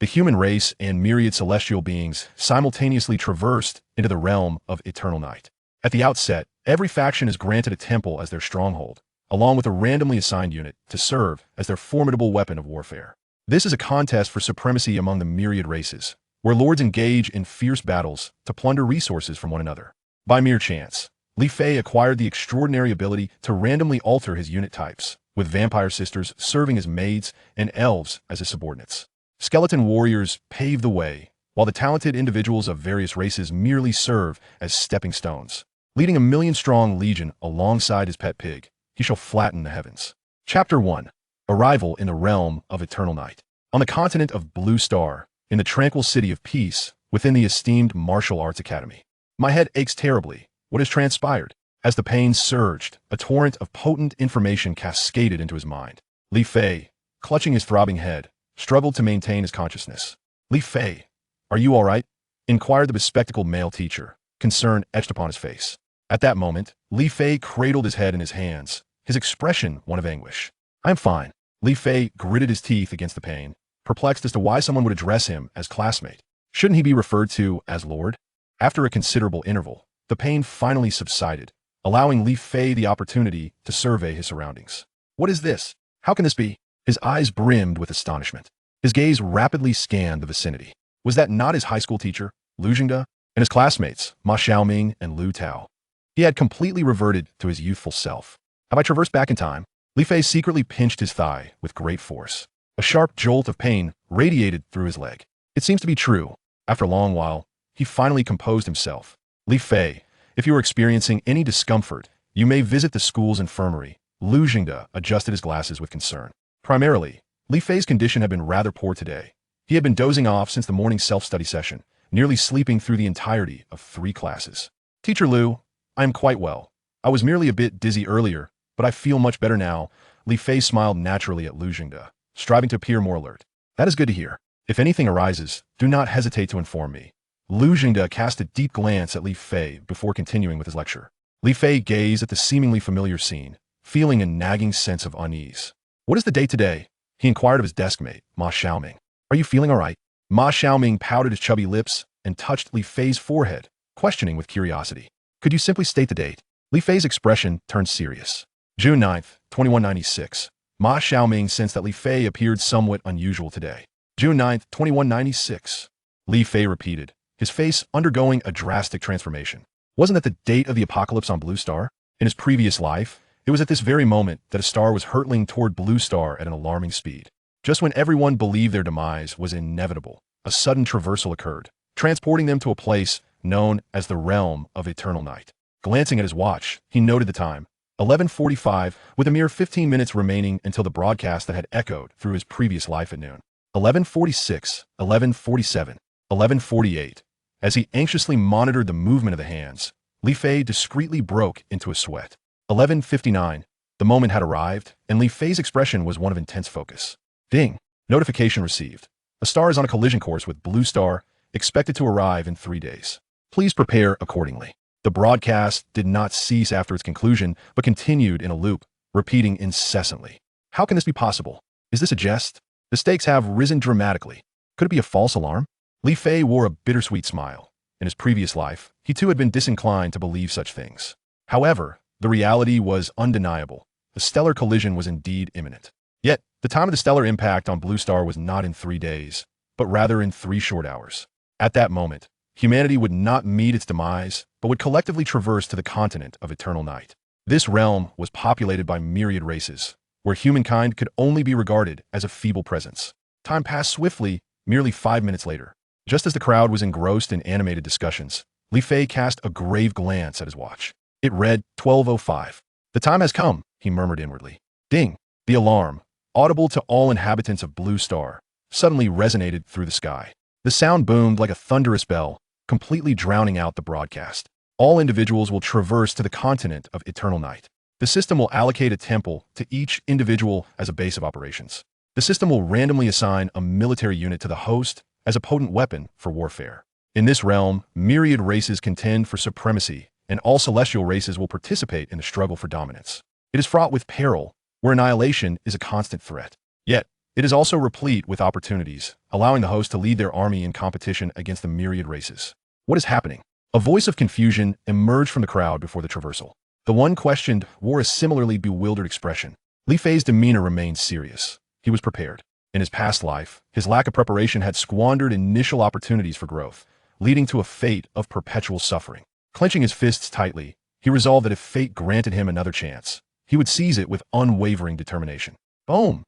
the human race and myriad celestial beings simultaneously traversed into the realm of eternal night. At the outset, every faction is granted a temple as their stronghold, along with a randomly assigned unit to serve as their formidable weapon of warfare. This is a contest for supremacy among the myriad races, where lords engage in fierce battles to plunder resources from one another. By mere chance, Li Fei acquired the extraordinary ability to randomly alter his unit types, with vampire sisters serving as maids and elves as his subordinates. Skeleton warriors pave the way, while the talented individuals of various races merely serve as stepping stones. Leading a million-strong legion alongside his pet pig, he shall flatten the heavens. Chapter 1. Arrival in the realm of eternal night. On the continent of Blue Star, in the tranquil city of peace, within the esteemed martial arts academy. My head aches terribly. What has transpired? As the pain surged, a torrent of potent information cascaded into his mind. Li Fei, clutching his throbbing head, struggled to maintain his consciousness. Li Fei, are you all right? Inquired the bespectacled male teacher, concern etched upon his face. At that moment, Li Fei cradled his head in his hands, his expression one of anguish. I am fine. Li Fei gritted his teeth against the pain, perplexed as to why someone would address him as classmate. Shouldn't he be referred to as Lord? After a considerable interval, the pain finally subsided, allowing Li Fei the opportunity to survey his surroundings. What is this? How can this be? His eyes brimmed with astonishment. His gaze rapidly scanned the vicinity. Was that not his high school teacher, Lu Jingde, and his classmates, Ma Xiaoming and Lu Tao? He had completely reverted to his youthful self. Have I traversed back in time? Li Fei secretly pinched his thigh with great force. A sharp jolt of pain radiated through his leg. It seems to be true. After a long while, he finally composed himself. Li Fei, if you are experiencing any discomfort, you may visit the school's infirmary. Lu Jingde adjusted his glasses with concern. Primarily, Li Fei's condition had been rather poor today. He had been dozing off since the morning self-study session, nearly sleeping through the entirety of 3 classes. Teacher Lu, I am quite well. I was merely a bit dizzy earlier, but I feel much better now. Li Fei smiled naturally at Lu Jingde, striving to appear more alert. That is good to hear. If anything arises, do not hesitate to inform me. Lu Jingde cast a deep glance at Li Fei before continuing with his lecture. Li Fei gazed at the seemingly familiar scene, feeling a nagging sense of unease. What is the date today? He inquired of his deskmate, Ma Xiaoming. Are you feeling all right? Ma Xiaoming pouted his chubby lips and touched Li Fei's forehead, questioning with curiosity. Could you simply state the date? Li Fei's expression turned serious. June 9th, 2196. Ma Xiaoming sensed that Li Fei appeared somewhat unusual today. June 9th, 2196. Li Fei repeated, his face undergoing a drastic transformation. Wasn't that the date of the apocalypse on Blue Star? In his previous life, it was at this very moment that a star was hurtling toward Blue Star at an alarming speed. Just when everyone believed their demise was inevitable, a sudden traversal occurred, transporting them to a place known as the realm of eternal night. Glancing at his watch, he noted the time, 11:45, with a mere 15 minutes remaining until the broadcast that had echoed through his previous life at noon. 11:46, 11:47, 11:48. As he anxiously monitored the movement of the hands, Li Fei discreetly broke into a sweat. 11:59. The moment had arrived, and Li Fei's expression was one of intense focus. Ding. Notification received. A star is on a collision course with Blue Star, expected to arrive in 3 days. Please prepare accordingly. The broadcast did not cease after its conclusion, but continued in a loop, repeating incessantly. How can this be possible? Is this a jest? The stakes have risen dramatically. Could it be a false alarm? Li Fei wore a bittersweet smile. In his previous life, he too had been disinclined to believe such things. However, the reality was undeniable. The stellar collision was indeed imminent. Yet, the time of the stellar impact on Blue Star was not in 3 days, but rather in 3 short hours. At that moment, humanity would not meet its demise, but would collectively traverse to the continent of eternal night. This realm was populated by myriad races, where humankind could only be regarded as a feeble presence. Time passed swiftly, merely 5 minutes later. Just as the crowd was engrossed in animated discussions, Li Fei cast a grave glance at his watch. It read 12:05. The time has come, he murmured inwardly. Ding! The alarm, audible to all inhabitants of Blue Star, suddenly resonated through the sky. The sound boomed like a thunderous bell, completely drowning out the broadcast. All individuals will traverse to the continent of eternal night. The system will allocate a temple to each individual as a base of operations. The system will randomly assign a military unit to the host as a potent weapon for warfare. In this realm, myriad races contend for supremacy, and all celestial races will participate in the struggle for dominance. It is fraught with peril, where annihilation is a constant threat. Yet, It is also replete with opportunities, allowing the host to lead their army in competition against the myriad races. What is happening? A voice of confusion emerged from the crowd before the traversal. The one questioned wore a similarly bewildered expression. Li Fei's demeanor remained serious. He was prepared. In his past life, his lack of preparation had squandered initial opportunities for growth, leading to a fate of perpetual suffering. Clenching his fists tightly, he resolved that if fate granted him another chance, he would seize it with unwavering determination. Boom!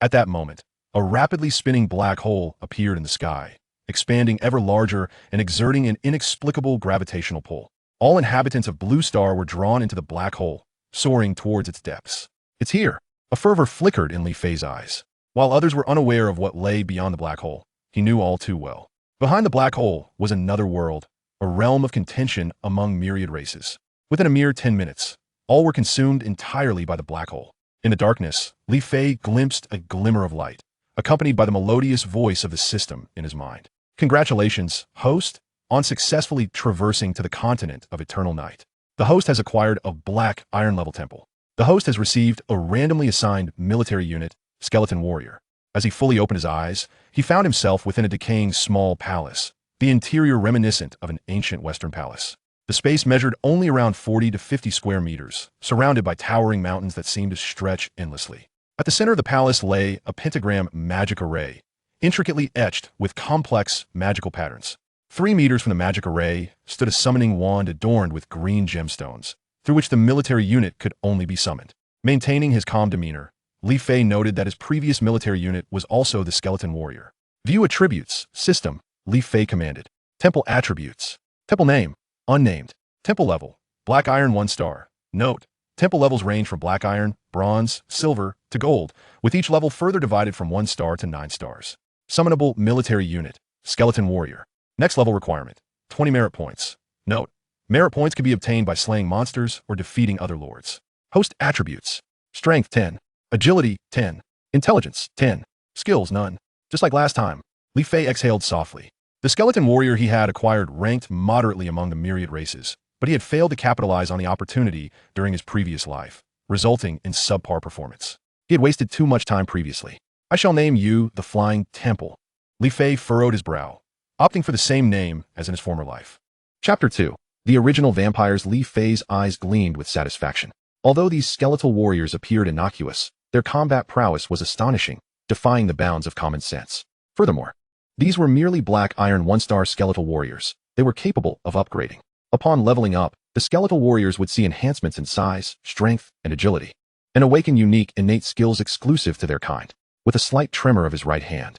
At that moment, a rapidly spinning black hole appeared in the sky, expanding ever larger and exerting an inexplicable gravitational pull. All inhabitants of Blue Star were drawn into the black hole, soaring towards its depths. It's here! A fervor flickered in Li Fei's eyes. While others were unaware of what lay beyond the black hole, he knew all too well. Behind the black hole was another world, a realm of contention among myriad races. Within a mere 10 minutes, all were consumed entirely by the black hole. In the darkness, Li Fei glimpsed a glimmer of light, accompanied by the melodious voice of the system in his mind. Congratulations, host, on successfully traversing to the continent of eternal night. The host has acquired a black iron level temple. The host has received a randomly assigned military unit, skeleton warrior. As he fully opened his eyes, he found himself within a decaying small palace, the interior reminiscent of an ancient Western palace. The space measured only around 40 to 50 square meters, surrounded by towering mountains that seemed to stretch endlessly. At the center of the palace lay a pentagram magic array, intricately etched with complex magical patterns. 3 meters from the magic array stood a summoning wand adorned with green gemstones, through which the military unit could only be summoned. Maintaining his calm demeanor, Li Fei noted that his previous military unit was also the skeleton warrior. View attributes, system, Li Fei commanded. Temple attributes. Temple name, unnamed. Temple level, black iron 1 star. Note, temple levels range from black iron, bronze, silver, to gold, with each level further divided from 1 star to 9 stars. Summonable military unit, skeleton warrior. Next level requirement, 20 merit points. Note, merit points can be obtained by slaying monsters or defeating other lords. Host attributes. Strength 10. Agility 10. Intelligence 10. Skills none. Just like last time, Li Fei exhaled softly. The skeleton warrior he had acquired ranked moderately among the myriad races, but he had failed to capitalize on the opportunity during his previous life, resulting in subpar performance. He had wasted too much time previously. I shall name you the Flying Temple. Li Fei furrowed his brow, opting for the same name as in his former life. Chapter 2. The original vampires. Li Fei's eyes gleamed with satisfaction. Although these skeletal warriors appeared innocuous, their combat prowess was astonishing, defying the bounds of common sense. Furthermore, these were merely black iron 1-star skeletal warriors. They were capable of upgrading. Upon leveling up, the skeletal warriors would see enhancements in size, strength, and agility, and awaken unique innate skills exclusive to their kind. With a slight tremor of his right hand,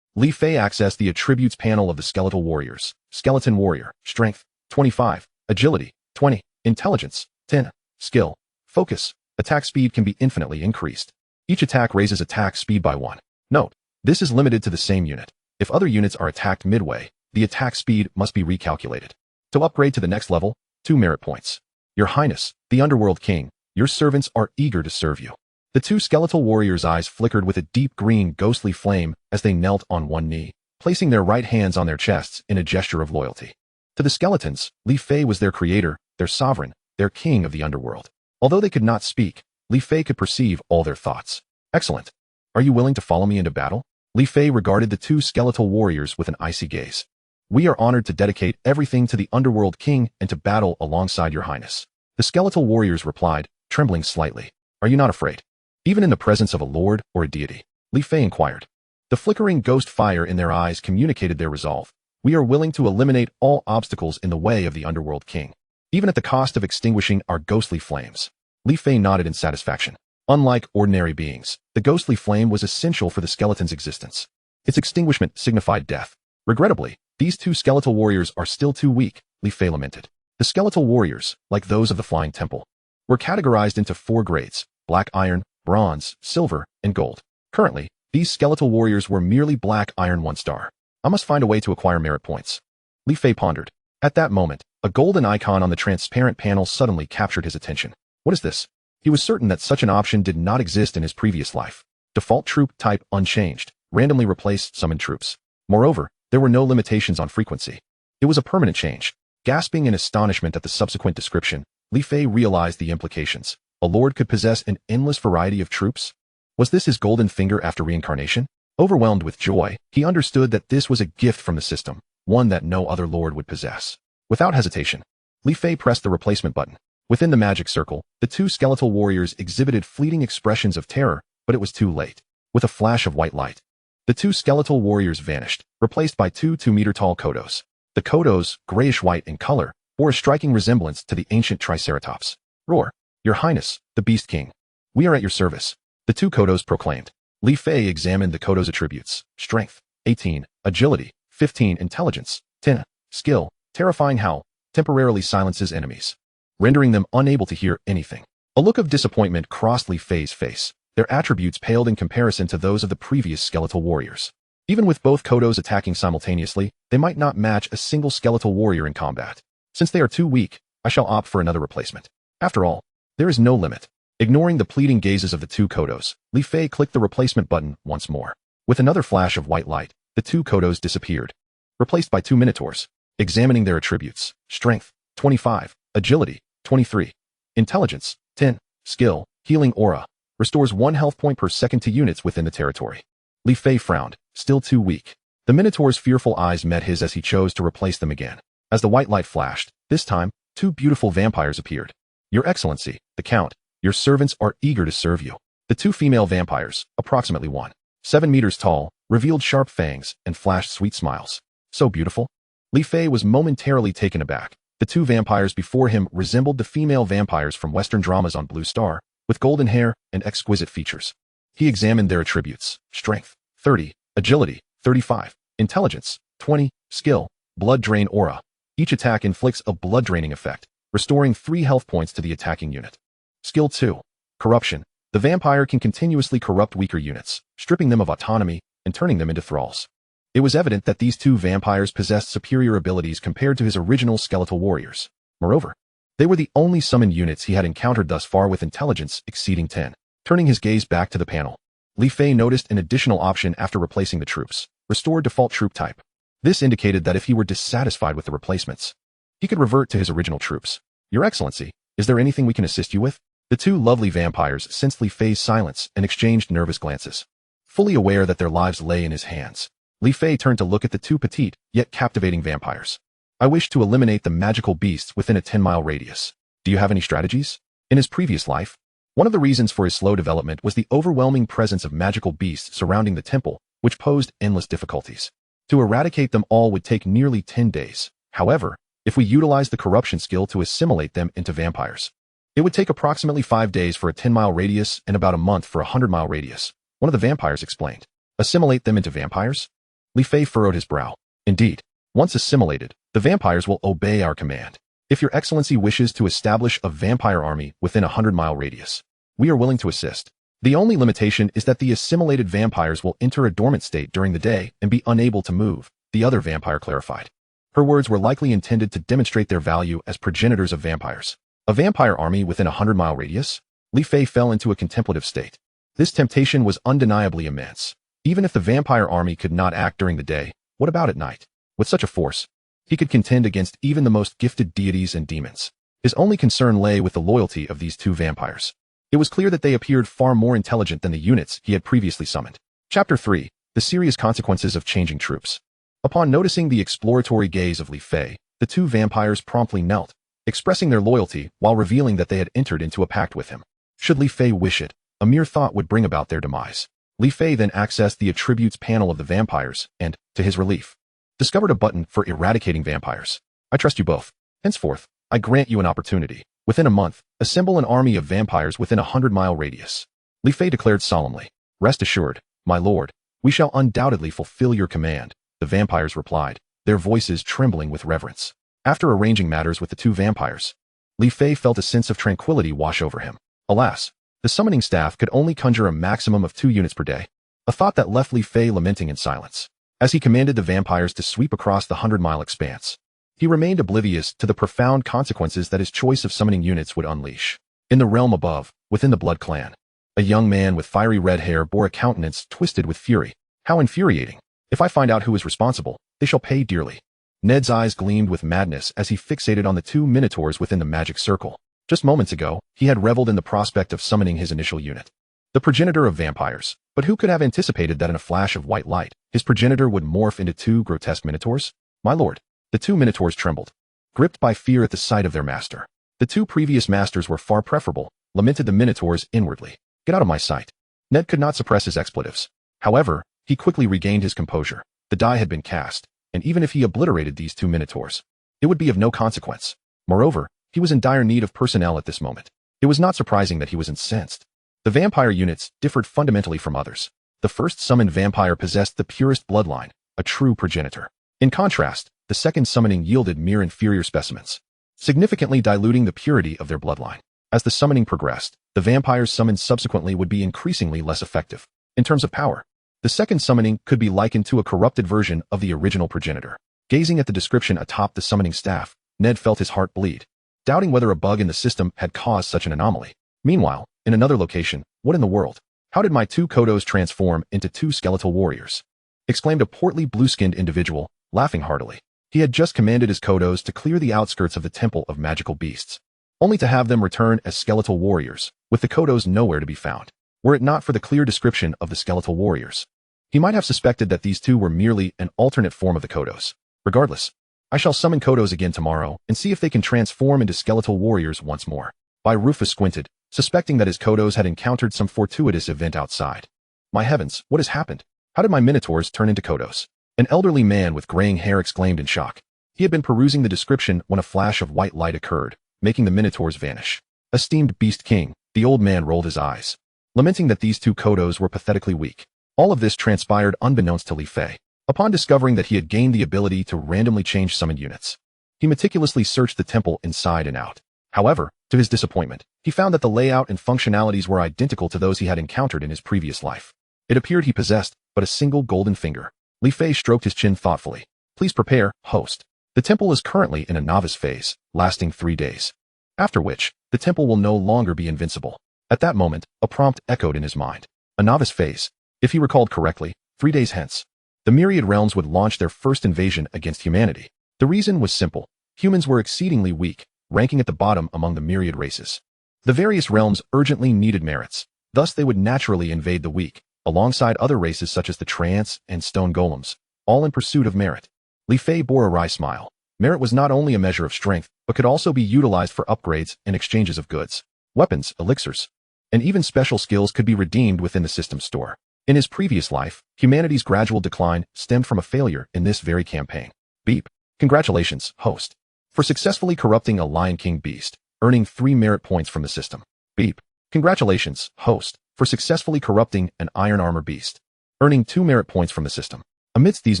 Li Fei accessed the attributes panel of the skeletal warriors. Skeleton warrior, strength, 25, agility, 20, intelligence, 10, skill, focus, attack speed can be infinitely increased. Each attack raises attack speed by 1. Note, this is limited to the same unit. If other units are attacked midway, the attack speed must be recalculated. To upgrade to the next level, 2 merit points. Your Highness, the Underworld King, your servants are eager to serve you. The 2 skeletal warriors' eyes flickered with a deep green ghostly flame as they knelt on one knee, placing their right hands on their chests in a gesture of loyalty. To the skeletons, Li Fei was their creator, their sovereign, their king of the underworld. Although they could not speak, Li Fei could perceive all their thoughts. Excellent. Are you willing to follow me into battle? Li Fei regarded the 2 skeletal warriors with an icy gaze. We are honored to dedicate everything to the Underworld King and to battle alongside your Highness. The skeletal warriors replied, trembling slightly. Are you not afraid? Even in the presence of a lord or a deity? Li Fei inquired. The flickering ghost fire in their eyes communicated their resolve. We are willing to eliminate all obstacles in the way of the Underworld King, even at the cost of extinguishing our ghostly flames. Li Fei nodded in satisfaction. Unlike ordinary beings, the ghostly flame was essential for the skeleton's existence. Its extinguishment signified death. Regrettably, these 2 skeletal warriors are still too weak, Li Fei lamented. The skeletal warriors, like those of the Flying Temple, were categorized into 4 grades: black iron, bronze, silver, and gold. Currently, these skeletal warriors were merely black iron 1 star. I must find a way to acquire merit points. Li Fei pondered. At that moment, a golden icon on the transparent panel suddenly captured his attention. What is this? He was certain that such an option did not exist in his previous life. Default troop type unchanged, randomly replaced summoned troops. Moreover, there were no limitations on frequency. It was a permanent change. Gasping in astonishment at the subsequent description, Li Fei realized the implications. A lord could possess an endless variety of troops? Was this his golden finger after reincarnation? Overwhelmed with joy, he understood that this was a gift from the system, one that no other lord would possess. Without hesitation, Li Fei pressed the replacement button. Within the magic circle, the two skeletal warriors exhibited fleeting expressions of terror, but it was too late. With a flash of white light, the two skeletal warriors vanished, replaced by two 2-meter-tall kodos. The kodos, grayish-white in color, bore a striking resemblance to the ancient Triceratops. Roar, Your Highness, the Beast King. We are at your service, the two kodos proclaimed. Li Fei examined the kodos' attributes: strength, 18, agility, 15, intelligence, 10, skill, terrifying howl, temporarily silences enemies, rendering them unable to hear anything. A look of disappointment crossed Li Fei's face. Their attributes paled in comparison to those of the previous skeletal warriors. Even with both kodos attacking simultaneously, they might not match a single skeletal warrior in combat. Since they are too weak, I shall opt for another replacement. After all, there is no limit. Ignoring the pleading gazes of the two kodos, Li Fei clicked the replacement button once more. With another flash of white light, the two kodos disappeared, replaced by two minotaurs. Examining their attributes: strength, 25, agility, 23, intelligence, 10, skill, healing aura, restores 1 health point per second to units within the territory. Li Fei frowned, still too weak. The minotaur's fearful eyes met his as he chose to replace them again. As the white light flashed, this time, two beautiful vampires appeared. Your Excellency, the Count, your servants are eager to serve you. The two female vampires, approximately 1.7 meters tall, revealed sharp fangs and flashed sweet smiles. So beautiful? Li Fei was momentarily taken aback. The two vampires before him resembled the female vampires from Western dramas on Blue Star, with golden hair and exquisite features. He examined their attributes: strength, 30, agility, 35, intelligence, 20, skill, blood drain aura. Each attack inflicts a blood draining effect, restoring 3 health points to the attacking unit. Skill 2. Corruption. The vampire can continuously corrupt weaker units, stripping them of autonomy and turning them into thralls. It was evident that these two vampires possessed superior abilities compared to his original skeletal warriors. Moreover, they were the only summoned units he had encountered thus far with intelligence exceeding 10. Turning his gaze back to the panel, Li Fei noticed an additional option after replacing the troops: restore default troop type. This indicated that if he were dissatisfied with the replacements, he could revert to his original troops. Your Excellency, is there anything we can assist you with? The two lovely vampires sensed Li Fei's silence and exchanged nervous glances. Fully aware that their lives lay in his hands, Li Fei turned to look at the two petite, yet captivating vampires. I wish to eliminate the magical beasts within a 10-mile radius. Do you have any strategies? In his previous life, one of the reasons for his slow development was the overwhelming presence of magical beasts surrounding the temple, which posed endless difficulties. To eradicate them all would take nearly 10 days. However, if we utilize the corruption skill to assimilate them into vampires, it would take approximately 5 days for a 10-mile radius and about a month for a 100-mile radius, one of the vampires explained. Assimilate them into vampires? Li Fei furrowed his brow. Indeed, once assimilated, the vampires will obey our command. If your Excellency wishes to establish a vampire army within a 100-mile radius, we are willing to assist. The only limitation is that the assimilated vampires will enter a dormant state during the day and be unable to move, the other vampire clarified. Her words were likely intended to demonstrate their value as progenitors of vampires. A vampire army within a 100-mile radius? Li Fei fell into a contemplative state. This temptation was undeniably immense. Even if the vampire army could not act during the day, what about at night? With such a force, he could contend against even the most gifted deities and demons. His only concern lay with the loyalty of these two vampires. It was clear that they appeared far more intelligent than the units he had previously summoned. Chapter 3. The Serious Consequences of Changing Troops. Upon noticing the exploratory gaze of Li Fei, the two vampires promptly knelt, expressing their loyalty while revealing that they had entered into a pact with him. Should Li Fei wish it, a mere thought would bring about their demise. Li Fei then accessed the attributes panel of the vampires and, to his relief, discovered a button for eradicating vampires. I trust you both. Henceforth, I grant you an opportunity. Within a month, assemble an army of vampires within a 100-mile radius. Li Fei declared solemnly. Rest assured, my lord, we shall undoubtedly fulfill your command, the vampires replied, their voices trembling with reverence. After arranging matters with the two vampires, Li Fei felt a sense of tranquility wash over him. Alas, the summoning staff could only conjure a maximum of 2 units per day, a thought that left Li Fei lamenting in silence. As he commanded the vampires to sweep across the 100-mile expanse, he remained oblivious to the profound consequences that his choice of summoning units would unleash. In the realm above, within the Blood Clan, a young man with fiery red hair bore a countenance twisted with fury. How infuriating! If I find out who is responsible, they shall pay dearly. Ned's eyes gleamed with madness as he fixated on the 2 minotaurs within the magic circle. Just moments ago, he had reveled in the prospect of summoning his initial unit. The progenitor of vampires, But who could have anticipated that in a flash of white light, his progenitor would morph into two grotesque minotaurs? My lord. The two minotaurs trembled, gripped by fear at the sight of their master. The two previous masters were far preferable, lamented the minotaurs inwardly. Get out of my sight. Ned could not suppress his expletives. However, he quickly regained his composure. The die had been cast, and even if he obliterated these two minotaurs, it would be of no consequence. Moreover, he was in dire need of personnel at this moment. It was not surprising that he was incensed. The vampire units differed fundamentally from others. The first summoned vampire possessed the purest bloodline, a true progenitor. In contrast, the second summoning yielded mere inferior specimens, significantly diluting the purity of their bloodline. As the summoning progressed, the vampires summoned subsequently would be increasingly less effective. In terms of power, the second summoning could be likened to a corrupted version of the original progenitor. Gazing at the description atop the summoning staff, Ned felt his heart bleed, doubting whether a bug in the system had caused such an anomaly. Meanwhile, in another location, what in the world? How did my two Kodos transform into two skeletal warriors? Exclaimed a portly blue-skinned individual, laughing heartily. He had just commanded his Kodos to clear the outskirts of the Temple of Magical Beasts, only to have them return as skeletal warriors, with the Kodos nowhere to be found. Were it not for the clear description of the skeletal warriors, he might have suspected that these two were merely an alternate form of the Kodos. Regardless, I shall summon Kodos again tomorrow and see if they can transform into skeletal warriors once more. Rufus squinted, suspecting that his Kodos had encountered some fortuitous event outside. My heavens, what has happened? How did my minotaurs turn into Kodos? An elderly man with graying hair exclaimed in shock. He had been perusing the description when a flash of white light occurred, making the minotaurs vanish. Esteemed Beast King, the old man rolled his eyes, lamenting that these two Kodos were pathetically weak. All of this transpired unbeknownst to Li Fei. Upon discovering that he had gained the ability to randomly change summoned units, he meticulously searched the temple inside and out. However, to his disappointment, he found that the layout and functionalities were identical to those he had encountered in his previous life. It appeared he possessed but a single golden finger. Li Fei stroked his chin thoughtfully. Please prepare, host. The temple is currently in a novice phase, lasting 3 days. After which, the temple will no longer be invincible. At that moment, a prompt echoed in his mind. A novice phase. If he recalled correctly, 3 days hence, the myriad realms would launch their first invasion against humanity. The reason was simple. Humans were exceedingly weak, ranking at the bottom among the myriad races. The various realms urgently needed merits. Thus they would naturally invade the weak, alongside other races such as the Treants and Stone Golems, all in pursuit of merit. Li Fei bore a wry smile. Merit was not only a measure of strength, but could also be utilized for upgrades and exchanges of goods, weapons, elixirs, and even special skills could be redeemed within the system's store. In his previous life, humanity's gradual decline stemmed from a failure in this very campaign. Beep. Congratulations, host, for successfully corrupting a Lion King beast, earning 3 merit points from the system. Beep. Congratulations, host, for successfully corrupting an iron armor beast, earning 2 merit points from the system. Amidst these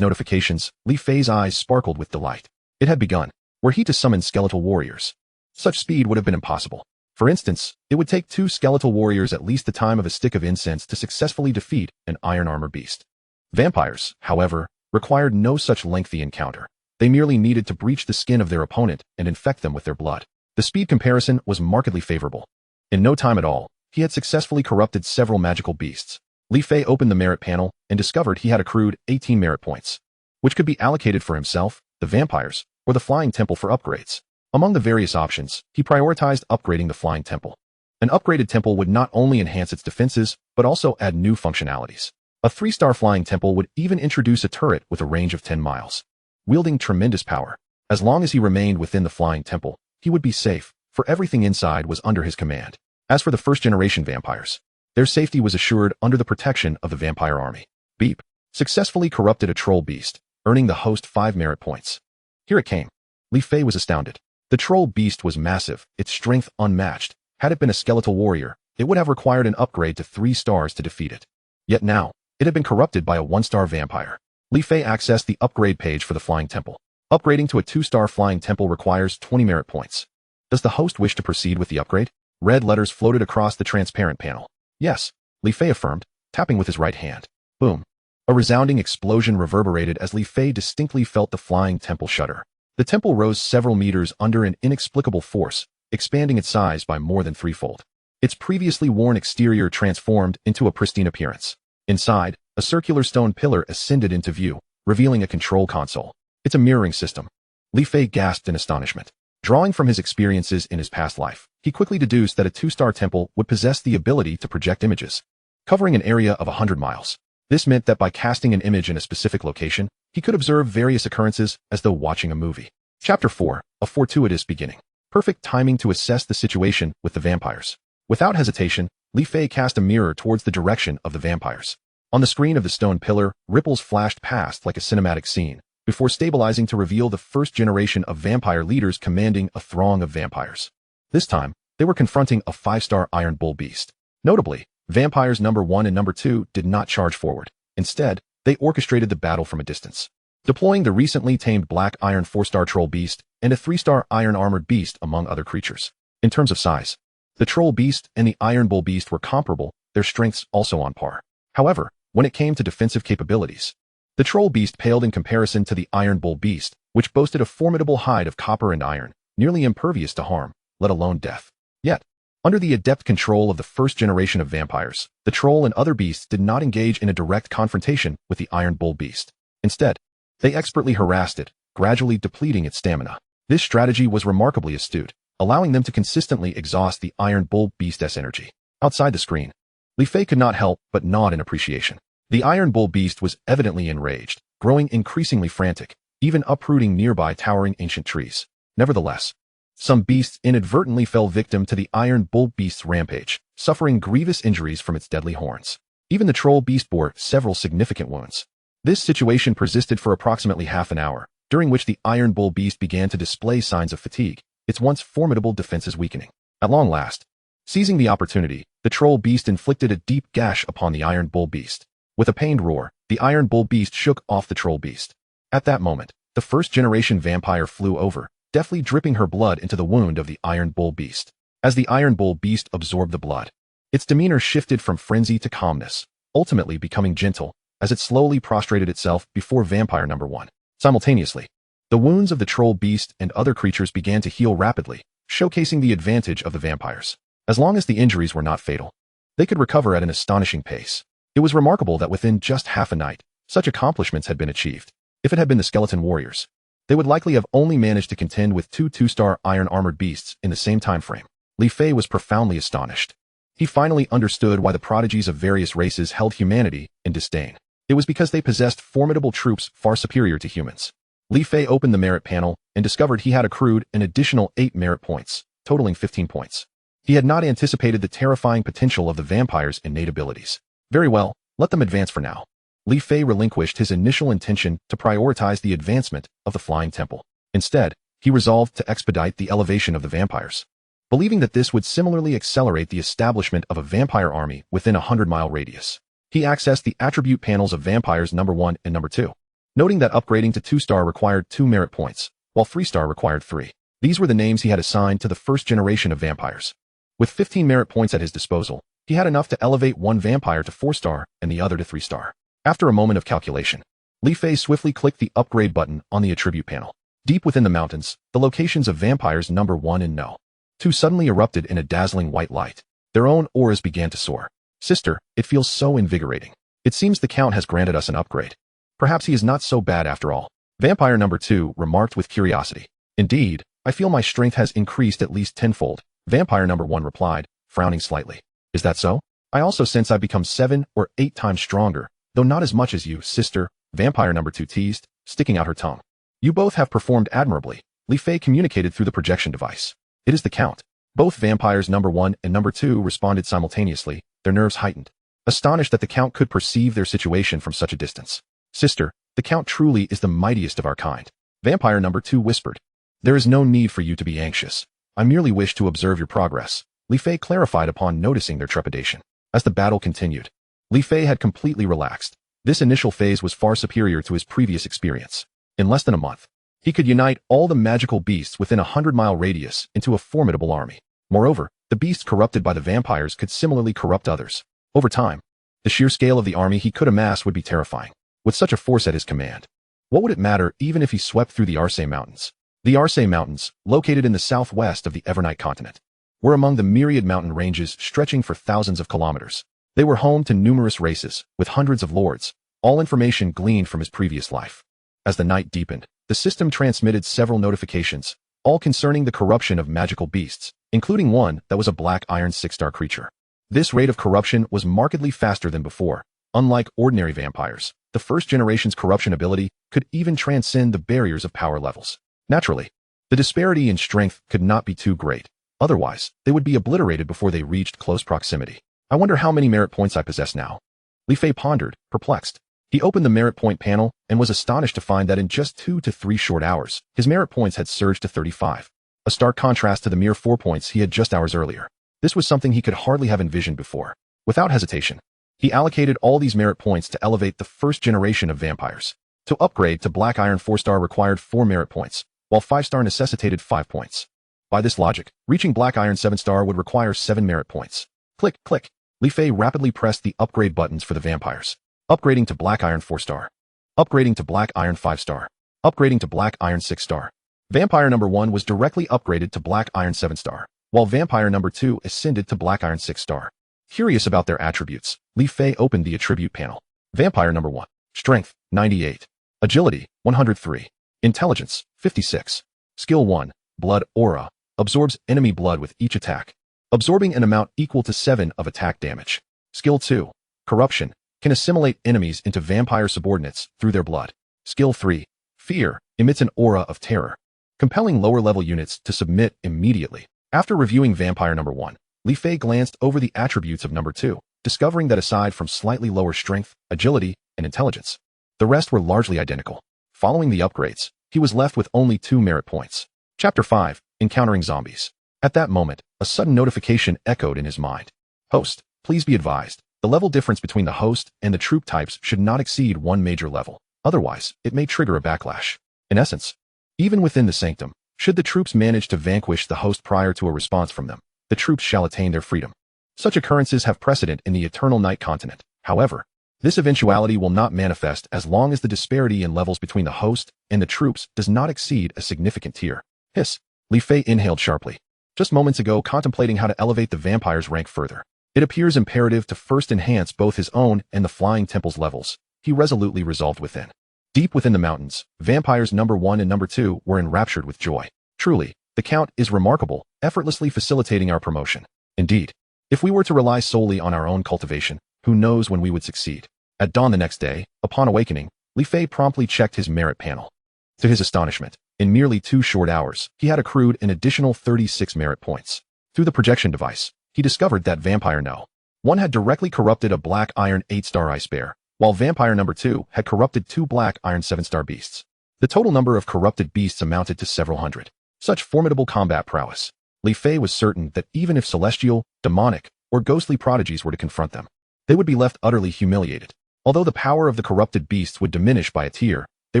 notifications, Li Fei's eyes sparkled with delight. It had begun. Were he to summon skeletal warriors, such speed would have been impossible. For instance, it would take 2 skeletal warriors at least the time of a stick of incense to successfully defeat an iron armor beast. Vampires, however, required no such lengthy encounter. They merely needed to breach the skin of their opponent and infect them with their blood. The speed comparison was markedly favorable. In no time at all, he had successfully corrupted several magical beasts. Li Fei opened the merit panel and discovered he had accrued 18 merit points, which could be allocated for himself, the vampires, or the Flying Temple for upgrades. Among the various options, he prioritized upgrading the Flying Temple. An upgraded temple would not only enhance its defenses, but also add new functionalities. A 3-star Flying Temple would even introduce a turret with a range of 10 miles, wielding tremendous power. As long as he remained within the Flying Temple, he would be safe, for everything inside was under his command. As for the first-generation vampires, their safety was assured under the protection of the vampire army. Beep. Successfully corrupted a troll beast, earning the host 5 merit points. Here it came. Li Fei was astounded. The troll beast was massive, its strength unmatched. Had it been a skeletal warrior, it would have required an upgrade to 3 stars to defeat it. Yet now, it had been corrupted by a 1-star vampire. Li Fei accessed the upgrade page for the Flying Temple. Upgrading to a 2-star Flying Temple requires 20 merit points. Does the host wish to proceed with the upgrade? Red letters floated across the transparent panel. Yes, Li Fei affirmed, tapping with his right hand. Boom. A resounding explosion reverberated as Li Fei distinctly felt the Flying Temple shudder. The temple rose several meters under an inexplicable force, expanding its size by more than 3-fold. Its previously worn exterior transformed into a pristine appearance. Inside, a circular stone pillar ascended into view, revealing a control console. It's a mirroring system. Li Fei gasped in astonishment. Drawing from his experiences in his past life, he quickly deduced that a 2-star temple would possess the ability to project images. covering an area of 100 miles. This meant that by casting an image in a specific location, he could observe various occurrences as though watching a movie. Chapter 4, A Fortuitous Beginning. Perfect timing to assess the situation with the vampires. Without hesitation, Li Fei cast a mirror towards the direction of the vampires. On the screen of the stone pillar, ripples flashed past like a cinematic scene, before stabilizing to reveal the first generation of vampire leaders commanding a throng of vampires. This time, they were confronting a 5-star Iron Bull beast. Notably, vampires number 1 and number 2 did not charge forward. Instead, they orchestrated the battle from a distance, deploying the recently tamed Black Iron 4-star Troll Beast and a 3-star Iron Armored Beast among other creatures. In terms of size, the Troll Beast and the Iron Bull Beast were comparable, their strengths also on par. However, when it came to defensive capabilities, the Troll Beast paled in comparison to the Iron Bull Beast, which boasted a formidable hide of copper and iron, nearly impervious to harm, let alone death. Yet, under the adept control of the first generation of vampires, the Troll and other beasts did not engage in a direct confrontation with the Iron Bull Beast. Instead, they expertly harassed it, gradually depleting its stamina. This strategy was remarkably astute, allowing them to consistently exhaust the Iron Bull Beast's energy. Outside the screen, Li Fei could not help but nod in appreciation. The Iron Bull Beast was evidently enraged, growing increasingly frantic, even uprooting nearby towering ancient trees. Nevertheless, some beasts inadvertently fell victim to the Iron Bull Beast's rampage, suffering grievous injuries from its deadly horns. Even the Troll Beast bore several significant wounds. This situation persisted for approximately half an hour, during which the Iron Bull Beast began to display signs of fatigue, its once formidable defenses weakening. At long last, seizing the opportunity, the Troll Beast inflicted a deep gash upon the Iron Bull Beast. With a pained roar, the Iron Bull Beast shook off the Troll Beast. At that moment, the first-generation vampire flew over, deftly dripping her blood into the wound of the Iron Bull Beast. As the Iron Bull Beast absorbed the blood, its demeanor shifted from frenzy to calmness, ultimately becoming gentle, as it slowly prostrated itself before vampire number 1. Simultaneously, the wounds of the Troll Beast and other creatures began to heal rapidly, showcasing the advantage of the vampires. As long as the injuries were not fatal, they could recover at an astonishing pace. It was remarkable that within just half a night, such accomplishments had been achieved. If it had been the skeleton warriors, they would likely have only managed to contend with 2-star iron armored beasts in the same time frame. Li Fei was profoundly astonished. He finally understood why the prodigies of various races held humanity in disdain. It was because they possessed formidable troops far superior to humans. Li Fei opened the merit panel and discovered he had accrued an additional 8 merit points, totaling 15 points. He had not anticipated the terrifying potential of the vampires' innate abilities. Very well, let them advance for now. Li Fei relinquished his initial intention to prioritize the advancement of the Flying Temple. Instead, he resolved to expedite the elevation of the vampires, believing that this would similarly accelerate the establishment of a vampire army within a 100-mile radius. He accessed the attribute panels of vampires number 1 and number 2, noting that upgrading to 2-star required 2 merit points, while 3-star required 3. These were the names he had assigned to the first generation of vampires. With 15 merit points at his disposal, he had enough to elevate one vampire to 4-star and the other to 3-star. After a moment of calculation, Li Fei swiftly clicked the upgrade button on the attribute panel. Deep within the mountains, the locations of vampires number 1 and no. 2 suddenly erupted in a dazzling white light. Their own auras began to soar. Sister, it feels so invigorating. It seems the Count has granted us an upgrade. Perhaps he is not so bad after all. Vampire number 2 remarked with curiosity. Indeed, I feel my strength has increased at least tenfold. Vampire number 1 replied, frowning slightly. Is that so? I also sense I've become 7 or 8 times stronger, though not as much as you, sister, Vampire number 2 teased, sticking out her tongue. You both have performed admirably, Li Fei communicated through the projection device. It is the Count. Both vampires number 1 and number 2 responded simultaneously, their nerves heightened, astonished that the Count could perceive their situation from such a distance. Sister, the Count truly is the mightiest of our kind. Vampire number 2 whispered. There is no need for you to be anxious. I merely wish to observe your progress, Li Fei clarified upon noticing their trepidation. As the battle continued, Li Fei had completely relaxed. This initial phase was far superior to his previous experience. In less than a month, he could unite all the magical beasts within a 100-mile radius into a formidable army. Moreover, the beasts corrupted by the vampires could similarly corrupt others. Over time, the sheer scale of the army he could amass would be terrifying. With such a force at his command, what would it matter even if he swept through the Arse Mountains? The Arse Mountains, located in the southwest of the Evernight continent, were among the myriad mountain ranges stretching for thousands of kilometers. They were home to numerous races, with hundreds of lords, all information gleaned from his previous life. As the night deepened, the system transmitted several notifications, all concerning the corruption of magical beasts, including one that was a black iron 6-star creature. This rate of corruption was markedly faster than before. Unlike ordinary vampires, the first generation's corruption ability could even transcend the barriers of power levels. Naturally, the disparity in strength could not be too great. Otherwise, they would be obliterated before they reached close proximity. I wonder how many merit points I possess now. Li Fei pondered, perplexed. He opened the merit point panel and was astonished to find that in just 2 to 3 short hours, his merit points had surged to 35. A stark contrast to the mere 4 points he had just hours earlier. This was something he could hardly have envisioned before. Without hesitation, he allocated all these merit points to elevate the first generation of vampires. To upgrade to Black Iron 4-star required 4 merit points, while 5-star necessitated 5 points. By this logic, reaching Black Iron 7-star would require 7 merit points. Click, click. Li Fei rapidly pressed the upgrade buttons for the vampires. Upgrading to Black Iron 4-star. Upgrading to Black Iron 5-star. Upgrading to Black Iron 6-star. Vampire number 1 was directly upgraded to Black Iron 7-star, while Vampire number 2 ascended to Black Iron 6-star. Curious about their attributes, Li Fei opened the attribute panel. Vampire number 1. Strength, 98. Agility, 103. Intelligence, 56. Skill 1. Blood Aura. Absorbs enemy blood with each attack, absorbing an amount equal to 7 of attack damage. Skill 2. Corruption. Can assimilate enemies into vampire subordinates through their blood. Skill 3. Fear. Emits an aura of terror, compelling lower-level units to submit immediately. After reviewing Vampire number 1, Li Fei glanced over the attributes of number 2, discovering that aside from slightly lower strength, agility, and intelligence, the rest were largely identical. Following the upgrades, he was left with only 2 merit points. Chapter 5. Encountering Zombies. At that moment, a sudden notification echoed in his mind. Host, please be advised, the level difference between the host and the troop types should not exceed 1 major level. Otherwise, it may trigger a backlash. In essence, even within the sanctum, should the troops manage to vanquish the host prior to a response from them, the troops shall attain their freedom. Such occurrences have precedent in the Eternal Night continent. However, this eventuality will not manifest as long as the disparity in levels between the host and the troops does not exceed a significant tier. Hiss. Li Fei inhaled sharply. Just moments ago contemplating how to elevate the vampire's rank further. It appears imperative to first enhance both his own and the Flying Temple's levels, he resolutely resolved within. Deep within the mountains, vampires number 1 and number 2 were enraptured with joy. Truly, the Count is remarkable, effortlessly facilitating our promotion. Indeed, if we were to rely solely on our own cultivation, who knows when we would succeed. At dawn the next day, upon awakening, Li Fei promptly checked his merit panel. To his astonishment, in merely 2 short hours, he had accrued an additional 36 merit points. Through the projection device, he discovered that Vampire No. 1 had directly corrupted a Black Iron 8-star Ice Bear, while Vampire number 2 had corrupted 2 Black Iron 7-star beasts. The total number of corrupted beasts amounted to several hundred. Such formidable combat prowess. Li Fei was certain that even if celestial, demonic, or ghostly prodigies were to confront them, they would be left utterly humiliated. Although the power of the corrupted beasts would diminish by a tier, they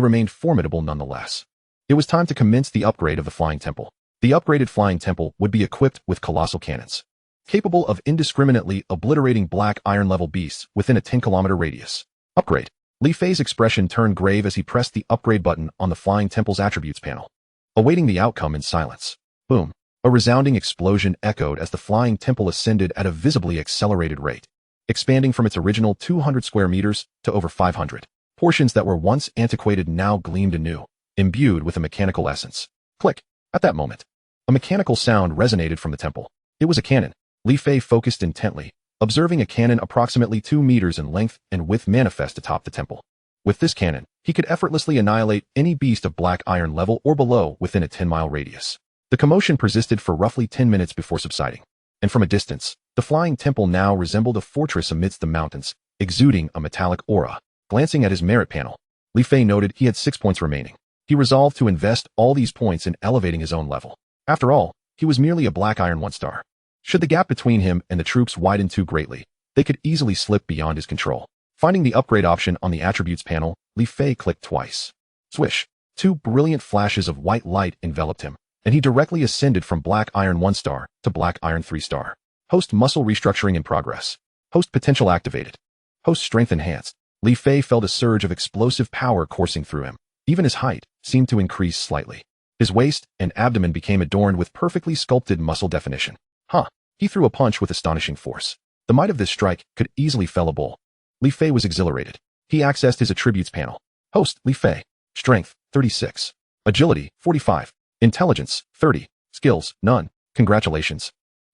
remained formidable nonetheless. It was time to commence the upgrade of the Flying Temple. The upgraded Flying Temple would be equipped with colossal cannons, capable of indiscriminately obliterating Black Iron-level beasts within a 10-kilometer radius. Upgrade. Li Fei's expression turned grave as he pressed the upgrade button on the Flying Temple's attributes panel, awaiting the outcome in silence. Boom. A resounding explosion echoed as the Flying Temple ascended at a visibly accelerated rate, expanding from its original 200 square meters to over 500. Portions that were once antiquated now gleamed anew, imbued with a mechanical essence. Click. At that moment, a mechanical sound resonated from the temple. It was a cannon. Li Fei focused intently, observing a cannon approximately 2 meters in length and width manifest atop the temple. With this cannon, he could effortlessly annihilate any beast of Black Iron level or below within a 10-mile radius. The commotion persisted for roughly 10 minutes before subsiding, and from a distance, the Flying Temple now resembled a fortress amidst the mountains, exuding a metallic aura. Glancing at his merit panel, Li Fei noted he had 6 points remaining. He resolved to invest all these points in elevating his own level. After all, he was merely a Black Iron 1-star. Should the gap between him and the troops widen too greatly, they could easily slip beyond his control. Finding the upgrade option on the attributes panel, Li Fei clicked twice. Swish. 2 brilliant flashes of white light enveloped him, and he directly ascended from Black Iron 1-star to Black Iron 3-star. Host muscle restructuring in progress. Host potential activated. Host strength enhanced. Li Fei felt a surge of explosive power coursing through him. Even his height seemed to increase slightly. His waist and abdomen became adorned with perfectly sculpted muscle definition. He threw a punch with astonishing force. The might of this strike could easily fell a bull. Li Fei was exhilarated. He accessed his attributes panel. Host, Li Fei. Strength, 36. Agility, 45. Intelligence, 30. Skills, none. Congratulations.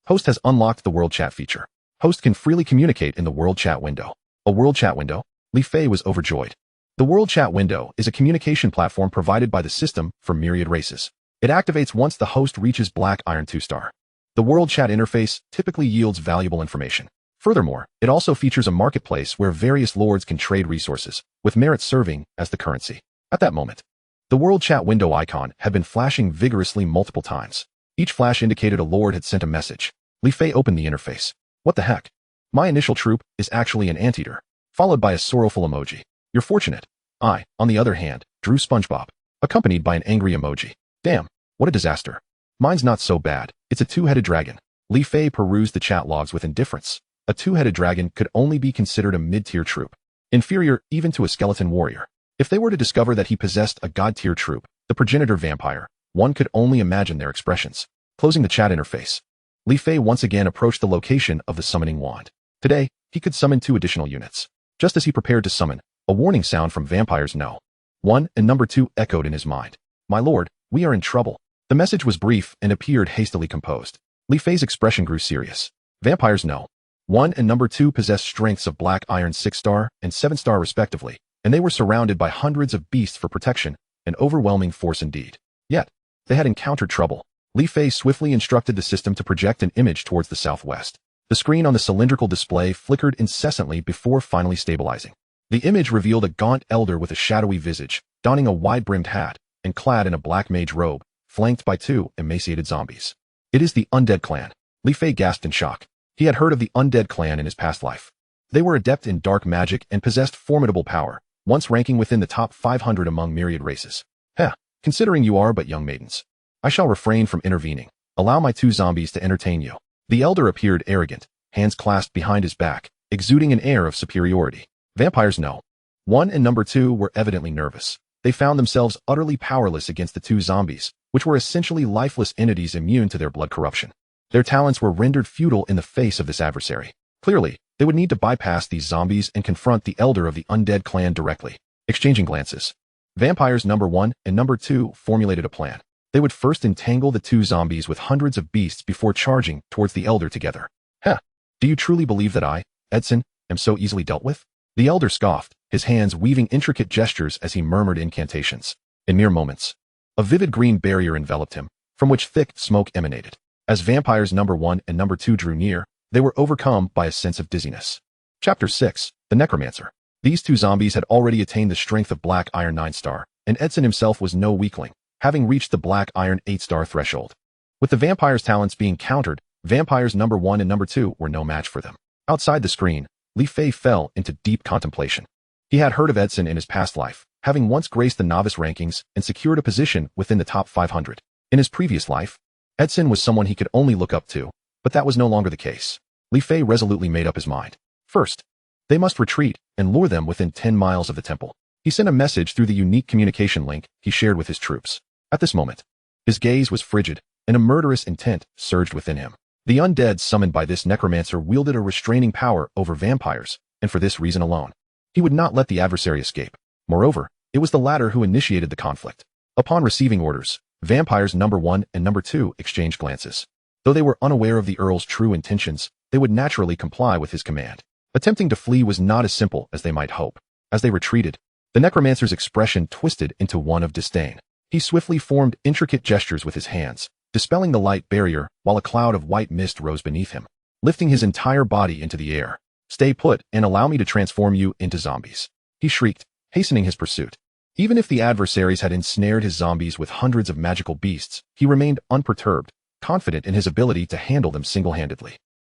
Host has unlocked the world chat feature. Host can freely communicate in the world chat window. A world chat window? Li Fei was overjoyed. The world chat window is a communication platform provided by the system for myriad races. It activates once the host reaches Black Iron 2-star. The world chat interface typically yields valuable information. Furthermore, it also features a marketplace where various lords can trade resources, with merit serving as the currency. At that moment, the world chat window icon had been flashing vigorously multiple times. Each flash indicated a lord had sent a message. Li Fei opened the interface. What the heck? My initial troop is actually an anteater, followed by a sorrowful emoji. You're fortunate. I, on the other hand, drew SpongeBob, accompanied by an angry emoji. Damn, what a disaster. Mine's not so bad. It's a two-headed dragon. Li Fei perused the chat logs with indifference. A two-headed dragon could only be considered a mid-tier troop, inferior even to a skeleton warrior. If they were to discover that he possessed a god-tier troop, the progenitor vampire, one could only imagine their expressions. Closing the chat interface, Li Fei once again approached the location of the summoning wand. Today, he could summon 2 additional units. Just as he prepared to summon, a warning sound from vampires No. 1 and number 2 echoed in his mind. My lord, we are in trouble. The message was brief and appeared hastily composed. Li Fei's expression grew serious. Vampires No. 1 and number 2 possessed strengths of Black Iron 6-star and 7-star respectively, and they were surrounded by hundreds of beasts for protection, an overwhelming force indeed. Yet, they had encountered trouble. Li Fei swiftly instructed the system to project an image towards the southwest. The screen on the cylindrical display flickered incessantly before finally stabilizing. The image revealed a gaunt elder with a shadowy visage, donning a wide-brimmed hat, and clad in a black mage robe, flanked by 2 emaciated zombies. It is the Undead Clan. Li Fei gasped in shock. He had heard of the Undead Clan in his past life. They were adept in dark magic and possessed formidable power, once ranking within the top 500 among myriad races. Heh, considering you are but young maidens, I shall refrain from intervening. Allow my 2 zombies to entertain you. The elder appeared arrogant, hands clasped behind his back, exuding an air of superiority. Vampires No. 1 and number 2 were evidently nervous. They found themselves utterly powerless against the 2 zombies, which were essentially lifeless entities immune to their blood corruption. Their talents were rendered futile in the face of this adversary. Clearly, they would need to bypass these zombies and confront the elder of the Undead Clan directly. Exchanging glances, Vampires number 1 and number 2 formulated a plan. They would first entangle the 2 zombies with hundreds of beasts before charging towards the elder together. Heh, do you truly believe that I, Edson, am so easily dealt with? The elder scoffed, his hands weaving intricate gestures as he murmured incantations. In mere moments, a vivid green barrier enveloped him, from which thick smoke emanated. As vampires number 1 and number 2 drew near, they were overcome by a sense of dizziness. Chapter 6, The Necromancer. These 2 zombies had already attained the strength of Black Iron 9-star, and Edson himself was no weakling, having reached the Black Iron 8-star threshold. With the vampires' talents being countered, vampires number 1 and number 2 were no match for them. Outside the screen, Li Fei fell into deep contemplation. He had heard of Edson in his past life, having once graced the novice rankings and secured a position within the top 500. In his previous life, Edson was someone he could only look up to, but that was no longer the case. Li Fei resolutely made up his mind. First, they must retreat and lure them within 10 miles of the temple. He sent a message through the unique communication link he shared with his troops. At this moment, his gaze was frigid, and a murderous intent surged within him. The undead summoned by this necromancer wielded a restraining power over vampires, and for this reason alone, he would not let the adversary escape. Moreover, it was the latter who initiated the conflict. Upon receiving orders, vampires number 1 and number 2 exchanged glances. Though they were unaware of the Earl's true intentions, they would naturally comply with his command. Attempting to flee was not as simple as they might hope. As they retreated, the necromancer's expression twisted into one of disdain. He swiftly formed intricate gestures with his hands, dispelling the light barrier while a cloud of white mist rose beneath him, lifting his entire body into the air. Stay put and allow me to transform you into zombies, he shrieked, hastening his pursuit. Even if the adversaries had ensnared his zombies with hundreds of magical beasts, he remained unperturbed, confident in his ability to handle them single-handedly.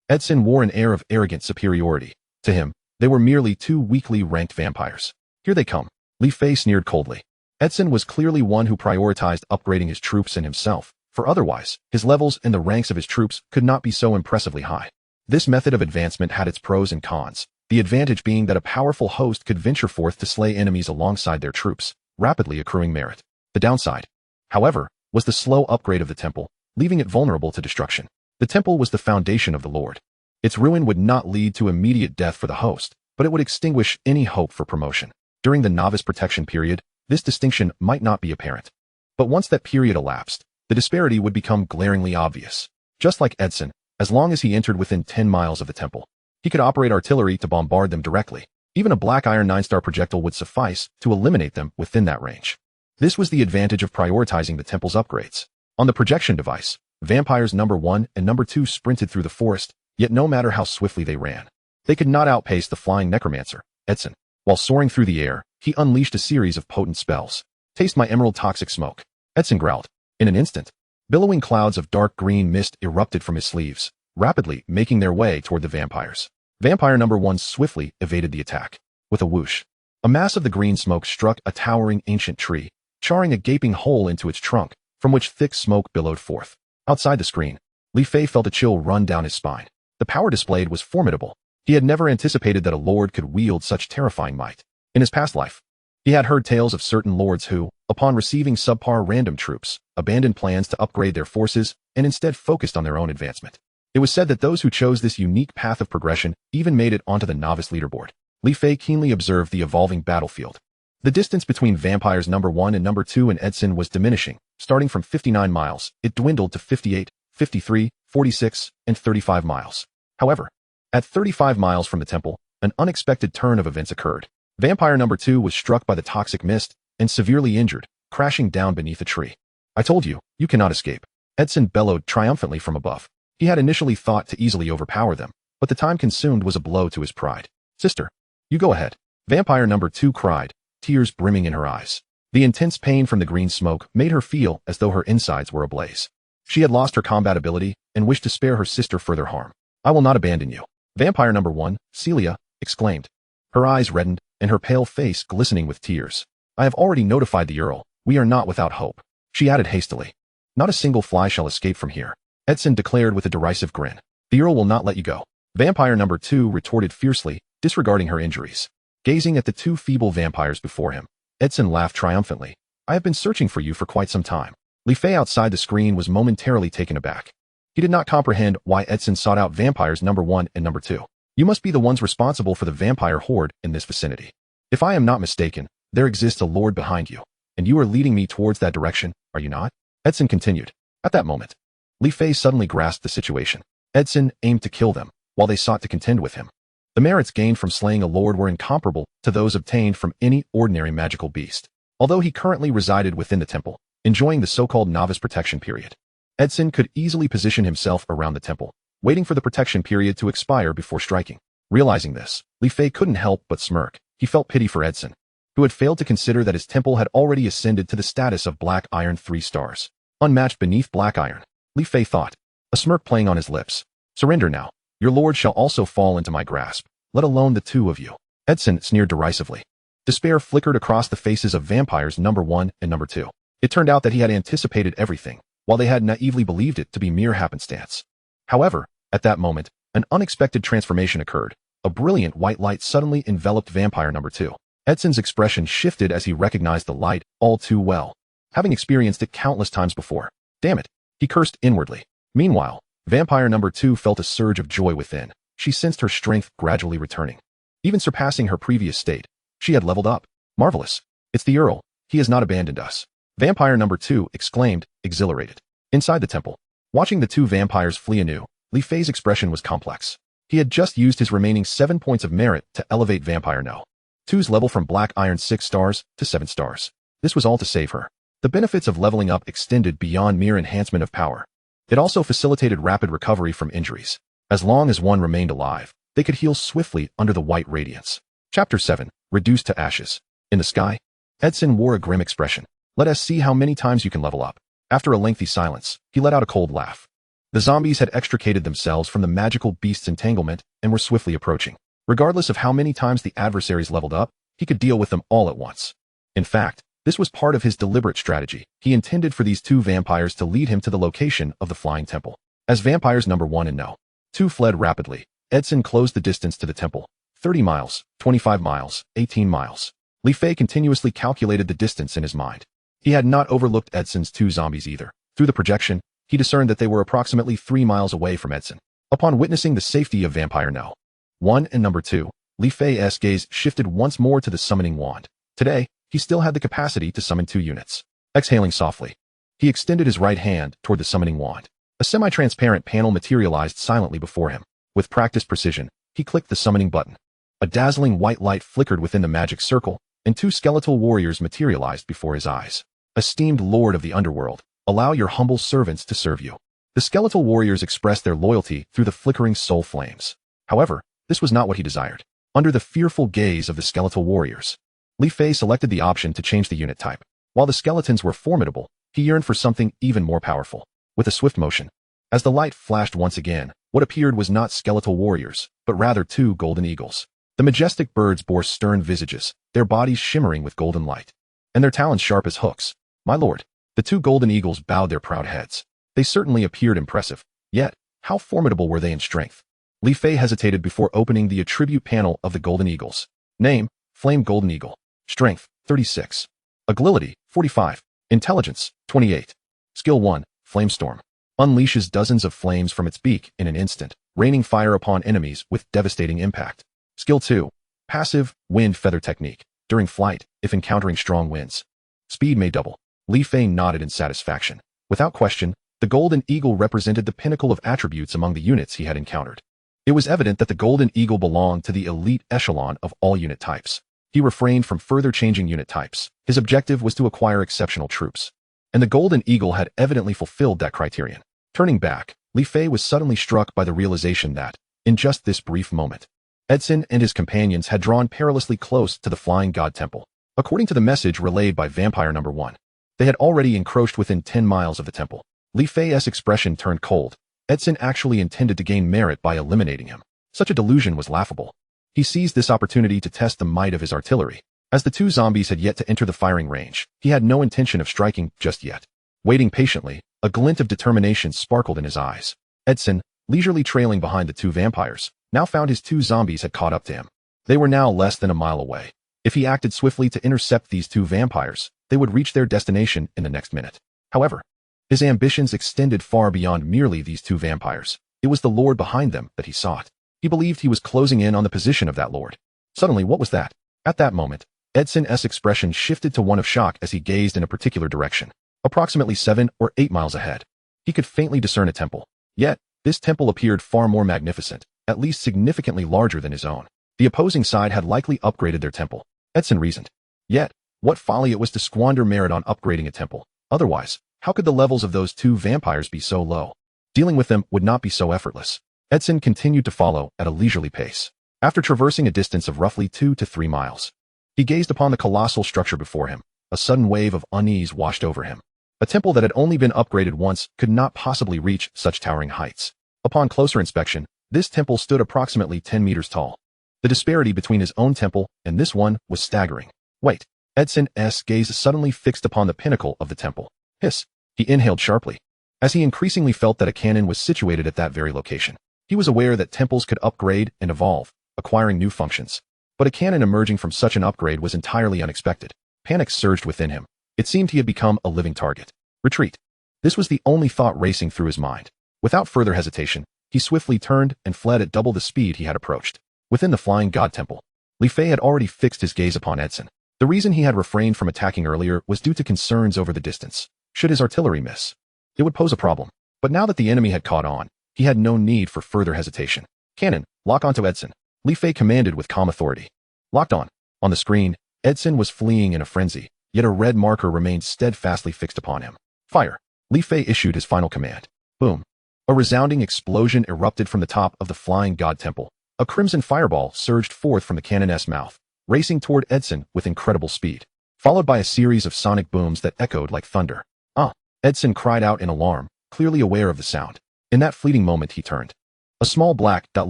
Edson wore an air of arrogant superiority. To him, they were merely 2 weakly ranked vampires. Here they come, Li Fei sneered coldly. Edson was clearly one who prioritized upgrading his troops and himself, for otherwise, his levels and the ranks of his troops could not be so impressively high. This method of advancement had its pros and cons, the advantage being that a powerful host could venture forth to slay enemies alongside their troops, rapidly accruing merit. The downside, however, was the slow upgrade of the temple, leaving it vulnerable to destruction. The temple was the foundation of the Lord. Its ruin would not lead to immediate death for the host, but it would extinguish any hope for promotion. During the novice protection period, this distinction might not be apparent. But once that period elapsed, the disparity would become glaringly obvious. Just like Edson, as long as he entered within 10 miles of the temple, He could operate artillery to bombard them directly. Even a black iron 9-star projectile would suffice to eliminate them within that range. This was the advantage of prioritizing the temple's upgrades. On the projection device, vampires number 1 and number 2 sprinted through the forest, yet no matter how swiftly they ran, they could not outpace the flying necromancer, Edson. While soaring through the air, he unleashed a series of potent spells. Taste my emerald toxic smoke, Edson growled. In an instant, billowing clouds of dark green mist erupted from his sleeves, rapidly making their way toward the vampires. Vampire number 1 swiftly evaded the attack. With a whoosh, a mass of the green smoke struck a towering ancient tree, charring a gaping hole into its trunk, from which thick smoke billowed forth. Outside the screen, Li Fei felt a chill run down his spine. The power displayed was formidable. He had never anticipated that a lord could wield such terrifying might. In his past life, he had heard tales of certain lords who, upon receiving subpar random troops, abandoned plans to upgrade their forces and instead focused on their own advancement. It was said that those who chose this unique path of progression even made it onto the novice leaderboard. Li Fei keenly observed the evolving battlefield. The distance between vampires number 1 and number 2 and Edson was diminishing. Starting from 59 miles, it dwindled to 58, 53, 46, and 35 miles. However, at 35 miles from the temple, an unexpected turn of events occurred. Vampire number 2 was struck by the toxic mist and severely injured, crashing down beneath a tree. I told you, you cannot escape. Edson bellowed triumphantly from above. He had initially thought to easily overpower them, but the time consumed was a blow to his pride. Sister, you go ahead. Vampire number 2 cried, tears brimming in her eyes. The intense pain from the green smoke made her feel as though her insides were ablaze. She had lost her combat ability and wished to spare her sister further harm. I will not abandon you. Vampire number 1, Celia, exclaimed. Her eyes reddened and her pale face glistening with tears. I have already notified the Earl. We are not without hope. She added hastily. Not a single fly shall escape from here, Edson declared with a derisive grin. The Earl will not let you go. Vampire number 2 retorted fiercely, disregarding her injuries. Gazing at the 2 feeble vampires before him, Edson laughed triumphantly. I have been searching for you for quite some time. Li Fei outside the screen was momentarily taken aback. He did not comprehend why Edson sought out vampires number 1 and number 2. You must be the ones responsible for the vampire horde in this vicinity. If I am not mistaken, there exists a lord behind you, and you are leading me towards that direction, are you not? Edson continued. At that moment, Li Fei suddenly grasped the situation. Edson aimed to kill them, while they sought to contend with him. The merits gained from slaying a lord were incomparable to those obtained from any ordinary magical beast. Although he currently resided within the temple, enjoying the so-called novice protection period, Edson could easily position himself around the temple, waiting for the protection period to expire before striking. Realizing this, Li Fei couldn't help but smirk. He felt pity for Edson, who had failed to consider that his temple had already ascended to the status of Black Iron 3 stars, unmatched beneath Black Iron. Li Fei thought, a smirk playing on his lips. Surrender now. Your lord shall also fall into my grasp, let alone the 2 of you. Edson sneered derisively. Despair flickered across the faces of vampires number 1 and number 2. It turned out that he had anticipated everything, while they had naively believed it to be mere happenstance. However, at that moment, an unexpected transformation occurred. A brilliant white light suddenly enveloped vampire number 2. Edson's expression shifted as he recognized the light all too well, having experienced it countless times before. Damn it, he cursed inwardly. Meanwhile, vampire number 2 felt a surge of joy within. She sensed her strength gradually returning, even surpassing her previous state. She had leveled up. Marvelous. It's the Earl. He has not abandoned us. Vampire number 2 exclaimed, exhilarated. Inside the temple, watching the 2 vampires flee anew, Li Fei's expression was complex. He had just used his remaining 7 points of merit to elevate Vampire No. 2's level from Black Iron 6 stars to 7 stars. This was all to save her. The benefits of leveling up extended beyond mere enhancement of power. It also facilitated rapid recovery from injuries. As long as one remained alive, they could heal swiftly under the white radiance. Chapter 7, Reduced to Ashes. In the sky, Edson wore a grim expression. Let us see how many times you can level up. After a lengthy silence, he let out a cold laugh. The zombies had extricated themselves from the magical beast's entanglement and were swiftly approaching. Regardless of how many times the adversaries leveled up, he could deal with them all at once. In fact, this was part of his deliberate strategy. He intended for these 2 vampires to lead him to the location of the Flying Temple. As vampires number 1 and No. 2 fled rapidly, Edson closed the distance to the temple. 30 miles, 25 miles, 18 miles. Li Fei continuously calculated the distance in his mind. He had not overlooked Edson's 2 zombies either. Through the projection, he discerned that they were approximately 3 miles away from Edson. Upon witnessing the safety of Vampire No. 1 and number 2, Li Fei's gaze shifted once more to the summoning wand. Today, he still had the capacity to summon 2 units. Exhaling softly, he extended his right hand toward the summoning wand. A semi-transparent panel materialized silently before him. With practiced precision, He clicked the summoning button. A dazzling white light flickered within the magic circle, and two skeletal warriors materialized before his eyes. Esteemed Lord of the Underworld, allow your humble servants to serve you. The skeletal warriors expressed their loyalty through the flickering soul flames. However, this was not what he desired. Under the fearful gaze of the skeletal warriors, Li Fei selected the option to change the unit type. While the skeletons were formidable, he yearned for something even more powerful. With a swift motion, as the light flashed once again, what appeared was not skeletal warriors, but rather two golden eagles. The majestic birds bore stern visages, their bodies shimmering with golden light, and their talons sharp as hooks. My lord, the two golden eagles bowed their proud heads. They certainly appeared impressive, yet, how formidable were they in strength? Li Fei hesitated before opening the attribute panel of the golden eagles. Name, Flame Golden Eagle. Strength, 36. Agility, 45. Intelligence, 28. Skill 1, Flamestorm. Unleashes dozens of flames from its beak in an instant, raining fire upon enemies with devastating impact. Skill 2, Passive, Wind Feather Technique. During flight, if encountering strong winds, speed may double. Li Fei nodded in satisfaction. Without question, the Golden Eagle represented the pinnacle of attributes among the units he had encountered. It was evident that the Golden Eagle belonged to the elite echelon of all unit types. He refrained from further changing unit types. His objective was to acquire exceptional troops. And the Golden Eagle had evidently fulfilled that criterion. Turning back, Li Fei was suddenly struck by the realization that, in just this brief moment, Edson and his companions had drawn perilously close to the Flying God Temple. According to the message relayed by Vampire Number 1, they had already encroached within 10 miles of the temple. Li Fei's expression turned cold. Edson actually intended to gain merit by eliminating him. Such a delusion was laughable. He seized this opportunity to test the might of his artillery. As the two zombies had yet to enter the firing range, he had no intention of striking just yet. Waiting patiently, a glint of determination sparkled in his eyes. Edson, leisurely trailing behind the two vampires, now found his two zombies had caught up to him. They were now less than a mile away. If he acted swiftly to intercept these two vampires, they would reach their destination in the next minute. However, his ambitions extended far beyond merely these two vampires. It was the lord behind them that he sought. He believed he was closing in on the position of that lord. Suddenly, what was that? At that moment, Edson's expression shifted to one of shock as he gazed in a particular direction, approximately 7 or 8 miles ahead. He could faintly discern a temple. Yet, this temple appeared far more magnificent, at least significantly larger than his own. The opposing side had likely upgraded their temple, Edson reasoned. Yet, what folly it was to squander merit on upgrading a temple. Otherwise, how could the levels of those two vampires be so low? Dealing with them would not be so effortless. Edson continued to follow at a leisurely pace. After traversing a distance of roughly 2 to 3 miles, he gazed upon the colossal structure before him. A sudden wave of unease washed over him. A temple that had only been upgraded once could not possibly reach such towering heights. Upon closer inspection, this temple stood approximately 10 meters tall. The disparity between his own temple and this one was staggering. Wait. Edson's gaze suddenly fixed upon the pinnacle of the temple. Hiss. He inhaled sharply, as he increasingly felt that a cannon was situated at that very location. He was aware that temples could upgrade and evolve, acquiring new functions. But a cannon emerging from such an upgrade was entirely unexpected. Panic surged within him. It seemed he had become a living target. Retreat. This was the only thought racing through his mind. Without further hesitation, he swiftly turned and fled at double the speed he had approached. Within the Flying God Temple, Li Fei had already fixed his gaze upon Edson. The reason he had refrained from attacking earlier was due to concerns over the distance. Should his artillery miss, it would pose a problem. But now that the enemy had caught on, he had no need for further hesitation. Cannon, lock onto Edson, Li Fei commanded with calm authority. Locked on. On the screen, Edson was fleeing in a frenzy, yet a red marker remained steadfastly fixed upon him. Fire. Li Fei issued his final command. Boom. A resounding explosion erupted from the top of the Flying God Temple. A crimson fireball surged forth from the cannon's mouth, racing toward Edson with incredible speed, followed by a series of sonic booms that echoed like thunder. Ah! Edson cried out in alarm, clearly aware of the sound. In that fleeting moment he turned. A small black dot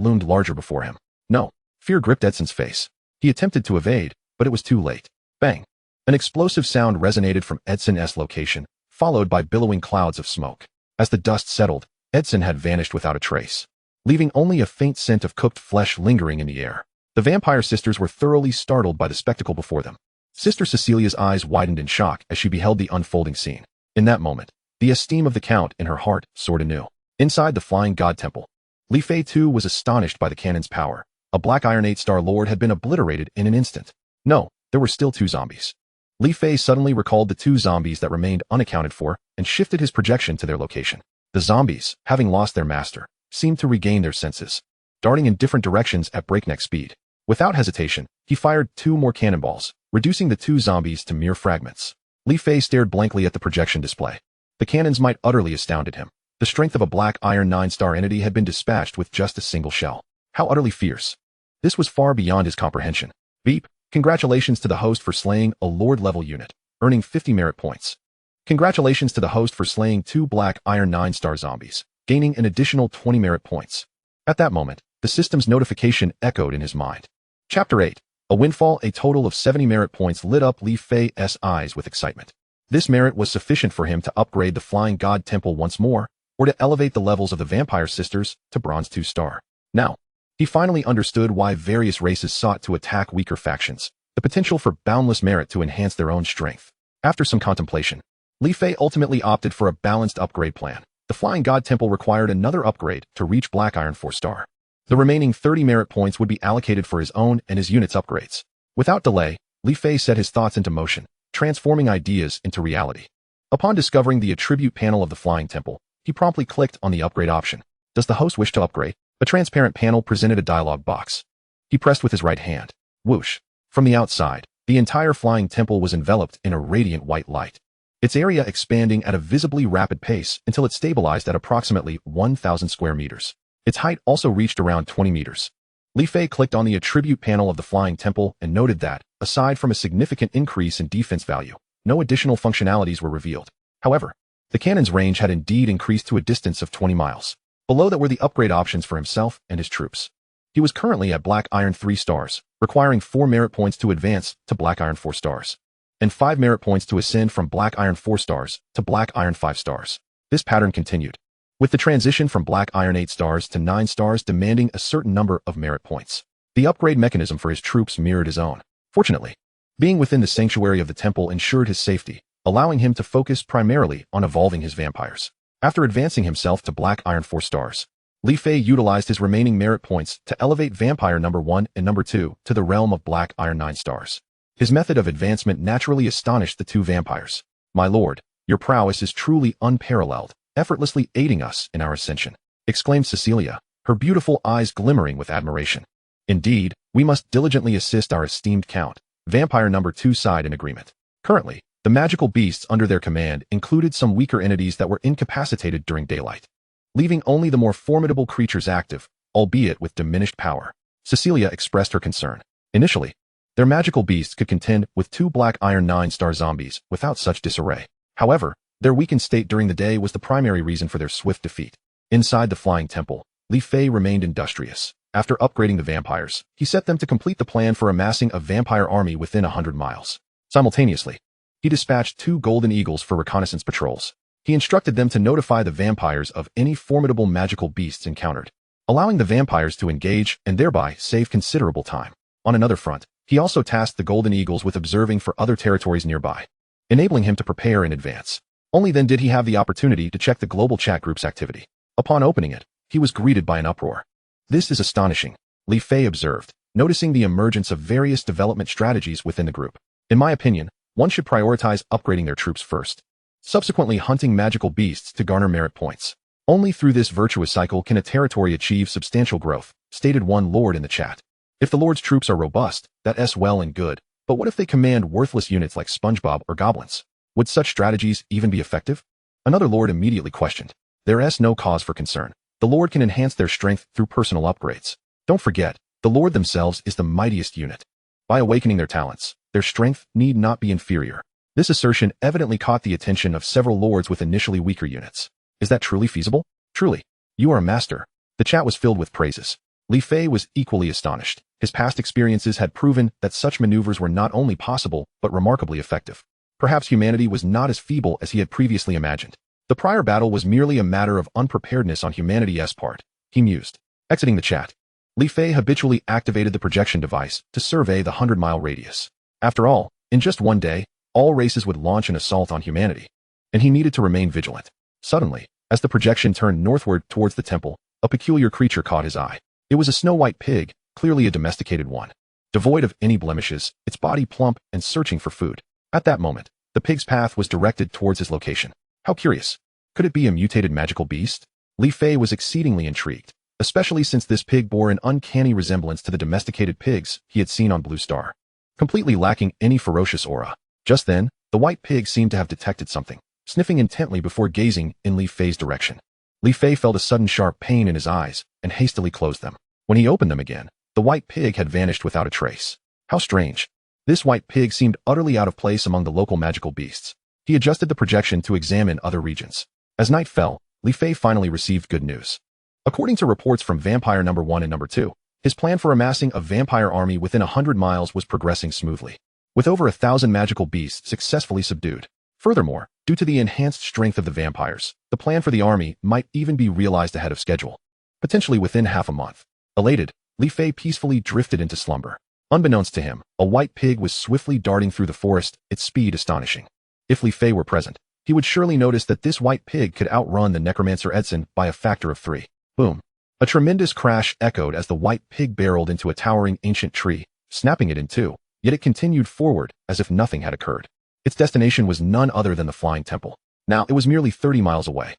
loomed larger before him. No. Fear gripped Edson's face. He attempted to evade, but it was too late. Bang! An explosive sound resonated from Edson's location, followed by billowing clouds of smoke. As the dust settled, Edson had vanished without a trace, leaving only a faint scent of cooked flesh lingering in the air. The vampire sisters were thoroughly startled by the spectacle before them. Sister Cecilia's eyes widened in shock as she beheld the unfolding scene. In that moment, the esteem of the Count in her heart soared anew. Inside the Flying God Temple, Li Fei too was astonished by the cannon's power. A black Ironate Star Lord had been obliterated in an instant. No, there were still 2 zombies. Li Fei suddenly recalled the 2 zombies that remained unaccounted for and shifted his projection to their location. The zombies, having lost their master, seemed to regain their senses. darting in different directions at breakneck speed. Without hesitation, he fired 2 more cannonballs, reducing the 2 zombies to mere fragments. Li Fei stared blankly at the projection display. The cannons might utterly astounded him. The strength of a black iron 9-star entity had been dispatched with just a single shell. How utterly fierce. This was far beyond his comprehension. Beep. Congratulations to the host for slaying a Lord-level unit, earning 50 merit points. Congratulations to the host for slaying 2 black iron 9-star zombies, gaining an additional 20 merit points. At that moment, the system's notification echoed in his mind. Chapter 8. A windfall. A total of 70 merit points lit up Li Fei's eyes with excitement. This merit was sufficient for him to upgrade the Flying God Temple once more, or to elevate the levels of the Vampire Sisters to Bronze 2-star. Now, he finally understood why various races sought to attack weaker factions, the potential for boundless merit to enhance their own strength. After some contemplation, Li Fei ultimately opted for a balanced upgrade plan. The Flying God Temple required another upgrade to reach Black Iron 4-star. The remaining 30 merit points would be allocated for his own and his unit's upgrades. Without delay, Li Fei set his thoughts into motion, transforming ideas into reality. Upon discovering the attribute panel of the Flying Temple, he promptly clicked on the upgrade option. Does the host wish to upgrade? A transparent panel presented a dialog box. He pressed with his right hand. Whoosh. From the outside, the entire Flying Temple was enveloped in a radiant white light, its area expanding at a visibly rapid pace until it stabilized at approximately 1,000 square meters. Its height also reached around 20 meters. Li Fei clicked on the attribute panel of the Flying Temple and noted that, aside from a significant increase in defense value, no additional functionalities were revealed. However, the cannon's range had indeed increased to a distance of 20 miles. Below that were the upgrade options for himself and his troops. He was currently at Black Iron 3 stars, requiring 4 merit points to advance to Black Iron 4 stars, and 5 merit points to ascend from Black Iron 4 stars to Black Iron 5 stars. This pattern continued, with the transition from Black Iron 8 stars to 9 stars demanding a certain number of merit points. The upgrade mechanism for his troops mirrored his own. Fortunately, being within the sanctuary of the temple ensured his safety, allowing him to focus primarily on evolving his vampires. After advancing himself to Black Iron 4 stars, Li Fei utilized his remaining merit points to elevate Vampire number 1 and number 2 to the realm of Black Iron 9 stars. His method of advancement naturally astonished the 2 vampires. My lord, your prowess is truly unparalleled, effortlessly aiding us in our ascension, exclaimed Cecilia, her beautiful eyes glimmering with admiration. Indeed, we must diligently assist our esteemed count. Vampire number 2 sighed in agreement. Currently, the magical beasts under their command included some weaker entities that were incapacitated during daylight, leaving only the more formidable creatures active, albeit with diminished power. Cecilia expressed her concern. Initially, their magical beasts could contend with 2 Black Iron 9-star zombies without such disarray. However, their weakened state during the day was the primary reason for their swift defeat. Inside the Flying Temple, Li Fei remained industrious. After upgrading the vampires, he set them to complete the plan for amassing a vampire army within 100 miles. Simultaneously, he dispatched 2 golden eagles for reconnaissance patrols. He instructed them to notify the vampires of any formidable magical beasts encountered, allowing the vampires to engage and thereby save considerable time. On another front, he also tasked the golden eagles with observing for other territories nearby, enabling him to prepare in advance. Only then did he have the opportunity to check the global chat group's activity. Upon opening it, he was greeted by an uproar. This is astonishing, Li Fei observed, noticing the emergence of various development strategies within the group. In my opinion, one should prioritize upgrading their troops first, subsequently hunting magical beasts to garner merit points. Only through this virtuous cycle can a territory achieve substantial growth, stated one lord in the chat. If the lord's troops are robust, that's well and good, but what if they command worthless units like SpongeBob or goblins? Would such strategies even be effective? Another lord immediately questioned. There's no cause for concern. The lord can enhance their strength through personal upgrades. Don't forget, the lord themselves is the mightiest unit. By awakening their talents, their strength need not be inferior. This assertion evidently caught the attention of several lords with initially weaker units. Is that truly feasible? Truly. You are a master. The chat was filled with praises. Li Fei was equally astonished. His past experiences had proven that such maneuvers were not only possible, but remarkably effective. Perhaps humanity was not as feeble as he had previously imagined. The prior battle was merely a matter of unpreparedness on humanity's part, he mused. Exiting the chat, Li Fei habitually activated the projection device to survey the 100-mile radius. After all, in just one day, all races would launch an assault on humanity, and he needed to remain vigilant. Suddenly, as the projection turned northward towards the temple, a peculiar creature caught his eye. It was a snow-white pig, clearly a domesticated one. Devoid of any blemishes, its body plump and searching for food. At that moment, the pig's path was directed towards his location. How curious. Could it be a mutated magical beast? Li Fei was exceedingly intrigued. especially since this pig bore an uncanny resemblance to the domesticated pigs he had seen on Blue Star, completely lacking any ferocious aura. Just then, the white pig seemed to have detected something, sniffing intently before gazing in Li Fei's direction. Li Fei felt a sudden sharp pain in his eyes and hastily closed them. When he opened them again, the white pig had vanished without a trace. How strange. This white pig seemed utterly out of place among the local magical beasts. He adjusted the projection to examine other regions. As night fell, Li Fei finally received good news. According to reports from Vampire Number 1 and Number 2, his plan for amassing a vampire army within 100 miles was progressing smoothly, with over 1,000 magical beasts successfully subdued. Furthermore, due to the enhanced strength of the vampires, the plan for the army might even be realized ahead of schedule, potentially within half a month. Elated, Li Fei peacefully drifted into slumber. Unbeknownst to him, a white pig was swiftly darting through the forest, its speed astonishing. If Li Fei were present, he would surely notice that this white pig could outrun the necromancer Edson by a factor of 3. Boom. A tremendous crash echoed as the white pig barreled into a towering ancient tree, snapping it in two, yet it continued forward as if nothing had occurred. Its destination was none other than the Flying Temple. Now, it was merely 30 miles away.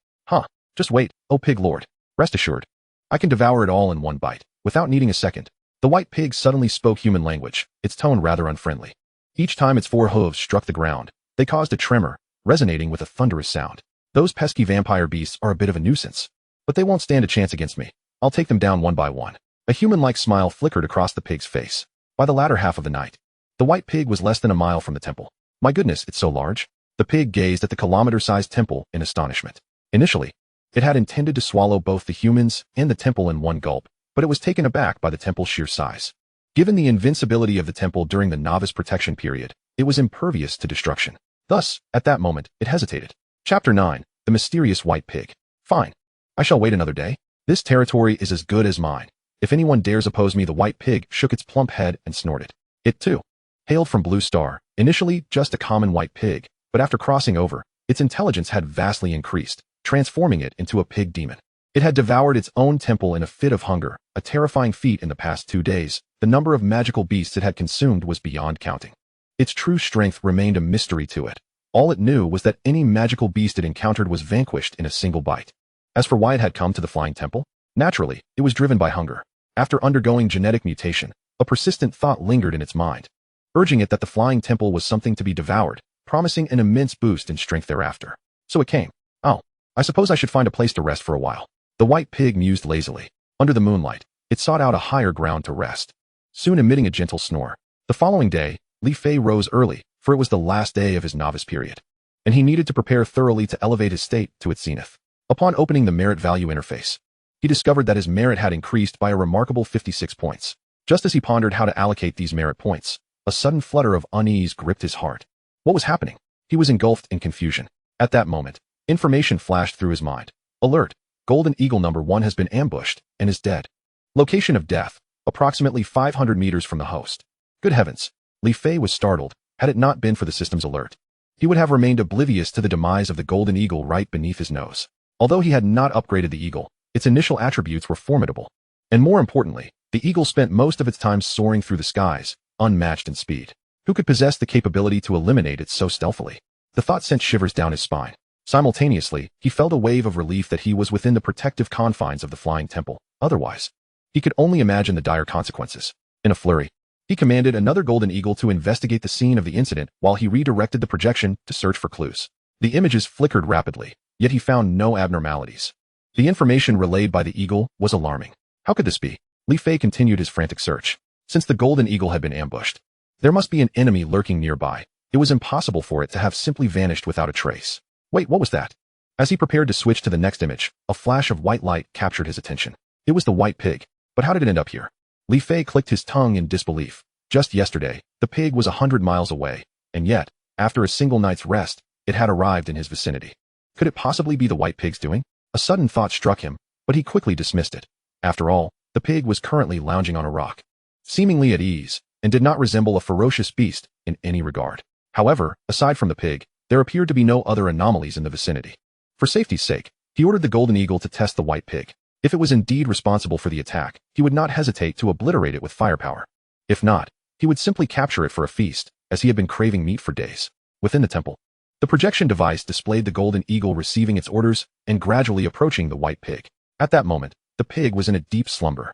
Just wait, oh pig lord. Rest assured. I can devour it all in one bite, without needing a second. The white pig suddenly spoke human language, its tone rather unfriendly. Each time its 4 hooves struck the ground, they caused a tremor, resonating with a thunderous sound. Those pesky vampire beasts are a bit of a nuisance, but they won't stand a chance against me. I'll take them down one by one. A human-like smile flickered across the pig's face. By the latter half of the night, the white pig was less than a mile from the temple. My goodness, it's so large. The pig gazed at the kilometer-sized temple in astonishment. Initially, it had intended to swallow both the humans and the temple in one gulp, but it was taken aback by the temple's sheer size. Given the invincibility of the temple during the novice protection period, it was impervious to destruction. Thus, at that moment, it hesitated. Chapter 9, The Mysterious White Pig. Fine. I shall wait another day. This territory is as good as mine. If anyone dares oppose me, the white pig shook its plump head and snorted. It, too, hailed from Blue Star, initially just a common white pig, but after crossing over, its intelligence had vastly increased, transforming it into a pig demon. It had devoured its own temple in a fit of hunger, a terrifying feat in the past 2 days. The number of magical beasts it had consumed was beyond counting. Its true strength remained a mystery to it. All it knew was that any magical beast it encountered was vanquished in a single bite. As for why it had come to the Flying Temple, naturally, it was driven by hunger. After undergoing genetic mutation, a persistent thought lingered in its mind, urging it that the Flying Temple was something to be devoured, promising an immense boost in strength thereafter. So it came. Oh, I suppose I should find a place to rest for a while. The white pig mused lazily. Under the moonlight, it sought out a higher ground to rest, soon emitting a gentle snore. The following day, Li Fei rose early, for it was the last day of his novice period, and he needed to prepare thoroughly to elevate his state to its zenith. Upon opening the merit value interface, he discovered that his merit had increased by a remarkable 56 points. Just as he pondered how to allocate these merit points, a sudden flutter of unease gripped his heart. What was happening? He was engulfed in confusion. At that moment, information flashed through his mind. Alert! Golden Eagle number 1 has been ambushed and is dead. Location of death, approximately 500 meters from the host. Good heavens! Li Fei was startled. Had it not been for the system's alert, he would have remained oblivious to the demise of the Golden Eagle right beneath his nose. Although he had not upgraded the Eagle, its initial attributes were formidable. And more importantly, the Eagle spent most of its time soaring through the skies, unmatched in speed. Who could possess the capability to eliminate it so stealthily? The thought sent shivers down his spine. Simultaneously, he felt a wave of relief that he was within the protective confines of the Flying Temple. Otherwise, he could only imagine the dire consequences. In a flurry, he commanded another Golden Eagle to investigate the scene of the incident while he redirected the projection to search for clues. The images flickered rapidly, yet he found no abnormalities. The information relayed by the Eagle was alarming. How could this be? Li Fei continued his frantic search. Since the Golden Eagle had been ambushed, there must be an enemy lurking nearby. It was impossible for it to have simply vanished without a trace. Wait, what was that? As he prepared to switch to the next image, a flash of white light captured his attention. It was the white pig. But how did it end up here? Li Fei clicked his tongue in disbelief. Just yesterday, the pig was 100 miles away, and yet, after a single night's rest, it had arrived in his vicinity. Could it possibly be the white pig's doing? A sudden thought struck him, but he quickly dismissed it. After all, the pig was currently lounging on a rock, seemingly at ease, and did not resemble a ferocious beast in any regard. However, aside from the pig, there appeared to be no other anomalies in the vicinity. For safety's sake, he ordered the Golden Eagle to test the white pig. If it was indeed responsible for the attack, he would not hesitate to obliterate it with firepower. If not, he would simply capture it for a feast, as he had been craving meat for days. Within the temple, the projection device displayed the Golden Eagle receiving its orders and gradually approaching the white pig. At that moment, The pig was in a deep slumber.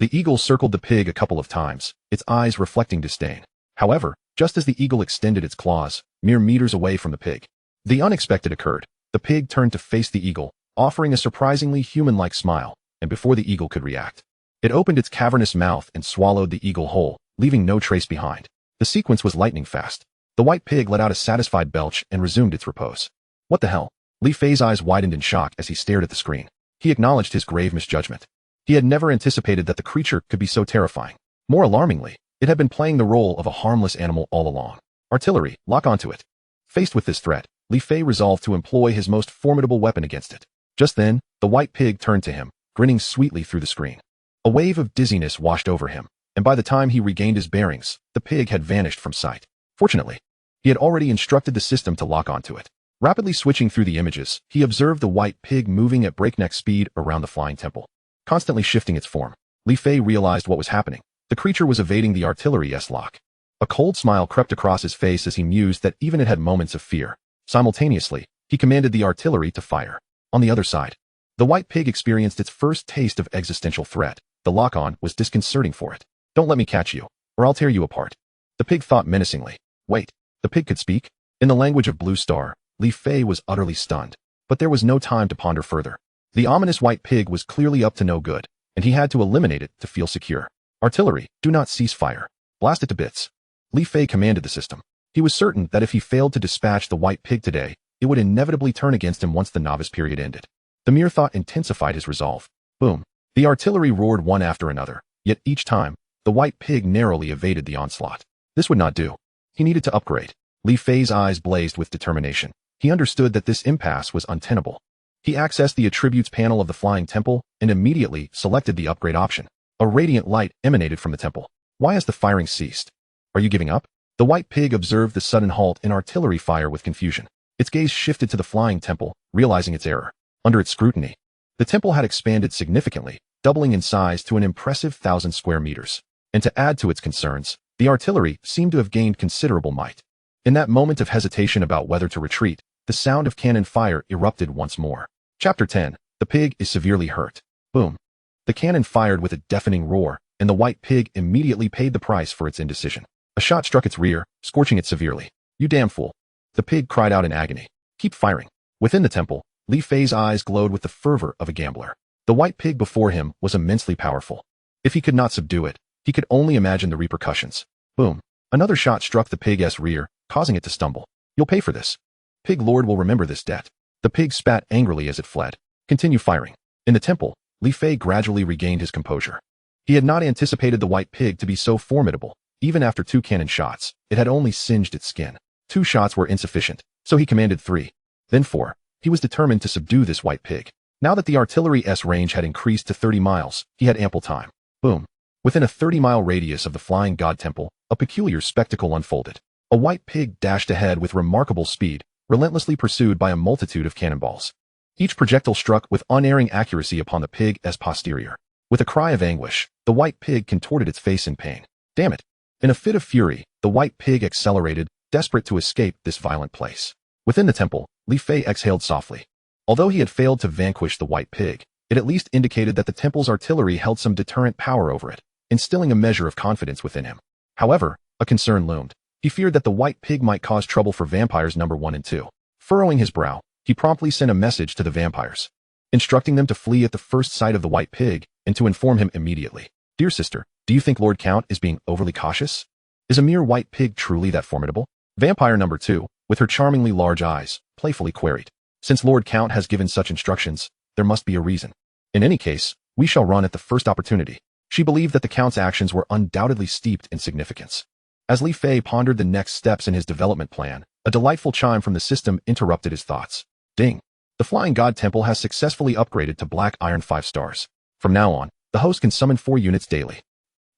The eagle circled the pig a couple of times, its eyes reflecting disdain. However, just as the eagle extended its claws, mere meters away from the pig, the unexpected occurred. The pig turned to face the eagle, offering a surprisingly human-like smile, and before the eagle could react, it opened its cavernous mouth and swallowed the eagle whole, leaving no trace behind. The sequence was lightning fast. The white pig let out a satisfied belch and resumed its repose. What the hell? Li Fei's eyes widened in shock as he stared at the screen. He acknowledged his grave misjudgment. He had never anticipated that the creature could be so terrifying. More alarmingly, it had been playing the role of a harmless animal all along. Artillery, lock onto it. Faced with this threat, Li Fei resolved to employ his most formidable weapon against it. Just then, the white pig turned to him, grinning sweetly through the screen. A wave of dizziness washed over him, and by the time he regained his bearings, the pig had vanished from sight. Fortunately, he had already instructed the system to lock onto it. Rapidly switching through the images, he observed the white pig moving at breakneck speed around the flying temple, constantly shifting its form. Li Fei realized what was happening. The creature was evading the artillery lock. A cold smile crept across his face as he mused that even it had moments of fear. Simultaneously, he commanded the artillery to fire. On the other side, the white pig experienced its first taste of existential threat. The lock-on was disconcerting for it. Don't let me catch you, or I'll tear you apart. The pig thought menacingly. Wait, the pig could speak? In the language of Blue Star, Li Fei was utterly stunned. But there was no time to ponder further. The ominous white pig was clearly up to no good, and he had to eliminate it to feel secure. Artillery, do not cease fire. Blast it to bits. Li Fei commanded the system. He was certain that if he failed to dispatch the white pig today, it would inevitably turn against him once the novice period ended. The mere thought intensified his resolve. Boom. The artillery roared one after another, yet each time, the white pig narrowly evaded the onslaught. This would not do. He needed to upgrade. Li Fei's eyes blazed with determination. He understood that this impasse was untenable. He accessed the attributes panel of the flying temple and immediately selected the upgrade option. A radiant light emanated from the temple. Why has the firing ceased? Are you giving up? The white pig observed the sudden halt in artillery fire with confusion. Its gaze shifted to the flying temple, realizing its error. Under its scrutiny, the temple had expanded significantly, doubling in size to an impressive 1,000 square meters. And to add to its concerns, the artillery seemed to have gained considerable might. In that moment of hesitation about whether to retreat, the sound of cannon fire erupted once more. Chapter 10. The pig is severely hurt. Boom. The cannon fired with a deafening roar, and the white pig immediately paid the price for its indecision. A shot struck its rear, scorching it severely. You damn fool. The pig cried out in agony. Keep firing. Within the temple, Li Fei's eyes glowed with the fervor of a gambler. The white pig before him was immensely powerful. If he could not subdue it, he could only imagine the repercussions. Boom. Another shot struck the pig's rear, causing it to stumble. You'll pay for this. Pig Lord will remember this debt. The pig spat angrily as it fled. Continue firing. In the temple, Li Fei gradually regained his composure. He had not anticipated the white pig to be so formidable. Even after 2 cannon shots, it had only singed its skin. 2 shots were insufficient, so he commanded 3. Then 4. He was determined to subdue this white pig. Now that the artillery's range had increased to 30 miles, he had ample time. Boom. Within a 30-mile radius of the flying god temple, a peculiar spectacle unfolded. A white pig dashed ahead with remarkable speed, relentlessly pursued by a multitude of cannonballs. Each projectile struck with unerring accuracy upon the pig's posterior. With a cry of anguish, the white pig contorted its face in pain. Damn it. In a fit of fury, the white pig accelerated, desperate to escape this violent place. Within the temple, Li Fei exhaled softly. Although he had failed to vanquish the white pig, it at least indicated that the temple's artillery held some deterrent power over it, instilling a measure of confidence within him. However, a concern loomed. He feared that the white pig might cause trouble for vampires number 1 and 2. Furrowing his brow, he promptly sent a message to the vampires, instructing them to flee at the first sight of the white pig and to inform him immediately. Dear sister, do you think Lord Count is being overly cautious? Is a mere white pig truly that formidable? Vampire number 2, with her charmingly large eyes, playfully queried. Since Lord Count has given such instructions, there must be a reason. In any case, we shall run at the first opportunity. She believed that the Count's actions were undoubtedly steeped in significance. As Li Fei pondered the next steps in his development plan, a delightful chime from the system interrupted his thoughts. Ding! The Flying God Temple has successfully upgraded to Black Iron 5 stars. From now on, the host can summon 4 units daily.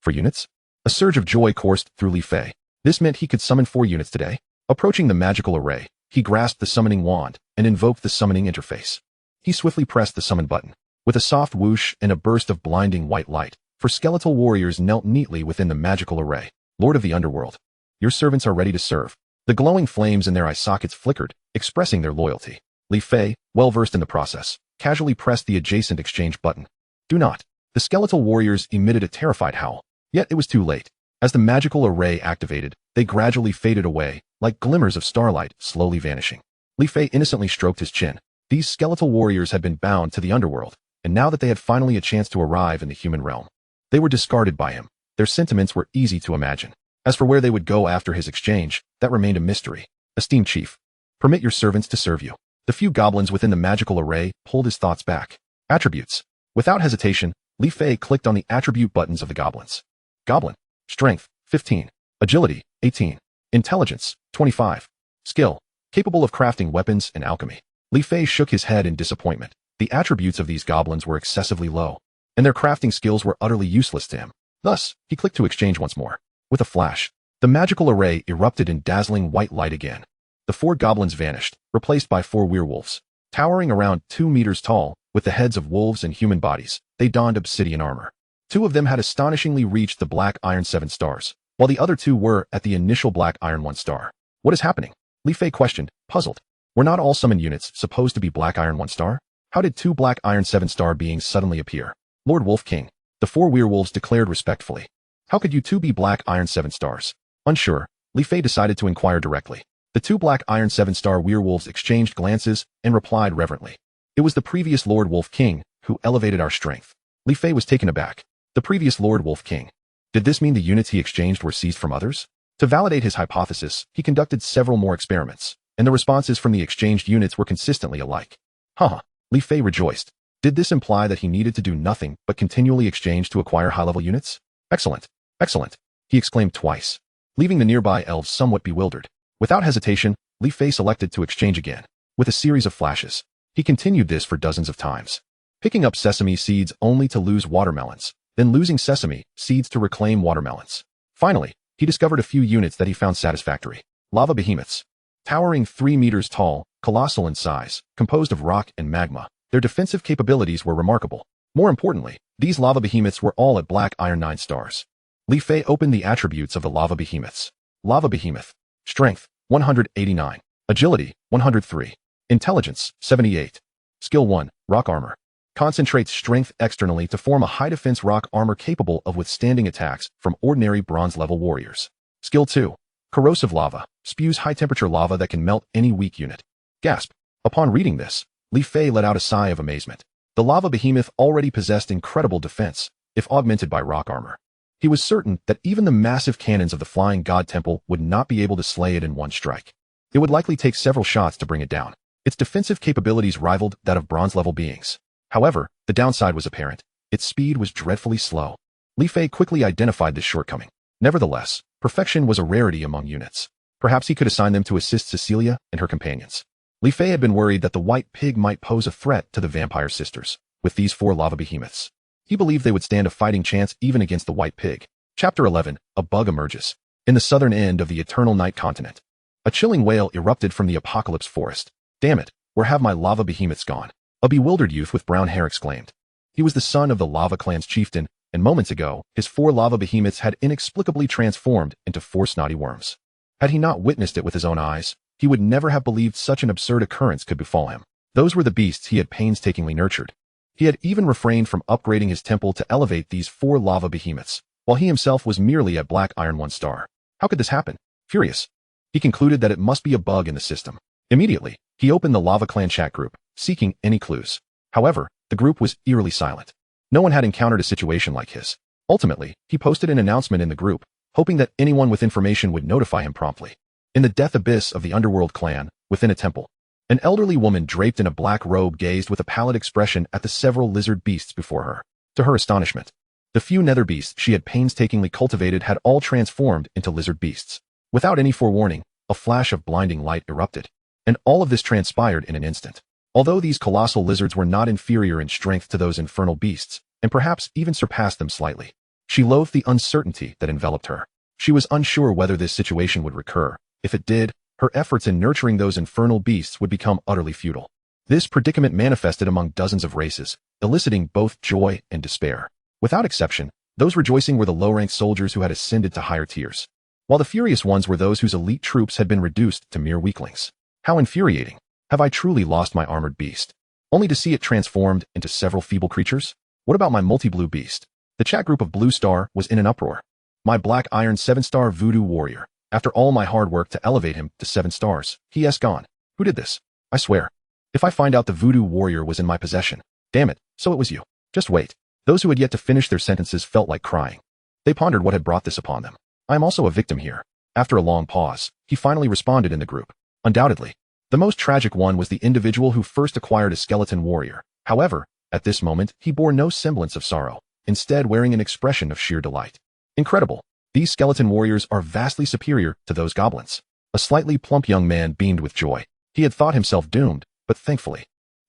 4 units? A surge of joy coursed through Li Fei. This meant he could summon 4 units today. Approaching the magical array, he grasped the summoning wand and invoked the summoning interface. He swiftly pressed the summon button. With a soft whoosh and a burst of blinding white light, 4 skeletal warriors knelt neatly within the magical array. Lord of the Underworld, your servants are ready to serve. The glowing flames in their eye sockets flickered, expressing their loyalty. Li Fei, well versed in the process, casually pressed the adjacent exchange button. Do not. The skeletal warriors emitted a terrified howl. Yet it was too late. As the magical array activated, they gradually faded away, like glimmers of starlight slowly vanishing. Li Fei innocently stroked his chin. These skeletal warriors had been bound to the underworld, and now that they had finally a chance to arrive in the human realm, they were discarded by him. Their sentiments were easy to imagine. As for where they would go after his exchange, that remained a mystery. Esteemed chief, permit your servants to serve you. The few goblins within the magical array pulled his thoughts back. Attributes. Without hesitation, Li Fei clicked on the attribute buttons of the goblins. Goblin. Strength, 15. Agility, 18. Intelligence, 25. Skill. Capable of crafting weapons and alchemy. Li Fei shook his head in disappointment. The attributes of these goblins were excessively low, and their crafting skills were utterly useless to him. Thus, he clicked to exchange once more. With a flash, the magical array erupted in dazzling white light again. The 4 goblins vanished, replaced by 4 werewolves. Towering around 2 meters tall, with the heads of wolves and human bodies, they donned obsidian armor. 2 of them had astonishingly reached the black iron 7 stars, while the other 2 were at the initial black iron 1 star. What is happening? Li Fei questioned, puzzled. Were not all summon units supposed to be black iron 1 star? How did 2 black iron 7 star beings suddenly appear? Lord Wolf King. The 4 werewolves declared respectfully. How could you 2 be black iron 7 stars? Unsure, Li Fei decided to inquire directly. The 2 black iron 7 star werewolves exchanged glances and replied reverently. It was the previous Lord Wolf King who elevated our strength. Li Fei was taken aback. The previous Lord Wolf King. Did this mean the units he exchanged were seized from others? To validate his hypothesis, he conducted several more experiments, and the responses from the exchanged units were consistently alike. Haha, Li Fei rejoiced. Did this imply that he needed to do nothing but continually exchange to acquire high-level units? Excellent, excellent, he exclaimed twice, leaving the nearby elves somewhat bewildered. Without hesitation, Li Fei selected to exchange again. With a series of flashes, he continued this for dozens of times, picking up sesame seeds only to lose watermelons, then losing sesame seeds to reclaim watermelons. Finally, he discovered a few units that he found satisfactory. Lava behemoths. Towering 3 meters tall, colossal in size, composed of rock and magma, their defensive capabilities were remarkable. More importantly, these lava behemoths were all at black iron 9 stars. Li Fei opened the attributes of the lava behemoths. Lava behemoth. Strength, 189. Agility, 103. Intelligence, 78. Skill 1, rock armor. Concentrates strength externally to form a high-defense rock armor capable of withstanding attacks from ordinary bronze-level warriors. Skill 2, corrosive lava. Spews high-temperature lava that can melt any weak unit. Gasp. Upon reading this, Li Fei let out a sigh of amazement. The lava behemoth already possessed incredible defense, if augmented by rock armor. He was certain that even the massive cannons of the Flying God Temple would not be able to slay it in one strike. It would likely take several shots to bring it down. Its defensive capabilities rivaled that of bronze-level beings. However, the downside was apparent. Its speed was dreadfully slow. Li Fei quickly identified this shortcoming. Nevertheless, perfection was a rarity among units. Perhaps he could assign them to assist Cecilia and her companions. Li Fei had been worried that the white pig might pose a threat to the vampire sisters. With these 4 lava behemoths, he believed they would stand a fighting chance even against the white pig. Chapter 11, a bug emerges. In the southern end of the Eternal Night continent, a chilling wail erupted from the apocalypse forest. Damn it, where have my lava behemoths gone? A bewildered youth with brown hair exclaimed. He was the son of the lava clan's chieftain, and moments ago, his 4 lava behemoths had inexplicably transformed into 4 snotty worms. Had he not witnessed it with his own eyes, he would never have believed such an absurd occurrence could befall him. Those were the beasts he had painstakingly nurtured. He had even refrained from upgrading his temple to elevate these 4 lava behemoths, while he himself was merely at black iron 1 star. How could this happen? Furious, he concluded that it must be a bug in the system. Immediately, he opened the Lava Clan chat group, seeking any clues. However, the group was eerily silent. No one had encountered a situation like his. Ultimately, he posted an announcement in the group, hoping that anyone with information would notify him promptly. In the death abyss of the Underworld clan, within a temple, an elderly woman draped in a black robe gazed with a pallid expression at the several lizard beasts before her. To her astonishment, the few nether beasts she had painstakingly cultivated had all transformed into lizard beasts. Without any forewarning, a flash of blinding light erupted, and all of this transpired in an instant. Although these colossal lizards were not inferior in strength to those infernal beasts, and perhaps even surpassed them slightly, she loathed the uncertainty that enveloped her. She was unsure whether this situation would recur. If it did, her efforts in nurturing those infernal beasts would become utterly futile. This predicament manifested among dozens of races, eliciting both joy and despair. Without exception, those rejoicing were the low-ranked soldiers who had ascended to higher tiers, while the furious ones were those whose elite troops had been reduced to mere weaklings. How infuriating! Have I truly lost my armored beast, only to see it transformed into several feeble creatures? What about my multi-blue beast? The chat group of Blue Star was in an uproar. My black iron 7-star voodoo warrior. After all my hard work to elevate him to 7 stars, he has gone. Who did this? I swear. If I find out the voodoo warrior was in my possession. Damn it, so it was you. Just wait. Those who had yet to finish their sentences felt like crying. They pondered what had brought this upon them. I am also a victim here. After a long pause, he finally responded in the group. Undoubtedly. The most tragic one was the individual who first acquired a skeleton warrior. However, at this moment, he bore no semblance of sorrow, instead wearing an expression of sheer delight. Incredible. These skeleton warriors are vastly superior to those goblins. A slightly plump young man beamed with joy. He had thought himself doomed, but thankfully,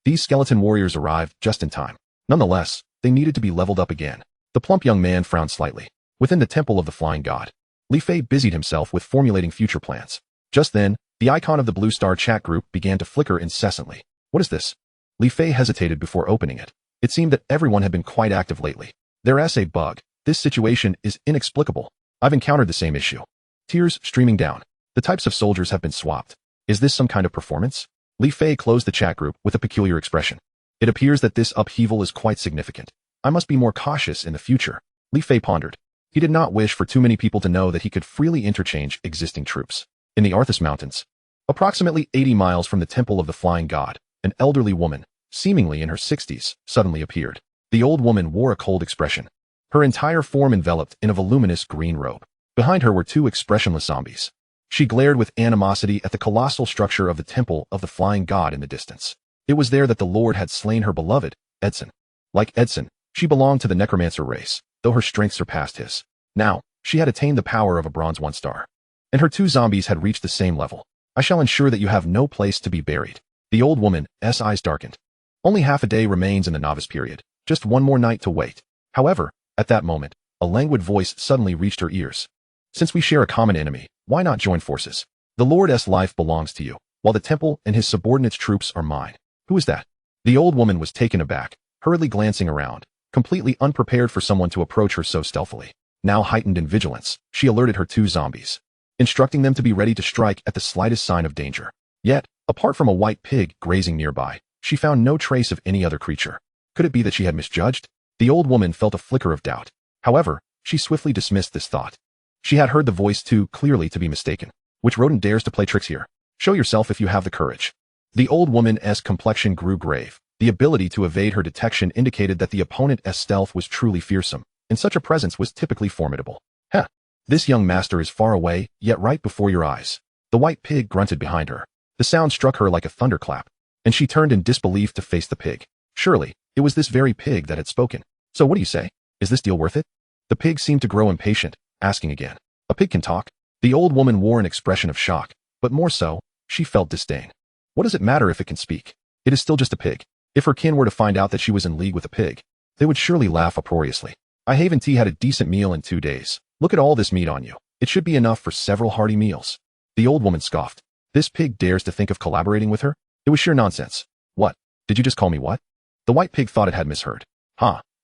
these skeleton warriors arrived just in time. Nonetheless, they needed to be leveled up again. The plump young man frowned slightly. Within the temple of the flying god, Li Fei busied himself with formulating future plans. Just then, the icon of the Blue Star chat group began to flicker incessantly. What is this? Li Fei hesitated before opening it. It seemed that everyone had been quite active lately. There's a bug. This situation is inexplicable. I've encountered the same issue. Tears streaming down. The types of soldiers have been swapped. Is this some kind of performance? Li Fei closed the chat group with a peculiar expression. It appears that this upheaval is quite significant. I must be more cautious in the future. Li Fei pondered. He did not wish for too many people to know that he could freely interchange existing troops. In the Arthas Mountains, approximately 80 miles from the temple of the flying god, an elderly woman, seemingly in her 60s, suddenly appeared. The old woman wore a cold expression. Her entire form enveloped in a voluminous green robe. Behind her were 2 expressionless zombies. She glared with animosity at the colossal structure of the temple of the flying god in the distance. It was there that the Lord had slain her beloved, Edson. Like Edson, she belonged to the necromancer race, though her strength surpassed his. Now, she had attained the power of a bronze 1-star. And her 2 zombies had reached the same level. I shall ensure that you have no place to be buried. The old woman's eyes darkened. Only half a day remains in the novice period. Just one more night to wait. However, at that moment, a languid voice suddenly reached her ears. Since we share a common enemy, why not join forces? The Lord's life belongs to you, while the temple and his subordinates' troops are mine. Who is that? The old woman was taken aback, hurriedly glancing around, completely unprepared for someone to approach her so stealthily. Now heightened in vigilance, she alerted her 2 zombies, instructing them to be ready to strike at the slightest sign of danger. Yet, apart from a white pig grazing nearby, she found no trace of any other creature. Could it be that she had misjudged? The old woman felt a flicker of doubt. However, she swiftly dismissed this thought. She had heard the voice too clearly to be mistaken. Which rodent dares to play tricks here? Show yourself if you have the courage. The old woman's complexion grew grave. The ability to evade her detection indicated that the opponent's stealth was truly fearsome, and such a presence was typically formidable. Heh. This young master is far away, yet right before your eyes. The white pig grunted behind her. The sound struck her like a thunderclap, and she turned in disbelief to face the pig. Surely, it was this very pig that had spoken. So what do you say? Is this deal worth it? The pig seemed to grow impatient, asking again. A pig can talk? The old woman wore an expression of shock, but more so, she felt disdain. What does it matter if it can speak? It is still just a pig. If her kin were to find out that she was in league with a pig, they would surely laugh uproariously. I haven't had a decent meal in 2 days. Look at all this meat on you. It should be enough for several hearty meals. The old woman scoffed. This pig dares to think of collaborating with her? It was sheer nonsense. What? Did you just call me what? The white pig thought it had misheard.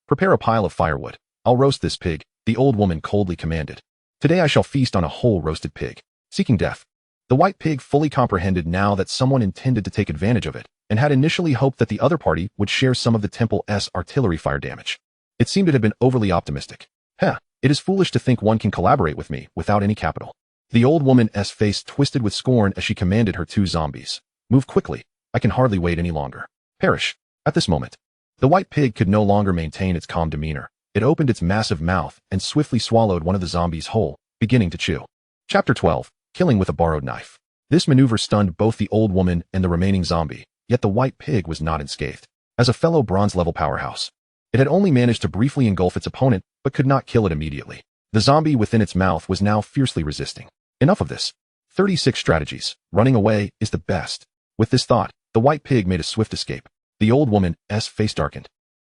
Prepare a pile of firewood. I'll roast this pig, the old woman coldly commanded. Today I shall feast on a whole roasted pig. Seeking death. The white pig fully comprehended now that someone intended to take advantage of it, and had initially hoped that the other party would share some of the temple's artillery fire damage. It seemed it had been overly optimistic. It is foolish to think one can collaborate with me without any capital. The old woman's face twisted with scorn as she commanded her 2 zombies. Move quickly. I can hardly wait any longer. Perish. At this moment, the white pig could no longer maintain its calm demeanor. It opened its massive mouth and swiftly swallowed one of the zombies whole, beginning to chew. Chapter 12. Killing with a borrowed knife. This maneuver stunned both the old woman and the remaining zombie, yet the white pig was not unscathed. As a fellow bronze-level powerhouse, it had only managed to briefly engulf its opponent, but could not kill it immediately. The zombie within its mouth was now fiercely resisting. Enough of this. 36 strategies. Running away is the best. With this thought, the white pig made a swift escape. The old woman's face darkened.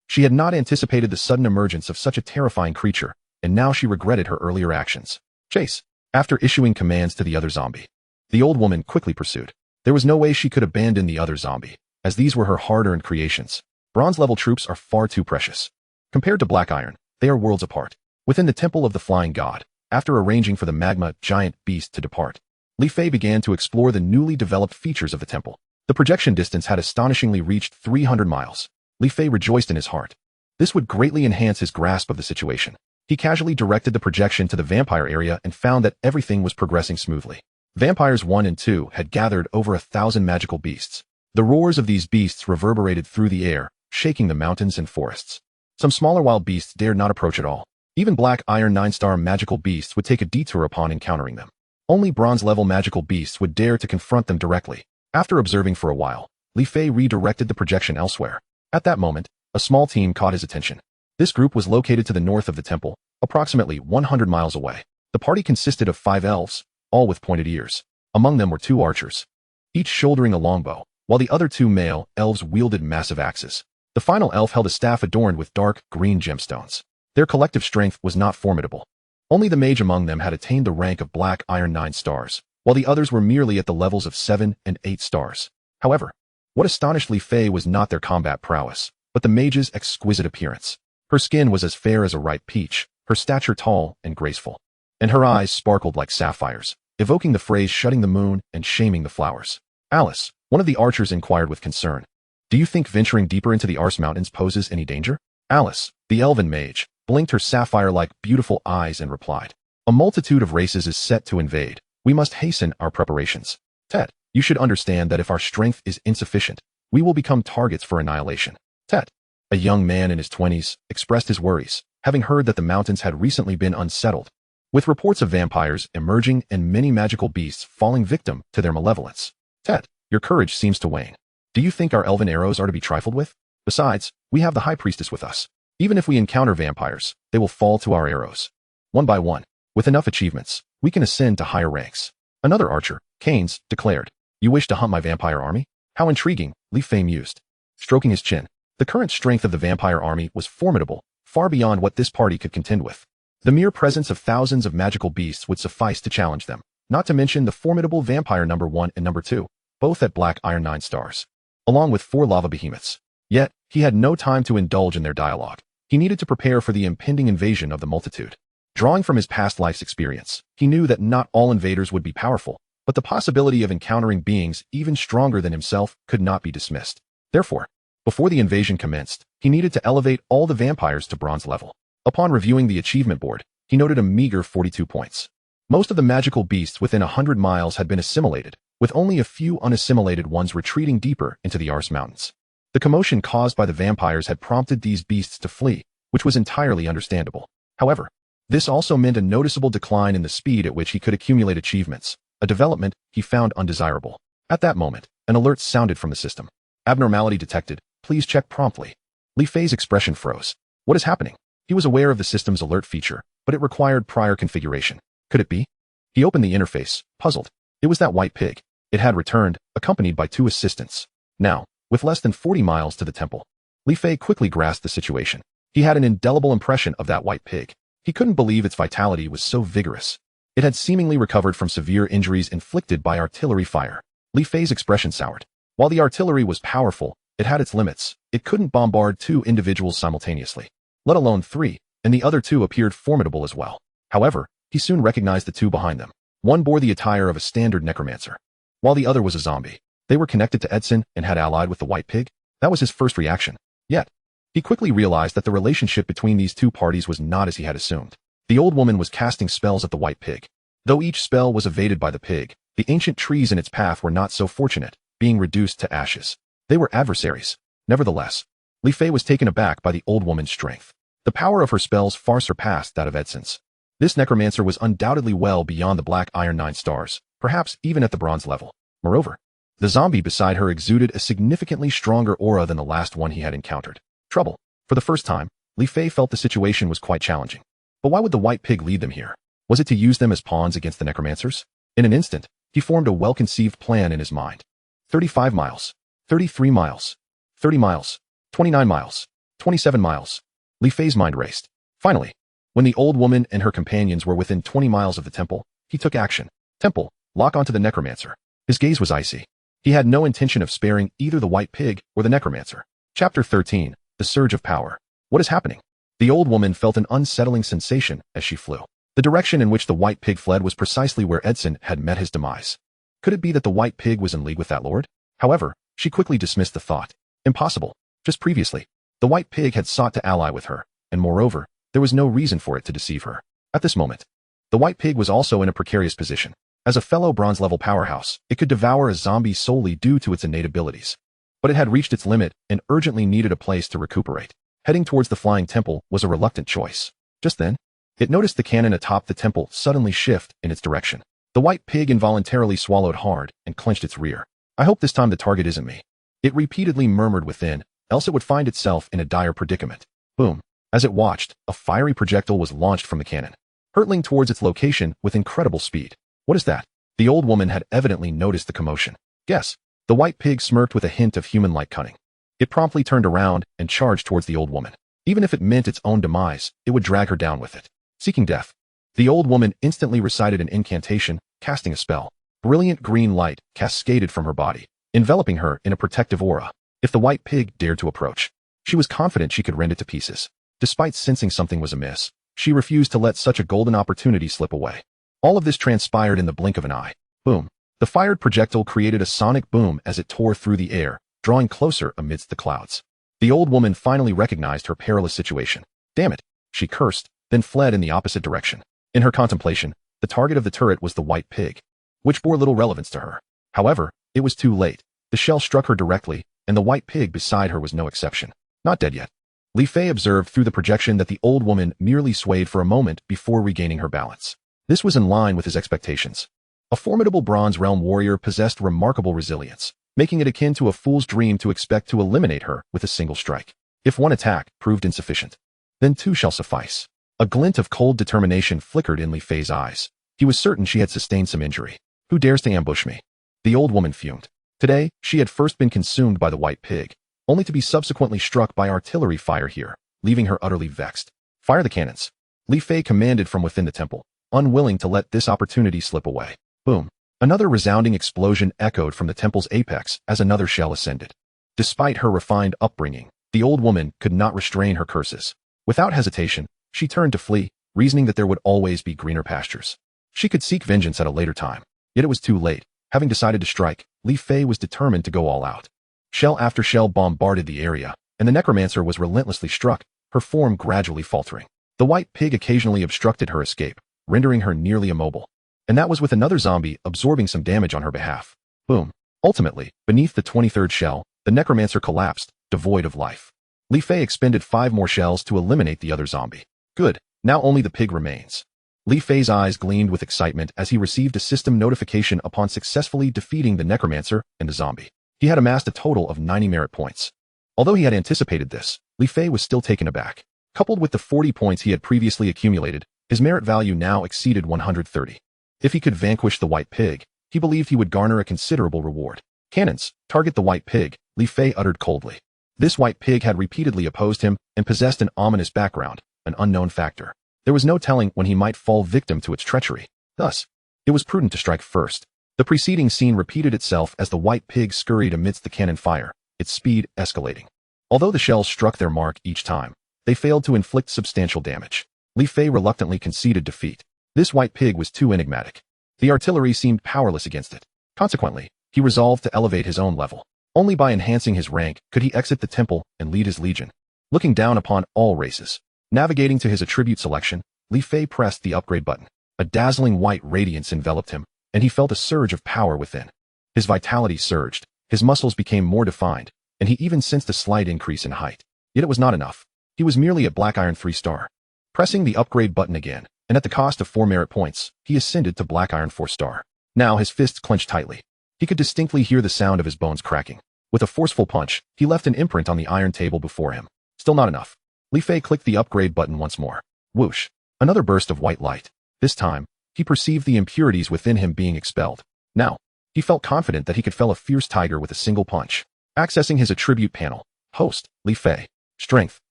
She had not anticipated the sudden emergence of such a terrifying creature, and now she regretted her earlier actions. Chase. After issuing commands to the other zombie, the old woman quickly pursued. There was no way she could abandon the other zombie, as these were her hard-earned creations. Bronze-level troops are far too precious. Compared to black iron, they are worlds apart. Within the temple of the flying god, after arranging for the magma giant beast to depart, Li Fei began to explore the newly developed features of the temple. The projection distance had astonishingly reached 300 miles. Li Fei rejoiced in his heart. This would greatly enhance his grasp of the situation. He casually directed the projection to the vampire area and found that everything was progressing smoothly. Vampires 1 and 2 had gathered over 1,000 magical beasts. The roars of these beasts reverberated through the air, shaking the mountains and forests. Some smaller wild beasts dared not approach at all. Even black iron 9-star magical beasts would take a detour upon encountering them. Only bronze-level magical beasts would dare to confront them directly. After observing for a while, Li Fei redirected the projection elsewhere. At that moment, a small team caught his attention. This group was located to the north of the temple, approximately 100 miles away. The party consisted of 5 elves, all with pointed ears. Among them were 2 archers, each shouldering a longbow, while the other 2 male elves wielded massive axes. The final elf held a staff adorned with dark green gemstones. Their collective strength was not formidable. Only the mage among them had attained the rank of black iron 9 stars, while the others were merely at the levels of 7 and 8 stars. However, what astonished Li Fei was not their combat prowess, but the mage's exquisite appearance. Her skin was as fair as a ripe peach, her stature tall and graceful, and her eyes sparkled like sapphires, evoking the phrase shutting the moon and shaming the flowers. Alice, one of the archers, inquired with concern. Do you think venturing deeper into the Ars Mountains poses any danger? Alice, the elven mage, blinked her sapphire-like beautiful eyes and replied. A multitude of races is set to invade. We must hasten our preparations. Tet, you should understand that if our strength is insufficient, we will become targets for annihilation. Tet, a young man in his 20s, expressed his worries, having heard that the mountains had recently been unsettled, with reports of vampires emerging and many magical beasts falling victim to their malevolence. Tet, your courage seems to wane. Do you think our elven arrows are to be trifled with? Besides, we have the high priestess with us. Even if we encounter vampires, they will fall to our arrows. One by one, with enough achievements, we can ascend to higher ranks. Another archer, Keynes, declared. You wish to hunt my vampire army? How intriguing, Li Fei mused, stroking his chin. The current strength of the vampire army was formidable, far beyond what this party could contend with. The mere presence of thousands of magical beasts would suffice to challenge them, not to mention the formidable vampire number 1 and number 2, both at black iron 9 stars, along with 4 lava behemoths. Yet, he had no time to indulge in their dialogue. He needed to prepare for the impending invasion of the multitude. Drawing from his past life's experience, he knew that not all invaders would be powerful, but the possibility of encountering beings even stronger than himself could not be dismissed. Therefore, before the invasion commenced, he needed to elevate all the vampires to bronze level. Upon reviewing the achievement board, he noted a meager 42 points. Most of the magical beasts within 100 miles had been assimilated, with only a few unassimilated ones retreating deeper into the Ars Mountains. The commotion caused by the vampires had prompted these beasts to flee, which was entirely understandable. However, this also meant a noticeable decline in the speed at which he could accumulate achievements, a development he found undesirable. At that moment, an alert sounded from the system. Abnormality detected. Please check promptly. Li Fei's expression froze. What is happening? He was aware of the system's alert feature, but it required prior configuration. Could it be? He opened the interface, puzzled. It was that white pig. It had returned, accompanied by 2 assistants. Now, with less than 40 miles to the temple, Li Fei quickly grasped the situation. He had an indelible impression of that white pig. He couldn't believe its vitality was so vigorous. It had seemingly recovered from severe injuries inflicted by artillery fire. Li Fei's expression soured. While the artillery was powerful, it had its limits. It couldn't bombard 2 individuals simultaneously, let alone 3, and the other 2 appeared formidable as well. However, he soon recognized the 2 behind them. One bore the attire of a standard necromancer, while the other was a zombie. They were connected to Edson and had allied with the white pig. That was his first reaction. Yet, he quickly realized that the relationship between these 2 parties was not as he had assumed. The old woman was casting spells at the white pig. Though each spell was evaded by the pig, the ancient trees in its path were not so fortunate, being reduced to ashes. They were adversaries. Nevertheless, Li Fei was taken aback by the old woman's strength. The power of her spells far surpassed that of Edson's. This necromancer was undoubtedly well beyond the black iron 9 stars, perhaps even at the bronze level. Moreover, the zombie beside her exuded a significantly stronger aura than the last one he had encountered. Trouble. For the first time, Li Fei felt the situation was quite challenging. But why would the white pig lead them here? Was it to use them as pawns against the necromancers? In an instant, he formed a well-conceived plan in his mind. 35 miles. 33 miles. 30 miles. 29 miles. 27 miles. Li Fei's mind raced. Finally, when the old woman and her companions were within 20 miles of the temple, he took action. Temple, lock onto the necromancer. His gaze was icy. He had no intention of sparing either the white pig or the necromancer. Chapter 13. The Surge of Power. What is happening? The old woman felt an unsettling sensation as she flew. The direction in which the white pig fled was precisely where Edson had met his demise. Could it be that the white pig was in league with that lord? However, she quickly dismissed the thought. Impossible. Just previously, The white pig had sought to ally with her, and moreover, there was no reason for it to deceive her. At this moment, the white pig was also in a precarious position. As a fellow bronze-level powerhouse, it could devour a zombie solely due to its innate abilities. But it had reached its limit and urgently needed a place to recuperate. Heading towards the flying temple was a reluctant choice. Just then, it noticed the cannon atop the temple suddenly shift in its direction. The white pig involuntarily swallowed hard and clenched its rear. I hope this time the target isn't me. It repeatedly murmured within, else it would find itself in a dire predicament. Boom. As it watched, a fiery projectile was launched from the cannon, hurtling towards its location with incredible speed. What is that? The old woman had evidently noticed the commotion. Guess. The white pig smirked with a hint of human-like cunning. It promptly turned around and charged towards the old woman. Even if it meant its own demise, it would drag her down with it. Seeking death. The old woman instantly recited an incantation, casting a spell. Brilliant green light cascaded from her body, enveloping her in a protective aura. If the white pig dared to approach, she was confident she could rend it to pieces. Despite sensing something was amiss, she refused to let such a golden opportunity slip away. All of this transpired in the blink of an eye. Boom. The fired projectile created a sonic boom as it tore through the air, drawing closer amidst the clouds. The old woman finally recognized her perilous situation. Damn it, she cursed, then fled in the opposite direction. In her contemplation, the target of the turret was the white pig, which bore little relevance to her. However, it was too late. The shell struck her directly, and the white pig beside her was no exception. Not dead yet. Li Fei observed through the projection that the old woman merely swayed for a moment before regaining her balance. This was in line with his expectations. A formidable Bronze Realm warrior possessed remarkable resilience, making it akin to a fool's dream to expect to eliminate her with a single strike. If one attack proved insufficient, then two shall suffice. A glint of cold determination flickered in Li Fei's eyes. He was certain she had sustained some injury. Who dares to ambush me? The old woman fumed. Today, she had first been consumed by the white pig, only to be subsequently struck by artillery fire here, leaving her utterly vexed. Fire the cannons. Li Fei commanded from within the temple, unwilling to let this opportunity slip away. Boom. Another resounding explosion echoed from the temple's apex as another shell ascended. Despite her refined upbringing, the old woman could not restrain her curses. Without hesitation, she turned to flee, reasoning that there would always be greener pastures. She could seek vengeance at a later time. Yet it was too late. Having decided to strike, Li Fei was determined to go all out. Shell after shell bombarded the area, and the necromancer was relentlessly struck, her form gradually faltering. The white pig occasionally obstructed her escape, rendering her nearly immobile. And that was with another zombie absorbing some damage on her behalf. Boom. Ultimately, beneath the 23rd shell, the necromancer collapsed, devoid of life. Li Fei expended 5 more shells to eliminate the other zombie. Good. Now only the pig remains. Li Fei's eyes gleamed with excitement as he received a system notification upon successfully defeating the necromancer and the zombie. He had amassed a total of 90 merit points. Although he had anticipated this, Li Fei was still taken aback. Coupled with the 40 points he had previously accumulated, his merit value now exceeded 130. If he could vanquish the white pig, he believed he would garner a considerable reward. Cannons, target the white pig, Li Fei uttered coldly. This white pig had repeatedly opposed him and possessed an ominous background, an unknown factor. There was no telling when he might fall victim to its treachery. Thus, it was prudent to strike first. The preceding scene repeated itself as the white pig scurried amidst the cannon fire, its speed escalating. Although the shells struck their mark each time, they failed to inflict substantial damage. Li Fei reluctantly conceded defeat. This white pig was too enigmatic. The artillery seemed powerless against it. Consequently, he resolved to elevate his own level. Only by enhancing his rank could he exit the temple and lead his legion. Looking down upon all races, navigating to his attribute selection, Li Fei pressed the upgrade button. A dazzling white radiance enveloped him, and he felt a surge of power within. His vitality surged, his muscles became more defined, and he even sensed a slight increase in height. Yet it was not enough. He was merely at Black Iron 3-star. Pressing the upgrade button again, and at the cost of 4 merit points, he ascended to Black Iron 4-star. Now his fists clenched tightly. He could distinctly hear the sound of his bones cracking. With a forceful punch, he left an imprint on the iron table before him. Still not enough. Li Fei clicked the upgrade button once more. Whoosh. Another burst of white light. This time, he perceived the impurities within him being expelled. Now, he felt confident that he could fell a fierce tiger with a single punch. Accessing his attribute panel. Host, Li Fei. Strength,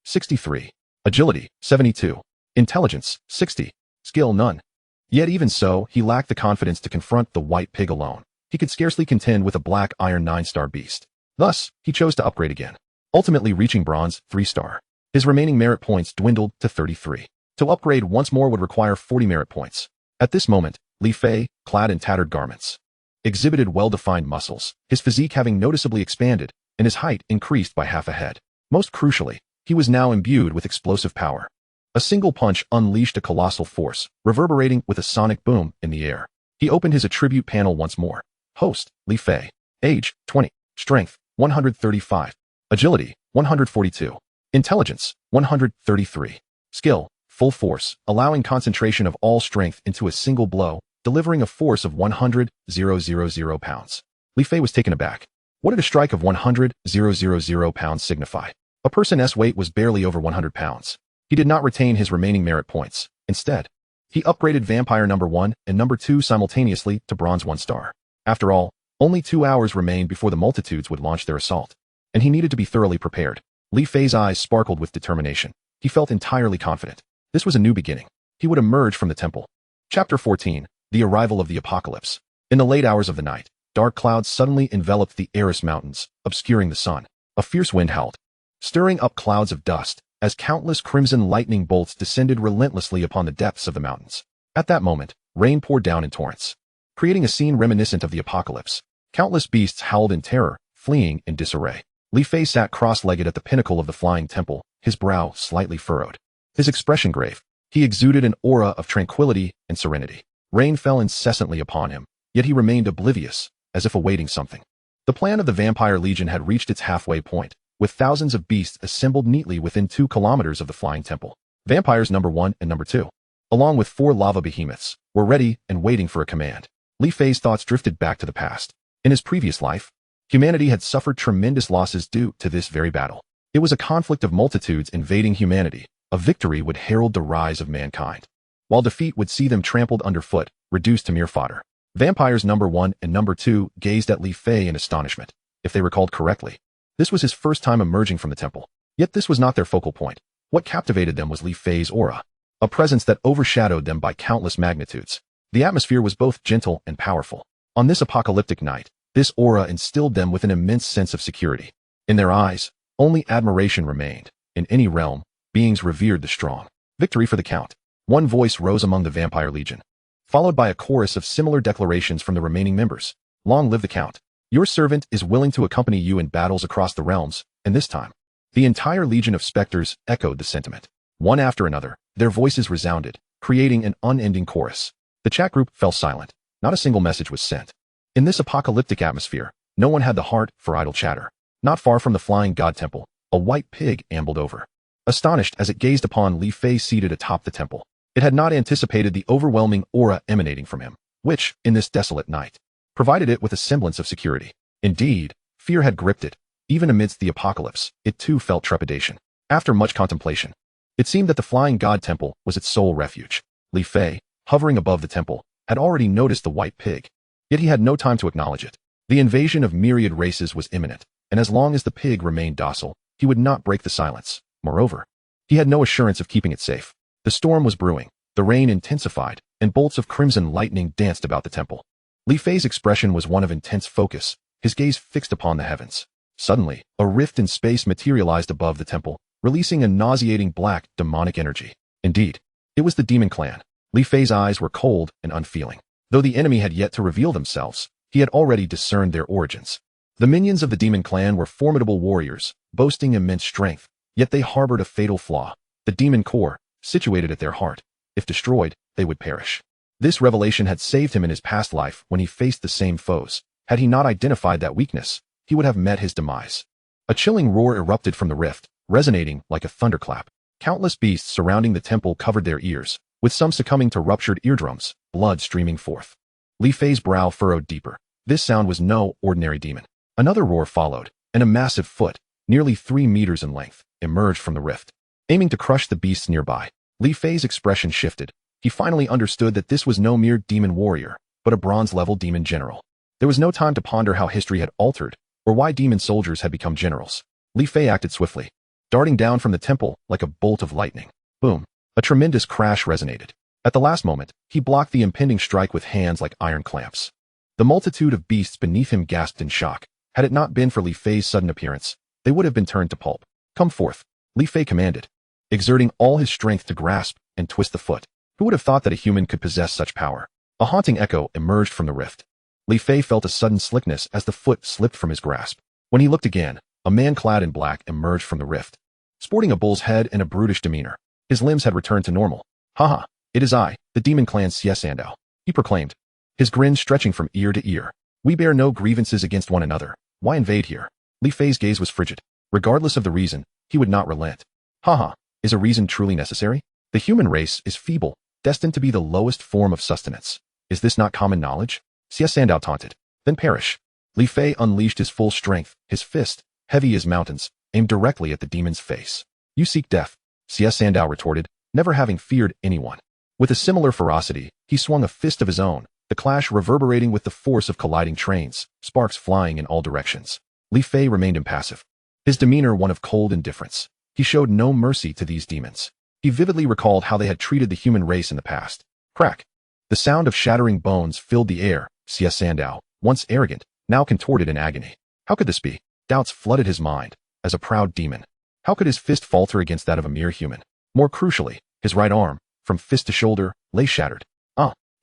63. Agility, 72. Intelligence, 60. Skill, none. Yet even so, he lacked the confidence to confront the white pig alone. He could scarcely contend with a Black Iron 9-star beast. Thus, he chose to upgrade again, ultimately reaching Bronze 3-star. His remaining merit points dwindled to 33. To upgrade once more would require 40 merit points. At this moment, Li Fei, clad in tattered garments, exhibited well-defined muscles, his physique having noticeably expanded, and his height increased by half a head. Most crucially, He was now imbued with explosive power. A single punch unleashed a colossal force, reverberating with a sonic boom in the air. He opened his attribute panel once more. Host, Li Fei. Age, 20. Strength, 135. Agility, 142. Intelligence, 133. Skill, full force, allowing concentration of all strength into a single blow, delivering a force of 100,000 pounds. Li Fei was taken aback. What did a strike of 100,000 pounds signify? A person's weight was barely over 100 pounds. He did not retain his remaining merit points. Instead, he upgraded Vampire number 1 and number 2 simultaneously to Bronze 1 star. After all, only 2 hours remained before the multitudes would launch their assault, and he needed to be thoroughly prepared. Li Fei's eyes sparkled with determination. He felt entirely confident. This was a new beginning. He would emerge from the temple. Chapter 14. The Arrival of the Apocalypse. In the late hours of the night, dark clouds suddenly enveloped the Aris Mountains, obscuring the sun. A fierce wind howled, stirring up clouds of dust, as countless crimson lightning bolts descended relentlessly upon the depths of the mountains. At that moment, rain poured down in torrents, creating a scene reminiscent of the apocalypse. Countless beasts howled in terror, fleeing in disarray. Li Fei sat cross-legged at the pinnacle of the flying temple, his brow slightly furrowed, his expression grave. He exuded an aura of tranquility and serenity. Rain fell incessantly upon him, yet he remained oblivious, as if awaiting something. The plan of the Vampire Legion had reached its halfway point, with thousands of beasts assembled neatly within 2 kilometers of the flying temple. Vampires number 1 and number 2, along with 4 lava behemoths, were ready and waiting for a command. Li Fei's thoughts drifted back to the past. In his previous life, humanity had suffered tremendous losses due to this very battle. It was a conflict of multitudes invading humanity. A victory would herald the rise of mankind, while defeat would see them trampled underfoot, reduced to mere fodder. Vampires number 1 and number 2 gazed at Li Fei in astonishment. If they recalled correctly, this was his first time emerging from the temple. Yet this was not their focal point. What captivated them was Li Fei's aura, a presence that overshadowed them by countless magnitudes. The atmosphere was both gentle and powerful. On this apocalyptic night, this aura instilled them with an immense sense of security. In their eyes, only admiration remained. In any realm, beings revered the strong. Victory for the Count. One voice rose among the Vampire Legion, followed by a chorus of similar declarations from the remaining members. Long live the Count. Your servant is willing to accompany you in battles across the realms, and this time, the entire legion of specters echoed the sentiment. One after another, their voices resounded, creating an unending chorus. The chat group fell silent. Not a single message was sent. In this apocalyptic atmosphere, no one had the heart for idle chatter. Not far from the flying god temple, a white pig ambled over, astonished as it gazed upon Li Fei seated atop the temple. It had not anticipated the overwhelming aura emanating from him, which, in this desolate night, provided it with a semblance of security. Indeed, fear had gripped it. Even amidst the apocalypse, it too felt trepidation. After much contemplation, it seemed that the flying god temple was its sole refuge. Li Fei, hovering above the temple, had already noticed the white pig, yet he had no time to acknowledge it. The invasion of myriad races was imminent, and as long as the pig remained docile, he would not break the silence. Moreover, he had no assurance of keeping it safe. The storm was brewing, the rain intensified, and bolts of crimson lightning danced about the temple. Li Fei's expression was one of intense focus, his gaze fixed upon the heavens. Suddenly, a rift in space materialized above the temple, releasing a nauseating black, demonic energy. Indeed, it was the demon clan. Li Fei's eyes were cold and unfeeling. Though the enemy had yet to reveal themselves, he had already discerned their origins. The minions of the demon clan were formidable warriors, boasting immense strength, yet they harbored a fatal flaw. The demon core, situated at their heart. If destroyed, they would perish. This revelation had saved him in his past life when he faced the same foes. Had he not identified that weakness, he would have met his demise. A chilling roar erupted from the rift, resonating like a thunderclap. Countless beasts surrounding the temple covered their ears, with some succumbing to ruptured eardrums, blood streaming forth. Li Fei's brow furrowed deeper. This sound was no ordinary demon. Another roar followed, and a massive foot, nearly 3 meters in length, emerged from the rift, aiming to crush the beasts nearby. Li Fei's expression shifted. He finally understood that this was no mere demon warrior, but a bronze-level demon general. There was no time to ponder how history had altered, or why demon soldiers had become generals. Li Fei acted swiftly, darting down from the temple like a bolt of lightning. Boom! A tremendous crash resonated. At the last moment, he blocked the impending strike with hands like iron clamps. The multitude of beasts beneath him gasped in shock. Had it not been for Li Fei's sudden appearance, they would have been turned to pulp. Come forth, Li Fei commanded, exerting all his strength to grasp and twist the foot. Who would have thought that a human could possess such power? A haunting echo emerged from the rift. Li Fei felt a sudden slickness as the foot slipped from his grasp. When he looked again, a man clad in black emerged from the rift. sporting a bull's head and a brutish demeanor. His limbs had returned to normal. Haha, it is I, the demon clan's Sandow, he proclaimed, his grin stretching from ear to ear. We bear no grievances against one another. Why invade here? Li Fei's gaze was frigid. Regardless of the reason, he would not relent. Haha, is a reason truly necessary? The human race is feeble, destined to be the lowest form of sustenance. Is this not common knowledge? Sandow taunted. Then perish. Li Fei unleashed his full strength, his fist, heavy as mountains, aimed directly at the demon's face. You seek death, Sandow retorted, never having feared anyone. With a similar ferocity, he swung a fist of his own, the clash reverberating with the force of colliding trains, sparks flying in all directions. Li Fei remained impassive, his demeanor one of cold indifference. He showed no mercy to these demons. He vividly recalled how they had treated the human race in the past. Crack. The sound of shattering bones filled the air. Sandow, once arrogant, now contorted in agony. How could this be? Doubts flooded his mind. As a proud demon, how could his fist falter against that of a mere human? More crucially, his right arm, from fist to shoulder, lay shattered.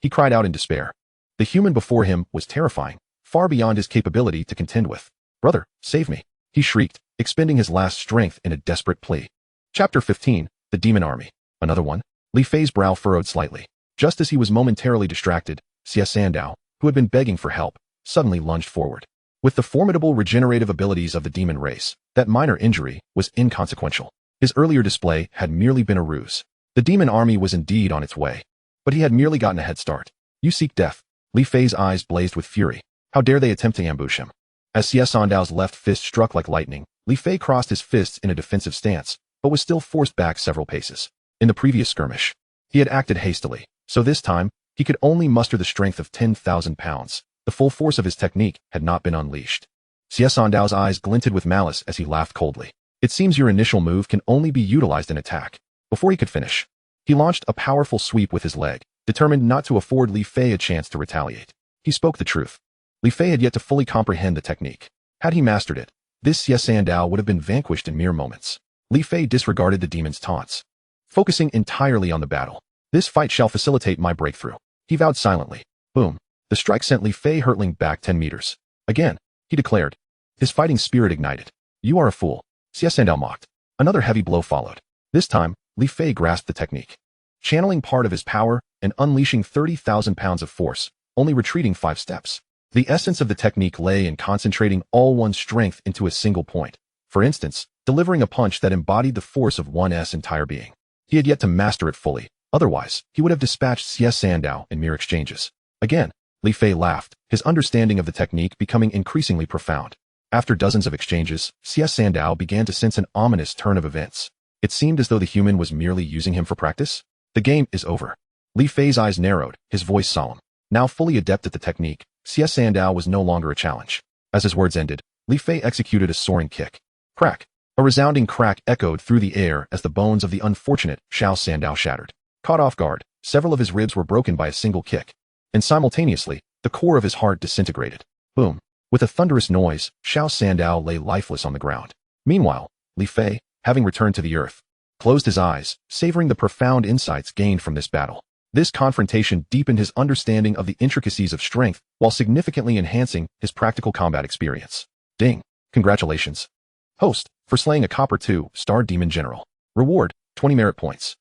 He cried out in despair. The human before him was terrifying, far beyond his capability to contend with. Brother, save me, he shrieked, expending his last strength in a desperate plea. Chapter 15, The Demon Army. Another one? Li Fei's brow furrowed slightly. Just as he was momentarily distracted, Sandow, who had been begging for help, suddenly lunged forward. With the formidable regenerative abilities of the demon race, that minor injury was inconsequential. His earlier display had merely been a ruse. The demon army was indeed on its way, but he had merely gotten a head start. You seek death. Li Fei's eyes blazed with fury. How dare they attempt to ambush him? As Sandow's left fist struck like lightning, Li Fei crossed his fists in a defensive stance, but was still forced back several paces. In the previous skirmish, he had acted hastily, so this time, he could only muster the strength of 10,000 pounds. The full force of his technique had not been unleashed. Sandow's eyes glinted with malice as he laughed coldly. It seems your initial move can only be utilized in attack. Before he could finish, he launched a powerful sweep with his leg, determined not to afford Li Fei a chance to retaliate. He spoke the truth. Li Fei had yet to fully comprehend the technique. Had he mastered it, this Sandow would have been vanquished in mere moments. Li Fei disregarded the demon's taunts, focusing entirely on the battle. This fight shall facilitate my breakthrough, he vowed silently. Boom. The strike sent Li Fei hurtling back 10 meters. Again, he declared. His fighting spirit ignited. You are a fool, Sandow mocked. Another heavy blow followed. This time, Li Fei grasped the technique, channeling part of his power and unleashing 30,000 pounds of force, only retreating 5 steps. The essence of the technique lay in concentrating all one's strength into a single point. For instance, delivering a punch that embodied the force of one's entire being. He had yet to master it fully. Otherwise, he would have dispatched Sandow in mere exchanges. Again, Li Fei laughed, his understanding of the technique becoming increasingly profound. After dozens of exchanges, Sandow began to sense an ominous turn of events. It seemed as though the human was merely using him for practice. The game is over. Li Fei's eyes narrowed, his voice solemn. Now fully adept at the technique, Sandow was no longer a challenge. As his words ended, Li Fei executed a soaring kick. Crack. A resounding crack echoed through the air as the bones of the unfortunate Sandow shattered. Caught off guard, several of his ribs were broken by a single kick. And simultaneously, the core of his heart disintegrated. Boom. With a thunderous noise, Sandow lay lifeless on the ground. Meanwhile, Li Fei, having returned to the earth, closed his eyes, savoring the profound insights gained from this battle. This confrontation deepened his understanding of the intricacies of strength while significantly enhancing his practical combat experience. Ding. Congratulations, host, for slaying a copper 2-star demon general. Reward, 20 merit points.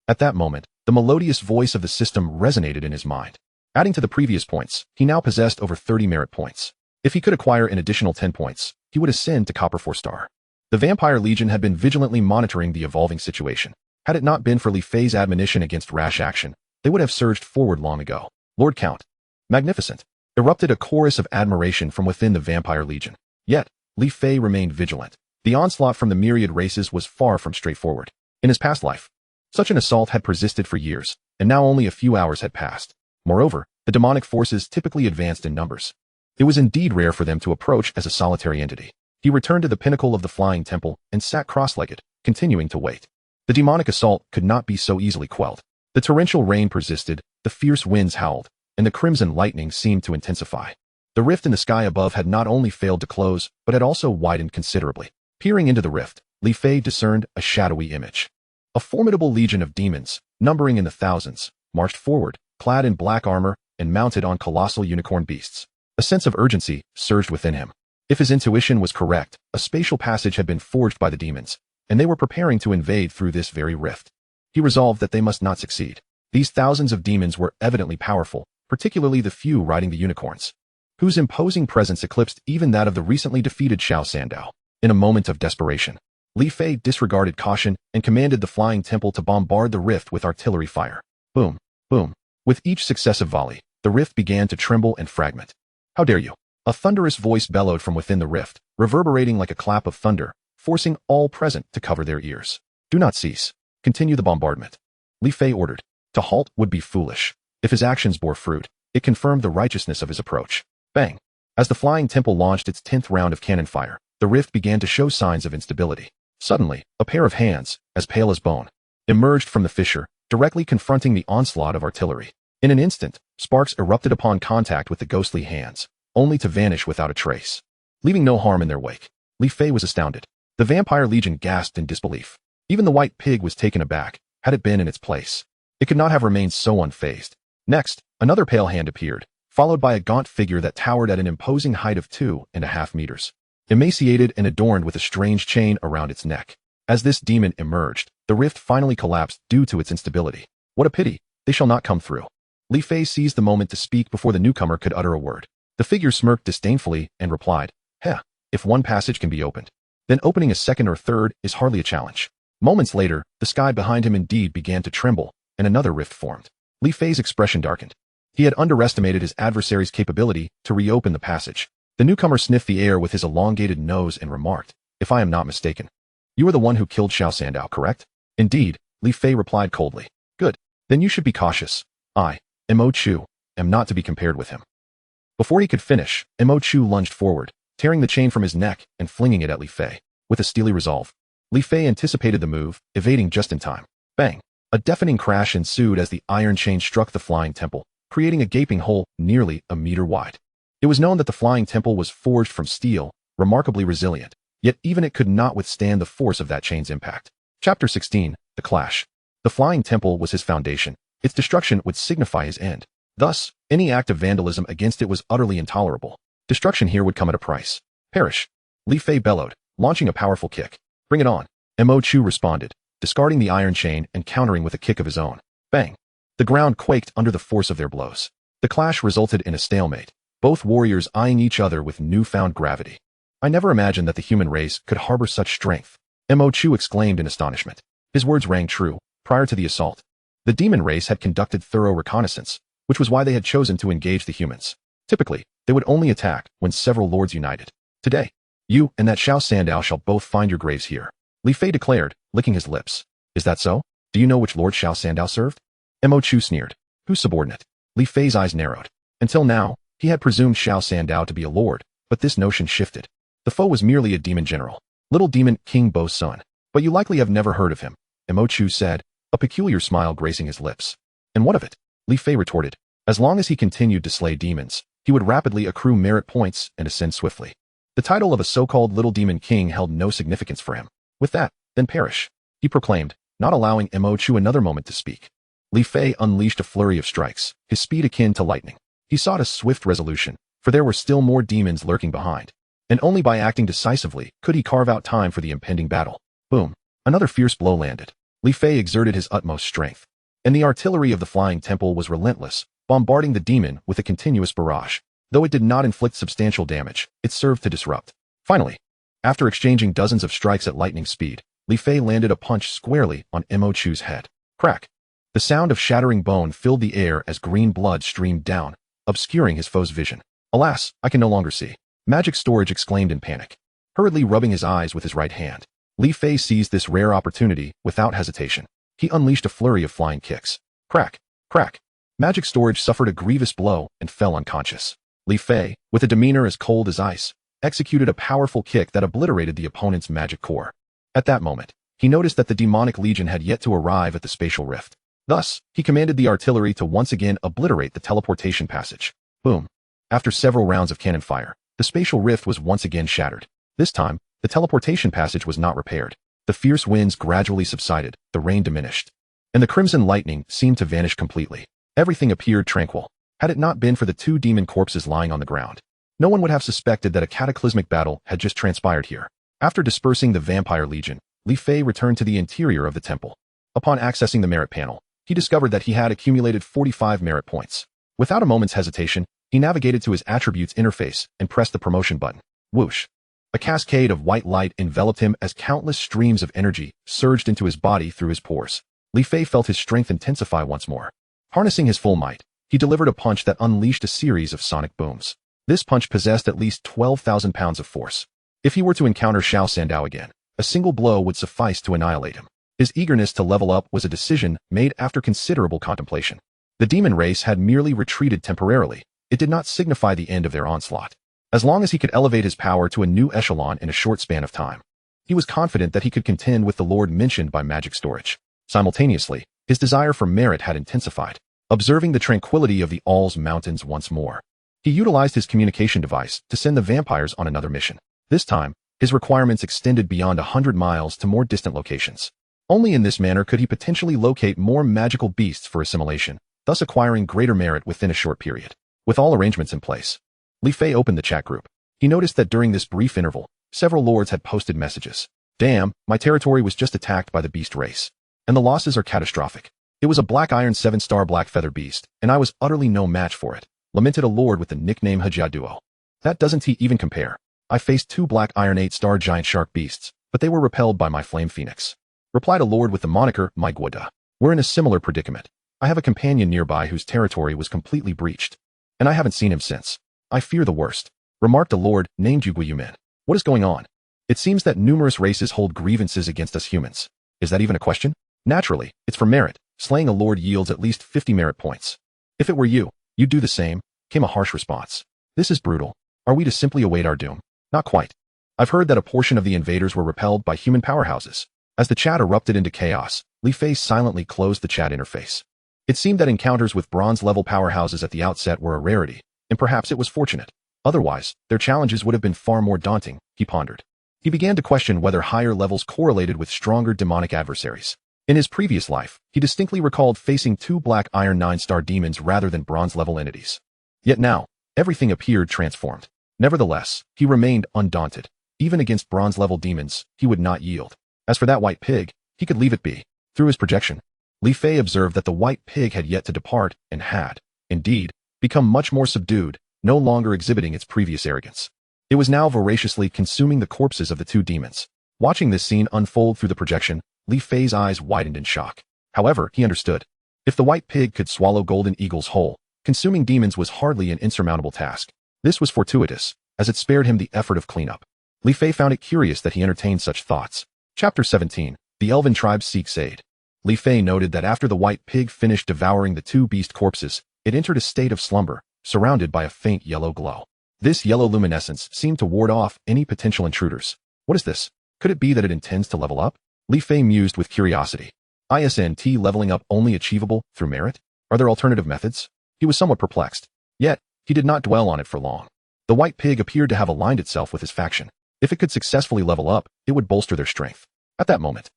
At that moment, the melodious voice of the system resonated in his mind. Adding to the previous points, he now possessed over 30 merit points. If he could acquire an additional 10 points, he would ascend to copper 4-star. The Vampire Legion had been vigilantly monitoring the evolving situation. Had it not been for Li Fei's admonition against rash action, they would have surged forward long ago. Lord Count. Magnificent. Erupted a chorus of admiration from within the Vampire Legion. Yet, Li Fei remained vigilant. The onslaught from the myriad races was far from straightforward. In his past life, such an assault had persisted for years, and now only a few hours had passed. Moreover, the demonic forces typically advanced in numbers. It was indeed rare for them to approach as a solitary entity. He returned to the pinnacle of the flying temple and sat cross-legged, continuing to wait. The demonic assault could not be so easily quelled. The torrential rain persisted, the fierce winds howled, and the crimson lightning seemed to intensify. The rift in the sky above had not only failed to close, but had also widened considerably. Peering into the rift, Li Fei discerned a shadowy image. A formidable legion of demons, numbering in the thousands, marched forward, clad in black armor and mounted on colossal unicorn beasts. A sense of urgency surged within him. If his intuition was correct, a spatial passage had been forged by the demons, and they were preparing to invade through this very rift. He resolved that they must not succeed. These thousands of demons were evidently powerful, particularly the few riding the unicorns, whose imposing presence eclipsed even that of the recently defeated Xiao Sandao. In a moment of desperation, Li Fei disregarded caution and commanded the flying temple to bombard the rift with artillery fire. Boom, boom. With each successive volley, the rift began to tremble and fragment. How dare you! A thunderous voice bellowed from within the rift, reverberating like a clap of thunder, forcing all present to cover their ears. Do not cease. Continue the bombardment. Li Fei ordered. To halt would be foolish. If his actions bore fruit, it confirmed the righteousness of his approach. Bang! As the flying temple launched its 10th round of cannon fire, the rift began to show signs of instability. Suddenly, a pair of hands, as pale as bone, emerged from the fissure, directly confronting the onslaught of artillery. In an instant, sparks erupted upon contact with the ghostly hands, only to vanish without a trace, leaving no harm in their wake. Li Fei was astounded. The vampire legion gasped in disbelief. Even the white pig was taken aback, had it been in its place. It could not have remained so unfazed. Next, another pale hand appeared, followed by a gaunt figure that towered at an imposing height of 2.5 meters, emaciated and adorned with a strange chain around its neck. As this demon emerged, the rift finally collapsed due to its instability. What a pity, they shall not come through. Li Fei seized the moment to speak before the newcomer could utter a word. The figure smirked disdainfully and replied, if one passage can be opened, then opening a second or third is hardly a challenge. Moments later, the sky behind him indeed began to tremble, and another rift formed. Li Fei's expression darkened. He had underestimated his adversary's capability to reopen the passage. The newcomer sniffed the air with his elongated nose and remarked, if I am not mistaken, you are the one who killed Xiao Sandao, correct? Indeed, Li Fei replied coldly. Good. Then you should be cautious. I, Mo Chu, am not to be compared with him. Before he could finish, Mo Chu lunged forward, tearing the chain from his neck and flinging it at Li Fei. With a steely resolve, Li Fei anticipated the move, evading just in time. Bang! A deafening crash ensued as the iron chain struck the flying temple, creating a gaping hole nearly a meter wide. It was known that the flying temple was forged from steel, remarkably resilient, yet even it could not withstand the force of that chain's impact. Chapter 16, The Clash. The flying temple was his foundation. Its destruction would signify his end. Thus, any act of vandalism against it was utterly intolerable. Destruction here would come at a price. Perish! Li Fei bellowed, launching a powerful kick. Bring it on. Mo Chu responded, discarding the iron chain and countering with a kick of his own. Bang! The ground quaked under the force of their blows. The clash resulted in a stalemate, both warriors eyeing each other with newfound gravity. I never imagined that the human race could harbor such strength, Mo Chu exclaimed in astonishment. His words rang true. Prior to the assault, the demon race had conducted thorough reconnaissance, which was why they had chosen to engage the humans. Typically, they would only attack when several lords united. Today, you and that Xiao Sandao shall both find your graves here, Li Fei declared, licking his lips. Is that so? Do you know which lord Xiao Sandao served? Mo Chu sneered. Whose subordinate? Li Fei's eyes narrowed. Until now, he had presumed Xiao Sandao to be a lord, but this notion shifted. The foe was merely a demon general, little demon King Bo's son. But you likely have never heard of him, Mo Chu said, a peculiar smile gracing his lips. And what of it? Li Fei retorted. As long as he continued to slay demons, he would rapidly accrue merit points and ascend swiftly. The title of a so-called little demon king held no significance for him. With that, then perish, he proclaimed, not allowing Mo Chu another moment to speak. Li Fei unleashed a flurry of strikes, his speed akin to lightning. He sought a swift resolution, for there were still more demons lurking behind, and only by acting decisively could he carve out time for the impending battle. Boom! Another fierce blow landed. Li Fei exerted his utmost strength, and the artillery of the flying temple was relentless, bombarding the demon with a continuous barrage. Though it did not inflict substantial damage, it served to disrupt. Finally, after exchanging dozens of strikes at lightning speed, Li Fei landed a punch squarely on Mo Chu's head. Crack! The sound of shattering bone filled the air as green blood streamed down, obscuring his foe's vision. Alas, I can no longer see, Magic Storage exclaimed in panic. Hurriedly rubbing his eyes with his right hand, Li Fei seized this rare opportunity without hesitation. He unleashed a flurry of flying kicks. Crack! Crack! Magic Storage suffered a grievous blow and fell unconscious. Li Fei, with a demeanor as cold as ice, executed a powerful kick that obliterated the opponent's magic core. At that moment, he noticed that the demonic legion had yet to arrive at the spatial rift. Thus, he commanded the artillery to once again obliterate the teleportation passage. Boom! After several rounds of cannon fire, the spatial rift was once again shattered. This time, the teleportation passage was not repaired. The fierce winds gradually subsided, the rain diminished, and the crimson lightning seemed to vanish completely. Everything appeared tranquil. Had it not been for the two demon corpses lying on the ground, no one would have suspected that a cataclysmic battle had just transpired here. After dispersing the vampire legion, Li Fei returned to the interior of the temple. Upon accessing the merit panel, he discovered that he had accumulated 45 merit points. Without a moment's hesitation, he navigated to his attributes interface and pressed the promotion button. Whoosh! A cascade of white light enveloped him as countless streams of energy surged into his body through his pores. Li Fei felt his strength intensify once more. Harnessing his full might, he delivered a punch that unleashed a series of sonic booms. This punch possessed at least 12,000 pounds of force. If he were to encounter Xiao Sandao again, a single blow would suffice to annihilate him. His eagerness to level up was a decision made after considerable contemplation. The demon race had merely retreated temporarily. It did not signify the end of their onslaught. As long as he could elevate his power to a new echelon in a short span of time, he was confident that he could contend with the lord mentioned by magic storage. Simultaneously, his desire for merit had intensified. Observing the tranquility of the Alls Mountains once more, he utilized his communication device to send the vampires on another mission. This time, his requirements extended beyond 100 miles to more distant locations. Only in this manner could he potentially locate more magical beasts for assimilation, thus acquiring greater merit within a short period. With all arrangements in place, Li Fei opened the chat group. He noticed that during this brief interval, several lords had posted messages. Damn, my territory was just attacked by the beast race. And the losses are catastrophic. It was a black iron 7-star black feather beast, and I was utterly no match for it, lamented a lord with the nickname Hajia Duo. That doesn't even compare. I faced 2 black iron 8-star giant shark beasts, but they were repelled by my flame phoenix. Replied a lord with the moniker Maiguada. We're in a similar predicament. I have a companion nearby whose territory was completely breached, and I haven't seen him since. I fear the worst, remarked a lord named Yuguiyumen. What is going on? It seems that numerous races hold grievances against us humans. Is that even a question? Naturally, it's for merit. Slaying a lord yields at least 50 merit points. If it were you, you'd do the same, came a harsh response. This is brutal. Are we to simply await our doom? Not quite. I've heard that a portion of the invaders were repelled by human powerhouses. As the chat erupted into chaos, Li Fei silently closed the chat interface. It seemed that encounters with bronze-level powerhouses at the outset were a rarity, and perhaps it was fortunate. Otherwise, their challenges would have been far more daunting, he pondered. He began to question whether higher levels correlated with stronger demonic adversaries. In his previous life, he distinctly recalled facing 2 black iron 9-star demons rather than bronze-level entities. Yet now, everything appeared transformed. Nevertheless, he remained undaunted. Even against bronze-level demons, he would not yield. As for that white pig, he could leave it be. Through his projection, Li Fei observed that the white pig had yet to depart and had, indeed, become much more subdued, no longer exhibiting its previous arrogance. It was now voraciously consuming the corpses of the 2 demons. Watching this scene unfold through the projection, Li Fei's eyes widened in shock. However, he understood. If the white pig could swallow golden eagles whole, consuming demons was hardly an insurmountable task. This was fortuitous, as it spared him the effort of cleanup. Li Fei found it curious that he entertained such thoughts. Chapter 17. The Elven Tribe Seeks Aid. Li Fei noted that after the white pig finished devouring the 2 beast corpses, it entered a state of slumber, surrounded by a faint yellow glow. This yellow luminescence seemed to ward off any potential intruders. What is this? Could it be that it intends to level up? Li Fei mused with curiosity. Isn't leveling up only achievable through merit? Are there alternative methods? He was somewhat perplexed. Yet, he did not dwell on it for long. The white pig appeared to have aligned itself with his faction. If it could successfully level up, it would bolster their strength. At that moment,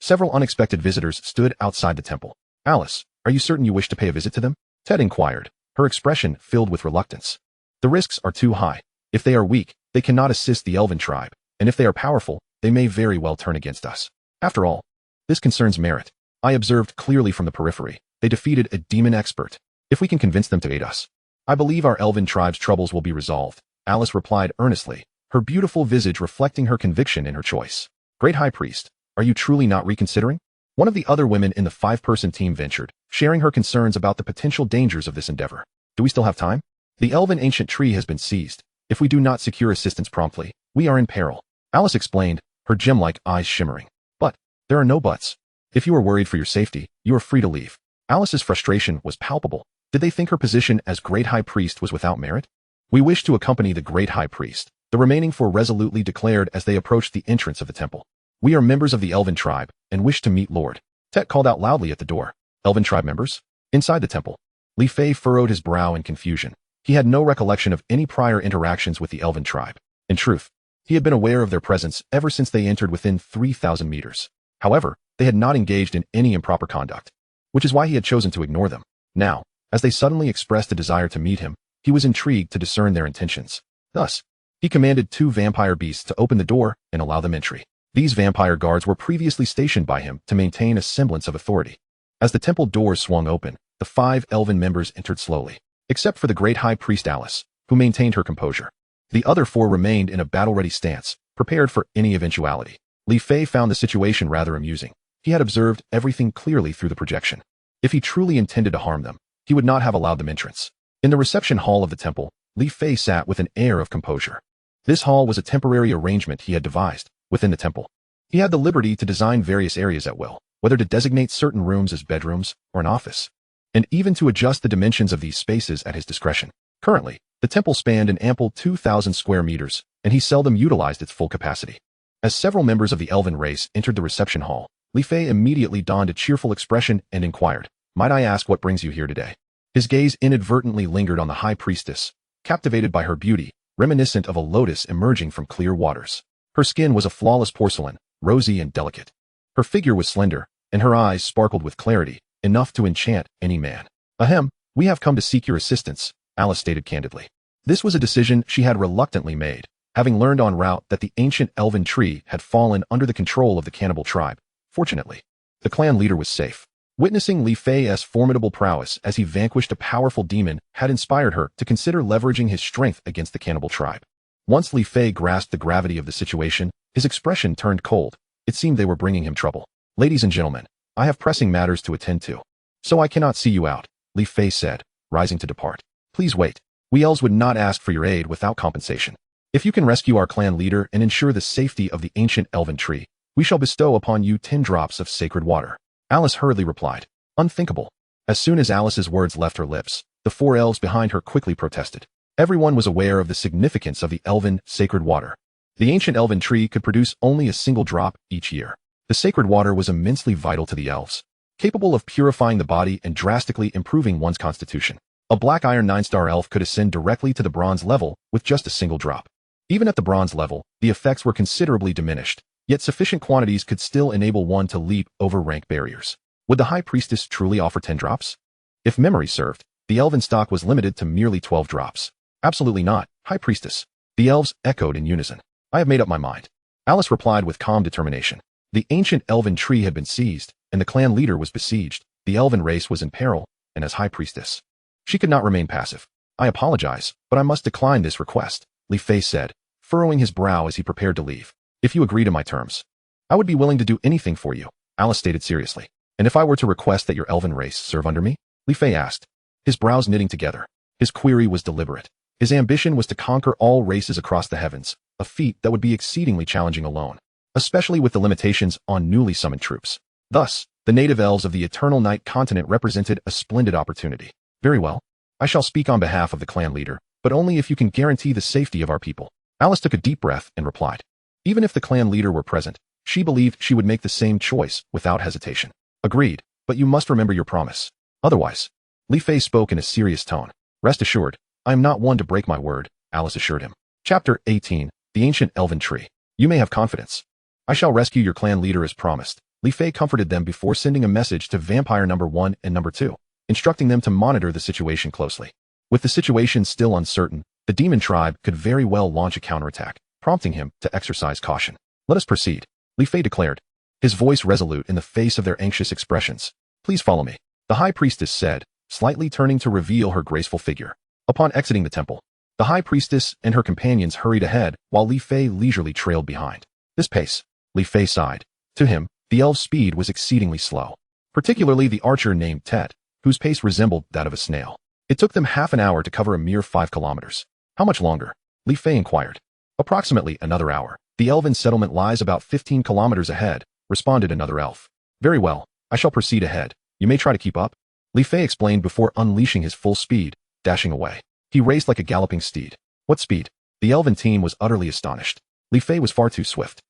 several unexpected visitors stood outside the temple. Alice, are you certain you wish to pay a visit to them? Ted inquired, her expression filled with reluctance. The risks are too high. If they are weak, they cannot assist the Elven tribe, and if they are powerful, they may very well turn against us. After all, this concerns merit. I observed clearly from the periphery. They defeated a demon expert. If we can convince them to aid us, I believe our Elven tribe's troubles will be resolved, Alice replied earnestly, her beautiful visage reflecting her conviction in her choice. Great High Priest, are you truly not reconsidering? One of the other women in the 5-person team ventured, sharing her concerns about the potential dangers of this endeavor. Do we still have time? The Elven ancient tree has been seized. If we do not secure assistance promptly, we are in peril. Alice explained, her gem-like eyes shimmering. But, there are no buts. If you are worried for your safety, you are free to leave. Alice's frustration was palpable. Did they think her position as Great High Priest was without merit? We wish to accompany the Great High Priest, the remaining 4 resolutely declared as they approached the entrance of the temple. We are members of the Elven tribe, and wish to meet Lord. Tet called out loudly at the door. Elven tribe members? Inside the temple. Li Fei furrowed his brow in confusion. He had no recollection of any prior interactions with the Elven tribe. In truth, he had been aware of their presence ever since they entered within 3,000 meters. However, they had not engaged in any improper conduct, which is why he had chosen to ignore them. Now, as they suddenly expressed a desire to meet him, he was intrigued to discern their intentions. Thus, he commanded 2 vampire beasts to open the door and allow them entry. These vampire guards were previously stationed by him to maintain a semblance of authority. As the temple doors swung open, the 5 elven members entered slowly, except for the great high priest Alice, who maintained her composure. The other 4 remained in a battle-ready stance, prepared for any eventuality. Li Fei found the situation rather amusing. He had observed everything clearly through the projection. If he truly intended to harm them, he would not have allowed them entrance. In the reception hall of the temple, Li Fei sat with an air of composure. This hall was a temporary arrangement he had devised within the temple. He had the liberty to design various areas at will, whether to designate certain rooms as bedrooms or an office, and even to adjust the dimensions of these spaces at his discretion. Currently, the temple spanned an ample 2,000 square meters, and he seldom utilized its full capacity. As several members of the Elven race entered the reception hall, Li Fei immediately donned a cheerful expression and inquired, "Might I ask what brings you here today?" His gaze inadvertently lingered on the high priestess, captivated by her beauty, reminiscent of a lotus emerging from clear waters. Her skin was a flawless porcelain, rosy and delicate. Her figure was slender, and her eyes sparkled with clarity, enough to enchant any man. "Ahem, we have come to seek your assistance," Alice stated candidly. This was a decision she had reluctantly made, having learned en route that the ancient elven tree had fallen under the control of the cannibal tribe. Fortunately, the clan leader was safe. Witnessing Li Fei's formidable prowess as he vanquished a powerful demon had inspired her to consider leveraging his strength against the cannibal tribe. Once Li Fei grasped the gravity of the situation, his expression turned cold. It seemed they were bringing him trouble. "Ladies and gentlemen, I have pressing matters to attend to, so I cannot see you out," Li Fei said, rising to depart. "Please wait. We elves would not ask for your aid without compensation. If you can rescue our clan leader and ensure the safety of the ancient elven tree, we shall bestow upon you 10 drops of sacred water." Alice hurriedly replied, "Unthinkable." As soon as Alice's words left her lips, the 4 elves behind her quickly protested. Everyone was aware of the significance of the elven sacred water. The ancient elven tree could produce only a single drop each year. The sacred water was immensely vital to the elves, capable of purifying the body and drastically improving one's constitution. A black iron 9-star elf could ascend directly to the bronze level with just a single drop. Even at the bronze level, the effects were considerably diminished, yet sufficient quantities could still enable one to leap over rank barriers. Would the high priestess truly offer 10 drops? If memory served, the elven stock was limited to merely 12 drops. "Absolutely not, high priestess," the elves echoed in unison. "I have made up my mind," Alice replied with calm determination. The ancient elven tree had been seized, and the clan leader was besieged. The elven race was in peril, and as high priestess, she could not remain passive. "I apologize, but I must decline this request," Li Fei said, furrowing his brow as he prepared to leave. "If you agree to my terms, I would be willing to do anything for you," Alice stated seriously. "And if I were to request that your elven race serve under me?" Li Fei asked, his brows knitting together. His query was deliberate. His ambition was to conquer all races across the heavens, a feat that would be exceedingly challenging alone, especially with the limitations on newly summoned troops. Thus, the native elves of the Eternal Night continent represented a splendid opportunity. "Very well. I shall speak on behalf of the clan leader, but only if you can guarantee the safety of our people." Alice took a deep breath and replied. Even if the clan leader were present, she believed she would make the same choice without hesitation. "Agreed, but you must remember your promise. Otherwise," Li Fei spoke in a serious tone. "Rest assured, I am not one to break my word," Alice assured him. Chapter 18, The Ancient Elven Tree. "You may have confidence. I shall rescue your clan leader as promised." Li Fei comforted them before sending a message to Vampire number 1 and number 2, instructing them to monitor the situation closely. With the situation still uncertain, the demon tribe could very well launch a counterattack, prompting him to exercise caution. "Let us proceed," Li Fei declared, his voice resolute in the face of their anxious expressions. "Please follow me," the high priestess said, slightly turning to reveal her graceful figure. Upon exiting the temple, the high priestess and her companions hurried ahead while Li Fei leisurely trailed behind. This pace, Li Fei sighed. To him, the elf's speed was exceedingly slow, particularly the archer named Tet, whose pace resembled that of a snail. It took them half an hour to cover a mere 5 kilometers. "How much longer?" Li Fei inquired. "Approximately another hour. The elven settlement lies about 15 kilometers ahead," responded another elf. "Very well, I shall proceed ahead. You may try to keep up," Li Fei explained before unleashing his full speed, dashing away. He raced like a galloping steed. What speed? The elven team was utterly astonished. Li Fei was far too swift.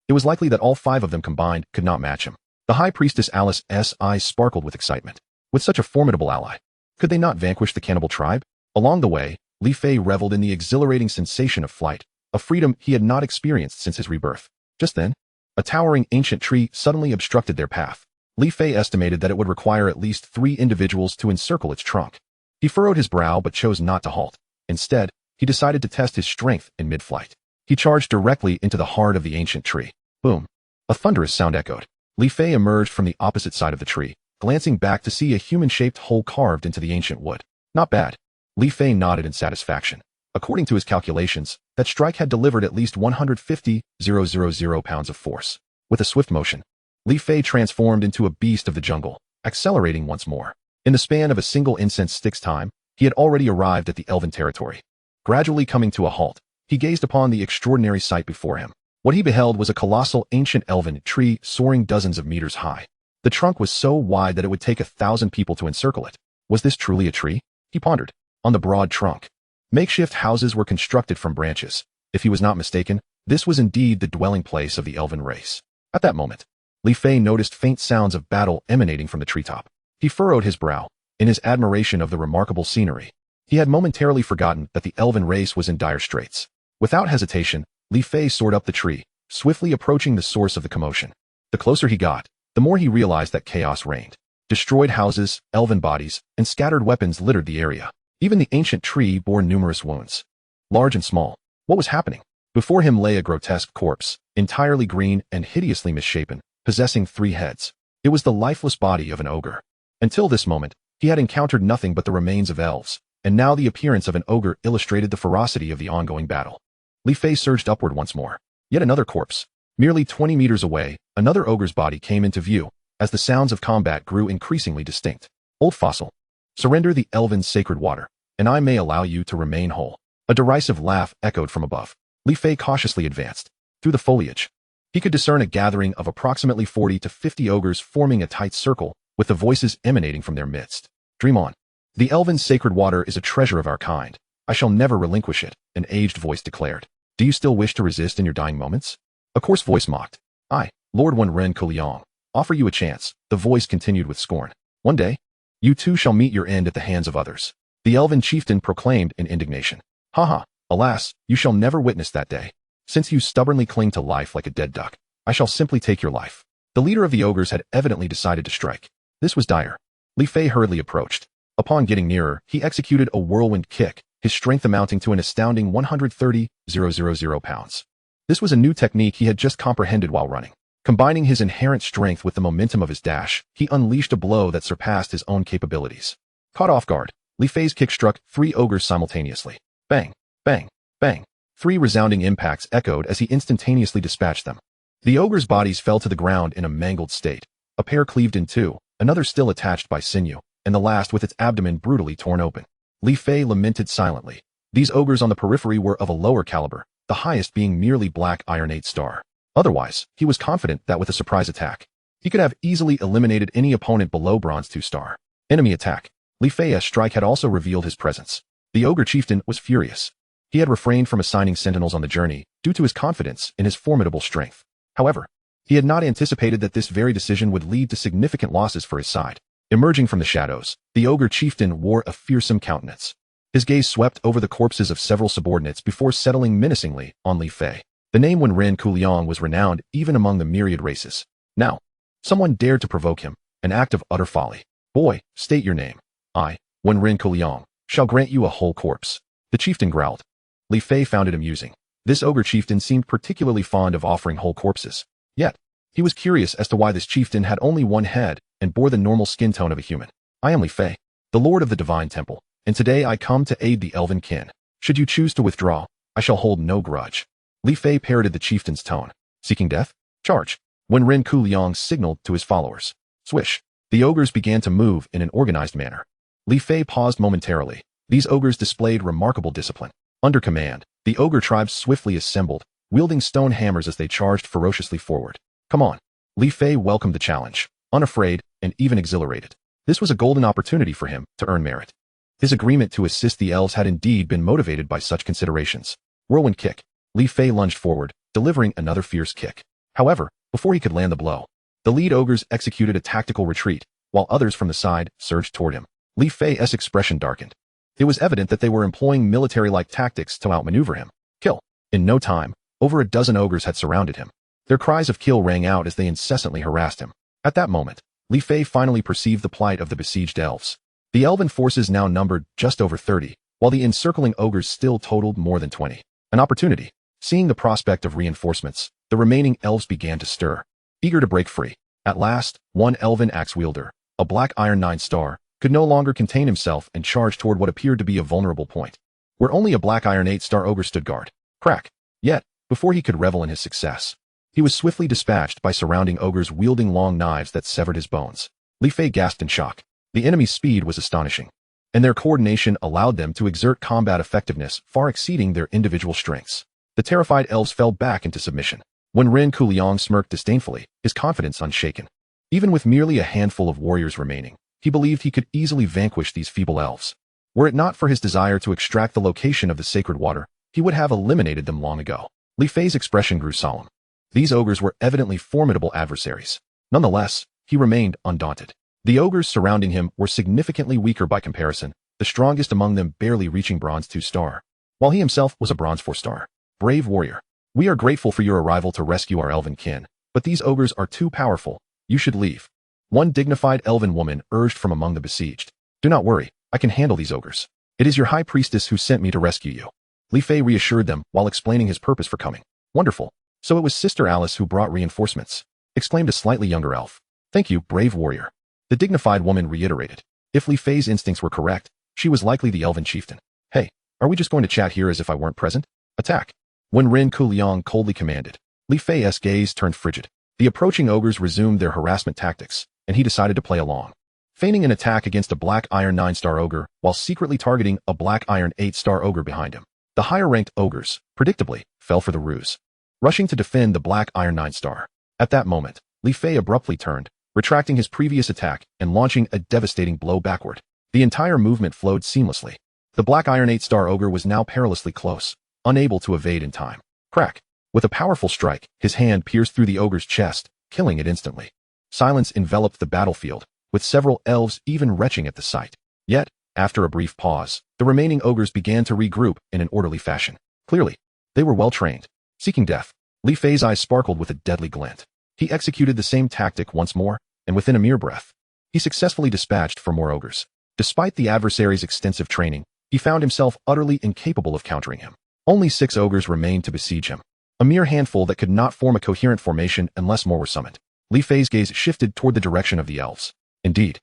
It was likely that all 5 of them combined could not match him. The high priestess Alice's eyes sparkled with excitement. With such a formidable ally, could they not vanquish the cannibal tribe? Along the way, Li Fei reveled in the exhilarating sensation of flight, a freedom he had not experienced since his rebirth. Just then, a towering ancient tree suddenly obstructed their path. Li Fei estimated that it would require at least 3 individuals to encircle its trunk. He furrowed his brow but chose not to halt. Instead, he decided to test his strength in mid-flight. He charged directly into the heart of the ancient tree. Boom! A thunderous sound echoed. Li Fei emerged from the opposite side of the tree, glancing back to see a human-shaped hole carved into the ancient wood. Not bad. Li Fei nodded in satisfaction. According to his calculations, that strike had delivered at least 150,000 pounds of force. With a swift motion, Li Fei transformed into a beast of the jungle, accelerating once more. In the span of a single incense stick's time, he had already arrived at the Elven territory. Gradually coming to a halt, he gazed upon the extraordinary sight before him. What he beheld was a colossal ancient elven tree soaring dozens of meters high. The trunk was so wide that it would take 1,000 people to encircle it. Was this truly a tree? He pondered. On the broad trunk, makeshift houses were constructed from branches. If he was not mistaken, this was indeed the dwelling place of the elven race. At that moment, Li Fei noticed faint sounds of battle emanating from the treetop. He furrowed his brow in his admiration of the remarkable scenery. He had momentarily forgotten that the elven race was in dire straits. Without hesitation, Li Fei soared up the tree, swiftly approaching the source of the commotion. The closer he got, the more he realized that chaos reigned. Destroyed houses, elven bodies, and scattered weapons littered the area. Even the ancient tree bore numerous wounds, large and small. What was happening? Before him lay a grotesque corpse, entirely green and hideously misshapen, possessing 3 heads. It was the lifeless body of an ogre. Until this moment, he had encountered nothing but the remains of elves, and now the appearance of an ogre illustrated the ferocity of the ongoing battle. Li Fei surged upward once more. Yet another corpse. Merely 20 meters away, another ogre's body came into view, as the sounds of combat grew increasingly distinct. Old fossil. Surrender the elven sacred water, and I may allow you to remain whole. A derisive laugh echoed from above. Li Fei cautiously advanced. Through the foliage, he could discern a gathering of approximately 40 to 50 ogres forming a tight circle, with the voices emanating from their midst. Dream on. The elven sacred water is a treasure of our kind. I shall never relinquish it, an aged voice declared. Do you still wish to resist in your dying moments? A coarse voice mocked. I, Lord Wenren Kuliang, offer you a chance, the voice continued with scorn. One day, you too shall meet your end at the hands of others. The elven chieftain proclaimed in indignation. Haha, alas, you shall never witness that day. Since you stubbornly cling to life like a dead duck, I shall simply take your life. The leader of the ogres had evidently decided to strike. This was dire. Li Fei hurriedly approached. Upon getting nearer, he executed a whirlwind kick, his strength amounting to an astounding 130,000 pounds. This was a new technique he had just comprehended while running. Combining his inherent strength with the momentum of his dash, he unleashed a blow that surpassed his own capabilities. Caught off guard, Li Fei's kick struck 3 ogres simultaneously. Bang, bang, bang. 3 resounding impacts echoed as he instantaneously dispatched them. The ogres' bodies fell to the ground in a mangled state. A pair cleaved in 2, another still attached by sinew, and the last with its abdomen brutally torn open. Li Fei lamented silently. These ogres on the periphery were of a lower caliber, the highest being merely black ironate star. Otherwise, he was confident that with a surprise attack, he could have easily eliminated any opponent below bronze 2 star. Enemy attack. Li Fei's strike had also revealed his presence. The ogre chieftain was furious. He had refrained from assigning sentinels on the journey due to his confidence in his formidable strength. However, he had not anticipated that this very decision would lead to significant losses for his side. Emerging from the shadows, the ogre chieftain wore a fearsome countenance. His gaze swept over the corpses of several subordinates before settling menacingly on Li Fei. The name Wenren Kuliang was renowned even among the myriad races. Now, someone dared to provoke him, an act of utter folly. Boy, state your name. I, Wenren Kuliang, shall grant you a whole corpse. The chieftain growled. Li Fei found it amusing. This ogre chieftain seemed particularly fond of offering whole corpses. Yet, he was curious as to why this chieftain had only 1 head and bore the normal skin tone of a human. I am Li Fei, the lord of the divine temple, and today I come to aid the elven kin. Should you choose to withdraw, I shall hold no grudge. Li Fei parroted the chieftain's tone. Seeking death? Charge. Wenren Kuliang signaled to his followers. Swish. The ogres began to move in an organized manner. Li Fei paused momentarily. These ogres displayed remarkable discipline. Under command, the ogre tribes swiftly assembled, wielding stone hammers as they charged ferociously forward. Come on. Li Fei welcomed the challenge, unafraid and even exhilarated. This was a golden opportunity for him to earn merit. His agreement to assist the elves had indeed been motivated by such considerations. Whirlwind kick. Li Fei lunged forward, delivering another fierce kick. However, before he could land the blow, the lead ogres executed a tactical retreat, while others from the side surged toward him. Li Fei's expression darkened. It was evident that they were employing military-like tactics to outmaneuver him. Kill. In no time, over a dozen ogres had surrounded him. Their cries of kill rang out as they incessantly harassed him. At that moment, Li Fei finally perceived the plight of the besieged elves. The elven forces now numbered just over 30, while the encircling ogres still totaled more than 20. An opportunity. Seeing the prospect of reinforcements, the remaining elves began to stir. eager to break free. At last, one elven axe wielder, a black iron 9-star, could no longer contain himself and charged toward what appeared to be a vulnerable point, where only a black iron 8-star ogre stood guard. Crack. Yet, before he could revel in his success, he was swiftly dispatched by surrounding ogres wielding long knives that severed his bones. Li Fei gasped in shock. The enemy's speed was astonishing, and their coordination allowed them to exert combat effectiveness far exceeding their individual strengths. The terrified elves fell back into submission. When Ren Kuliang smirked disdainfully, his confidence unshaken. Even with merely a handful of warriors remaining, he believed he could easily vanquish these feeble elves. Were it not for his desire to extract the location of the sacred water, he would have eliminated them long ago. Li Fei's expression grew solemn. These ogres were evidently formidable adversaries. Nonetheless, he remained undaunted. The ogres surrounding him were significantly weaker by comparison, the strongest among them barely reaching bronze 2-star, while he himself was a bronze 4-star. Brave warrior, we are grateful for your arrival to rescue our elven kin, but these ogres are too powerful. You should leave. One dignified elven woman urged from among the besieged. Do not worry, I can handle these ogres. It is your high priestess who sent me to rescue you. Li Fei reassured them while explaining his purpose for coming. Wonderful. So it was Sister Alice who brought reinforcements, exclaimed a slightly younger elf. Thank you, brave warrior. The dignified woman reiterated. If Li Fei's instincts were correct, she was likely the elven chieftain. Hey, are we just going to chat here as if I weren't present? Attack. When Ren Kuliang coldly commanded, Li Fei's gaze turned frigid. The approaching ogres resumed their harassment tactics, and he decided to play along. Feigning an attack against a black iron 9-star ogre while secretly targeting a black iron 8-star ogre behind him. The higher-ranked ogres, predictably, fell for the ruse, rushing to defend the black iron 9-star. At that moment, Li Fei abruptly turned, retracting his previous attack and launching a devastating blow backward. The entire movement flowed seamlessly. The black iron 8-star ogre was now perilously close, unable to evade in time. Crack. With a powerful strike, his hand pierced through the ogre's chest, killing it instantly. Silence enveloped the battlefield, with several elves even retching at the sight. Yet, after a brief pause, the remaining ogres began to regroup in an orderly fashion. Clearly, they were well trained. Seeking death, Li Fei's eyes sparkled with a deadly glint. He executed the same tactic once more, and within a mere breath, he successfully dispatched 4 more ogres. Despite the adversary's extensive training, he found himself utterly incapable of countering him. Only 6 ogres remained to besiege him, a mere handful that could not form a coherent formation unless more were summoned. Li Fei's gaze shifted toward the direction of the elves. Indeed,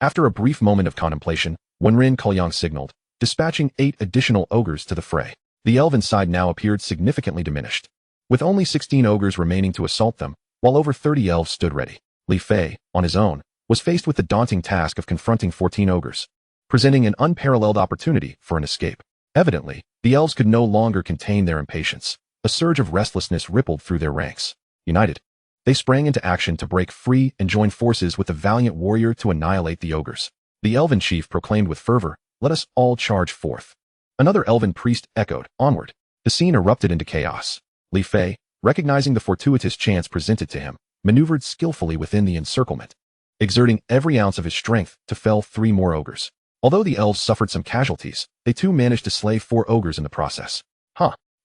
after a brief moment of contemplation, Ren Kuliang signaled, dispatching 8 additional ogres to the fray. The elven side now appeared significantly diminished, with only 16 ogres remaining to assault them, while over 30 elves stood ready. Li Fei, on his own, was faced with the daunting task of confronting 14 ogres, presenting an unparalleled opportunity for an escape. Evidently, the elves could no longer contain their impatience. A surge of restlessness rippled through their ranks. United, they sprang into action to break free and join forces with the valiant warrior to annihilate the ogres. The elven chief proclaimed with fervor, "Let us all charge forth." Another elven priest echoed, "Onward." The scene erupted into chaos. Li Fei, recognizing the fortuitous chance presented to him, maneuvered skillfully within the encirclement, exerting every ounce of his strength to fell 3 more ogres. Although the elves suffered some casualties, they too managed to slay 4 ogres in the process.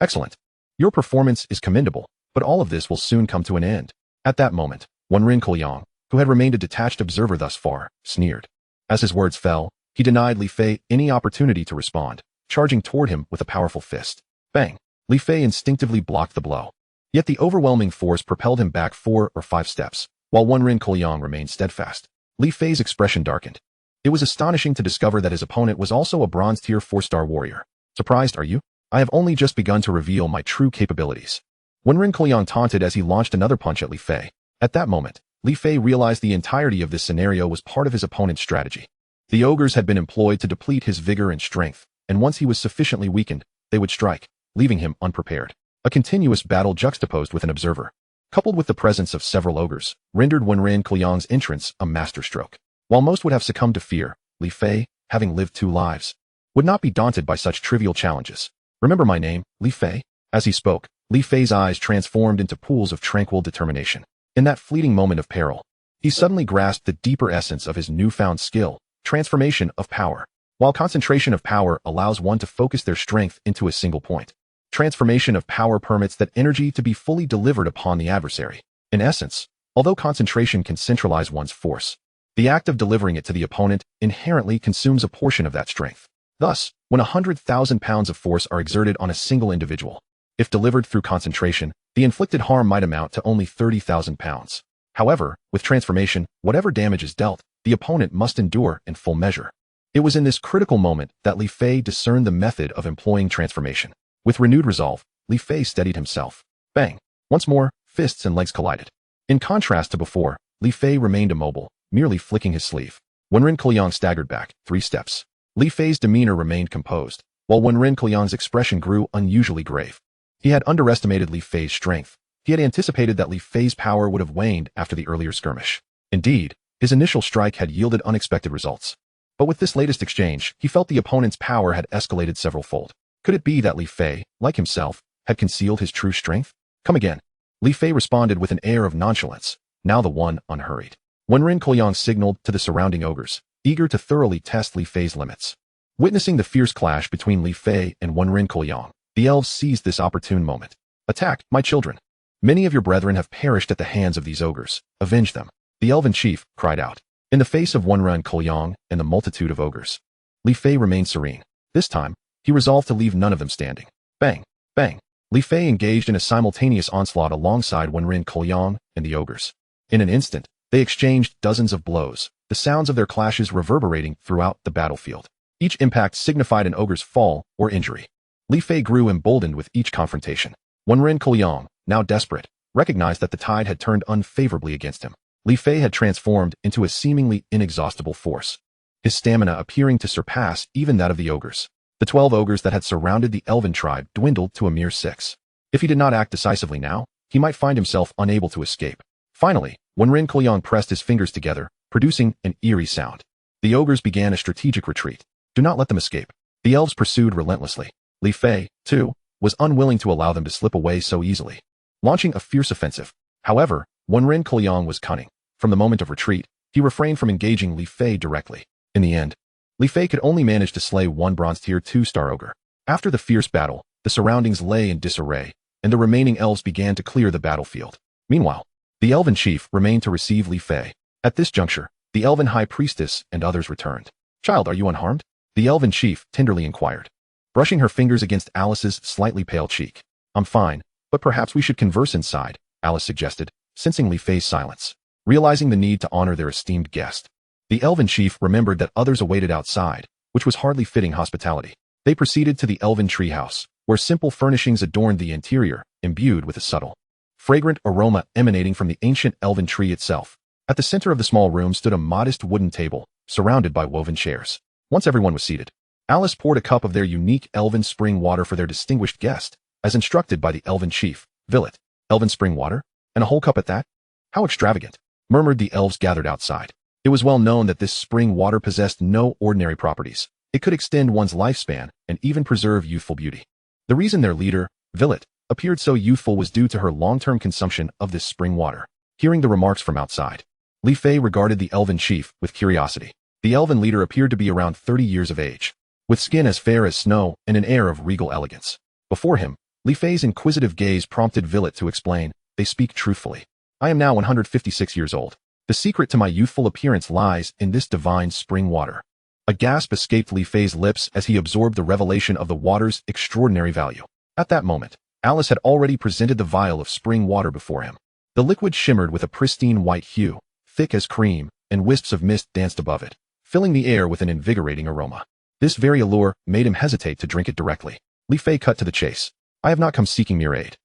Excellent. Your performance is commendable, but all of this will soon come to an end. At that moment, Ren Kuliang, who had remained a detached observer thus far, sneered. As his words fell, he denied Li Fei any opportunity to respond, charging toward him with a powerful fist. Bang! Li Fei instinctively blocked the blow. Yet the overwhelming force propelled him back 4 or 5 steps, while Ren Kuliang remained steadfast. Li Fei's expression darkened. It was astonishing to discover that his opponent was also a bronze tier 4-star warrior. Surprised, are you? I have only just begun to reveal my true capabilities. Ren Kuliang taunted as he launched another punch at Li Fei. At that moment, Li Fei realized the entirety of this scenario was part of his opponent's strategy. The ogres had been employed to deplete his vigor and strength, and once he was sufficiently weakened, they would strike, leaving him unprepared. A continuous battle juxtaposed with an observer, coupled with the presence of several ogres, rendered Ren Kuliang's entrance a masterstroke. While most would have succumbed to fear, Li Fei, having lived 2 lives, would not be daunted by such trivial challenges. Remember my name, Li Fei? As he spoke, Li Fei's eyes transformed into pools of tranquil determination. In that fleeting moment of peril, he suddenly grasped the deeper essence of his newfound skill, transformation of power. While concentration of power allows one to focus their strength into a single point, transformation of power permits that energy to be fully delivered upon the adversary. In essence, although concentration can centralize one's force, the act of delivering it to the opponent inherently consumes a portion of that strength. Thus, when 100,000 pounds of force are exerted on a single individual, if delivered through concentration, the inflicted harm might amount to only 30,000 pounds. However, with transformation, whatever damage is dealt, the opponent must endure in full measure. It was in this critical moment that Li Fei discerned the method of employing transformation. With renewed resolve, Li Fei steadied himself. Bang! Once more, fists and legs collided. In contrast to before, Li Fei remained immobile, merely flicking his sleeve. Wenren Kuliang staggered back 3 steps. Li Fei's demeanor remained composed, while Wenren Kuliang's expression grew unusually grave. He had underestimated Li Fei's strength. He had anticipated that Li Fei's power would have waned after the earlier skirmish. Indeed, his initial strike had yielded unexpected results. But with this latest exchange, he felt the opponent's power had escalated several-fold. Could it be that Li Fei, like himself, had concealed his true strength? Come again. Li Fei responded with an air of nonchalance, now the one unhurried. Wenren Kuliang signaled to the surrounding ogres, eager to thoroughly test Li Fei's limits. Witnessing the fierce clash between Li Fei and Wenren Kuliang, the elves seized this opportune moment. Attack, my children! Many of your brethren have perished at the hands of these ogres. Avenge them. The elven chief cried out. In the face of Wenren Kuliang and the multitude of ogres, Li Fei remained serene. This time, he resolved to leave none of them standing. Bang! Bang! Li Fei engaged in a simultaneous onslaught alongside Wenren Kuliang and the ogres. In an instant, they exchanged dozens of blows, the sounds of their clashes reverberating throughout the battlefield. Each impact signified an ogre's fall or injury. Li Fei grew emboldened with each confrontation. Wenren Kuliang, now desperate, recognized that the tide had turned unfavorably against him. Li Fei had transformed into a seemingly inexhaustible force, his stamina appearing to surpass even that of the ogres. The 12 ogres that had surrounded the Elven tribe dwindled to a mere 6. If he did not act decisively now, he might find himself unable to escape. Finally, Wenren Kuliang pressed his fingers together, producing an eerie sound. The ogres began a strategic retreat. Do not let them escape. The elves pursued relentlessly. Li Fei, too, was unwilling to allow them to slip away so easily, launching a fierce offensive. However, Wenren Kuliang was cunning. From the moment of retreat, he refrained from engaging Li Fei directly. In the end, Li Fei could only manage to slay one bronze tier 2-star ogre. After the fierce battle, the surroundings lay in disarray, and the remaining elves began to clear the battlefield. Meanwhile, the elven chief remained to receive Li Fei. At this juncture, the elven high priestess and others returned. Child, are you unharmed? The elven chief tenderly inquired, brushing her fingers against Alice's slightly pale cheek. I'm fine, but perhaps we should converse inside, Alice suggested, sensing Li Fei's silence. Realizing the need to honor their esteemed guest, the elven chief remembered that others awaited outside, which was hardly fitting hospitality. They proceeded to the elven treehouse, where simple furnishings adorned the interior, imbued with a subtle, fragrant aroma emanating from the ancient elven tree itself. At the center of the small room stood a modest wooden table, surrounded by woven chairs. Once everyone was seated, Alice poured a cup of their unique elven spring water for their distinguished guest, as instructed by the elven chief. Villet, elven spring water? And a whole cup at that? How extravagant, murmured the elves gathered outside. It was well known that this spring water possessed no ordinary properties. It could extend one's lifespan and even preserve youthful beauty. The reason their leader, Villet, appeared so youthful was due to her long-term consumption of this spring water. Hearing the remarks from outside, Li Fei regarded the elven chief with curiosity. The elven leader appeared to be around 30 years of age, with skin as fair as snow and an air of regal elegance. Before him, Li Fei's inquisitive gaze prompted Villet to explain, they speak truthfully. I am now 156 years old. The secret to my youthful appearance lies in this divine spring water. A gasp escaped Li Fei's lips as he absorbed the revelation of the water's extraordinary value. At that moment, Alice had already presented the vial of spring water before him. The liquid shimmered with a pristine white hue, thick as cream, and wisps of mist danced above it, filling the air with an invigorating aroma. This very allure made him hesitate to drink it directly. Li Fei cut to the chase. I have not come seeking mere aid.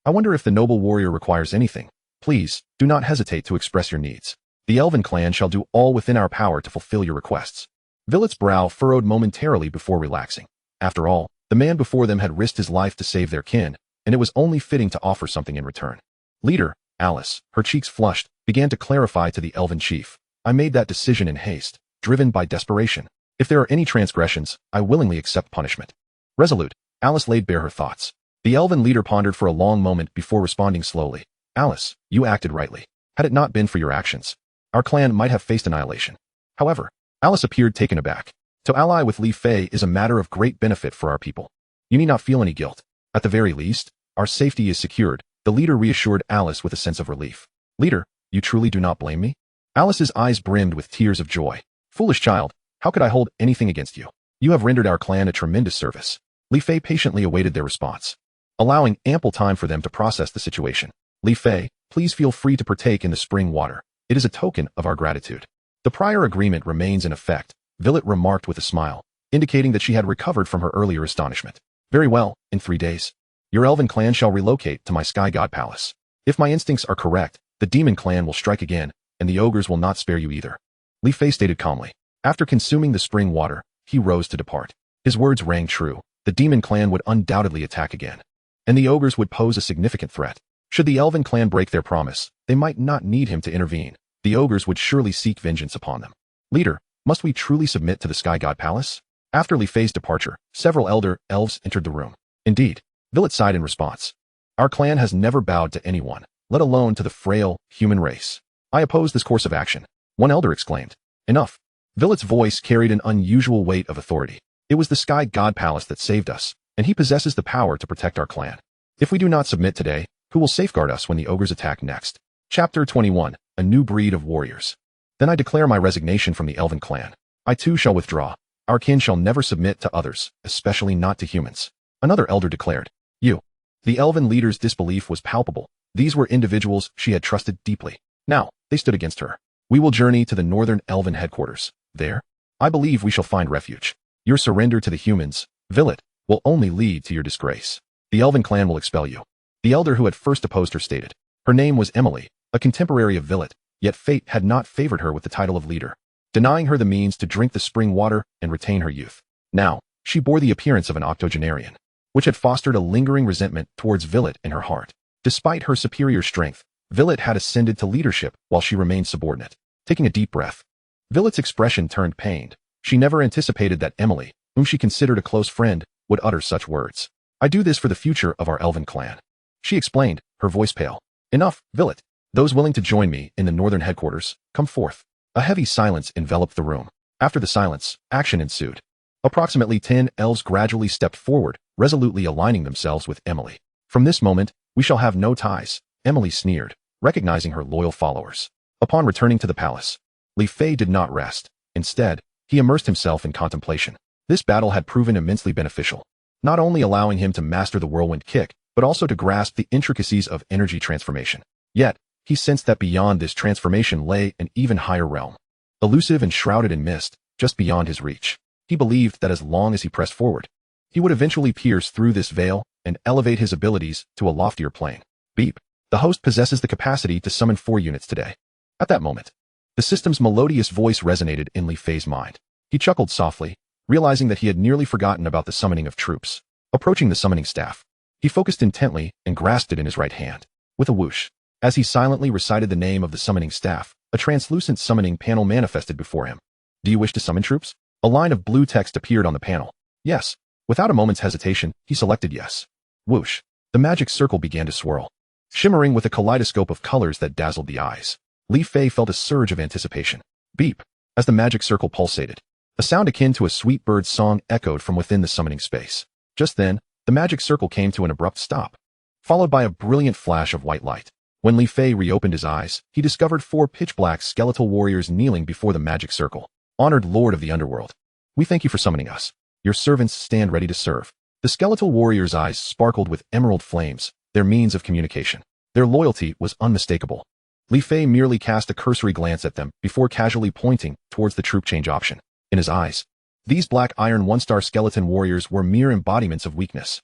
I wonder if the noble warrior requires anything. Please, do not hesitate to express your needs. The Elven clan shall do all within our power to fulfill your requests. Villet's brow furrowed momentarily before relaxing. After all, the man before them had risked his life to save their kin, and it was only fitting to offer something in return. Leader, Alice, her cheeks flushed, began to clarify to the Elven chief. I made that decision in haste, driven by desperation. If there are any transgressions, I willingly accept punishment. Resolute, Alice laid bare her thoughts. The Elven leader pondered for a long moment before responding slowly. Alice, you acted rightly. Had it not been for your actions, our clan might have faced annihilation. However, Alice appeared taken aback. To ally with Li Fei is a matter of great benefit for our people. You need not feel any guilt. At the very least, our safety is secured, the leader reassured Alice with a sense of relief. Leader, you truly do not blame me? Alice's eyes brimmed with tears of joy. Foolish child, how could I hold anything against you? You have rendered our clan a tremendous service. Li Fei patiently awaited their response, allowing ample time for them to process the situation. Li Fei, please feel free to partake in the spring water. It is a token of our gratitude. The prior agreement remains in effect, Villet remarked with a smile, indicating that she had recovered from her earlier astonishment. Very well, in 3 days. Your elven clan shall relocate to my sky god palace. If my instincts are correct, the demon clan will strike again, and the ogres will not spare you either. Li Fei stated calmly. After consuming the spring water, he rose to depart. His words rang true. The demon clan would undoubtedly attack again, and the ogres would pose a significant threat. Should the elven clan break their promise, they might not need him to intervene. The ogres would surely seek vengeance upon them. Leader, must we truly submit to the sky god palace? After Li Fei's departure, several elder elves entered the room. Indeed, Villet sighed in response. Our clan has never bowed to anyone, let alone to the frail, human race. I oppose this course of action. One elder exclaimed. Enough. Villet's voice carried an unusual weight of authority. It was the sky god palace that saved us, and he possesses the power to protect our clan. If we do not submit today, who will safeguard us when the ogres attack next? Chapter 21, A New Breed of Warriors. Then I declare my resignation from the elven clan. I too shall withdraw. Our kin shall never submit to others, especially not to humans. Another elder declared. You. The elven leader's disbelief was palpable. These were individuals she had trusted deeply. Now, they stood against her. We will journey to the northern elven headquarters. There, I believe we shall find refuge. Your surrender to the humans, Villet, will only lead to your disgrace. The elven clan will expel you. The elder who had first opposed her stated. Her name was Emily, a contemporary of Villet, yet fate had not favored her with the title of leader, denying her the means to drink the spring water and retain her youth. Now, she bore the appearance of an octogenarian, which had fostered a lingering resentment towards Villet in her heart. Despite her superior strength, Villet had ascended to leadership while she remained subordinate. Taking a deep breath, Villet's expression turned pained. She never anticipated that Emily, whom she considered a close friend, would utter such words. I do this for the future of our elven clan. She explained, her voice pale. Enough, Villet. Those willing to join me in the northern headquarters, come forth. A heavy silence enveloped the room. After the silence, action ensued. Approximately 10 elves gradually stepped forward, resolutely aligning themselves with Emily. From this moment, we shall have no ties, Emily sneered, recognizing her loyal followers. Upon returning to the palace, Li Fei did not rest. Instead, he immersed himself in contemplation. This battle had proven immensely beneficial, not only allowing him to master the whirlwind kick, but also to grasp the intricacies of energy transformation. Yet, he sensed that beyond this transformation lay an even higher realm, elusive and shrouded in mist, just beyond his reach. He believed that as long as he pressed forward, he would eventually pierce through this veil and elevate his abilities to a loftier plane. Beep. The host possesses the capacity to summon 4 units today. At that moment, the system's melodious voice resonated in Li Fei's mind. He chuckled softly, realizing that he had nearly forgotten about the summoning of troops. Approaching the summoning staff, he focused intently and grasped it in his right hand. With a whoosh, as he silently recited the name of the summoning staff, a translucent summoning panel manifested before him. Do you wish to summon troops? A line of blue text appeared on the panel. Yes. Without a moment's hesitation, he selected yes. Whoosh. The magic circle began to swirl, shimmering with a kaleidoscope of colors that dazzled the eyes. Li Fei felt a surge of anticipation. Beep. As the magic circle pulsated, a sound akin to a sweet bird's song echoed from within the summoning space. Just then, the magic circle came to an abrupt stop, followed by a brilliant flash of white light. When Li Fei reopened his eyes, he discovered 4 pitch-black skeletal warriors kneeling before the magic circle. Honored Lord of the Underworld, we thank you for summoning us. Your servants stand ready to serve. The skeletal warriors' eyes sparkled with emerald flames, their means of communication. Their loyalty was unmistakable. Li Fei merely cast a cursory glance at them before casually pointing towards the troop change option. In his eyes, these black iron 1-star skeleton warriors were mere embodiments of weakness.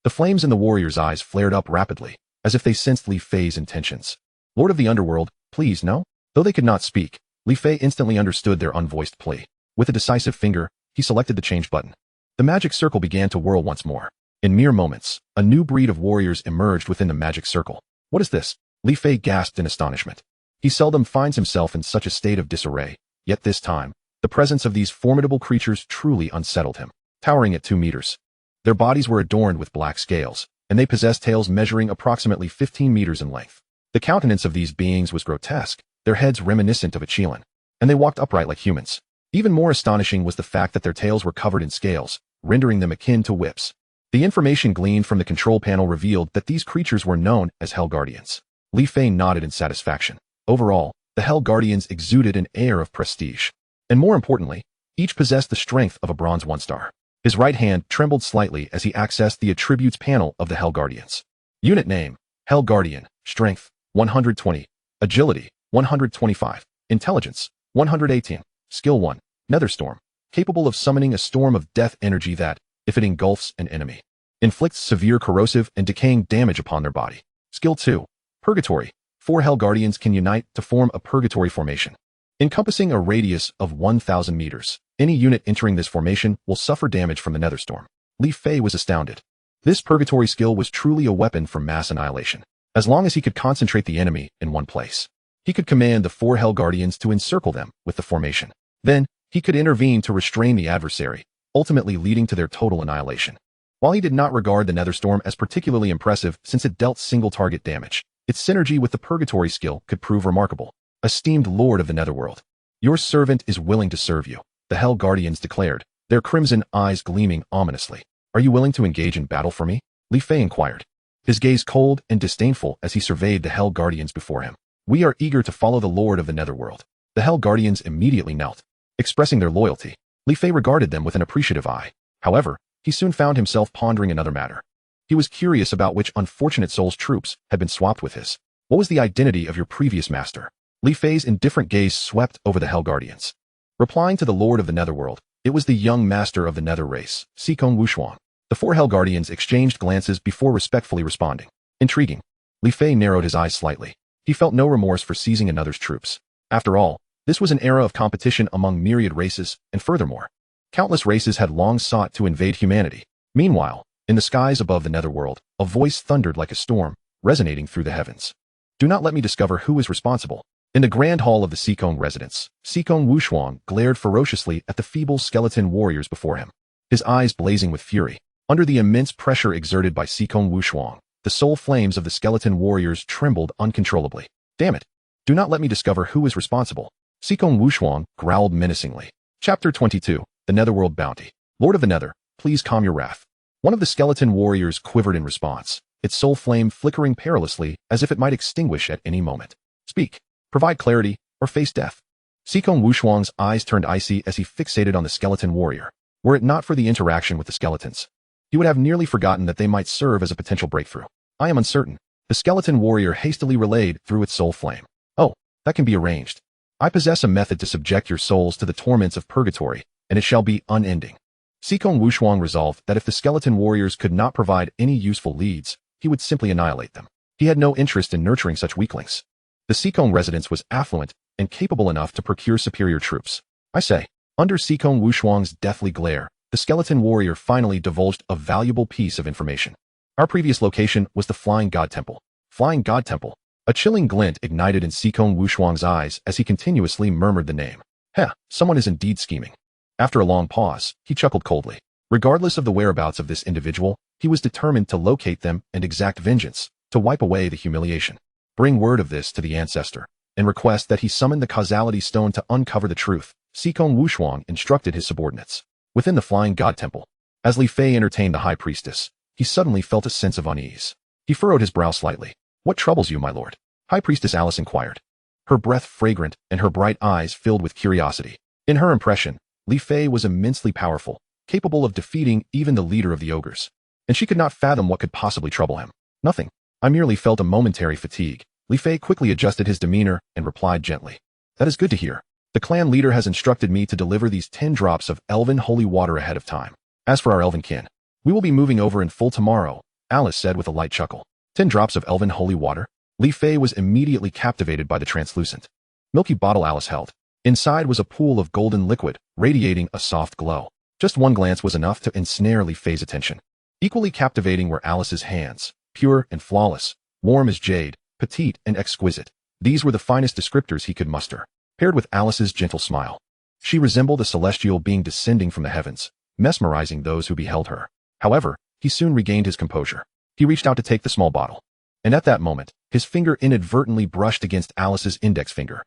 The flames in the warriors' eyes flared up rapidly, as if they sensed Li Fei's intentions. Lord of the Underworld, please no? Though they could not speak, Li Fei instantly understood their unvoiced plea. With a decisive finger, he selected the change button. The magic circle began to whirl once more. In mere moments, a new breed of warriors emerged within the magic circle. What is this? Li Fei gasped in astonishment. He seldom finds himself in such a state of disarray, yet this time, the presence of these formidable creatures truly unsettled him. Towering at 2 meters, their bodies were adorned with black scales, and they possessed tails measuring approximately 15 meters in length. The countenance of these beings was grotesque, their heads reminiscent of a chieftain, and they walked upright like humans. Even more astonishing was the fact that their tails were covered in scales, rendering them akin to whips. The information gleaned from the control panel revealed that these creatures were known as Hell Guardians. Li Fei nodded in satisfaction. Overall, the Hell Guardians exuded an air of prestige. And more importantly, each possessed the strength of a bronze 1-star. His right hand trembled slightly as he accessed the attributes panel of the Hell Guardians. Unit name, Hell Guardian, strength, 120. Agility, 125. Intelligence, 118. Skill 1. Netherstorm, capable of summoning a storm of death energy that, if it engulfs an enemy, inflicts severe corrosive and decaying damage upon their body. Skill 2. Purgatory, 4 Hell Guardians can unite to form a purgatory formation, encompassing a radius of 1,000 meters. Any unit entering this formation will suffer damage from the Netherstorm. Li Fei was astounded. This purgatory skill was truly a weapon for mass annihilation. As long as he could concentrate the enemy in one place, he could command the 4 Hell Guardians to encircle them with the formation. Then, he could intervene to restrain the adversary, ultimately leading to their total annihilation. While he did not regard the Netherstorm as particularly impressive since it dealt single-target damage, its synergy with the purgatory skill could prove remarkable. Esteemed Lord of the Netherworld, your servant is willing to serve you, the Hell Guardians declared, their crimson eyes gleaming ominously. Are you willing to engage in battle for me? Li Fei inquired, his gaze cold and disdainful as he surveyed the Hell Guardians before him. We are eager to follow the Lord of the Netherworld. The Hell Guardians immediately knelt, expressing their loyalty. Li Fei regarded them with an appreciative eye. However, he soon found himself pondering another matter. He was curious about which unfortunate soul's troops had been swapped with his. What was the identity of your previous master? Li Fei's indifferent gaze swept over the Hell Guardians. Replying to the Lord of the Netherworld, it was the young master of the Nether race, Sikong Wushuang. The 4 Hell Guardians exchanged glances before respectfully responding. Intriguing. Li Fei narrowed his eyes slightly. He felt no remorse for seizing another's troops. After all, this was an era of competition among myriad races, and furthermore, countless races had long sought to invade humanity. Meanwhile, in the skies above the Netherworld, a voice thundered like a storm, resonating through the heavens. Do not let me discover who is responsible. In the grand hall of the Sikong residence, Sikong Wushuang glared ferociously at the feeble skeleton warriors before him, his eyes blazing with fury. Under the immense pressure exerted by Sikong Wushuang, the soul flames of the skeleton warriors trembled uncontrollably. Damn it! Do not let me discover who is responsible. Sikong Wushuang growled menacingly. Chapter 22. The Netherworld Bounty. Lord of the Nether, please calm your wrath. One of the skeleton warriors quivered in response, its soul flame flickering perilously as if it might extinguish at any moment. Speak. Provide clarity, or face death. Sikong Wushuang's eyes turned icy as he fixated on the skeleton warrior. Were it not for the interaction with the skeletons, he would have nearly forgotten that they might serve as a potential breakthrough. I am uncertain. The skeleton warrior hastily relayed through its soul flame. Oh, that can be arranged. I possess a method to subject your souls to the torments of purgatory, and it shall be unending. Sikong Wushuang resolved that if the skeleton warriors could not provide any useful leads, he would simply annihilate them. He had no interest in nurturing such weaklings. The Sikong residence was affluent and capable enough to procure superior troops. I say, under Sikong Wushuang's deathly glare, the skeleton warrior finally divulged a valuable piece of information. Our previous location was the Flying God Temple. Flying God Temple. A chilling glint ignited in Sikong Wushuang's eyes as he continuously murmured the name. Heh, someone is indeed scheming. After a long pause, he chuckled coldly. Regardless of the whereabouts of this individual, he was determined to locate them and exact vengeance, to wipe away the humiliation. Bring word of this to the ancestor, and request that he summon the causality stone to uncover the truth, Sikong Wushuang instructed his subordinates. Within the Flying God Temple, as Li Fei entertained the High Priestess, he suddenly felt a sense of unease. He furrowed his brow slightly. What troubles you, my lord? High Priestess Alice inquired, her breath fragrant and her bright eyes filled with curiosity. In her impression, Li Fei was immensely powerful, capable of defeating even the leader of the ogres, and she could not fathom what could possibly trouble him. Nothing. I merely felt a momentary fatigue. Li Fei quickly adjusted his demeanor and replied gently. That is good to hear. The clan leader has instructed me to deliver these 10 drops of elven holy water ahead of time. As for our elven kin, we will be moving over in full tomorrow, Alice said with a light chuckle. 10 drops of elven holy water? Li Fei was immediately captivated by the translucent, milky bottle Alice held. Inside was a pool of golden liquid, radiating a soft glow. Just one glance was enough to ensnare Li Fei's attention. Equally captivating were Alice's hands, pure and flawless, warm as jade, petite and exquisite. These were the finest descriptors he could muster, paired with Alice's gentle smile. She resembled a celestial being descending from the heavens, mesmerizing those who beheld her. However, he soon regained his composure. He reached out to take the small bottle, and at that moment, his finger inadvertently brushed against Alice's index finger.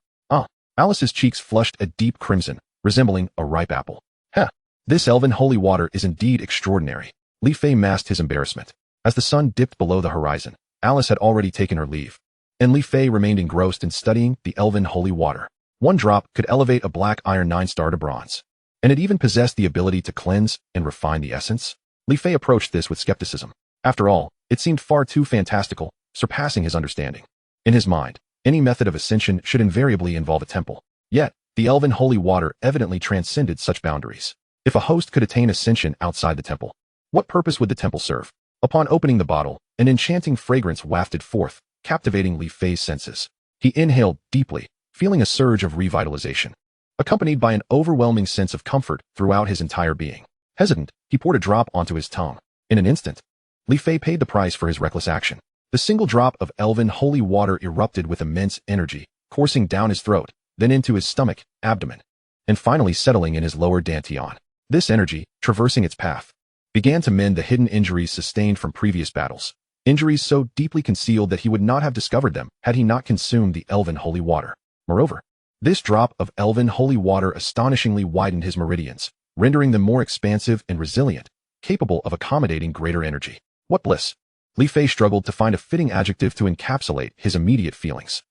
Alice's cheeks flushed a deep crimson, resembling a ripe apple. Heh, this elven holy water is indeed extraordinary. Li Fei masked his embarrassment. As the sun dipped below the horizon, Alice had already taken her leave, and Li Fei remained engrossed in studying the elven holy water. One drop could elevate a black iron 9-star to bronze, and it even possessed the ability to cleanse and refine the essence. Li Fei approached this with skepticism. After all, it seemed far too fantastical, surpassing his understanding. In his mind, any method of ascension should invariably involve a temple. Yet, the elven holy water evidently transcended such boundaries. If a host could attain ascension outside the temple, what purpose would the temple serve? Upon opening the bottle, an enchanting fragrance wafted forth, captivating Li Fei's senses. He inhaled deeply, feeling a surge of revitalization, accompanied by an overwhelming sense of comfort throughout his entire being. Hesitant, he poured a drop onto his tongue. In an instant, Li Fei paid the price for his reckless action. The single drop of elven holy water erupted with immense energy, coursing down his throat, then into his stomach, abdomen, and finally settling in his lower dantian. This energy, traversing its path, began to mend the hidden injuries sustained from previous battles. Injuries so deeply concealed that he would not have discovered them had he not consumed the elven holy water. Moreover, this drop of elven holy water astonishingly widened his meridians, rendering them more expansive and resilient, capable of accommodating greater energy. What bliss! Li Fei struggled to find a fitting adjective to encapsulate his immediate feelings.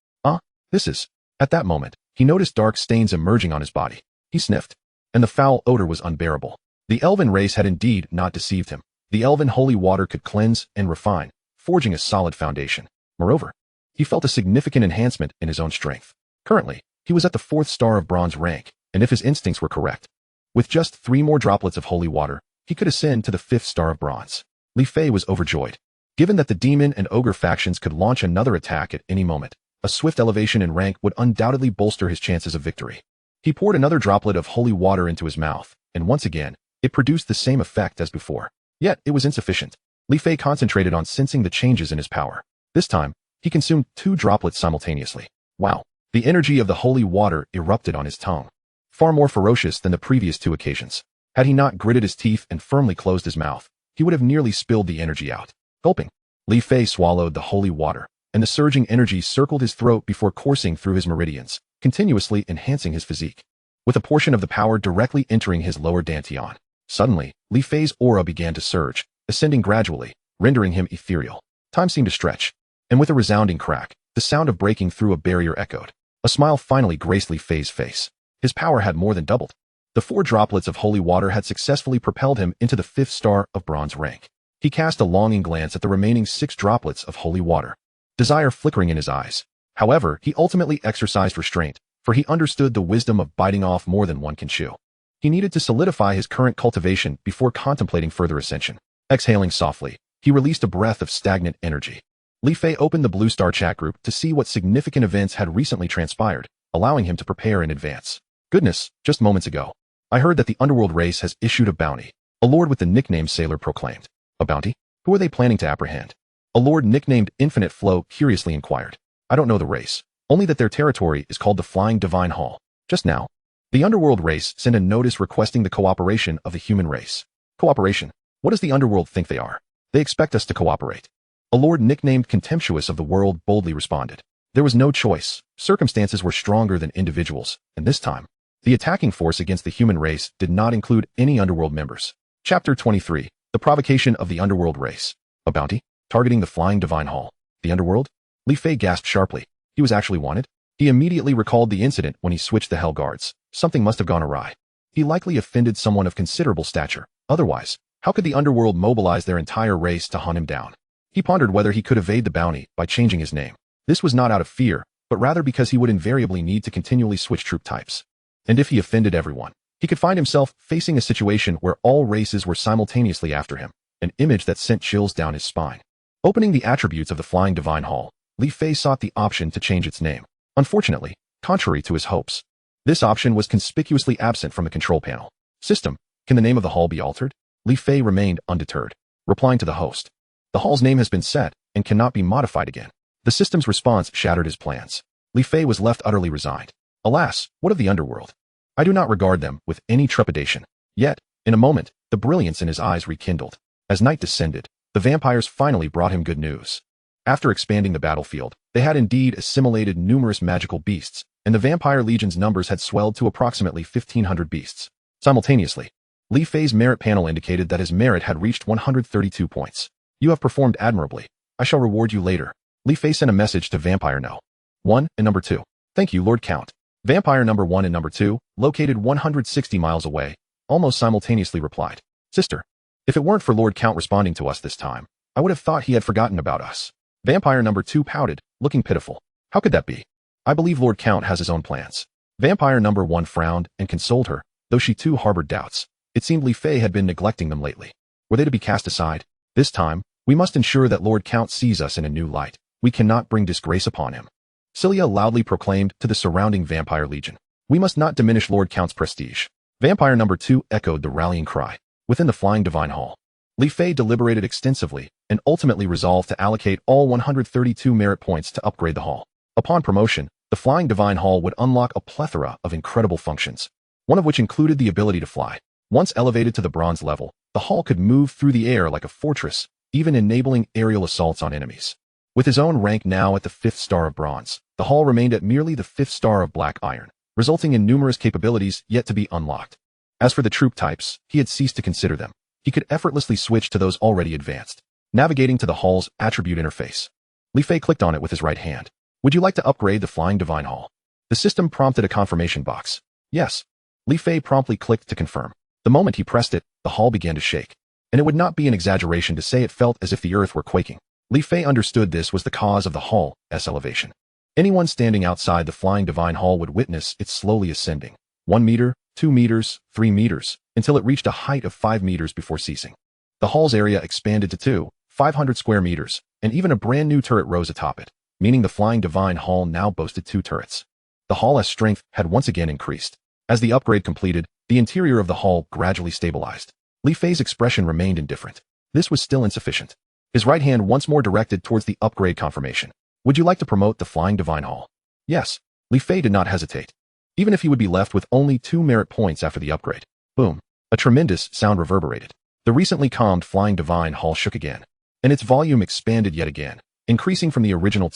This is... At that moment, he noticed dark stains emerging on his body. He sniffed, and the foul odor was unbearable. The elven race had indeed not deceived him. The elven holy water could cleanse and refine, forging a solid foundation. Moreover, he felt a significant enhancement in his own strength. Currently, he was at the 4th star of bronze rank, and if his instincts were correct, with just 3 more droplets of holy water, he could ascend to the 5th star of bronze. Li Fei was overjoyed. Given that the demon and ogre factions could launch another attack at any moment, a swift elevation in rank would undoubtedly bolster his chances of victory. He poured another droplet of holy water into his mouth, and once again, it produced the same effect as before. Yet, it was insufficient. Li Fei concentrated on sensing the changes in his power. This time, he consumed 2 droplets simultaneously. Wow! The energy of the holy water erupted on his tongue, far more ferocious than the previous 2 occasions. Had he not gritted his teeth and firmly closed his mouth, he would have nearly spilled the energy out. Gulping, Li Fei swallowed the holy water, and the surging energy circled his throat before coursing through his meridians, continuously enhancing his physique, with a portion of the power directly entering his lower dantian. Suddenly, Li Fei's aura began to surge, ascending gradually, rendering him ethereal. Time seemed to stretch, and with a resounding crack, the sound of breaking through a barrier echoed. A smile finally graced Li Fei's face. His power had more than doubled. The 4 droplets of holy water had successfully propelled him into the 5th star of bronze rank. He cast a longing glance at the remaining 6 droplets of holy water, desire flickering in his eyes. However, he ultimately exercised restraint, for he understood the wisdom of biting off more than one can chew. He needed to solidify his current cultivation before contemplating further ascension. Exhaling softly, he released a breath of stagnant energy. Li Fei opened the Blue Star chat group to see what significant events had recently transpired, allowing him to prepare in advance. Goodness, just moments ago, I heard that the underworld race has issued a bounty. A lord with the nickname Sailor proclaimed. A bounty? Who are they planning to apprehend? A lord nicknamed Infinite Flow curiously inquired. I don't know the race, only that their territory is called the Flying Divine Hall. Just now, the underworld race sent a notice requesting the cooperation of the human race. Cooperation? What does the underworld think they are? They expect us to cooperate. A lord nicknamed Contemptuous of the World boldly responded. There was no choice. Circumstances were stronger than individuals, and this time, the attacking force against the human race did not include any underworld members. Chapter 23. The Provocation of the Underworld Race. A bounty? Targeting the Flying Divine Hall. The underworld? Li Fei gasped sharply. He was actually wanted? He immediately recalled the incident when he switched the Hell Guards. Something must have gone awry. He likely offended someone of considerable stature. Otherwise, how could the underworld mobilize their entire race to hunt him down? He pondered whether he could evade the bounty by changing his name. This was not out of fear, but rather because he would invariably need to continually switch troop types. And if he offended everyone, he could find himself facing a situation where all races were simultaneously after him, an image that sent chills down his spine. Opening the attributes of the Flying Divine Hall, Li Fei sought the option to change its name. Unfortunately, contrary to his hopes, this option was conspicuously absent from the control panel. System, can the name of the hall be altered? Li Fei remained undeterred, replying to the host. The hall's name has been set and cannot be modified again. The system's response shattered his plans. Li Fei was left utterly resigned. Alas, what of the underworld? I do not regard them with any trepidation. Yet, in a moment, the brilliance in his eyes rekindled. As night descended, the vampires finally brought him good news. After expanding the battlefield, they had indeed assimilated numerous magical beasts, and the vampire legion's numbers had swelled to approximately 1,500 beasts. Simultaneously, Li Fei's merit panel indicated that his merit had reached 132 points. You have performed admirably. I shall reward you later. Li Fei sent a message to Vampire No. 1 and number 2. Thank you, Lord Count. Vampire number 1 and number 2, located 160 miles away, almost simultaneously replied. Sister, if it weren't for Lord Count responding to us this time, I would have thought he had forgotten about us. Vampire number 2 pouted, looking pitiful. How could that be? I believe Lord Count has his own plans. Vampire number 1 frowned and consoled her, though she too harbored doubts. It seemed Li Fei had been neglecting them lately. Were they to be cast aside? This time, we must ensure that Lord Count sees us in a new light. We cannot bring disgrace upon him. Cilia loudly proclaimed to the surrounding vampire legion. We must not diminish Lord Count's prestige. Vampire number 2 echoed the rallying cry. Within the Flying Divine Hall, Li Fei deliberated extensively and ultimately resolved to allocate all 132 merit points to upgrade the hall. Upon promotion, the Flying Divine Hall would unlock a plethora of incredible functions, one of which included the ability to fly. Once elevated to the bronze level, the hall could move through the air like a fortress, even enabling aerial assaults on enemies. With his own rank now at the 5th star of bronze, the hall remained at merely the 5th star of black iron, resulting in numerous capabilities yet to be unlocked. As for the troop types, he had ceased to consider them. He could effortlessly switch to those already advanced. Navigating to the hall's attribute interface, Li Fei clicked on it with his right hand. Would you like to upgrade the Flying Divine Hall? The system prompted a confirmation box. Yes. Li Fei promptly clicked to confirm. The moment he pressed it, the hall began to shake. And it would not be an exaggeration to say it felt as if the earth were quaking. Li Fei understood this was the cause of the hall's elevation. Anyone standing outside the Flying Divine Hall would witness it slowly ascending. 1 meter, 2 meters, 3 meters, until it reached a height of 5 meters before ceasing. The hall's area expanded to 500 square meters, and even a brand new turret rose atop it, meaning the Flying Divine Hall now boasted 2 turrets. The hall's strength had once again increased. As the upgrade completed, the interior of the hall gradually stabilized. Li Fei's expression remained indifferent. This was still insufficient. His right hand once more directed towards the upgrade confirmation. Would you like to promote the Flying Divine Hall? Yes. Li Fei did not hesitate. Even if he would be left with only 2 merit points after the upgrade. Boom. A tremendous sound reverberated. The recently calmed Flying Divine Hall shook again, and its volume expanded yet again, increasing from the original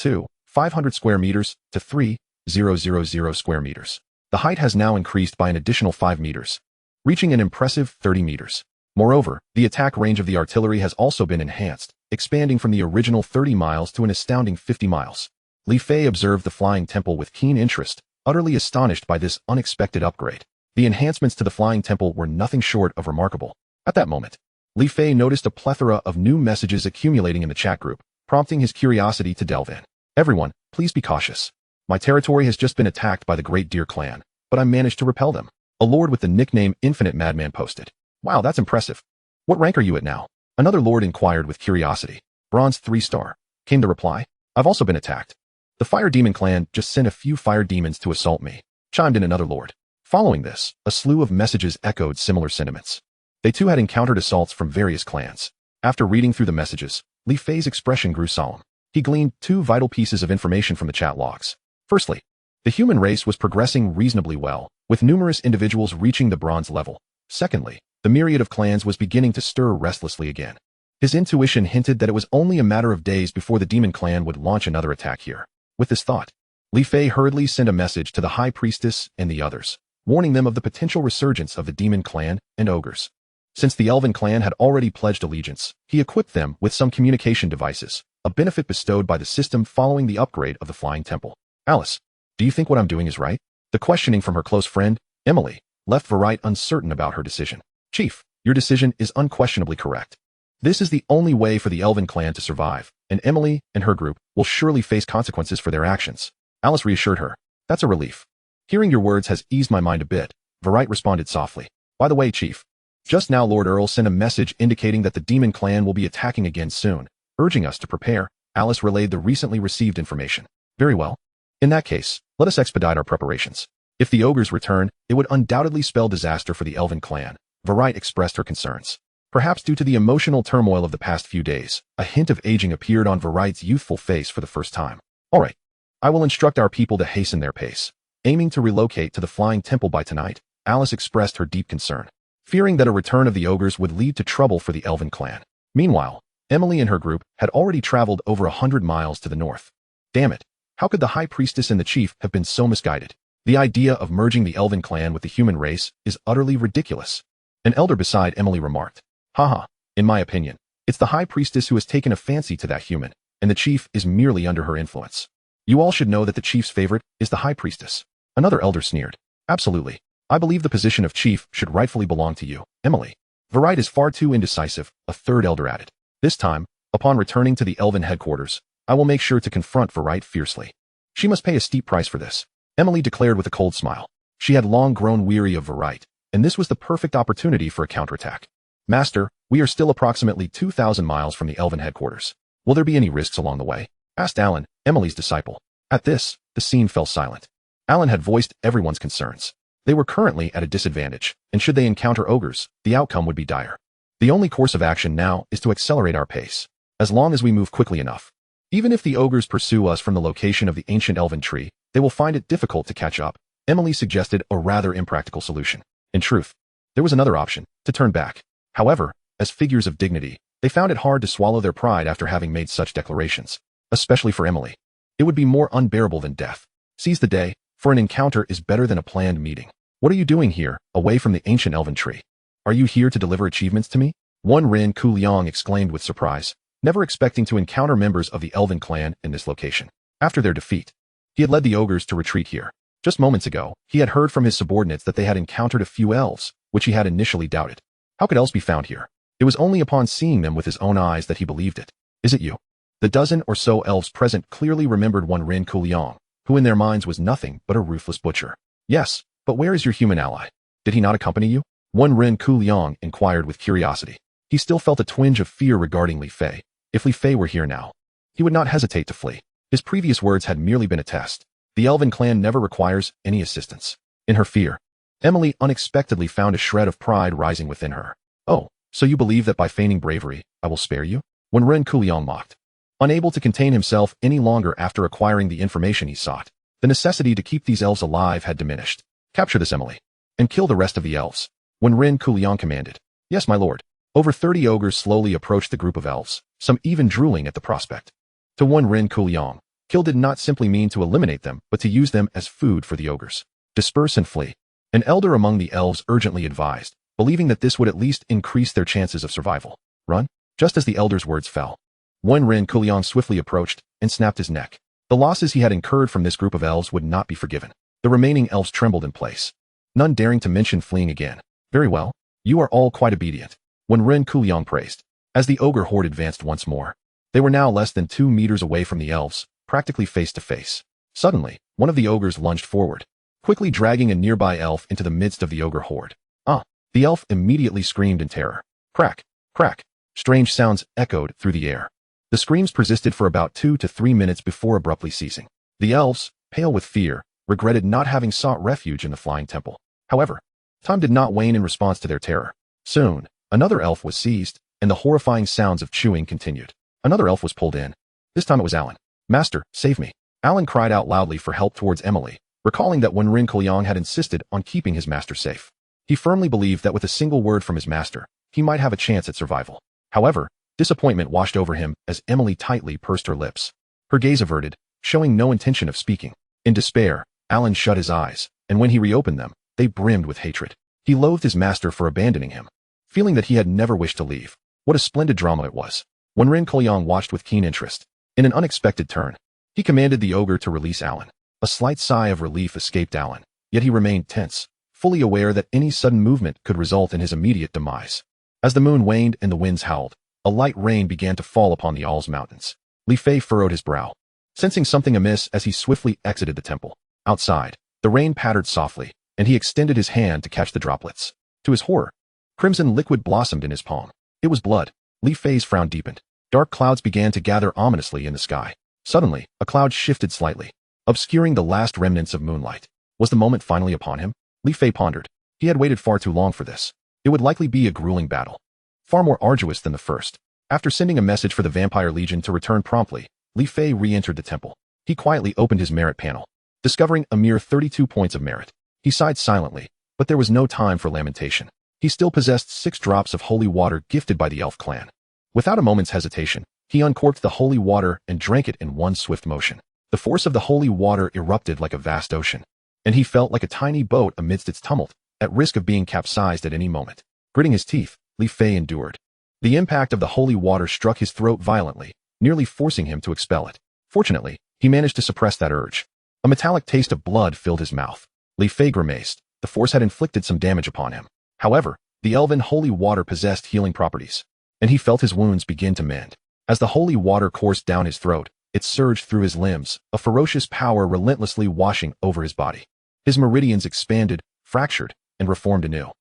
500 square meters to 3,000 square meters. The height has now increased by an additional 5 meters, reaching an impressive 30 meters. Moreover, the attack range of the artillery has also been enhanced, expanding from the original 30 miles to an astounding 50 miles. Li Fei observed the Flying Temple with keen interest, utterly astonished by this unexpected upgrade. The enhancements to the Flying Temple were nothing short of remarkable. At that moment, Li Fei noticed a plethora of new messages accumulating in the chat group, prompting his curiosity to delve in. Everyone, please be cautious. My territory has just been attacked by the Great Deer clan, but I managed to repel them. A lord with the nickname Infinite Madman posted. Wow, that's impressive. What rank are you at now? Another lord inquired with curiosity. Bronze 3 star, came the reply. I've also been attacked. The Fire Demon clan just sent a few fire demons to assault me, chimed in another lord. Following this, a slew of messages echoed similar sentiments. They too had encountered assaults from various clans. After reading through the messages, Li Fei's expression grew solemn. He gleaned 2 vital pieces of information from the chat logs. Firstly, the human race was progressing reasonably well, with numerous individuals reaching the bronze level. Secondly, the myriad of clans was beginning to stir restlessly again. His intuition hinted that it was only a matter of days before the demon clan would launch another attack here. With this thought, Li Fei hurriedly sent a message to the High Priestess and the others, warning them of the potential resurgence of the demon clan and ogres. Since the Elven clan had already pledged allegiance, he equipped them with some communication devices, a benefit bestowed by the system following the upgrade of the Flying Temple. Alice, do you think what I'm doing is right? The questioning from her close friend, Emily, left Verite uncertain about her decision. Chief, your decision is unquestionably correct. This is the only way for the Elven clan to survive, and Emily and her group will surely face consequences for their actions. Alice reassured her. That's a relief. Hearing your words has eased my mind a bit, Verite responded softly. By the way, Chief, just now Lord Earl sent a message indicating that the demon clan will be attacking again soon, urging us to prepare. Alice relayed the recently received information. Very well. In that case, let us expedite our preparations. If the ogres return, it would undoubtedly spell disaster for the Elven clan. Verite expressed her concerns. Perhaps due to the emotional turmoil of the past few days, a hint of aging appeared on Verite's youthful face for the first time. All right. I will instruct our people to hasten their pace. Aiming to relocate to the Flying Temple by tonight, Alice expressed her deep concern, fearing that a return of the ogres would lead to trouble for the Elven clan. Meanwhile, Emily and her group had already traveled over 100 miles to the north. Damn it. How could the High Priestess and the Chief have been so misguided? The idea of merging the Elven clan with the human race is utterly ridiculous. An elder beside Emily remarked. Haha, in my opinion, it's the High Priestess who has taken a fancy to that human, and the Chief is merely under her influence. You all should know that the Chief's favorite is the High Priestess. Another elder sneered. Absolutely. I believe the position of Chief should rightfully belong to you, Emily. Verite is far too indecisive, a third elder added. This time, upon returning to the Elven headquarters, I will make sure to confront Verite fiercely. She must pay a steep price for this, Emily declared with a cold smile. She had long grown weary of Verite, and this was the perfect opportunity for a counterattack. Master, we are still approximately 2,000 miles from the Elven headquarters. Will there be any risks along the way? Asked Alan, Emily's disciple. At this, the scene fell silent. Alan had voiced everyone's concerns. They were currently at a disadvantage, and should they encounter ogres, the outcome would be dire. The only course of action now is to accelerate our pace, as long as we move quickly enough. Even if the ogres pursue us from the location of the ancient elven tree, they will find it difficult to catch up. Emily suggested a rather impractical solution. In truth, there was another option, to turn back. However, as figures of dignity, they found it hard to swallow their pride after having made such declarations, especially for Emily. It would be more unbearable than death. Seize the day, for an encounter is better than a planned meeting. What are you doing here, away from the ancient elven tree? Are you here to deliver achievements to me? Ren Kuliang exclaimed with surprise, never expecting to encounter members of the Elven clan in this location. After their defeat, he had led the ogres to retreat here. Just moments ago, he had heard from his subordinates that they had encountered a few elves, which he had initially doubted. How could elves be found here? It was only upon seeing them with his own eyes that he believed it. Is it you? The dozen or so elves present clearly remembered Ren Kuliang, who in their minds was nothing but a ruthless butcher. Yes, but where is your human ally? Did he not accompany you? Ren Kuliang inquired with curiosity. He still felt a twinge of fear regarding Li Fei. If Li Fei were here now, he would not hesitate to flee. His previous words had merely been a test. The Elven clan never requires any assistance. In her fear, Emily unexpectedly found a shred of pride rising within her. Oh, so you believe that by feigning bravery, I will spare you? Ren Kuliang mocked. Unable to contain himself any longer after acquiring the information he sought, the necessity to keep these elves alive had diminished. Capture this Emily, and kill the rest of the elves. Ren Kuliang commanded. Yes, my lord. Over 30 ogres slowly approached the group of elves, some even drooling at the prospect. To Ren Kuliang, kill did not simply mean to eliminate them, but to use them as food for the ogres. Disperse and flee. An elder among the elves urgently advised, believing that this would at least increase their chances of survival. Run? Just as the elder's words fell, Ren Kuliang swiftly approached and snapped his neck. The losses he had incurred from this group of elves would not be forgiven. The remaining elves trembled in place, none daring to mention fleeing again. Very well. You are all quite obedient. Ren Kuliang praised. As the ogre horde advanced once more, they were now less than 2 meters away from the elves, practically face to face. Suddenly, one of the ogres lunged forward, quickly dragging a nearby elf into the midst of the ogre horde. Ah! The elf immediately screamed in terror. Crack! Crack! Strange sounds echoed through the air. The screams persisted for about 2 to 3 minutes before abruptly ceasing. The elves, pale with fear, regretted not having sought refuge in the flying temple. However, time did not wane in response to their terror. Soon, another elf was seized, and the horrifying sounds of chewing continued. Another elf was pulled in. This time it was Alan. Master, save me. Alan cried out loudly for help towards Emily, recalling that Ren Kuliang had insisted on keeping his master safe. He firmly believed that with a single word from his master, he might have a chance at survival. However, disappointment washed over him as Emily tightly pursed her lips. Her gaze averted, showing no intention of speaking. In despair, Alan shut his eyes, and when he reopened them, they brimmed with hatred. He loathed his master for abandoning him, feeling that he had never wished to leave. What a splendid drama it was. Ren Kuliang watched with keen interest. In an unexpected turn, he commanded the ogre to release Alan. A slight sigh of relief escaped Alan, yet he remained tense, fully aware that any sudden movement could result in his immediate demise. As the moon waned and the winds howled, a light rain began to fall upon the Alls Mountains. Li Fei furrowed his brow, sensing something amiss as he swiftly exited the temple. Outside, the rain pattered softly, and he extended his hand to catch the droplets. To his horror, crimson liquid blossomed in his palm. It was blood. Li Fei's frown deepened. Dark clouds began to gather ominously in the sky. Suddenly, a cloud shifted slightly, obscuring the last remnants of moonlight. Was the moment finally upon him? Li Fei pondered. He had waited far too long for this. It would likely be a grueling battle, far more arduous than the first. After sending a message for the Vampire Legion to return promptly, Li Fei re-entered the temple. He quietly opened his merit panel, discovering a mere 32 points of merit. He sighed silently, but there was no time for lamentation. He still possessed 6 drops of holy water gifted by the elf clan. Without a moment's hesitation, he uncorked the holy water and drank it in one swift motion. The force of the holy water erupted like a vast ocean, and he felt like a tiny boat amidst its tumult, at risk of being capsized at any moment. Gritting his teeth, Li Fei endured. The impact of the holy water struck his throat violently, nearly forcing him to expel it. Fortunately, he managed to suppress that urge. A metallic taste of blood filled his mouth. Li Fei grimaced. The force had inflicted some damage upon him. However, the elven holy water possessed healing properties, and he felt his wounds begin to mend. As the holy water coursed down his throat, it surged through his limbs, a ferocious power relentlessly washing over his body. His meridians expanded, fractured, and reformed anew.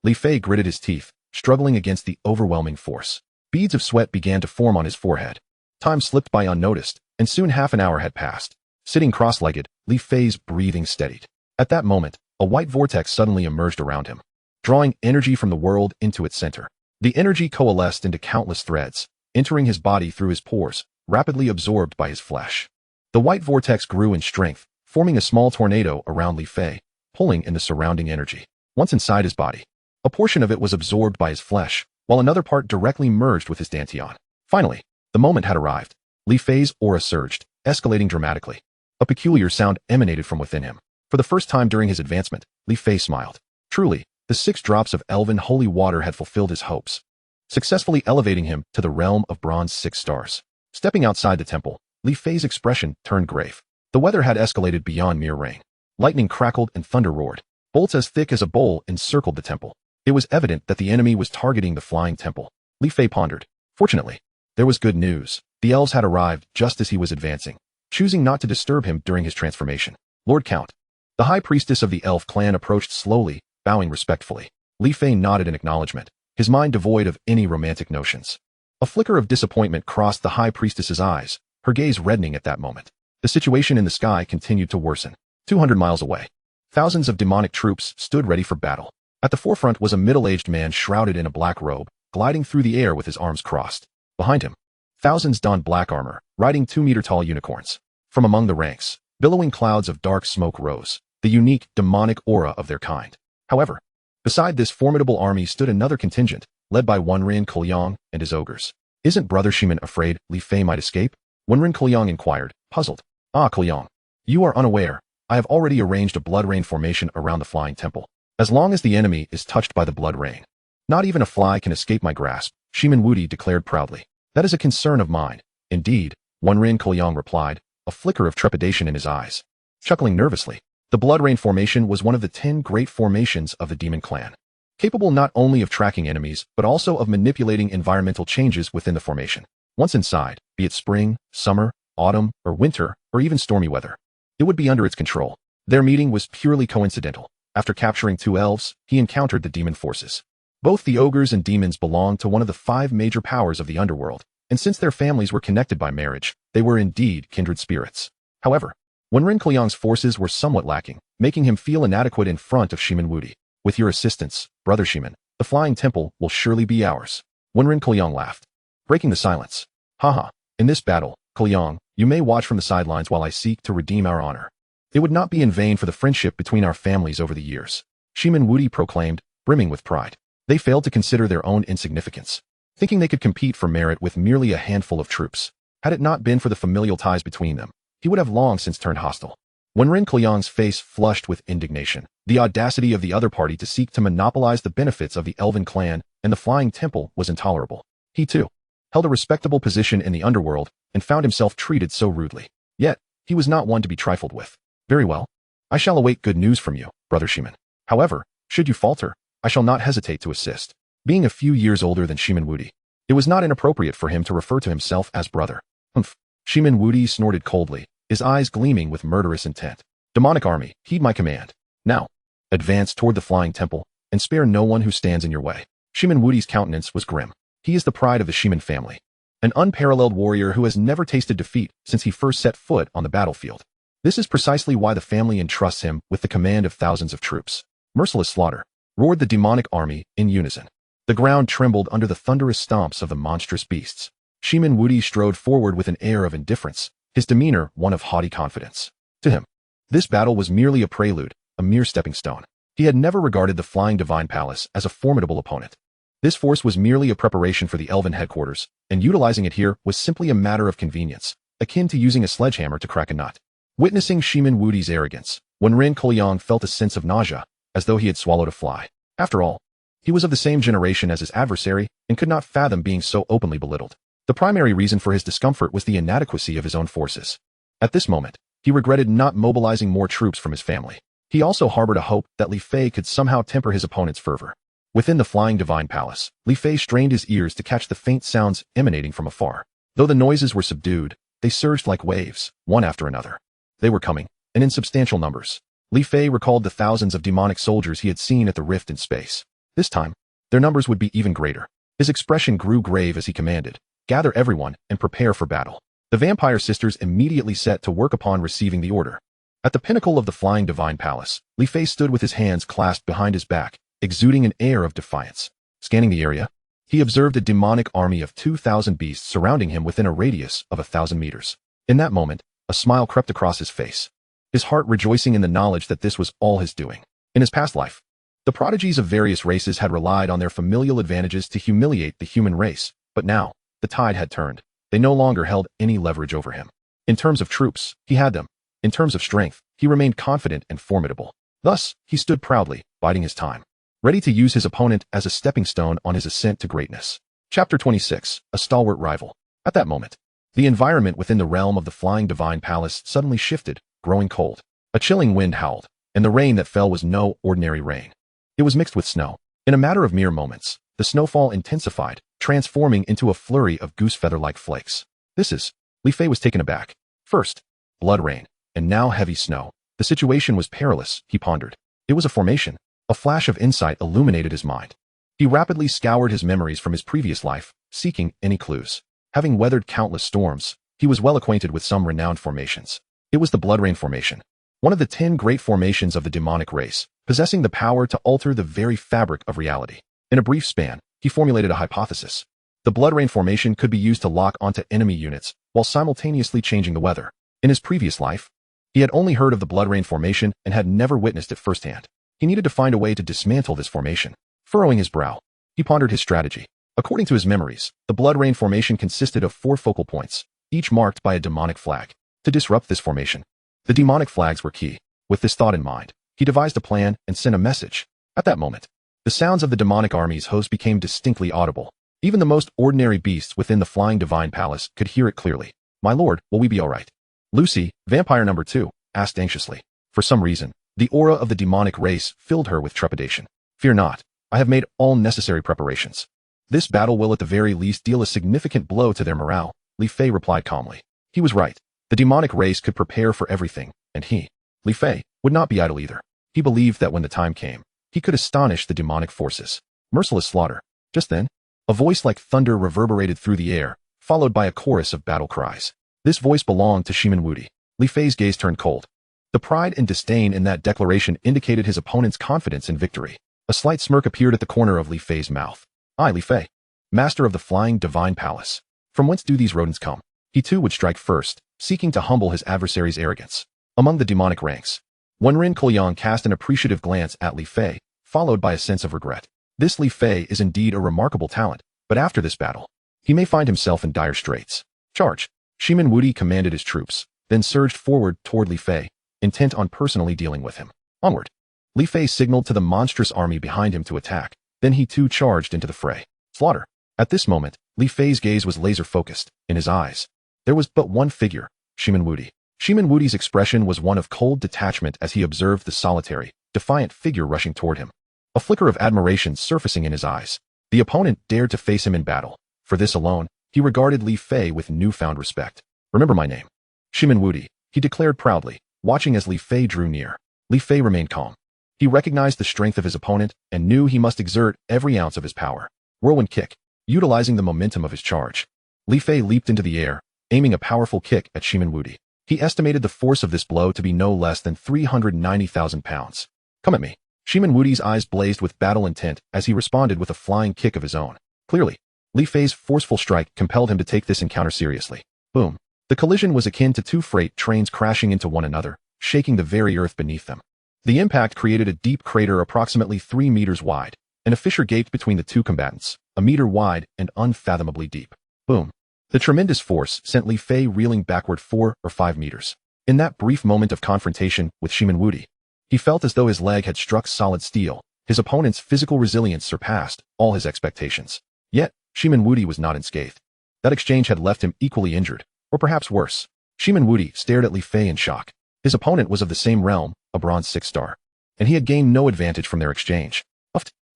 Li Fei gritted his teeth, struggling against the overwhelming force. Beads of sweat began to form on his forehead. Time slipped by unnoticed, and soon half an hour had passed. Sitting cross-legged, Li Fei's breathing steadied. At that moment, a white vortex suddenly emerged around him, drawing energy from the world into its center. The energy coalesced into countless threads, entering his body through his pores, rapidly absorbed by his flesh. The white vortex grew in strength, forming a small tornado around Li Fei, pulling in the surrounding energy. Once inside his body, a portion of it was absorbed by his flesh, while another part directly merged with his dantian. Finally, the moment had arrived. Li Fei's aura surged, escalating dramatically. A peculiar sound emanated from within him. For the first time during his advancement, Li Fei smiled. Truly, the 6 drops of Elven holy water had fulfilled his hopes, successfully elevating him to the realm of bronze 6 stars. Stepping outside the temple, Li Fei's expression turned grave. The weather had escalated beyond mere rain. Lightning crackled and thunder roared. Bolts as thick as a bowl encircled the temple. It was evident that the enemy was targeting the flying temple. Li Fei pondered. Fortunately, there was good news. The elves had arrived just as he was advancing, choosing not to disturb him during his transformation. Lord Count. The high priestess of the elf clan approached slowly, bowing respectfully. Li Fei nodded in acknowledgement, his mind devoid of any romantic notions. A flicker of disappointment crossed the high priestess's eyes, her gaze reddening at that moment. The situation in the sky continued to worsen. 200 miles away, thousands of demonic troops stood ready for battle. At the forefront was a middle-aged man shrouded in a black robe, gliding through the air with his arms crossed. Behind him, thousands donned black armor, riding 2-meter-tall unicorns. From among the ranks, billowing clouds of dark smoke rose, the unique demonic aura of their kind. However, beside this formidable army stood another contingent, led by Unraveling and his ogres. Isn't Brother Shiman afraid Li Fei might escape? Unraveling inquired, puzzled. Kuliang, you are unaware. I have already arranged a blood rain formation around the flying temple. As long as the enemy is touched by the blood rain, not even a fly can escape my grasp, Shiman Wudi declared proudly. That is a concern of mine. Indeed, Unraveling replied, a flicker of trepidation in his eyes. Chuckling nervously, the blood rain formation was one of the 10 great formations of the demon clan, capable not only of tracking enemies, but also of manipulating environmental changes within the formation. Once inside, be it spring, summer, autumn, or winter, or even stormy weather, it would be under its control. Their meeting was purely coincidental. After capturing 2 elves, he encountered the demon forces. Both the ogres and demons belonged to one of the 5 major powers of the underworld, and since their families were connected by marriage, they were indeed kindred spirits. However, Unraveling's forces were somewhat lacking, making him feel inadequate in front of Shiman Wudi. With your assistance, Brother Shiman, the flying temple will surely be ours. Unraveling laughed, breaking the silence. Haha, in this battle, Kuliang, you may watch from the sidelines while I seek to redeem our honor. It would not be in vain for the friendship between our families over the years, Shiman Wudi proclaimed, brimming with pride. They failed to consider their own insignificance, thinking they could compete for merit with merely a handful of troops. Had it not been for the familial ties between them, he would have long since turned hostile. Unraveling's face flushed with indignation. The audacity of the other party to seek to monopolize the benefits of the Elven clan and the Flying Temple was intolerable. He, too, held a respectable position in the underworld and found himself treated so rudely. Yet, he was not one to be trifled with. Very well. I shall await good news from you, Brother Shiman. However, should you falter, I shall not hesitate to assist. Being a few years older than Shiman Wudi, it was not inappropriate for him to refer to himself as brother. Humph. Shiman Wudi snorted coldly, his eyes gleaming with murderous intent. Demonic army, heed my command. Now, advance toward the flying temple, and spare no one who stands in your way. Shiman Wudi's countenance was grim. He is the pride of the Shiman family, an unparalleled warrior who has never tasted defeat since he first set foot on the battlefield. This is precisely why the family entrusts him with the command of thousands of troops. Merciless slaughter, roared the demonic army in unison. The ground trembled under the thunderous stomps of the monstrous beasts. Shiman Wudi strode forward with an air of indifference, his demeanor one of haughty confidence. To him, this battle was merely a prelude, a mere stepping stone. He had never regarded the Flying Divine Palace as a formidable opponent. This force was merely a preparation for the Elven headquarters, and utilizing it here was simply a matter of convenience, akin to using a sledgehammer to crack a nut. Witnessing Shiman Wudi's arrogance, Unraveling felt a sense of nausea, as though he had swallowed a fly. After all, he was of the same generation as his adversary and could not fathom being so openly belittled. The primary reason for his discomfort was the inadequacy of his own forces. At this moment, he regretted not mobilizing more troops from his family. He also harbored a hope that Li Fei could somehow temper his opponent's fervor. Within the Flying Divine Palace, Li Fei strained his ears to catch the faint sounds emanating from afar. Though the noises were subdued, They surged like waves, one after another. They were coming, and in substantial numbers. Li Fei recalled the thousands of demonic soldiers he had seen at the rift in space. This time, their numbers would be even greater. His expression grew grave as he commanded, "Gather everyone and prepare for battle." The vampire sisters immediately set to work upon receiving the order. At the pinnacle of the flying divine palace, Li Fei stood with his hands clasped behind his back, exuding an air of defiance. Scanning the area, he observed a demonic army of 2,000 beasts surrounding him within a radius of 1,000 meters. In that moment, a smile crept across his face, his heart rejoicing in the knowledge that this was all his doing. In his past life, the prodigies of various races had relied on their familial advantages to humiliate the human race, but now, the tide had turned. They no longer held any leverage over him. In terms of troops, he had them. In terms of strength, he remained confident and formidable. Thus, he stood proudly, biding his time, ready to use his opponent as a stepping stone on his ascent to greatness. Chapter 26, A Stalwart Rival. At that moment, the environment within the realm of the flying divine palace suddenly shifted, growing cold. A chilling wind howled, and the rain that fell was no ordinary rain. It was mixed with snow. In a matter of mere moments, the snowfall intensified, transforming into a flurry of goose feather-like flakes. Li Fei was taken aback. First, blood rain, and now heavy snow. The situation was perilous, he pondered. It was a formation. A flash of insight illuminated his mind. He rapidly scoured his memories from his previous life, seeking any clues. Having weathered countless storms, he was well acquainted with some renowned formations. It was the blood rain formation, one of the 10 great formations of the demonic race, possessing the power to alter the very fabric of reality. In a brief span, he formulated a hypothesis. The blood rain formation could be used to lock onto enemy units while simultaneously changing the weather. In his previous life, he had only heard of the blood rain formation and had never witnessed it firsthand. He needed to find a way to dismantle this formation. Furrowing his brow, he pondered his strategy. According to his memories, the blood rain formation consisted of 4 focal points, each marked by a demonic flag. To disrupt this formation, the demonic flags were key. With this thought in mind, he devised a plan and sent a message. At that moment, the sounds of the demonic army's host became distinctly audible. Even the most ordinary beasts within the flying divine palace could hear it clearly. "My lord, will we be all right?" Lucy, vampire number 2, asked anxiously. For some reason, the aura of the demonic race filled her with trepidation. "Fear not. I have made all necessary preparations. This battle will at the very least deal a significant blow to their morale," Li Fei replied calmly. He was right. The demonic race could prepare for everything, and he, Li Fei, would not be idle either. He believed that when the time came, he could astonish the demonic forces. Merciless slaughter. Just then, a voice like thunder reverberated through the air, followed by a chorus of battle cries. This voice belonged to Shimin Wudi. Li Fei's gaze turned cold. The pride and disdain in that declaration indicated his opponent's confidence in victory. A slight smirk appeared at the corner of Li Fei's mouth. "I, Li Fei, master of the flying divine palace. From whence do these rodents come?" He too would strike first, seeking to humble his adversary's arrogance. Among the demonic ranks, Wenrin Kolyang cast an appreciative glance at Li Fei, followed by a sense of regret. This Li Fei is indeed a remarkable talent, but after this battle, he may find himself in dire straits. "Charge!" Shimin Wudi commanded his troops, then surged forward toward Li Fei, intent on personally dealing with him. Onward! Li Fei signaled to the monstrous army behind him to attack, then he too charged into the fray. Slaughter! At this moment, Li Fei's gaze was laser-focused. In his eyes, there was but one figure, Shimin Wudi. Shimin Wudi's expression was one of cold detachment as he observed the solitary, defiant figure rushing toward him. A flicker of admiration surfacing in his eyes. The opponent dared to face him in battle. For this alone, he regarded Li Fei with newfound respect. "Remember my name, Shimin Wudi," he declared proudly, watching as Li Fei drew near. Li Fei remained calm. He recognized the strength of his opponent and knew he must exert every ounce of his power. Whirlwind kick. Utilizing the momentum of his charge, Li Fei leaped into the air, aiming a powerful kick at Shimin Wudi. He estimated the force of this blow to be no less than 390,000 pounds. "Come at me." Shimin Wudi's eyes blazed with battle intent as he responded with a flying kick of his own. Clearly, Li Fei's forceful strike compelled him to take this encounter seriously. Boom. The collision was akin to 2 freight trains crashing into one another, shaking the very earth beneath them. The impact created a deep crater approximately 3 meters wide, and a fissure gaped between the two combatants, a meter wide and unfathomably deep. Boom. The tremendous force sent Li Fei reeling backward 4 or 5 meters. In that brief moment of confrontation with Shimin Wudi, he felt as though his leg had struck solid steel. His opponent's physical resilience surpassed all his expectations. Yet, Shimin Wudi was not unscathed. That exchange had left him equally injured, or perhaps worse. Shimin Wudi stared at Li Fei in shock. His opponent was of the same realm, a bronze 6-star, and he had gained no advantage from their exchange.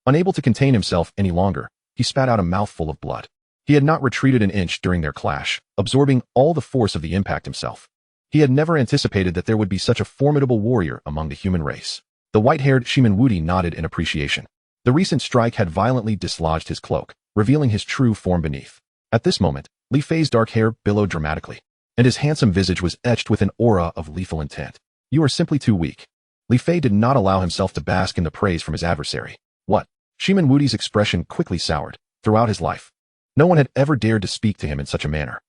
Unable to contain himself any longer, he spat out a mouthful of blood. He had not retreated an inch during their clash, absorbing all the force of the impact himself. He had never anticipated that there would be such a formidable warrior among the human race. The white-haired Shimenwudi nodded in appreciation. The recent strike had violently dislodged his cloak, revealing his true form beneath. At this moment, Li Fei's dark hair billowed dramatically, and his handsome visage was etched with an aura of lethal intent. You are simply too weak. Li Fei did not allow himself to bask in the praise from his adversary. What? Shimenwudi's expression quickly soured. Throughout his life, no one had ever dared to speak to him in such a manner.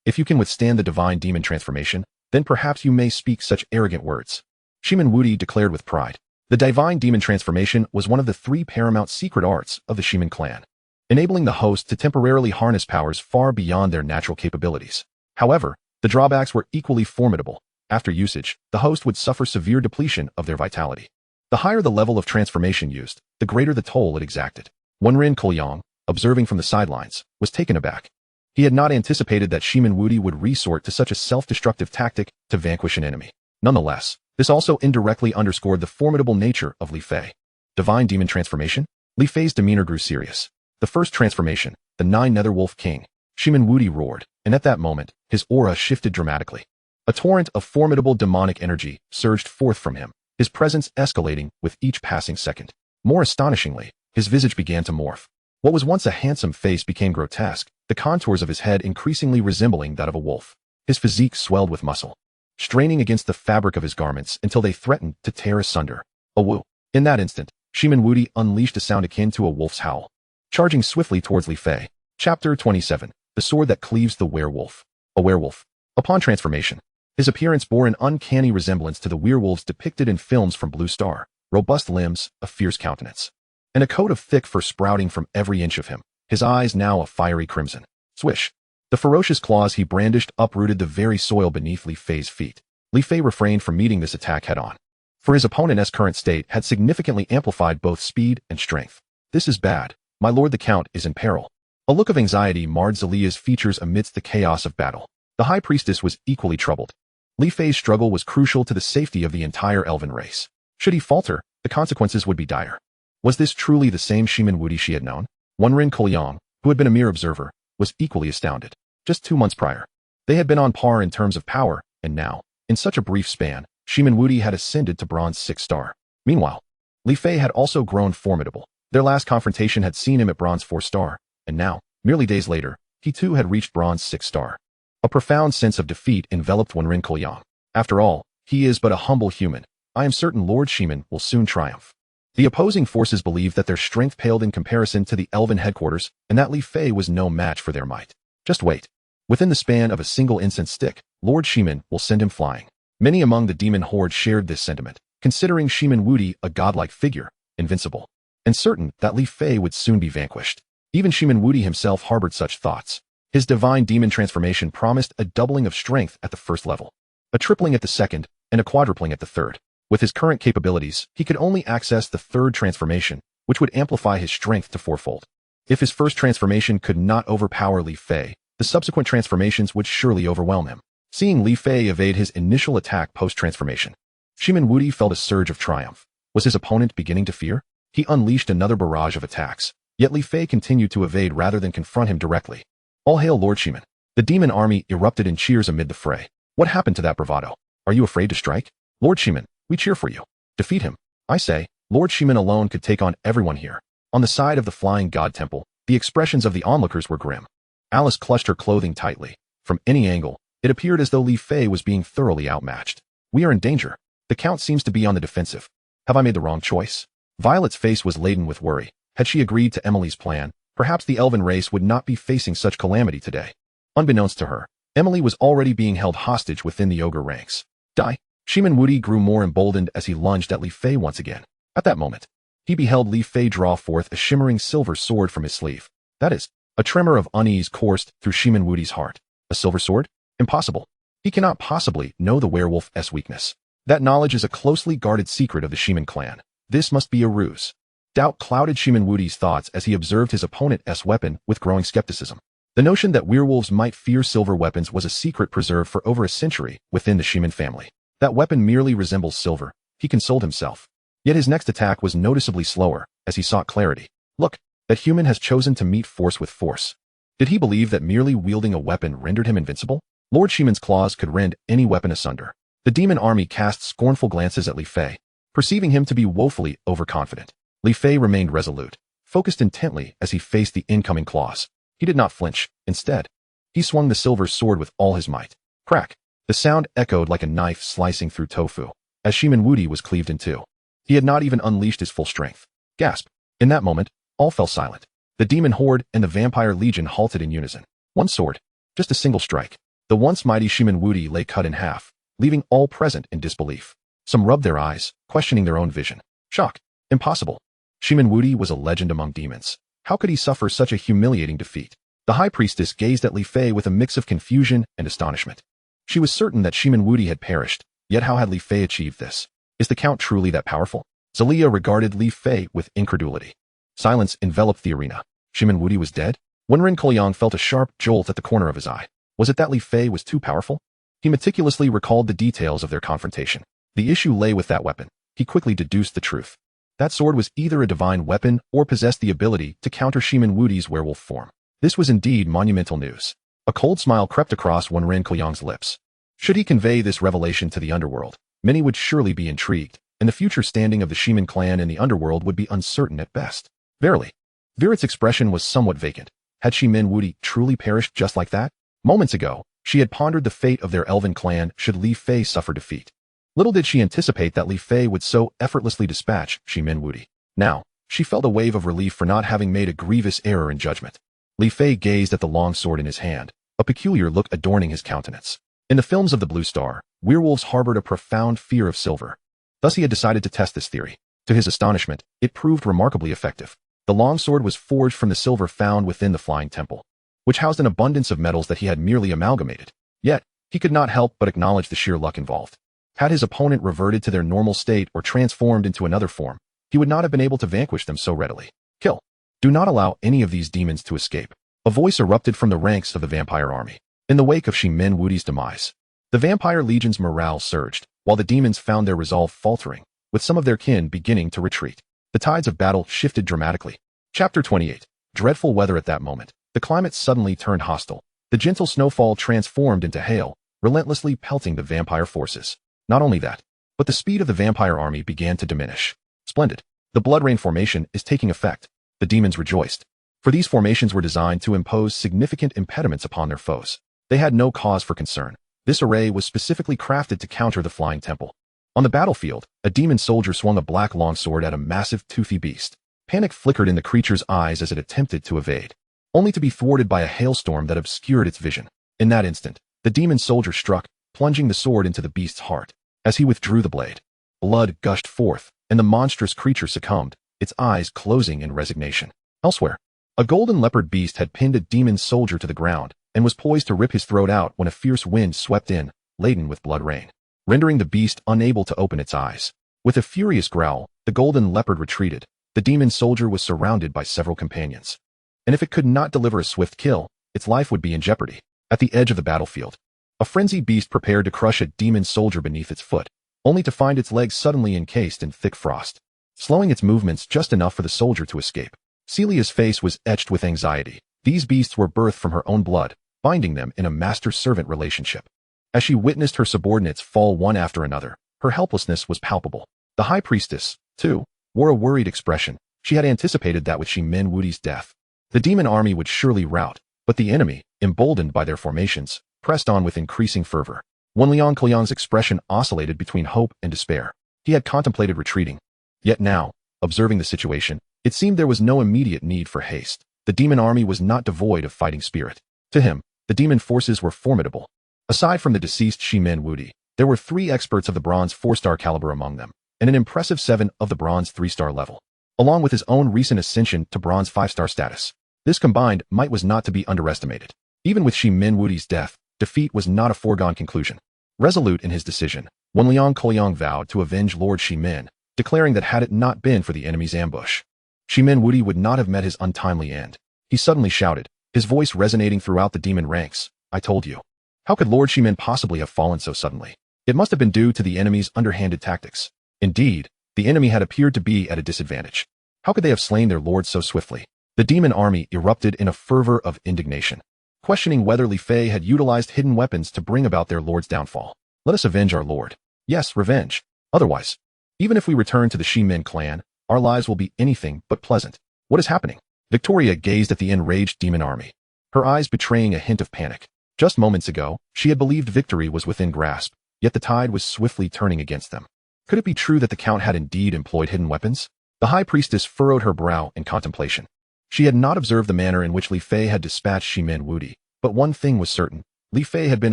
If you can withstand the divine demon transformation, then perhaps you may speak such arrogant words. Shimenwudi declared with pride. The divine demon transformation was one of the 3 paramount secret arts of the Shimen clan, enabling the host to temporarily harness powers far beyond their natural capabilities. However, the drawbacks were equally formidable. After usage, the host would suffer severe depletion of their vitality. The higher the level of transformation used, the greater the toll it exacted. Unraveling, observing from the sidelines, was taken aback. He had not anticipated that Shimenwudi would resort to such a self-destructive tactic to vanquish an enemy. Nonetheless, this also indirectly underscored the formidable nature of Li Fei. Divine demon transformation? Li Fei's demeanor grew serious. The first transformation, the 9 Netherwolf King. Shimenwudi roared, and at that moment, his aura shifted dramatically. A torrent of formidable demonic energy surged forth from him, his presence escalating with each passing second. More astonishingly, his visage began to morph. What was once a handsome face became grotesque, the contours of his head increasingly resembling that of a wolf. His physique swelled with muscle, straining against the fabric of his garments until they threatened to tear asunder. A woo. In that instant, Shimenwudi unleashed a sound akin to a wolf's howl, charging swiftly towards Li Fei. Chapter 27. The Sword That Cleaves the Werewolf. A werewolf. Upon transformation, his appearance bore an uncanny resemblance to the werewolves depicted in films from Blue Star. Robust limbs, a fierce countenance, and a coat of thick fur sprouting from every inch of him, his eyes now a fiery crimson. Swish. The ferocious claws he brandished uprooted the very soil beneath Li Fei's feet. Li Fei refrained from meeting this attack head-on, for his opponent's current state had significantly amplified both speed and strength. This is bad. My lord the Count is in peril. A look of anxiety marred Zelia's features amidst the chaos of battle. The High Priestess was equally troubled. Li Fei's struggle was crucial to the safety of the entire Elven race. Should he falter, the consequences would be dire. Was this truly the same Shimenwudi she had known? Unraveling, who had been a mere observer, was equally astounded. Just 2 months prior, they had been on par in terms of power, and now, in such a brief span, Shimenwudi had ascended to bronze 6 star. Meanwhile, Li Fei had also grown formidable. Their last confrontation had seen him at bronze 4 star, and now, merely days later, he too had reached bronze 6 star. A profound sense of defeat enveloped Unraveling. After all, he is but a humble human. I am certain Lord Shimen will soon triumph. The opposing forces believed that their strength paled in comparison to the Elven headquarters, and that Li Fei was no match for their might. Just wait. Within the span of a single incense stick, Lord Shimen will send him flying. Many among the demon horde shared this sentiment, considering Shimenwudi a godlike figure, invincible, and certain that Li Fei would soon be vanquished. Even Shimenwudi himself harbored such thoughts. His divine demon transformation promised a doubling of strength at the first level, a tripling at the second, and a quadrupling at the third. With his current capabilities, he could only access the 3rd transformation, which would amplify his strength to 4-fold. If his first transformation could not overpower Li Fei, the subsequent transformations would surely overwhelm him. Seeing Li Fei evade his initial attack post-transformation, Shimenwudi felt a surge of triumph. Was his opponent beginning to fear? He unleashed another barrage of attacks, yet Li Fei continued to evade rather than confront him directly. All hail Lord Shimen. The demon army erupted in cheers amid the fray. What happened to that bravado? Are you afraid to strike? Lord Shimen, we cheer for you. Defeat him. I say, Lord Shimen alone could take on everyone here. On the side of the Flying God Temple, the expressions of the onlookers were grim. Alice clutched her clothing tightly. From any angle, it appeared as though Li Fei was being thoroughly outmatched. We are in danger. The Count seems to be on the defensive. Have I made the wrong choice? Violet's face was laden with worry. Had she agreed to Emily's plan, perhaps the Elven race would not be facing such calamity today. Unbeknownst to her, Emily was already being held hostage within the ogre ranks. Die. Shimenwudi grew more emboldened as he lunged at Li Fei once again. At that moment, he beheld Li Fei draw forth a shimmering silver sword from his sleeve. That is, a tremor of unease coursed through Shimenwudi's heart. A silver sword? Impossible. He cannot possibly know the werewolf's weakness. That knowledge is a closely guarded secret of the Shimen clan. This must be a ruse. Doubt clouded Shimenwudi's thoughts as he observed his opponent's weapon with growing skepticism. The notion that werewolves might fear silver weapons was a secret preserved for over a century within the Shimen family. That weapon merely resembles silver, he consoled himself. Yet his next attack was noticeably slower, as he sought clarity. Look, that human has chosen to meet force with force. Did he believe that merely wielding a weapon rendered him invincible? Lord Shimon's claws could rend any weapon asunder. The demon army cast scornful glances at Li Fei, perceiving him to be woefully overconfident. Li Fei remained resolute, focused intently as he faced the incoming claws. He did not flinch. Instead, he swung the silver sword with all his might. Crack! The sound echoed like a knife slicing through tofu, as Shimon Wudi was cleaved in two. He had not even unleashed his full strength. Gasp! In that moment, all fell silent. The demon horde and the vampire legion halted in unison. One sword. Just a single strike. The once mighty Shimon Wudi lay cut in half, leaving all present in disbelief. Some rubbed their eyes, questioning their own vision. Shock. Impossible. Shimon Wudi was a legend among demons. How could he suffer such a humiliating defeat? The high priestess gazed at Li Fei with a mix of confusion and astonishment. She was certain that Shimon Wudi had perished, yet how had Li Fei achieved this? Is the count truly that powerful? Zelia regarded Li Fei with incredulity. Silence enveloped the arena. Shimon Wudi was dead? Wenren Kolyang felt a sharp jolt at the corner of his eye. Was it that Li Fei was too powerful? He meticulously recalled the details of their confrontation. The issue lay with that weapon. He quickly deduced the truth. That sword was either a divine weapon or possessed the ability to counter Shimon Wudi's werewolf form. This was indeed monumental news. A cold smile crept across Wenren Kolyang's lips. Should he convey this revelation to the underworld, many would surely be intrigued, and the future standing of the Shimon clan in the underworld would be uncertain at best. Verily. Virit's expression was somewhat vacant. Had Shimon Wudi truly perished just like that? Moments ago, she had pondered the fate of their Elven clan should Li Fei suffer defeat. Little did she anticipate that Li Fei would so effortlessly dispatch Shimon Wudi. Now, she felt a wave of relief for not having made a grievous error in judgment. Li Fei gazed at the long sword in his hand, a peculiar look adorning his countenance. In the films of the Blue Star, werewolves harbored a profound fear of silver. Thus he had decided to test this theory. To his astonishment, it proved remarkably effective. The long sword was forged from the silver found within the Flying Temple, which housed an abundance of metals that he had merely amalgamated. Yet, he could not help but acknowledge the sheer luck involved. Had his opponent reverted to their normal state or transformed into another form, he would not have been able to vanquish them so readily. Kill. Do not allow any of these demons to escape. A voice erupted from the ranks of the vampire army. In the wake of Shimon Wudi's demise, the vampire legion's morale surged, while the demons found their resolve faltering, with some of their kin beginning to retreat. The tides of battle shifted dramatically. Chapter 28. Dreadful weather at that moment. The climate suddenly turned hostile. The gentle snowfall transformed into hail, relentlessly pelting the vampire forces. Not only that, but the speed of the vampire army began to diminish. Splendid. The blood rain formation is taking effect. The demons rejoiced. For these formations were designed to impose significant impediments upon their foes. They had no cause for concern. This array was specifically crafted to counter the Flying Temple. On the battlefield, a demon soldier swung a black longsword at a massive toothy beast. Panic flickered in the creature's eyes as it attempted to evade, only to be thwarted by a hailstorm that obscured its vision. In that instant, the demon soldier struck, plunging the sword into the beast's heart. As he withdrew the blade, blood gushed forth, and the monstrous creature succumbed, its eyes closing in resignation. Elsewhere, a golden leopard beast had pinned a demon soldier to the ground and was poised to rip his throat out when a fierce wind swept in, laden with blood rain, rendering the beast unable to open its eyes. With a furious growl, the golden leopard retreated. The demon soldier was surrounded by several companions, and if it could not deliver a swift kill, its life would be in jeopardy. At the edge of the battlefield, a frenzied beast prepared to crush a demon soldier beneath its foot, only to find its legs suddenly encased in thick frost, slowing its movements just enough for the soldier to escape. Celia's face was etched with anxiety. These beasts were birthed from her own blood, binding them in a master-servant relationship. As she witnessed her subordinates fall one after another, her helplessness was palpable. The high priestess, too, wore a worried expression. She had anticipated that with Shimon Wudi's death, the demon army would surely rout, but the enemy, emboldened by their formations, pressed on with increasing fervor. Wenliang Kolyang's expression oscillated between hope and despair. He had contemplated retreating. Yet now, observing the situation, it seemed there was no immediate need for haste. The demon army was not devoid of fighting spirit. To him, the demon forces were formidable. Aside from the deceased Shimon Wudi, there were 3 experts of the bronze 4-star caliber among them, and an impressive 7 of the bronze 3-star level, along with his own recent ascension to bronze 5-star status. This combined might was not to be underestimated. Even with Shimon Wudi's death, defeat was not a foregone conclusion. Resolute in his decision, Wenliang Kolyang vowed to avenge Lord Shimon, declaring that had it not been for the enemy's ambush, Shimon Wudi would not have met his untimely end. He suddenly shouted, his voice resonating throughout the demon ranks, "I told you." How could Lord Shimon possibly have fallen so suddenly? It must have been due to the enemy's underhanded tactics. Indeed, the enemy had appeared to be at a disadvantage. How could they have slain their lord so swiftly? The demon army erupted in a fervor of indignation, questioning whether Li Fei had utilized hidden weapons to bring about their lord's downfall. Let us avenge our lord. Yes, revenge. Otherwise, even if we return to the Shi-Min clan, our lives will be anything but pleasant. What is happening? Victoria gazed at the enraged demon army, her eyes betraying a hint of panic. Just moments ago, she had believed victory was within grasp, yet the tide was swiftly turning against them. Could it be true that the Count had indeed employed hidden weapons? The High Priestess furrowed her brow in contemplation. She had not observed the manner in which Li Fei had dispatched Shi-Min Wudi, but one thing was certain: Li Fei had been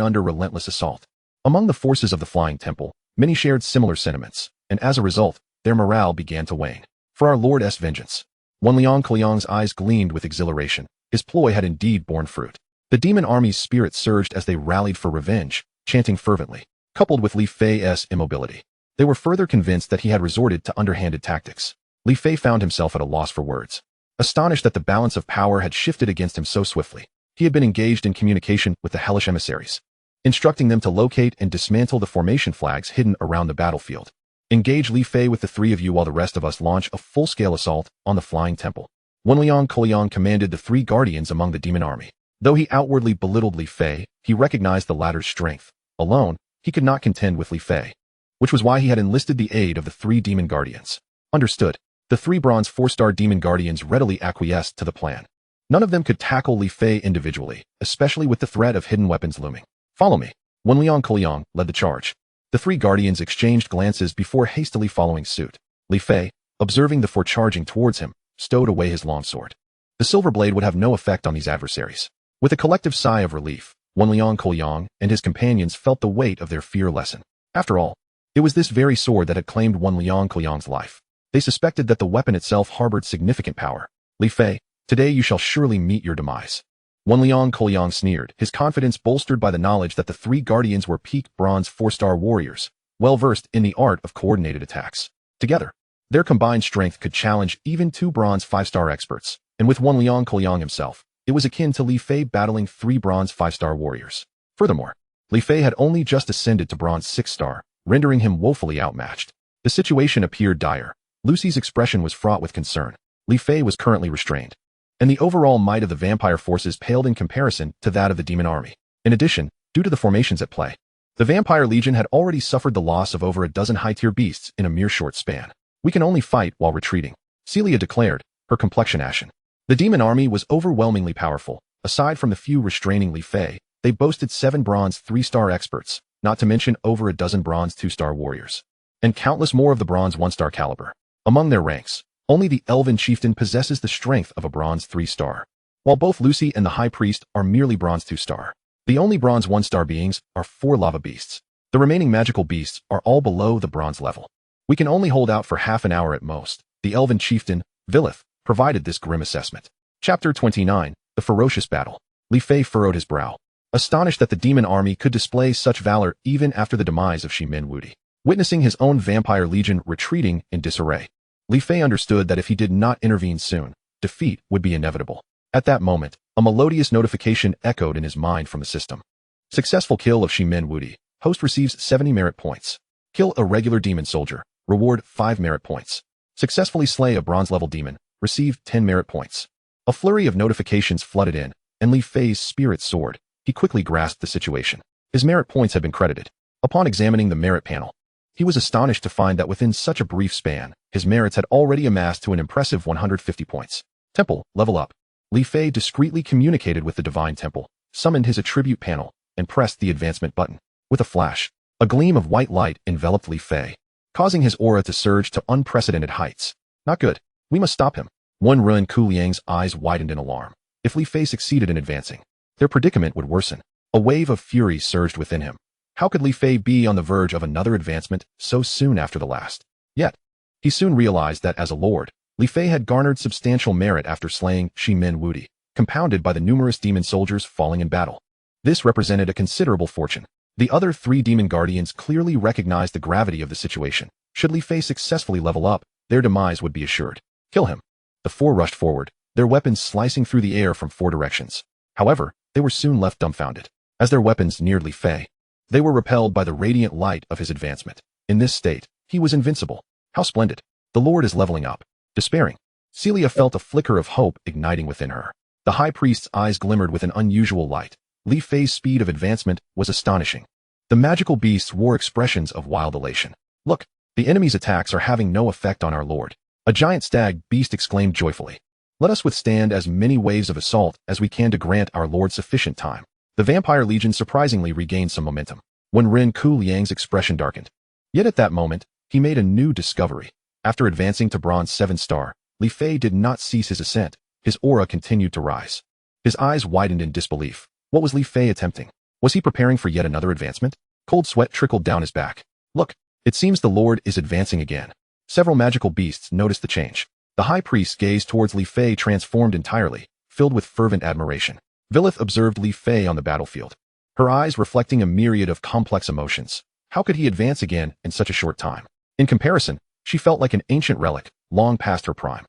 under relentless assault. Among the forces of the Flying Temple, many shared similar sentiments, and as a result, their morale began to wane. For our Lord's vengeance. Wanliang eyes gleamed with exhilaration. His ploy had indeed borne fruit. The demon army's spirit surged as they rallied for revenge, chanting fervently. Coupled with Li Fei's immobility, they were further convinced that he had resorted to underhanded tactics. Li Fei found himself at a loss for words. Astonished that the balance of power had shifted against him so swiftly, he had been engaged in communication with the hellish emissaries, instructing them to locate and dismantle the formation flags hidden around the battlefield. Engage Li Fei with the three of you while the rest of us launch a full-scale assault on the Flying Temple. Wanliang commanded the three guardians among the demon army. Though he outwardly belittled Li Fei, he recognized the latter's strength. Alone, he could not contend with Li Fei, which was why he had enlisted the aid of the three demon guardians. Understood. The three bronze 4-star demon guardians readily acquiesced to the plan. None of them could tackle Li Fei individually, especially with the threat of hidden weapons looming. Follow me. Wanliang led the charge. The three guardians exchanged glances before hastily following suit. Li Fei, observing the four charging towards him, stowed away his longsword. The silver blade would have no effect on these adversaries. With a collective sigh of relief, Wanliang and his companions felt the weight of their fear lessen. After all, it was this very sword that had claimed Wanliang's life. They suspected that the weapon itself harbored significant power. Li Fei, today you shall surely meet your demise. Wanliang sneered, his confidence bolstered by the knowledge that the three guardians were peak bronze 4-star warriors, well-versed in the art of coordinated attacks. Together, their combined strength could challenge even two bronze 5-star experts, and with Wanliang himself, it was akin to Li Fei battling three bronze 5-star warriors. Furthermore, Li Fei had only just ascended to bronze 6-star, rendering him woefully outmatched. The situation appeared dire. Lucy's expression was fraught with concern. Li Fei was currently restrained, and the overall might of the vampire forces paled in comparison to that of the demon army. In addition, due to the formations at play, the vampire legion had already suffered the loss of over a dozen high-tier beasts in a mere short span. We can only fight while retreating, Celia declared, her complexion ashen. The demon army was overwhelmingly powerful. Aside from the few restraining Li Fei, they boasted 7 bronze 3-star experts, not to mention over a dozen bronze 2-star warriors, and countless more of the bronze 1-star caliber. Among their ranks, only the Elven chieftain possesses the strength of a bronze 3-star, while both Lucy and the High Priest are merely bronze 2-star. The only bronze 1-star beings are 4 lava beasts. The remaining magical beasts are all below the bronze level. We can only hold out for half an hour at most. The Elven chieftain, Vilith, provided this grim assessment. Chapter 29, The Ferocious Battle. Li Fei furrowed his brow, astonished that the demon army could display such valor even after the demise of Shi-Min Wudi. Witnessing his own vampire legion retreating in disarray, Li Fei understood that if he did not intervene soon, defeat would be inevitable. At that moment, a melodious notification echoed in his mind from the system. Successful kill of Shi-Min Wudi. Host receives 70 merit points. Kill a regular demon soldier. Reward 5 merit points. Successfully slay a bronze-level demon. Receive 10 merit points. A flurry of notifications flooded in, and Li Fei's spirit soared. He quickly grasped the situation. His merit points had been credited. Upon examining the merit panel, he was astonished to find that within such a brief span, his merits had already amassed to an impressive 150 points. Temple, level up. Li Fei discreetly communicated with the Divine Temple, summoned his attribute panel, and pressed the advancement button. With a flash, a gleam of white light enveloped Li Fei, causing his aura to surge to unprecedented heights. Not good. We must stop him. Wen Kuliang's eyes widened in alarm. If Li Fei succeeded in advancing, their predicament would worsen. A wave of fury surged within him. How could Li Fei be on the verge of another advancement so soon after the last? Yet, he soon realized that as a lord, Li Fei had garnered substantial merit after slaying Shi-Min Wudi, compounded by the numerous demon soldiers falling in battle. This represented a considerable fortune. The other 3 demon guardians clearly recognized the gravity of the situation. Should Li Fei successfully level up, their demise would be assured. Kill him. The 4 rushed forward, their weapons slicing through the air from 4 directions. However, they were soon left dumbfounded. As their weapons neared Li Fei, they were repelled by the radiant light of his advancement. In this state, he was invincible. How splendid. The Lord is leveling up. Despairing, Celia felt a flicker of hope igniting within her. The high priest's eyes glimmered with an unusual light. Li Fei's speed of advancement was astonishing. The magical beasts wore expressions of wild elation. Look, the enemy's attacks are having no effect on our lord. A giant stag beast exclaimed joyfully. Let us withstand as many waves of assault as we can to grant our lord sufficient time. The vampire legion surprisingly regained some momentum. When Ren Ku Liang's expression darkened. Yet at that moment, he made a new discovery. After advancing to bronze 7-star, Li Fei did not cease his ascent. His aura continued to rise. His eyes widened in disbelief. What was Li Fei attempting? Was he preparing for yet another advancement? Cold sweat trickled down his back. Look, it seems the lord is advancing again. Several magical beasts noticed the change. The high priest's gaze towards Li Fei transformed entirely, filled with fervent admiration. Vilith observed Li Fei on the battlefield, her eyes reflecting a myriad of complex emotions. How could he advance again in such a short time? In comparison, she felt like an ancient relic, long past her prime.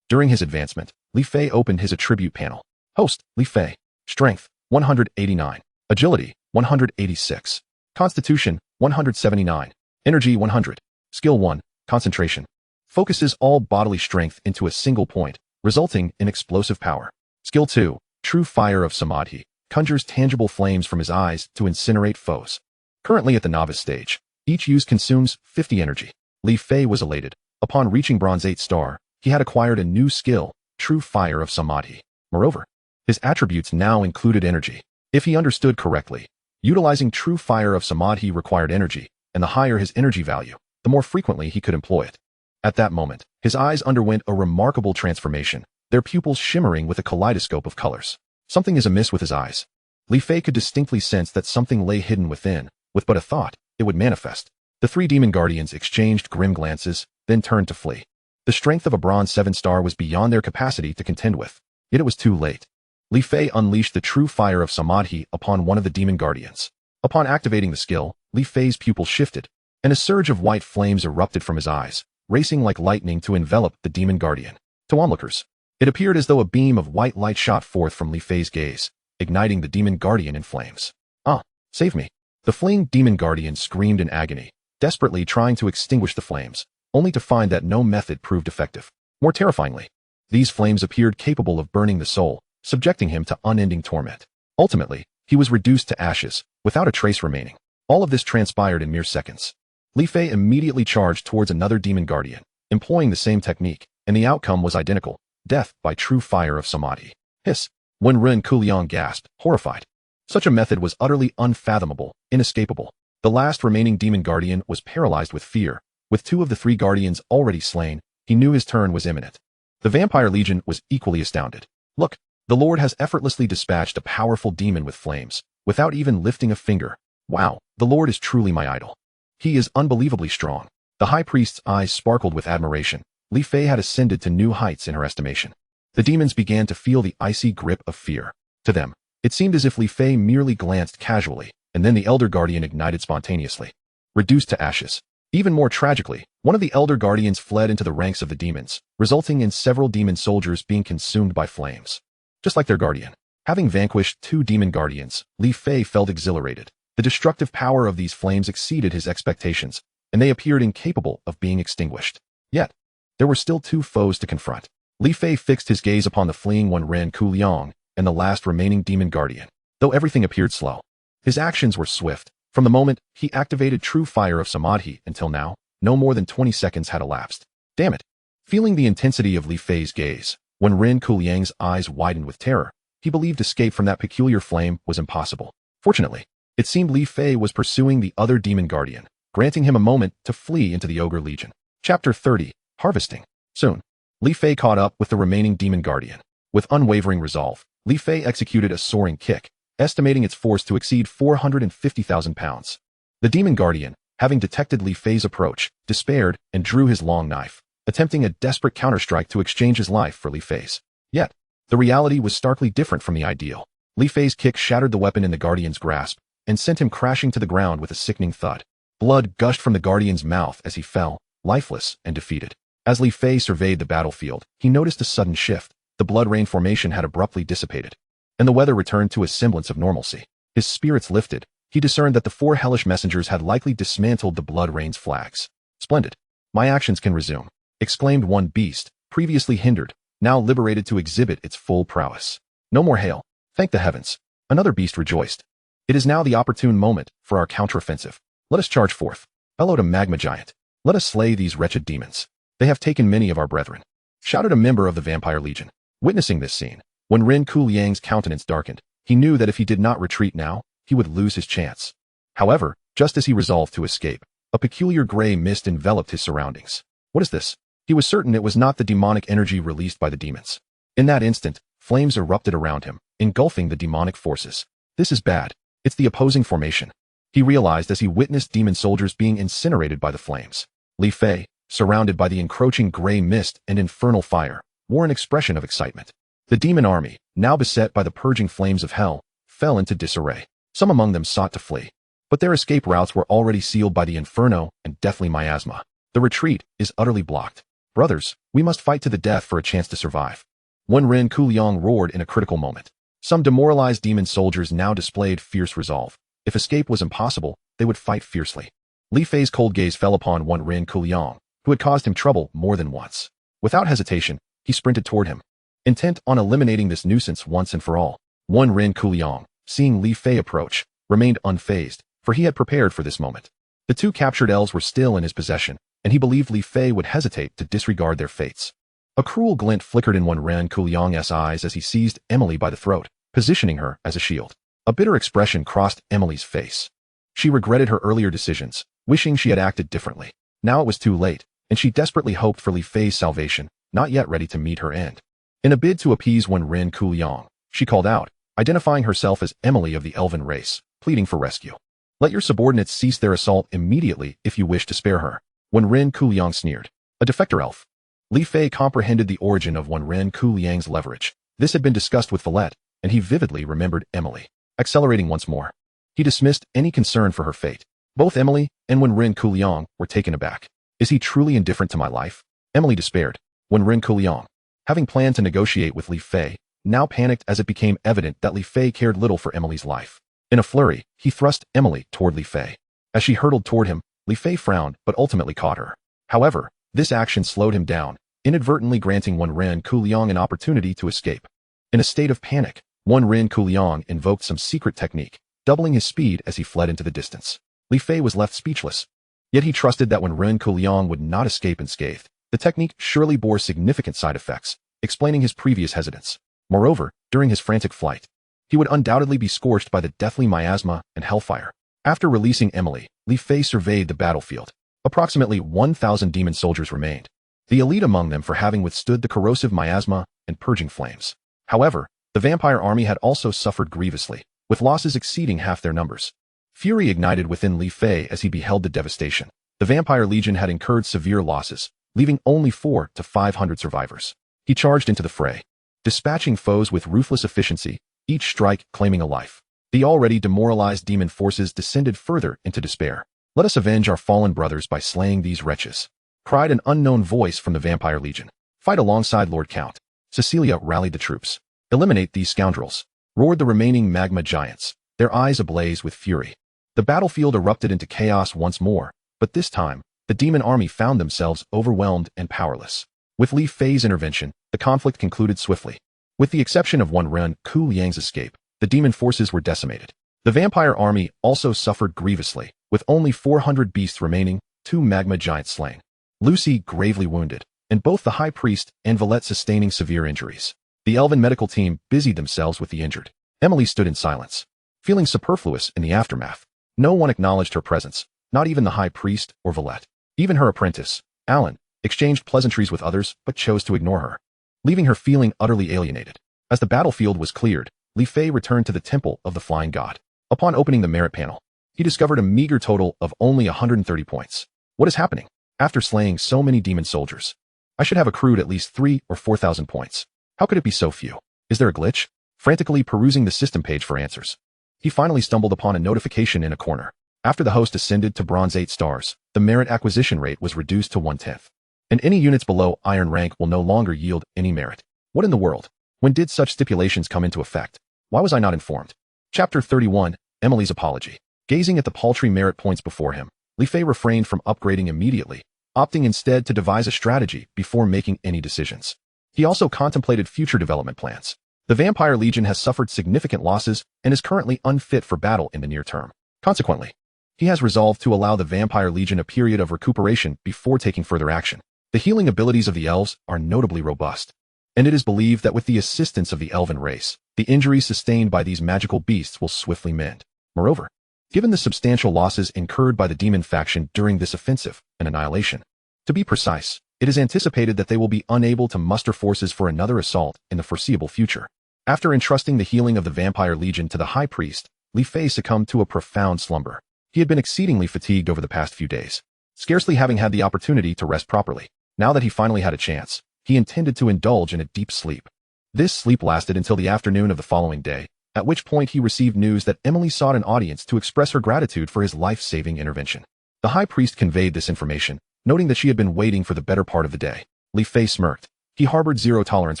During his advancement, Li Fei opened his attribute panel. Host, Li Fei. Strength, 189. Agility, 186. Constitution, 179. Energy, 100. Skill 1, concentration. Focuses all bodily strength into a single point, resulting in explosive power. Skill 2, true fire of Samadhi. Conjures tangible flames from his eyes to incinerate foes. Currently at the novice stage, each use consumes 50 energy. Li Fei was elated. Upon reaching bronze 8-star, he had acquired a new skill, true fire of Samadhi. Moreover, his attributes now included energy. If he understood correctly, utilizing true fire of Samadhi required energy, and the higher his energy value, the more frequently he could employ it. At that moment, his eyes underwent a remarkable transformation, their pupils shimmering with a kaleidoscope of colors. Something is amiss with his eyes. Li Fei could distinctly sense that something lay hidden within. With but a thought, it would manifest. The 3 demon guardians exchanged grim glances, then turned to flee. The strength of a bronze 7-star was beyond their capacity to contend with. Yet it was too late. Li Fei unleashed the true fire of Samadhi upon one of the demon guardians. Upon activating the skill, Li Fei's pupil shifted, and a surge of white flames erupted from his eyes, racing like lightning to envelop the demon guardian. To onlookers, it appeared as though a beam of white light shot forth from Li Fei's gaze, igniting the demon guardian in flames. Ah, save me. The fleeing demon guardian screamed in agony, desperately trying to extinguish the flames, only to find that no method proved effective. More terrifyingly, these flames appeared capable of burning the soul, subjecting him to unending torment. Ultimately, he was reduced to ashes, without a trace remaining. All of this transpired in mere seconds. Li Fei immediately charged towards another demon guardian, employing the same technique, and the outcome was identical. Death by true fire of Samadhi. Hiss. When Ren Kuliang gasped, horrified. Such a method was utterly unfathomable, inescapable. The last remaining demon guardian was paralyzed with fear. With 2 of the 3 guardians already slain, he knew his turn was imminent. The vampire legion was equally astounded. Look, the lord has effortlessly dispatched a powerful demon with flames, without even lifting a finger. Wow, the lord is truly my idol. He is unbelievably strong. The high priest's eyes sparkled with admiration. Li Fei had ascended to new heights in her estimation. The demons began to feel the icy grip of fear. To them, it seemed as if Li Fei merely glanced casually, and then the elder guardian ignited spontaneously. Reduced to ashes. Even more tragically, one of the elder guardians fled into the ranks of the demons, resulting in several demon soldiers being consumed by flames. Just like their guardian. Having vanquished 2 demon guardians, Li Fei felt exhilarated. The destructive power of these flames exceeded his expectations, and they appeared incapable of being extinguished. Yet, there were still 2 foes to confront. Li Fei fixed his gaze upon the fleeing one Ren Kuliang and the last remaining demon guardian. Though everything appeared slow, his actions were swift. From the moment he activated true fire of Samadhi until now, no more than 20 seconds had elapsed. Damn it. Feeling the intensity of Li Fei's gaze, when Ren Kuliang's eyes widened with terror, he believed escape from that peculiar flame was impossible. Fortunately, it seemed Li Fei was pursuing the other demon guardian, granting him a moment to flee into the ogre legion. Chapter 30. Harvesting. Soon, Li Fei caught up with the remaining demon guardian. With unwavering resolve, Li Fei executed a soaring kick, estimating its force to exceed 450,000 pounds. The demon guardian, having detected Li Fei's approach, despaired and drew his long knife, attempting a desperate counterstrike to exchange his life for Li Fei's. Yet, the reality was starkly different from the ideal. Li Fei's kick shattered the weapon in the guardian's grasp and sent him crashing to the ground with a sickening thud. Blood gushed from the guardian's mouth as he fell, lifeless and defeated. As Li Fei surveyed the battlefield, he noticed a sudden shift. The blood rain formation had abruptly dissipated, and the weather returned to a semblance of normalcy. His spirits lifted. He discerned that the 4 hellish messengers had likely dismantled the blood rain's flags. Splendid. My actions can resume, exclaimed one beast, previously hindered, now liberated to exhibit its full prowess. No more hail. Thank the heavens. Another beast rejoiced. It is now the opportune moment for our counteroffensive. Let us charge forth. Bellowed a magma giant. Let us slay these wretched demons. They have taken many of our brethren. Shouted a member of the Vampire Legion. Witnessing this scene, when Ren Kuliang's countenance darkened, he knew that if he did not retreat now, he would lose his chance. However, just as he resolved to escape, a peculiar gray mist enveloped his surroundings. What is this? He was certain it was not the demonic energy released by the demons. In that instant, flames erupted around him, engulfing the demonic forces. This is bad. It's the opposing formation. He realized as he witnessed demon soldiers being incinerated by the flames. Li Fei, surrounded by the encroaching gray mist and infernal fire, wore an expression of excitement. The demon army, now beset by the purging flames of hell, fell into disarray. Some among them sought to flee, but their escape routes were already sealed by the inferno and deathly miasma. The retreat is utterly blocked. Brothers, we must fight to the death for a chance to survive. When Ren Kuliang roared in a critical moment. Some demoralized demon soldiers now displayed fierce resolve. If escape was impossible, they would fight fiercely. Li Fei's cold gaze fell upon one Ren Kuliang, who had caused him trouble more than once. Without hesitation, he sprinted toward him, intent on eliminating this nuisance once and for all. One Ren Kuliang, seeing Li Fei approach, remained unfazed, for he had prepared for this moment. The two captured elves were still in his possession, and he believed Li Fei would hesitate to disregard their fates. A cruel glint flickered in one Ren Kuliang's eyes as he seized Emily by the throat, positioning her as a shield. A bitter expression crossed Emily's face. She regretted her earlier decisions, wishing she had acted differently. Now it was too late, and she desperately hoped for Li Fei's salvation, not yet ready to meet her end. In a bid to appease one Ren Kuliang, she called out, identifying herself as Emily of the Elven race, pleading for rescue. Let your subordinates cease their assault immediately if you wish to spare her. When Ren Kuliang sneered, a defector elf. Li Fei comprehended the origin of one Ren Kuliang's leverage. This had been discussed with Villette, and he vividly remembered Emily. Accelerating once more, he dismissed any concern for her fate. Both Emily and when Ren Kuliang were taken aback. Is he truly indifferent to my life? Emily despaired. When Ren Kuliang, having planned to negotiate with Li Fei, now panicked as it became evident that Li Fei cared little for Emily's life. In a flurry, he thrust Emily toward Li Fei. As she hurtled toward him, Li Fei frowned but ultimately caught her. However, this action slowed him down, inadvertently granting one Ren Kuliang an opportunity to escape. In a state of panic, one Ren Kuliang invoked some secret technique, doubling his speed as he fled into the distance. Li Fei was left speechless. Yet he trusted that when Ren Kuliang would not escape unscathed, the technique surely bore significant side effects, explaining his previous hesitance. Moreover, during his frantic flight, he would undoubtedly be scorched by the deathly miasma and hellfire. After releasing Emily, Li Fei surveyed the battlefield. Approximately 1,000 demon soldiers remained, the elite among them for having withstood the corrosive miasma and purging flames. However, the vampire army had also suffered grievously, with losses exceeding half their numbers. Fury ignited within Li Fei as he beheld the devastation. The Vampire Legion had incurred severe losses, leaving only 400 to 500 survivors. He charged into the fray, dispatching foes with ruthless efficiency, each strike claiming a life. The already demoralized demon forces descended further into despair. Let us avenge our fallen brothers by slaying these wretches, cried an unknown voice from the Vampire Legion. Fight alongside Lord Count. Cecilia rallied the troops. Eliminate these scoundrels, roared the remaining magma giants, their eyes ablaze with fury. The battlefield erupted into chaos once more, but this time, the demon army found themselves overwhelmed and powerless. With Li Fei's intervention, the conflict concluded swiftly. With the exception of one Ren Kuliang's escape, the demon forces were decimated. The vampire army also suffered grievously, with only 400 beasts remaining, 2 magma giants slain. Lucy gravely wounded, and both the high priest and Villette sustaining severe injuries. The Elven medical team busied themselves with the injured. Emily stood in silence, feeling superfluous in the aftermath. No one acknowledged her presence, not even the high priest or Villette. Even her apprentice, Alan, exchanged pleasantries with others but chose to ignore her, leaving her feeling utterly alienated. As the battlefield was cleared, Li Fei returned to the Temple of the Flying God. Upon opening the merit panel, he discovered a meager total of only 130 points. What is happening? After slaying so many demon soldiers, I should have accrued at least 3,000 or 4,000 points. How could it be so few? Is there a glitch? Frantically perusing the system page for answers, he finally stumbled upon a notification in a corner. After the host ascended to bronze 8 stars, the merit acquisition rate was reduced to 1/10. And any units below iron rank will no longer yield any merit. What in the world? When did such stipulations come into effect? Why was I not informed? Chapter 31, Emily's Apology. Gazing at the paltry merit points before him, Li Fei refrained from upgrading immediately, opting instead to devise a strategy before making any decisions. He also contemplated future development plans. The Vampire Legion has suffered significant losses and is currently unfit for battle in the near term. Consequently, he has resolved to allow the Vampire Legion a period of recuperation before taking further action. The healing abilities of the elves are notably robust, and it is believed that with the assistance of the Elven race, the injuries sustained by these magical beasts will swiftly mend. Moreover, given the substantial losses incurred by the demon faction during this offensive and Annihilation, to be precise, it is anticipated that they will be unable to muster forces for another assault in the foreseeable future. After entrusting the healing of the Vampire Legion to the High Priest, Li Fei succumbed to a profound slumber. He had been exceedingly fatigued over the past few days, scarcely having had the opportunity to rest properly. Now that he finally had a chance, he intended to indulge in a deep sleep. This sleep lasted until the afternoon of the following day, at which point he received news that Emily sought an audience to express her gratitude for his life-saving intervention. The High Priest conveyed this information, noting that she had been waiting for the better part of the day. Li Fei smirked. He harbored zero tolerance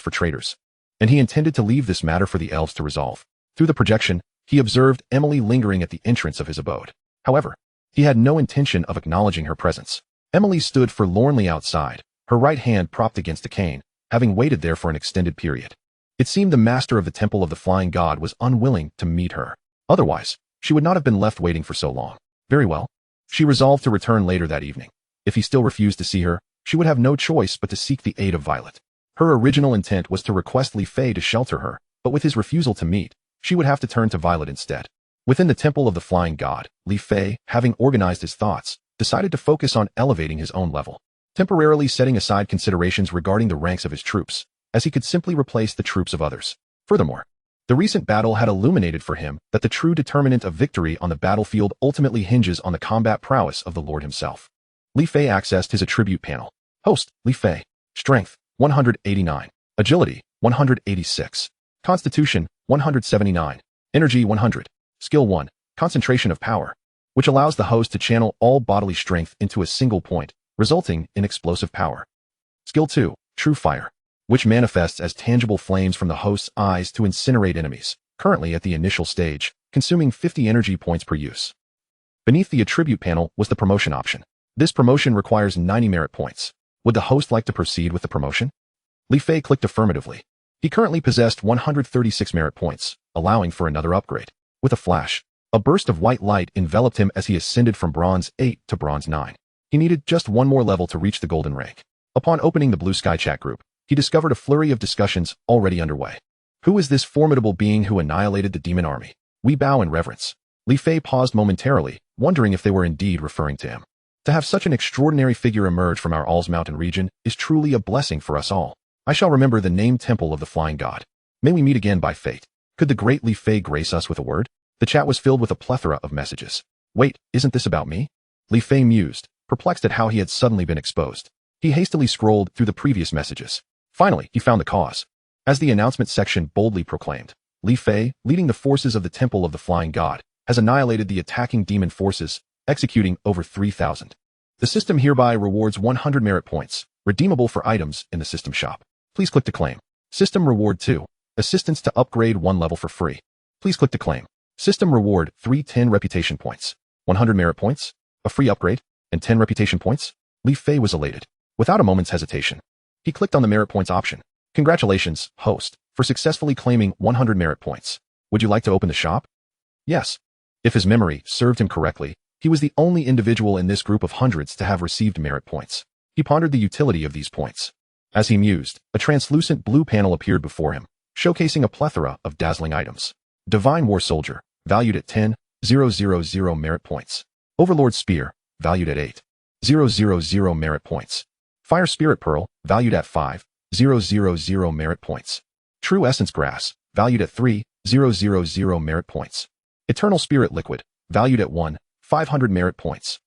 for traitors, and he intended to leave this matter for the elves to resolve. Through the projection, he observed Emily lingering at the entrance of his abode. However, he had no intention of acknowledging her presence. Emily stood forlornly outside, her right hand propped against a cane, having waited there for an extended period. It seemed the master of the Temple of the Flying God was unwilling to meet her. Otherwise, she would not have been left waiting for so long. Very well. She resolved to return later that evening. If he still refused to see her, she would have no choice but to seek the aid of Violet. Her original intent was to request Li Fei to shelter her, but with his refusal to meet, she would have to turn to Violet instead. Within the Temple of the Flying God, Li Fei, having organized his thoughts, decided to focus on elevating his own level, temporarily setting aside considerations regarding the ranks of his troops, as he could simply replace the troops of others. Furthermore, the recent battle had illuminated for him that the true determinant of victory on the battlefield ultimately hinges on the combat prowess of the Lord himself. Li Fei accessed his attribute panel. Host, Li Fei. Strength, 189. Agility, 186. Constitution, 179. Energy, 100. Skill 1, Concentration of Power, which allows the host to channel all bodily strength into a single point, resulting in explosive power. Skill 2, True Fire, which manifests as tangible flames from the host's eyes to incinerate enemies, currently at the initial stage, consuming 50 energy points per use. Beneath the attribute panel was the promotion option. This promotion requires 90 merit points. Would the host like to proceed with the promotion? Li Fei clicked affirmatively. He currently possessed 136 merit points, allowing for another upgrade. With a flash, a burst of white light enveloped him as he ascended from Bronze 8 to Bronze 9. He needed just one more level to reach the golden rank. Upon opening the Blue Sky chat group, he discovered a flurry of discussions already underway. Who is this formidable being who annihilated the demon army? We bow in reverence. Li Fei paused momentarily, wondering if they were indeed referring to him. To have such an extraordinary figure emerge from our Alls Mountain region is truly a blessing for us all. I shall remember the name Temple of the Flying God. May we meet again by fate. Could the great Li Fei grace us with a word? The chat was filled with a plethora of messages. Wait, isn't this about me? Li Fei mused, perplexed at how he had suddenly been exposed. He hastily scrolled through the previous messages. Finally, he found the cause. As the announcement section boldly proclaimed, Li Fei, leading the forces of the Temple of the Flying God, has annihilated the attacking demon forces, executing over 3,000. The system hereby rewards 100 merit points, redeemable for items in the system shop. Please click to claim. System reward 2. Assistance to upgrade 1 level for free. Please click to claim. System reward 310 reputation points, 100 merit points, a free upgrade, and 10 reputation points. Li Fei was elated. Without a moment's hesitation, he clicked on the merit points option. Congratulations, host, for successfully claiming 100 merit points. Would you like to open the shop? Yes. If his memory served him correctly, he was the only individual in this group of hundreds to have received merit points. He pondered the utility of these points. As he mused, a translucent blue panel appeared before him, showcasing a plethora of dazzling items. Divine War Soldier, valued at 10,000 merit points. Overlord Spear, valued at 8,000 merit points. Fire Spirit Pearl, valued at 5,000 merit points. True Essence Grass, valued at 3,000 merit points. Eternal Spirit Liquid, valued at 1,500 merit points.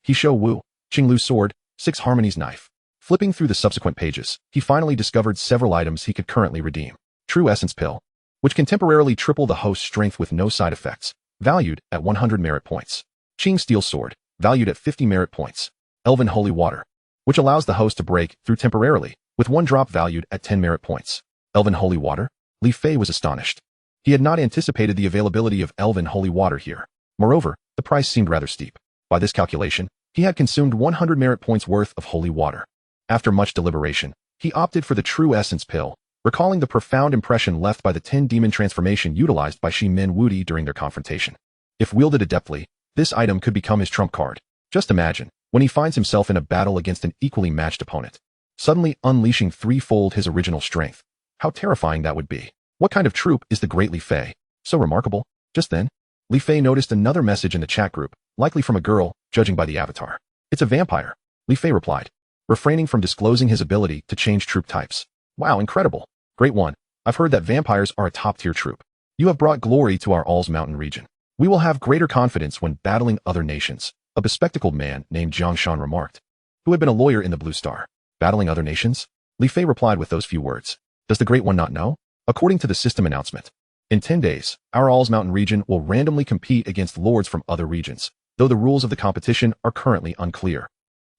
Hisho Wu, Qinglu Sword, 6 Harmonies Knife. Flipping through the subsequent pages, he finally discovered several items he could currently redeem. True Essence Pill, which can temporarily triple the host's strength with no side effects, valued at 100 merit points. Qing Steel Sword, valued at 50 merit points. Elven Holy Water, which allows the host to break through temporarily, with 1 drop valued at 10 merit points. Elven Holy Water? Li Fei was astonished. He had not anticipated the availability of Elven Holy Water here. Moreover, the price seemed rather steep. By this calculation, He had consumed 100 merit points worth of holy water. After much deliberation, he opted for the true essence pill, recalling the profound impression left by the 10 demon transformation utilized by Shi Min Wudi during their confrontation. If wielded adeptly, this item could become his trump card. Just imagine, when he finds himself in a battle against an equally matched opponent, suddenly unleashing threefold his original strength. How terrifying that would be. What kind of troop is the great Li Fei? So remarkable. Just then, Li Fei noticed another message in the chat group, likely from a girl, judging by the avatar. It's a vampire, Li Fei replied, refraining from disclosing his ability to change troop types. Wow, incredible. Great one. I've heard that vampires are a top-tier troop. You have brought glory to our Alls Mountain region. We will have greater confidence when battling other nations, a bespectacled man named Jiang Shan remarked, who had been a lawyer in the Blue Star. Battling other nations? Li Fei replied with those few words. Does the Great One not know? According to the system announcement, in 10 days, our Alls Mountain region will randomly compete against lords from other regions, though the rules of the competition are currently unclear.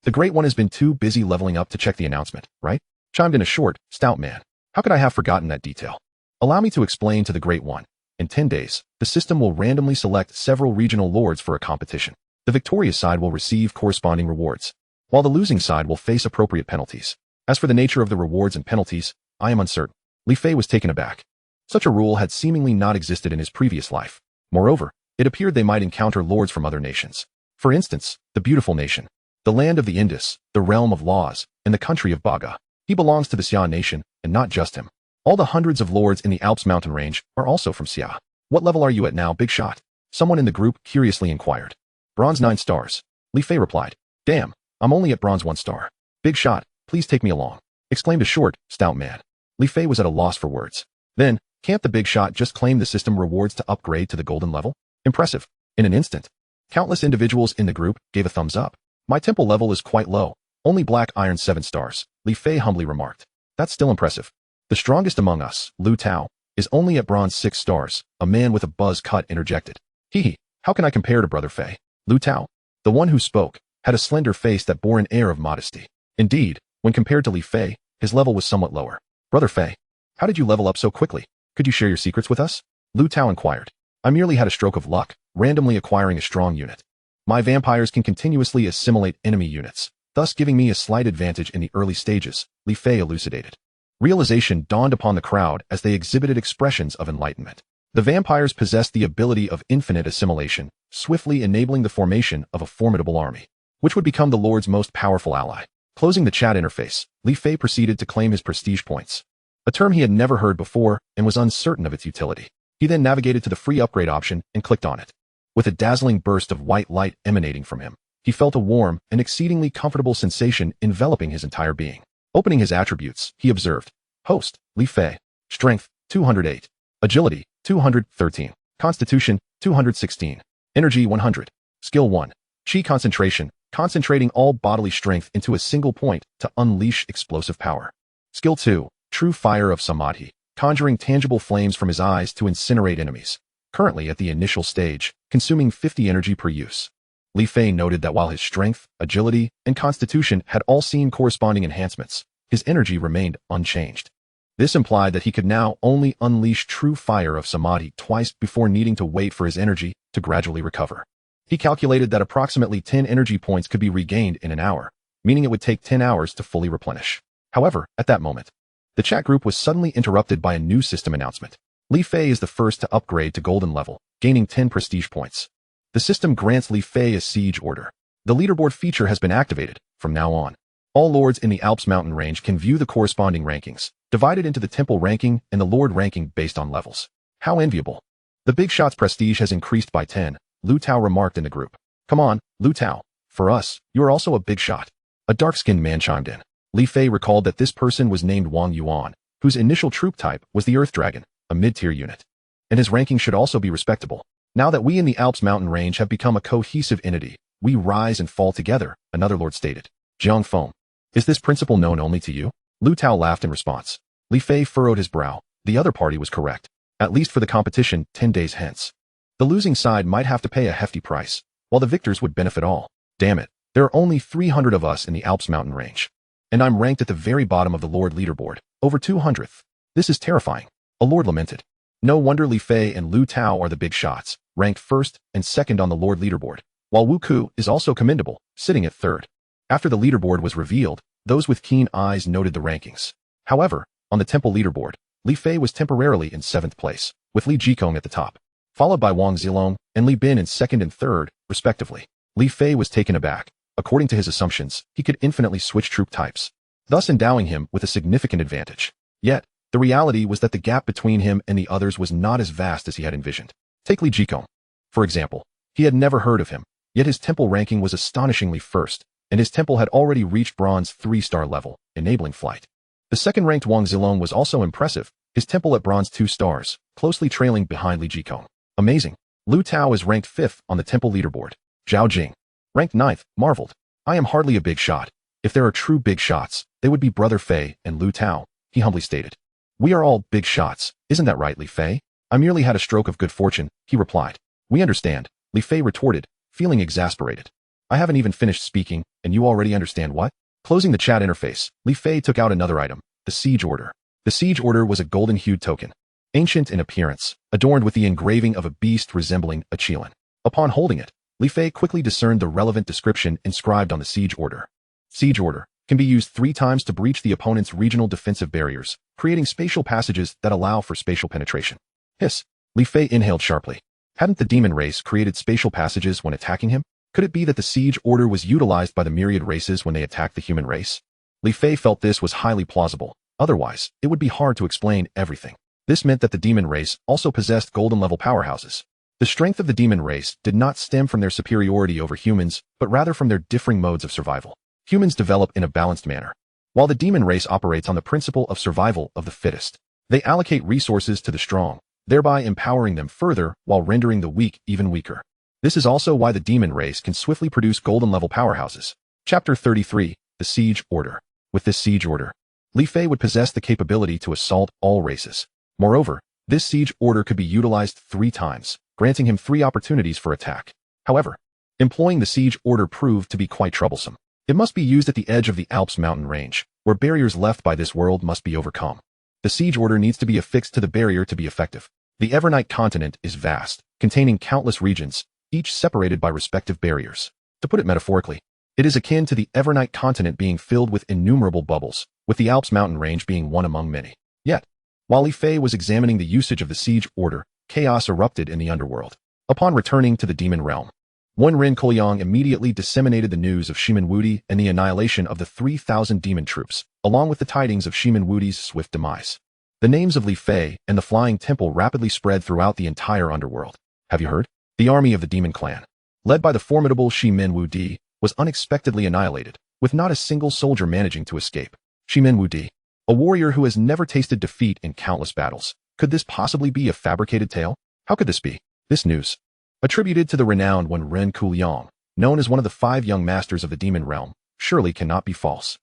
The Great One has been too busy leveling up to check the announcement, right? Chimed in a short, stout man. How could I have forgotten that detail? Allow me to explain to the Great One. In 10 days, the system will randomly select several regional lords for a competition. The victorious side will receive corresponding rewards, while the losing side will face appropriate penalties. As for the nature of the rewards and penalties, I am uncertain. Li Fei was taken aback. Such a rule had seemingly not existed in his previous life. Moreover, it appeared they might encounter lords from other nations. For instance, the beautiful nation, the land of the Indus, the realm of laws, and the country of Baga. He belongs to the Xia nation, and not just him. All the hundreds of lords in the Alps mountain range are also from Xia. What level are you at now, big shot? Someone in the group curiously inquired. Bronze 9 stars. Li Fei replied. Damn, I'm only at bronze 1 star. Big shot, please take me along, exclaimed a short, stout man. Li Fei was at a loss for words. Then, can't the big shot just claim the system rewards to upgrade to the golden level? Impressive. In an instant, countless individuals in the group gave a thumbs up. My temple level is quite low. Only black iron 7 stars, Li Fei humbly remarked. That's still impressive. The strongest among us, Lu Tao, is only at bronze 6 stars, a man with a buzz cut interjected. Hee, how can I compare to Brother Fei? Lu Tao, the one who spoke, had a slender face that bore an air of modesty. Indeed, when compared to Li Fei, his level was somewhat lower. Brother Fei, how did you level up so quickly? Could you share your secrets with us? Lu Tao inquired. I merely had a stroke of luck, randomly acquiring a strong unit. My vampires can continuously assimilate enemy units, thus giving me a slight advantage in the early stages, Li Fei elucidated. Realization dawned upon the crowd as they exhibited expressions of enlightenment. The vampires possessed the ability of infinite assimilation, swiftly enabling the formation of a formidable army, which would become the Lord's most powerful ally. Closing the chat interface, Li Fei proceeded to claim his prestige points, a term he had never heard before and was uncertain of its utility. He then navigated to the free upgrade option and clicked on it. With a dazzling burst of white light emanating from him, he felt a warm and exceedingly comfortable sensation enveloping his entire being. Opening his attributes, he observed, Host, Li Fei, Strength, 208, Agility, 213, Constitution, 216, Energy, 100, Skill 1, Chi Concentration, concentrating all bodily strength into a single point to unleash explosive power. Skill 2, True Fire of Samadhi, conjuring tangible flames from his eyes to incinerate enemies. Currently at the initial stage, consuming 50 energy per use. Li Fei noted that while his strength, agility, and constitution had all seen corresponding enhancements, his energy remained unchanged. This implied that he could now only unleash true fire of Samadhi twice before needing to wait for his energy to gradually recover. He calculated that approximately 10 energy points could be regained in an hour, meaning it would take 10 hours to fully replenish. However, at that moment, the chat group was suddenly interrupted by a new system announcement. Li Fei is the first to upgrade to golden level, gaining 10 prestige points. The system grants Li Fei a siege order. The leaderboard feature has been activated. From now on, all lords in the Alps mountain range can view the corresponding rankings, divided into the temple ranking and the lord ranking based on levels. How enviable. The big shot's prestige has increased by 10, Lu Tao remarked in the group. Come on, Lu Tao. For us, you are also a big shot. A dark-skinned man chimed in. Li Fei recalled that this person was named Wang Yuan, whose initial troop type was the Earth Dragon, a mid-tier unit. And his ranking should also be respectable. Now that we in the Alps mountain range have become a cohesive entity, we rise and fall together, another lord stated. Jiang Feng. Is this principle known only to you? Lu Tao laughed in response. Li Fei furrowed his brow. The other party was correct. At least for the competition 10 days hence. The losing side might have to pay a hefty price, while the victors would benefit all. Damn it, there are only 300 of us in the Alps mountain range. And I'm ranked at the very bottom of the lord leaderboard, over 200th. This is terrifying. A lord lamented. No wonder Li Fei and Lu Tao are the big shots, ranked first and second on the lord leaderboard. while Wu Ku is also commendable, sitting at third. After the leaderboard was revealed, those with keen eyes noted the rankings. However, on the temple leaderboard, Li Fei was temporarily in 7th place, with Li Jikong at the top, followed by Wang Zilong and Li Bin in 2nd and 3rd, respectively. Li Fei was taken aback. According to his assumptions, he could infinitely switch troop types, thus endowing him with a significant advantage. Yet, the reality was that the gap between him and the others was not as vast as he had envisioned. Take Li Jikong, for example. He had never heard of him, yet his temple ranking was astonishingly first, and his temple had already reached bronze 3-star level, enabling flight. The second-ranked Wang Zilong was also impressive, his temple at bronze 2 stars, closely trailing behind Li Jikong. Amazing. Lu Tao is ranked 5th on the temple leaderboard. Zhao Jing, ranked 9th, marveled. I am hardly a big shot. If there are true big shots, they would be Brother Fei and Lu Tao, he humbly stated. We are all big shots, isn't that right, Li Fei? I merely had a stroke of good fortune, he replied. We understand, Li Fei retorted, feeling exasperated. I haven't even finished speaking, and you already understand what? Closing the chat interface, Li Fei took out another item, the Siege Order. The Siege Order was a golden-hued token, ancient in appearance, adorned with the engraving of a beast resembling a Qilin. Upon holding it, Li Fei quickly discerned the relevant description inscribed on the Siege Order. Siege Order can be used 3 times to breach the opponent's regional defensive barriers, creating spatial passages that allow for spatial penetration. Hiss. Li Fei inhaled sharply. Hadn't the demon race created spatial passages when attacking him? Could it be that the Siege Order was utilized by the myriad races when they attacked the human race? Li Fei felt this was highly plausible. Otherwise, it would be hard to explain everything. This meant that the demon race also possessed golden-level powerhouses. The strength of the demon race did not stem from their superiority over humans, but rather from their differing modes of survival. Humans develop in a balanced manner, while the demon race operates on the principle of survival of the fittest. They allocate resources to the strong, thereby empowering them further while rendering the weak even weaker. This is also why the demon race can swiftly produce golden-level powerhouses. Chapter 33, The Siege Order. With this Siege Order, Li Fei would possess the capability to assault all races. Moreover, this Siege Order could be utilized 3 times, granting him 3 opportunities for attack. However, employing the Siege Order proved to be quite troublesome. It must be used at the edge of the Alps mountain range, where barriers left by this world must be overcome. The Siege Order needs to be affixed to the barrier to be effective. The Evernight continent is vast, containing countless regions, each separated by respective barriers. To put it metaphorically, it is akin to the Evernight continent being filled with innumerable bubbles, with the Alps mountain range being one among many. Yet, while Li Fei was examining the usage of the Siege Order, chaos erupted in the underworld. Upon returning to the demon realm, Wen Ren Kouyang immediately disseminated the news of Shimin Wudi and the annihilation of the 3,000 demon troops, along with the tidings of Shimin Wudi's swift demise. The names of Li Fei and the Flying Temple rapidly spread throughout the entire underworld. Have you heard? The army of the demon clan, led by the formidable Shimin Wudi, was unexpectedly annihilated, with not a single soldier managing to escape. Shimin Wudi, a warrior who has never tasted defeat in countless battles. Could this possibly be a fabricated tale? How could this be? This news, attributed to the renowned Wen Ren Kouyang, known as one of the 5 young masters of the demon realm, surely cannot be false.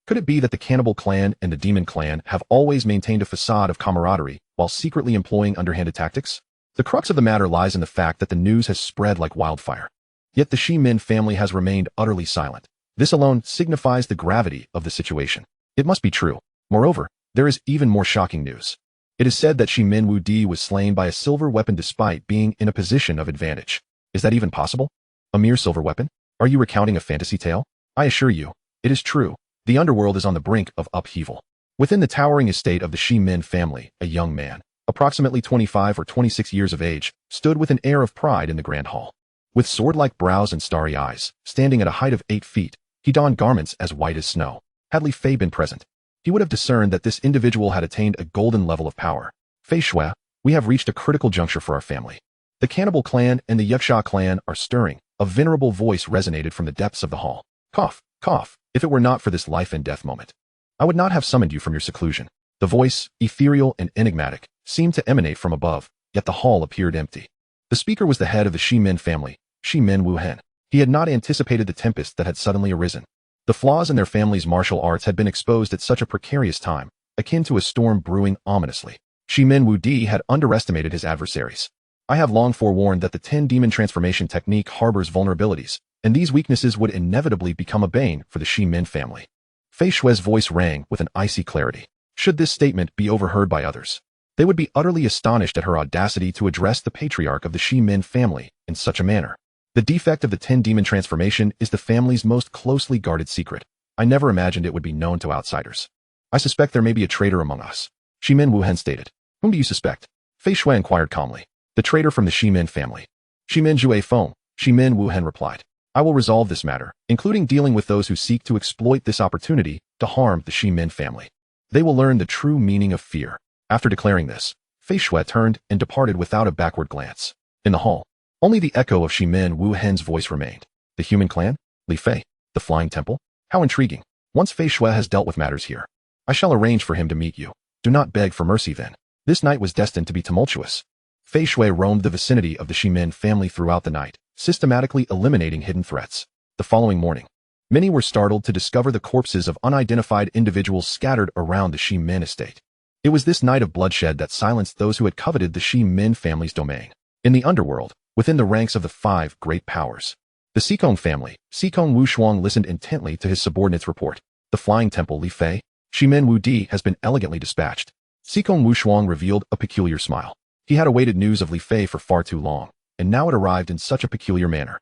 Could it be that the cannibal clan and the demon clan have always maintained a facade of camaraderie while secretly employing underhanded tactics? The crux of the matter lies in the fact that the news has spread like wildfire. Yet the Shi Min family has remained utterly silent. This alone signifies the gravity of the situation. It must be true. Moreover, there is even more shocking news. It is said that Shimin Wudi was slain by a silver weapon despite being in a position of advantage. Is that even possible? A mere silver weapon? Are you recounting a fantasy tale? I assure you, it is true. The underworld is on the brink of upheaval. Within the towering estate of the Shi Min family, a young man, approximately 25 or 26 years of age, stood with an air of pride in the grand hall. With sword-like brows and starry eyes, standing at a height of 8 feet, he donned garments as white as snow. Had Li Fei been present, he would have discerned that this individual had attained a golden level of power. Fei Shui, we have reached a critical juncture for our family. The cannibal clan and the Yuxia clan are stirring. A venerable voice resonated from the depths of the hall. Cough, cough. If it were not for this life and death moment, I would not have summoned you from your seclusion. The voice, ethereal and enigmatic, seemed to emanate from above, yet the hall appeared empty. The speaker was the head of the Shi Min family, Shi Min Wuhen. He had not anticipated the tempest that had suddenly arisen. The flaws in their family's martial arts had been exposed at such a precarious time, akin to a storm brewing ominously. Shi Min Wudi had underestimated his adversaries. I have long forewarned that the 10-demon transformation technique harbors vulnerabilities, and these weaknesses would inevitably become a bane for the Shi Min family. Fei Shui's voice rang with an icy clarity. Should this statement be overheard by others, they would be utterly astonished at her audacity to address the patriarch of the Shi Min family in such a manner. The defect of the 10 demon transformation is the family's most closely guarded secret. I never imagined it would be known to outsiders. I suspect there may be a traitor among us. Shimin Wuhen stated. Whom do you suspect? Fei Shui inquired calmly. The traitor from the Shimin family. Shimin Jue Feng, Shimin Wuhen replied. I will resolve this matter, including dealing with those who seek to exploit this opportunity to harm the Shimin family. They will learn the true meaning of fear. After declaring this, Fei Shui turned and departed without a backward glance. In the hall, only the echo of Shimin Wuhen's voice remained. The human clan? Li Fei? The flying temple? How intriguing. Once Fei Shui has dealt with matters here, I shall arrange for him to meet you. Do not beg for mercy then. This night was destined to be tumultuous. Fei Shui roamed the vicinity of the Shimin family throughout the night, systematically eliminating hidden threats. The following morning, many were startled to discover the corpses of unidentified individuals scattered around the Shimin estate. It was this night of bloodshed that silenced those who had coveted the Shimin family's domain. In the underworld, within the ranks of the 5 great powers, the Xikong family, Xikong Wushuang listened intently to his subordinate's report. The flying temple Li Fei, Shimin Wu Di has been elegantly dispatched. Xikong Wushuang revealed a peculiar smile. He had awaited news of Li Fei for far too long, and now it arrived in such a peculiar manner.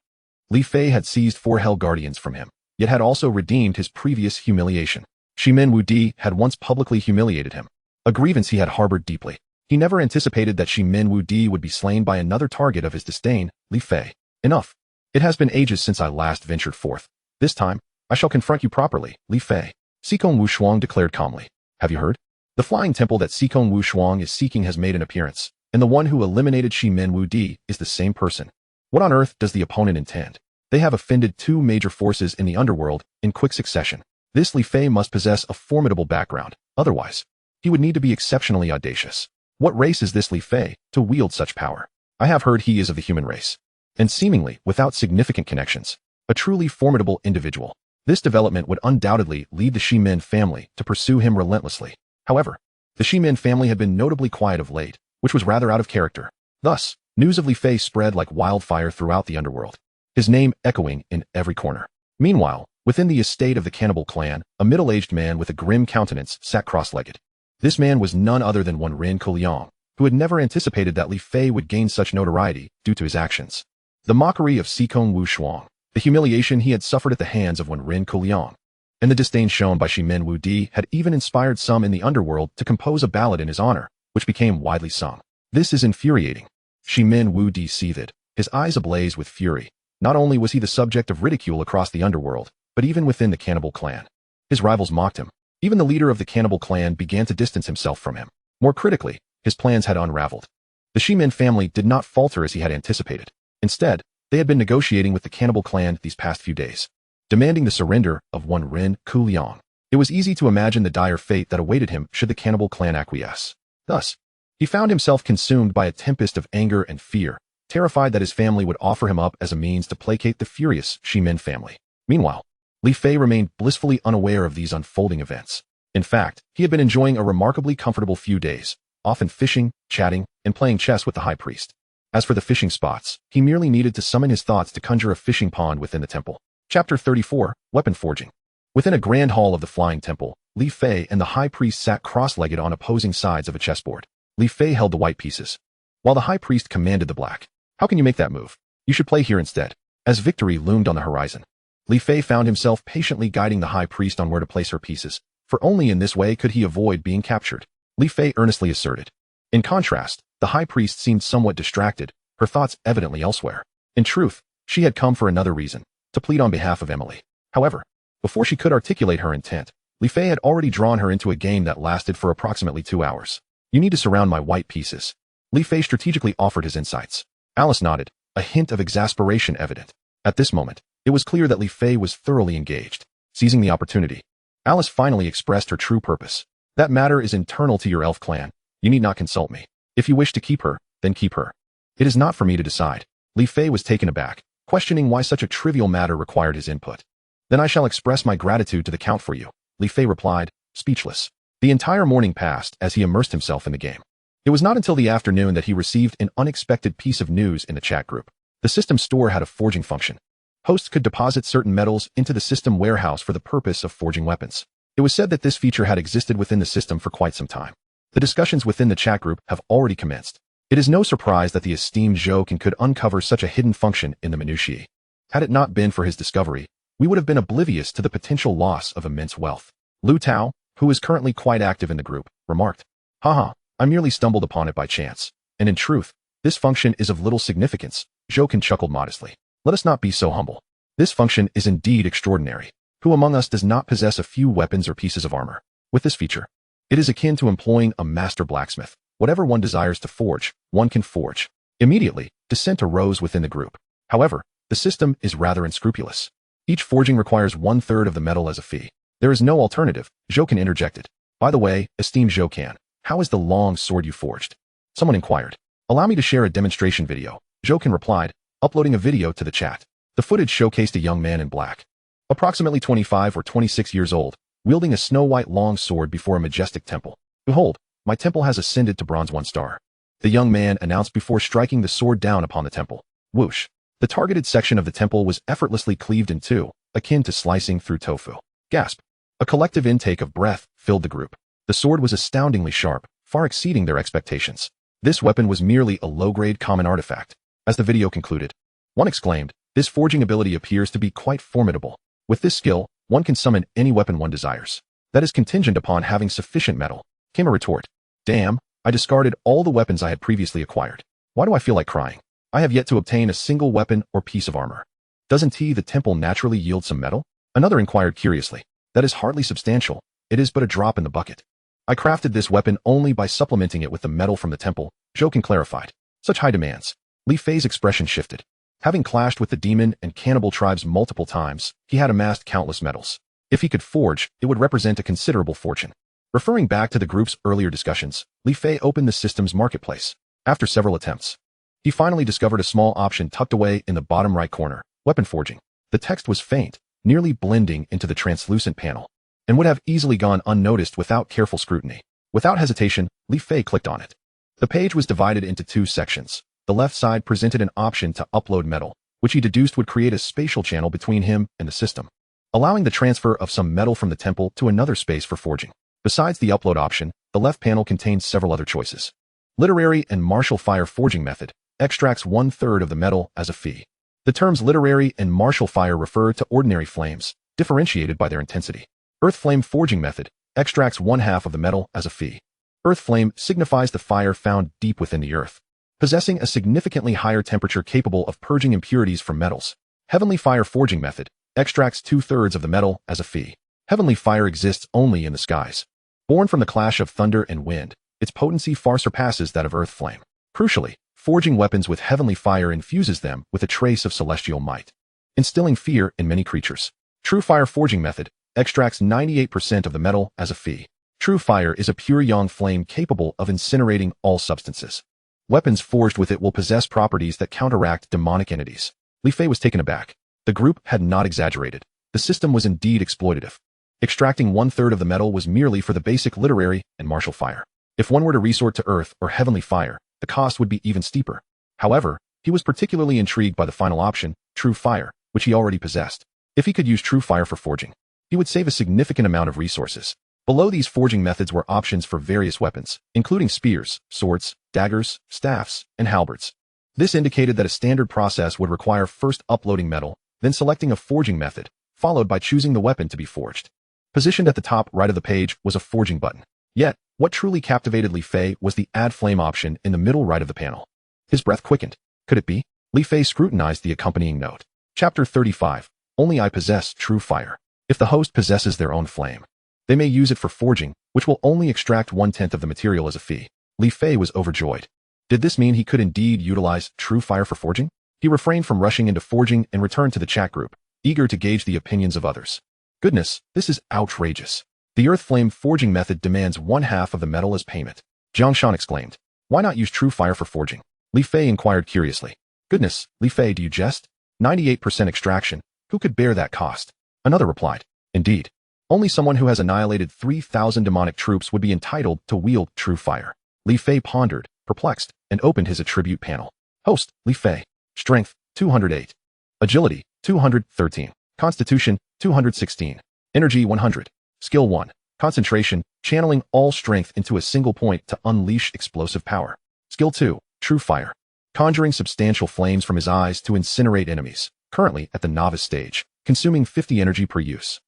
Li Fei had seized 4 Hell Guardians from him, yet had also redeemed his previous humiliation. Shimin Wu Di had once publicly humiliated him, a grievance he had harbored deeply. He never anticipated that Shimin Wu Di would be slain by another target of his disdain, Li Fei. Enough. It has been ages since I last ventured forth. This time, I shall confront you properly, Li Fei. Xikong Wushuang declared calmly. Have you heard? The flying temple that Xikong Wushuang is seeking has made an appearance, and the one who eliminated Shimin Wu Di is the same person. What on earth does the opponent intend? They have offended 2 major forces in the underworld in quick succession. This Li Fei must possess a formidable background, otherwise, he would need to be exceptionally audacious. What race is this Li Fei to wield such power? I have heard he is of the human race, and seemingly without significant connections, a truly formidable individual. This development would undoubtedly lead the Shimin family to pursue him relentlessly. However, the Shimin family had been notably quiet of late, which was rather out of character. Thus, news of Li Fei spread like wildfire throughout the underworld, his name echoing in every corner. Meanwhile, within the estate of the cannibal clan, a middle-aged man with a grim countenance sat cross-legged. This man was none other than Unren Kuliang, who had never anticipated that Li Fei would gain such notoriety due to his actions. The mockery of Xikong Wushuang, the humiliation he had suffered at the hands of Unren Kuliang, and the disdain shown by Shimin Wu Di had even inspired some in the underworld to compose a ballad in his honor, which became widely sung. This is infuriating. Shimin Wu Di seethed, his eyes ablaze with fury. Not only was he the subject of ridicule across the underworld, but even within the cannibal clan. His rivals mocked him. Even the leader of the cannibal clan began to distance himself from him. More critically, his plans had unraveled. The Shimin family did not falter as he had anticipated. Instead, they had been negotiating with the cannibal clan these past few days, demanding the surrender of Unren Kuliang. It was easy to imagine the dire fate that awaited him should the cannibal clan acquiesce. Thus, he found himself consumed by a tempest of anger and fear, terrified that his family would offer him up as a means to placate the furious Shimin family. Meanwhile, Li Fei remained blissfully unaware of these unfolding events. In fact, he had been enjoying a remarkably comfortable few days, often fishing, chatting, and playing chess with the high priest. As for the fishing spots, he merely needed to summon his thoughts to conjure a fishing pond within the temple. Chapter 34, Weapon Forging. Within a grand hall of the flying temple, Li Fei and the high priest sat cross-legged on opposing sides of a chessboard. Li Fei held the white pieces, while the high priest commanded the black. How can you make that move? You should play here instead. As victory loomed on the horizon, Li Fei found himself patiently guiding the high priest on where to place her pieces, for only in this way could he avoid being captured. Li Fei earnestly asserted. In contrast, the high priest seemed somewhat distracted, her thoughts evidently elsewhere. In truth, she had come for another reason, to plead on behalf of Emily. However, before she could articulate her intent, Li Fei had already drawn her into a game that lasted for approximately 2 hours. You need to surround my white pieces. Li Fei strategically offered his insights. Alice nodded, a hint of exasperation evident. At this moment, it was clear that Li Fei was thoroughly engaged. Seizing the opportunity, Alice finally expressed her true purpose. That matter is internal to your elf clan. You need not consult me. If you wish to keep her, then keep her. It is not for me to decide. Li Fei was taken aback, questioning why such a trivial matter required his input. Then I shall express my gratitude to the Count for you, Li Fei replied, speechless. The entire morning passed as he immersed himself in the game. It was not until the afternoon that he received an unexpected piece of news in the chat group. The system store had a forging function. Hosts could deposit certain metals into the system warehouse for the purpose of forging weapons. It was said that this feature had existed within the system for quite some time. The discussions within the chat group have already commenced. It is no surprise that the esteemed Zhou could uncover such a hidden function in the minutiae. Had it not been for his discovery, we would have been oblivious to the potential loss of immense wealth. Lu Tao, who is currently quite active in the group, remarked, "Haha, I merely stumbled upon it by chance. And in truth, this function is of little significance." Zhou chuckled modestly. "Let us not be so humble. This function is indeed extraordinary. Who among us does not possess a few weapons or pieces of armor? With this feature, it is akin to employing a master blacksmith. Whatever one desires to forge, one can forge." Immediately, dissent arose within the group. However, the system is rather unscrupulous. Each forging requires 1/3 of the metal as a fee. There is no alternative. Zhou interjected. "By the way, esteemed Zhou, how is the long sword you forged?" Someone inquired. "Allow me to share a demonstration video," Zhou replied, uploading a video to the chat. The footage showcased a young man in black, approximately 25 or 26 years old, wielding a snow-white long sword before a majestic temple. "Behold, my temple has ascended to bronze 1 star. The young man announced before striking the sword down upon the temple. Whoosh. The targeted section of the temple was effortlessly cleaved in two, akin to slicing through tofu. Gasp. A collective intake of breath filled the group. The sword was astoundingly sharp, far exceeding their expectations. This weapon was merely a low-grade common artifact. As the video concluded, one exclaimed, "This forging ability appears to be quite formidable. With this skill, one can summon any weapon one desires. That is contingent upon having sufficient metal." Came a retort. "Damn, I discarded all the weapons I had previously acquired. Why do I feel like crying? I have yet to obtain a single weapon or piece of armor. Doesn't the temple naturally yield some metal?" Another inquired curiously. "That is hardly substantial. It is but a drop in the bucket. I crafted this weapon only by supplementing it with the metal from the temple," Zhou clarified. "Such high demands." Li Fei's expression shifted. Having clashed with the demon and cannibal tribes multiple times, he had amassed countless metals. If he could forge, it would represent a considerable fortune. Referring back to the group's earlier discussions, Li Fei opened the system's marketplace. After several attempts, he finally discovered a small option tucked away in the bottom right corner, weapon forging. The text was faint, nearly blending into the translucent panel, and would have easily gone unnoticed without careful scrutiny. Without hesitation, Li Fei clicked on it. The page was divided into two sections. The left side presented an option to upload metal, which he deduced would create a spatial channel between him and the system, allowing the transfer of some metal from the temple to another space for forging. Besides the upload option, the left panel contains several other choices. Literary and martial fire forging method extracts 1/3 of the metal as a fee. The terms literary and martial fire refer to ordinary flames, differentiated by their intensity. Earth flame forging method extracts 1/2 of the metal as a fee. Earth flame signifies the fire found deep within the earth, possessing a significantly higher temperature capable of purging impurities from metals. Heavenly fire forging method extracts 2/3 of the metal as a fee. Heavenly fire exists only in the skies. Born from the clash of thunder and wind, its potency far surpasses that of earth flame. Crucially, forging weapons with heavenly fire infuses them with a trace of celestial might, instilling fear in many creatures. True fire forging method extracts 98% of the metal as a fee. True fire is a pure yang flame capable of incinerating all substances. Weapons forged with it will possess properties that counteract demonic entities. Li Fei was taken aback. The group had not exaggerated. The system was indeed exploitative. Extracting 1/3 of the metal was merely for the basic literary and martial fire. If one were to resort to earth or heavenly fire, the cost would be even steeper. However, he was particularly intrigued by the final option, true fire, which he already possessed. If he could use true fire for forging, he would save a significant amount of resources. Below these forging methods were options for various weapons, including spears, swords, daggers, staffs, and halberds. This indicated that a standard process would require first uploading metal, then selecting a forging method, followed by choosing the weapon to be forged. Positioned at the top right of the page was a forging button. Yet, what truly captivated Li Fei was the add flame option in the middle right of the panel. His breath quickened. Could it be? Li Fei scrutinized the accompanying note. Chapter 35. Only I possess true fire. If the host possesses their own flame, they may use it for forging, which will only extract 1/10 of the material as a fee. Li Fei was overjoyed. Did this mean he could indeed utilize true fire for forging? He refrained from rushing into forging and returned to the chat group, eager to gauge the opinions of others. Goodness, this is outrageous. The earth flame forging method demands 1/2 of the metal as payment. Jiang Shan exclaimed. Why not use true fire for forging? Li Fei inquired curiously. Goodness, Li Fei, do you jest? 98% extraction. Who could bear that cost? Another replied. Indeed. Only someone who has annihilated 3,000 demonic troops would be entitled to wield true fire. Li Fei pondered, perplexed, and opened his attribute panel. Host, Li Fei. Strength, 208. Agility, 213. Constitution, 216. Energy, 100. Skill 1. Concentration, channeling all strength into a single point to unleash explosive power. Skill 2. true fire, conjuring substantial flames from his eyes to incinerate enemies, currently at the novice stage, consuming 50 energy per use.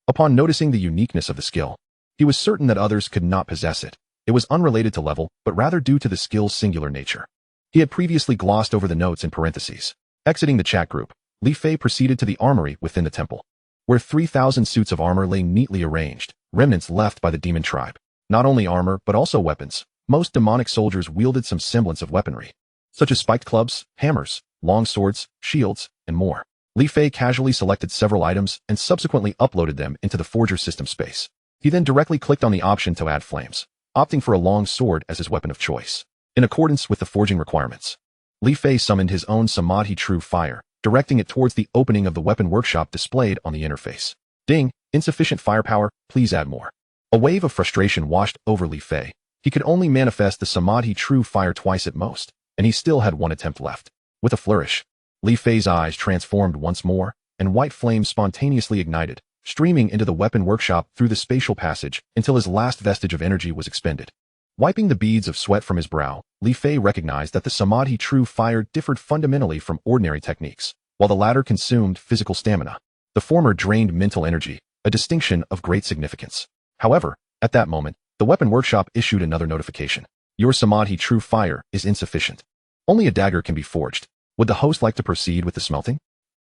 Upon noticing the uniqueness of the skill, he was certain that others could not possess it. It was unrelated to level, but rather due to the skill's singular nature. He had previously glossed over the notes in parentheses. Exiting the chat group, Li Fei proceeded to the armory within the temple, where 3,000 suits of armor lay neatly arranged, remnants left by the demon tribe. Not only armor, but also weapons. Most demonic soldiers wielded some semblance of weaponry, such as spiked clubs, hammers, long swords, shields, and more. Li Fei casually selected several items and subsequently uploaded them into the forger system space. He then directly clicked on the option to add flames, opting for a long sword as his weapon of choice. In accordance with the forging requirements, Li Fei summoned his own Samadhi True Fire, directing it towards the opening of the weapon workshop displayed on the interface. Ding, insufficient firepower, please add more. A wave of frustration washed over Li Fei. He could only manifest the Samadhi True Fire twice at most, and he still had one attempt left. With a flourish, Li Fei's eyes transformed once more, and white flames spontaneously ignited, streaming into the weapon workshop through the spatial passage until his last vestige of energy was expended. Wiping the beads of sweat from his brow, Li Fei recognized that the Samadhi True Fire differed fundamentally from ordinary techniques. While the latter consumed physical stamina, the former drained mental energy, a distinction of great significance. However, at that moment, the weapon workshop issued another notification. Your Samadhi True Fire is insufficient. Only a dagger can be forged. Would the host like to proceed with the smelting?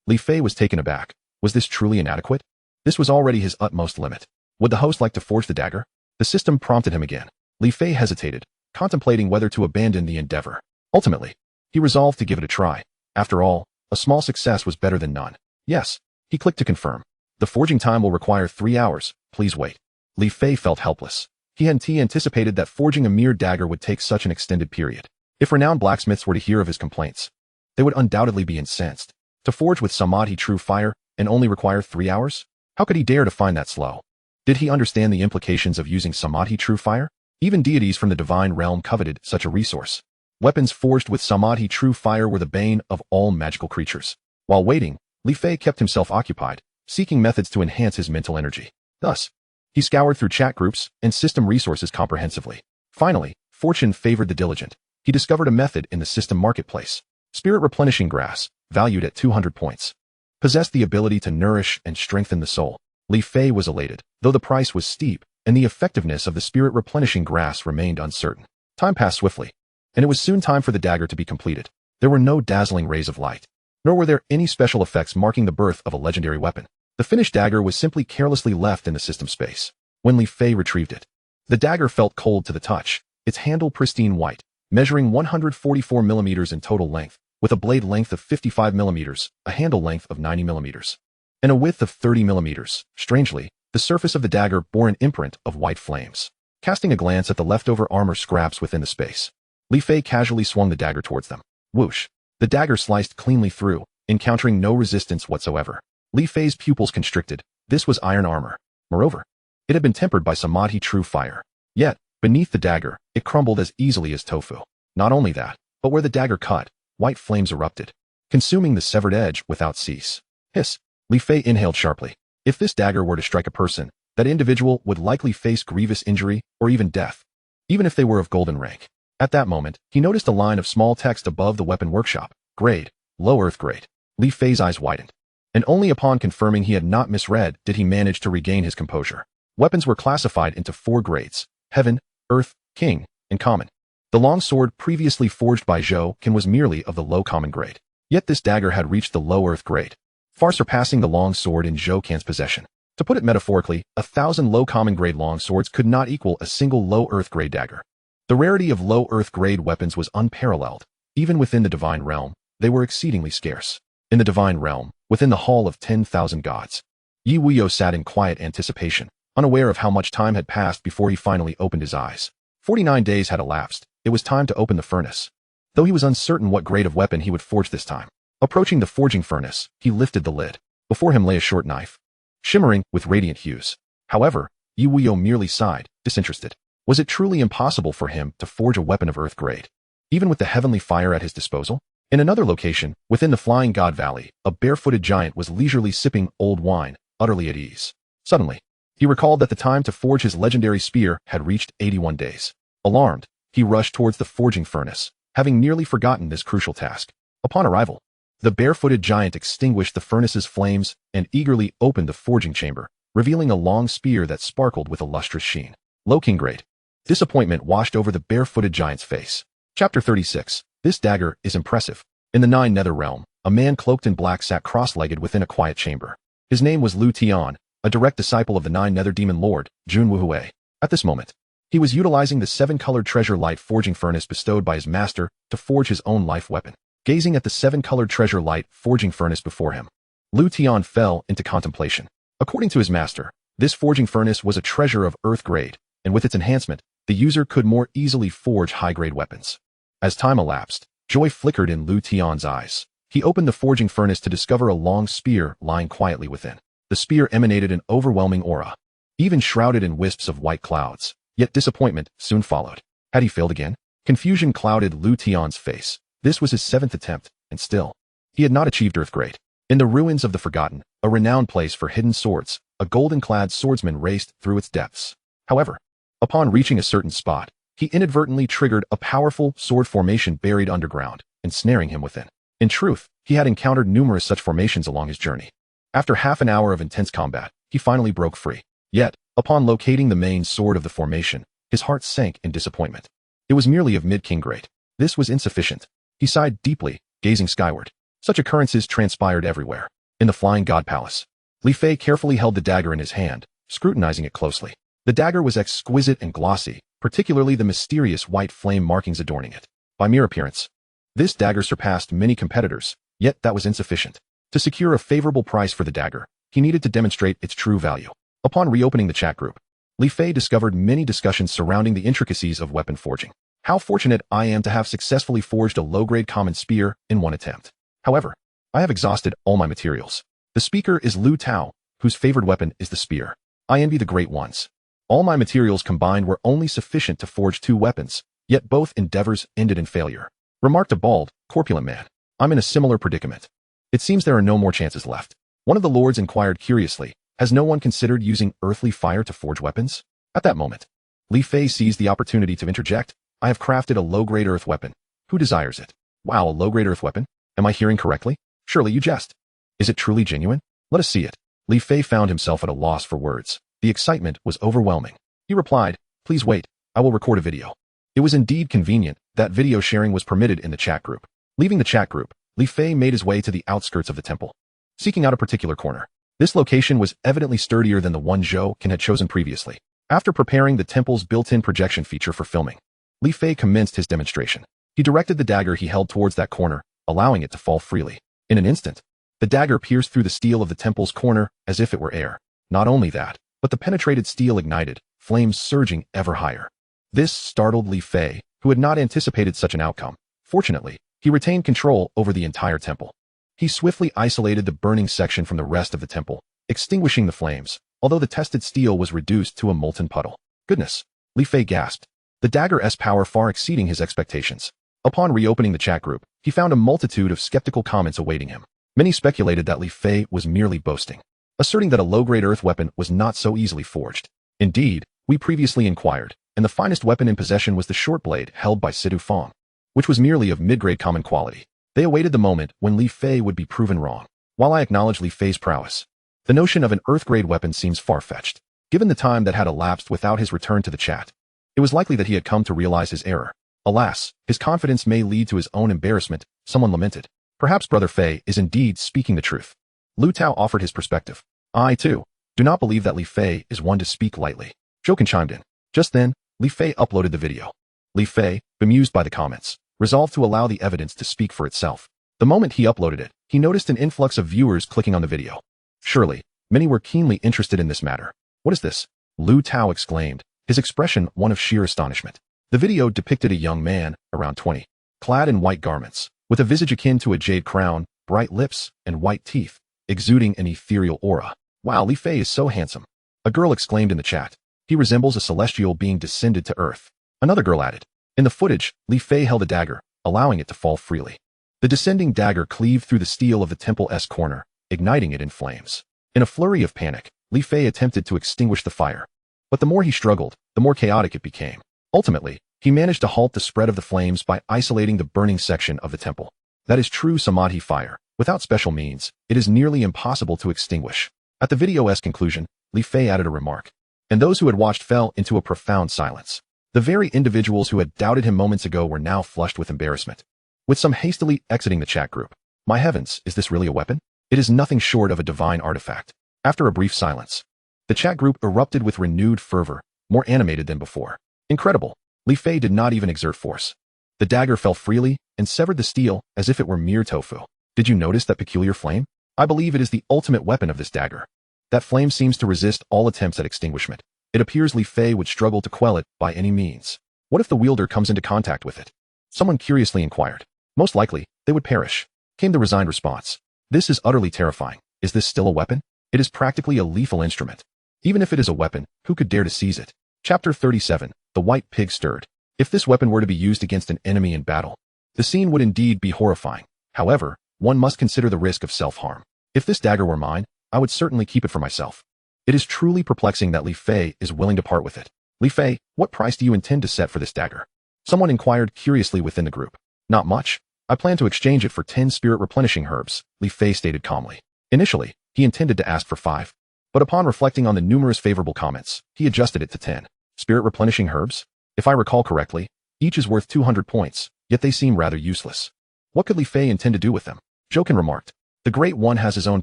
Li Fei was taken aback. Was this truly inadequate? This was already his utmost limit. Would the host like to forge the dagger? The system prompted him again. Li Fei hesitated, contemplating whether to abandon the endeavor. Ultimately, he resolved to give it a try. After all, a small success was better than none. Yes. He clicked to confirm. The forging time will require 3 hours. Please wait. Li Fei felt helpless. He hadn't anticipated that forging a mere dagger would take such an extended period. If renowned blacksmiths were to hear of his complaints, they would undoubtedly be incensed. To forge with Samadhi True Fire and only require 3 hours? How could he dare to find that slow? Did he understand the implications of using Samadhi True Fire? Even deities from the divine realm coveted such a resource. Weapons forged with Samadhi True Fire were the bane of all magical creatures. While waiting, Li Fei kept himself occupied, seeking methods to enhance his mental energy. Thus, he scoured through chat groups and system resources comprehensively. Finally, fortune favored the diligent. He discovered a method in the system marketplace. Spirit replenishing grass, valued at 200 points, possessed the ability to nourish and strengthen the soul. Li Fei was elated, though the price was steep, and the effectiveness of the spirit replenishing grass remained uncertain. Time passed swiftly, and it was soon time for the dagger to be completed. There were no dazzling rays of light, nor were there any special effects marking the birth of a legendary weapon. The finished dagger was simply carelessly left in the system space. When Li Fei retrieved it, the dagger felt cold to the touch, its handle pristine white, measuring 144 millimeters in total length, with a blade length of 55 millimeters, a handle length of 90 millimeters, and a width of 30 millimeters. Strangely, the surface of the dagger bore an imprint of white flames. Casting a glance at the leftover armor scraps within the space, Li Fei casually swung the dagger towards them. Whoosh! The dagger sliced cleanly through, encountering no resistance whatsoever. Li Fei's pupils constricted. This was iron armor. Moreover, it had been tempered by Samadhi True Fire. Yet, beneath the dagger, it crumbled as easily as tofu. Not only that, but where the dagger cut, white flames erupted, consuming the severed edge without cease. Hiss! Li Fei inhaled sharply. If this dagger were to strike a person, that individual would likely face grievous injury or even death, even if they were of golden rank. At that moment, he noticed a line of small text above the weapon workshop. Grade, low earth grade. Li Fei's eyes widened, and only upon confirming he had not misread did he manage to regain his composure. Weapons were classified into 4 grades: Heaven, Earth, King, and Common. The long sword previously forged by Zhou Qin was merely of the low common grade. Yet this dagger had reached the low earth grade, far surpassing the long sword in Zhou Qin's possession. To put it metaphorically, 1,000 low common grade long swords could not equal a single low earth grade dagger. The rarity of low earth grade weapons was unparalleled. Even within the divine realm, they were exceedingly scarce. In the divine realm, within the hall of 10,000 gods, Yi Wuyo sat in quiet anticipation, unaware of how much time had passed before he finally opened his eyes. 49 days had elapsed. It was time to open the furnace. Though he was uncertain what grade of weapon he would forge this time. Approaching the forging furnace, he lifted the lid. Before him lay a short knife, shimmering with radiant hues. However, Yi Wuyo merely sighed, disinterested. Was it truly impossible for him to forge a weapon of earth grade, even with the heavenly fire at his disposal? In another location, within the Flying God Valley, a barefooted giant was leisurely sipping old wine, utterly at ease. Suddenly, he recalled that the time to forge his legendary spear had reached 81 days. Alarmed, he rushed towards the forging furnace, having nearly forgotten this crucial task. Upon arrival, the barefooted giant extinguished the furnace's flames and eagerly opened the forging chamber, revealing a long spear that sparkled with a lustrous sheen. Lo King Great. Disappointment washed over the barefooted giant's face. Chapter 36. This dagger is impressive. In the Nine Netherrealm, a man cloaked in black sat cross-legged within a quiet chamber. His name was Lu Tian, a direct disciple of the Nine Nether Demon Lord, Jun Wuhui. At this moment, he was utilizing the seven-colored treasure light forging furnace bestowed by his master to forge his own life weapon. Gazing at the seven-colored treasure light forging furnace before him, Lu Tian fell into contemplation. According to his master, this forging furnace was a treasure of earth grade, and with its enhancement, the user could more easily forge high-grade weapons. As time elapsed, joy flickered in Lu Tian's eyes. He opened the forging furnace to discover a long spear lying quietly within. The spear emanated an overwhelming aura, even shrouded in wisps of white clouds. Yet disappointment soon followed. Had he failed again? Confusion clouded Lu Tian's face. This was his seventh attempt, and still, he had not achieved earth grade. In the ruins of the Forgotten, a renowned place for hidden swords, a golden-clad swordsman raced through its depths. However, upon reaching a certain spot, he inadvertently triggered a powerful sword formation buried underground, ensnaring him within. In truth, he had encountered numerous such formations along his journey. After half an hour of intense combat, he finally broke free. Yet, upon locating the main sword of the formation, his heart sank in disappointment. It was merely of mid-king grade. This was insufficient. He sighed deeply, gazing skyward. Such occurrences transpired everywhere. In the Flying God Palace, Li Fei carefully held the dagger in his hand, scrutinizing it closely. The dagger was exquisite and glossy, particularly the mysterious white flame markings adorning it. By mere appearance, this dagger surpassed many competitors, yet that was insufficient. To secure a favorable price for the dagger, he needed to demonstrate its true value. Upon reopening the chat group, Li Fei discovered many discussions surrounding the intricacies of weapon forging. How fortunate I am to have successfully forged a low-grade common spear in one attempt. However, I have exhausted all my materials. The speaker is Lu Tao, whose favored weapon is the spear. I envy the great ones. All my materials combined were only sufficient to forge 2 weapons, yet both endeavors ended in failure. Remarked a bald, corpulent man. I'm in a similar predicament. It seems there are no more chances left. One of the lords inquired curiously, has no one considered using earthly fire to forge weapons? At that moment, Li Fei seized the opportunity to interject. I have crafted a low-grade earth weapon. Who desires it? Wow, a low-grade earth weapon? Am I hearing correctly? Surely you jest. Is it truly genuine? Let us see it. Li Fei found himself at a loss for words. The excitement was overwhelming. He replied, please wait, I will record a video. It was indeed convenient that video sharing was permitted in the chat group. Leaving the chat group, Li Fei made his way to the outskirts of the temple, seeking out a particular corner. This location was evidently sturdier than the one Zhou Ken had chosen previously. After preparing the temple's built-in projection feature for filming, Li Fei commenced his demonstration. He directed the dagger he held towards that corner, allowing it to fall freely. In an instant, the dagger pierced through the steel of the temple's corner as if it were air. Not only that, but the penetrated steel ignited, flames surging ever higher. This startled Li Fei, who had not anticipated such an outcome. Fortunately, he retained control over the entire temple. He swiftly isolated the burning section from the rest of the temple, extinguishing the flames, although the tested steel was reduced to a molten puddle. Goodness! Li Fei gasped, the dagger's power far exceeding his expectations. Upon reopening the chat group, he found a multitude of skeptical comments awaiting him. Many speculated that Li Fei was merely boasting, asserting that a low-grade earth weapon was not so easily forged. Indeed, we previously inquired, and the finest weapon in possession was the short blade held by Sidu Fong, which was merely of mid-grade common quality. They awaited the moment when Li Fei would be proven wrong. While I acknowledge Li Fei's prowess, the notion of an earth-grade weapon seems far-fetched. Given the time that had elapsed without his return to the chat, it was likely that he had come to realize his error. Alas, his confidence may lead to his own embarrassment, someone lamented. Perhaps Brother Fei is indeed speaking the truth. Lu Tao offered his perspective. I, too, do not believe that Li Fei is one to speak lightly. Zhou Ken chimed in. Just then, Li Fei uploaded the video. Li Fei, bemused by the comments, resolved to allow the evidence to speak for itself. The moment he uploaded it, he noticed an influx of viewers clicking on the video. Surely, many were keenly interested in this matter. What is this? Lu Tao exclaimed, his expression one of sheer astonishment. The video depicted a young man, around 20, clad in white garments, with a visage akin to a jade crown, bright lips, and white teeth, exuding an ethereal aura. Wow, Li Fei is so handsome. A girl exclaimed in the chat. He resembles a celestial being descended to earth. Another girl added. In the footage, Li Fei held a dagger, allowing it to fall freely. The descending dagger cleaved through the steel of the temple's corner, igniting it in flames. In a flurry of panic, Li Fei attempted to extinguish the fire. But the more he struggled, the more chaotic it became. Ultimately, He managed to halt the spread of the flames by isolating the burning section of the temple. That is true Samadhi fire. Without special means, it is nearly impossible to extinguish. At the video's conclusion, Li Fei added a remark. And those who had watched fell into a profound silence. The very individuals who had doubted him moments ago were now flushed with embarrassment. With some hastily exiting the chat group. My heavens, is this really a weapon? It is nothing short of a divine artifact. After a brief silence, the chat group erupted with renewed fervor, more animated than before. Incredible. Li Fei did not even exert force. The dagger fell freely and severed the steel as if it were mere tofu. Did you notice that peculiar flame? I believe it is the ultimate weapon of this dagger. That flame seems to resist all attempts at extinguishment. It appears Li Fei would struggle to quell it by any means. What if the wielder comes into contact with it? Someone curiously inquired. Most likely, they would perish. Came the resigned response. This is utterly terrifying. Is this still a weapon? It is practically a lethal instrument. Even if it is a weapon, who could dare to seize it? Chapter 37. The White Pig Stirred. If this weapon were to be used against an enemy in battle, the scene would indeed be horrifying. However, one must consider the risk of self-harm. If this dagger were mine, I would certainly keep it for myself. It is truly perplexing that Li Fei is willing to part with it. Li Fei, what price do you intend to set for this dagger? Someone inquired curiously within the group. Not much. I plan to exchange it for 10 spirit replenishing herbs, Li Fei stated calmly. Initially, he intended to ask for 5. But upon reflecting on the numerous favorable comments, he adjusted it to 10. Spirit replenishing herbs? If I recall correctly, each is worth 200 points, yet they seem rather useless. What could Li Fei intend to do with them? Jokin remarked. The Great One has his own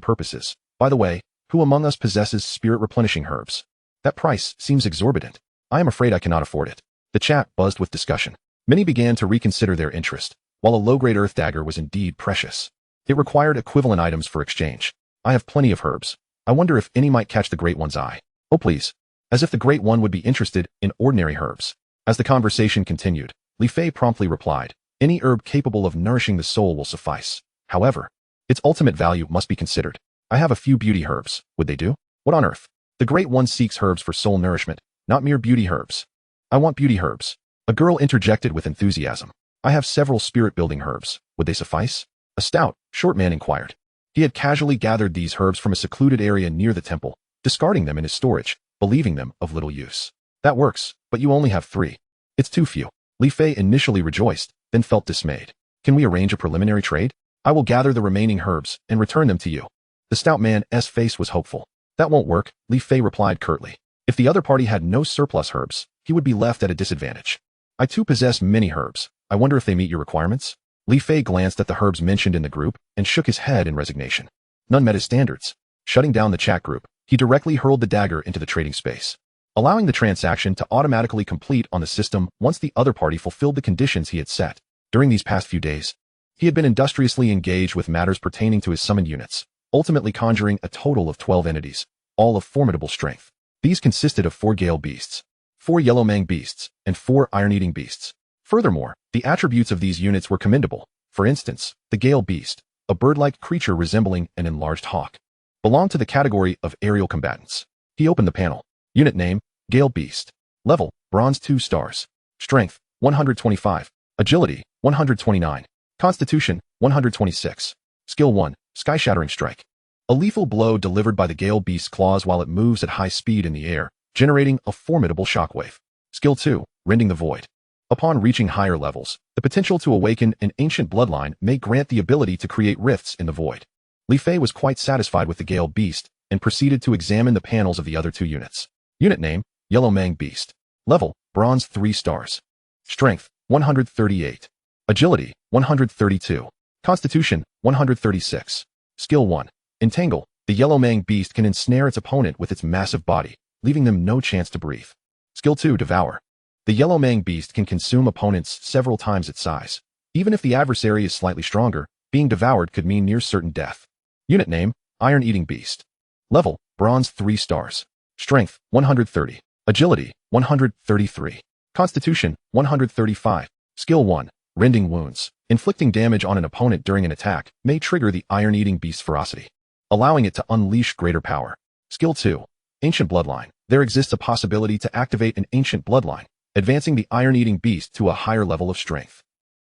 purposes. By the way, who among us possesses spirit replenishing herbs? That price seems exorbitant. I am afraid I cannot afford it. The chat buzzed with discussion. Many began to reconsider their interest. While a low-grade earth dagger was indeed precious, it required equivalent items for exchange. I have plenty of herbs. I wonder if any might catch the Great One's eye. Oh please. As if the Great One would be interested in ordinary herbs. As the conversation continued, Li Fei promptly replied, any herb capable of nourishing the soul will suffice. However, its ultimate value must be considered. I have a few beauty herbs. Would they do? What on earth? The Great One seeks herbs for soul nourishment, not mere beauty herbs. I want beauty herbs. A girl interjected with enthusiasm. I have several spirit-building herbs. Would they suffice? A stout, short man inquired. He had casually gathered these herbs from a secluded area near the temple, discarding them in his storage, believing them of little use. That works, but you only have 3. It's too few. Li Fei initially rejoiced, then felt dismayed. Can we arrange a preliminary trade? I will gather the remaining herbs and return them to you. The stout man's face was hopeful. That won't work, Li Fei replied curtly. If the other party had no surplus herbs, he would be left at a disadvantage. I too possess many herbs. I wonder if they meet your requirements? Li Fei glanced at the herbs mentioned in the group and shook his head in resignation. None met his standards. Shutting down the chat group, he directly hurled the dagger into the trading space, allowing the transaction to automatically complete on the system once the other party fulfilled the conditions he had set. During these past few days, he had been industriously engaged with matters pertaining to his summoned units, ultimately conjuring a total of 12 entities, all of formidable strength. These consisted of 4 gale beasts, 4 yellow mang beasts, and 4 iron-eating beasts. Furthermore, the attributes of these units were commendable. For instance, the gale beast, a bird-like creature resembling an enlarged hawk, belonged to the category of aerial combatants. He opened the panel. Unit name, Gale Beast. Level, Bronze 2 stars. Strength, 125. Agility, 129. Constitution, 126. Skill 1, Sky-Shattering Strike. A lethal blow delivered by the Gale Beast's claws while it moves at high speed in the air, generating a formidable shockwave. Skill 2, Rending the Void. Upon reaching higher levels, the potential to awaken an ancient bloodline may grant the ability to create rifts in the void. Li Fei was quite satisfied with the Gale Beast and proceeded to examine the panels of the other 2 units. Unit name, Yellow Mang Beast. Level, Bronze 3 stars. Strength, 138. Agility, 132. Constitution, 136. Skill 1, Entangle. The Yellow Mang Beast can ensnare its opponent with its massive body, leaving them no chance to breathe. Skill 2, Devour. The Yellow Mang Beast can consume opponents several times its size. Even if the adversary is slightly stronger, being devoured could mean near certain death. Unit name, Iron-Eating Beast. Level, Bronze 3 stars. Strength, 130. Agility, 133. Constitution, 135. Skill 1, Rending Wounds. Inflicting damage on an opponent during an attack may trigger the Iron-Eating Beast's ferocity, allowing it to unleash greater power. Skill 2, Ancient Bloodline. There exists a possibility to activate an Ancient Bloodline, advancing the Iron-Eating Beast to a higher level of strength.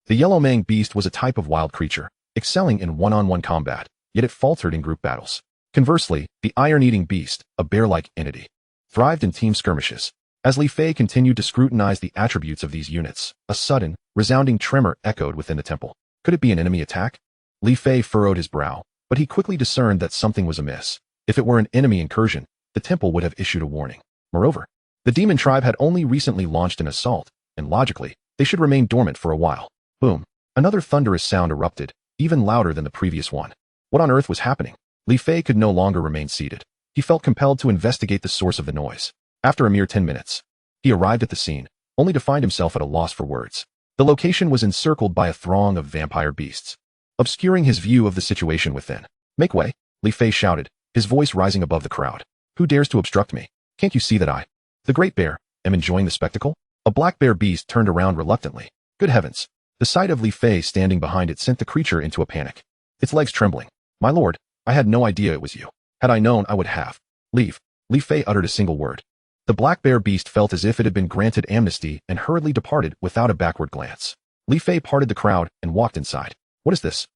The Yellow Mang Beast was a type of wild creature, excelling in one-on-one combat, yet it faltered in group battles. Conversely, the Iron-Eating Beast, a bear-like entity, thrived in team skirmishes. As Li Fei continued to scrutinize the attributes of these units, a sudden, resounding tremor echoed within the temple. Could it be an enemy attack? Li Fei furrowed his brow, but he quickly discerned that something was amiss. If it were an enemy incursion, the temple would have issued a warning. Moreover, the demon tribe had only recently launched an assault, and logically, they should remain dormant for a while. Boom. Another thunderous sound erupted, even louder than the previous one. What on earth was happening? Li Fei could no longer remain seated. He felt compelled to investigate the source of the noise. After a mere 10 minutes, he arrived at the scene, only to find himself at a loss for words. The location was encircled by a throng of vampire beasts, obscuring his view of the situation within. Make way, Li Fei shouted, his voice rising above the crowd. Who dares to obstruct me? Can't you see that I, the great bear, am enjoying the spectacle? A black bear beast turned around reluctantly. Good heavens. The sight of Li Fei standing behind it sent the creature into a panic. Its legs trembling. My lord, I had no idea it was you. Had I known, I would have. Leave. Li Fei uttered a single word. The black bear beast felt as if it had been granted amnesty and hurriedly departed without a backward glance. Li Fei parted the crowd and walked inside. What is this?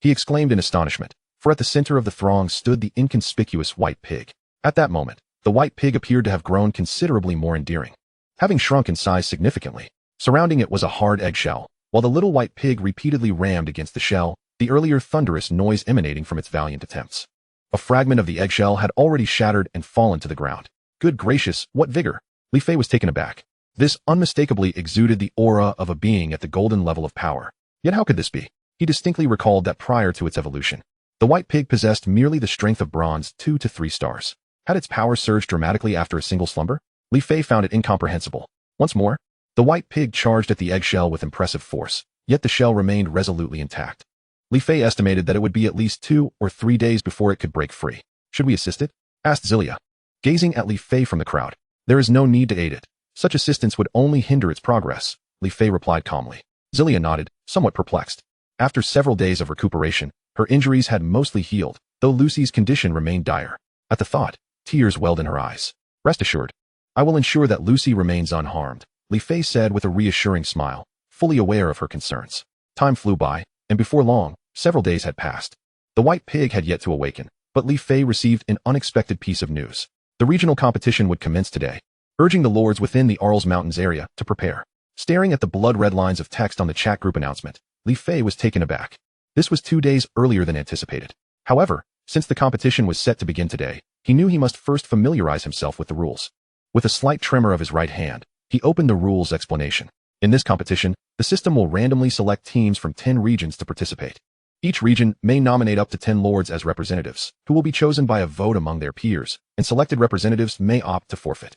He exclaimed in astonishment, for at the center of the throng stood the inconspicuous white pig. At that moment, the white pig appeared to have grown considerably more endearing, having shrunk in size significantly. Surrounding it was a hard eggshell. While the little white pig repeatedly rammed against the shell, the earlier thunderous noise emanating from its valiant attempts. A fragment of the eggshell had already shattered and fallen to the ground. Good gracious, what vigor! Li Fei was taken aback. This unmistakably exuded the aura of a being at the golden level of power. Yet how could this be? He distinctly recalled that prior to its evolution, the white pig possessed merely the strength of bronze 2 to 3 stars. Had its power surged dramatically after a single slumber? Li Fei found it incomprehensible. Once more, the white pig charged at the eggshell with impressive force, yet the shell remained resolutely intact. Li Fei estimated that it would be at least 2 or 3 days before it could break free. Should we assist it? Asked Zilia, gazing at Li Fei from the crowd. There is no need to aid it. Such assistance would only hinder its progress, Li Fei replied calmly. Zilia nodded, somewhat perplexed. After several days of recuperation, her injuries had mostly healed, though Lucy's condition remained dire. At the thought, tears welled in her eyes. Rest assured, I will ensure that Lucy remains unharmed, Li Fei said with a reassuring smile, fully aware of her concerns. Time flew by, and before long, several days had passed. The white pig had yet to awaken, but Li Fei received an unexpected piece of news. The regional competition would commence today, urging the lords within the Arles Mountains area to prepare. Staring at the blood-red lines of text on the chat group announcement, Li Fei was taken aback. This was 2 days earlier than anticipated. However, since the competition was set to begin today, he knew he must first familiarize himself with the rules. With a slight tremor of his right hand, he opened the rules explanation. In this competition, the system will randomly select teams from 10 regions to participate. Each region may nominate up to 10 lords as representatives, who will be chosen by a vote among their peers, and selected representatives may opt to forfeit.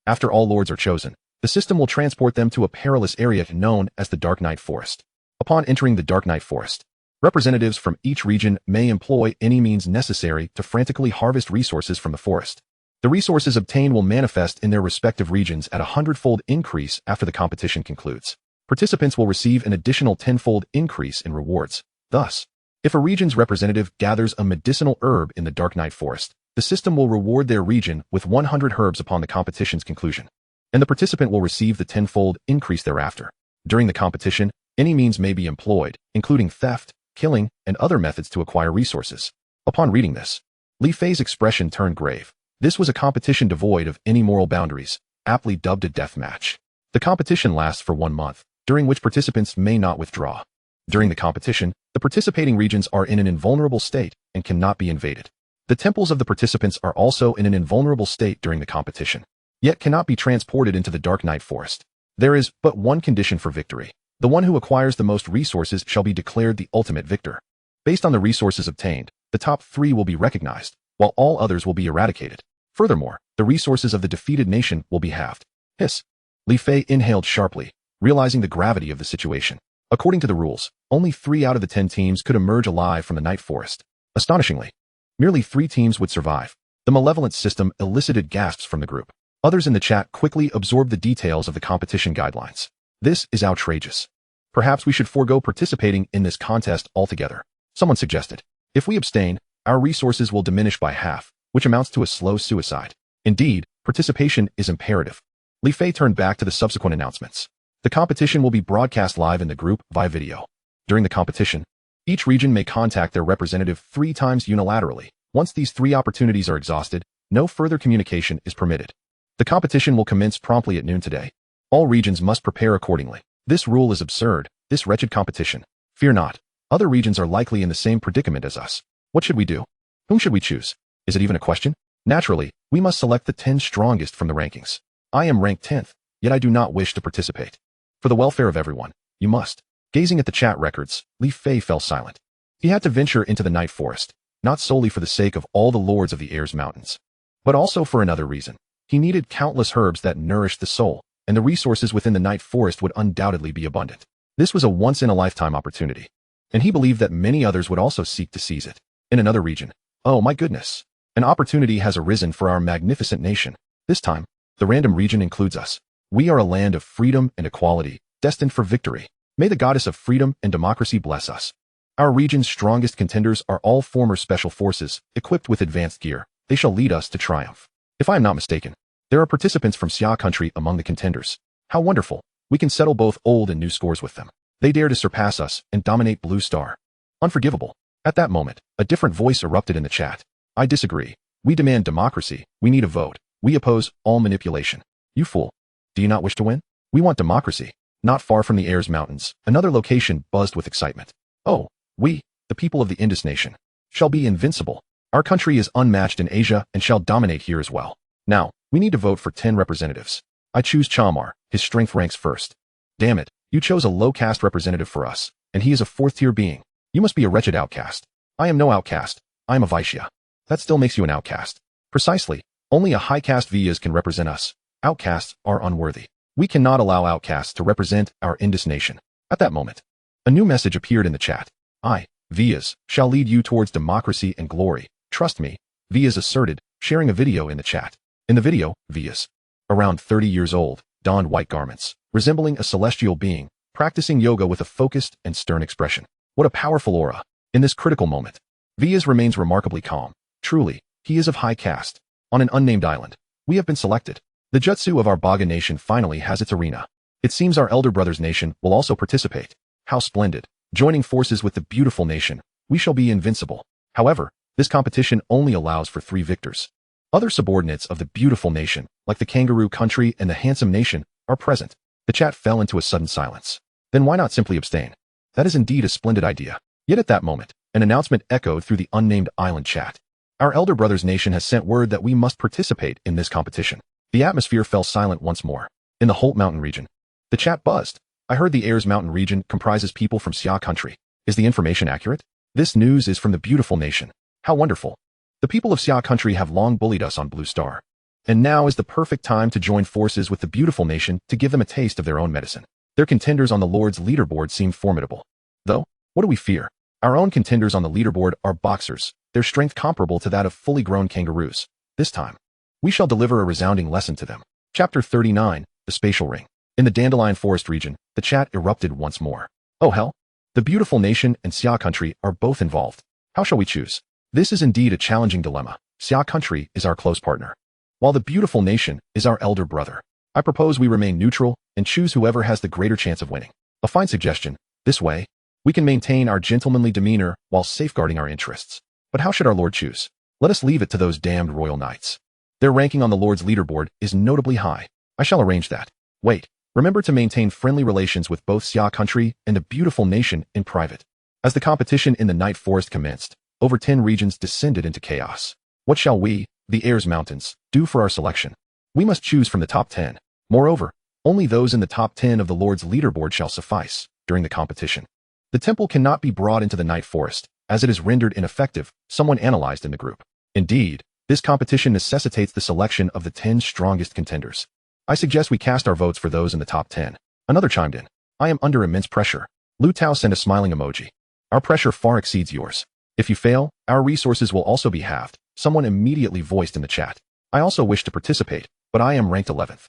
After all lords are chosen, the system will transport them to a perilous area known as the Dark Night Forest. Upon entering the Dark Night Forest, representatives from each region may employ any means necessary to frantically harvest resources from the forest. The resources obtained will manifest in their respective regions at a 100-fold increase after the competition concludes. Participants will receive an additional 10-fold increase in rewards. Thus, if a region's representative gathers a medicinal herb in the Dark Night Forest, the system will reward their region with 100 herbs upon the competition's conclusion, and the participant will receive the 10-fold increase thereafter. During the competition, any means may be employed, including theft, killing, and other methods to acquire resources. Upon reading this, Li Fei's expression turned grave. This was a competition devoid of any moral boundaries, aptly dubbed a death match. The competition lasts for 1 month, during which participants may not withdraw. During the competition, the participating regions are in an invulnerable state and cannot be invaded. The temples of the participants are also in an invulnerable state during the competition, yet cannot be transported into the Dark Night Forest. There is but one condition for victory. The one who acquires the most resources shall be declared the ultimate victor. Based on the resources obtained, the top 3 will be recognized, while all others will be eradicated. Furthermore, the resources of the defeated nation will be halved. Hiss. Li Fei inhaled sharply, realizing the gravity of the situation. According to the rules, only 3 out of the 10 teams could emerge alive from the Night Forest. Astonishingly, merely 3 teams would survive. The malevolent system elicited gasps from the group. Others in the chat quickly absorbed the details of the competition guidelines. This is outrageous. Perhaps we should forego participating in this contest altogether. Someone suggested. If we abstain, our resources will diminish by half, which amounts to a slow suicide. Indeed, participation is imperative. Li Fei turned back to the subsequent announcements. The competition will be broadcast live in the group via video. During the competition, each region may contact their representative 3 times unilaterally. Once these 3 opportunities are exhausted, no further communication is permitted. The competition will commence promptly at noon today. All regions must prepare accordingly. This rule is absurd, this wretched competition. Fear not. Other regions are likely in the same predicament as us. What should we do? Whom should we choose? Is it even a question? Naturally, we must select the 10 strongest from the rankings. I am ranked 10th, yet I do not wish to participate. For the welfare of everyone, you must. Gazing at the chat records, Li Fei fell silent. He had to venture into the night forest, not solely for the sake of all the lords of the air's mountains, but also for another reason. He needed countless herbs that nourished the soul, and the resources within the night forest would undoubtedly be abundant. This was a once-in-a-lifetime opportunity, and he believed that many others would also seek to seize it. In another region, oh my goodness, an opportunity has arisen for our magnificent nation. This time, the random region includes us. We are a land of freedom and equality, destined for victory. May the goddess of freedom and democracy bless us. Our region's strongest contenders are all former special forces, equipped with advanced gear. They shall lead us to triumph. If I am not mistaken, there are participants from Xia country among the contenders. How wonderful. We can settle both old and new scores with them. They dare to surpass us and dominate Blue Star. Unforgivable. At that moment, a different voice erupted in the chat. I disagree. We demand democracy. We need a vote. We oppose all manipulation. You fool. Do you not wish to win? We want democracy. Not far from the Air's mountains, another location buzzed with excitement. Oh, we, the people of the Indus nation, shall be invincible. Our country is unmatched in Asia and shall dominate here as well. Now, we need to vote for 10 representatives. I choose Chamar. His strength ranks first. Damn it, you chose a low-caste representative for us, and he is a 4th-tier being. You must be a wretched outcast. I am no outcast. I am a Vaishya. That still makes you an outcast. Precisely. Only a high-caste Vyas can represent us. Outcasts are unworthy. We cannot allow outcasts to represent our Indus nation. At that moment, a new message appeared in the chat. I, Vyas, shall lead you towards democracy and glory. Trust me, Vyas asserted, sharing a video in the chat. In the video, Vyas, around 30 years old, donned white garments, resembling a celestial being, practicing yoga with a focused and stern expression. What a powerful aura. In this critical moment, Vyas remains remarkably calm. Truly, he is of high caste. On an unnamed island, we have been selected. The jutsu of our Baga nation finally has its arena. It seems our elder brothers nation will also participate. How splendid. Joining forces with the beautiful nation, we shall be invincible. However, this competition only allows for 3 victors. Other subordinates of the beautiful nation, like the kangaroo country and the handsome nation, are present. The chat fell into a sudden silence. Then why not simply abstain? That is indeed a splendid idea. Yet at that moment, an announcement echoed through the unnamed island chat. Our elder brothers nation has sent word that we must participate in this competition. The atmosphere fell silent once more. In the Holt Mountain region, the chat buzzed. I heard the Ayers Mountain region comprises people from Xia country. Is the information accurate? This news is from the beautiful nation. How wonderful. The people of Xia country have long bullied us on Blue Star. And now is the perfect time to join forces with the beautiful nation to give them a taste of their own medicine. Their contenders on the Lord's leaderboard seem formidable. Though, what do we fear? Our own contenders on the leaderboard are boxers, their strength comparable to that of fully grown kangaroos. This time, we shall deliver a resounding lesson to them. Chapter 39, The Spatial Ring. In the Dandelion Forest region, the chat erupted once more. Oh hell! The beautiful nation and Xia country are both involved. How shall we choose? This is indeed a challenging dilemma. Xia country is our close partner, while the beautiful nation is our elder brother. I propose we remain neutral and choose whoever has the greater chance of winning. A fine suggestion. This way, we can maintain our gentlemanly demeanor while safeguarding our interests. But how should our lord choose? Let us leave it to those damned royal knights. Their ranking on the Lord's leaderboard is notably high. I shall arrange that. Wait, remember to maintain friendly relations with both Xia country and the beautiful nation in private. As the competition in the night forest commenced, over 10 regions descended into chaos. What shall we, the Ayers Mountains, do for our selection? We must choose from the top 10. Moreover, only those in the top 10 of the Lord's leaderboard shall suffice during the competition. The temple cannot be brought into the night forest, as it is rendered ineffective, someone analyzed in the group. Indeed, this competition necessitates the selection of the 10 strongest contenders. I suggest we cast our votes for those in the top 10. Another chimed in. I am under immense pressure. Lu Tao sent a smiling emoji. Our pressure far exceeds yours. If you fail, our resources will also be halved. Someone immediately voiced in the chat. I also wish to participate, but I am ranked 11th.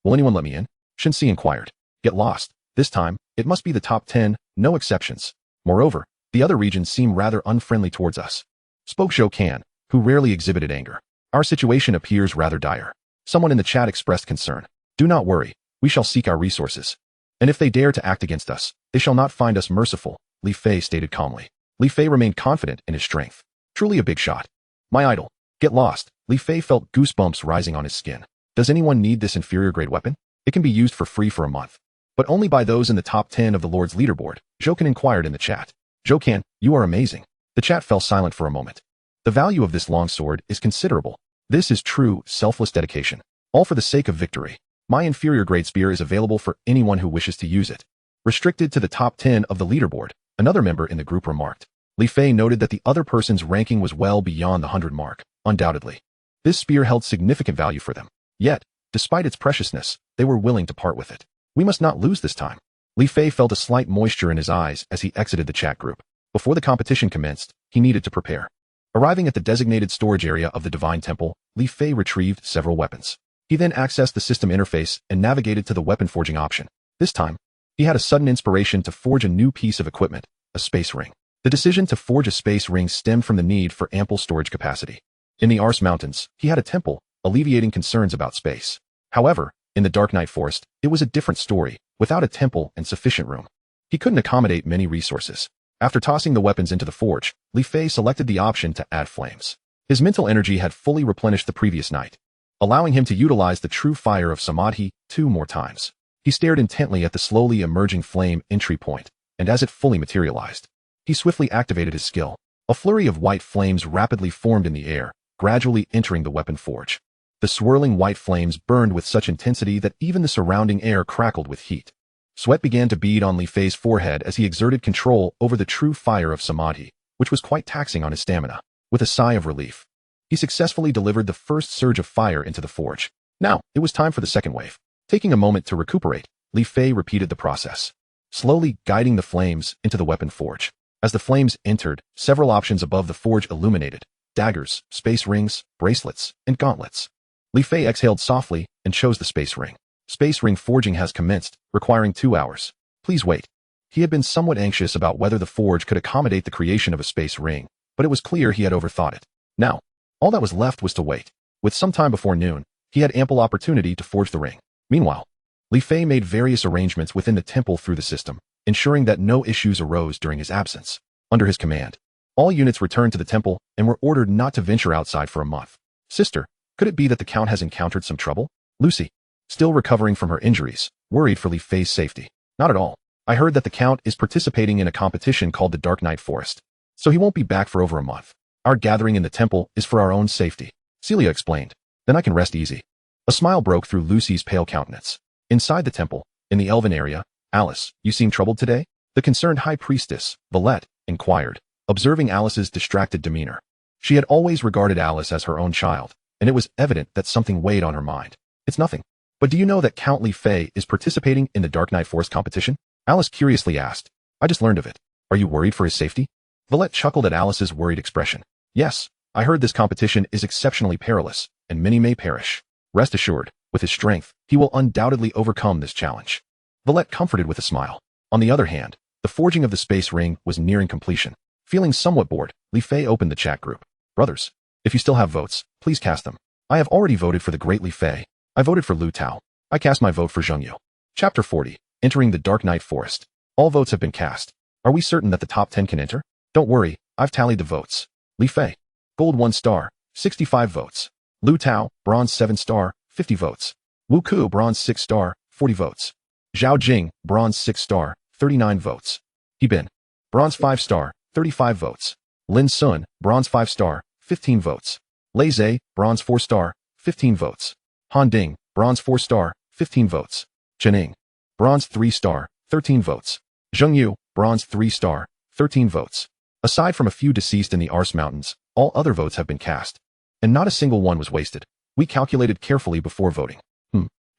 Will anyone let me in? Shinsi inquired. Get lost. This time, it must be the top 10, no exceptions. Moreover, the other regions seem rather unfriendly towards us. Spoke Zhou Kan, who rarely exhibited anger. Our situation appears rather dire. Someone in the chat expressed concern. Do not worry, we shall seek our resources. And if they dare to act against us, they shall not find us merciful, Li Fei stated calmly. Li Fei remained confident in his strength. Truly a big shot. My idol. Get lost. Li Fei felt goosebumps rising on his skin. Does anyone need this inferior grade weapon? It can be used for free for a month, but only by those in the top 10 of the Lord's leaderboard, Jokin inquired in the chat. Jokin, you are amazing. The chat fell silent for a moment. The value of this longsword is considerable. This is true, selfless dedication. All for the sake of victory. My inferior grade spear is available for anyone who wishes to use it. Restricted to the top 10 of the leaderboard, another member in the group remarked. Li Fei noted that the other person's ranking was well beyond the 100 mark, undoubtedly. This spear held significant value for them. Yet, despite its preciousness, they were willing to part with it. We must not lose this time. Li Fei felt a slight moisture in his eyes as he exited the chat group. Before the competition commenced, he needed to prepare. Arriving at the designated storage area of the Divine Temple, Li Fei retrieved several weapons. He then accessed the system interface and navigated to the weapon forging option. This time, he had a sudden inspiration to forge a new piece of equipment, a space ring. The decision to forge a space ring stemmed from the need for ample storage capacity. In the Ars Mountains, he had a temple, alleviating concerns about space. However, in the Dark Night Forest, it was a different story, without a temple and sufficient room. He couldn't accommodate many resources. After tossing the weapons into the forge, Li Fei selected the option to add flames. His mental energy had fully replenished the previous night, allowing him to utilize the true fire of Samadhi 2 more times. He stared intently at the slowly emerging flame entry point, and as it fully materialized, he swiftly activated his skill. A flurry of white flames rapidly formed in the air, gradually entering the weapon forge. The swirling white flames burned with such intensity that even the surrounding air crackled with heat. Sweat began to bead on Li Fei's forehead as he exerted control over the true fire of Samadhi, which was quite taxing on his stamina. With a sigh of relief, he successfully delivered the first surge of fire into the forge. Now, it was time for the second wave. Taking a moment to recuperate, Li Fei repeated the process, slowly guiding the flames into the weapon forge. As the flames entered, several options above the forge illuminated: daggers, space rings, bracelets, and gauntlets. Li Fei exhaled softly and chose the space ring. Space ring forging has commenced, requiring 2 hours. Please wait. He had been somewhat anxious about whether the forge could accommodate the creation of a space ring, but it was clear he had overthought it. Now, all that was left was to wait. With some time before noon, he had ample opportunity to forge the ring. Meanwhile, Li Fei made various arrangements within the temple through the system, ensuring that no issues arose during his absence. Under his command, all units returned to the temple and were ordered not to venture outside for a month. Sister, could it be that the Count has encountered some trouble? Lucy, still recovering from her injuries, worried for Li Fei's safety. Not at all. I heard that the Count is participating in a competition called the Dark Night Forest, so he won't be back for over a month. Our gathering in the temple is for our own safety, Celia explained. Then I can rest easy. A smile broke through Lucy's pale countenance. Inside the temple, in the Elven area, Alice, you seem troubled today? The concerned high priestess, Valette, inquired, observing Alice's distracted demeanor. She had always regarded Alice as her own child, and it was evident that something weighed on her mind. It's nothing. But do you know that Count Li Fei is participating in the Dark Night Forest competition? Alice curiously asked. I just learned of it. Are you worried for his safety? Valette chuckled at Alice's worried expression. Yes, I heard this competition is exceptionally perilous, and many may perish. Rest assured, with his strength, he will undoubtedly overcome this challenge. Valette comforted with a smile. On the other hand, the forging of the space ring was nearing completion. Feeling somewhat bored, Li Fei opened the chat group. Brothers, if you still have votes, please cast them. I have already voted for the great Li Fei. I voted for Lu Tao. I cast my vote for Zheng Yu. Chapter 40. Entering the Dark Night Forest. All votes have been cast. Are we certain that the top 10 can enter? Don't worry, I've tallied the votes. Li Fei, Gold 1 star, 65 votes. Lu Tao, Bronze 7 star, 50 votes. Wu Ku, Bronze 6 star, 40 votes. Zhao Jing, Bronze 6 star, 39 votes. He Bin, Bronze 5 star, 35 votes. Lin Sun, Bronze 5 star, 15 votes. Lei Zhe, Bronze 4 star, 15 votes. Han Ding, Bronze 4 star, 15 votes. Chening, Bronze 3 star, 13 votes. Zheng Yu, Bronze 3 star, 13 votes. Aside from a few deceased in the Ars Mountains, all other votes have been cast. And not a single one was wasted. We calculated carefully before voting.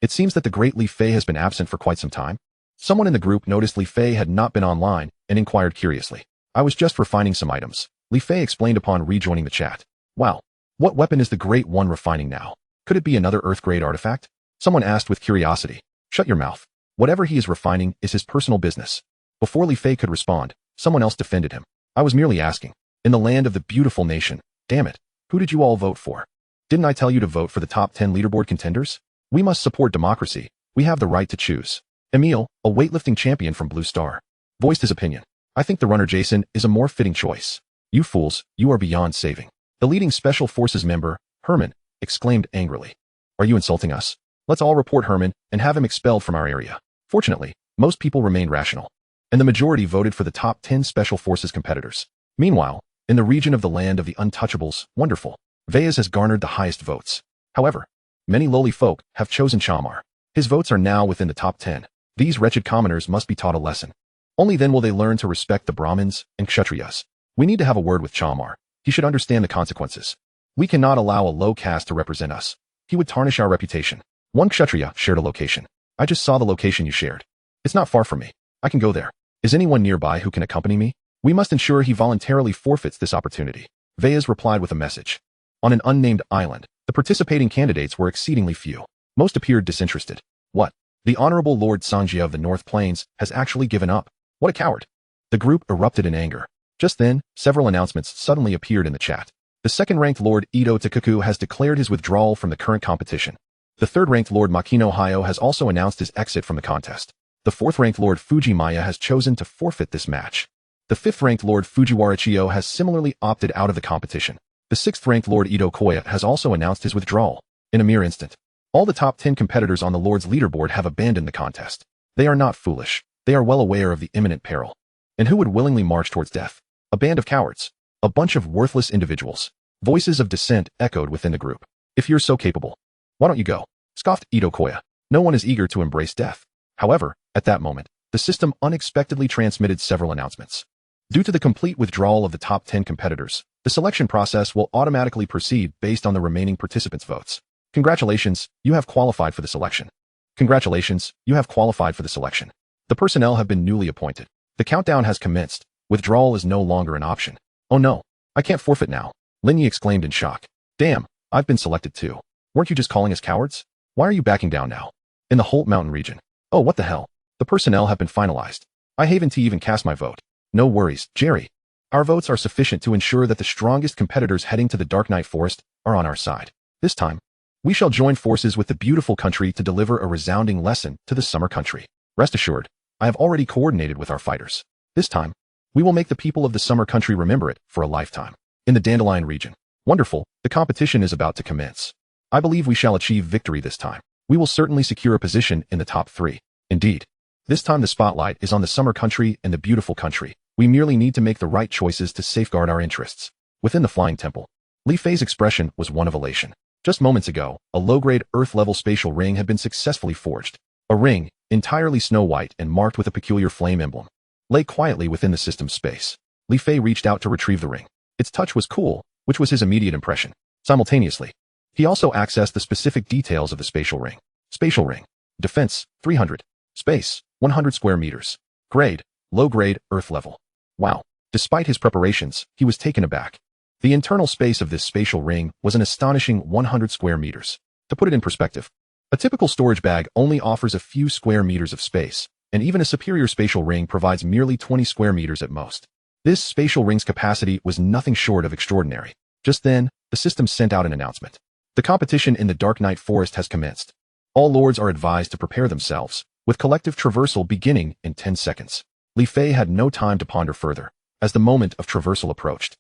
It seems that the great Li Fei has been absent for quite some time. Someone in the group noticed Li Fei had not been online and inquired curiously. I was just refining some items, Li Fei explained upon rejoining the chat. Wow. What weapon is the Great One refining now? Could it be another Earth-grade artifact? Someone asked with curiosity. Shut your mouth. Whatever he is refining is his personal business. Before Li Fei could respond, someone else defended him. I was merely asking. In the land of the beautiful nation, damn it, who did you all vote for? Didn't I tell you to vote for the top 10 leaderboard contenders? We must support democracy. We have the right to choose. Emil, a weightlifting champion from Blue Star, voiced his opinion. I think the runner Jason is a more fitting choice. You fools, you are beyond saving. The leading Special Forces member, Herman, exclaimed angrily. Are you insulting us? Let's all report Herman and have him expelled from our area. Fortunately, most people remained rational, and the majority voted for the top 10 Special Forces competitors. Meanwhile, in the region of the land of the untouchables, wonderful, Veyes has garnered the highest votes. However, many lowly folk have chosen Chamar. His votes are now within the top 10. These wretched commoners must be taught a lesson. Only then will they learn to respect the Brahmins and Kshatriyas. We need to have a word with Chamar. He should understand the consequences. We cannot allow a low caste to represent us. He would tarnish our reputation. One Kshatriya shared a location. I just saw the location you shared. It's not far from me. I can go there. Is anyone nearby who can accompany me? We must ensure he voluntarily forfeits this opportunity. Veyes replied with a message. On an unnamed island, the participating candidates were exceedingly few. Most appeared disinterested. What? The Honorable Lord Sanjia of the North Plains has actually given up. What a coward. The group erupted in anger. Just then, several announcements suddenly appeared in the chat. The second-ranked Lord Ito Takaku has declared his withdrawal from the current competition. The third-ranked Lord Makino Hayo has also announced his exit from the contest. The fourth-ranked Lord Fujimaya has chosen to forfeit this match. The fifth-ranked Lord Fujiwara Chiyo has similarly opted out of the competition. The sixth-ranked Lord Ito Koya has also announced his withdrawal. In a mere instant, all the top 10 competitors on the Lord's leaderboard have abandoned the contest. They are not foolish. They are well aware of the imminent peril. And who would willingly march towards death? A band of cowards. A bunch of worthless individuals. Voices of dissent echoed within the group. If you're so capable, why don't you go? Scoffed Ito Koya. No one is eager to embrace death. However, at that moment, the system unexpectedly transmitted several announcements. Due to the complete withdrawal of the top 10 competitors, the selection process will automatically proceed based on the remaining participants' votes. Congratulations, you have qualified for the selection. Congratulations, you have qualified for the selection. The personnel have been newly appointed. The countdown has commenced. Withdrawal is no longer an option. Oh no, I can't forfeit now. Linyi exclaimed in shock. Damn, I've been selected too. Weren't you just calling us cowards? Why are you backing down now? In the Holt Mountain region. Oh, what the hell? The personnel have been finalized. I haven't to even cast my vote. No worries, Jerry. Our votes are sufficient to ensure that the strongest competitors heading to the Dark Night Forest are on our side. This time, we shall join forces with the beautiful country to deliver a resounding lesson to the summer country. Rest assured, I have already coordinated with our fighters. This time, we will make the people of the summer country remember it for a lifetime. In the Dandelion region. Wonderful, the competition is about to commence. I believe we shall achieve victory this time. We will certainly secure a position in the top 3. Indeed. This time the spotlight is on the summer country and the beautiful country. We merely need to make the right choices to safeguard our interests. Within the Flying Temple, Li Fei's expression was one of elation. Just moments ago, a low-grade Earth-level spatial ring had been successfully forged. A ring, entirely snow-white and marked with a peculiar flame emblem, lay quietly within the system's space. Li Fei reached out to retrieve the ring. Its touch was cool, which was his immediate impression. Simultaneously, he also accessed the specific details of the spatial ring. Spatial ring. Defense, 300. Space, 100 square meters. Grade, low-grade, Earth level. Wow. Despite his preparations, he was taken aback. The internal space of this spatial ring was an astonishing 100 square meters. To put it in perspective, a typical storage bag only offers a few square meters of space, and even a superior spatial ring provides merely 20 square meters at most. This spatial ring's capacity was nothing short of extraordinary. Just then, the system sent out an announcement. The competition in the Dark Night Forest has commenced. All lords are advised to prepare themselves, with collective traversal beginning in 10 seconds. Li Fei had no time to ponder further, as the moment of traversal approached.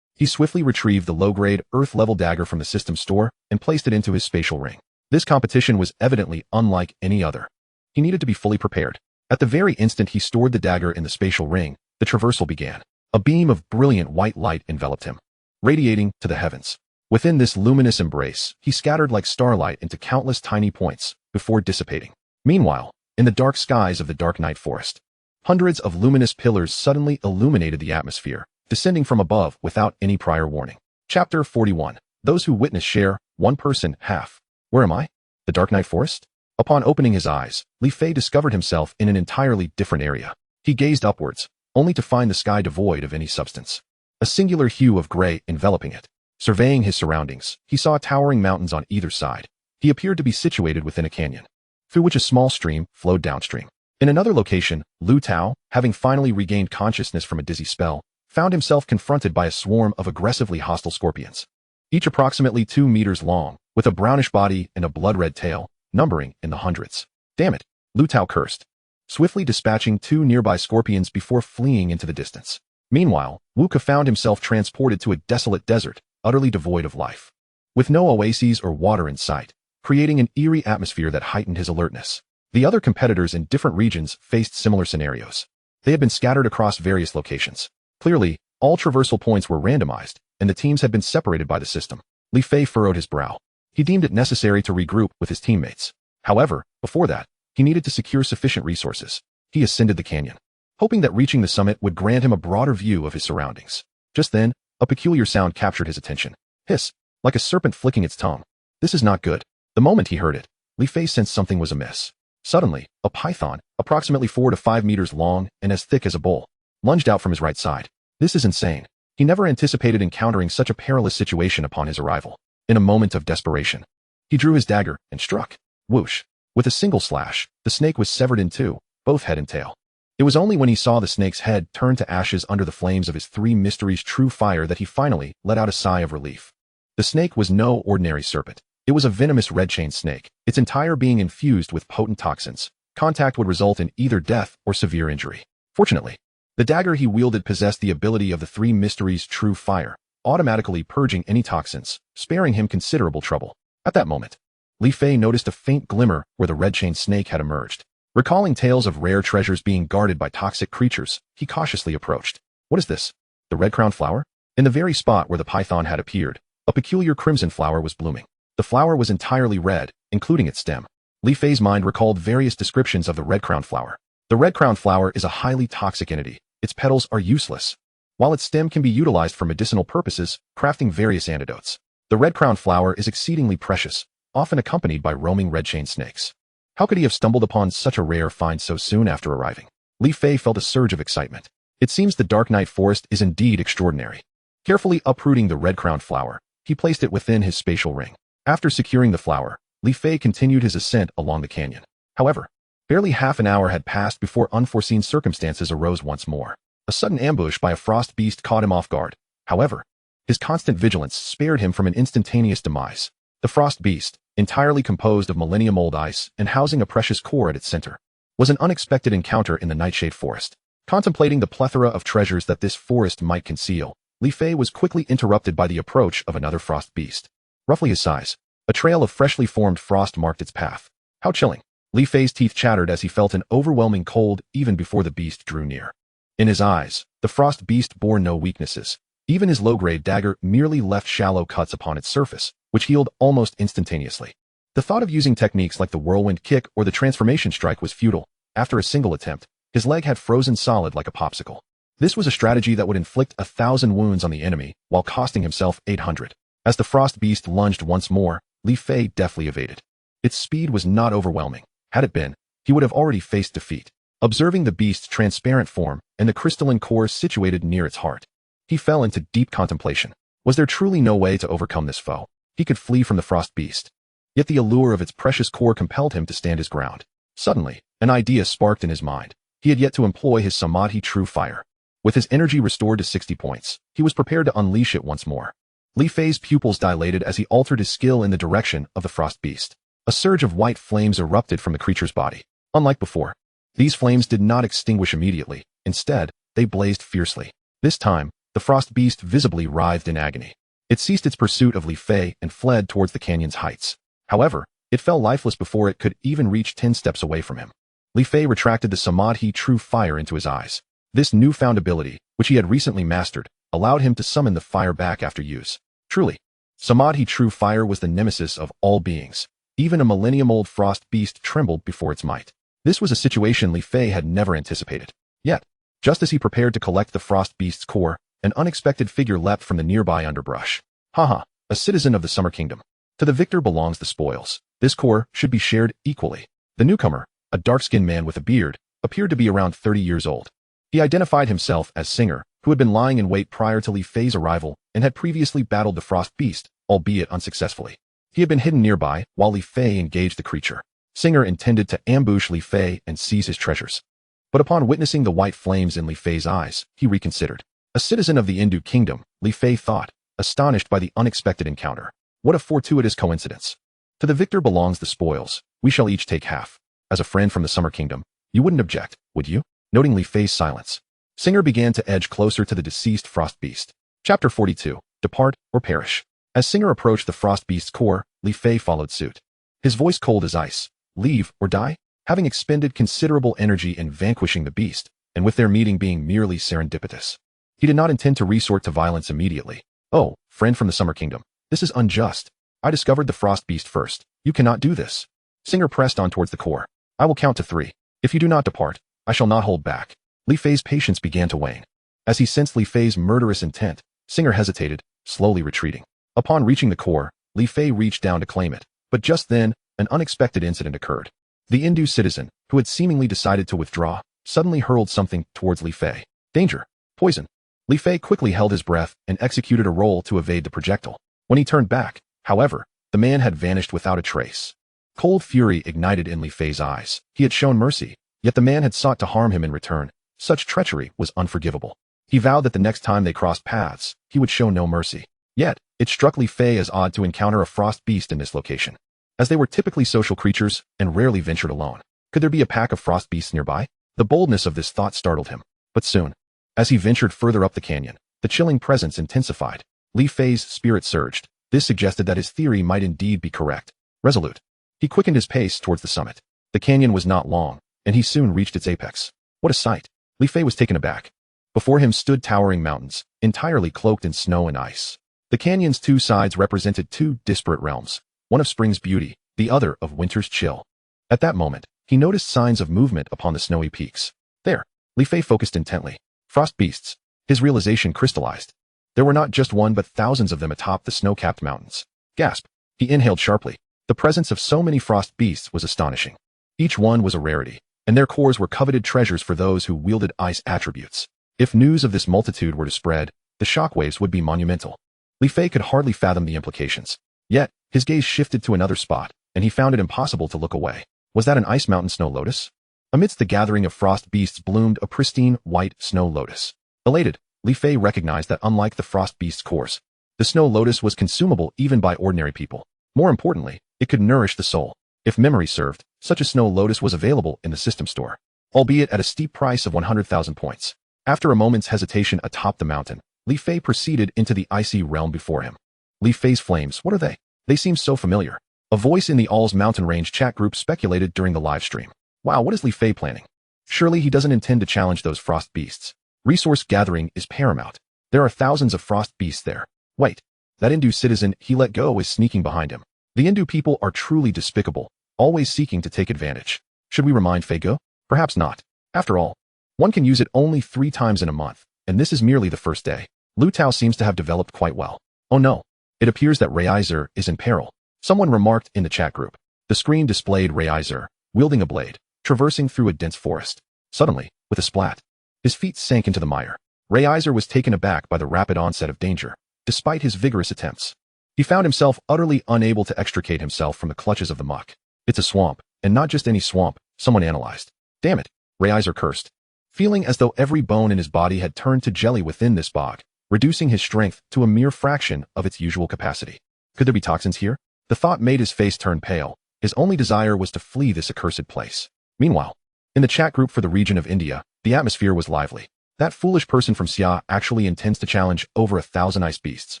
He swiftly retrieved the low-grade, Earth-level dagger from the system store and placed it into his spatial ring. This competition was evidently unlike any other. He needed to be fully prepared. At the very instant he stored the dagger in the spatial ring, the traversal began. A beam of brilliant white light enveloped him, radiating to the heavens. Within this luminous embrace, he scattered like starlight into countless tiny points, before dissipating. Meanwhile, in the dark skies of the Dark Night Forest, hundreds of luminous pillars suddenly illuminated the atmosphere, descending from above without any prior warning. Chapter 41. Those who witness share, one person, half. Where am I? The Dark Night Forest? Upon opening his eyes, Li Fei discovered himself in an entirely different area. He gazed upwards, only to find the sky devoid of any substance. A singular hue of gray enveloping it. Surveying his surroundings, he saw towering mountains on either side. He appeared to be situated within a canyon, through which a small stream flowed downstream. In another location, Lu Tao, having finally regained consciousness from a dizzy spell, found himself confronted by a swarm of aggressively hostile scorpions, each approximately 2 meters long, with a brownish body and a blood-red tail, numbering in the hundreds. Damn it, Lu Tao cursed, swiftly dispatching 2 nearby scorpions before fleeing into the distance. Meanwhile, Wu Ke found himself transported to a desolate desert, utterly devoid of life. With no oases or water in sight, creating an eerie atmosphere that heightened his alertness. The other competitors in different regions faced similar scenarios. They had been scattered across various locations. Clearly, all traversal points were randomized, and the teams had been separated by the system. Li Fei furrowed his brow. He deemed it necessary to regroup with his teammates. However, before that, he needed to secure sufficient resources. He ascended the canyon, hoping that reaching the summit would grant him a broader view of his surroundings. Just then, a peculiar sound captured his attention. Hiss, like a serpent flicking its tongue. This is not good. The moment he heard it, Li Fei sensed something was amiss. Suddenly, a python, approximately 4 to 5 meters long and as thick as a bull, lunged out from his right side. This is insane. He never anticipated encountering such a perilous situation upon his arrival. In a moment of desperation, he drew his dagger and struck. Whoosh. With a single slash, the snake was severed in two, both head and tail. It was only when he saw the snake's head turn to ashes under the flames of his three mysteries' true fire that he finally let out a sigh of relief. The snake was no ordinary serpent. It was a venomous red-chain snake, its entire being infused with potent toxins. Contact would result in either death or severe injury. Fortunately, the dagger he wielded possessed the ability of the three mysteries' true fire, automatically purging any toxins, sparing him considerable trouble. At that moment, Li Fei noticed a faint glimmer where the red-chain snake had emerged. Recalling tales of rare treasures being guarded by toxic creatures, he cautiously approached. What is this? The red-crowned flower? In the very spot where the python had appeared, a peculiar crimson flower was blooming. The flower was entirely red, including its stem. Li Fei's mind recalled various descriptions of the red-crowned flower. The red-crowned flower is a highly toxic entity. Its petals are useless, while its stem can be utilized for medicinal purposes, crafting various antidotes. The red-crowned flower is exceedingly precious, often accompanied by roaming red-chain snakes. How could he have stumbled upon such a rare find so soon after arriving? Li Fei felt a surge of excitement. It seems the Dark Night Forest is indeed extraordinary. Carefully uprooting the red-crowned flower, he placed it within his spatial ring. After securing the flower, Li Fei continued his ascent along the canyon. However, barely half an hour had passed before unforeseen circumstances arose once more. A sudden ambush by a frost beast caught him off guard. However, his constant vigilance spared him from an instantaneous demise. The frost beast, entirely composed of millennium-old ice and housing a precious core at its center, was an unexpected encounter in the Nightshade Forest. Contemplating the plethora of treasures that this forest might conceal, Li Fei was quickly interrupted by the approach of another frost beast. Roughly his size, a trail of freshly formed frost marked its path. How chilling. Li Fei's teeth chattered as he felt an overwhelming cold even before the beast drew near. In his eyes, the frost beast bore no weaknesses. Even his low-grade dagger merely left shallow cuts upon its surface, which healed almost instantaneously. The thought of using techniques like the whirlwind kick or the transformation strike was futile. After a single attempt, his leg had frozen solid like a popsicle. This was a strategy that would inflict 1,000 wounds on the enemy while costing himself 800. As the frost beast lunged once more, Li Fei deftly evaded. Its speed was not overwhelming. Had it been, he would have already faced defeat. Observing the beast's transparent form and the crystalline core situated near its heart, he fell into deep contemplation. Was there truly no way to overcome this foe? He could flee from the frost beast, yet the allure of its precious core compelled him to stand his ground. Suddenly, an idea sparked in his mind. He had yet to employ his Samadhi true fire. With his energy restored to 60 points, he was prepared to unleash it once more. Li Fei's pupils dilated as he altered his skill in the direction of the frost beast. A surge of white flames erupted from the creature's body. Unlike before, these flames did not extinguish immediately. Instead, they blazed fiercely. This time, the frost beast visibly writhed in agony. It ceased its pursuit of Li Fei and fled towards the canyon's heights. However, it fell lifeless before it could even reach 10 steps away from him. Li Fei retracted the Samadhi true fire into his eyes. This newfound ability, which he had recently mastered, allowed him to summon the fire back after use. Truly, Samadhi true fire was the nemesis of all beings. Even a millennium-old frost beast trembled before its might. This was a situation Li Fei had never anticipated. Yet, just as he prepared to collect the frost beast's core, an unexpected figure leapt from the nearby underbrush. Haha, a citizen of the Summer Kingdom. To the victor belongs the spoils. This core should be shared equally. The newcomer, a dark-skinned man with a beard, appeared to be around 30 years old. He identified himself as Singer, who had been lying in wait prior to Li Fei's arrival and had previously battled the frost beast, albeit unsuccessfully. He had been hidden nearby while Li Fei engaged the creature. Singer intended to ambush Li Fei and seize his treasures. But upon witnessing the white flames in Li Fei's eyes, he reconsidered. A citizen of the Indu Kingdom, Li Fei thought, astonished by the unexpected encounter. What a fortuitous coincidence. To the victor belongs the spoils. We shall each take half. As a friend from the Summer Kingdom, you wouldn't object, would you? Noting Li Fei's silence, Singer began to edge closer to the deceased frost beast. Chapter 42. Depart or perish. As Singer approached the frost beast's core, Li Fei followed suit. his voice cold as ice. Leave or die? Having expended considerable energy in vanquishing the beast, and with their meeting being merely serendipitous, he did not intend to resort to violence immediately. Oh, friend from the Summer Kingdom, this is unjust. I discovered the frost beast first. You cannot do this. Singer pressed on towards the core. I will count to 3. If you do not depart, I shall not hold back. Li Fei's patience began to wane. As he sensed Li Fei's murderous intent, Singer hesitated, slowly retreating. Upon reaching the core, Li Fei reached down to claim it, but just then, an unexpected incident occurred. The Hindu citizen, who had seemingly decided to withdraw, suddenly hurled something towards Li Fei. Danger! Poison! Li Fei quickly held his breath and executed a roll to evade the projectile. When he turned back, however, the man had vanished without a trace. Cold fury ignited in Li Fei's eyes. He had shown mercy, yet the man had sought to harm him in return. Such treachery was unforgivable. He vowed that the next time they crossed paths, he would show no mercy. Yet, it struck Li Fei as odd to encounter a frost beast in this location, as they were typically social creatures and rarely ventured alone. Could there be a pack of frost beasts nearby? The boldness of this thought startled him. But soon, as he ventured further up the canyon, the chilling presence intensified. Li Fei's spirit surged. This suggested that his theory might indeed be correct. Resolute, he quickened his pace towards the summit. The canyon was not long, and he soon reached its apex. What a sight! Li Fei was taken aback. Before him stood towering mountains, entirely cloaked in snow and ice. The canyon's 2 sides represented 2 disparate realms, one of spring's beauty, the other of winter's chill. At that moment, he noticed signs of movement upon the snowy peaks. There, Li Fei focused intently. Frost beasts. His realization crystallized. There were not just one but thousands of them atop the snow-capped mountains. Gasp! He inhaled sharply. The presence of so many frost beasts was astonishing. Each one was a rarity, and their cores were coveted treasures for those who wielded ice attributes. If news of this multitude were to spread, the shockwaves would be monumental. Li Fei could hardly fathom the implications. Yet, his gaze shifted to another spot, and he found it impossible to look away. Was that an ice mountain snow lotus? Amidst the gathering of frost beasts bloomed a pristine, white snow lotus. Elated, Li Fei recognized that unlike the frost beast's cores, the snow lotus was consumable even by ordinary people. More importantly, it could nourish the soul. If memory served, such a snow lotus was available in the system store, albeit at a steep price of 100,000 points. After a moment's hesitation atop the mountain, Li Fei proceeded into the icy realm before him. Li Fei's flames, what are they? They seem so familiar. A voice in the All's Mountain Range chat group speculated during the live stream. Wow, what is Li Fei planning? Surely he doesn't intend to challenge those frost beasts. Resource gathering is paramount. There are thousands of frost beasts there. Wait, that Hindu citizen he let go is sneaking behind him. The Hindu people are truly despicable, always seeking to take advantage. Should we remind Fei-go? Perhaps not. After all, one can use it only 3 times in a month, and this is merely the first day. Lu Tao seems to have developed quite well. Oh no, it appears that Reizer is in peril. Someone remarked in the chat group. The screen displayed Reizer, wielding a blade, traversing through a dense forest. Suddenly, with a splat, his feet sank into the mire. Reizer was taken aback by the rapid onset of danger, despite his vigorous attempts. He found himself utterly unable to extricate himself from the clutches of the muck. It's a swamp, and not just any swamp, someone analyzed. Damn it, Reizer cursed, feeling as though every bone in his body had turned to jelly within this bog, reducing his strength to a mere fraction of its usual capacity. Could there be toxins here? The thought made his face turn pale. His only desire was to flee this accursed place. Meanwhile, in the chat group for the region of India, the atmosphere was lively. That foolish person from Xia actually intends to challenge over 1,000 ice beasts.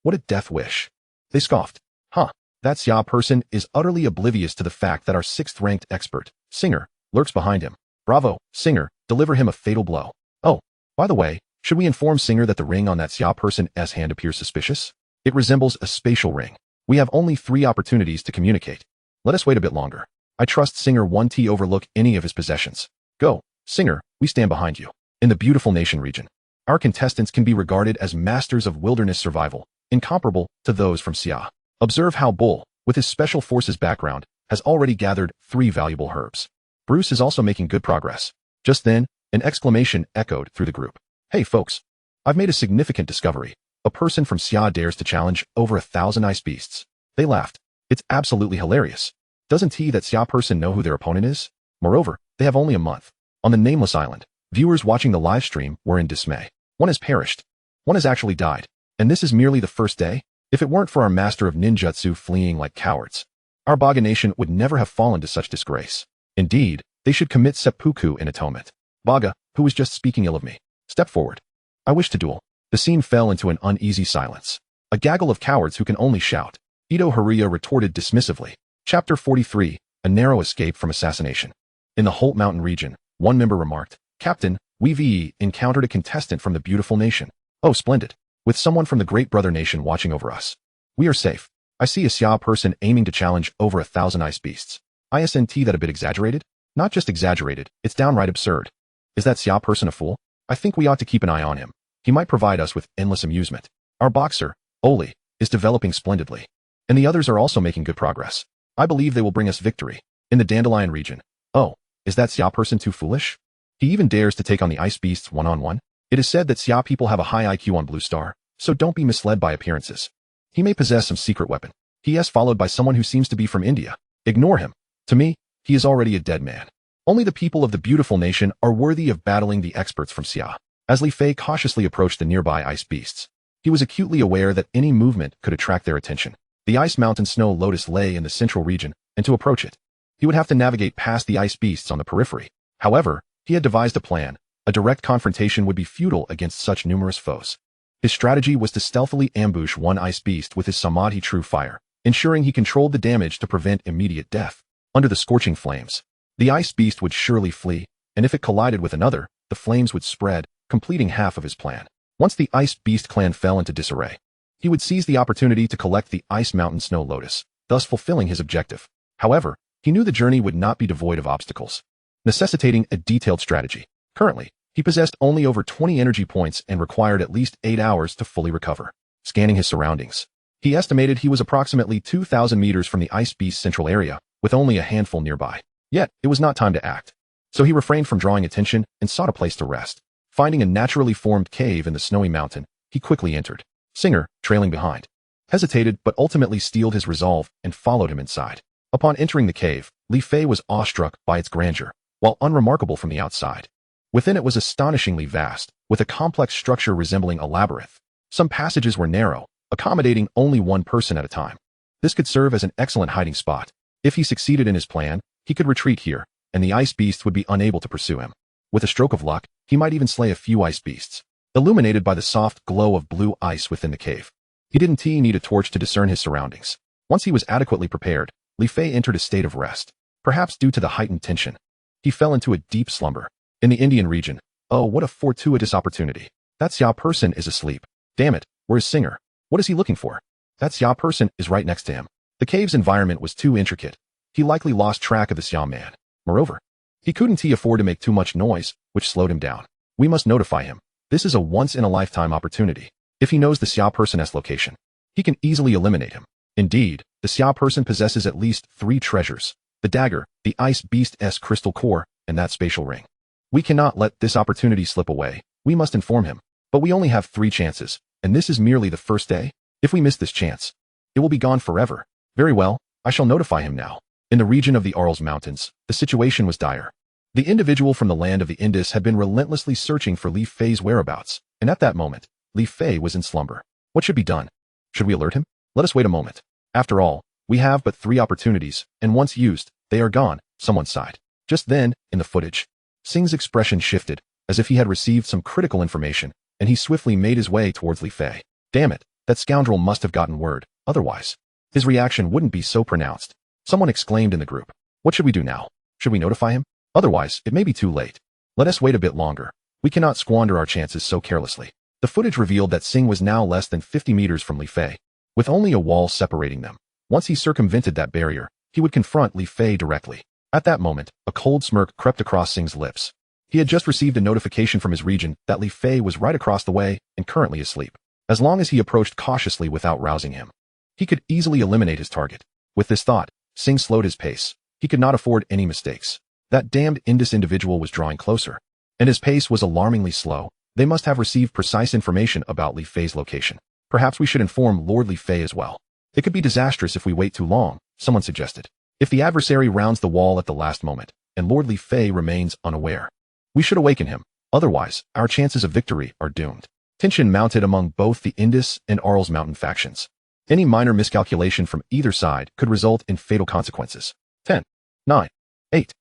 What a death wish. They scoffed. Huh, that Xia person is utterly oblivious to the fact that our 6th-ranked expert, Singer, lurks behind him. Bravo, Singer, deliver him a fatal blow. Oh, by the way, should we inform Singer that the ring on that Xia person's hand appears suspicious? It resembles a spatial ring. We have only 3 opportunities to communicate. Let us wait a bit longer. I trust Singer won't overlook any of his possessions. Go, Singer, we stand behind you. In the beautiful nation region, our contestants can be regarded as masters of wilderness survival, incomparable to those from Xia. Observe how Bull, with his special forces background, has already gathered 3 valuable herbs. Bruce is also making good progress. Just then, an exclamation echoed through the group. Hey folks, I've made a significant discovery. A person from Xia dares to challenge over 1,000 ice beasts. They laughed. It's absolutely hilarious. Doesn't that Xia person know who their opponent is? Moreover, they have only a month. On the nameless island, viewers watching the live stream were in dismay. One has perished. One has actually died. And this is merely the first day? If it weren't for our master of ninjutsu fleeing like cowards, our Baga nation would never have fallen to such disgrace. Indeed, they should commit seppuku in atonement. Baga, who was just speaking ill of me, step forward. I wish to duel. The scene fell into an uneasy silence. A gaggle of cowards who can only shout. Ito Haruya retorted dismissively. Chapter 43, A Narrow Escape from Assassination. In the Holt Mountain region, one member remarked, Captain, we encountered a contestant from the beautiful nation. Oh, splendid. With someone from the Great Brother Nation watching over us. We are safe. I see a Xia person aiming to challenge over 1,000 ice beasts. Isn't that a bit exaggerated? Not just exaggerated, it's downright absurd. Is that Xia person a fool? I think we ought to keep an eye on him. He might provide us with endless amusement. Our boxer, Oli, is developing splendidly. And the others are also making good progress. I believe they will bring us victory. In the Dandelion region. Oh, is that Xia person too foolish? He even dares to take on the ice beasts one-on-one? It is said that Xia people have a high IQ on Blue Star, so don't be misled by appearances. He may possess some secret weapon. He is followed by someone who seems to be from India. Ignore him. To me, he is already a dead man. Only the people of the beautiful nation are worthy of battling the experts from Xia. As Li Fei cautiously approached the nearby ice beasts, he was acutely aware that any movement could attract their attention. The ice mountain snow lotus lay in the central region, and to approach it, he would have to navigate past the ice beasts on the periphery. However, he had devised a plan. A direct confrontation would be futile against such numerous foes. His strategy was to stealthily ambush one ice beast with his Samadhi true fire, ensuring he controlled the damage to prevent immediate death. Under the scorching flames, the ice beast would surely flee, and if it collided with another, the flames would spread, completing half of his plan. Once the ice beast clan fell into disarray, he would seize the opportunity to collect the ice mountain snow lotus, thus fulfilling his objective. However, he knew the journey would not be devoid of obstacles, necessitating a detailed strategy. Currently, he possessed only over 20 energy points and required at least 8 hours to fully recover. Scanning his surroundings, he estimated he was approximately 2,000 meters from the ice beast's central area, with only a handful nearby. Yet, it was not time to act. So he refrained from drawing attention and sought a place to rest. Finding a naturally formed cave in the snowy mountain, he quickly entered. Singer, trailing behind, hesitated but ultimately steeled his resolve and followed him inside. Upon entering the cave, Li Fei was awestruck by its grandeur, while unremarkable from the outside. Within it was astonishingly vast, with a complex structure resembling a labyrinth. Some passages were narrow, accommodating only one person at a time. This could serve as an excellent hiding spot. If he succeeded in his plan, he could retreat here, and the ice beasts would be unable to pursue him. With a stroke of luck, he might even slay a few ice beasts, illuminated by the soft glow of blue ice within the cave. He didn't need a torch to discern his surroundings. Once he was adequately prepared, Li Fei entered a state of rest. Perhaps due to the heightened tension, he fell into a deep slumber. In the Indian region, oh, what a fortuitous opportunity. That Xia person is asleep. Damn it, where's Singer? What is he looking for? That Xia person is right next to him. The cave's environment was too intricate. He likely lost track of the Xia man. Moreover, he couldn't afford to make too much noise, which slowed him down. We must notify him. This is a once-in-a-lifetime opportunity. If he knows the Xia person's location, he can easily eliminate him. Indeed, the Xia person possesses at least 3 treasures: the dagger, the ice beast's crystal core, and that spatial ring. We cannot let this opportunity slip away. We must inform him. But we only have 3 chances, and this is merely the first day. If we miss this chance, it will be gone forever. Very well, I shall notify him now. In the region of the Arles Mountains, the situation was dire. The individual from the land of the Indus had been relentlessly searching for Li Fei's whereabouts, and at that moment, Li Fei was in slumber. What should be done? Should we alert him? Let us wait a moment. After all, we have but 3 opportunities, and once used, they are gone, someone sighed. Just then, in the footage, Sing's expression shifted, as if he had received some critical information, and he swiftly made his way towards Li Fei. Damn it, that scoundrel must have gotten word, otherwise his reaction wouldn't be so pronounced. Someone exclaimed in the group. What should we do now? Should we notify him? Otherwise, it may be too late. Let us wait a bit longer. We cannot squander our chances so carelessly. The footage revealed that Sing was now less than 50 meters from Li Fei, with only a wall separating them. Once he circumvented that barrier, he would confront Li Fei directly. At that moment, a cold smirk crept across Sing's lips. He had just received a notification from his region that Li Fei was right across the way and currently asleep. As long as he approached cautiously without rousing him, he could easily eliminate his target. With this thought, Sing slowed his pace. He could not afford any mistakes. That damned Indus individual was drawing closer, and his pace was alarmingly slow. They must have received precise information about Li Fei's location. Perhaps we should inform Lord Li Fei as well. It could be disastrous if we wait too long, someone suggested. If the adversary rounds the wall at the last moment, and Lord Li Fei remains unaware, we should awaken him. Otherwise, our chances of victory are doomed. Tension mounted among both the Indus and Arles Mountain factions. Any minor miscalculation from either side could result in fatal consequences. 10, 9, 8.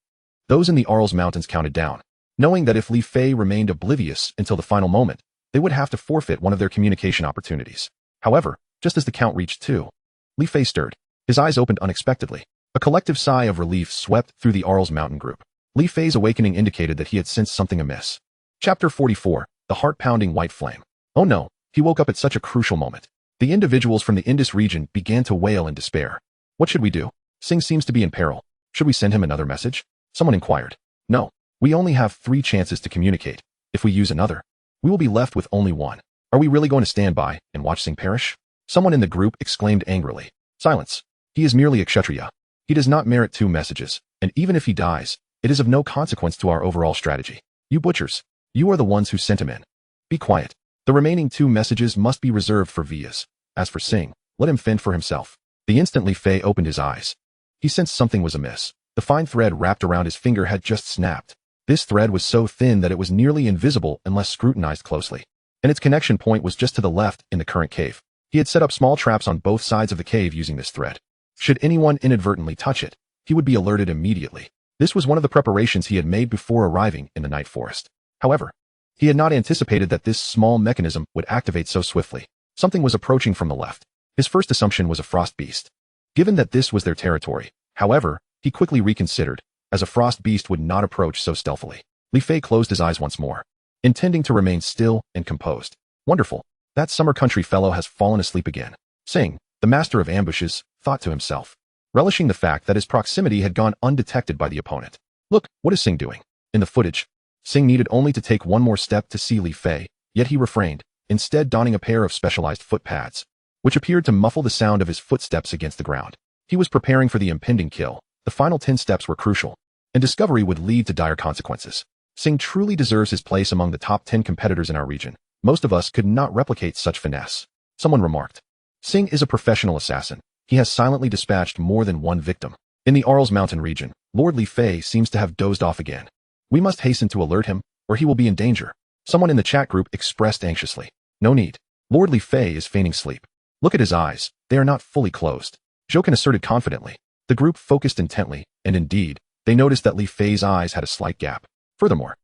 Those in the Arles Mountains counted down, knowing that if Li Fei remained oblivious until the final moment, they would have to forfeit one of their communication opportunities. However, just as the count reached 2, Li Fei stirred. His eyes opened unexpectedly. A collective sigh of relief swept through the Arl's mountain group. Li Fei's awakening indicated that he had sensed something amiss. Chapter 44, The Heart-Pounding White Flame. Oh no, he woke up at such a crucial moment. The individuals from the Indus region began to wail in despair. What should we do? Sing seems to be in peril. Should we send him another message? Someone inquired. No, we only have 3 chances to communicate. If we use another, we will be left with only one. Are we really going to stand by and watch Sing perish? Someone in the group exclaimed angrily. Silence. He is merely a kshatriya. He does not merit 2 messages, and even if he dies, it is of no consequence to our overall strategy. You butchers, you are the ones who sent him in. Be quiet. The remaining 2 messages must be reserved for Vias. As for Sing, let him fend for himself. The instant Li Fei opened his eyes, he sensed something was amiss. The fine thread wrapped around his finger had just snapped. This thread was so thin that it was nearly invisible unless scrutinized closely. And its connection point was just to the left in the current cave. He had set up small traps on both sides of the cave using this thread. Should anyone inadvertently touch it, he would be alerted immediately. This was one of the preparations he had made before arriving in the night forest. However, he had not anticipated that this small mechanism would activate so swiftly. Something was approaching from the left. His first assumption was a frost beast. Given that this was their territory, however, he quickly reconsidered, as a frost beast would not approach so stealthily. Li Fei closed his eyes once more, intending to remain still and composed. Wonderful. That summer country fellow has fallen asleep again. Sing, the master of ambushes, thought to himself, relishing the fact that his proximity had gone undetected by the opponent. Look, what is Sing doing? In the footage, Sing needed only to take one more step to see Li Fei, yet he refrained, instead donning a pair of specialized foot pads, which appeared to muffle the sound of his footsteps against the ground. He was preparing for the impending kill. The final 10 steps were crucial, and discovery would lead to dire consequences. Sing truly deserves his place among the top 10 competitors in our region. Most of us could not replicate such finesse. Someone remarked. Sing is a professional assassin. He has silently dispatched more than one victim. In the Arl's mountain region, Lord Li Fei seems to have dozed off again. We must hasten to alert him, or he will be in danger. Someone in the chat group expressed anxiously. No need. Lord Li Fei is feigning sleep. Look at his eyes. They are not fully closed. Jokin asserted confidently. The group focused intently, and indeed, they noticed that Li Fei's eyes had a slight gap. Furthermore,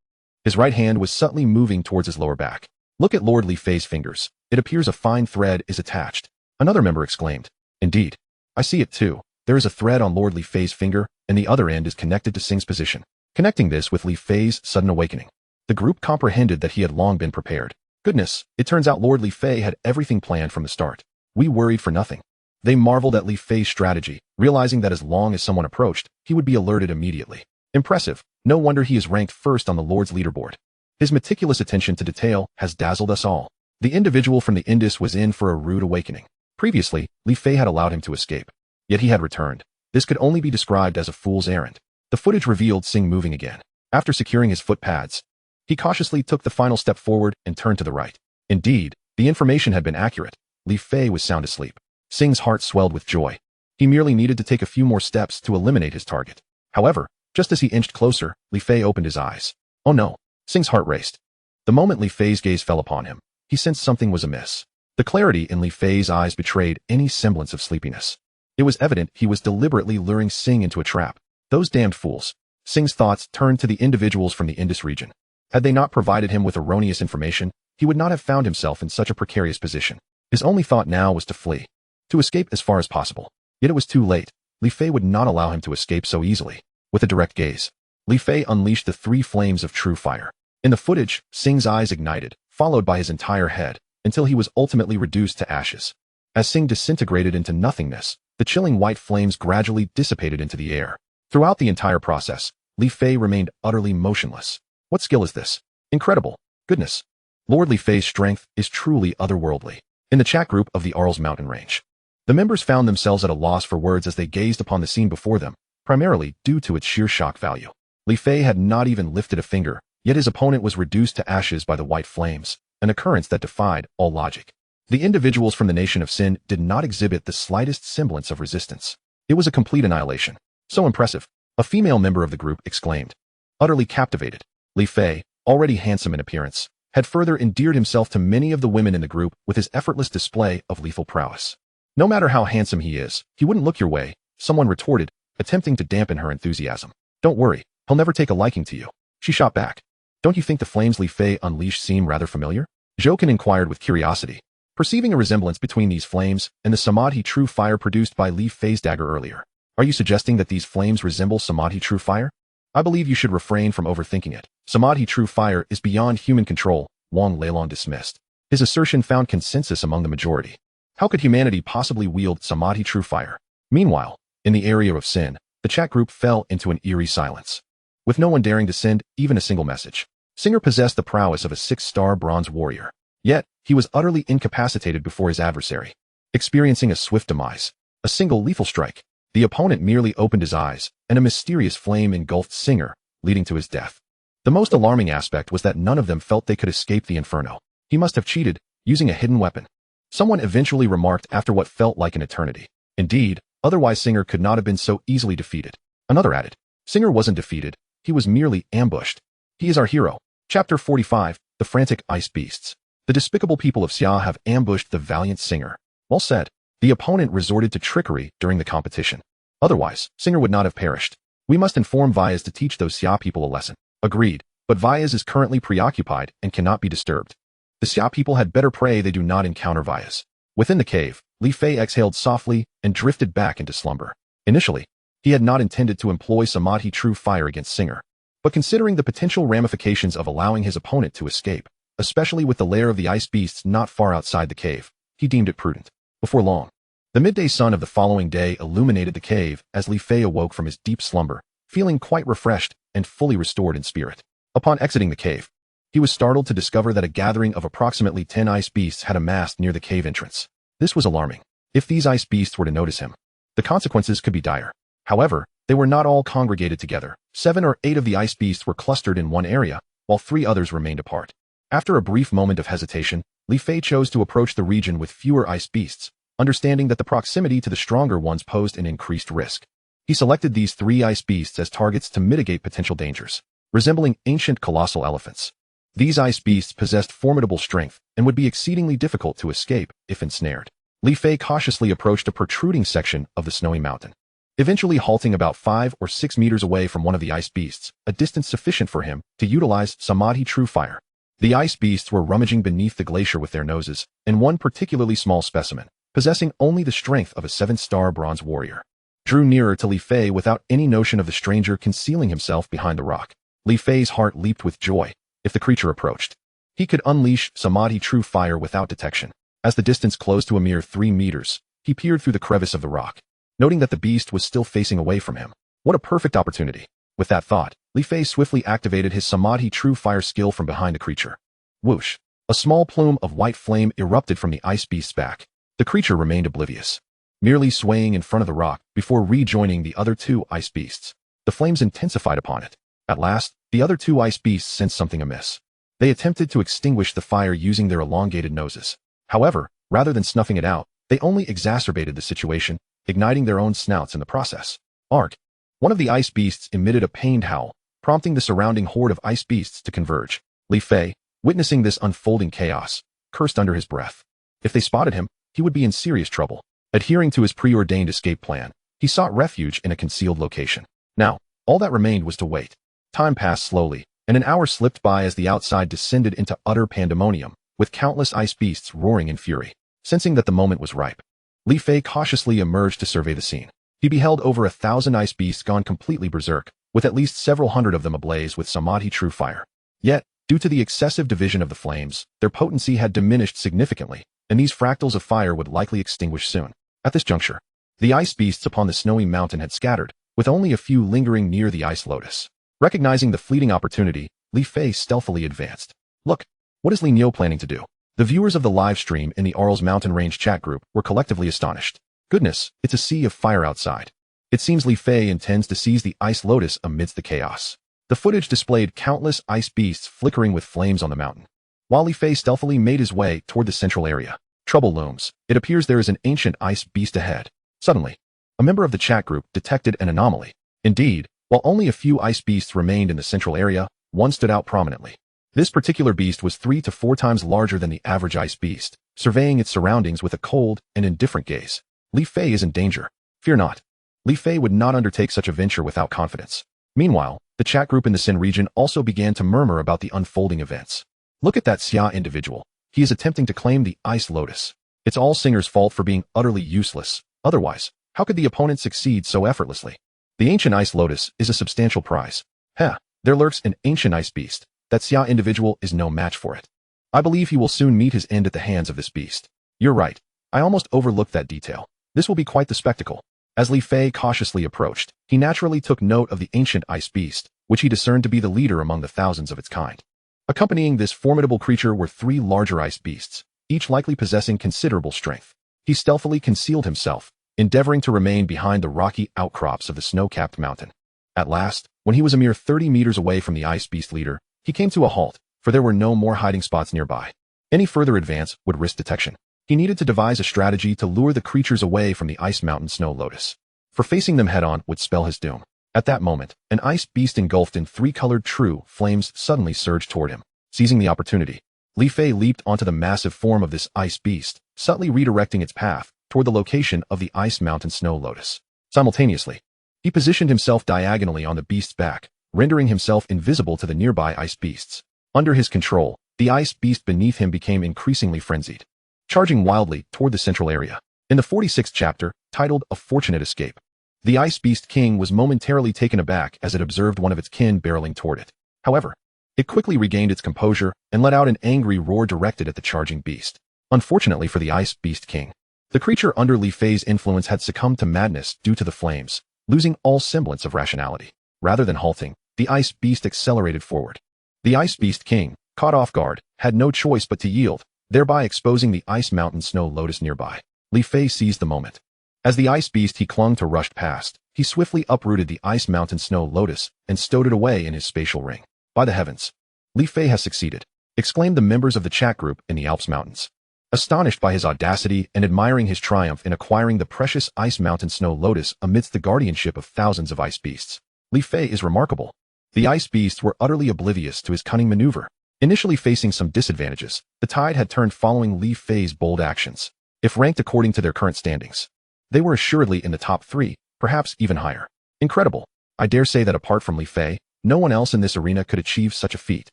his right hand was subtly moving towards his lower back. Look at Lord Li Fei's fingers. It appears a fine thread is attached. Another member exclaimed. Indeed. I see it too. There is a thread on Lord Li Fei's finger, and the other end is connected to Sing's position. Connecting this with Li Fei's sudden awakening. The group comprehended that he had long been prepared. Goodness, it turns out Lord Li Fei had everything planned from the start. We worried for nothing. They marveled at Li Fei's strategy, realizing that as long as someone approached, he would be alerted immediately. Impressive. No wonder he is ranked first on the Lord's leaderboard. His meticulous attention to detail has dazzled us all. The individual from the Indus was in for a rude awakening. Previously, Li Fei had allowed him to escape. Yet he had returned. This could only be described as a fool's errand. The footage revealed Sing moving again. After securing his foot pads, he cautiously took the final step forward and turned to the right. Indeed, the information had been accurate. Li Fei was sound asleep. Sing's heart swelled with joy. He merely needed to take a few more steps to eliminate his target. However, just as he inched closer, Li Fei opened his eyes. Oh no! Sing's heart raced. The moment Li Fei's gaze fell upon him, he sensed something was amiss. The clarity in Li Fei's eyes betrayed any semblance of sleepiness. It was evident he was deliberately luring Sing into a trap. Those damned fools. Sing's thoughts turned to the individuals from the Indus region. Had they not provided him with erroneous information, he would not have found himself in such a precarious position. His only thought now was to flee. To escape as far as possible. Yet it was too late. Li Fei would not allow him to escape so easily. With a direct gaze, Li Fei unleashed the 3 flames of true fire. In the footage, Sing's eyes ignited, followed by his entire head, until he was ultimately reduced to ashes. As Sing disintegrated into nothingness, the chilling white flames gradually dissipated into the air. Throughout the entire process, Li Fei remained utterly motionless. What skill is this? Incredible. Goodness. Lord Li Fei's strength is truly otherworldly. In the chat group of the Arl's mountain range, the members found themselves at a loss for words as they gazed upon the scene before them, primarily due to its sheer shock value. Li Fei had not even lifted a finger, yet his opponent was reduced to ashes by the white flames, an occurrence that defied all logic. The individuals from the nation of Sin did not exhibit the slightest semblance of resistance. It was a complete annihilation. So impressive. A female member of the group exclaimed. Utterly captivated, Li Fei, already handsome in appearance, had further endeared himself to many of the women in the group with his effortless display of lethal prowess. No matter how handsome he is, he wouldn't look your way, someone retorted, attempting to dampen her enthusiasm. Don't worry, he'll never take a liking to you. She shot back. Don't you think the flames Li Fei unleashed seem rather familiar? Jokin inquired with curiosity, perceiving a resemblance between these flames and the samadhi true fire produced by Li Fei's dagger earlier. Are you suggesting that these flames resemble Samadhi true fire? I believe you should refrain from overthinking it. Samadhi true fire is beyond human control, Wang Leilong dismissed. His assertion found consensus among the majority. How could humanity possibly wield Samadhi true fire? Meanwhile, in the area of Sin, the chat group fell into an eerie silence. With no one daring to send even a single message. Singer possessed the prowess of a 6-star bronze warrior. Yet, he was utterly incapacitated before his adversary. Experiencing a swift demise. A single lethal strike. The opponent merely opened his eyes, and a mysterious flame engulfed Singer, leading to his death. The most alarming aspect was that none of them felt they could escape the inferno. He must have cheated, using a hidden weapon. Someone eventually remarked after what felt like an eternity. Indeed, otherwise Singer could not have been so easily defeated. Another added, Singer wasn't defeated, he was merely ambushed. He is our hero. Chapter 45, The Frantic Ice Beasts. The despicable people of Xia have ambushed the valiant Singer. Well said. The opponent resorted to trickery during the competition. Otherwise, Singer would not have perished. We must inform Vyas to teach those Xia people a lesson. Agreed, but Vyas is currently preoccupied and cannot be disturbed. The Xia people had better pray they do not encounter Vyas. Within the cave, Li Fei exhaled softly and drifted back into slumber. Initially, he had not intended to employ Samadhi true fire against Singer. But considering the potential ramifications of allowing his opponent to escape, especially with the lair of the ice beasts not far outside the cave, he deemed it prudent. Before long, the midday sun of the following day illuminated the cave as Li Fei awoke from his deep slumber, feeling quite refreshed and fully restored in spirit. Upon exiting the cave, he was startled to discover that a gathering of approximately 10 ice beasts had amassed near the cave entrance. This was alarming. If these ice beasts were to notice him, the consequences could be dire. However, they were not all congregated together. 7 or 8 of the ice beasts were clustered in one area, while 3 others remained apart. After a brief moment of hesitation, Li Fei chose to approach the region with fewer ice beasts, understanding that the proximity to the stronger ones posed an increased risk. He selected these 3 ice beasts as targets to mitigate potential dangers. Resembling ancient colossal elephants, these ice beasts possessed formidable strength and would be exceedingly difficult to escape if ensnared. Li Fei cautiously approached a protruding section of the snowy mountain, eventually halting about 5 or 6 meters away from one of the ice beasts, a distance sufficient for him to utilize Samadhi true fire. The ice beasts were rummaging beneath the glacier with their noses, and one particularly small specimen, possessing only the strength of a 7-star bronze warrior, drew nearer to Li Fei without any notion of the stranger concealing himself behind the rock. Li Fei's heart leaped with joy. If the creature approached, he could unleash Samadhi true fire without detection. As the distance closed to a mere 3 meters, he peered through the crevice of the rock, noting that the beast was still facing away from him. What a perfect opportunity. With that thought, Li Fei swiftly activated his Samadhi true fire skill from behind the creature. Whoosh! A small plume of white flame erupted from the ice beast's back. The creature remained oblivious, merely swaying in front of the rock before rejoining the other 2 ice beasts. The flames intensified upon it. At last, the other 2 ice beasts sensed something amiss. They attempted to extinguish the fire using their elongated noses. However, rather than snuffing it out, they only exacerbated the situation, igniting their own snouts in the process. Arg! One of the ice beasts emitted a pained howl, prompting the surrounding horde of ice beasts to converge. Li Fei, witnessing this unfolding chaos, cursed under his breath. If they spotted him, he would be in serious trouble. Adhering to his preordained escape plan, he sought refuge in a concealed location. Now, all that remained was to wait. Time passed slowly, and an hour slipped by as the outside descended into utter pandemonium, with countless ice beasts roaring in fury. Sensing that the moment was ripe, Li Fei cautiously emerged to survey the scene. He beheld over 1,000 ice beasts gone completely berserk, with at least several hundred of them ablaze with Samadhi true fire. Yet, due to the excessive division of the flames, their potency had diminished significantly, and these fractals of fire would likely extinguish soon. At this juncture, the ice beasts upon the snowy mountain had scattered, with only a few lingering near the ice lotus. Recognizing the fleeting opportunity, Li Fei stealthily advanced. Look, what is Li Niu planning to do? The viewers of the live stream in the Arl's Mountain Range chat group were collectively astonished. Goodness, it's a sea of fire outside. It seems Li Fei intends to seize the ice lotus amidst the chaos. The footage displayed countless ice beasts flickering with flames on the mountain, while Li Fei stealthily made his way toward the central area. Trouble looms. It appears there is an ancient ice beast ahead. Suddenly, a member of the chat group detected an anomaly. Indeed, while only a few ice beasts remained in the central area, one stood out prominently. This particular beast was 3 to 4 times larger than the average ice beast, surveying its surroundings with a cold and indifferent gaze. Li Fei is in danger. Fear not. Li Fei would not undertake such a venture without confidence. Meanwhile, the chat group in the Sin region also began to murmur about the unfolding events. Look at that Xia individual. He is attempting to claim the ice lotus. It's all Singer's fault for being utterly useless. Otherwise, How could the opponent succeed so effortlessly? The ancient ice lotus is a substantial prize. There lurks an ancient ice beast. That Xia individual is no match for it. I believe he will soon meet his end at the hands of this beast. You're right. I almost overlooked that detail. This will be quite the spectacle. As Li Fei cautiously approached, he naturally took note of the ancient ice beast, which he discerned to be the leader among the thousands of its kind. Accompanying this formidable creature were 3 larger ice beasts, each likely possessing considerable strength. He stealthily concealed himself, endeavoring to remain behind the rocky outcrops of the snow-capped mountain. At last, when he was a mere 30 meters away from the ice beast leader, he came to a halt, for there were no more hiding spots nearby. Any further advance would risk detection. He needed to devise a strategy to lure the creatures away from the ice mountain snow lotus. For facing them head-on would spell his doom. At that moment, an ice beast engulfed in 3-colored true flames suddenly surged toward him. Seizing the opportunity, Li Fei leaped onto the massive form of this ice beast, subtly redirecting its path toward the location of the ice mountain snow lotus. Simultaneously, he positioned himself diagonally on the beast's back, rendering himself invisible to the nearby ice beasts. Under his control, the ice beast beneath him became increasingly frenzied, charging wildly toward the central area. In the 46th chapter, titled A Fortunate Escape, the ice beast king was momentarily taken aback as it observed one of its kin barreling toward it. However, it quickly regained its composure and let out an angry roar directed at the charging beast. Unfortunately for the ice beast king, the creature under Li Fei's influence had succumbed to madness due to the flames, losing all semblance of rationality. Rather than halting, the ice beast accelerated forward. The ice beast king, caught off guard, had no choice but to yield, thereby exposing the ice mountain snow lotus nearby. Li Fei seized the moment. As the ice beast he clung to rushed past, he swiftly uprooted the ice mountain snow lotus and stowed it away in his spatial ring. By the heavens! Li Fei has succeeded, exclaimed the members of the chat group in the Alps Mountains. Astonished by his audacity and admiring his triumph in acquiring the precious ice mountain snow lotus amidst the guardianship of thousands of ice beasts, Li Fei is remarkable. The ice beasts were utterly oblivious to his cunning maneuver. Initially facing some disadvantages, the tide had turned following Li Fei's bold actions. If ranked according to their current standings, they were assuredly in the top 3, perhaps even higher. Incredible. I dare say that apart from Li Fei, no one else in this arena could achieve such a feat.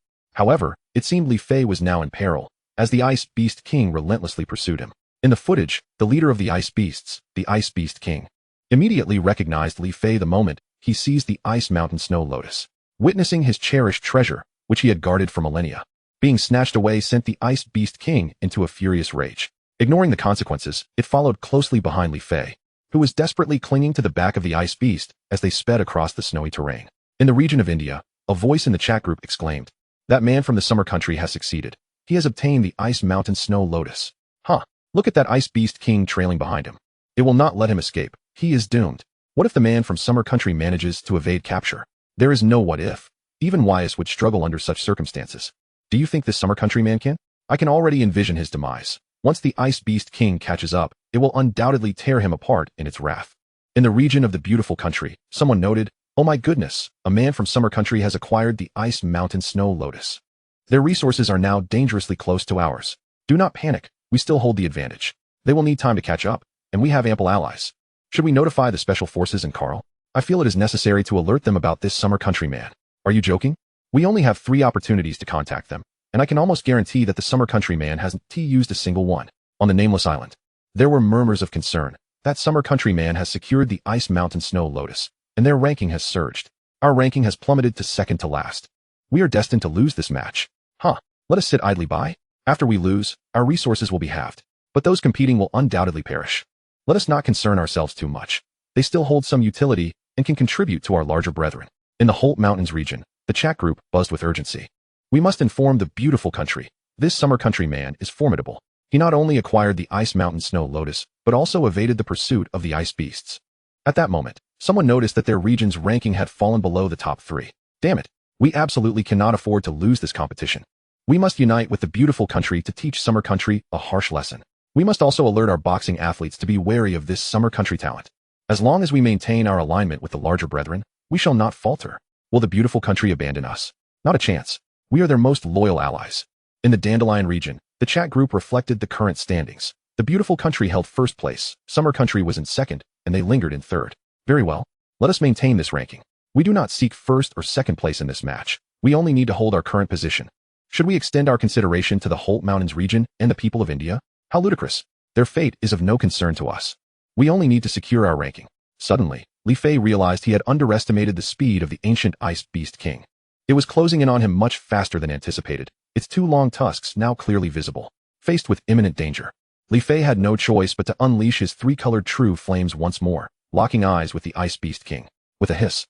However, it seemed Li Fei was now in peril, as the Ice Beast King relentlessly pursued him. In the footage, the leader of the Ice Beasts, the Ice Beast King, immediately recognized Li Fei the moment he seized the Ice Mountain Snow Lotus. Witnessing his cherished treasure, which he had guarded for millennia, being snatched away sent the Ice Beast King into a furious rage. Ignoring the consequences, it followed closely behind Li Fei, who was desperately clinging to the back of the Ice Beast as they sped across the snowy terrain. In the region of India, a voice in the chat group exclaimed, "That man from the summer country has succeeded. He has obtained the Ice Mountain Snow Lotus. Look at that Ice Beast King trailing behind him. It will not let him escape. He is doomed. What if the man from summer country manages to evade capture? There is no what if. Even Wyas would struggle under such circumstances. Do you think this summer country man can? I can already envision his demise. Once the Ice Beast King catches up, it will undoubtedly tear him apart in its wrath." In the region of the beautiful country, someone noted, "Oh my goodness, a man from summer country has acquired the Ice Mountain Snow Lotus. Their resources are now dangerously close to ours. Do not panic, we still hold the advantage. They will need time to catch up, and we have ample allies. Should we notify the special forces and Carl? I feel it is necessary to alert them about this summer country man. Are you joking? We only have 3 opportunities to contact them, and I can almost guarantee that the summer country man hasn't used a single one." On the nameless island, there were murmurs of concern. That summer country man has secured the Ice Mountain Snow Lotus, and their ranking has surged. Our ranking has plummeted to second to last. We are destined to lose this match. Let us sit idly by? After we lose, our resources will be halved, but those competing will undoubtedly perish. Let us not concern ourselves too much. They still hold some utility and can contribute to our larger brethren. In the Holt Mountains region, the chat group buzzed with urgency. "We must inform the beautiful country. This summer country man is formidable. He not only acquired the Ice Mountain Snow Lotus, but also evaded the pursuit of the ice beasts." At that moment, someone noticed that their region's ranking had fallen below the top 3. Damn it. We absolutely cannot afford to lose this competition. We must unite with the beautiful country to teach summer country a harsh lesson. We must also alert our boxing athletes to be wary of this summer country talent. As long as we maintain our alignment with the larger brethren, we shall not falter. Will the beautiful country abandon us? Not a chance. We are their most loyal allies. In the Dandelion region, the chat group reflected the current standings. The beautiful country held first place, summer country was in second, and they lingered in third. Very well. Let us maintain this ranking. We do not seek first or second place in this match. We only need to hold our current position. Should we extend our consideration to the Holt Mountains region and the people of India? How ludicrous. Their fate is of no concern to us. We only need to secure our ranking. Suddenly, Li Fei realized he had underestimated the speed of the ancient ice beast king. It was closing in on him much faster than anticipated, its two long tusks now clearly visible. Faced with imminent danger, Li Fei had no choice but to unleash his three-colored true flames once more, locking eyes with the ice beast king. With a hiss,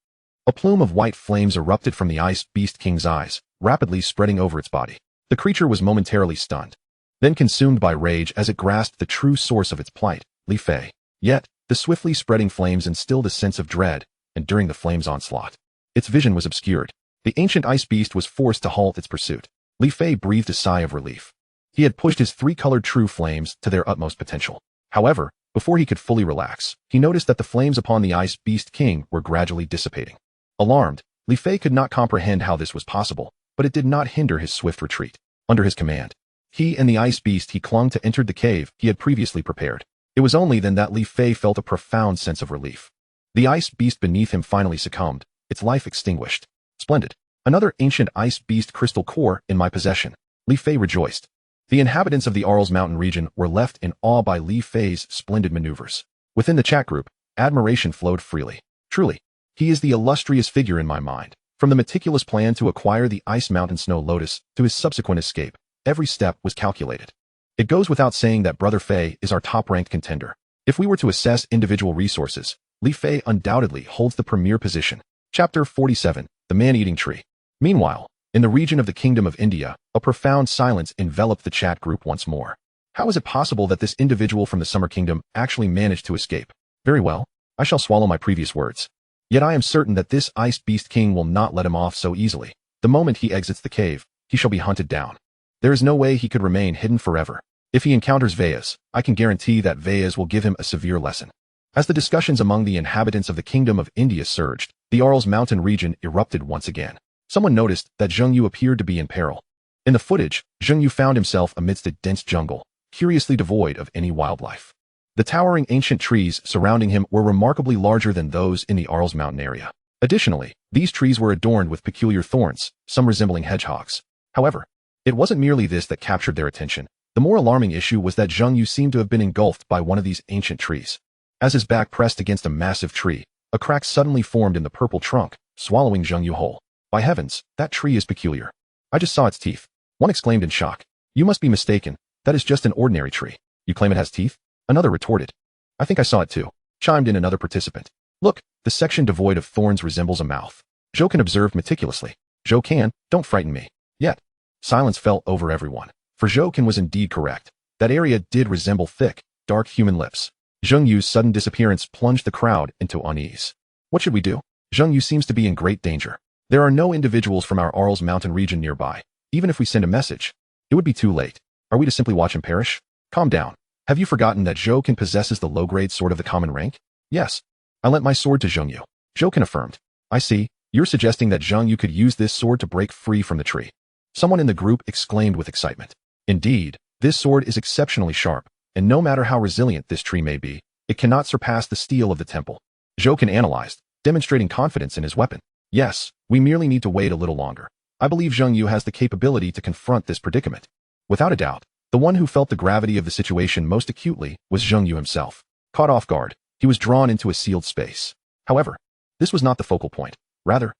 a plume of white flames erupted from the ice beast king's eyes, rapidly spreading over its body. The creature was momentarily stunned, then consumed by rage as it grasped the true source of its plight, Li Fei. Yet, the swiftly spreading flames instilled a sense of dread, and during the flames' onslaught, its vision was obscured. The ancient ice beast was forced to halt its pursuit. Li Fei breathed a sigh of relief. He had pushed his three-colored true flames to their utmost potential. However, before he could fully relax, he noticed that the flames upon the ice beast king were gradually dissipating. Alarmed, Li Fei could not comprehend how this was possible, but it did not hinder his swift retreat. Under his command, he and the ice beast he clung to entered the cave he had previously prepared. It was only then that Li Fei felt a profound sense of relief. The ice beast beneath him finally succumbed, its life extinguished. Splendid. Another ancient ice beast crystal core in my possession. Li Fei rejoiced. The inhabitants of the Arles Mountain region were left in awe by Li Fei's splendid maneuvers. Within the chat group, admiration flowed freely. Truly, he is the illustrious figure in my mind. From the meticulous plan to acquire the Ice Mountain Snow Lotus to his subsequent escape, every step was calculated. It goes without saying that Brother Fei is our top-ranked contender. If we were to assess individual resources, Li Fei undoubtedly holds the premier position. Chapter 47, The Man-Eating Tree. Meanwhile, in the region of the Kingdom of India, a profound silence enveloped the chat group once more. How is it possible that this individual from the Summer Kingdom actually managed to escape? Very well, I shall swallow my previous words. Yet I am certain that this Ice Beast King will not let him off so easily. The moment he exits the cave, he shall be hunted down. There is no way he could remain hidden forever. If he encounters Vayas, I can guarantee that Vayas will give him a severe lesson. As the discussions among the inhabitants of the Kingdom of India surged, the Arles Mountain region erupted once again. Someone noticed that Zheng Yu appeared to be in peril. In the footage, Zheng Yu found himself amidst a dense jungle, curiously devoid of any wildlife. The towering ancient trees surrounding him were remarkably larger than those in the Arles Mountain area. Additionally, these trees were adorned with peculiar thorns, some resembling hedgehogs. However, it wasn't merely this that captured their attention. The more alarming issue was that Zheng Yu seemed to have been engulfed by one of these ancient trees. As his back pressed against a massive tree, a crack suddenly formed in the purple trunk, swallowing Zheng Yu whole. By heavens, that tree is peculiar. I just saw its teeth. One exclaimed in shock. You must be mistaken. That is just an ordinary tree. You claim it has teeth? Another retorted. I think I saw it too, chimed in another participant. Look, the section devoid of thorns resembles a mouth. Zhoukan observed meticulously. Zhoukan, don't frighten me. Yet, silence fell over everyone. For Zhoukan was indeed correct. That area did resemble thick, dark human lips. Zheng Yu's sudden disappearance plunged the crowd into unease. What should we do? Zheng Yu seems to be in great danger. There are no individuals from our Arles Mountain region nearby. Even if we send a message, it would be too late. Are we to simply watch him perish? Calm down. Have you forgotten that Zhoukan possesses the low-grade sword of the common rank? Yes. I lent my sword to Zheng Yu. Zhoukan affirmed. I see. You're suggesting that Zheng Yu could use this sword to break free from the tree. Someone in the group exclaimed with excitement. Indeed, this sword is exceptionally sharp, and no matter how resilient this tree may be, it cannot surpass the steel of the temple. Zhoukan analyzed, demonstrating confidence in his weapon. Yes, we merely need to wait a little longer. I believe Zheng Yu has the capability to confront this predicament. Without a doubt, the one who felt the gravity of the situation most acutely was Zheng Yu himself. Caught off guard, he was drawn into a sealed space. However, this was not the focal point. Rather,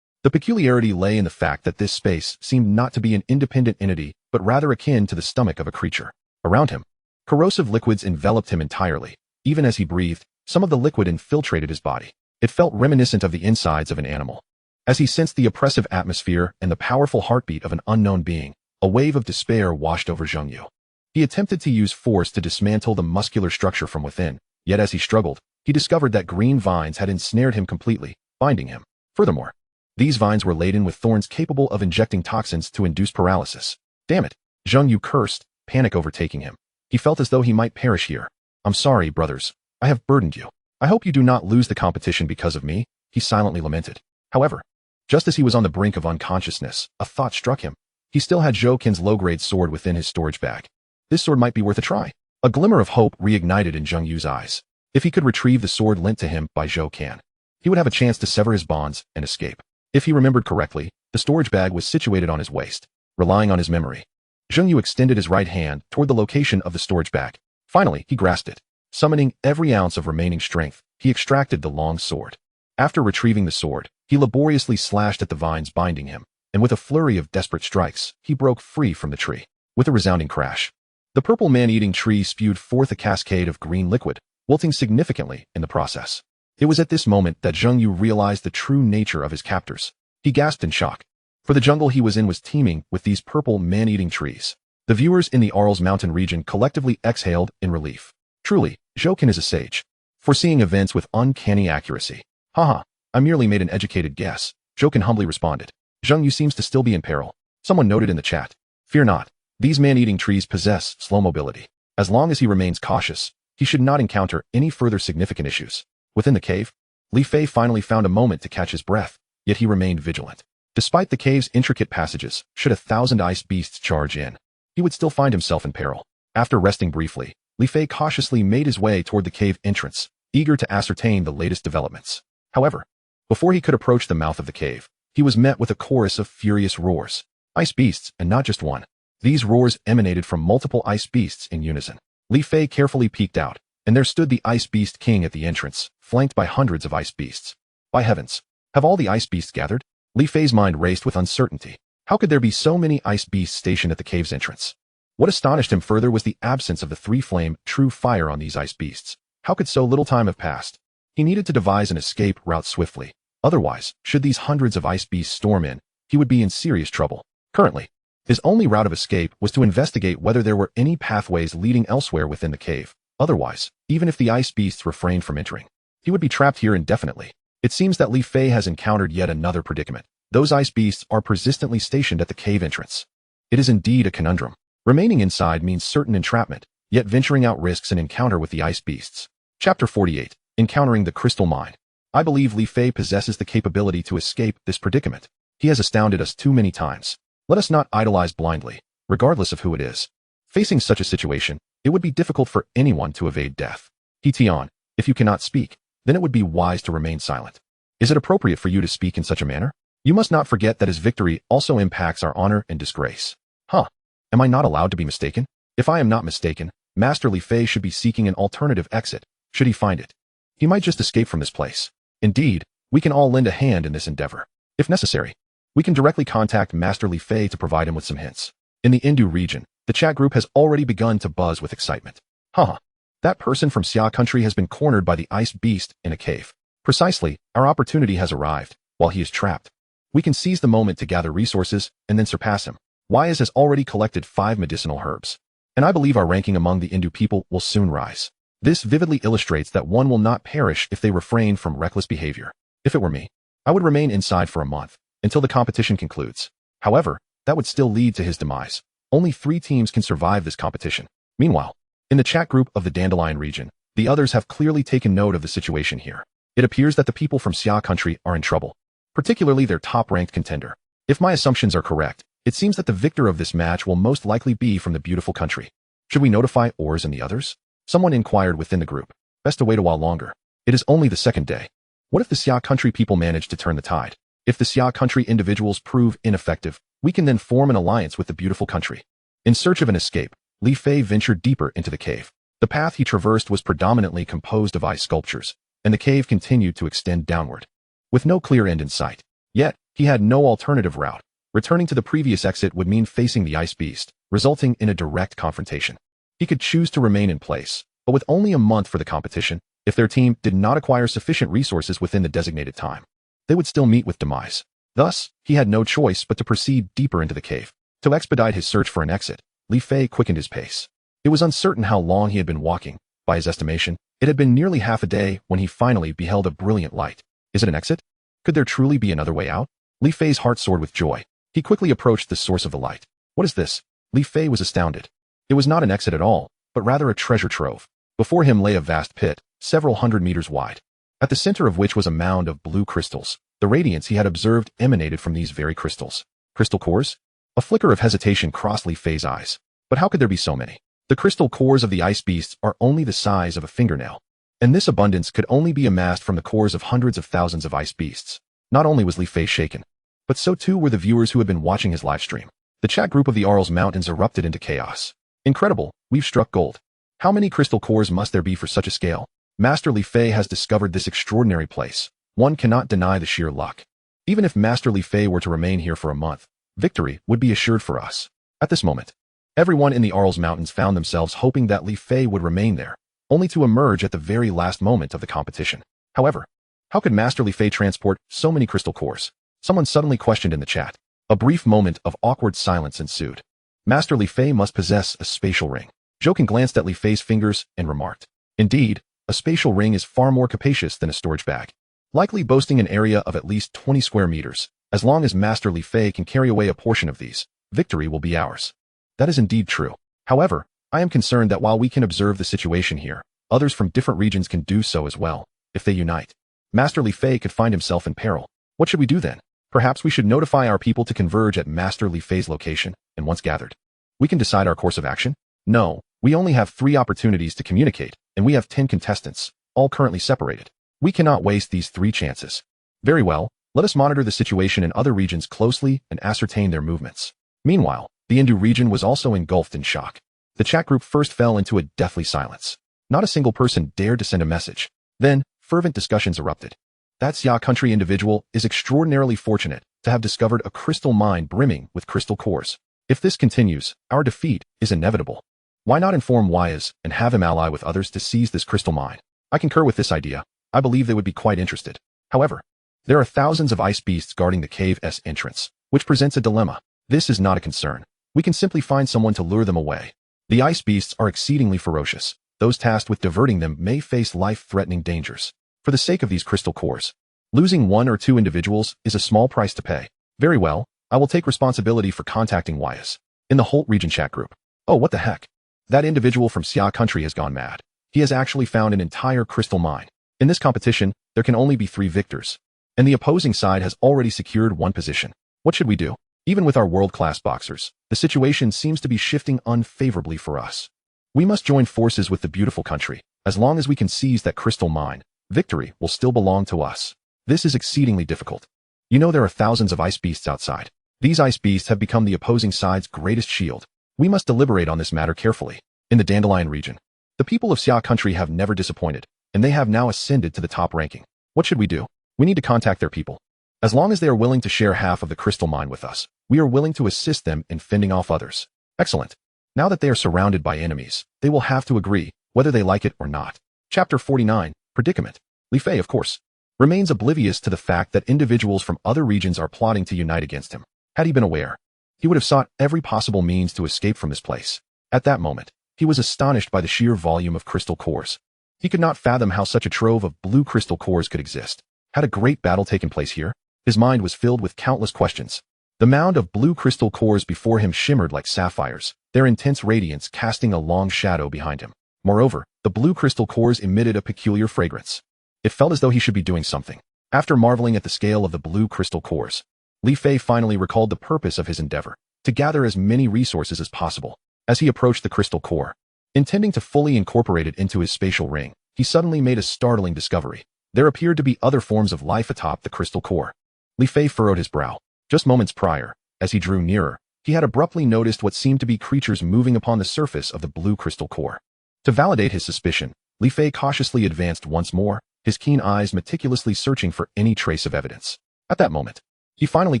the peculiarity lay in the fact that this space seemed not to be an independent entity, but rather akin to the stomach of a creature. Around him, corrosive liquids enveloped him entirely. Even as he breathed, some of the liquid infiltrated his body. It felt reminiscent of the insides of an animal. As he sensed the oppressive atmosphere and the powerful heartbeat of an unknown being, a wave of despair washed over Zheng Yu. He attempted to use force to dismantle the muscular structure from within, yet as he struggled, he discovered that green vines had ensnared him completely, binding him. Furthermore, these vines were laden with thorns capable of injecting toxins to induce paralysis. Damn it! Zheng Yu cursed, panic overtaking him. He felt as though he might perish here. I'm sorry, brothers. I have burdened you. I hope you do not lose the competition because of me, he silently lamented. However, just as he was on the brink of unconsciousness, a thought struck him. He still had Zhoukan's low-grade sword within his storage bag. This sword might be worth a try. A glimmer of hope reignited in Zheng Yu's eyes. If he could retrieve the sword lent to him by Zhoukan, he would have a chance to sever his bonds and escape. If he remembered correctly, the storage bag was situated on his waist. Relying on his memory, Zheng Yu extended his right hand toward the location of the storage bag. Finally, he grasped it. Summoning every ounce of remaining strength, he extracted the long sword. After retrieving the sword, he laboriously slashed at the vines binding him, and with a flurry of desperate strikes, he broke free from the tree. With a resounding crash, the purple man-eating tree spewed forth a cascade of green liquid, wilting significantly in the process. It was at this moment that Zheng Yu realized the true nature of his captors. He gasped in shock. For the jungle he was in was teeming with these purple man-eating trees. The viewers in the Arles mountain region collectively exhaled in relief. Truly, Zhouken is a sage, foreseeing events with uncanny accuracy. Haha, I merely made an educated guess, Zhouken humbly responded. Zheng Yu seems to still be in peril. Someone noted in the chat. Fear not. These man-eating trees possess slow mobility. As long as he remains cautious, he should not encounter any further significant issues. Within the cave, Li Fei finally found a moment to catch his breath, yet he remained vigilant. Despite the cave's intricate passages, should 1,000 ice beasts charge in, he would still find himself in peril. After resting briefly, Li Fei cautiously made his way toward the cave entrance, eager to ascertain the latest developments. However, before he could approach the mouth of the cave, he was met with a chorus of furious roars. Ice beasts, and not just one. These roars emanated from multiple ice beasts in unison. Li Fei carefully peeked out, and there stood the Ice Beast King at the entrance, flanked by hundreds of ice beasts. By heavens, have all the ice beasts gathered? Li Fei's mind raced with uncertainty. How could there be so many ice beasts stationed at the cave's entrance? What astonished him further was the absence of the three-flame, true fire on these ice beasts. How could so little time have passed? He needed to devise an escape route swiftly. Otherwise, should these hundreds of ice beasts storm in, he would be in serious trouble. Currently, his only route of escape was to investigate whether there were any pathways leading elsewhere within the cave. Otherwise, even if the ice beasts refrained from entering, he would be trapped here indefinitely. It seems that Li Fei has encountered yet another predicament. Those ice beasts are persistently stationed at the cave entrance. It is indeed a conundrum. Remaining inside means certain entrapment, yet venturing out risks an encounter with the ice beasts. Chapter 48. Encountering the Crystal Mine. I believe Li Fei possesses the capability to escape this predicament. He has astounded us too many times. Let us not idolize blindly, regardless of who it is. Facing such a situation, it would be difficult for anyone to evade death. Tion, if you cannot speak, then it would be wise to remain silent. Is it appropriate for you to speak in such a manner? You must not forget that his victory also impacts our honor and disgrace. Huh. Am I not allowed to be mistaken? If I am not mistaken, Master Li Fei should be seeking an alternative exit, should he find it. He might just escape from this place. Indeed, we can all lend a hand in this endeavor. If necessary, we can directly contact Master Li Fei to provide him with some hints. In the Indu region, the chat group has already begun to buzz with excitement. Haha. That person from Xia country has been cornered by the ice beast in a cave. Precisely, our opportunity has arrived, while he is trapped. We can seize the moment to gather resources and then surpass him. Wise has already collected 5 medicinal herbs, and I believe our ranking among the Indu people will soon rise. This vividly illustrates that one will not perish if they refrain from reckless behavior. If it were me, I would remain inside for a month, until the competition concludes. However, that would still lead to his demise. Only 3 teams can survive this competition. Meanwhile, in the chat group of the Dandelion region, the others have clearly taken note of the situation here. It appears that the people from Xia country are in trouble, particularly their top-ranked contender. If my assumptions are correct, it seems that the victor of this match will most likely be from the beautiful country. Should we notify Ors and the others? Someone inquired within the group. Best to wait a while longer. It is only the 2nd day. What if the Xia country people manage to turn the tide? If the Xia country individuals prove ineffective, we can then form an alliance with the beautiful country. In search of an escape, Li Fei ventured deeper into the cave. The path he traversed was predominantly composed of ice sculptures, and the cave continued to extend downward, with no clear end in sight. Yet, he had no alternative route. Returning to the previous exit would mean facing the ice beast, resulting in a direct confrontation. He could choose to remain in place, but with only a month for the competition, if their team did not acquire sufficient resources within the designated time, they would still meet with demise. Thus, he had no choice but to proceed deeper into the cave. To expedite his search for an exit, Li Fei quickened his pace. It was uncertain how long he had been walking. By his estimation, it had been nearly half a day when he finally beheld a brilliant light. Is it an exit? Could there truly be another way out? Li Fei's heart soared with joy. He quickly approached the source of the light. What is this? Li Fei was astounded. It was not an exit at all, but rather a treasure trove. Before him lay a vast pit, several hundred meters wide, at the center of which was a mound of blue crystals. The radiance he had observed emanated from these very crystals. Crystal cores? A flicker of hesitation crossed Li Fei's eyes. But how could there be so many? The crystal cores of the ice beasts are only the size of a fingernail, and this abundance could only be amassed from the cores of hundreds of thousands of ice beasts. Not only was Li Fei shaken, but so too were the viewers who had been watching his livestream. The chat group of the Arles Mountains erupted into chaos. Incredible, we've struck gold. How many crystal cores must there be for such a scale? Master Li Fei has discovered this extraordinary place. One cannot deny the sheer luck. Even if Master Li Fei were to remain here for a month, victory would be assured for us. At this moment, everyone in the Arles Mountains found themselves hoping that Li Fei would remain there, only to emerge at the very last moment of the competition. However, how could Master Li Fei transport so many crystal cores? Someone suddenly questioned in the chat. A brief moment of awkward silence ensued. Master Li Fei must possess a spatial ring. Jokin glanced at Li Fei's fingers and remarked, "Indeed, a spatial ring is far more capacious than a storage bag, likely boasting an area of at least 20 square meters. As long as Master Li Fei can carry away a portion of these, victory will be ours." That is indeed true. However, I am concerned that while we can observe the situation here, others from different regions can do so as well. If they unite, Master Li Fei could find himself in peril. What should we do then? Perhaps we should notify our people to converge at Master Li Fei's location, and once gathered, we can decide our course of action? No, we only have 3 opportunities to communicate, and we have 10 contestants, all currently separated. We cannot waste these 3 chances. Very well, let us monitor the situation in other regions closely and ascertain their movements. Meanwhile, the Indu region was also engulfed in shock. The chat group first fell into a deathly silence. Not a single person dared to send a message. Then, fervent discussions erupted. That Xia country individual is extraordinarily fortunate to have discovered a crystal mine brimming with crystal cores. If this continues, our defeat is inevitable. Why not inform Wyas and have him ally with others to seize this crystal mine? I concur with this idea. I believe they would be quite interested. However, there are thousands of ice beasts guarding the cave's entrance, which presents a dilemma. This is not a concern. We can simply find someone to lure them away. The ice beasts are exceedingly ferocious. Those tasked with diverting them may face life-threatening dangers. For the sake of these crystal cores, losing 1 or 2 individuals is a small price to pay. Very well, I will take responsibility for contacting Wyas. In the Holt region chat group. Oh, what the heck? That individual from Xia country has gone mad. He has actually found an entire crystal mine. In this competition, there can only be 3 victors, and the opposing side has already secured 1 position. What should we do? Even with our world-class boxers, the situation seems to be shifting unfavorably for us. We must join forces with the beautiful country. As long as we can seize that crystal mine, victory will still belong to us. This is exceedingly difficult. You know there are thousands of ice beasts outside. These ice beasts have become the opposing side's greatest shield. We must deliberate on this matter carefully. In the Dandelion region, the people of Xia country have never disappointed, and they have now ascended to the top ranking. What should we do? We need to contact their people. As long as they are willing to share half of the crystal mine with us, we are willing to assist them in fending off others. Excellent. Now that they are surrounded by enemies, they will have to agree, whether they like it or not. Chapter 49, Predicament. Li Fei, of course, remains oblivious to the fact that individuals from other regions are plotting to unite against him. Had he been aware, he would have sought every possible means to escape from this place. At that moment, he was astonished by the sheer volume of crystal cores. He could not fathom how such a trove of blue crystal cores could exist. Had a great battle taken place here? His mind was filled with countless questions. The mound of blue crystal cores before him shimmered like sapphires, their intense radiance casting a long shadow behind him. Moreover, the blue crystal cores emitted a peculiar fragrance. It felt as though he should be doing something. After marveling at the scale of the blue crystal cores, Li Fei finally recalled the purpose of his endeavor, to gather as many resources as possible. As he approached the crystal core, intending to fully incorporate it into his spatial ring, he suddenly made a startling discovery. There appeared to be other forms of life atop the crystal core. Li Fei furrowed his brow. Just moments prior, as he drew nearer, he had abruptly noticed what seemed to be creatures moving upon the surface of the blue crystal core. To validate his suspicion, Li Fei cautiously advanced once more, his keen eyes meticulously searching for any trace of evidence. At that moment, he finally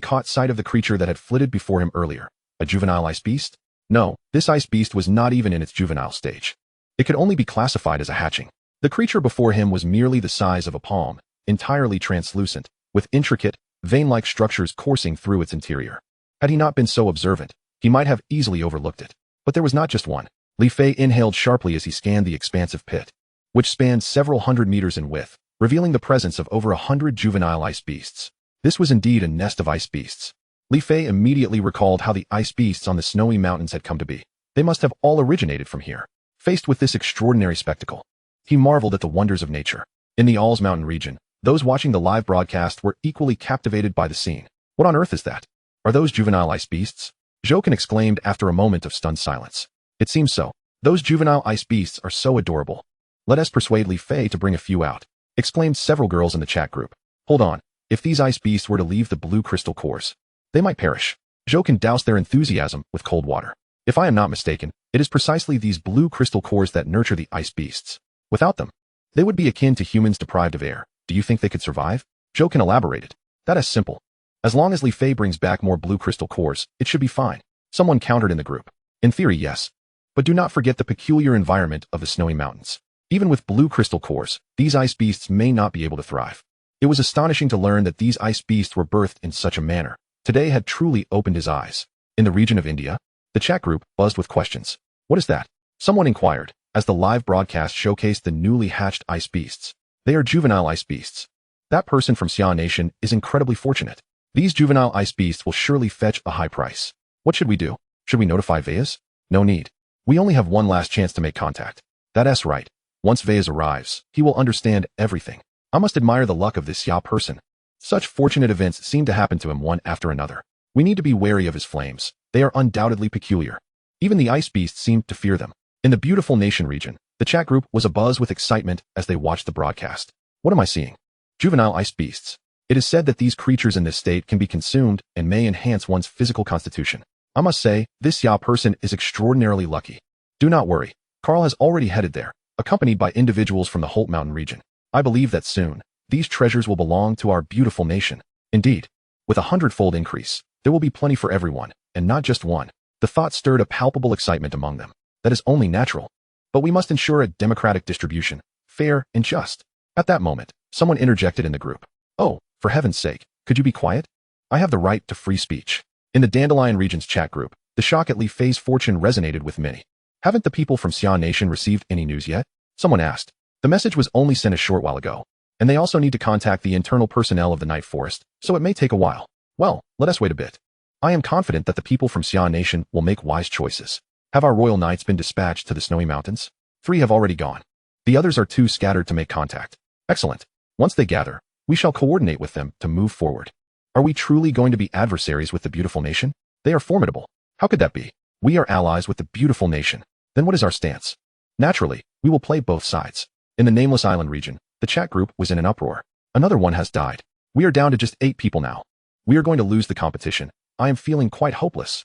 caught sight of the creature that had flitted before him earlier. A juvenile ice beast? No, this ice beast was not even in its juvenile stage. It could only be classified as a hatching. The creature before him was merely the size of a palm, entirely translucent, with intricate, vein-like structures coursing through its interior. Had he not been so observant, he might have easily overlooked it. But there was not just one. Li Fei inhaled sharply as he scanned the expansive pit, which spanned several hundred meters in width, revealing the presence of over 100 juvenile ice beasts. This was indeed a nest of ice beasts. Li Fei immediately recalled how the ice beasts on the snowy mountains had come to be. They must have all originated from here. Faced with this extraordinary spectacle, he marveled at the wonders of nature. In the Alls Mountain region, those watching the live broadcast were equally captivated by the scene. What on earth is that? Are those juvenile ice beasts? Jokin exclaimed after a moment of stunned silence. It seems so. Those juvenile ice beasts are so adorable. Let us persuade Li Fei to bring a few out, exclaimed several girls in the chat group. Hold on, if these ice beasts were to leave the blue crystal cores, they might perish. Jokin doused their enthusiasm with cold water. If I am not mistaken, It is precisely these blue crystal cores that nurture the ice beasts. Without them, they would be akin to humans deprived of air. Do you think they could survive? Joe can elaborate it. That is simple. As long as Li Fei brings back more blue crystal cores, it should be fine. Someone countered in the group. In theory, yes. But do not forget the peculiar environment of the snowy mountains. Even with blue crystal cores, these ice beasts may not be able to thrive. It was astonishing to learn that these ice beasts were birthed in such a manner. Today had truly opened his eyes. In the region of India, the chat group buzzed with questions. What is that? Someone inquired, as the live broadcast showcased the newly hatched ice beasts. They are juvenile ice beasts. That person from Xia Nation is incredibly fortunate. These juvenile ice beasts will surely fetch a high price. What should we do? Should we notify Veas? No need. We only have one last chance to make contact. That's right. Once Veas arrives, he will understand everything. I must admire the luck of this Xia person. Such fortunate events seem to happen to him one after another. We need to be wary of his flames. They are undoubtedly peculiar. Even the ice beasts seemed to fear them. In the beautiful nation region, the chat group was abuzz with excitement as they watched the broadcast. What am I seeing? Juvenile ice beasts. It is said that these creatures in this state can be consumed and may enhance one's physical constitution. I must say, this Xia person is extraordinarily lucky. Do not worry. Carl has already headed there, accompanied by individuals from the Holt Mountain region. I believe that soon, these treasures will belong to our beautiful nation. Indeed, with a 100-fold increase, there will be plenty for everyone, and not just one. The thought stirred a palpable excitement among them. That is only natural. But we must ensure a democratic distribution, fair and just. At that moment, someone interjected in the group. Oh, for heaven's sake, could you be quiet? I have the right to free speech. In the Dandelion region's chat group, the shock at Li Fei's fortune resonated with many. Haven't the people from Xia Nation received any news yet? Someone asked. The message was only sent a short while ago, and they also need to contact the internal personnel of the Night Forest, so it may take a while. Well, let us wait a bit. I am confident that the people from Xia Nation will make wise choices. Have our royal knights been dispatched to the snowy mountains? 3 have already gone. The others are too scattered to make contact. Excellent. Once they gather, we shall coordinate with them to move forward. Are we truly going to be adversaries with the beautiful nation? They are formidable. How could that be? We are allies with the beautiful nation. Then what is our stance? Naturally, we will play both sides. In the Nameless Island region, the chat group was in an uproar. Another one has died. We are down to just 8 people now. We are going to lose the competition. I am feeling quite hopeless.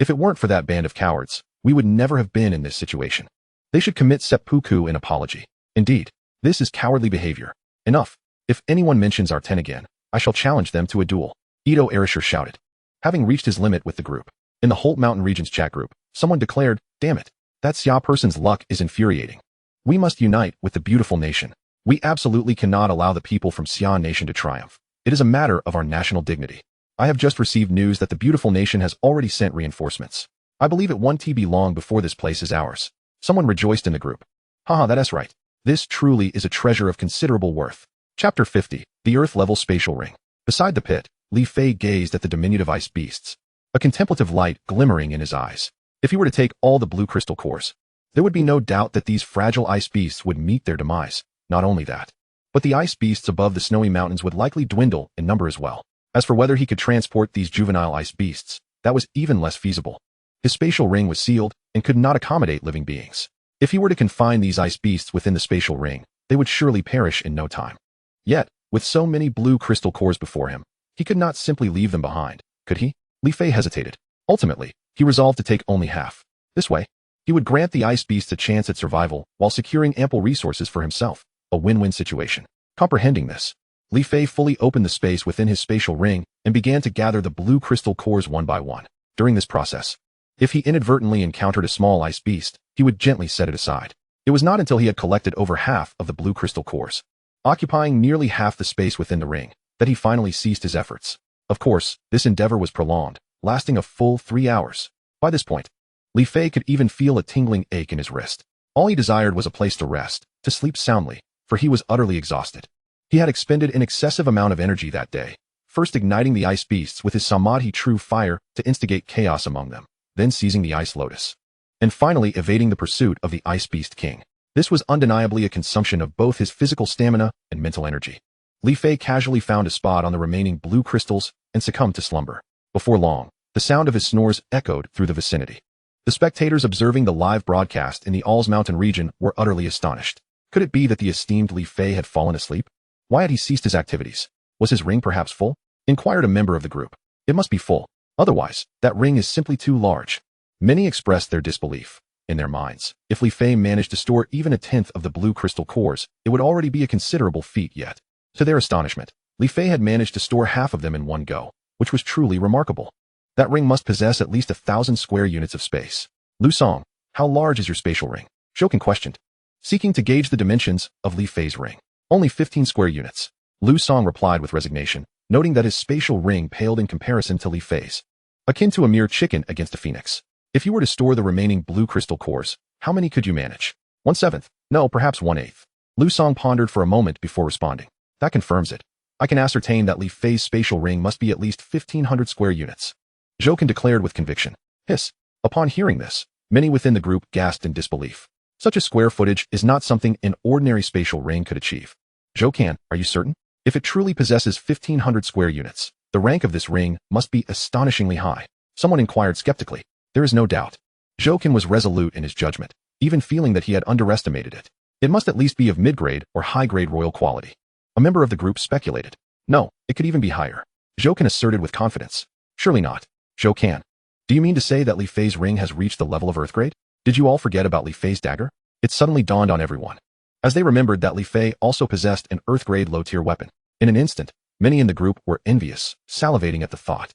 If it weren't for that band of cowards, we would never have been in this situation. They should commit seppuku in apology. Indeed, this is cowardly behavior. Enough. If anyone mentions our 10 again, I shall challenge them to a duel. Ito Arisher shouted. Having reached his limit with the group, in the Holt Mountain region's chat group, someone declared, damn it, that Xia person's luck is infuriating. We must unite with the beautiful nation. We absolutely cannot allow the people from Xia Nation to triumph. It is a matter of our national dignity. I have just received news that the beautiful nation has already sent reinforcements. I believe it won't be long before this place is ours. Someone rejoiced in the group. That's right. This truly is a treasure of considerable worth. Chapter 50, the Earth-level spatial ring. Beside the pit, Li Fei gazed at the diminutive ice beasts, a contemplative light glimmering in his eyes. If he were to take all the blue crystal cores, there would be no doubt that these fragile ice beasts would meet their demise. Not only that, but the ice beasts above the snowy mountains would likely dwindle in number as well. As for whether he could transport these juvenile ice beasts, that was even less feasible. His spatial ring was sealed and could not accommodate living beings. If he were to confine these ice beasts within the spatial ring, they would surely perish in no time. Yet, with so many blue crystal cores before him, he could not simply leave them behind, could he? Li Fei hesitated. Ultimately, he resolved to take only half. This way, he would grant the ice beasts a chance at survival while securing ample resources for himself, a win-win situation. Comprehending this, Li Fei fully opened the space within his spatial ring and began to gather the blue crystal cores one by one. During this process, if he inadvertently encountered a small ice beast, he would gently set it aside. It was not until he had collected over half of the blue crystal cores, occupying nearly half the space within the ring, that he finally ceased his efforts. Of course, this endeavor was prolonged, lasting a full 3 hours. By this point, Li Fei could even feel a tingling ache in his wrist. All he desired was a place to rest, to sleep soundly, for he was utterly exhausted. He had expended an excessive amount of energy that day, first igniting the ice beasts with his Samadhi true fire to instigate chaos among them, then seizing the ice lotus, and finally evading the pursuit of the ice beast king. This was undeniably a consumption of both his physical stamina and mental energy. Li Fei casually found a spot on the remaining blue crystals and succumbed to slumber. Before long, the sound of his snores echoed through the vicinity. The spectators observing the live broadcast in the Alls Mountain region were utterly astonished. Could it be that the esteemed Li Fei had fallen asleep? Why had he ceased his activities? Was his ring perhaps full? Inquired a member of the group. It must be full. Otherwise, that ring is simply too large. Many expressed their disbelief. In their minds, if Li Fei managed to store even a tenth of the blue crystal cores, it would already be a considerable feat yet. To their astonishment, Li Fei had managed to store half of them in one go, which was truly remarkable. That ring must possess at least 1,000 square units of space. Lu Song, how large is your spatial ring? Zhouken questioned, seeking to gauge the dimensions of Li Fei's ring. Only 15 square units. Lu Song replied with resignation, noting that his spatial ring paled in comparison to Li Fei's. Akin to a mere chicken against a phoenix. If you were to store the remaining blue crystal cores, how many could you manage? 1/7? No, perhaps 1/8. Lu Song pondered for a moment before responding. That confirms it. I can ascertain that Li Fei's spatial ring must be at least 1,500 square units. Zhouken declared with conviction. Hiss. Upon hearing this, many within the group gasped in disbelief. Such a square footage is not something an ordinary spatial ring could achieve. Zhouken, are you certain? If it truly possesses 1,500 square units, the rank of this ring must be astonishingly high. Someone inquired skeptically. There is no doubt. Zhouken was resolute in his judgment, even feeling that he had underestimated it. It must at least be of mid-grade or high-grade royal quality. A member of the group speculated. No, it could even be higher. Zhouken asserted with confidence. Surely not. Zhouken. Do you mean to say that Li Fei's ring has reached the level of Earthgrade? Did you all forget about Li Fei's dagger? It suddenly dawned on everyone. As they remembered that Li Fei also possessed an Earthgrade low-tier weapon. In an instant, many in the group were envious, salivating at the thought.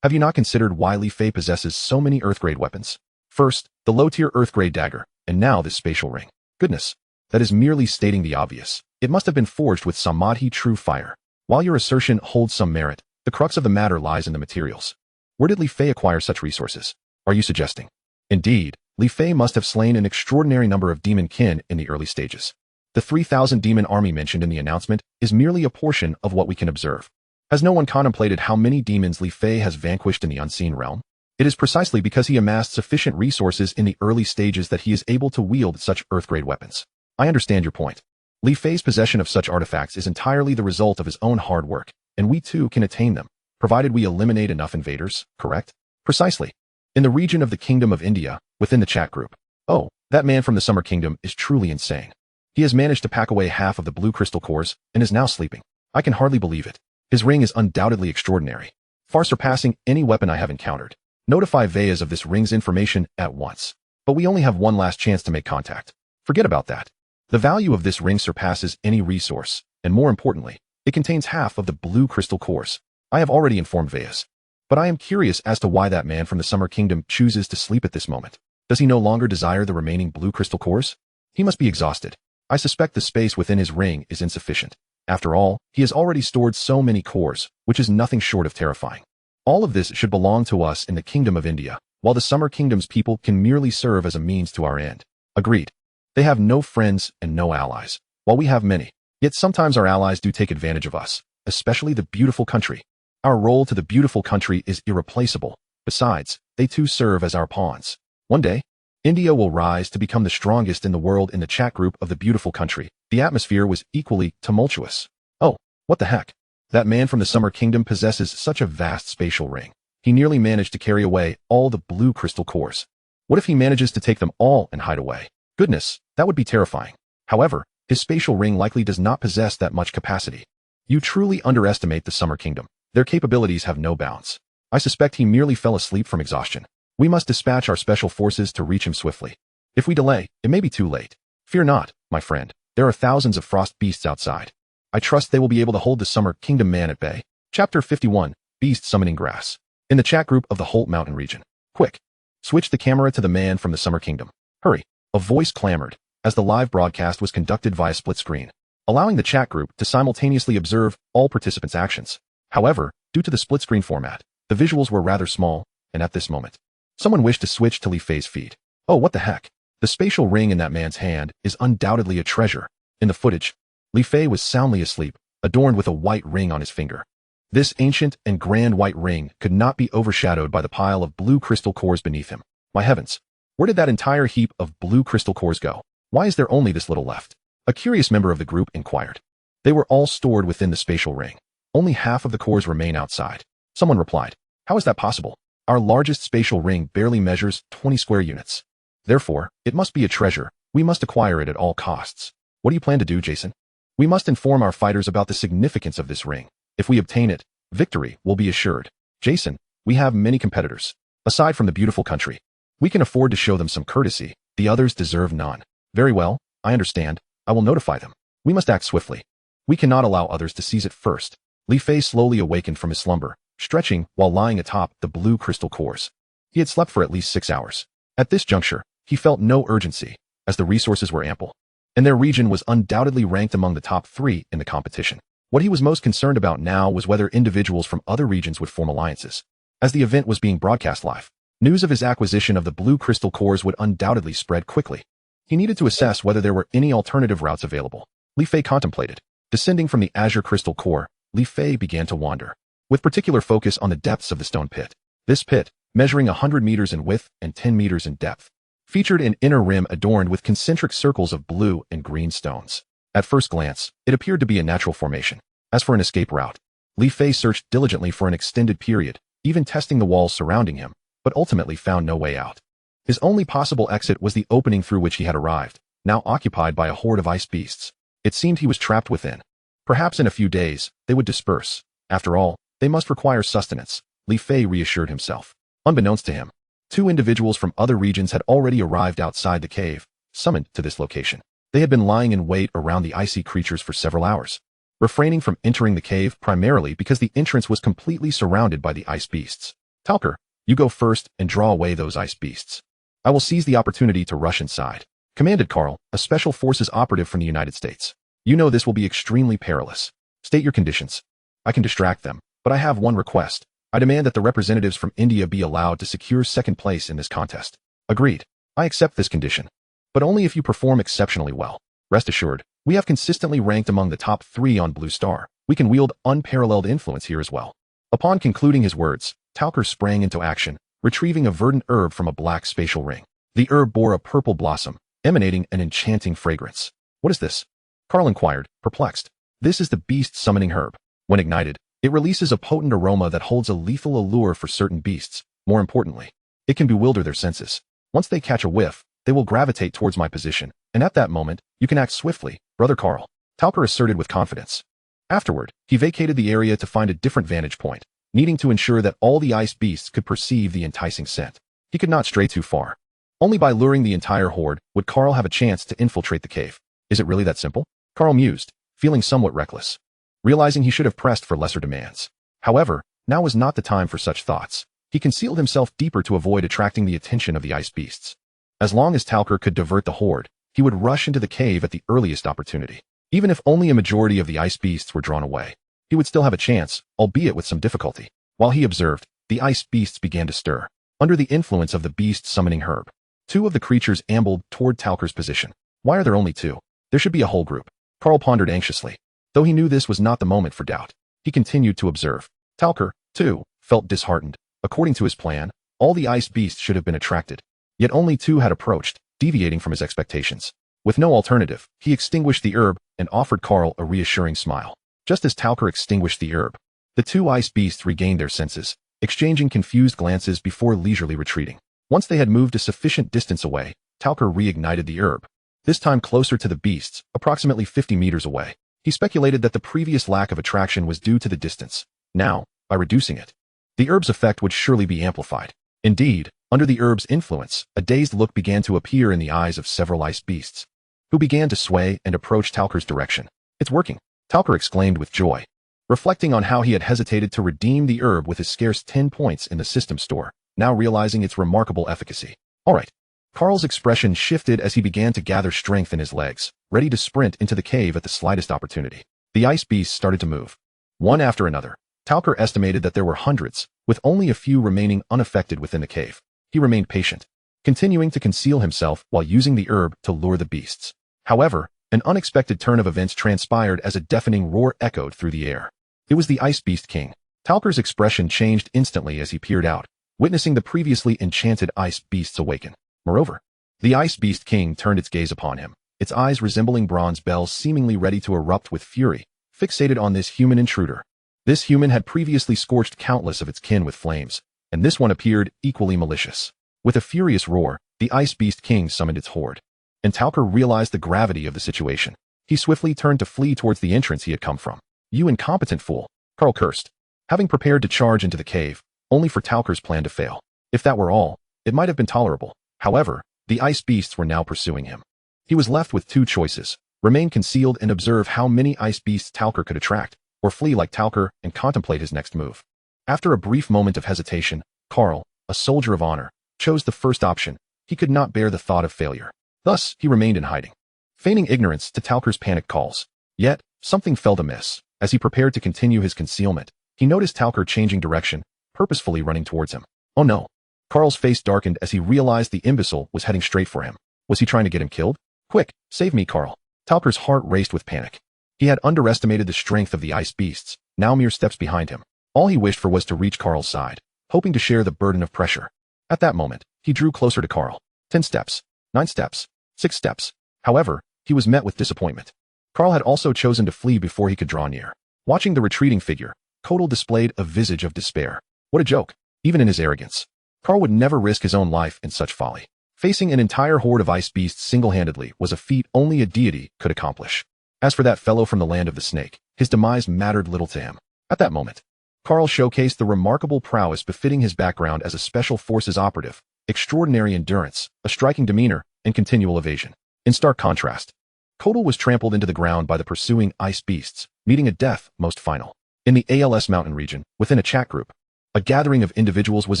Have you not considered why Li Fei possesses so many Earthgrade weapons? First, the low-tier Earthgrade dagger, and now this spatial ring. Goodness. That is merely stating the obvious. It must have been forged with Samadhi true fire. While your assertion holds some merit, the crux of the matter lies in the materials. Where did Li Fei acquire such resources? Are you suggesting? Indeed, Li Fei must have slain an extraordinary number of demon kin in the early stages. The 3,000 demon army mentioned in the announcement is merely a portion of what we can observe. Has no one contemplated how many demons Li Fei has vanquished in the unseen realm? It is precisely because he amassed sufficient resources in the early stages that he is able to wield such Earthgrade weapons. I understand your point. Li Fei's possession of such artifacts is entirely the result of his own hard work, and we too can attain them, provided we eliminate enough invaders, correct? Precisely. In the region of the Kingdom of India, within the chat group. Oh, that man from the Summer Kingdom is truly insane. He has managed to pack away half of the blue crystal cores and is now sleeping. I can hardly believe it. His ring is undoubtedly extraordinary, far surpassing any weapon I have encountered. Notify Veyas of this ring's information at once. But we only have one last chance to make contact. Forget about that. The value of this ring surpasses any resource, and more importantly, it contains half of the blue crystal cores. I have already informed Veyas. But I am curious as to why that man from the Summer Kingdom chooses to sleep at this moment. Does he no longer desire the remaining blue crystal cores? He must be exhausted. I suspect the space within his ring is insufficient. After all, he has already stored so many cores, which is nothing short of terrifying. All of this should belong to us in the Kingdom of India, while the Summer Kingdom's people can merely serve as a means to our end. Agreed. They have no friends and no allies, while we have many. Yet sometimes our allies do take advantage of us, especially the beautiful country. Our role to the beautiful country is irreplaceable. Besides, they too serve as our pawns. One day, India will rise to become the strongest in the world. In the chat group of the beautiful country, the atmosphere was equally tumultuous. Oh, what the heck? That man from the Summer Kingdom possesses such a vast spatial ring. He nearly managed to carry away all the blue crystal cores. What if he manages to take them all and hide away? Goodness, that would be terrifying. However, his spatial ring likely does not possess that much capacity. You truly underestimate the Summer Kingdom. Their capabilities have no bounds. I suspect he merely fell asleep from exhaustion. We must dispatch our special forces to reach him swiftly. If we delay, it may be too late. Fear not, my friend. There are thousands of frost beasts outside. I trust they will be able to hold the Summer Kingdom man at bay. Chapter 51, Beast Summoning Grass. In the chat group of the Holt Mountain region. Quick. Switch the camera to the man from the Summer Kingdom. Hurry. A voice clamored, as the live broadcast was conducted via split screen, allowing the chat group to simultaneously observe all participants' actions. However, due to the split screen format, the visuals were rather small, and at this moment, someone wished to switch to Li Fei's feed. Oh, what the heck? The spatial ring in that man's hand is undoubtedly a treasure. In the footage, Li Fei was soundly asleep, adorned with a white ring on his finger. This ancient and grand white ring could not be overshadowed by the pile of blue crystal cores beneath him. My heavens! Where did that entire heap of blue crystal cores go? Why is there only this little left? A curious member of the group inquired. They were all stored within the spatial ring. Only half of the cores remain outside. Someone replied. How is that possible? Our largest spatial ring barely measures 20 square units. Therefore, it must be a treasure. We must acquire it at all costs. What do you plan to do, Jason? We must inform our fighters about the significance of this ring. If we obtain it, victory will be assured. Jason, we have many competitors. Aside from the beautiful country, We can afford to show them some courtesy. The others deserve none. Very well, I understand. I will notify them. We must act swiftly. We cannot allow others to seize it first. Li Fei slowly awakened from his slumber, stretching while lying atop the blue crystal cores. He had slept for at least 6 hours. At this juncture, he felt no urgency, as the resources were ample, and their region was undoubtedly ranked among the top 3 in the competition. What he was most concerned about now was whether individuals from other regions would form alliances. As the event was being broadcast live, news of his acquisition of the blue crystal cores would undoubtedly spread quickly. He needed to assess whether there were any alternative routes available. Li Fei contemplated. Descending from the azure crystal core, Li Fei began to wander, with particular focus on the depths of the stone pit. This pit, measuring 100 meters in width and 10 meters in depth, featured an inner rim adorned with concentric circles of blue and green stones. At first glance, it appeared to be a natural formation. As for an escape route, Li Fei searched diligently for an extended period, even testing the walls surrounding him, but ultimately found no way out. His only possible exit was the opening through which he had arrived, now occupied by a horde of ice beasts. It seemed he was trapped within. Perhaps in a few days, they would disperse. After all, they must require sustenance, Li Fei reassured himself. Unbeknownst to him, 2 individuals from other regions had already arrived outside the cave, summoned to this location. They had been lying in wait around the icy creatures for several hours, refraining from entering the cave primarily because the entrance was completely surrounded by the ice beasts. Talker, you go first and draw away those ice beasts. I will seize the opportunity to rush inside, commanded Carl, a special forces operative from the United States. You know this will be extremely perilous. State your conditions. I can distract them, but I have one request. I demand that the representatives from India be allowed to secure second place in this contest. Agreed. I accept this condition, but only if you perform exceptionally well. Rest assured, we have consistently ranked among the top 3 on Blue Star. We can wield unparalleled influence here as well. Upon concluding his words, Talker sprang into action, retrieving a verdant herb from a black spatial ring. The herb bore a purple blossom, emanating an enchanting fragrance. What is this? Carl inquired, perplexed. This is the beast summoning herb. When ignited, it releases a potent aroma that holds a lethal allure for certain beasts. More importantly, it can bewilder their senses. Once they catch a whiff, they will gravitate towards my position, and at that moment, you can act swiftly, Brother Carl, Talker asserted with confidence. Afterward, he vacated the area to find a different vantage point, needing to ensure that all the ice beasts could perceive the enticing scent. He could not stray too far. Only by luring the entire horde would Carl have a chance to infiltrate the cave. Is it really that simple? Carl mused, feeling somewhat reckless, realizing he should have pressed for lesser demands. However, now was not the time for such thoughts. He concealed himself deeper to avoid attracting the attention of the ice beasts. As long as Talker could divert the horde, he would rush into the cave at the earliest opportunity. Even if only a majority of the ice beasts were drawn away, he would still have a chance, albeit with some difficulty. While he observed, the ice beasts began to stir. Under the influence of the beast summoning herb, 2 of the creatures ambled toward Talker's position. Why are there only 2? There should be a whole group. Carl pondered anxiously. Though he knew this was not the moment for doubt, he continued to observe. Talker, too, felt disheartened. According to his plan, all the ice beasts should have been attracted. Yet only 2 had approached, deviating from his expectations. With no alternative, he extinguished the herb and offered Carl a reassuring smile. Just as Talker extinguished the herb, the 2 ice beasts regained their senses, exchanging confused glances before leisurely retreating. Once they had moved a sufficient distance away, Talker reignited the herb, this time closer to the beasts, approximately 50 meters away. He speculated that the previous lack of attraction was due to the distance. Now, by reducing it, the herb's effect would surely be amplified. Indeed, under the herb's influence, a dazed look began to appear in the eyes of several ice beasts, who began to sway and approach Talker's direction. It's working, Talker exclaimed with joy, reflecting on how he had hesitated to redeem the herb with his scarce 10 points in the system store, now realizing its remarkable efficacy. All right. Carl's expression shifted as he began to gather strength in his legs, ready to sprint into the cave at the slightest opportunity. The ice beasts started to move, one after another. Talker estimated that there were hundreds, with only a few remaining unaffected within the cave. He remained patient, continuing to conceal himself while using the herb to lure the beasts. However, an unexpected turn of events transpired as a deafening roar echoed through the air. It was the Ice Beast King. Talker's expression changed instantly as he peered out, witnessing the previously enchanted ice beasts awaken. Moreover, the Ice Beast King turned its gaze upon him, its eyes resembling bronze bells seemingly ready to erupt with fury, fixated on this human intruder. This human had previously scorched countless of its kin with flames, and this one appeared equally malicious. With a furious roar, the Ice Beast King summoned its horde, and Talker realized the gravity of the situation. He swiftly turned to flee towards the entrance he had come from. You incompetent fool, Carl cursed, having prepared to charge into the cave, only for Talker's plan to fail. If that were all, it might have been tolerable. However, the ice beasts were now pursuing him. He was left with two choices: remain concealed and observe how many ice beasts Talker could attract, or flee like Talker and contemplate his next move. After a brief moment of hesitation, Carl, a soldier of honor, chose the first option. He could not bear the thought of failure. Thus, he remained in hiding, feigning ignorance to Talker's panic calls. Yet, something felt amiss. As he prepared to continue his concealment, he noticed Talker changing direction, purposefully running towards him. Oh no! Carl's face darkened as he realized the imbecile was heading straight for him. Was he trying to get him killed? Quick, save me, Carl. Talker's heart raced with panic. He had underestimated the strength of the ice beasts, now mere steps behind him. All he wished for was to reach Carl's side, hoping to share the burden of pressure. At that moment, he drew closer to Carl. 10 steps, 9 steps, 6 steps. However, he was met with disappointment. Carl had also chosen to flee before he could draw near. Watching the retreating figure, Kodal displayed a visage of despair. What a joke! Even in his arrogance, Carl would never risk his own life in such folly. Facing an entire horde of ice beasts single-handedly was a feat only a deity could accomplish. As for that fellow from the land of the snake, his demise mattered little to him. At that moment, Carl showcased the remarkable prowess befitting his background as a special forces operative: extraordinary endurance, a striking demeanor, and continual evasion. In stark contrast, Kodal was trampled into the ground by the pursuing ice beasts, meeting a death most final. In the ALS mountain region, within a chat group, a gathering of individuals was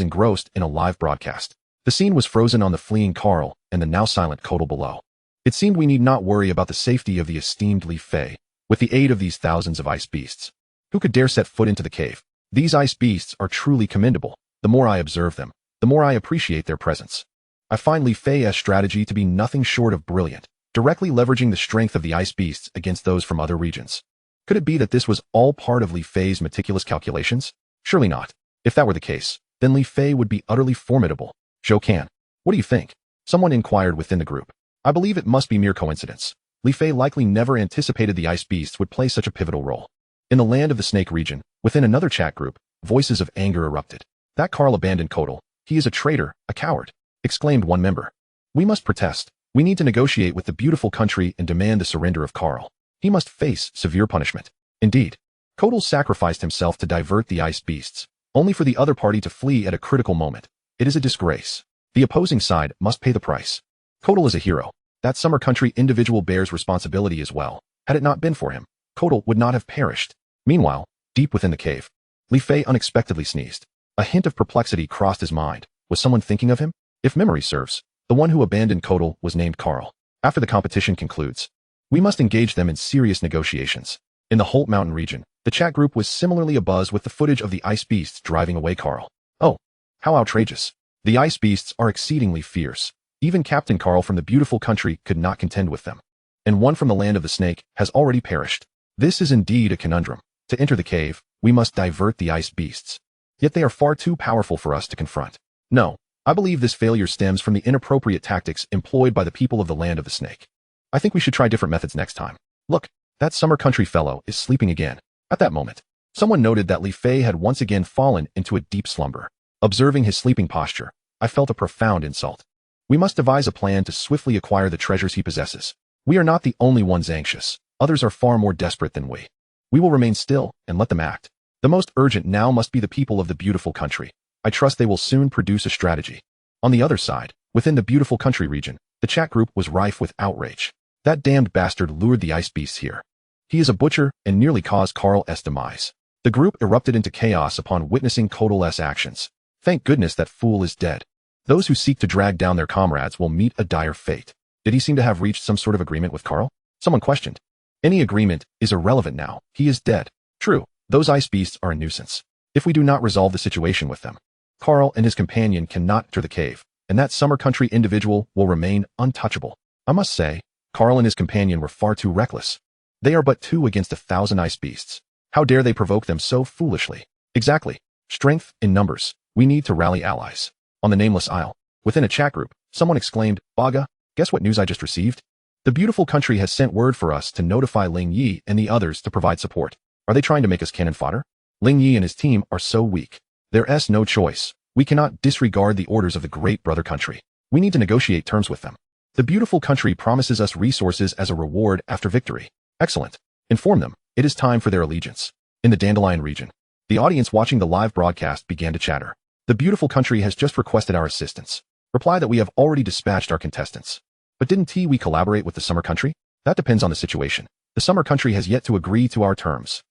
engrossed in a live broadcast. The scene was frozen on the fleeing Carl and the now silent Kodal below. It seemed we need not worry about the safety of the esteemed Li Fei, with the aid of these thousands of ice beasts. Who could dare set foot into the cave? These ice beasts are truly commendable. The more I observe them, the more I appreciate their presence. I find Li Fei's strategy to be nothing short of brilliant, directly leveraging the strength of the ice beasts against those from other regions. Could it be that this was all part of Li Fei's meticulous calculations? Surely not. If that were the case, then Li Fei would be utterly formidable. Zhou Can, what do you think? Someone inquired within the group. I believe it must be mere coincidence. Li Fei likely never anticipated the ice beasts would play such a pivotal role. In the land of the snake region, within another chat group, voices of anger erupted. That Carl abandoned Kodal. He is a traitor, a coward, exclaimed one member. We must protest. We need to negotiate with the beautiful country and demand the surrender of Carl. He must face severe punishment. Indeed, Kodal sacrificed himself to divert the ice beasts, only for the other party to flee at a critical moment. It is a disgrace. The opposing side must pay the price. Kodal is a hero. That summer country individual bears responsibility as well. Had it not been for him, Kodal would not have perished. Meanwhile, deep within the cave, Li Fei unexpectedly sneezed. A hint of perplexity crossed his mind. Was someone thinking of him? If memory serves, the one who abandoned Kodal was named Carl. After the competition concludes, we must engage them in serious negotiations. In the Holt Mountain region, the chat group was similarly abuzz with the footage of the ice beasts driving away Carl. Oh, how outrageous. The ice beasts are exceedingly fierce. Even Captain Carl from the beautiful country could not contend with them. And one from the land of the snake has already perished. This is indeed a conundrum. To enter the cave, we must divert the ice beasts. Yet they are far too powerful for us to confront. No, I believe this failure stems from the inappropriate tactics employed by the people of the land of the snake. I think we should try different methods next time. Look, that summer country fellow is sleeping again. At that moment, someone noted that Li Fei had once again fallen into a deep slumber. Observing his sleeping posture, I felt a profound insult. We must devise a plan to swiftly acquire the treasures he possesses. We are not the only ones anxious. Others are far more desperate than we. We will remain still and let them act. The most urgent now must be the people of the beautiful country. I trust they will soon produce a strategy. On the other side, within the beautiful country region, the chat group was rife with outrage. That damned bastard lured the ice beasts here. He is a butcher and nearly caused Carl's demise. The group erupted into chaos upon witnessing Kodal's actions. Thank goodness that fool is dead. Those who seek to drag down their comrades will meet a dire fate. Did he seem to have reached some sort of agreement with Carl? Someone questioned. Any agreement is irrelevant now. He is dead. True, those ice beasts are a nuisance. If we do not resolve the situation with them, Carl and his companion cannot enter the cave, and that summer country individual will remain untouchable. I must say, Carl and his companion were far too reckless. They are but 2 against 1,000 ice beasts. How dare they provoke them so foolishly? Exactly. Strength in numbers. We need to rally allies. On the nameless isle, within a chat group, someone exclaimed, Baga, guess what news I just received? The beautiful country has sent word for us to notify Ling Yi and the others to provide support. Are they trying to make us cannon fodder? Ling Yi and his team are so weak. There's no choice. We cannot disregard the orders of the great brother country. We need to negotiate terms with them. The beautiful country promises us resources as a reward after victory. Excellent. Inform them. It is time for their allegiance. In the Dandelion region, the audience watching the live broadcast began to chatter. The beautiful country has just requested our assistance. Reply that we have already dispatched our contestants. But didn't we collaborate with the summer country? That depends on the situation. The summer country has yet to agree to our terms.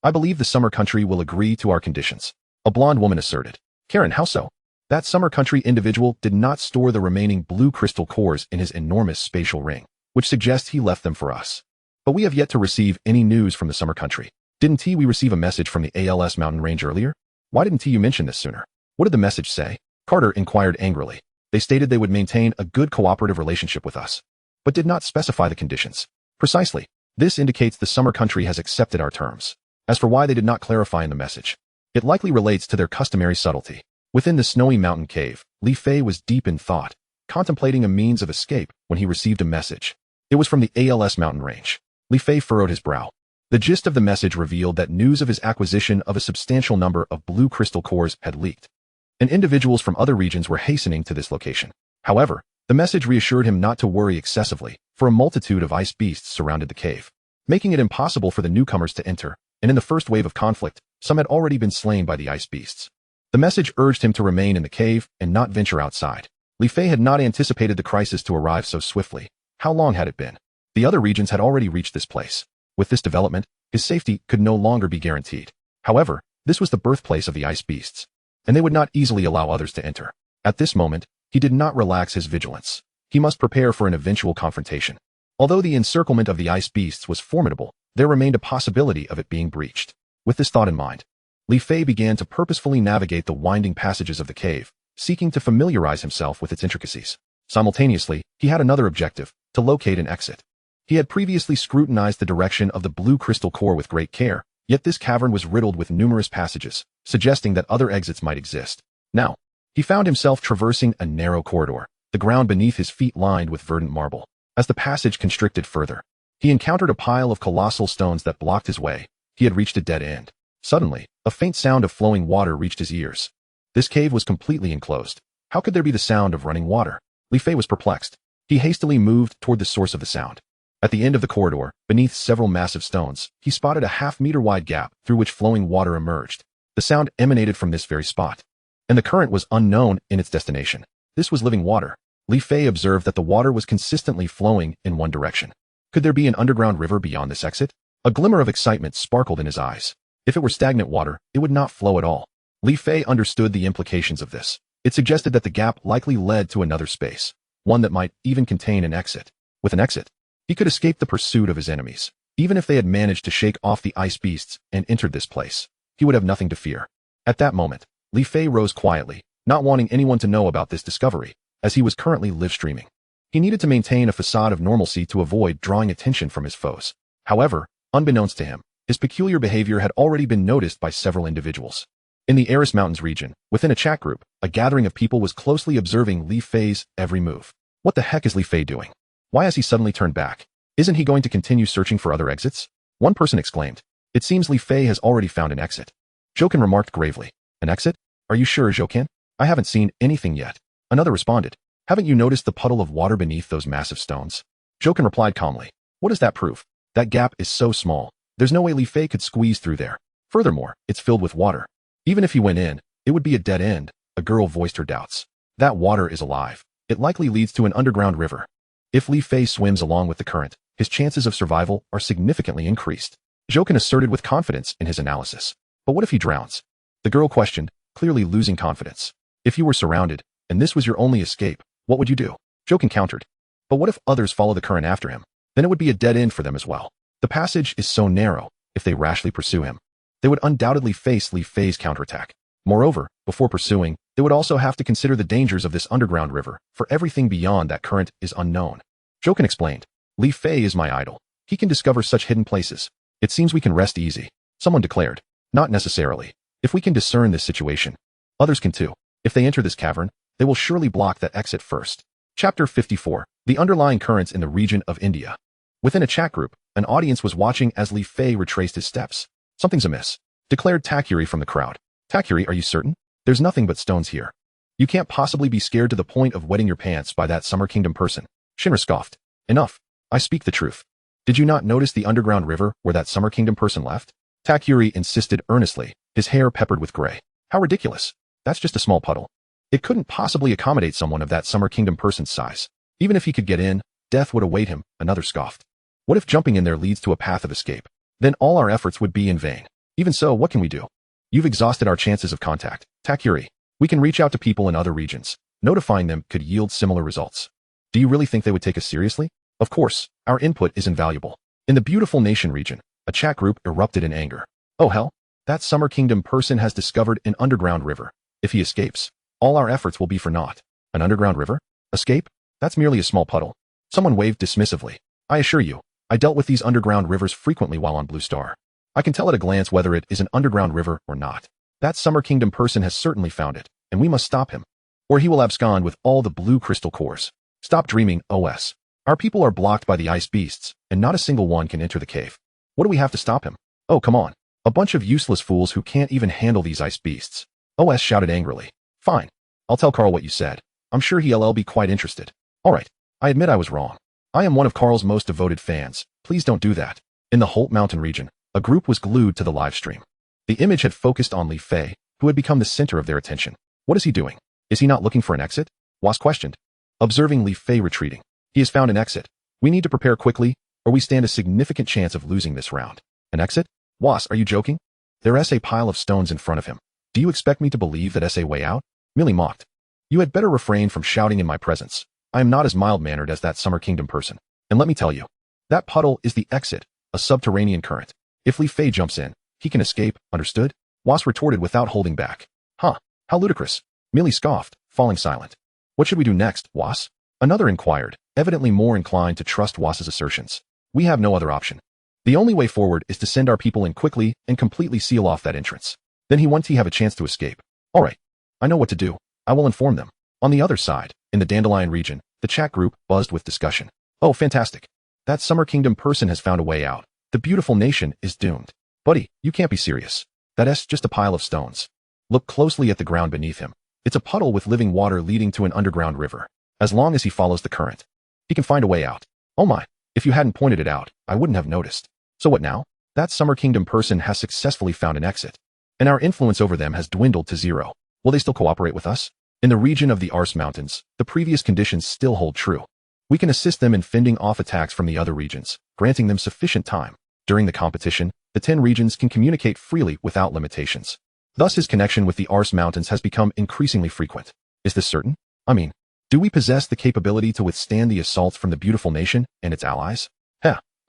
I believe the summer country will agree to our conditions. A blonde woman asserted. Karen, how so? That summer country individual did not store the remaining blue crystal cores in his enormous spatial ring, which suggests he left them for us. But we have yet to receive any news from the summer country. Didn't we receive a message from the ALS mountain range earlier? Why didn't you mention this sooner? What did the message say? Carter inquired angrily. They stated they would maintain a good cooperative relationship with us, but did not specify the conditions. Precisely. This indicates the summer country has accepted our terms. As for why they did not clarify in the message, it likely relates to their customary subtlety. Within the snowy mountain cave, Li Fei was deep in thought, contemplating a means of escape when he received a message. It was from the ALS mountain range. Li Fei furrowed his brow. The gist of the message revealed that news of his acquisition of a substantial number of blue crystal cores had leaked, and individuals from other regions were hastening to this location. However, the message reassured him not to worry excessively, for a multitude of ice beasts surrounded the cave, making it impossible for the newcomers to enter, and in the first wave of conflict, some had already been slain by the ice beasts. The message urged him to remain in the cave and not venture outside. Li Fei had not anticipated the crisis to arrive so swiftly. How long had it been? The other regions had already reached this place. With this development, his safety could no longer be guaranteed. However, this was the birthplace of the ice beasts, and they would not easily allow others to enter. At this moment, he did not relax his vigilance. He must prepare for an eventual confrontation. Although the encirclement of the ice beasts was formidable, there remained a possibility of it being breached. With this thought in mind, Li Fei began to purposefully navigate the winding passages of the cave, seeking to familiarize himself with its intricacies. Simultaneously, he had another objective, to locate an exit. He had previously scrutinized the direction of the blue crystal core with great care, yet this cavern was riddled with numerous passages, suggesting that other exits might exist. Now, he found himself traversing a narrow corridor, the ground beneath his feet lined with verdant marble. As the passage constricted further, he encountered a pile of colossal stones that blocked his way. He had reached a dead end. Suddenly, a faint sound of flowing water reached his ears. This cave was completely enclosed. How could there be the sound of running water? Li Fei was perplexed. He hastily moved toward the source of the sound. At the end of the corridor, beneath several massive stones, he spotted a half-meter wide gap through which flowing water emerged. The sound emanated from this very spot, and the current was unknown in its destination. This was living water. Li Fei observed that the water was consistently flowing in one direction. Could there be an underground river beyond this exit? A glimmer of excitement sparkled in his eyes. If it were stagnant water, it would not flow at all. Li Fei understood the implications of this. It suggested that the gap likely led to another space, one that might even contain an exit. With an exit, he could escape the pursuit of his enemies. Even if they had managed to shake off the ice beasts and entered this place, he would have nothing to fear. At that moment, Li Fei rose quietly, not wanting anyone to know about this discovery, as he was currently live-streaming. He needed to maintain a facade of normalcy to avoid drawing attention from his foes. However, unbeknownst to him, his peculiar behavior had already been noticed by several individuals. In the Aris Mountains region, within a chat group, a gathering of people was closely observing Li Fei's every move. What the heck is Li Fei doing? Why has he suddenly turned back? Isn't he going to continue searching for other exits? One person exclaimed. It seems Li Fei has already found an exit. Jokin remarked gravely. An exit? Are you sure, Jokin? I haven't seen anything yet. Another responded. Haven't you noticed the puddle of water beneath those massive stones? Jokin replied calmly. What does that prove? That gap is so small. There's no way Li Fei could squeeze through there. Furthermore, it's filled with water. Even if he went in, it would be a dead end. A girl voiced her doubts. That water is alive. It likely leads to an underground river. If Li Fei swims along with the current, his chances of survival are significantly increased. Jokin asserted with confidence in his analysis. But what if he drowns? The girl questioned, clearly losing confidence. If you were surrounded, and this was your only escape, what would you do? Jokin countered. But what if others follow the current after him? Then it would be a dead end for them as well. The passage is so narrow, if they rashly pursue him, they would undoubtedly face Li Fei's counterattack. Moreover, before pursuing, they would also have to consider the dangers of this underground river, for everything beyond that current is unknown. Jokin explained. Li Fei is my idol. He can discover such hidden places. It seems we can rest easy. Someone declared. Not necessarily. If we can discern this situation, others can too. If they enter this cavern, they will surely block that exit first. Chapter 54. The underlying currents in the region of India. Within a chat group, an audience was watching as Li Fei retraced his steps. Something's amiss, declared Treachery from the crowd. Treachery, are you certain? There's nothing but stones here. You can't possibly be scared to the point of wetting your pants by that Summer Kingdom person. Shinra scoffed. Enough. I speak the truth. Did you not notice the underground river where that Summer Kingdom person left? Treachery insisted earnestly, his hair peppered with gray. How ridiculous. That's just a small puddle. It couldn't possibly accommodate someone of that Summer Kingdom person's size. Even if he could get in, death would await him, another scoffed. What if jumping in there leads to a path of escape? Then all our efforts would be in vain. Even so, what can we do? You've exhausted our chances of contact. Treachery. We can reach out to people in other regions. Notifying them could yield similar results. Do you really think they would take us seriously? Of course, our input is invaluable. In the Beautiful Nation region, a chat group erupted in anger. Oh hell, that Summer Kingdom person has discovered an underground river. If he escapes, all our efforts will be for naught. An underground river? Escape? That's merely a small puddle. Someone waved dismissively. I assure you, I dealt with these underground rivers frequently while on Blue Star. I can tell at a glance whether it is an underground river or not. That Summer Kingdom person has certainly found it, and we must stop him, or he will abscond with all the blue crystal cores. Stop dreaming, OS. Our people are blocked by the ice beasts, and not a single one can enter the cave. What do we have to stop him? Oh, come on. A bunch of useless fools who can't even handle these ice beasts. OS shouted angrily. Fine. I'll tell Carl what you said. I'm sure he'll be quite interested. Alright. I admit I was wrong. I am one of Carl's most devoted fans. Please don't do that. In the Holt Mountain region, a group was glued to the live stream. The image had focused on Li Fei, who had become the center of their attention. What is he doing? Is he not looking for an exit? Was questioned. Observing Li Fei retreating. He has found an exit. We need to prepare quickly, or we stand a significant chance of losing this round. An exit? Was, are you joking? There's a pile of stones in front of him. Do you expect me to believe that a way out? Millie mocked. You had better refrain from shouting in my presence. I am not as mild-mannered as that Summer Kingdom person. And let me tell you, that puddle is the exit, a subterranean current. If Li Fei jumps in, he can escape, understood? Was retorted without holding back. Huh, how ludicrous. Millie scoffed, falling silent. What should we do next, Was? Another inquired, evidently more inclined to trust Was's assertions. We have no other option. The only way forward is to send our people in quickly and completely seal off that entrance. Then he won't have a chance to escape. Alright. I know what to do. I will inform them. On the other side, in the Dandelion region, the chat group buzzed with discussion. Oh, fantastic. That Summer Kingdom person has found a way out. The Beautiful Nation is doomed. Buddy, you can't be serious. That's just a pile of stones. Look closely at the ground beneath him. It's a puddle with living water leading to an underground river. As long as he follows the current, he can find a way out. Oh my, if you hadn't pointed it out, I wouldn't have noticed. So what now? That Summer Kingdom person has successfully found an exit, and our influence over them has dwindled to zero. Will they still cooperate with us? In the region of the Ars Mountains, the previous conditions still hold true. We can assist them in fending off attacks from the other regions, granting them sufficient time. During the competition, the 10 regions can communicate freely without limitations. Thus his connection with the Ars Mountains has become increasingly frequent. Is this certain? I mean, do we possess the capability to withstand the assaults from the Beautiful Nation and its allies?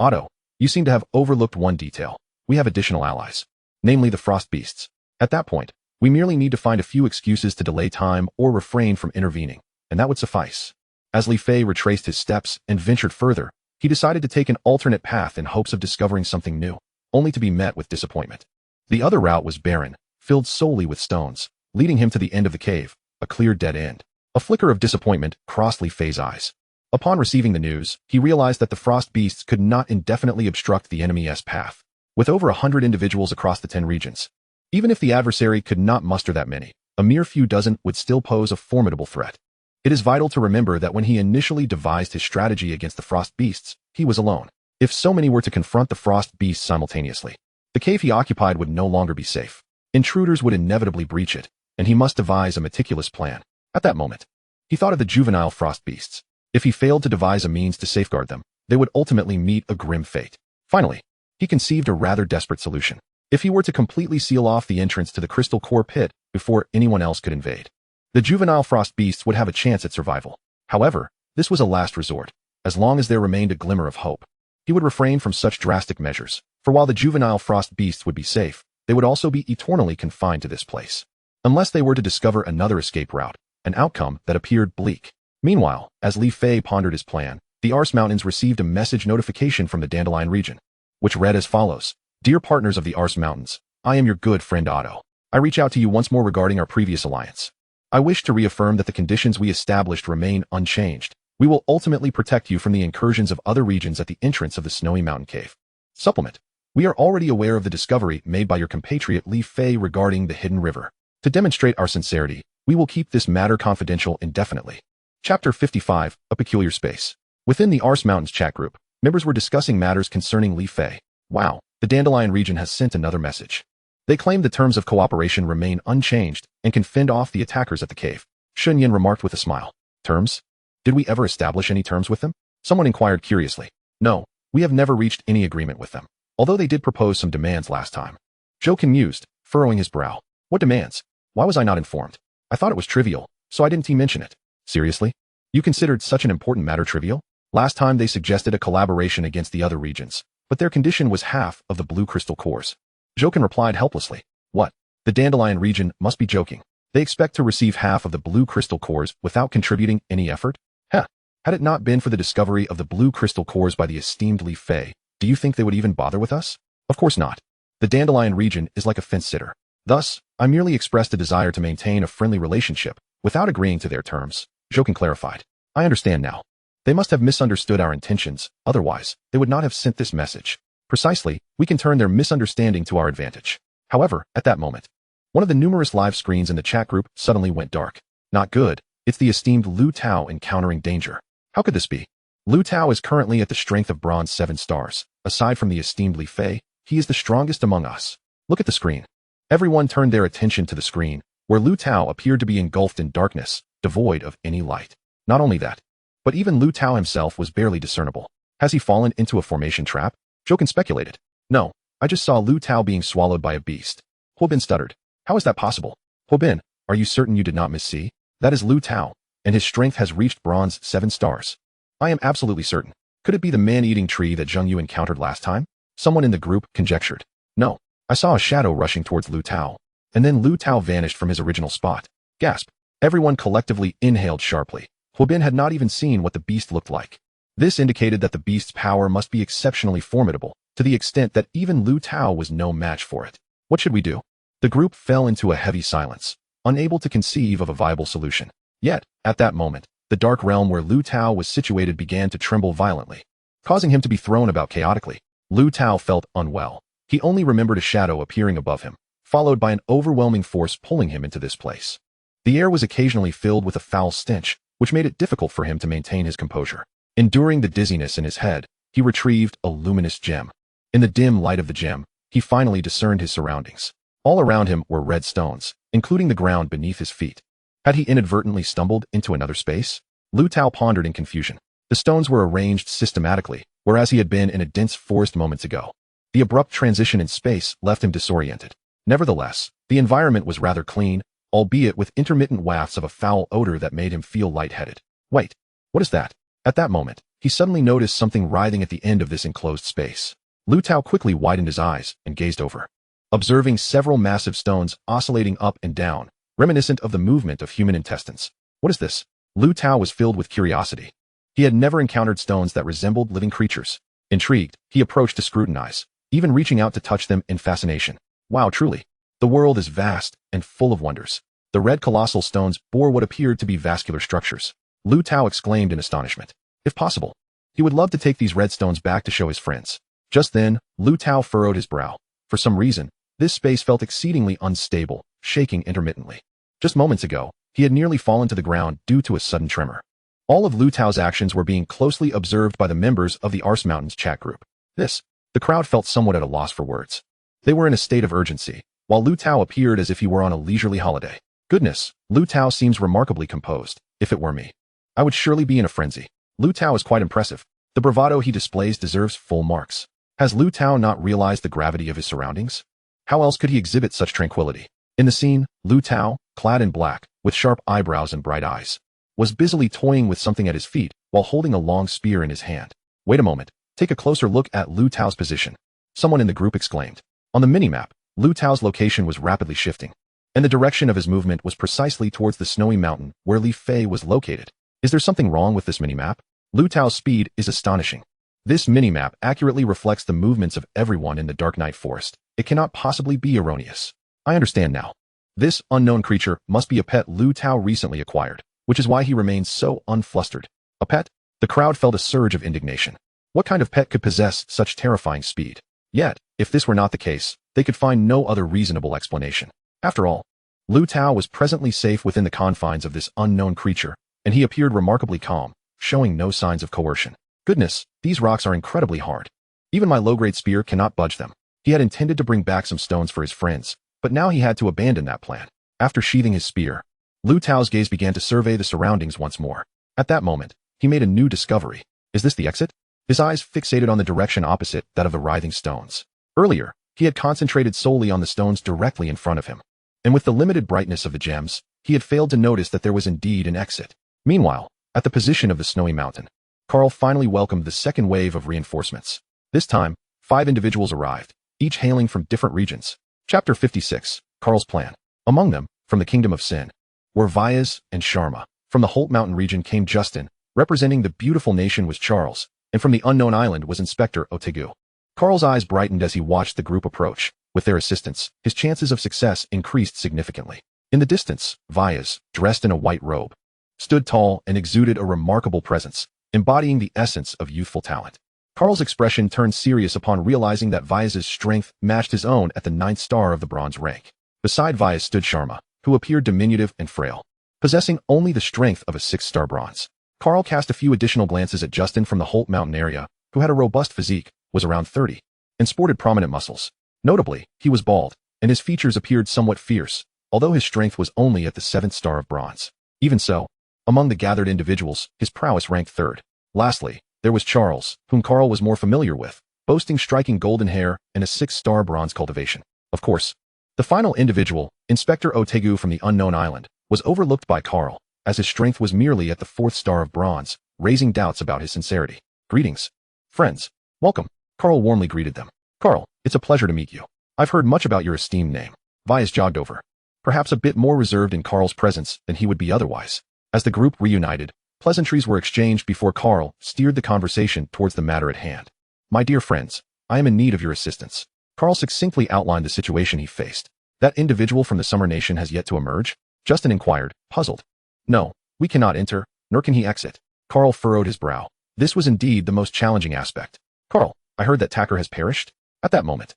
Otto, you seem to have overlooked one detail. We have additional allies, namely the Frost Beasts. At that point, we merely need to find a few excuses to delay time or refrain from intervening, and that would suffice. As Li Fei retraced his steps and ventured further, he decided to take an alternate path in hopes of discovering something new, only to be met with disappointment. The other route was barren, filled solely with stones, leading him to the end of the cave, a clear dead end. A flicker of disappointment crossed Li Fei's eyes. Upon receiving the news, he realized that the Frost Beasts could not indefinitely obstruct the enemy's path. With over 100 individuals across the 10 regions, even if the adversary could not muster that many, a mere few dozen would still pose a formidable threat. It is vital to remember that when he initially devised his strategy against the Frost Beasts, he was alone. If so many were to confront the Frost Beasts simultaneously, the cave he occupied would no longer be safe. Intruders would inevitably breach it, and he must devise a meticulous plan. At that moment, he thought of the juvenile Frost Beasts. If he failed to devise a means to safeguard them, they would ultimately meet a grim fate. Finally, he conceived a rather desperate solution. If he were to completely seal off the entrance to the Crystal Core Pit before anyone else could invade, the juvenile Frost Beasts would have a chance at survival. However, this was a last resort. As long as there remained a glimmer of hope, he would refrain from such drastic measures, for while the juvenile Frost Beasts would be safe, they would also be eternally confined to this place. Unless they were to discover another escape route, an outcome that appeared bleak. Meanwhile, as Li Fei pondered his plan, the Ars Mountains received a message notification from the Dandelion region, which read as follows. Dear partners of the Ars Mountains, I am your good friend Otto. I reach out to you once more regarding our previous alliance. I wish to reaffirm that the conditions we established remain unchanged. We will ultimately protect you from the incursions of other regions at the entrance of the Snowy Mountain Cave. Supplement. We are already aware of the discovery made by your compatriot Li Fei regarding the hidden river. To demonstrate our sincerity, we will keep this matter confidential indefinitely. Chapter 55, A Peculiar Space. Within the Ars Mountains chat group, members were discussing matters concerning Li Fei. Wow, the Dandelion region has sent another message. They claim the terms of cooperation remain unchanged and can fend off the attackers at the cave. Shunyin remarked with a smile. Terms? Did we ever establish any terms with them? Someone inquired curiously. No, we have never reached any agreement with them, although they did propose some demands last time. Jokin mused, furrowing his brow. What demands? Why was I not informed? I thought it was trivial, so I didn't mention it. Seriously? You considered such an important matter trivial? Last time they suggested a collaboration against the other regions, but their condition was half of the blue crystal cores. Jokin replied helplessly. What? The Dandelion region must be joking. They expect to receive half of the blue crystal cores without contributing any effort? Heh. Had it not been for the discovery of the blue crystal cores by the esteemed Li Fei, do you think they would even bother with us? Of course not. The Dandelion region is like a fence sitter. Thus, I merely expressed a desire to maintain a friendly relationship without agreeing to their terms, Jokin clarified. I understand now. They must have misunderstood our intentions, otherwise, they would not have sent this message. Precisely, we can turn their misunderstanding to our advantage. However, at that moment, one of the numerous live screens in the chat group suddenly went dark. Not good. It's the esteemed Lu Tao encountering danger. How could this be? Lu Tao is currently at the strength of bronze 7 stars. Aside from the esteemed Li Fei, he is the strongest among us. Look at the screen. Everyone turned their attention to the screen, where Lu Tao appeared to be engulfed in darkness, devoid of any light. Not only that, but even Lu Tao himself was barely discernible. Has he fallen into a formation trap? Jokin speculated. No, I just saw Lu Tao being swallowed by a beast. Huobin stuttered. How is that possible? Huobin, are you certain you did not missee? That is Lu Tao, and his strength has reached bronze 7 stars. I am absolutely certain. Could it be the man-eating tree that Zheng Yu encountered last time? Someone in the group conjectured. No, I saw a shadow rushing towards Lu Tao, and then Lu Tao vanished from his original spot. Gasp. Everyone collectively inhaled sharply. Huobin had not even seen what the beast looked like. This indicated that the beast's power must be exceptionally formidable, to the extent that even Lu Tao was no match for it. What should we do? The group fell into a heavy silence, unable to conceive of a viable solution. Yet, at that moment, the dark realm where Lu Tao was situated began to tremble violently, causing him to be thrown about chaotically. Lu Tao felt unwell. He only remembered a shadow appearing above him, followed by an overwhelming force pulling him into this place. The air was occasionally filled with a foul stench, which made it difficult for him to maintain his composure. Enduring the dizziness in his head, he retrieved a luminous gem. In the dim light of the gem, he finally discerned his surroundings. All around him were red stones, including the ground beneath his feet. Had he inadvertently stumbled into another space? Lu Tao pondered in confusion. The stones were arranged systematically, whereas he had been in a dense forest moments ago. The abrupt transition in space left him disoriented. Nevertheless, the environment was rather clean, albeit with intermittent wafts of a foul odor that made him feel lightheaded. Wait, what is that? At that moment, he suddenly noticed something writhing at the end of this enclosed space. Lu Tao quickly widened his eyes and gazed over, observing several massive stones oscillating up and down, reminiscent of the movement of human intestines. What is this? Lu Tao was filled with curiosity. He had never encountered stones that resembled living creatures. Intrigued, he approached to scrutinize, even reaching out to touch them in fascination. Wow, truly. The world is vast and full of wonders. The red colossal stones bore what appeared to be vascular structures. Lu Tao exclaimed in astonishment. If possible, he would love to take these red stones back to show his friends. Just then, Lu Tao furrowed his brow. For some reason, this space felt exceedingly unstable, shaking intermittently. Just moments ago, he had nearly fallen to the ground due to a sudden tremor. All of Lu Tao's actions were being closely observed by the members of the Ars Mountains chat group. The crowd felt somewhat at a loss for words. They were in a state of urgency, while Lu Tao appeared as if he were on a leisurely holiday. Goodness, Lu Tao seems remarkably composed. If it were me, I would surely be in a frenzy. Lu Tao is quite impressive. The bravado he displays deserves full marks. Has Lu Tao not realized the gravity of his surroundings? How else could he exhibit such tranquility? In the scene, Lu Tao, clad in black, with sharp eyebrows and bright eyes, was busily toying with something at his feet while holding a long spear in his hand. Wait a moment, take a closer look at Lu Tao's position. Someone in the group exclaimed. On the minimap, Lu Tao's location was rapidly shifting, and the direction of his movement was precisely towards the snowy mountain where Li Fei was located. Is there something wrong with this minimap? Lu Tao's speed is astonishing. This minimap accurately reflects the movements of everyone in the Dark Night Forest. It cannot possibly be erroneous. I understand now. This unknown creature must be a pet Lu Tao recently acquired, which is why he remains so unflustered. A pet? The crowd felt a surge of indignation. What kind of pet could possess such terrifying speed? Yet, if this were not the case, they could find no other reasonable explanation. After all, Lu Tao was presently safe within the confines of this unknown creature, and he appeared remarkably calm, showing no signs of coercion. Goodness, these rocks are incredibly hard. Even my low-grade spear cannot budge them. He had intended to bring back some stones for his friends, but now he had to abandon that plan. After sheathing his spear, Lu Tao's gaze began to survey the surroundings once more. At that moment, he made a new discovery. Is this the exit? His eyes fixated on the direction opposite that of the writhing stones. Earlier, he had concentrated solely on the stones directly in front of him. And with the limited brightness of the gems, he had failed to notice that there was indeed an exit. Meanwhile, at the position of the snowy mountain, Carl finally welcomed the second wave of reinforcements. This time, 5 individuals arrived, each hailing from different regions. Chapter 56, Carl's Plan. Among them, from the Kingdom of Sin, were Vyas and Sharma. From the Holt Mountain region came Justin, representing the beautiful nation was Charles, and from the unknown island was Inspector Otegu. Carl's eyes brightened as he watched the group approach. With their assistance, his chances of success increased significantly. In the distance, Vyas, dressed in a white robe, stood tall and exuded a remarkable presence, embodying the essence of youthful talent. Carl's expression turned serious upon realizing that Vyas's strength matched his own at the 9th star of the bronze rank. Beside Vyas stood Sharma, who appeared diminutive and frail, possessing only the strength of a 6-star bronze. Carl cast a few additional glances at Justin from the Holt Mountain area, who had a robust physique, was around 30, and sported prominent muscles. Notably, he was bald, and his features appeared somewhat fierce, although his strength was only at the 7th star of bronze. Even so, among the gathered individuals, his prowess ranked 3rd. Lastly, there was Charles, whom Carl was more familiar with, boasting striking golden hair and a 6-star bronze cultivation. Of course, the final individual, Inspector Otegu from the unknown island, was overlooked by Carl, as his strength was merely at the 4th star of bronze, raising doubts about his sincerity. Greetings, friends. Welcome. Carl warmly greeted them. Carl, it's a pleasure to meet you. I've heard much about your esteemed name. Vyas jogged over, perhaps a bit more reserved in Carl's presence than he would be otherwise. As the group reunited, pleasantries were exchanged before Carl steered the conversation towards the matter at hand. My dear friends, I am in need of your assistance. Carl succinctly outlined the situation he faced. That individual from the Summer Nation has yet to emerge? Justin inquired, puzzled. No, we cannot enter, nor can he exit. Carl furrowed his brow. This was indeed the most challenging aspect. Carl, I heard that Tacker has perished? At that moment,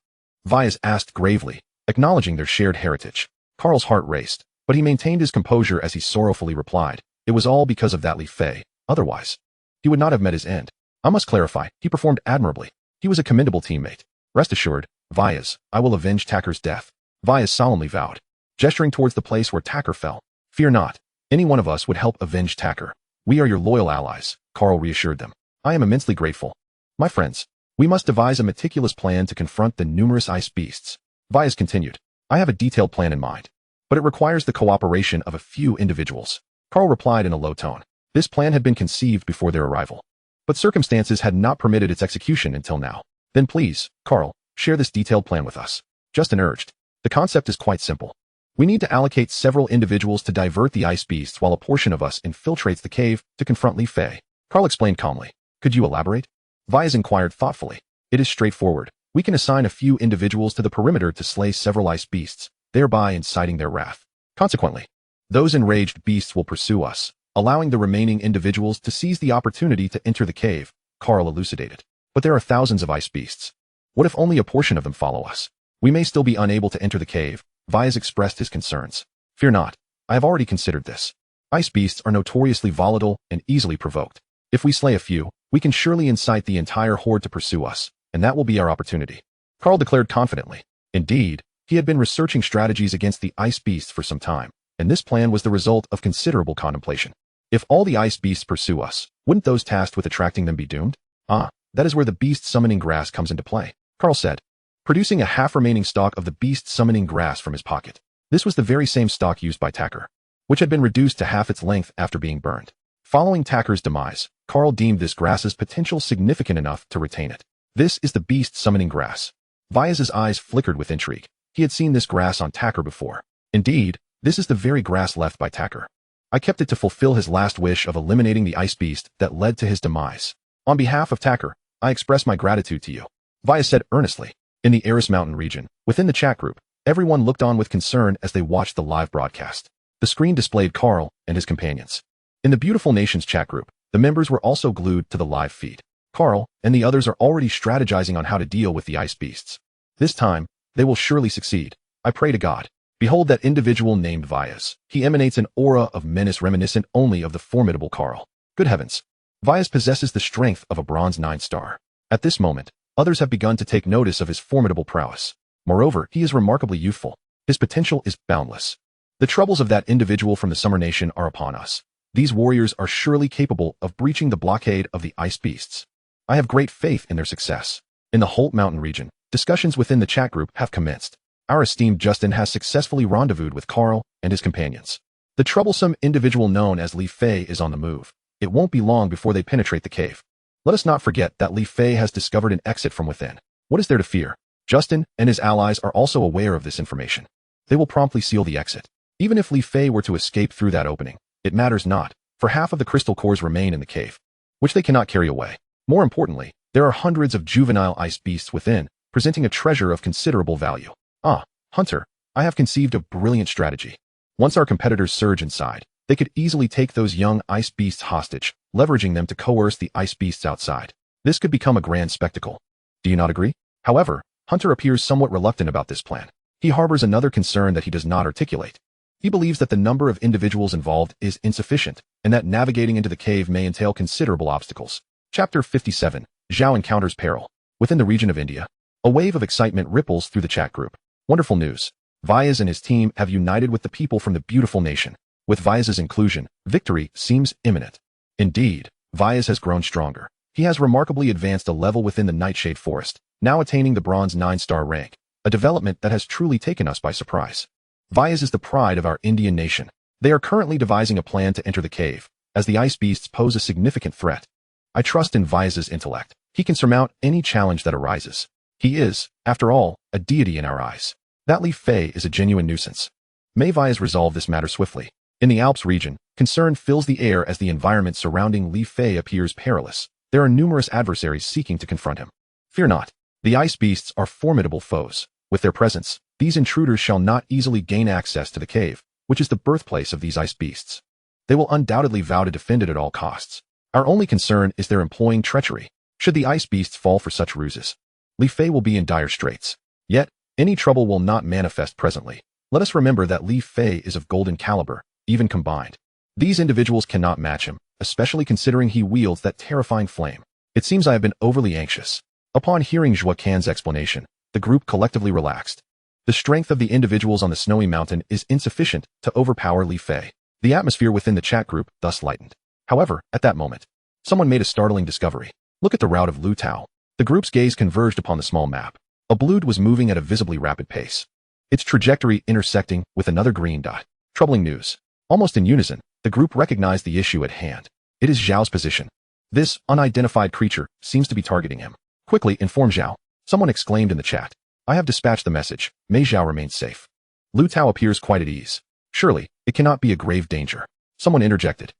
Vyas asked gravely, acknowledging their shared heritage. Carl's heart raced, but he maintained his composure as he sorrowfully replied, it was all because of that Li Fei. Otherwise, he would not have met his end. I must clarify, he performed admirably. He was a commendable teammate. Rest assured, Vyas, I will avenge Tacker's death. Vyas solemnly vowed, gesturing towards the place where Tacker fell. Fear not, any one of us would help avenge Tacker. We are your loyal allies, Carl reassured them. I am immensely grateful. My friends, we must devise a meticulous plan to confront the numerous ice beasts. Vyas continued, I have a detailed plan in mind, but it requires the cooperation of a few individuals. Carl replied in a low tone. This plan had been conceived before their arrival, but circumstances had not permitted its execution until now. Then please, Carl, share this detailed plan with us. Justin urged. The concept is quite simple. We need to allocate several individuals to divert the ice beasts while a portion of us infiltrates the cave to confront Li Fei. Carl explained calmly. Could you elaborate? Vyas inquired thoughtfully. It is straightforward. We can assign a few individuals to the perimeter to slay several ice beasts, thereby inciting their wrath. Consequently, those enraged beasts will pursue us, allowing the remaining individuals to seize the opportunity to enter the cave, Carl elucidated. But there are thousands of ice beasts. What if only a portion of them follow us? We may still be unable to enter the cave. Vyas expressed his concerns. Fear not. I have already considered this. Ice beasts are notoriously volatile and easily provoked. If we slay a few, we can surely incite the entire horde to pursue us, and that will be our opportunity. Carl declared confidently. Indeed, he had been researching strategies against the ice beasts for some time, and this plan was the result of considerable contemplation. If all the ice beasts pursue us, wouldn't those tasked with attracting them be doomed? Ah, that is where the beast summoning grass comes into play, Carl said, producing a half-remaining stalk of the beast summoning grass from his pocket. This was the very same stalk used by Tacker, which had been reduced to half its length after being burned. Following Tacker's demise, Carl deemed this grass's potential significant enough to retain it. This is the beast summoning grass. Vyas's eyes flickered with intrigue. He had seen this grass on Tacker before. Indeed, this is the very grass left by Tacker. I kept it to fulfill his last wish of eliminating the ice beast that led to his demise. On behalf of Tacker, I express my gratitude to you, Vyas said earnestly. In the Eris Mountain region, within the chat group, everyone looked on with concern as they watched the live broadcast. The screen displayed Carl and his companions. In the Beautiful Nations chat group, the members were also glued to the live feed. Carl and the others are already strategizing on how to deal with the ice beasts. This time, they will surely succeed. I pray to God. Behold that individual named Vyas. He emanates an aura of menace reminiscent only of the formidable Carl. Good heavens. Vyas possesses the strength of a bronze 9-star. At this moment, others have begun to take notice of his formidable prowess. Moreover, he is remarkably youthful. His potential is boundless. The troubles of that individual from the Summer Nation are upon us. These warriors are surely capable of breaching the blockade of the ice beasts. I have great faith in their success. In the Holt Mountain region, discussions within the chat group have commenced. Our esteemed Justin has successfully rendezvoused with Carl and his companions. The troublesome individual known as Li Fei is on the move. It won't be long before they penetrate the cave. Let us not forget that Li Fei has discovered an exit from within. What is there to fear? Justin and his allies are also aware of this information. They will promptly seal the exit. Even if Li Fei were to escape through that opening, it matters not, for half of the crystal cores remain in the cave, which they cannot carry away. More importantly, there are hundreds of juvenile ice beasts within, presenting a treasure of considerable value. Ah, Hunter, I have conceived a brilliant strategy. Once our competitors surge inside, they could easily take those young ice beasts hostage, leveraging them to coerce the ice beasts outside. This could become a grand spectacle. Do you not agree? However, Hunter appears somewhat reluctant about this plan. He harbors another concern that he does not articulate. He believes that the number of individuals involved is insufficient, and that navigating into the cave may entail considerable obstacles. Chapter 57, Zhao encounters peril. Within the region of India, a wave of excitement ripples through the chat group. Wonderful news. Vyas and his team have united with the people from the beautiful nation. With Vyas' inclusion, victory seems imminent. Indeed, Vyas has grown stronger. He has remarkably advanced a level within the Nightshade Forest, now attaining the Bronze 9-star rank, a development that has truly taken us by surprise. Vyas is the pride of our Indian nation. They are currently devising a plan to enter the cave, as the ice beasts pose a significant threat. I trust in Vyas' intellect. He can surmount any challenge that arises. He is, after all, a deity in our eyes. That Li Fei is a genuine nuisance. May Vyas resolve this matter swiftly. In the Alps region, concern fills the air as the environment surrounding Li Fei appears perilous. There are numerous adversaries seeking to confront him. Fear not. The ice beasts are formidable foes. With their presence, these intruders shall not easily gain access to the cave, which is the birthplace of these ice beasts. They will undoubtedly vow to defend it at all costs. Our only concern is their employing treachery. Should the ice beasts fall for such ruses, Li Fei will be in dire straits. Yet, any trouble will not manifest presently. Let us remember that Li Fei is of golden caliber, even combined. These individuals cannot match him, especially considering he wields that terrifying flame. It seems I have been overly anxious. Upon hearing Zhua Can's explanation, the group collectively relaxed. The strength of the individuals on the snowy mountain is insufficient to overpower Li Fei. The atmosphere within the chat group thus lightened. However, at that moment, someone made a startling discovery. Look at the route of Lu Tao. The group's gaze converged upon the small map. A blue was moving at a visibly rapid pace, its trajectory intersecting with another green dot. Troubling news. Almost in unison, the group recognized the issue at hand. It is Zhao's position. This unidentified creature seems to be targeting him. Quickly inform Zhao. Someone exclaimed in the chat. I have dispatched the message. May Zhao remain safe. Lu Tao appears quite at ease. Surely, it cannot be a grave danger. Someone interjected.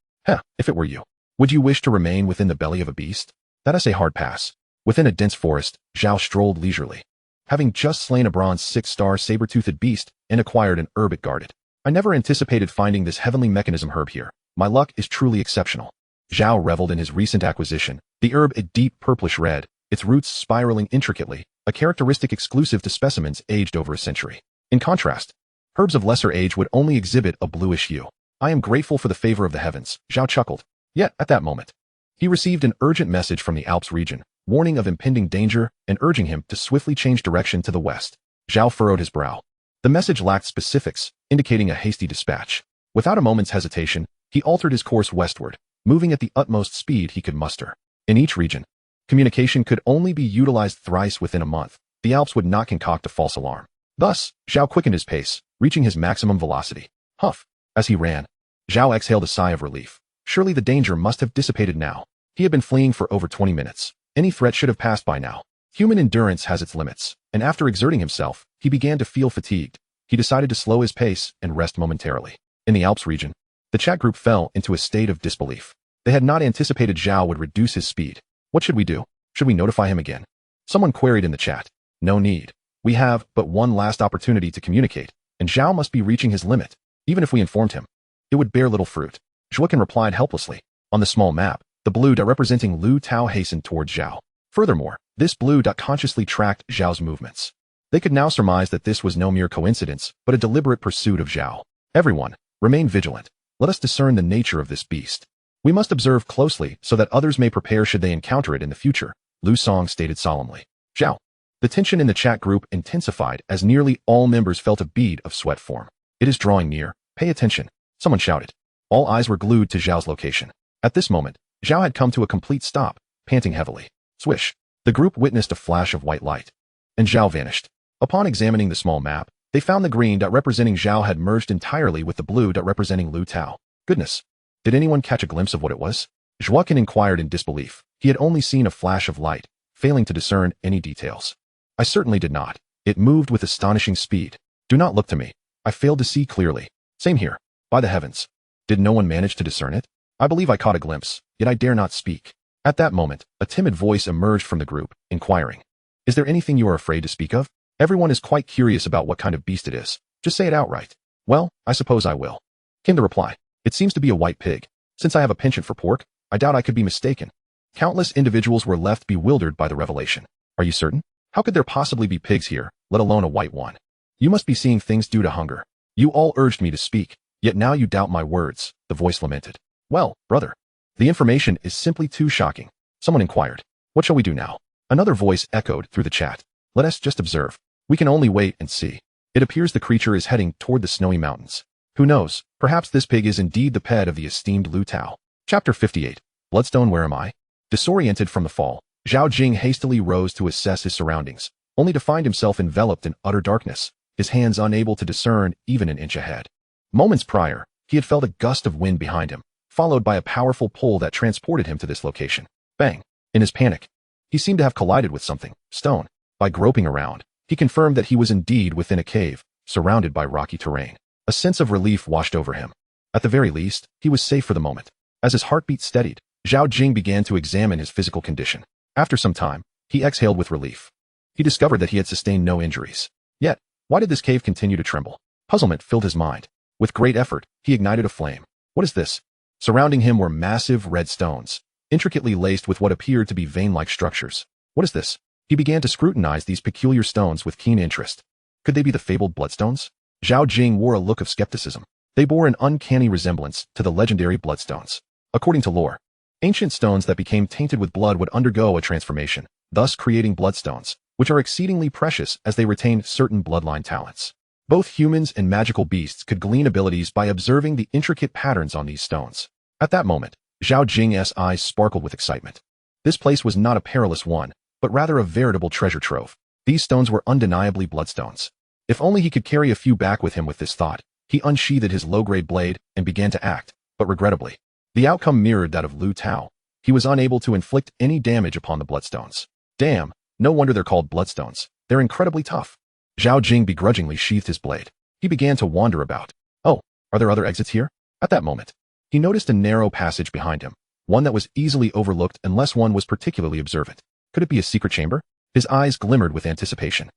If it were you, would you wish to remain within the belly of a beast? That is a hard pass. Within a dense forest, Zhao strolled leisurely. Having just slain a bronze 6-star saber-toothed beast and acquired an herb it guarded, I never anticipated finding this heavenly mechanism herb here. My luck is truly exceptional. Zhao reveled in his recent acquisition, the herb a deep purplish red, its roots spiraling intricately, a characteristic exclusive to specimens aged over a century. In contrast, herbs of lesser age would only exhibit a bluish hue. I am grateful for the favor of the heavens, Zhao chuckled. Yet, at that moment, he received an urgent message from the Alps region, warning of impending danger and urging him to swiftly change direction to the west. Zhao furrowed his brow. The message lacked specifics, indicating a hasty dispatch. Without a moment's hesitation, he altered his course westward, moving at the utmost speed he could muster. In each region, communication could only be utilized thrice within a month. The Alps would not concoct a false alarm. Thus, Zhao quickened his pace, reaching his maximum velocity. Huff. As he ran, Zhao exhaled a sigh of relief. Surely the danger must have dissipated now. He had been fleeing for over 20 minutes. Any threat should have passed by now. Human endurance has its limits, and after exerting himself, he began to feel fatigued. He decided to slow his pace and rest momentarily. In the Alps region, the chat group fell into a state of disbelief. They had not anticipated Zhao would reduce his speed. What should we do? Should we notify him again? Someone queried in the chat. No need. We have but one last opportunity to communicate, and Zhao must be reaching his limit. Even if we informed him, it would bear little fruit. Zhuokan replied helplessly. On the small map, the blue dot representing Lu Tao hastened towards Zhao. Furthermore, this blue dot consciously tracked Zhao's movements. They could now surmise that this was no mere coincidence, but a deliberate pursuit of Zhao. Everyone, remain vigilant. Let us discern the nature of this beast. We must observe closely so that others may prepare should they encounter it in the future, Lu Song stated solemnly. Zhao. The tension in the chat group intensified as nearly all members felt a bead of sweat form. It is drawing near. Pay attention, someone shouted. All eyes were glued to Zhao's location. At this moment, Zhao had come to a complete stop, panting heavily. Swish. The group witnessed a flash of white light, and Zhao vanished. Upon examining the small map, they found the green dot representing Zhao had merged entirely with the blue dot representing Lu Tao. Goodness. Did anyone catch a glimpse of what it was? Zhuoken inquired in disbelief. He had only seen a flash of light, failing to discern any details. I certainly did not. It moved with astonishing speed. Do not look to me. I failed to see clearly. Same here. By the heavens. Did no one manage to discern it? I believe I caught a glimpse, yet I dare not speak. At that moment, a timid voice emerged from the group, inquiring. Is there anything you are afraid to speak of? Everyone is quite curious about what kind of beast it is. Just say it outright. Well, I suppose I will. Came the reply. It seems to be a white pig. Since I have a penchant for pork, I doubt I could be mistaken. Countless individuals were left bewildered by the revelation. Are you certain? How could there possibly be pigs here, let alone a white one? You must be seeing things due to hunger. You all urged me to speak, yet now you doubt my words, the voice lamented. Well, brother, the information is simply too shocking. Someone inquired. What shall we do now? Another voice echoed through the chat. Let us just observe. We can only wait and see. It appears the creature is heading toward the snowy mountains. Who knows, perhaps this pig is indeed the pet of the esteemed Lu Tao. Chapter 58. Bloodstone, where am I? Disoriented from the fall, Zhao Jing hastily rose to assess his surroundings, only to find himself enveloped in utter darkness, his hands unable to discern even an inch ahead. Moments prior, he had felt a gust of wind behind him, followed by a powerful pull that transported him to this location. Bang! In his panic, he seemed to have collided with something, stone. By groping around, he confirmed that he was indeed within a cave, surrounded by rocky terrain. A sense of relief washed over him. At the very least, he was safe for the moment. As his heartbeat steadied, Zhao Jing began to examine his physical condition. After some time, he exhaled with relief. He discovered that he had sustained no injuries. Yet, why did this cave continue to tremble? Puzzlement filled his mind. With great effort, he ignited a flame. What is this? Surrounding him were massive red stones, intricately laced with what appeared to be vein-like structures. What is this? He began to scrutinize these peculiar stones with keen interest. Could they be the fabled bloodstones? Zhao Jing wore a look of skepticism. They bore an uncanny resemblance to the legendary bloodstones. According to lore, ancient stones that became tainted with blood would undergo a transformation, thus creating bloodstones, which are exceedingly precious as they retain certain bloodline talents. Both humans and magical beasts could glean abilities by observing the intricate patterns on these stones. At that moment, Zhao Jing's eyes sparkled with excitement. This place was not a perilous one, but rather a veritable treasure trove. These stones were undeniably bloodstones. If only he could carry a few back with him with this thought, he unsheathed his low-grade blade and began to act, but regrettably, the outcome mirrored that of Lu Tao. He was unable to inflict any damage upon the bloodstones. Damn, no wonder they're called bloodstones. They're incredibly tough. Zhao Jing begrudgingly sheathed his blade. He began to wander about. Oh, are there other exits here? At that moment, he noticed a narrow passage behind him, one that was easily overlooked unless one was particularly observant. Could it be a secret chamber? His eyes glimmered with anticipation.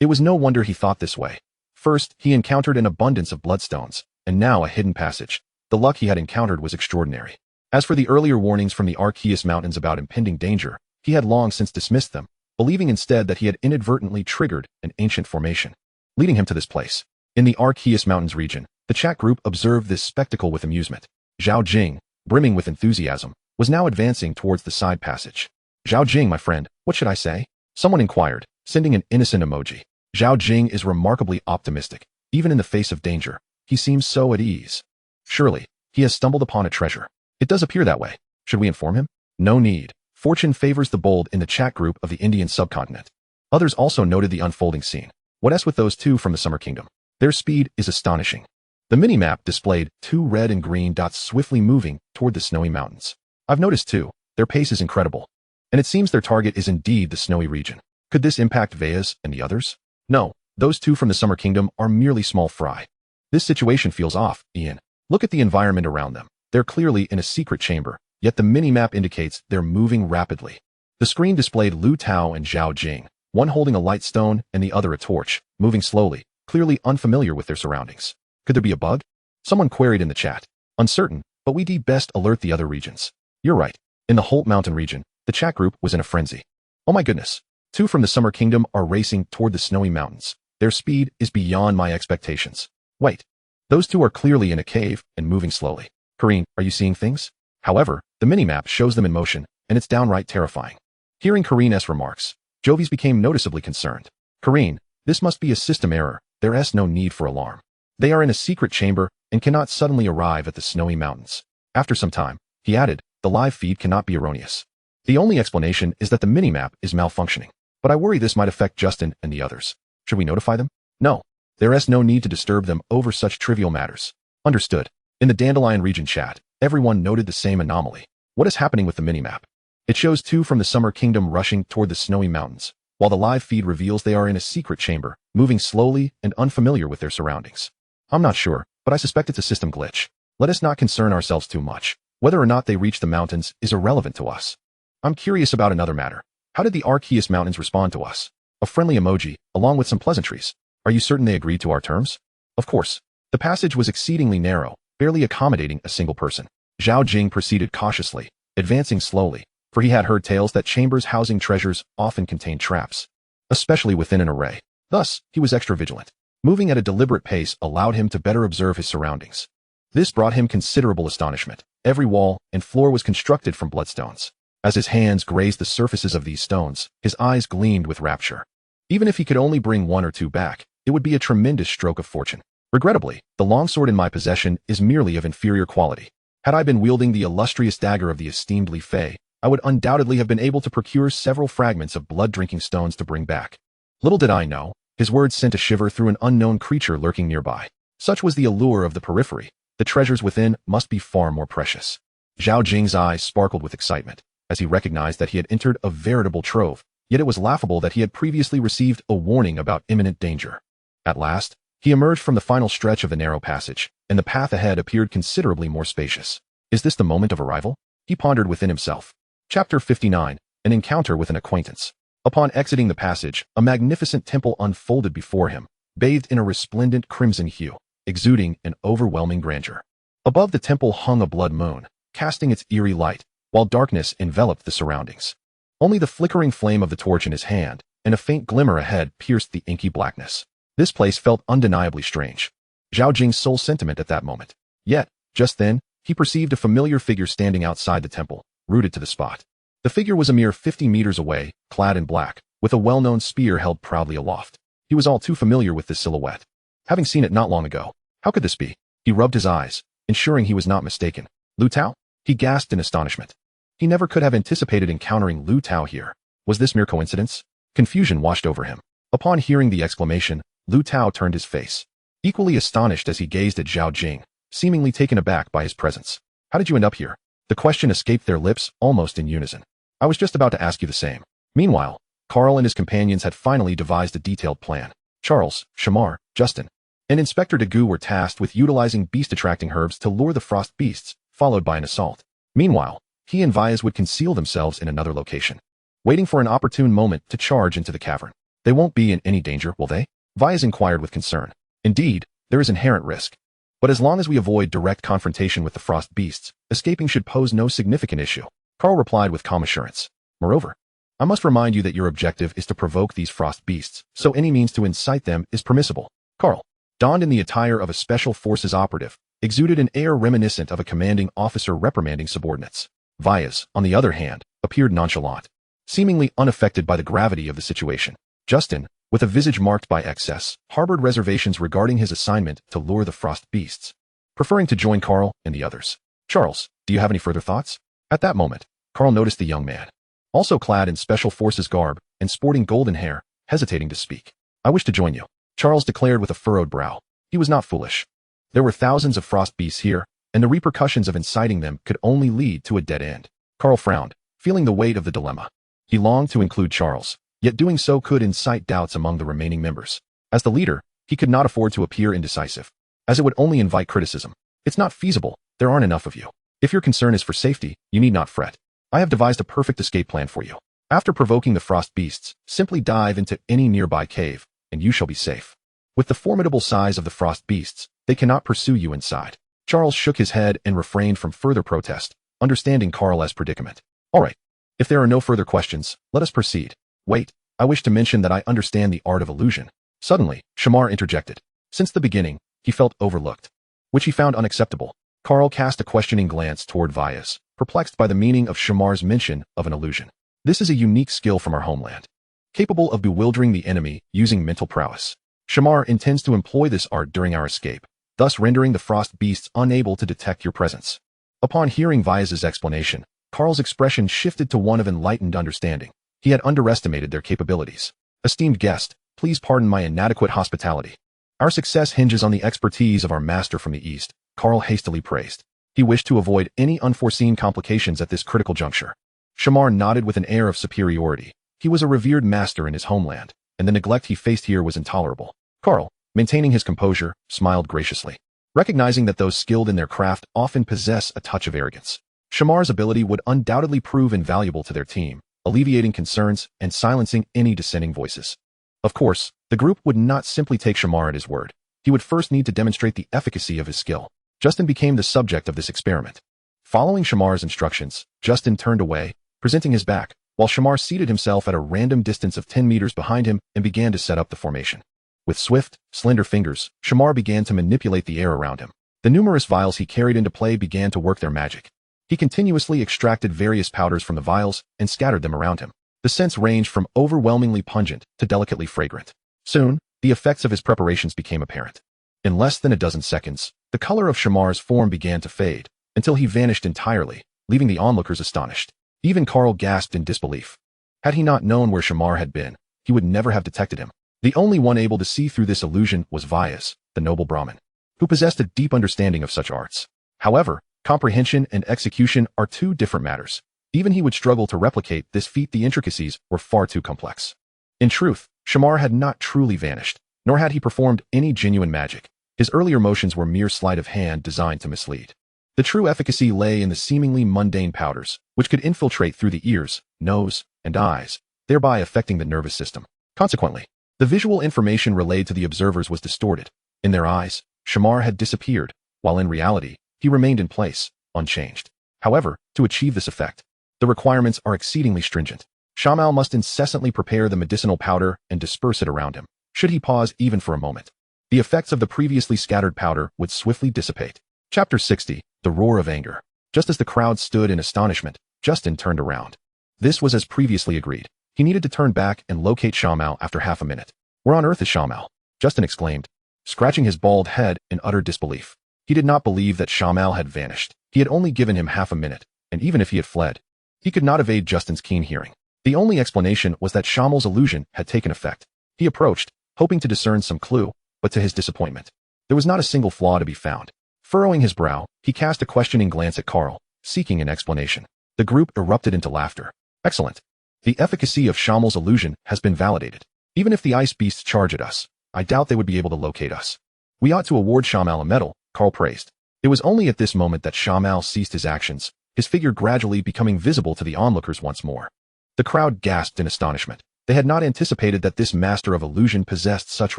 It was no wonder he thought this way. First, he encountered an abundance of bloodstones, and now a hidden passage. The luck he had encountered was extraordinary. As for the earlier warnings from the Arceus Mountains about impending danger, he had long since dismissed them, believing instead that he had inadvertently triggered an ancient formation, leading him to this place. In the Arceus Mountains region, the chat group observed this spectacle with amusement. Zhao Jing, brimming with enthusiasm, was now advancing towards the side passage. Zhao Jing, my friend, what should I say? Someone inquired, sending an innocent emoji. Zhao Jing is remarkably optimistic. Even in the face of danger, he seems so at ease. Surely, he has stumbled upon a treasure. It does appear that way. Should we inform him? No need. Fortune favors the bold in the chat group of the Indian subcontinent. Others also noted the unfolding scene. What's with those two from the Summer Kingdom? Their speed is astonishing. The minimap displayed two red and green dots swiftly moving toward the snowy mountains. I've noticed too, their pace is incredible. And it seems their target is indeed the snowy region. Could this impact Veas and the others? No, those two from the Summer Kingdom are merely small fry. This situation feels off, Ian. Look at the environment around them. They're clearly in a secret chamber, yet the minimap indicates they're moving rapidly. The screen displayed Lu Tao and Zhao Jing, one holding a light stone and the other a torch, moving slowly, clearly unfamiliar with their surroundings. Could there be a bug? Someone queried in the chat. Uncertain, but we'd best alert the other regions. You're right. In the Holt Mountain region, the chat group was in a frenzy. Oh my goodness. Two from the Summer Kingdom are racing toward the snowy mountains. Their speed is beyond my expectations. Wait. Those two are clearly in a cave and moving slowly. Kareen, are you seeing things? However, the minimap shows them in motion, and it's downright terrifying. Hearing Kareen's remarks, Jovis became noticeably concerned. Kareen, this must be a system error. There's no need for alarm. They are in a secret chamber and cannot suddenly arrive at the snowy mountains. After some time, he added, the live feed cannot be erroneous. The only explanation is that the minimap is malfunctioning. But I worry this might affect Justin and the others. Should we notify them? No. There is no need to disturb them over such trivial matters. Understood. In the Dandelion region chat, everyone noted the same anomaly. What is happening with the minimap? It shows two from the Summer Kingdom rushing toward the snowy mountains, while the live feed reveals they are in a secret chamber, moving slowly and unfamiliar with their surroundings. I'm not sure, but I suspect it's a system glitch. Let us not concern ourselves too much. Whether or not they reach the mountains is irrelevant to us. I'm curious about another matter. How did the Arceus Mountains respond to us? A friendly emoji, along with some pleasantries. Are you certain they agreed to our terms? Of course. The passage was exceedingly narrow, barely accommodating a single person. Zhao Jing proceeded cautiously, advancing slowly, for he had heard tales that chambers housing treasures often contain traps, especially within an array. Thus, he was extra vigilant. Moving at a deliberate pace allowed him to better observe his surroundings. This brought him considerable astonishment. Every wall and floor was constructed from bloodstones. As his hands grazed the surfaces of these stones, his eyes gleamed with rapture. Even if he could only bring one or two back, it would be a tremendous stroke of fortune. Regrettably, the longsword in my possession is merely of inferior quality. Had I been wielding the illustrious dagger of the esteemed Li Fei, I would undoubtedly have been able to procure several fragments of blood-drinking stones to bring back. Little did I know, his words sent a shiver through an unknown creature lurking nearby. Such was the allure of the periphery. The treasures within must be far more precious. Zhao Jing's eyes sparkled with excitement, as he recognized that he had entered a veritable trove, yet it was laughable that he had previously received a warning about imminent danger. At last, he emerged from the final stretch of the narrow passage, and the path ahead appeared considerably more spacious. Is this the moment of arrival? He pondered within himself. Chapter 59, An Encounter with an Acquaintance. Upon exiting the passage, a magnificent temple unfolded before him, bathed in a resplendent crimson hue, exuding an overwhelming grandeur. Above the temple hung a blood moon, casting its eerie light, while darkness enveloped the surroundings. Only the flickering flame of the torch in his hand, and a faint glimmer ahead pierced the inky blackness. This place felt undeniably strange. Zhao Jing's sole sentiment at that moment. Yet, just then, he perceived a familiar figure standing outside the temple, rooted to the spot. The figure was a mere 50 meters away, clad in black, with a well-known spear held proudly aloft. He was all too familiar with this silhouette. Having seen it not long ago, how could this be? He rubbed his eyes, ensuring he was not mistaken. Lu Tao? He gasped in astonishment. He never could have anticipated encountering Lu Tao here. Was this mere coincidence? Confusion washed over him. Upon hearing the exclamation, Lu Tao turned his face, equally astonished as he gazed at Zhao Jing, seemingly taken aback by his presence. How did you end up here? The question escaped their lips almost in unison. I was just about to ask you the same. Meanwhile, Carl and his companions had finally devised a detailed plan. Charles, Shamar, Justin, and Inspector Dagu were tasked with utilizing beast-attracting herbs to lure the frost beasts, followed by an assault. Meanwhile, he and Vyas would conceal themselves in another location, waiting for an opportune moment to charge into the cavern. They won't be in any danger, will they? Vyas inquired with concern. Indeed, there is inherent risk. But as long as we avoid direct confrontation with the frost beasts, escaping should pose no significant issue. Carl replied with calm assurance. Moreover, I must remind you that your objective is to provoke these frost beasts, so any means to incite them is permissible. Carl, donned in the attire of a special forces operative, exuded an air reminiscent of a commanding officer reprimanding subordinates. Vyas, on the other hand, appeared nonchalant, seemingly unaffected by the gravity of the situation. Justin, with a visage marked by excess, harbored reservations regarding his assignment to lure the frost beasts, preferring to join Carl and the others. Charles, do you have any further thoughts? At that moment, Carl noticed the young man, also clad in special forces garb and sporting golden hair, hesitating to speak. I wish to join you, Charles declared with a furrowed brow. He was not foolish. There were thousands of frost beasts here, and the repercussions of inciting them could only lead to a dead end. Carl frowned, feeling the weight of the dilemma. He longed to include Charles, yet doing so could incite doubts among the remaining members. As the leader, he could not afford to appear indecisive, as it would only invite criticism. It's not feasible, there aren't enough of you. If your concern is for safety, you need not fret. I have devised a perfect escape plan for you. After provoking the frost beasts, simply dive into any nearby cave, and you shall be safe. With the formidable size of the frost beasts, they cannot pursue you inside. Charles shook his head and refrained from further protest, understanding Carl's predicament. All right. If there are no further questions, let us proceed. Wait, I wish to mention that I understand the art of illusion. Suddenly, Shamar interjected. Since the beginning, he felt overlooked, which he found unacceptable. Carl cast a questioning glance toward Vyas, perplexed by the meaning of Shamar's mention of an illusion. This is a unique skill from our homeland, capable of bewildering the enemy using mental prowess. Shamar intends to employ this art during our escape, thus rendering the frost beasts unable to detect your presence. Upon hearing Vyas's explanation, Karl's expression shifted to one of enlightened understanding. He had underestimated their capabilities. Esteemed guest, please pardon my inadequate hospitality. Our success hinges on the expertise of our master from the east, Karl hastily praised. He wished to avoid any unforeseen complications at this critical juncture. Shamar nodded with an air of superiority. He was a revered master in his homeland, and the neglect he faced here was intolerable. Karl, maintaining his composure, smiled graciously. Recognizing that those skilled in their craft often possess a touch of arrogance, Shamar's ability would undoubtedly prove invaluable to their team, alleviating concerns and silencing any dissenting voices. Of course, the group would not simply take Shamar at his word. He would first need to demonstrate the efficacy of his skill. Justin became the subject of this experiment. Following Shamar's instructions, Justin turned away, presenting his back, while Shamar seated himself at a random distance of 10 meters behind him and began to set up the formation. With swift, slender fingers, Shamar began to manipulate the air around him. The numerous vials he carried into play began to work their magic. He continuously extracted various powders from the vials and scattered them around him. The scents ranged from overwhelmingly pungent to delicately fragrant. Soon, the effects of his preparations became apparent. In less than a dozen seconds, the color of Shamar's form began to fade, until he vanished entirely, leaving the onlookers astonished. Even Karl gasped in disbelief. Had he not known where Shamar had been, he would never have detected him. The only one able to see through this illusion was Vyas, the noble Brahmin, who possessed a deep understanding of such arts. However, comprehension and execution are two different matters. Even he would struggle to replicate this feat. The intricacies were far too complex. In truth, Shamar had not truly vanished, nor had he performed any genuine magic. His earlier motions were mere sleight of hand designed to mislead. The true efficacy lay in the seemingly mundane powders, which could infiltrate through the ears, nose, and eyes, thereby affecting the nervous system. Consequently, the visual information relayed to the observers was distorted. In their eyes, Shamar had disappeared, while in reality, he remained in place, unchanged. However, to achieve this effect, the requirements are exceedingly stringent. Shamar must incessantly prepare the medicinal powder and disperse it around him. Should he pause even for a moment, the effects of the previously scattered powder would swiftly dissipate. Chapter 60, The Roar of Anger. Just as the crowd stood in astonishment, Justin turned around. This was as previously agreed. He needed to turn back and locate Shamar after half a minute. Where on earth is Shamar? Justin exclaimed, scratching his bald head in utter disbelief. He did not believe that Shamar had vanished. He had only given him half a minute, and even if he had fled, he could not evade Justin's keen hearing. The only explanation was that Shamar's illusion had taken effect. He approached, hoping to discern some clue, but to his disappointment, there was not a single flaw to be found. Furrowing his brow, he cast a questioning glance at Karl, seeking an explanation. The group erupted into laughter. Excellent. The efficacy of Shamar's illusion has been validated. Even if the ice beasts charge at us, I doubt they would be able to locate us. We ought to award Shamar a medal, Karl praised. It was only at this moment that Shamar ceased his actions, his figure gradually becoming visible to the onlookers once more. The crowd gasped in astonishment. They had not anticipated that this master of illusion possessed such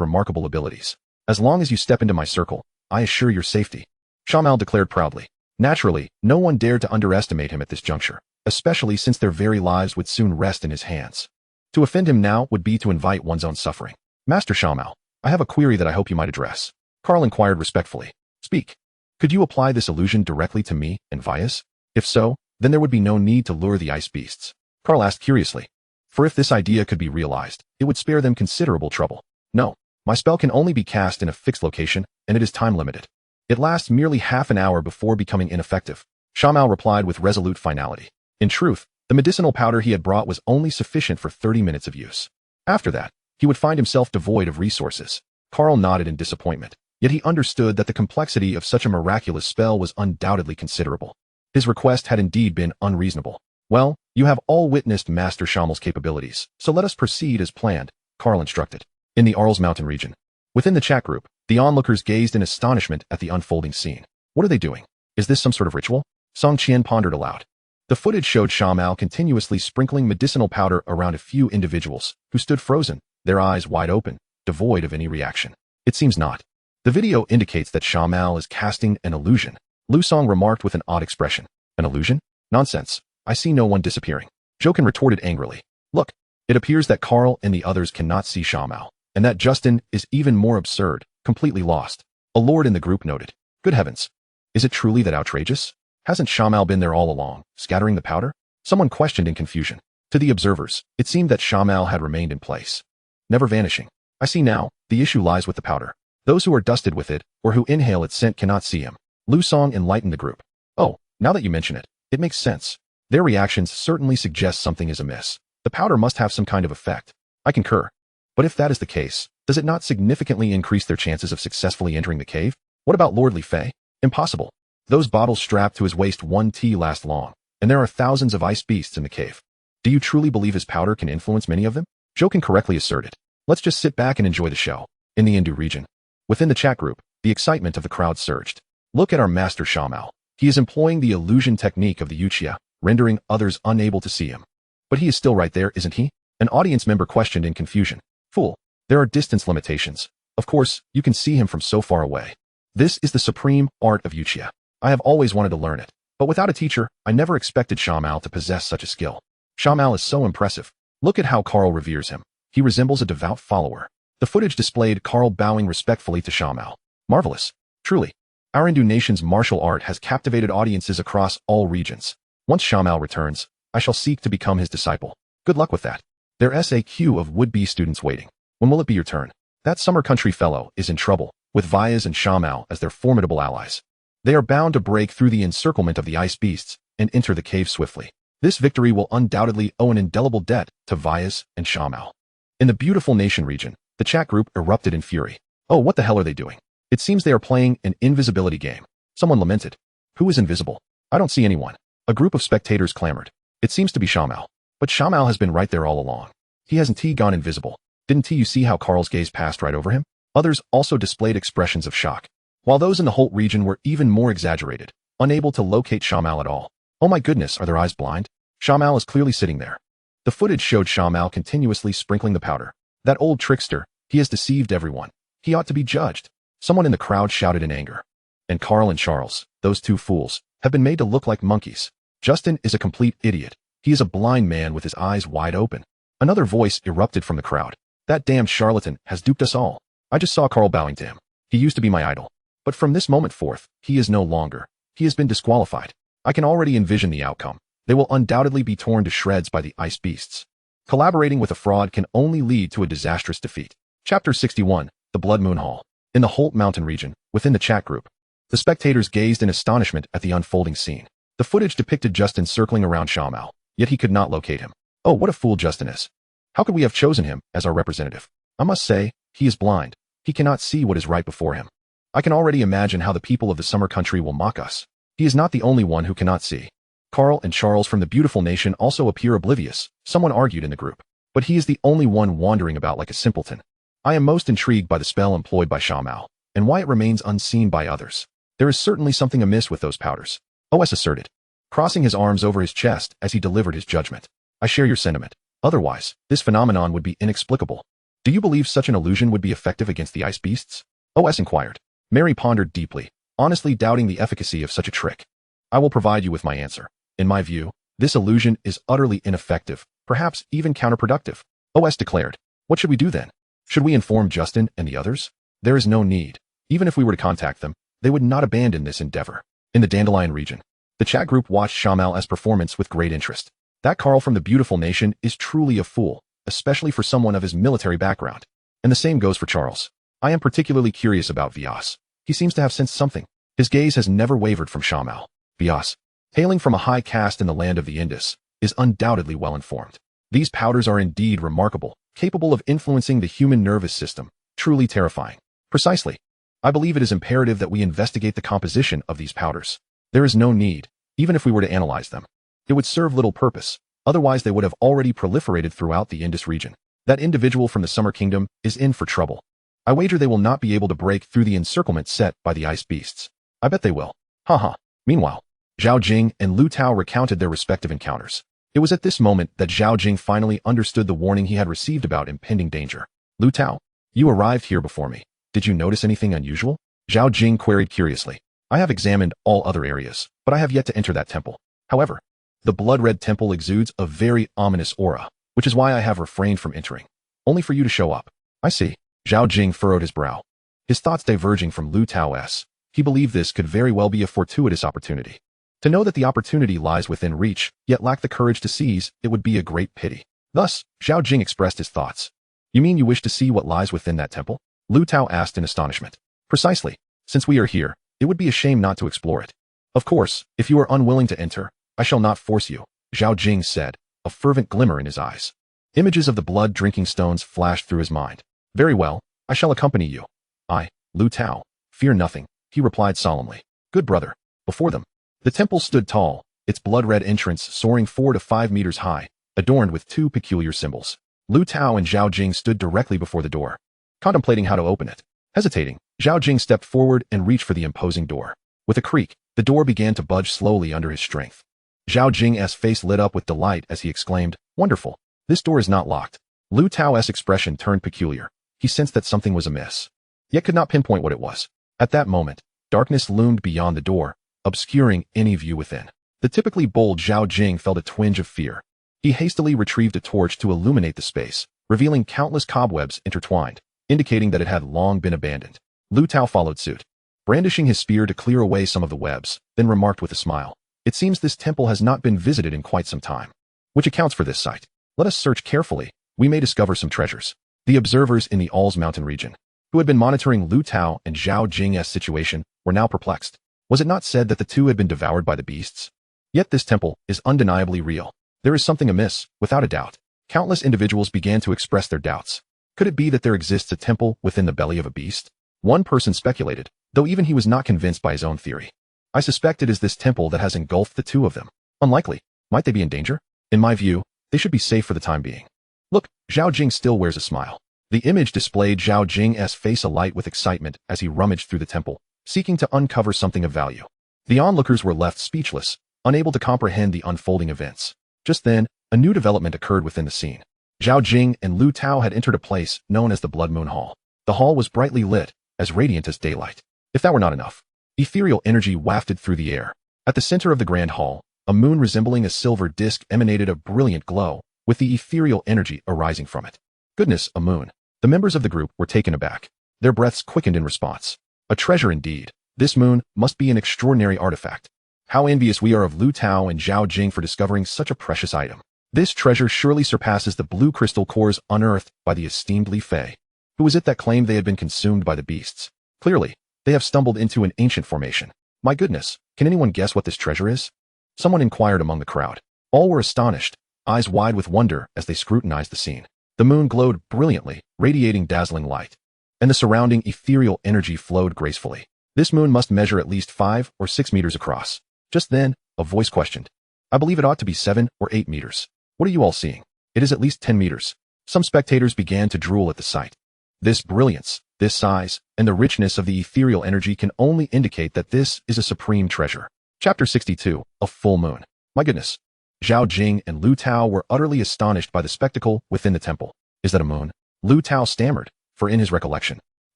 remarkable abilities. As long as you step into my circle, I assure your safety, Shamar declared proudly. Naturally, no one dared to underestimate him at this juncture, especially since their very lives would soon rest in his hands. To offend him now would be to invite one's own suffering. Master Shamar, I have a query that I hope you might address. Karl inquired respectfully. Speak. Could you apply this illusion directly to me and Vyas? If so, then there would be no need to lure the ice beasts. Karl asked curiously. For if this idea could be realized, it would spare them considerable trouble. No, my spell can only be cast in a fixed location, and it is time-limited. It lasts merely half an hour before becoming ineffective, Shamar replied with resolute finality. In truth, the medicinal powder he had brought was only sufficient for 30 minutes of use. After that, he would find himself devoid of resources. Karl nodded in disappointment, yet he understood that the complexity of such a miraculous spell was undoubtedly considerable. His request had indeed been unreasonable. Well, you have all witnessed Master Shamar's capabilities, so let us proceed as planned, Karl instructed. In the Arls Mountain region. Within the chat group, the onlookers gazed in astonishment at the unfolding scene. What are they doing? Is this some sort of ritual? Song Qian pondered aloud. The footage showed Shamar continuously sprinkling medicinal powder around a few individuals, who stood frozen, their eyes wide open, devoid of any reaction. It seems not. The video indicates that Shamar is casting an illusion, Lu Song remarked with an odd expression. An illusion? Nonsense. I see no one disappearing. Jokin retorted angrily. Look, it appears that Karl and the others cannot see Shamar, and that Justin is even more absurd, completely lost. A lord in the group noted. Good heavens. Is it truly that outrageous? Hasn't Shamar been there all along, scattering the powder? Someone questioned in confusion. To the observers, it seemed that Shamar had remained in place, never vanishing. I see now, The issue lies with the powder. Those who are dusted with it, or who inhale its scent cannot see him. Lu Song enlightened the group. Oh, now that you mention it, it makes sense. Their reactions certainly suggest something is amiss. The powder must have some kind of effect. I concur. But if that is the case, does it not significantly increase their chances of successfully entering the cave? What about Lord Li Fei? Impossible. Those bottles strapped to his waist won't last long, and there are thousands of ice beasts in the cave. Do you truly believe his powder can influence many of them? Zhou can correctly assert it. Let's just sit back and enjoy the show. In the Indu region. Within the chat group, the excitement of the crowd surged. Look at our master Shamal. He is employing the illusion technique of the Yuchia, rendering others unable to see him. But he is still right there, isn't he? An audience member questioned in confusion. Fool. There are distance limitations. Of course, you can see him from so far away. This is the supreme art of Yuchia. I have always wanted to learn it. But without a teacher, I never expected Shamal to possess such a skill. Shamal is so impressive. Look at how Carl reveres him. He resembles a devout follower. The footage displayed Carl bowing respectfully to Shamal. Marvelous. Truly. Our Hindu nation's martial art has captivated audiences across all regions. Once Shamal returns, I shall seek to become his disciple. Good luck with that. There's a queue of would-be students waiting. When will it be your turn? That summer country fellow is in trouble, with Vyas and Shamal as their formidable allies. They are bound to break through the encirclement of the ice beasts and enter the cave swiftly. This victory will undoubtedly owe an indelible debt to Vyas and Shamal. In the beautiful nation region, the chat group erupted in fury. Oh, what the hell are they doing? It seems they are playing an invisibility game. Someone lamented. Who is invisible? I don't see anyone. A group of spectators clamored. It seems to be Shamal. But Shamal has been right there all along. He hasn't gone invisible. Didn't you see how Carl's gaze passed right over him? Others also displayed expressions of shock, while those in the Holt region were even more exaggerated, unable to locate Shamal at all. Oh my goodness, are their eyes blind? Shamal is clearly sitting there. The footage showed Shamal continuously sprinkling the powder. That old trickster, he has deceived everyone. He ought to be judged. Someone in the crowd shouted in anger. And Carl and Charles, those two fools, have been made to look like monkeys. Justin is a complete idiot. He is a blind man with his eyes wide open. Another voice erupted from the crowd. That damned charlatan has duped us all. I just saw Carl bowing to him. He used to be my idol. But from this moment forth, he is no longer. He has been disqualified. I can already envision the outcome. They will undoubtedly be torn to shreds by the ice beasts. Collaborating with a fraud can only lead to a disastrous defeat. Chapter 61, The Blood Moon Hall. In the Holt Mountain region, within the chat group, the spectators gazed in astonishment at the unfolding scene. The footage depicted Justin circling around Shamal, yet he could not locate him. Oh, what a fool Justin is. How could we have chosen him as our representative? I must say, he is blind. He cannot see what is right before him. I can already imagine how the people of the summer country will mock us. He is not the only one who cannot see. Carl and Charles from the beautiful nation also appear oblivious, someone argued in the group. But he is the only one wandering about like a simpleton. I am most intrigued by the spell employed by Shamal, and why it remains unseen by others. There is certainly something amiss with those powders. OS asserted, crossing his arms over his chest as he delivered his judgment. I share your sentiment. Otherwise, this phenomenon would be inexplicable. Do you believe such an illusion would be effective against the ice beasts? OS inquired. Mary pondered deeply, honestly doubting the efficacy of such a trick. I will provide you with my answer. In my view, this illusion is utterly ineffective, perhaps even counterproductive. OS declared. What should we do then? Should we inform Justin and the others? There is no need. Even if we were to contact them, they would not abandon this endeavor. In the Dandelion region, the chat group watched Shamal's performance with great interest. That Carl from the beautiful nation is truly a fool, especially for someone of his military background. And the same goes for Charles. I am particularly curious about Vyas. He seems to have sensed something. His gaze has never wavered from Shamal. Vyas, hailing from a high caste in the land of the Indus, is undoubtedly well informed. These powders are indeed remarkable, capable of influencing the human nervous system, truly terrifying. Precisely. I believe it is imperative that we investigate the composition of these powders. There is no need, even if we were to analyze them. It would serve little purpose, otherwise they would have already proliferated throughout the Indus region. That individual from the Summer Kingdom is in for trouble. I wager they will not be able to break through the encirclement set by the ice beasts. I bet they will. Haha. Meanwhile, Zhao Jing and Lu Tao recounted their respective encounters. It was at this moment that Zhao Jing finally understood the warning he had received about impending danger. Lu Tao, you arrived here before me. Did you notice anything unusual? Zhao Jing queried curiously. I have examined all other areas, but I have yet to enter that temple. However, the blood-red temple exudes a very ominous aura, which is why I have refrained from entering. Only for you to show up. I see. Zhao Jing furrowed his brow. His thoughts diverging from Lu Tao's. He believed this could very well be a fortuitous opportunity. To know that the opportunity lies within reach, yet lack the courage to seize, it would be a great pity. Thus, Zhao Jing expressed his thoughts. You mean you wish to see what lies within that temple? Lu Tao asked in astonishment. Precisely. Since we are here, it would be a shame not to explore it. Of course, if you are unwilling to enter, I shall not force you, Zhao Jing said, a fervent glimmer in his eyes. Images of the blood-drinking stones flashed through his mind. Very well, I shall accompany you. I, Lu Tao, fear nothing, he replied solemnly. Good brother. Before them, the temple stood tall, its blood-red entrance soaring 4 to 5 meters high, adorned with 2 peculiar symbols. Lu Tao and Zhao Jing stood directly before the door, contemplating how to open it. Hesitating, Zhao Jing stepped forward and reached for the imposing door. With a creak, the door began to budge slowly under his strength. Zhao Jing's face lit up with delight as he exclaimed, Wonderful. This door is not locked. Lu Tao's expression turned peculiar. He sensed that something was amiss, yet could not pinpoint what it was. At that moment, darkness loomed beyond the door, obscuring any view within. The typically bold Zhao Jing felt a twinge of fear. He hastily retrieved a torch to illuminate the space, revealing countless cobwebs intertwined, indicating that it had long been abandoned. Lu Tao followed suit, brandishing his spear to clear away some of the webs, then remarked with a smile, It seems this temple has not been visited in quite some time, which accounts for this sight. Let us search carefully. We may discover some treasures. The observers in the Alls Mountain region, who had been monitoring Lu Tao and Zhao Jing's situation, were now perplexed. Was it not said that the two had been devoured by the beasts? Yet this temple is undeniably real. There is something amiss, without a doubt. Countless individuals began to express their doubts. Could it be that there exists a temple within the belly of a beast? One person speculated, though even he was not convinced by his own theory. I suspect it is this temple that has engulfed the two of them. Unlikely. Might they be in danger? In my view, they should be safe for the time being. Look, Zhao Jing still wears a smile. The image displayed Zhao Jing's face alight with excitement as he rummaged through the temple, seeking to uncover something of value. The onlookers were left speechless, unable to comprehend the unfolding events. Just then, a new development occurred within the scene. Zhao Jing and Lu Tao had entered a place known as the Blood Moon Hall. The hall was brightly lit, as radiant as daylight. If that were not enough, ethereal energy wafted through the air. At the center of the grand hall, a moon resembling a silver disk emanated a brilliant glow, with the ethereal energy arising from it. Goodness, a moon. The members of the group were taken aback. Their breaths quickened in response. A treasure indeed. This moon must be an extraordinary artifact. How envious we are of Lu Tao and Zhao Jing for discovering such a precious item. This treasure surely surpasses the blue crystal cores unearthed by the esteemed Li Fei. Who was it that claimed they had been consumed by the beasts? Clearly, they have stumbled into an ancient formation. My goodness, can anyone guess what this treasure is? Someone inquired among the crowd. All were astonished, eyes wide with wonder as they scrutinized the scene. The moon glowed brilliantly, radiating dazzling light, and the surrounding ethereal energy flowed gracefully. This moon must measure at least 5 or 6 meters across. Just then, a voice questioned. I believe it ought to be 7 or 8 meters. What are you all seeing? It is at least 10 meters. Some spectators began to drool at the sight. This brilliance, this size, and the richness of the ethereal energy can only indicate that this is a supreme treasure. Chapter 62, A Full Moon. My goodness. Zhao Jing and Lu Tao were utterly astonished by the spectacle within the temple. Is that a moon? Lu Tao stammered, for in his recollection,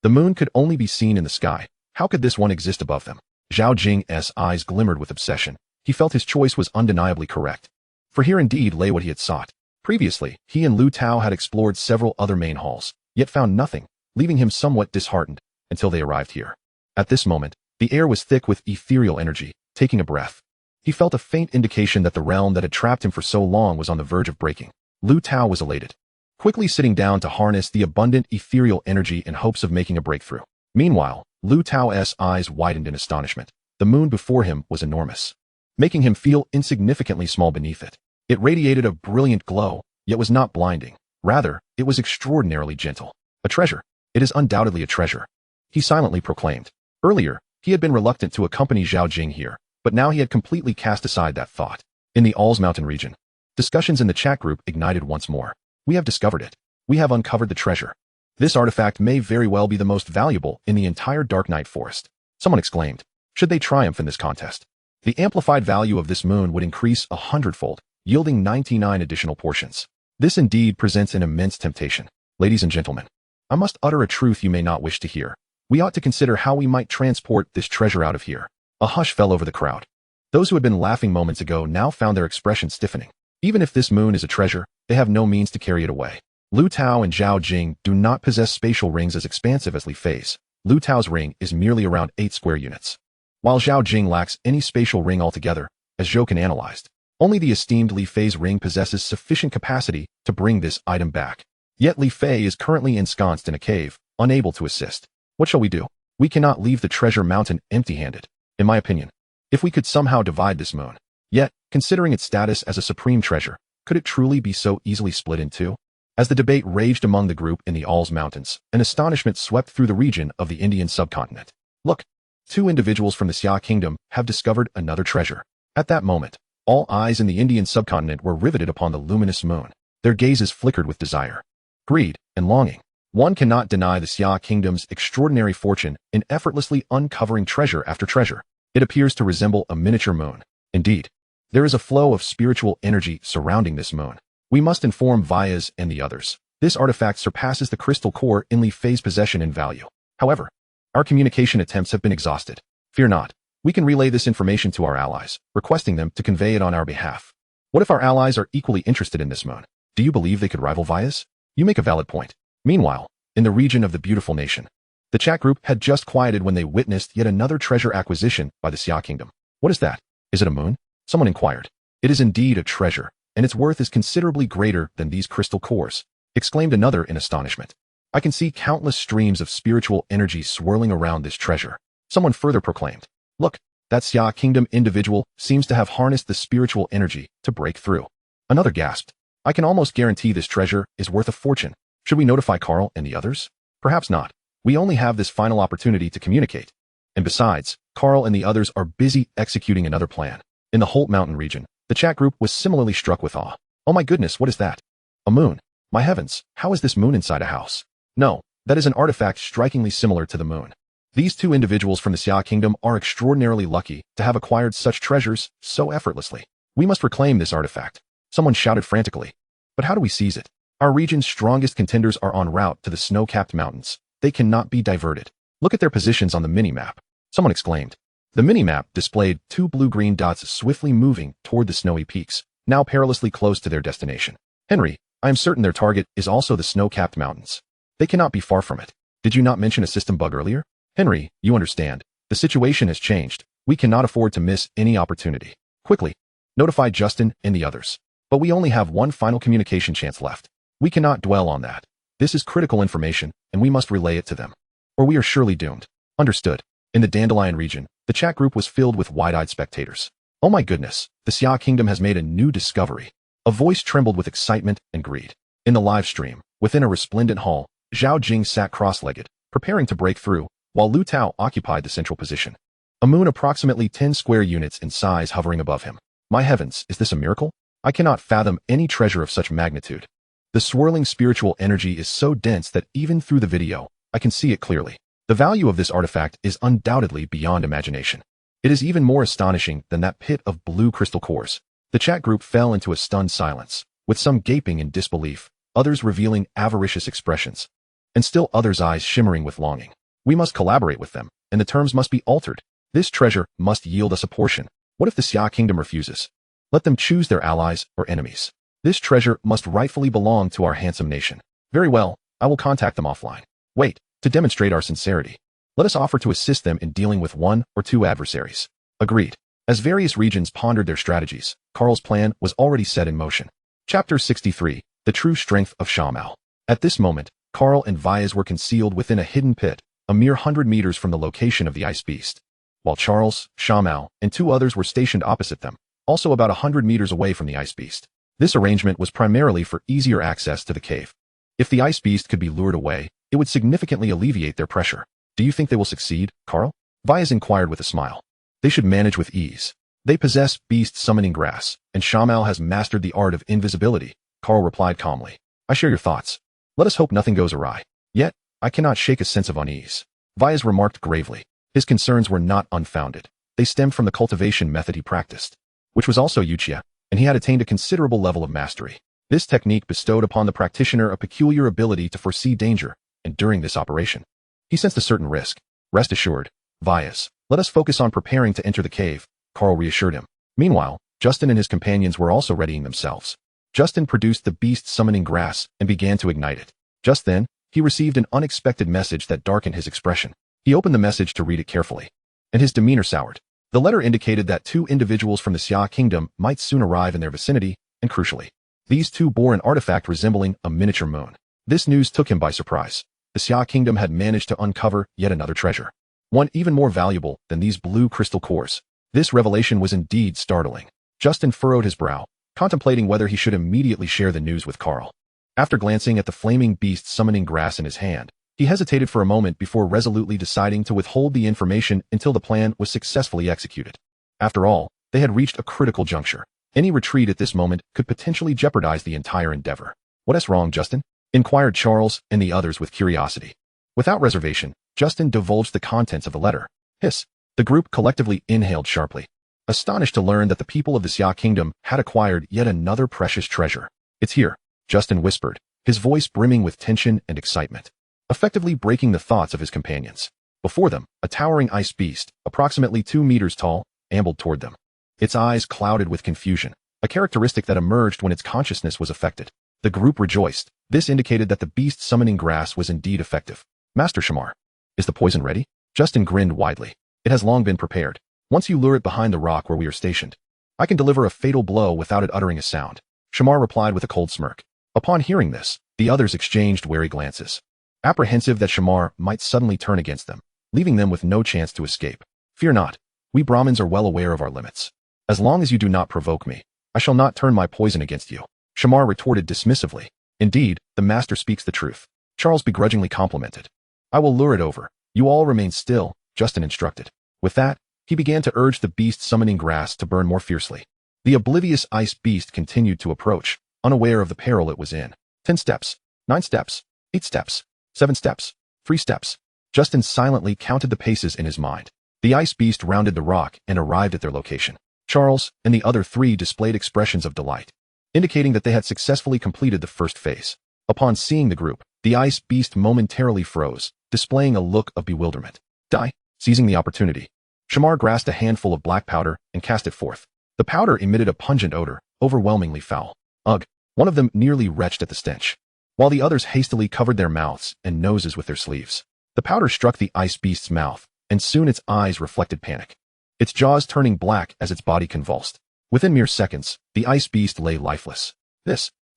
the moon could only be seen in the sky. How could this one exist above them? Zhao Jing's eyes glimmered with obsession. He felt his choice was undeniably correct. For here indeed lay what he had sought. Previously, he and Lu Tao had explored several other main halls, yet found nothing, leaving him somewhat disheartened, until they arrived here. At this moment, the air was thick with ethereal energy. Taking a breath, he felt a faint indication that the realm that had trapped him for so long was on the verge of breaking. Lu Tao was elated, quickly sitting down to harness the abundant ethereal energy in hopes of making a breakthrough. Meanwhile, Lu Tao's eyes widened in astonishment. The moon before him was enormous, making him feel insignificantly small beneath it. It radiated a brilliant glow, yet was not blinding. Rather, it was extraordinarily gentle. A treasure. It is undoubtedly a treasure, he silently proclaimed. Earlier, he had been reluctant to accompany Zhao Jing here, but now he had completely cast aside that thought. In the Alls Mountain region, discussions in the chat group ignited once more. We have discovered it. We have uncovered the treasure. This artifact may very well be the most valuable in the entire Dark Night Forest. Someone exclaimed. Should they triumph in this contest, the amplified value of this moon would increase 100-fold, yielding 99 additional portions. This indeed presents an immense temptation. Ladies and gentlemen, I must utter a truth you may not wish to hear. We ought to consider how we might transport this treasure out of here. A hush fell over the crowd. Those who had been laughing moments ago now found their expressions stiffening. Even if this moon is a treasure, they have no means to carry it away. Lu Tao and Zhao Jing do not possess spatial rings as expansive as Li Fei's. Lu Tao's ring is merely around 8 square units, while Zhao Jing lacks any spatial ring altogether, as Zhou can analyzed. Only the esteemed Li Fei's ring possesses sufficient capacity to bring this item back. Yet Li Fei is currently ensconced in a cave, unable to assist. What shall we do? We cannot leave the treasure mountain empty-handed, in my opinion. If we could somehow divide this moon. Yet, considering its status as a supreme treasure, could it truly be so easily split in two? As the debate raged among the group in the Alls Mountains, an astonishment swept through the region of the Indian subcontinent. Look! 2 individuals from the Xia Kingdom have discovered another treasure. At that moment, all eyes in the Indian subcontinent were riveted upon the luminous moon. Their gazes flickered with desire, greed, and longing. One cannot deny the Xia Kingdom's extraordinary fortune in effortlessly uncovering treasure after treasure. It appears to resemble a miniature moon. Indeed, there is a flow of spiritual energy surrounding this moon. We must inform Vyas and the others. This artifact surpasses the crystal core in Li Fei's possession in value. However, our communication attempts have been exhausted. Fear not. We can relay this information to our allies, requesting them to convey it on our behalf. What if our allies are equally interested in this moon? Do you believe they could rival Vyas? You make a valid point. Meanwhile, in the region of the beautiful nation, the chat group had just quieted when they witnessed yet another treasure acquisition by the Xia Kingdom. What is that? Is it a moon? Someone inquired. It is indeed a treasure, and its worth is considerably greater than these crystal cores, exclaimed another in astonishment. I can see countless streams of spiritual energy swirling around this treasure. Someone further proclaimed. Look, that Xia Kingdom individual seems to have harnessed the spiritual energy to break through. Another gasped. I can almost guarantee this treasure is worth a fortune. Should we notify Carl and the others? Perhaps not. We only have this final opportunity to communicate. And besides, Carl and the others are busy executing another plan. In the Holt Mountain region, the chat group was similarly struck with awe. Oh my goodness, what is that? A moon. My heavens, how is this moon inside a house? No, that is an artifact strikingly similar to the moon. These 2 individuals from the Xia Kingdom are extraordinarily lucky to have acquired such treasures so effortlessly. We must reclaim this artifact. Someone shouted frantically. But how do we seize it? Our region's strongest contenders are en route to the snow-capped mountains. They cannot be diverted. Look at their positions on the mini-map. Someone exclaimed. The mini-map displayed 2 blue-green dots swiftly moving toward the snowy peaks, now perilously close to their destination. Henry, I am certain their target is also the snow-capped mountains. They cannot be far from it. Did you not mention a system bug earlier? Henry, you understand. The situation has changed. We cannot afford to miss any opportunity. Quickly, notify Justin and the others. But we only have one final communication chance left. We cannot dwell on that. This is critical information, and we must relay it to them. Or we are surely doomed. Understood. In the Dandelion region, the chat group was filled with wide-eyed spectators. Oh my goodness, the Xia Kingdom has made a new discovery. A voice trembled with excitement and greed. In the live stream, within a resplendent hall, Zhao Jing sat cross-legged, preparing to break through, while Lu Tao occupied the central position. A moon approximately 10 square units in size hovering above him. My heavens, is this a miracle? I cannot fathom any treasure of such magnitude. The swirling spiritual energy is so dense that even through the video, I can see it clearly. The value of this artifact is undoubtedly beyond imagination. It is even more astonishing than that pit of blue crystal cores. The chat group fell into a stunned silence, with some gaping in disbelief, others revealing avaricious expressions, and still others' eyes shimmering with longing. We must collaborate with them, and the terms must be altered. This treasure must yield us a portion. What if the Xia Kingdom refuses? Let them choose their allies or enemies. This treasure must rightfully belong to our handsome nation. Very well, I will contact them offline. Wait, to demonstrate our sincerity, let us offer to assist them in dealing with 1 or 2 adversaries. Agreed. As various regions pondered their strategies, Carl's plan was already set in motion. Chapter 63, The True Strength of Shamal. At this moment, Carl and Vyas were concealed within a hidden pit, a mere 100 meters from the location of the ice beast, while Charles, Shamal, and 2 others were stationed opposite them, also about 100 meters away from the ice beast. This arrangement was primarily for easier access to the cave. If the ice beast could be lured away, it would significantly alleviate their pressure. Do you think they will succeed, Carl? Vyas inquired with a smile. They should manage with ease. They possess beast summoning grass, and Shamal has mastered the art of invisibility, Carl replied calmly. I share your thoughts. Let us hope nothing goes awry. Yet, I cannot shake a sense of unease. Vyas remarked gravely. His concerns were not unfounded. They stemmed from the cultivation method he practiced, which was also Yuchia, and he had attained a considerable level of mastery. This technique bestowed upon the practitioner a peculiar ability to foresee danger, and during this operation, he sensed a certain risk. Rest assured, Vyas, let us focus on preparing to enter the cave, Carl reassured him. Meanwhile, Justin and his companions were also readying themselves. Justin produced the beast summoning grass and began to ignite it. Just then, he received an unexpected message that darkened his expression. He opened the message to read it carefully, and his demeanor soured. The letter indicated that 2 individuals from the Xia Kingdom might soon arrive in their vicinity, and crucially, these 2 bore an artifact resembling a miniature moon. This news took him by surprise. the Xia kingdom had managed to uncover yet another treasure. One even more valuable than these blue crystal cores. This revelation was indeed startling. Justin furrowed his brow, contemplating whether he should immediately share the news with Carl. After glancing at the flaming beast summoning grass in his hand, he hesitated for a moment before resolutely deciding to withhold the information until the plan was successfully executed. After all, they had reached a critical juncture. Any retreat at this moment could potentially jeopardize the entire endeavor. "What's wrong, Justin?" inquired Charles and the others with curiosity. Without reservation, Justin divulged the contents of the letter. Hiss. The group collectively inhaled sharply, astonished to learn that the people of the Xia kingdom had acquired yet another precious treasure. "It's here," Justin whispered, his voice brimming with tension and excitement, effectively breaking the thoughts of his companions. Before them, a towering ice beast, approximately 2 meters tall, ambled toward them. Its eyes clouded with confusion, a characteristic that emerged when its consciousness was affected. The group rejoiced. This indicated that the beast summoning grass was indeed effective. "Master Shamar, is the poison ready?" Justin grinned widely. "It has long been prepared. Once you lure it behind the rock where we are stationed, I can deliver a fatal blow without it uttering a sound." Shamar replied with a cold smirk. Upon hearing this, the others exchanged wary glances, apprehensive that Shamar might suddenly turn against them, leaving them with no chance to escape. "Fear not. We Brahmins are well aware of our limits. As long as you do not provoke me, I shall not turn my poison against you," Shamar retorted dismissively. "Indeed, the master speaks the truth," Charles begrudgingly complimented. "I will lure it over. You all remain still," Justin instructed. With that, he began to urge the beast summoning grass to burn more fiercely. The oblivious ice beast continued to approach, unaware of the peril it was in. 10 steps, 9 steps, 8 steps, 7 steps, 3 steps. Justin silently counted the paces in his mind. The ice beast rounded the rock and arrived at their location. Charles and the other 3 displayed expressions of delight, indicating that they had successfully completed the first phase. Upon seeing the group, the ice beast momentarily froze, displaying a look of bewilderment. "Die!" Seizing the opportunity, Shamar grasped a handful of black powder and cast it forth. The powder emitted a pungent odor, overwhelmingly foul. Ugh! One of them nearly retched at the stench, while the others hastily covered their mouths and noses with their sleeves. The powder struck the ice beast's mouth, and soon its eyes reflected panic, its jaws turning black as its body convulsed. Within mere seconds, the ice beast lay lifeless.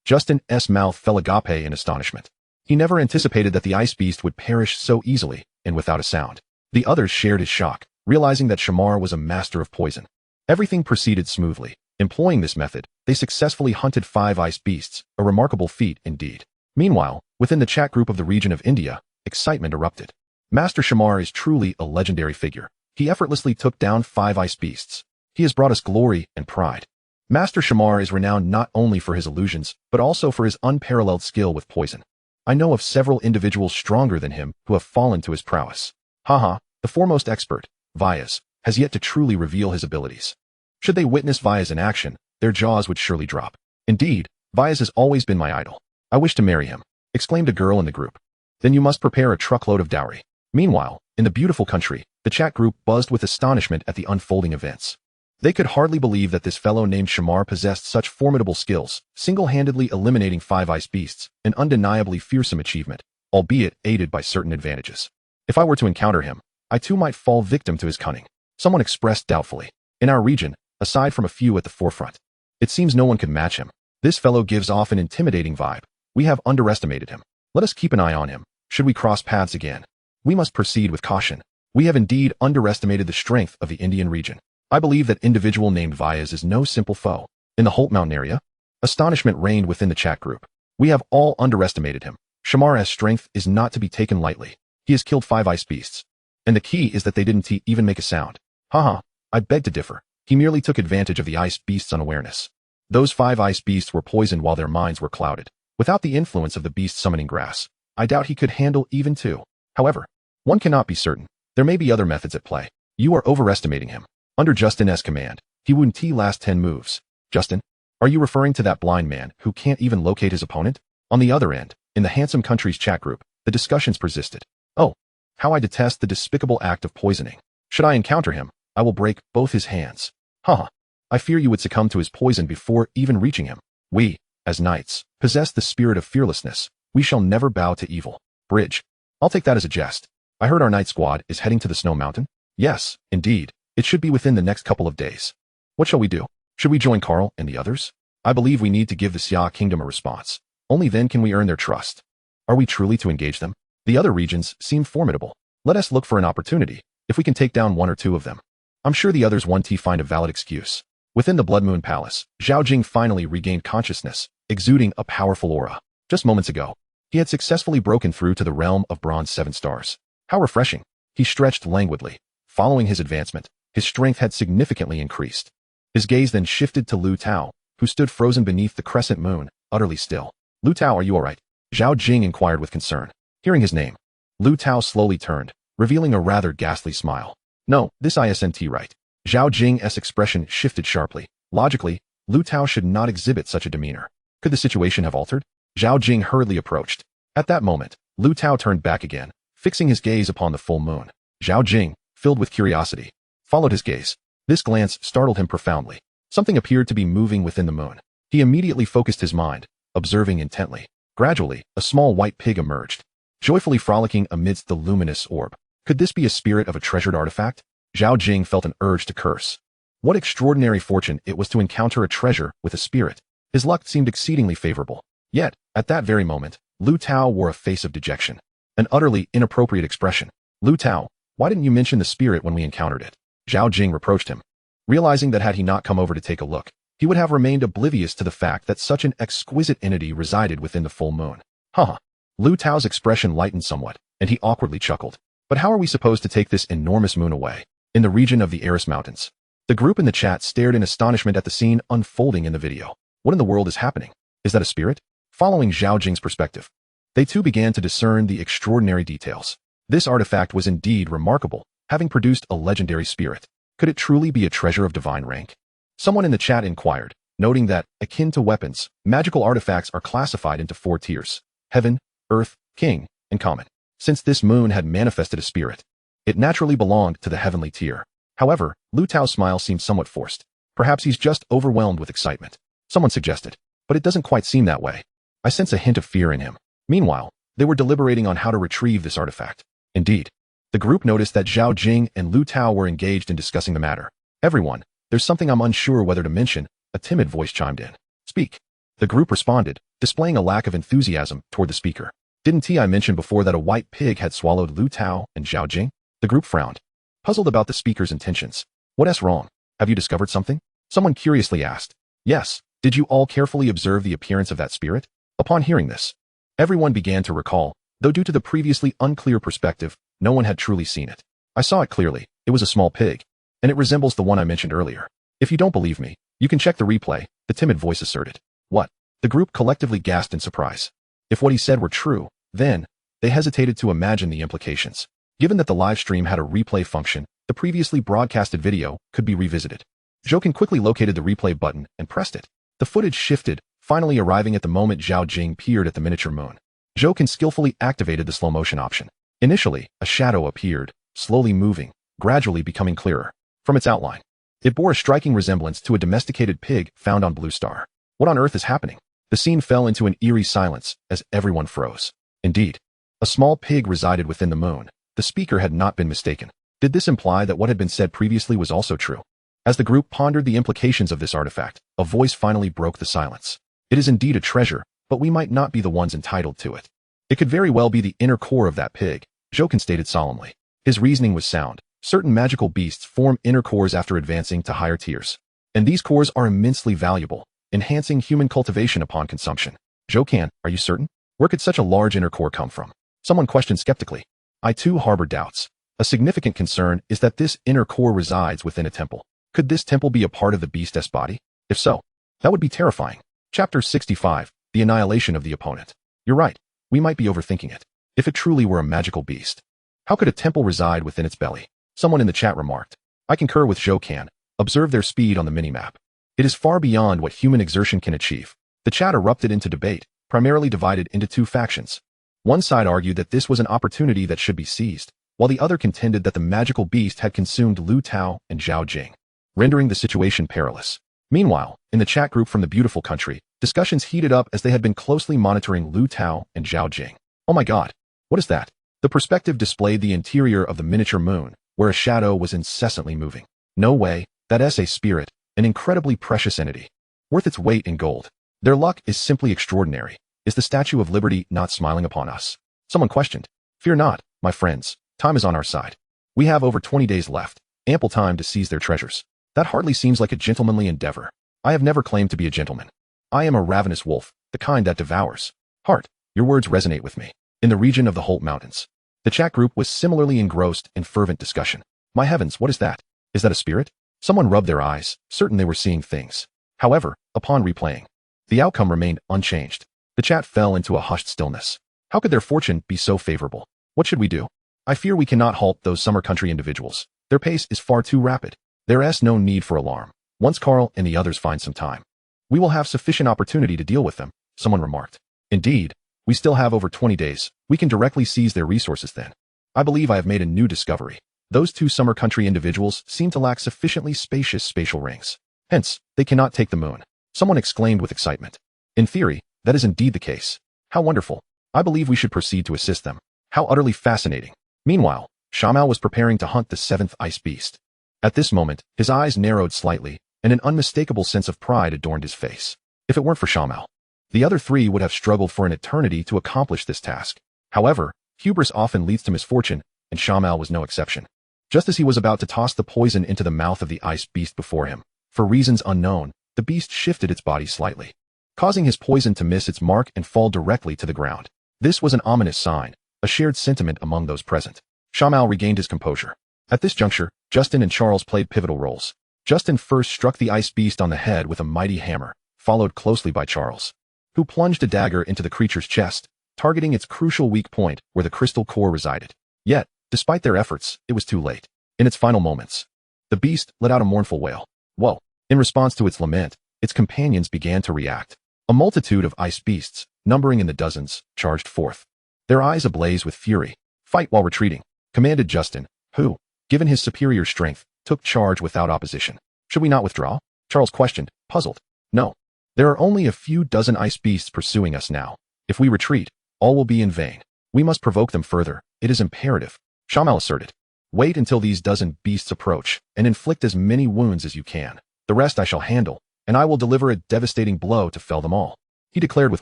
Justin's mouth fell agape in astonishment. He never anticipated that the ice beast would perish so easily and without a sound. The others shared his shock, realizing that Shamar was a master of poison. Everything proceeded smoothly. Employing this method, they successfully hunted 5 ice beasts, a remarkable feat indeed. Meanwhile, within the chat group of the region of India, excitement erupted. Master Shamar is truly a legendary figure. He effortlessly took down 5 ice beasts. He has brought us glory and pride. Master Shamar is renowned not only for his illusions, but also for his unparalleled skill with poison. I know of several individuals stronger than him who have fallen to his prowess. Haha, the foremost expert, Vyas, has yet to truly reveal his abilities. Should they witness Vyas in action, their jaws would surely drop. Indeed, Vyas has always been my idol. I wish to marry him, exclaimed a girl in the group. Then you must prepare a truckload of dowry. Meanwhile, in the beautiful country, the chat group buzzed with astonishment at the unfolding events. They could hardly believe that this fellow named Shamar possessed such formidable skills, single-handedly eliminating 5 ice beasts, an undeniably fearsome achievement, albeit aided by certain advantages. If I were to encounter him, I too might fall victim to his cunning, someone expressed doubtfully. In our region, aside from a few at the forefront, it seems no one could match him. This fellow gives off an intimidating vibe. We have underestimated him. Let us keep an eye on him. Should we cross paths again, we must proceed with caution. We have indeed underestimated the strength of the Indian region. I believe that individual named Vyas is no simple foe. In the Holt Mountain area, astonishment reigned within the chat group. We have all underestimated him. Shamar's strength is not to be taken lightly. He has killed 5 ice beasts, and the key is that they didn't even make a sound. Haha, I beg to differ. He merely took advantage of the ice beast's unawareness. Those 5 ice beasts were poisoned while their minds were clouded. Without the influence of the beast summoning grass, I doubt he could handle even 2. However, one cannot be certain. There may be other methods at play. You are overestimating him. Under Justin's command, he wouldn't last 10 moves. Justin, are you referring to that blind man who can't even locate his opponent? On the other end, in the Handsome Countries chat group, the discussions persisted. Oh, how I detest the despicable act of poisoning. Should I encounter him, I will break both his hands. Haha, I fear you would succumb to his poison before even reaching him. We, as knights, possess the spirit of fearlessness. We shall never bow to evil. Bridge. I'll take that as a jest. I heard our night squad is heading to the Snow Mountain. Yes, indeed. It should be within the next couple of days. What shall we do? Should we join Carl and the others? I believe we need to give the Xia kingdom a response. Only then can we earn their trust. Are we truly to engage them? The other regions seem formidable. Let us look for an opportunity. If we can take down one or two of them, I'm sure the others won't find a valid excuse. Within the Blood Moon Palace, Zhao Jing finally regained consciousness, exuding a powerful aura. Just moments ago, he had successfully broken through to the realm of Bronze 7 stars. How refreshing. He stretched languidly. Following his advancement, his strength had significantly increased. His gaze then shifted to Lu Tao, who stood frozen beneath the crescent moon, utterly still. Lu Tao, are you all right? Zhao Jing inquired with concern. Hearing his name, Lu Tao slowly turned, revealing a rather ghastly smile. No, this isn't right. Zhao Jing's expression shifted sharply. Logically, Lu Tao should not exhibit such a demeanor. Could the situation have altered? Zhao Jing hurriedly approached. At that moment, Lu Tao turned back again, fixing his gaze upon the full moon. Zhao Jing, filled with curiosity, followed his gaze. This glance startled him profoundly. Something appeared to be moving within the moon. He immediately focused his mind, observing intently. Gradually, a small white pig emerged, joyfully frolicking amidst the luminous orb. Could this be a spirit of a treasured artifact? Zhao Jing felt an urge to curse. What extraordinary fortune it was to encounter a treasure with a spirit. His luck seemed exceedingly favorable. Yet, at that very moment, Lu Tao wore a face of dejection. An utterly inappropriate expression. Lu Tao, why didn't you mention the spirit when we encountered it? Zhao Jing reproached him, realizing that had he not come over to take a look, he would have remained oblivious to the fact that such an exquisite entity resided within the full moon. Haha. Lu Tao's expression lightened somewhat, and he awkwardly chuckled. But how are we supposed to take this enormous moon away? In the region of the Eris Mountains, the group in the chat stared in astonishment at the scene unfolding in the video. What in the world is happening? Is that a spirit? Following Zhao Jing's perspective, they too began to discern the extraordinary details. This artifact was indeed remarkable, having produced a legendary spirit. Could it truly be a treasure of divine rank? Someone in the chat inquired, noting that, akin to weapons, magical artifacts are classified into 4 tiers: heaven, earth, king, and common. Since this moon had manifested a spirit, it naturally belonged to the heavenly tier. However, Lu Tao's smile seemed somewhat forced. Perhaps he's just overwhelmed with excitement. Someone suggested, but it doesn't quite seem that way. I sense a hint of fear in him. Meanwhile, they were deliberating on how to retrieve this artifact. Indeed, the group noticed that Zhao Jing and Lu Tao were engaged in discussing the matter. Everyone, there's something I'm unsure whether to mention, a timid voice chimed in. Speak. The group responded, displaying a lack of enthusiasm toward the speaker. Didn't I mention before that a white pig had swallowed Lu Tao and Zhao Jing? The group frowned, puzzled about the speaker's intentions. What's wrong? Have you discovered something? Someone curiously asked. Yes. Did you all carefully observe the appearance of that spirit? Upon hearing this, everyone began to recall, though due to the previously unclear perspective, no one had truly seen it. I saw it clearly. It was a small pig, and it resembles the one I mentioned earlier. If you don't believe me, you can check the replay, the timid voice asserted. What? The group collectively gasped in surprise. If what he said were true, then, they hesitated to imagine the implications. Given that the live stream had a replay function, the previously broadcasted video could be revisited. Zhouken quickly located the replay button and pressed it. The footage shifted, finally arriving at the moment Zhao Jing peered at the miniature moon. Zhouken skillfully activated the slow motion option. Initially, a shadow appeared, slowly moving, gradually becoming clearer. From its outline, it bore a striking resemblance to a domesticated pig found on Blue Star. What on earth is happening? The scene fell into an eerie silence as everyone froze. Indeed, a small pig resided within the moon. The speaker had not been mistaken. Did this imply that what had been said previously was also true? As the group pondered the implications of this artifact, a voice finally broke the silence. It is indeed a treasure, but we might not be the ones entitled to it. It could very well be the inner core of that pig, Zhouken stated solemnly. His reasoning was sound. Certain magical beasts form inner cores after advancing to higher tiers, and these cores are immensely valuable, enhancing human cultivation upon consumption. Zhouken, are you certain? Where could such a large inner core come from? Someone questioned skeptically. I too harbor doubts. A significant concern is that this inner core resides within a temple. Could this temple be a part of the beast's body? If so, that would be terrifying. Chapter 65, The Annihilation of the Opponent. You're right, we might be overthinking it. If it truly were a magical beast, how could a temple reside within its belly? Someone in the chat remarked. I concur with Zhouken. Observe their speed on the minimap. It is far beyond what human exertion can achieve. The chat erupted into debate, primarily divided into 2 factions. One side argued that this was an opportunity that should be seized, while the other contended that the magical beast had consumed Lu Tao and Zhao Jing, rendering the situation perilous. Meanwhile, in the chat group from the beautiful country, discussions heated up as they had been closely monitoring Lu Tao and Zhao Jing. Oh my god, what is that? The perspective displayed the interior of the miniature moon, where a shadow was incessantly moving. No way, that's a spirit, an incredibly precious entity, worth its weight in gold. Their luck is simply extraordinary. Is the Statue of Liberty not smiling upon us? Someone questioned. Fear not, my friends, time is on our side. We have over 20 days left, ample time to seize their treasures. That hardly seems like a gentlemanly endeavor. I have never claimed to be a gentleman. I am a ravenous wolf, the kind that devours. Heart, your words resonate with me. In the region of the Holt Mountains, the chat group was similarly engrossed in fervent discussion. My heavens, what is that? Is that a spirit? Someone rubbed their eyes, certain they were seeing things. However, upon replaying, the outcome remained unchanged. The chat fell into a hushed stillness. How could their fortune be so favorable? What should we do? I fear we cannot halt those summer country individuals. Their pace is far too rapid. There is no need for alarm. Once Carl and the others find some time, we will have sufficient opportunity to deal with them, someone remarked. Indeed, we still have over 20 days. We can directly seize their resources then. I believe I have made a new discovery. Those two summer country individuals seem to lack sufficiently spacious spatial rings. Hence, they cannot take the moon. Someone exclaimed with excitement. In theory, that is indeed the case. How wonderful. I believe we should proceed to assist them. How utterly fascinating. Meanwhile, Shamal was preparing to hunt the seventh ice beast. At this moment, his eyes narrowed slightly, and an unmistakable sense of pride adorned his face. If it weren't for Shamal, the other three would have struggled for an eternity to accomplish this task. However, hubris often leads to misfortune, and Shamal was no exception. Just as he was about to toss the poison into the mouth of the ice beast before him, for reasons unknown, the beast shifted its body slightly, causing his poison to miss its mark and fall directly to the ground. This was an ominous sign, a shared sentiment among those present. Shamal regained his composure. At this juncture, Justin and Charles played pivotal roles. Justin first struck the ice beast on the head with a mighty hammer, followed closely by Charles, who plunged a dagger into the creature's chest, targeting its crucial weak point where the crystal core resided. Yet, despite their efforts, it was too late. In its final moments, the beast let out a mournful wail. Whoa! In response to its lament, its companions began to react. A multitude of ice beasts, numbering in the dozens, charged forth, their eyes ablaze with fury. Fight while retreating, commanded Justin, who, given his superior strength, took charge without opposition. Should we not withdraw? Charles questioned, puzzled. No. There are only a few dozen ice beasts pursuing us now. If we retreat, all will be in vain. We must provoke them further. It is imperative. Shamal asserted. Wait until these dozen beasts approach, and inflict as many wounds as you can. The rest I shall handle, and I will deliver a devastating blow to fell them all. He declared with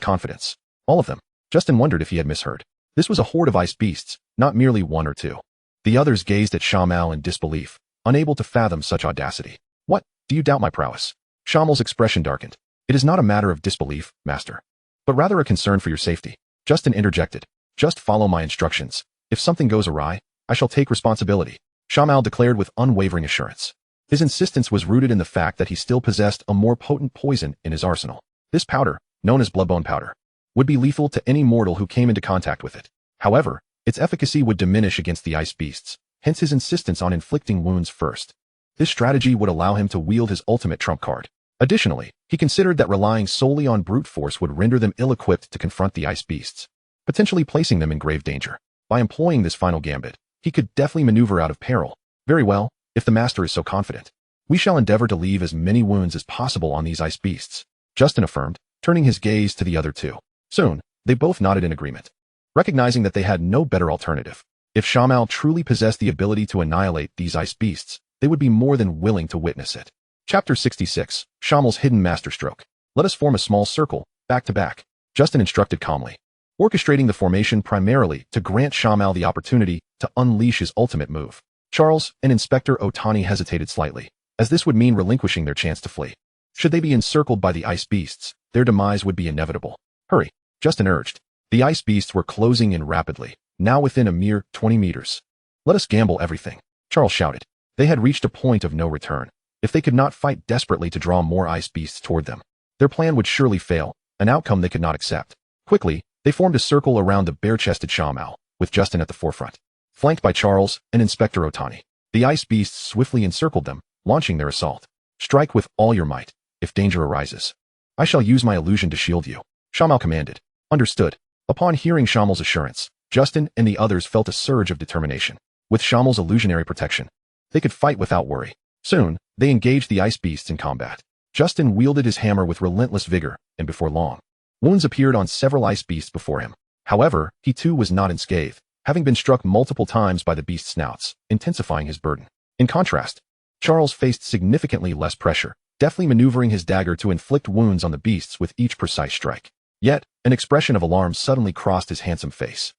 confidence. All of them. Justin wondered if he had misheard. This was a horde of ice beasts, not merely one or two. The others gazed at Shamal in disbelief, unable to fathom such audacity. What? Do you doubt my prowess? Shamal's expression darkened. It is not a matter of disbelief, master, but rather a concern for your safety. Justin interjected. Just follow my instructions. If something goes awry, I shall take responsibility. Shamal declared with unwavering assurance. His insistence was rooted in the fact that he still possessed a more potent poison in his arsenal. This powder, known as bloodbone powder, would be lethal to any mortal who came into contact with it. However, its efficacy would diminish against the ice beasts, hence his insistence on inflicting wounds first. This strategy would allow him to wield his ultimate trump card. Additionally, he considered that relying solely on brute force would render them ill-equipped to confront the ice beasts, potentially placing them in grave danger. By employing this final gambit, he could deftly maneuver out of peril. Very well, if the master is so confident. We shall endeavor to leave as many wounds as possible on these ice beasts, Justin affirmed, turning his gaze to the other two. Soon, they both nodded in agreement, recognizing that they had no better alternative. If Shamal truly possessed the ability to annihilate these ice beasts, they would be more than willing to witness it. Chapter 66, Shamal's Hidden Masterstroke. Let us form a small circle, back to back, Justin instructed calmly, orchestrating the formation primarily to grant Shamal the opportunity to unleash his ultimate move. Charles and Inspector Otani hesitated slightly, as this would mean relinquishing their chance to flee. Should they be encircled by the ice beasts, their demise would be inevitable. Hurry, Justin urged. The ice beasts were closing in rapidly, now within a mere 20 meters. Let us gamble everything, Charles shouted. They had reached a point of no return. If they could not fight desperately to draw more ice beasts toward them, their plan would surely fail, an outcome they could not accept. Quickly, they formed a circle around the bare-chested Shamal, with Justin at the forefront. Flanked by Charles and Inspector Otani, the ice beasts swiftly encircled them, launching their assault. Strike with all your might, if danger arises. I shall use my illusion to shield you, Shamal commanded. Understood. Upon hearing Shamal's assurance, Justin and the others felt a surge of determination. With Shamal's illusionary protection, they could fight without worry. Soon, they engaged the ice beasts in combat. Justin wielded his hammer with relentless vigor, and before long, wounds appeared on several ice beasts before him. However, he too was not unscathed, having been struck multiple times by the beast's snouts, intensifying his burden. In contrast, Charles faced significantly less pressure, deftly maneuvering his dagger to inflict wounds on the beasts with each precise strike. Yet, an expression of alarm suddenly crossed his handsome face.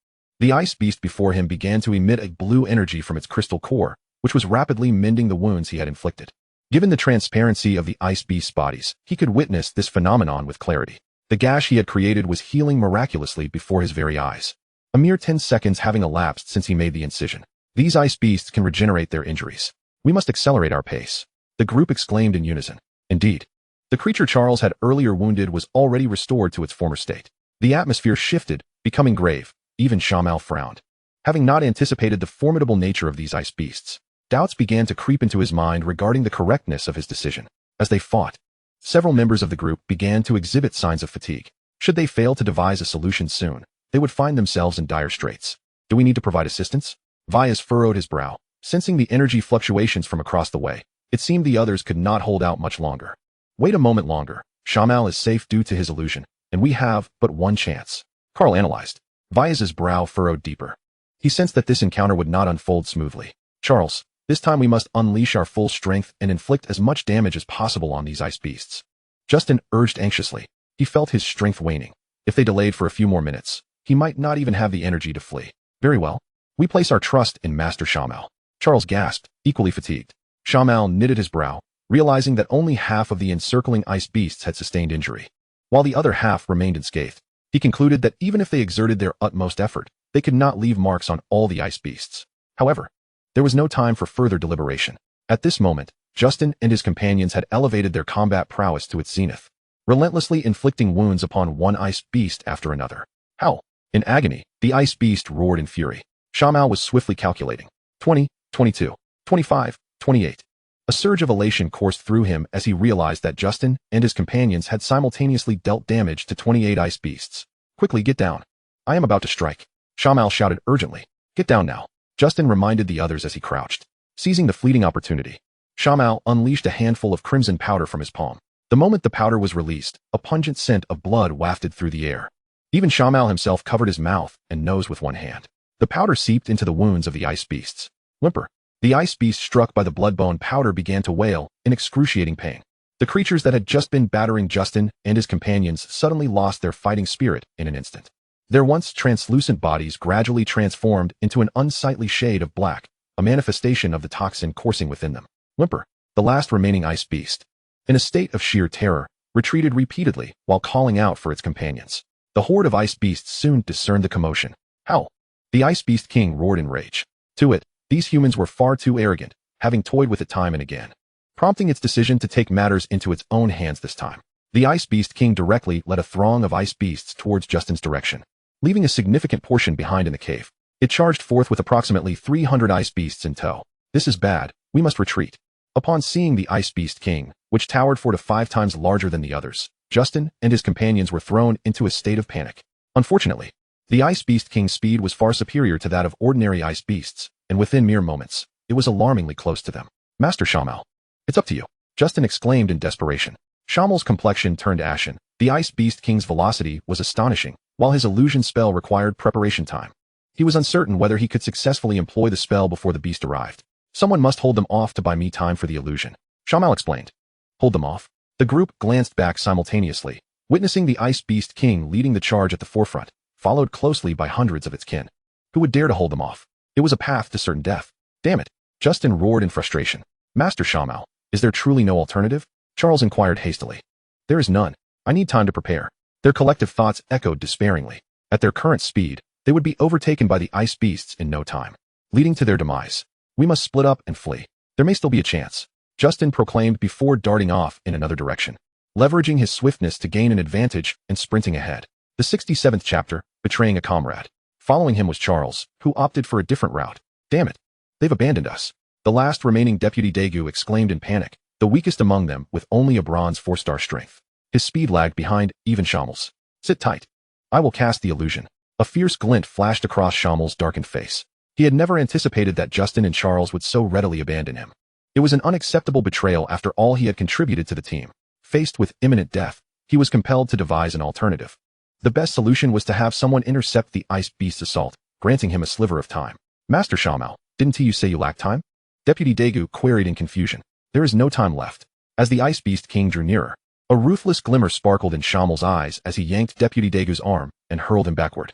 The ice beast before him began to emit a blue energy from its crystal core, which was rapidly mending the wounds he had inflicted. Given the transparency of the ice beast's bodies, he could witness this phenomenon with clarity. The gash he had created was healing miraculously before his very eyes. A mere 10 seconds having elapsed since he made the incision. These ice beasts can regenerate their injuries. We must accelerate our pace. The group exclaimed in unison. Indeed. The creature Charles had earlier wounded was already restored to its former state. The atmosphere shifted, becoming grave. Even Shamal frowned. Having not anticipated the formidable nature of these ice beasts, doubts began to creep into his mind regarding the correctness of his decision. As they fought, several members of the group began to exhibit signs of fatigue. Should they fail to devise a solution soon, they would find themselves in dire straits. Do we need to provide assistance? Vyas furrowed his brow, sensing the energy fluctuations from across the way. It seemed the others could not hold out much longer. Wait a moment longer. Shamal is safe due to his illusion, and we have but one chance. Carl analyzed. Vyas's brow furrowed deeper. He sensed that this encounter would not unfold smoothly. Charles, this time we must unleash our full strength and inflict as much damage as possible on these ice beasts. Justin urged anxiously. He felt his strength waning. If they delayed for a few more minutes, he might not even have the energy to flee. Very well. We place our trust in Master Shamal. Charles gasped, equally fatigued. Shamal knitted his brow, realizing that only half of the encircling ice beasts had sustained injury, while the other half remained unscathed. He concluded that even if they exerted their utmost effort, they could not leave marks on all the ice beasts. However, there was no time for further deliberation. At this moment, Justin and his companions had elevated their combat prowess to its zenith, relentlessly inflicting wounds upon one ice beast after another. Howl! In agony, the ice beast roared in fury. Shamal was swiftly calculating. 20, 22, 25, 28. A surge of elation coursed through him as he realized that Justin and his companions had simultaneously dealt damage to 28 ice beasts. Quickly, get down. I am about to strike. Shamal shouted urgently. Get down now. Justin reminded the others as he crouched. Seizing the fleeting opportunity, Shamal unleashed a handful of crimson powder from his palm. The moment the powder was released, a pungent scent of blood wafted through the air. Even Shamal himself covered his mouth and nose with one hand. The powder seeped into the wounds of the ice beasts. Whimper. The ice beast struck by the blood-bone powder began to wail in excruciating pain. The creatures that had just been battering Justin and his companions suddenly lost their fighting spirit in an instant. Their once translucent bodies gradually transformed into an unsightly shade of black, a manifestation of the toxin coursing within them. Whimper. The last remaining ice beast, in a state of sheer terror, retreated repeatedly while calling out for its companions. The horde of ice beasts soon discerned the commotion. Howl! The ice beast king roared in rage. To it, these humans were far too arrogant, having toyed with it time and again, prompting its decision to take matters into its own hands this time. The ice beast king directly led a throng of ice beasts towards Justin's direction, leaving a significant portion behind in the cave. It charged forth with approximately 300 ice beasts in tow. This is bad. We must retreat. Upon seeing the ice beast king, which towered 4 to 5 times larger than the others, Justin and his companions were thrown into a state of panic. Unfortunately, the ice beast king's speed was far superior to that of ordinary ice beasts, and within mere moments, it was alarmingly close to them. Master Shamal, it's up to you, Justin exclaimed in desperation. Shamal's complexion turned ashen. The ice beast king's velocity was astonishing, while his illusion spell required preparation time. He was uncertain whether he could successfully employ the spell before the beast arrived. Someone must hold them off to buy me time for the illusion, Shamal explained. Hold them off? The group glanced back simultaneously, witnessing the ice beast king leading the charge at the forefront, followed closely by hundreds of its kin. Who would dare to hold them off? It was a path to certain death. Damn it! Justin roared in frustration. Master Shamal, is there truly no alternative? Charles inquired hastily. There is none. I need time to prepare. Their collective thoughts echoed despairingly. At their current speed, they would be overtaken by the ice beasts in no time, leading to their demise. We must split up and flee. There may still be a chance, Justin proclaimed before darting off in another direction, leveraging his swiftness to gain an advantage and sprinting ahead. The 67th chapter, Betraying a Comrade. Following him was Charles, who opted for a different route. Damn it. They've abandoned us. The last remaining Deputy Daegu exclaimed in panic, the weakest among them with only a bronze 4-star strength. His speed lagged behind even Shamal's. Sit tight. I will cast the illusion. A fierce glint flashed across Shamal's darkened face. He had never anticipated that Justin and Charles would so readily abandon him. It was an unacceptable betrayal after all he had contributed to the team. Faced with imminent death, he was compelled to devise an alternative. The best solution was to have someone intercept the ice beast's assault, granting him a sliver of time. Master Shamal, didn't you say you lacked time? Deputy Daegu queried in confusion. There is no time left. As the ice beast king drew nearer, a ruthless glimmer sparkled in Shamal's eyes as he yanked Deputy Daegu's arm and hurled him backward.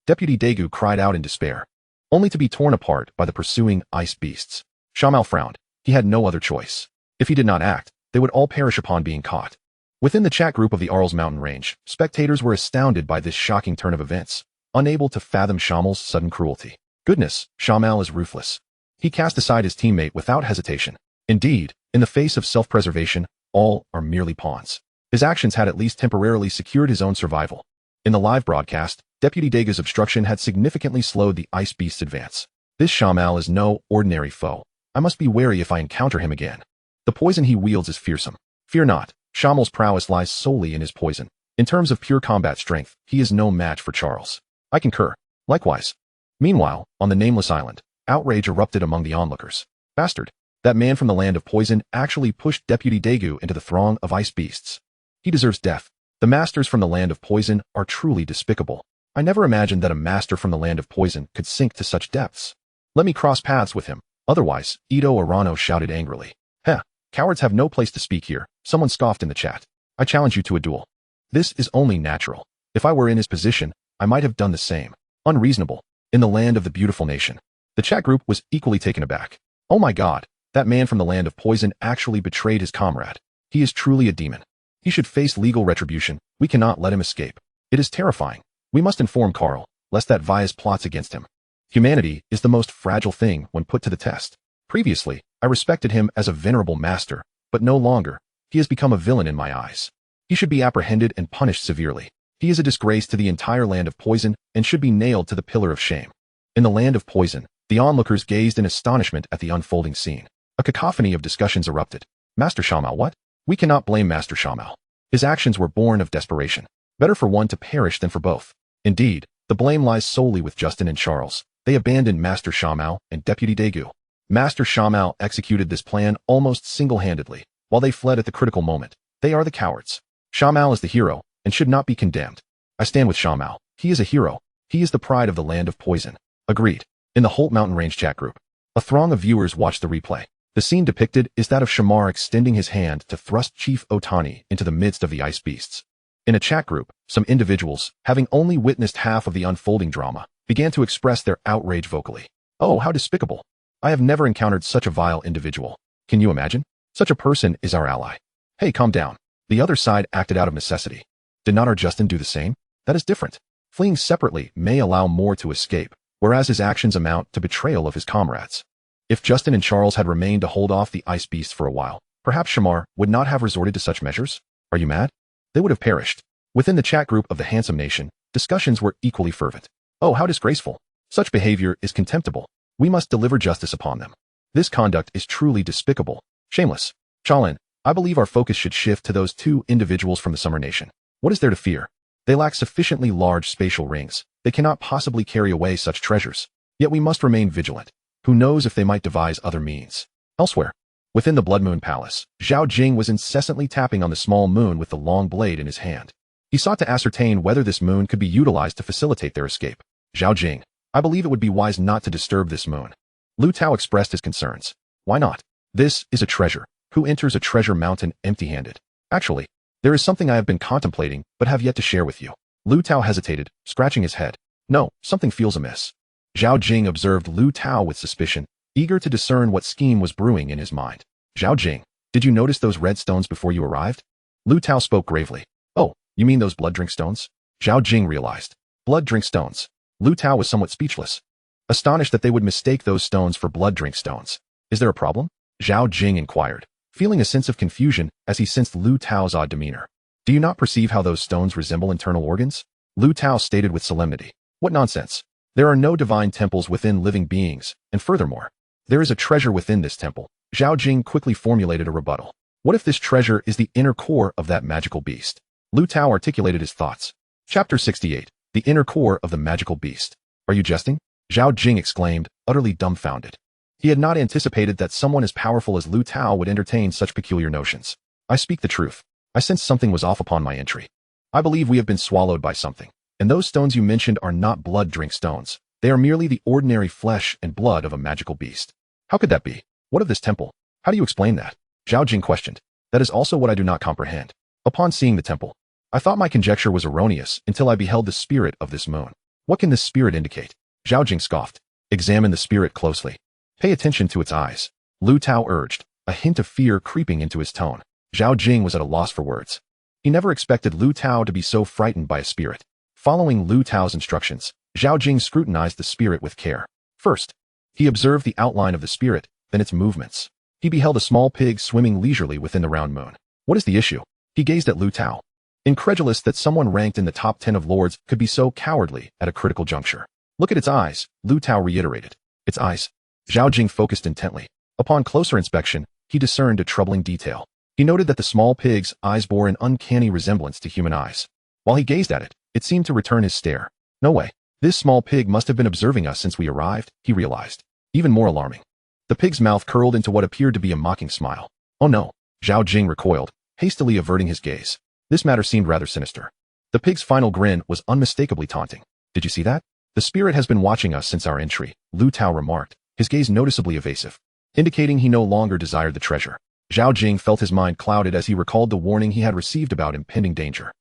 Deputy Daegu cried out in despair, only to be torn apart by the pursuing ice beasts. Shamal frowned. He had no other choice. If he did not act, they would all perish upon being caught. Within the chat group of the Arl's mountain range, spectators were astounded by this shocking turn of events, unable to fathom Shamal's sudden cruelty. Goodness, Shamal is ruthless. He cast aside his teammate without hesitation. Indeed, in the face of self-preservation, all are merely pawns. His actions had at least temporarily secured his own survival. In the live broadcast, Deputy Daega's obstruction had significantly slowed the ice beast's advance. This Shamal is no ordinary foe. I must be wary if I encounter him again. The poison he wields is fearsome. Fear not, Shamal's prowess lies solely in his poison. In terms of pure combat strength, he is no match for Charles. I concur. Likewise. Meanwhile, on the Nameless Island, outrage erupted among the onlookers. Bastard. That man from the land of poison actually pushed Deputy Daegu into the throng of ice beasts. He deserves death. The masters from the land of poison are truly despicable. I never imagined that a master from the land of poison could sink to such depths. Let me cross paths with him. Otherwise, Ito Arano shouted angrily. Heh, cowards have no place to speak here, someone scoffed in the chat. I challenge you to a duel. This is only natural. If I were in his position, I might have done the same. Unreasonable. In the land of the beautiful nation. The chat group was equally taken aback. Oh my god, that man from the land of poison actually betrayed his comrade. He is truly a demon. He should face legal retribution. We cannot let him escape. It is terrifying. We must inform Carl, lest that Vyas plots against him. Humanity is the most fragile thing when put to the test. Previously, I respected him as a venerable master, but no longer. He has become a villain in my eyes. He should be apprehended and punished severely. He is a disgrace to the entire land of poison and should be nailed to the pillar of shame. In the land of poison, the onlookers gazed in astonishment at the unfolding scene. A cacophony of discussions erupted. Master Shamal what? We cannot blame Master Shamal. His actions were born of desperation. Better for one to perish than for both. Indeed, the blame lies solely with Justin and Charles. They abandoned Master Shamal and Deputy Daegu. Master Shamal executed this plan almost single-handedly, while they fled at the critical moment. They are the cowards. Shamal is the hero, and should not be condemned. I stand with Shamal. He is a hero. He is the pride of the land of poison. Agreed. In the Holt Mountain Range chat group, a throng of viewers watched the replay. The scene depicted is that of Shamar extending his hand to thrust Chief Otani into the midst of the ice beasts. In a chat group, some individuals, having only witnessed half of the unfolding drama, began to express their outrage vocally. Oh, how despicable. I have never encountered such a vile individual. Can you imagine? Such a person is our ally. Hey, calm down. The other side acted out of necessity. Did not our Justin do the same? That is different. Fleeing separately may allow more to escape, whereas his actions amount to betrayal of his comrades. If Justin and Charles had remained to hold off the ice beasts for a while, perhaps Shamar would not have resorted to such measures. Are you mad? They would have perished. Within the chat group of the Handsome Nation, discussions were equally fervent. Oh, how disgraceful. Such behavior is contemptible. We must deliver justice upon them. This conduct is truly despicable. Shameless. Chalin, I believe our focus should shift to those two individuals from the Summer Nation. What is there to fear? They lack sufficiently large spatial rings. They cannot possibly carry away such treasures. Yet we must remain vigilant. Who knows if they might devise other means. Elsewhere, within the Blood Moon Palace, Zhao Jing was incessantly tapping on the small moon with the long blade in his hand. He sought to ascertain whether this moon could be utilized to facilitate their escape. Zhao Jing, I believe it would be wise not to disturb this moon. Lu Tao expressed his concerns. Why not? This is a treasure. Who enters a treasure mountain empty-handed? Actually, there is something I have been contemplating but have yet to share with you. Lu Tao hesitated, scratching his head. No, something feels amiss. Zhao Jing observed Lu Tao with suspicion, eager to discern what scheme was brewing in his mind. Zhao Jing, did you notice those red stones before you arrived? Lu Tao spoke gravely. Oh, you mean those blood drink stones? Zhao Jing realized. Blood drink stones. Lu Tao was somewhat speechless, astonished that they would mistake those stones for blood drink stones. Is there a problem? Zhao Jing inquired, feeling a sense of confusion as he sensed Lu Tao's odd demeanor. Do you not perceive how those stones resemble internal organs? Lu Tao stated with solemnity. What nonsense. There are no divine temples within living beings, and furthermore, there is a treasure within this temple. Zhao Jing quickly formulated a rebuttal. What if this treasure is the inner core of that magical beast? Lu Tao articulated his thoughts. Chapter 68. The inner core of the magical beast. Are you jesting? Zhao Jing exclaimed, utterly dumbfounded. He had not anticipated that someone as powerful as Lu Tao would entertain such peculiar notions. I speak the truth. I sensed something was off upon my entry. I believe we have been swallowed by something. And those stones you mentioned are not blood drink stones. They are merely the ordinary flesh and blood of a magical beast. How could that be? What of this temple? How do you explain that? Zhao Jing questioned. That is also what I do not comprehend. Upon seeing the temple, I thought my conjecture was erroneous until I beheld the spirit of this moon. What can this spirit indicate? Zhao Jing scoffed. Examine the spirit closely. Pay attention to its eyes. Lu Tao urged, a hint of fear creeping into his tone. Zhao Jing was at a loss for words. He never expected Lu Tao to be so frightened by a spirit. Following Lu Tao's instructions, Zhao Jing scrutinized the spirit with care. First, he observed the outline of the spirit, then its movements. He beheld a small pig swimming leisurely within the round moon. What is the issue? He gazed at Lu Tao, incredulous that someone ranked in the top 10 of lords could be so cowardly at a critical juncture. Look at its eyes, Lu Tao reiterated. Its eyes. Zhao Jing focused intently. Upon closer inspection, he discerned a troubling detail. He noted that the small pig's eyes bore an uncanny resemblance to human eyes. While he gazed at it, it seemed to return his stare. No way. This small pig must have been observing us since we arrived, he realized. Even more alarming. The pig's mouth curled into what appeared to be a mocking smile. Oh no. Zhao Jing recoiled, hastily averting his gaze. This matter seemed rather sinister. The pig's final grin was unmistakably taunting. Did you see that? The spirit has been watching us since our entry, Lu Tao remarked, his gaze noticeably evasive, indicating he no longer desired the treasure. Zhao Jing felt his mind clouded as he recalled the warning he had received about impending danger.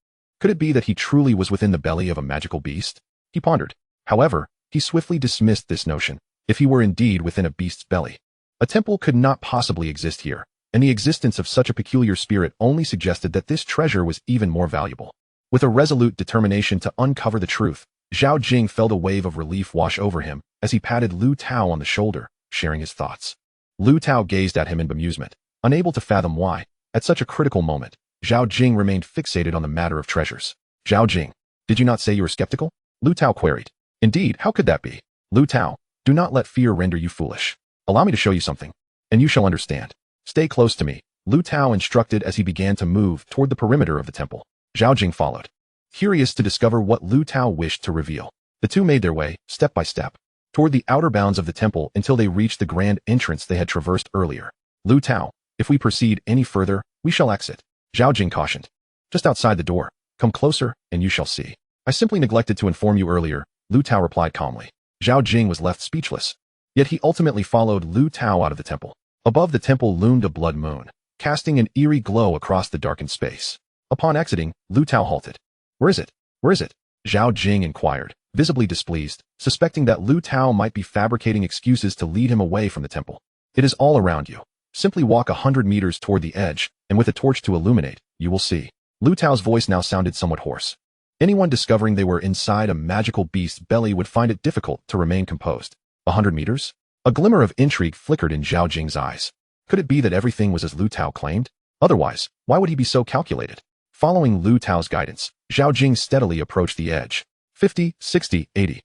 Could it be that he truly was within the belly of a magical beast? He pondered. However, he swiftly dismissed this notion. If he were indeed within a beast's belly, a temple could not possibly exist here, and the existence of such a peculiar spirit only suggested that this treasure was even more valuable. With a resolute determination to uncover the truth, Zhao Jing felt a wave of relief wash over him as he patted Lu Tao on the shoulder, sharing his thoughts. Lu Tao gazed at him in bemusement, unable to fathom why, at such a critical moment, Zhao Jing remained fixated on the matter of treasures. Zhao Jing, did you not say you were skeptical? Lu Tao queried. Indeed, how could that be? Lu Tao, do not let fear render you foolish. Allow me to show you something, and you shall understand. Stay close to me, Lu Tao instructed as he began to move toward the perimeter of the temple. Zhao Jing followed, curious to discover what Lu Tao wished to reveal. The two made their way, step by step, toward the outer bounds of the temple until they reached the grand entrance they had traversed earlier. Lu Tao, if we proceed any further, we shall exit, Zhao Jing cautioned. Just outside the door, come closer, and you shall see. I simply neglected to inform you earlier, Lu Tao replied calmly. Zhao Jing was left speechless. Yet he ultimately followed Lu Tao out of the temple. Above the temple loomed a blood moon, casting an eerie glow across the darkened space. Upon exiting, Lu Tao halted. Where is it? Where is it? Zhao Jing inquired, visibly displeased, suspecting that Lu Tao might be fabricating excuses to lead him away from the temple. It is all around you. Simply walk 100 meters toward the edge, and with a torch to illuminate, you will see. Lu Tao's voice now sounded somewhat hoarse. Anyone discovering they were inside a magical beast's belly would find it difficult to remain composed. 100 meters? A glimmer of intrigue flickered in Zhao Jing's eyes. Could it be that everything was as Lu Tao claimed? Otherwise, why would he be so calculated? Following Lu Tao's guidance, Zhao Jing steadily approached the edge. 50, 60, 80.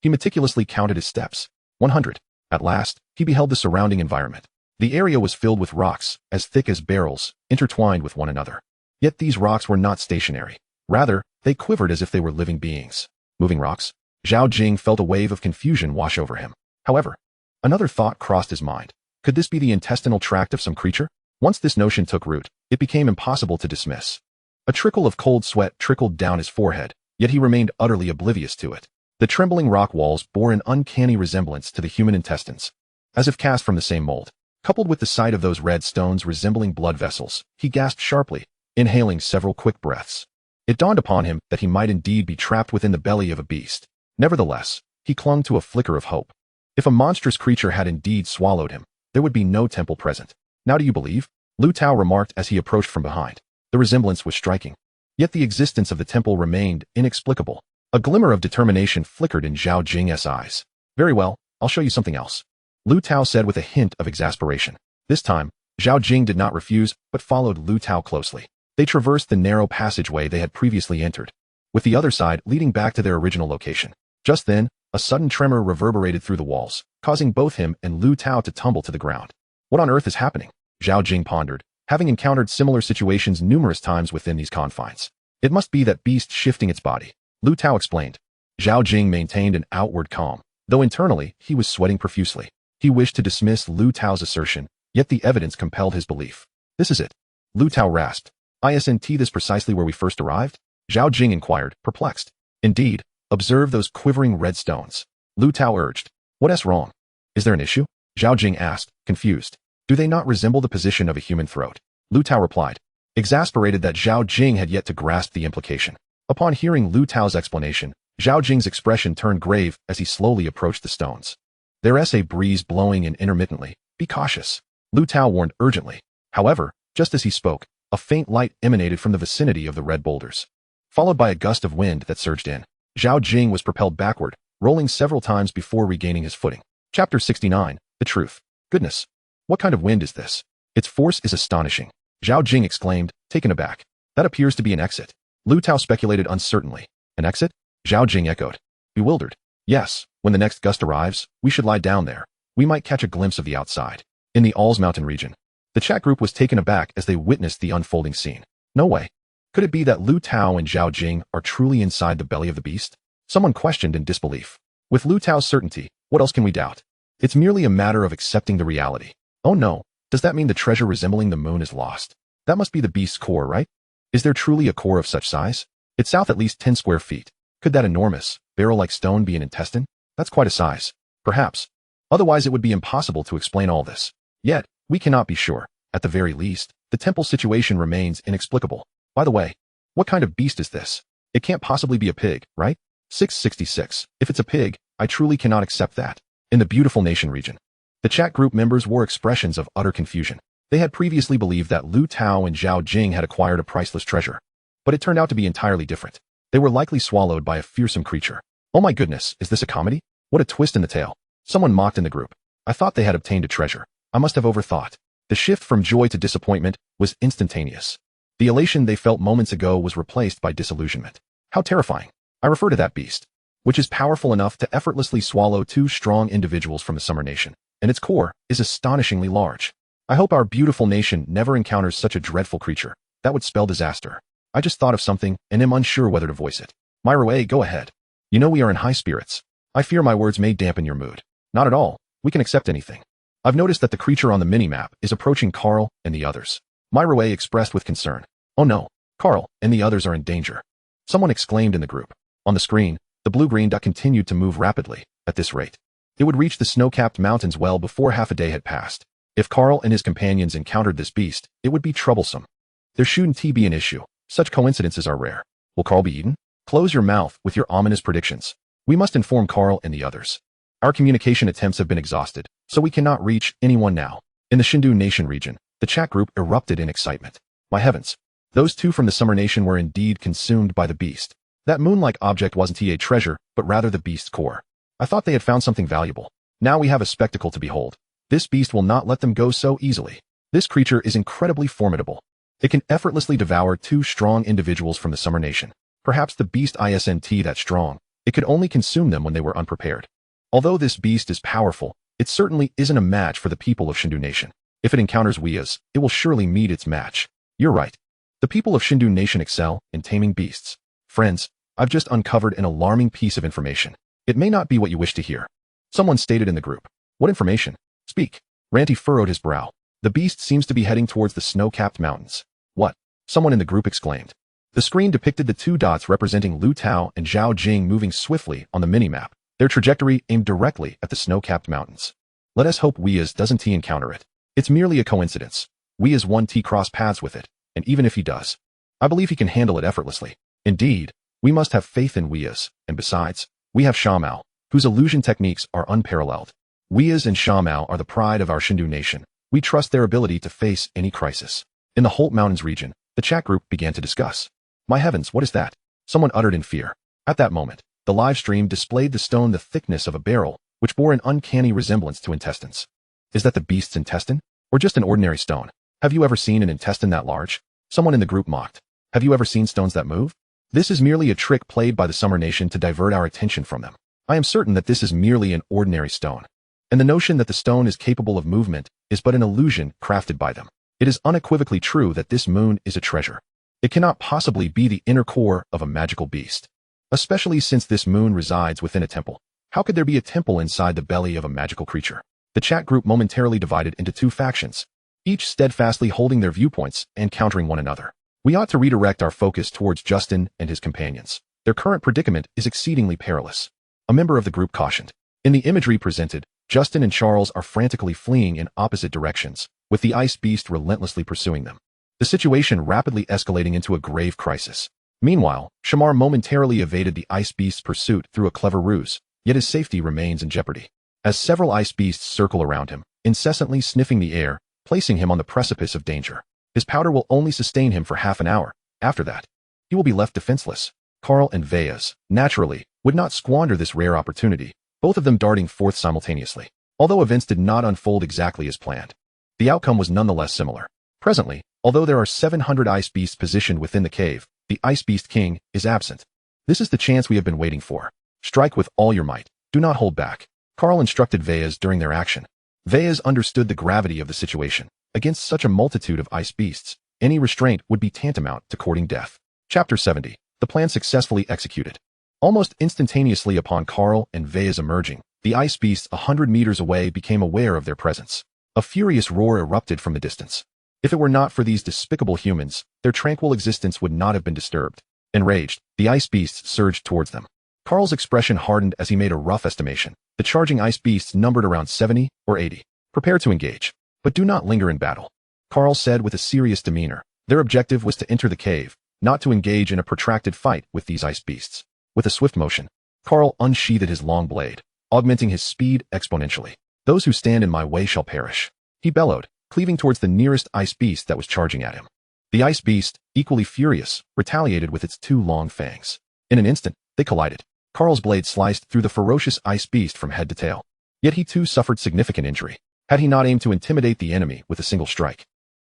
He meticulously counted his steps. 100. At last, he beheld the surrounding environment. The area was filled with rocks, as thick as barrels, intertwined with one another. Yet these rocks were not stationary. Rather, they quivered as if they were living beings. Moving rocks? Zhao Jing felt a wave of confusion wash over him. However, another thought crossed his mind. Could this be the intestinal tract of some creature? Once this notion took root, it became impossible to dismiss. A trickle of cold sweat trickled down his forehead, yet he remained utterly oblivious to it. The trembling rock walls bore an uncanny resemblance to the human intestines, as if cast from the same mold. Coupled with the sight of those red stones resembling blood vessels, he gasped sharply, inhaling several quick breaths. It dawned upon him that he might indeed be trapped within the belly of a beast. Nevertheless, he clung to a flicker of hope. If a monstrous creature had indeed swallowed him, there would be no temple present. Now do you believe? Lu Tao remarked as he approached from behind. The resemblance was striking. Yet the existence of the temple remained inexplicable. A glimmer of determination flickered in Zhao Jing's eyes. Very well, I'll show you something else, Lu Tao said with a hint of exasperation. This time, Zhao Jing did not refuse, but followed Lu Tao closely. They traversed the narrow passageway they had previously entered, with the other side leading back to their original location. Just then, a sudden tremor reverberated through the walls, causing both him and Lu Tao to tumble to the ground. What on earth is happening? Zhao Jing pondered, having encountered similar situations numerous times within these confines. It must be that beast shifting its body, Lu Tao explained. Zhao Jing maintained an outward calm, though internally he was sweating profusely. He wished to dismiss Lu Tao's assertion, yet the evidence compelled his belief. This is it, Lu Tao rasped. Isn't this precisely where we first arrived? Zhao Jing inquired, perplexed. Indeed, observe those quivering red stones, Lu Tao urged. What's wrong? Is there an issue? Zhao Jing asked, confused. Do they not resemble the position of a human throat? Lu Tao replied, exasperated that Zhao Jing had yet to grasp the implication. Upon hearing Lu Tao's explanation, Zhao Jing's expression turned grave as he slowly approached the stones. There's a breeze blowing in intermittently. Be cautious. Lu Tao warned urgently. However, just as he spoke, a faint light emanated from the vicinity of the red boulders, followed by a gust of wind that surged in. Zhao Jing was propelled backward, rolling several times before regaining his footing. Chapter 69. The Truth. Goodness. What kind of wind is this? Its force is astonishing. Zhao Jing exclaimed, taken aback. That appears to be an exit. Lu Tao speculated uncertainly. An exit? Zhao Jing echoed, bewildered. Yes, when the next gust arrives, we should lie down there. We might catch a glimpse of the outside. In the Alls Mountain region, the chat group was taken aback as they witnessed the unfolding scene. No way. Could it be that Lu Tao and Zhao Jing are truly inside the belly of the beast? Someone questioned in disbelief. With Lu Tao's certainty, what else can we doubt? It's merely a matter of accepting the reality. Oh no, does that mean the treasure resembling the moon is lost? That must be the beast's core, right? Is there truly a core of such size? It's south at least 10 square feet. Could that enormous, barrel-like stone be an intestine? That's quite a size. Perhaps. Otherwise it would be impossible to explain all this. Yet, we cannot be sure. At the very least, the temple situation remains inexplicable. By the way, what kind of beast is this? It can't possibly be a pig, right? 666. If it's a pig, I truly cannot accept that. In the beautiful nation region, the chat group members wore expressions of utter confusion. They had previously believed that Lu Tao and Zhao Jing had acquired a priceless treasure, but it turned out to be entirely different. They were likely swallowed by a fearsome creature. Oh my goodness, is this a comedy? What a twist in the tale. Someone mocked in the group. I thought they had obtained a treasure. I must have overthought. The shift from joy to disappointment was instantaneous. The elation they felt moments ago was replaced by disillusionment. How terrifying. I refer to that beast, which is powerful enough to effortlessly swallow two strong individuals from the Summer Nation, and its core is astonishingly large. I hope our beautiful nation never encounters such a dreadful creature. That would spell disaster. I just thought of something and am unsure whether to voice it. Myra, go ahead. You know we are in high spirits. I fear my words may dampen your mood. Not at all. We can accept anything. I've noticed that the creature on the mini-map is approaching Carl and the others. Myra expressed with concern. Oh no, Carl and the others are in danger. Someone exclaimed in the group. On the screen, the blue-green dot continued to move rapidly. At this rate, it would reach the snow-capped mountains well before half a day had passed. If Carl and his companions encountered this beast, it would be troublesome. There shouldn't be an issue. Such coincidences are rare. Will Carl be eaten? Close your mouth with your ominous predictions. We must inform Carl and the others. Our communication attempts have been exhausted, so we cannot reach anyone now. In the Shindu Nation region, the chat group erupted in excitement. My heavens. Those two from the Summer Nation were indeed consumed by the beast. That moon-like object wasn't a treasure, but rather the beast's core. I thought they had found something valuable. Now we have a spectacle to behold. This beast will not let them go so easily. This creature is incredibly formidable. It can effortlessly devour two strong individuals from the Summer Nation. Perhaps the beast isn't that strong. It could only consume them when they were unprepared. Although this beast is powerful, it certainly isn't a match for the people of Shindu Nation. If it encounters Weas, it will surely meet its match. You're right. The people of Shindu Nation excel in taming beasts. Friends, I've just uncovered an alarming piece of information. It may not be what you wish to hear. Someone stated in the group. What information? Speak. Ranty furrowed his brow. The beast seems to be heading towards the snow-capped mountains. What? Someone in the group exclaimed. The screen depicted the two dots representing Lu Tao and Zhao Jing moving swiftly on the minimap, their trajectory aimed directly at the snow-capped mountains. Let us hope Weas doesn't encounter it. It's merely a coincidence. Weas won't cross paths with it, and even if he does, I believe he can handle it effortlessly. Indeed, we must have faith in Weas, and besides, we have Shamao, whose illusion techniques are unparalleled. Weas and Shamao are the pride of our Shindu Nation. We trust their ability to face any crisis. In the Holt Mountains region, the chat group began to discuss. My heavens, what is that? Someone uttered in fear. At that moment, the live stream displayed the stone the thickness of a barrel, which bore an uncanny resemblance to intestines. Is that the beast's intestine? Or just an ordinary stone? Have you ever seen an intestine that large? Someone in the group mocked. Have you ever seen stones that move? This is merely a trick played by the Summer Nation to divert our attention from them. I am certain that this is merely an ordinary stone. And the notion that the stone is capable of movement is but an illusion crafted by them. It is unequivocally true that this moon is a treasure. It cannot possibly be the inner core of a magical beast. Especially since this moon resides within a temple. How could there be a temple inside the belly of a magical creature? The chat group momentarily divided into two factions, each steadfastly holding their viewpoints and countering one another. We ought to redirect our focus towards Justin and his companions. Their current predicament is exceedingly perilous. A member of the group cautioned. In the imagery presented, Justin and Charles are frantically fleeing in opposite directions, with the ice beast relentlessly pursuing them. The situation rapidly escalating into a grave crisis. Meanwhile, Shamar momentarily evaded the ice beast's pursuit through a clever ruse, yet his safety remains in jeopardy. As several ice beasts circle around him, incessantly sniffing the air, placing him on the precipice of danger. His powder will only sustain him for half an hour. After that, he will be left defenseless. Karl and Veyes, naturally, would not squander this rare opportunity, both of them darting forth simultaneously. Although events did not unfold exactly as planned, the outcome was nonetheless similar. Presently, although there are 700 ice beasts positioned within the cave, the Ice Beast King is absent. This is the chance we have been waiting for. Strike with all your might. Do not hold back. Karl instructed Veyes during their action. Veyes understood the gravity of the situation. Against such a multitude of ice beasts, any restraint would be tantamount to courting death. Chapter 70. The plan successfully executed. Almost instantaneously upon Karl and Veyes emerging, the ice beasts 100 meters away became aware of their presence. A furious roar erupted from the distance. If it were not for these despicable humans, their tranquil existence would not have been disturbed. Enraged, the ice beasts surged towards them. Karl's expression hardened as he made a rough estimation. The charging ice beasts numbered around 70 or 80. Prepare to engage, but do not linger in battle. Karl said with a serious demeanor. Their objective was to enter the cave, not to engage in a protracted fight with these ice beasts. With a swift motion, Karl unsheathed his long blade, augmenting his speed exponentially. Those who stand in my way shall perish, he bellowed, cleaving towards the nearest ice beast that was charging at him. The ice beast, equally furious, retaliated with its two long fangs. In an instant, they collided. Karl's blade sliced through the ferocious ice beast from head to tail. Yet he too suffered significant injury. Had he not aimed to intimidate the enemy with a single strike,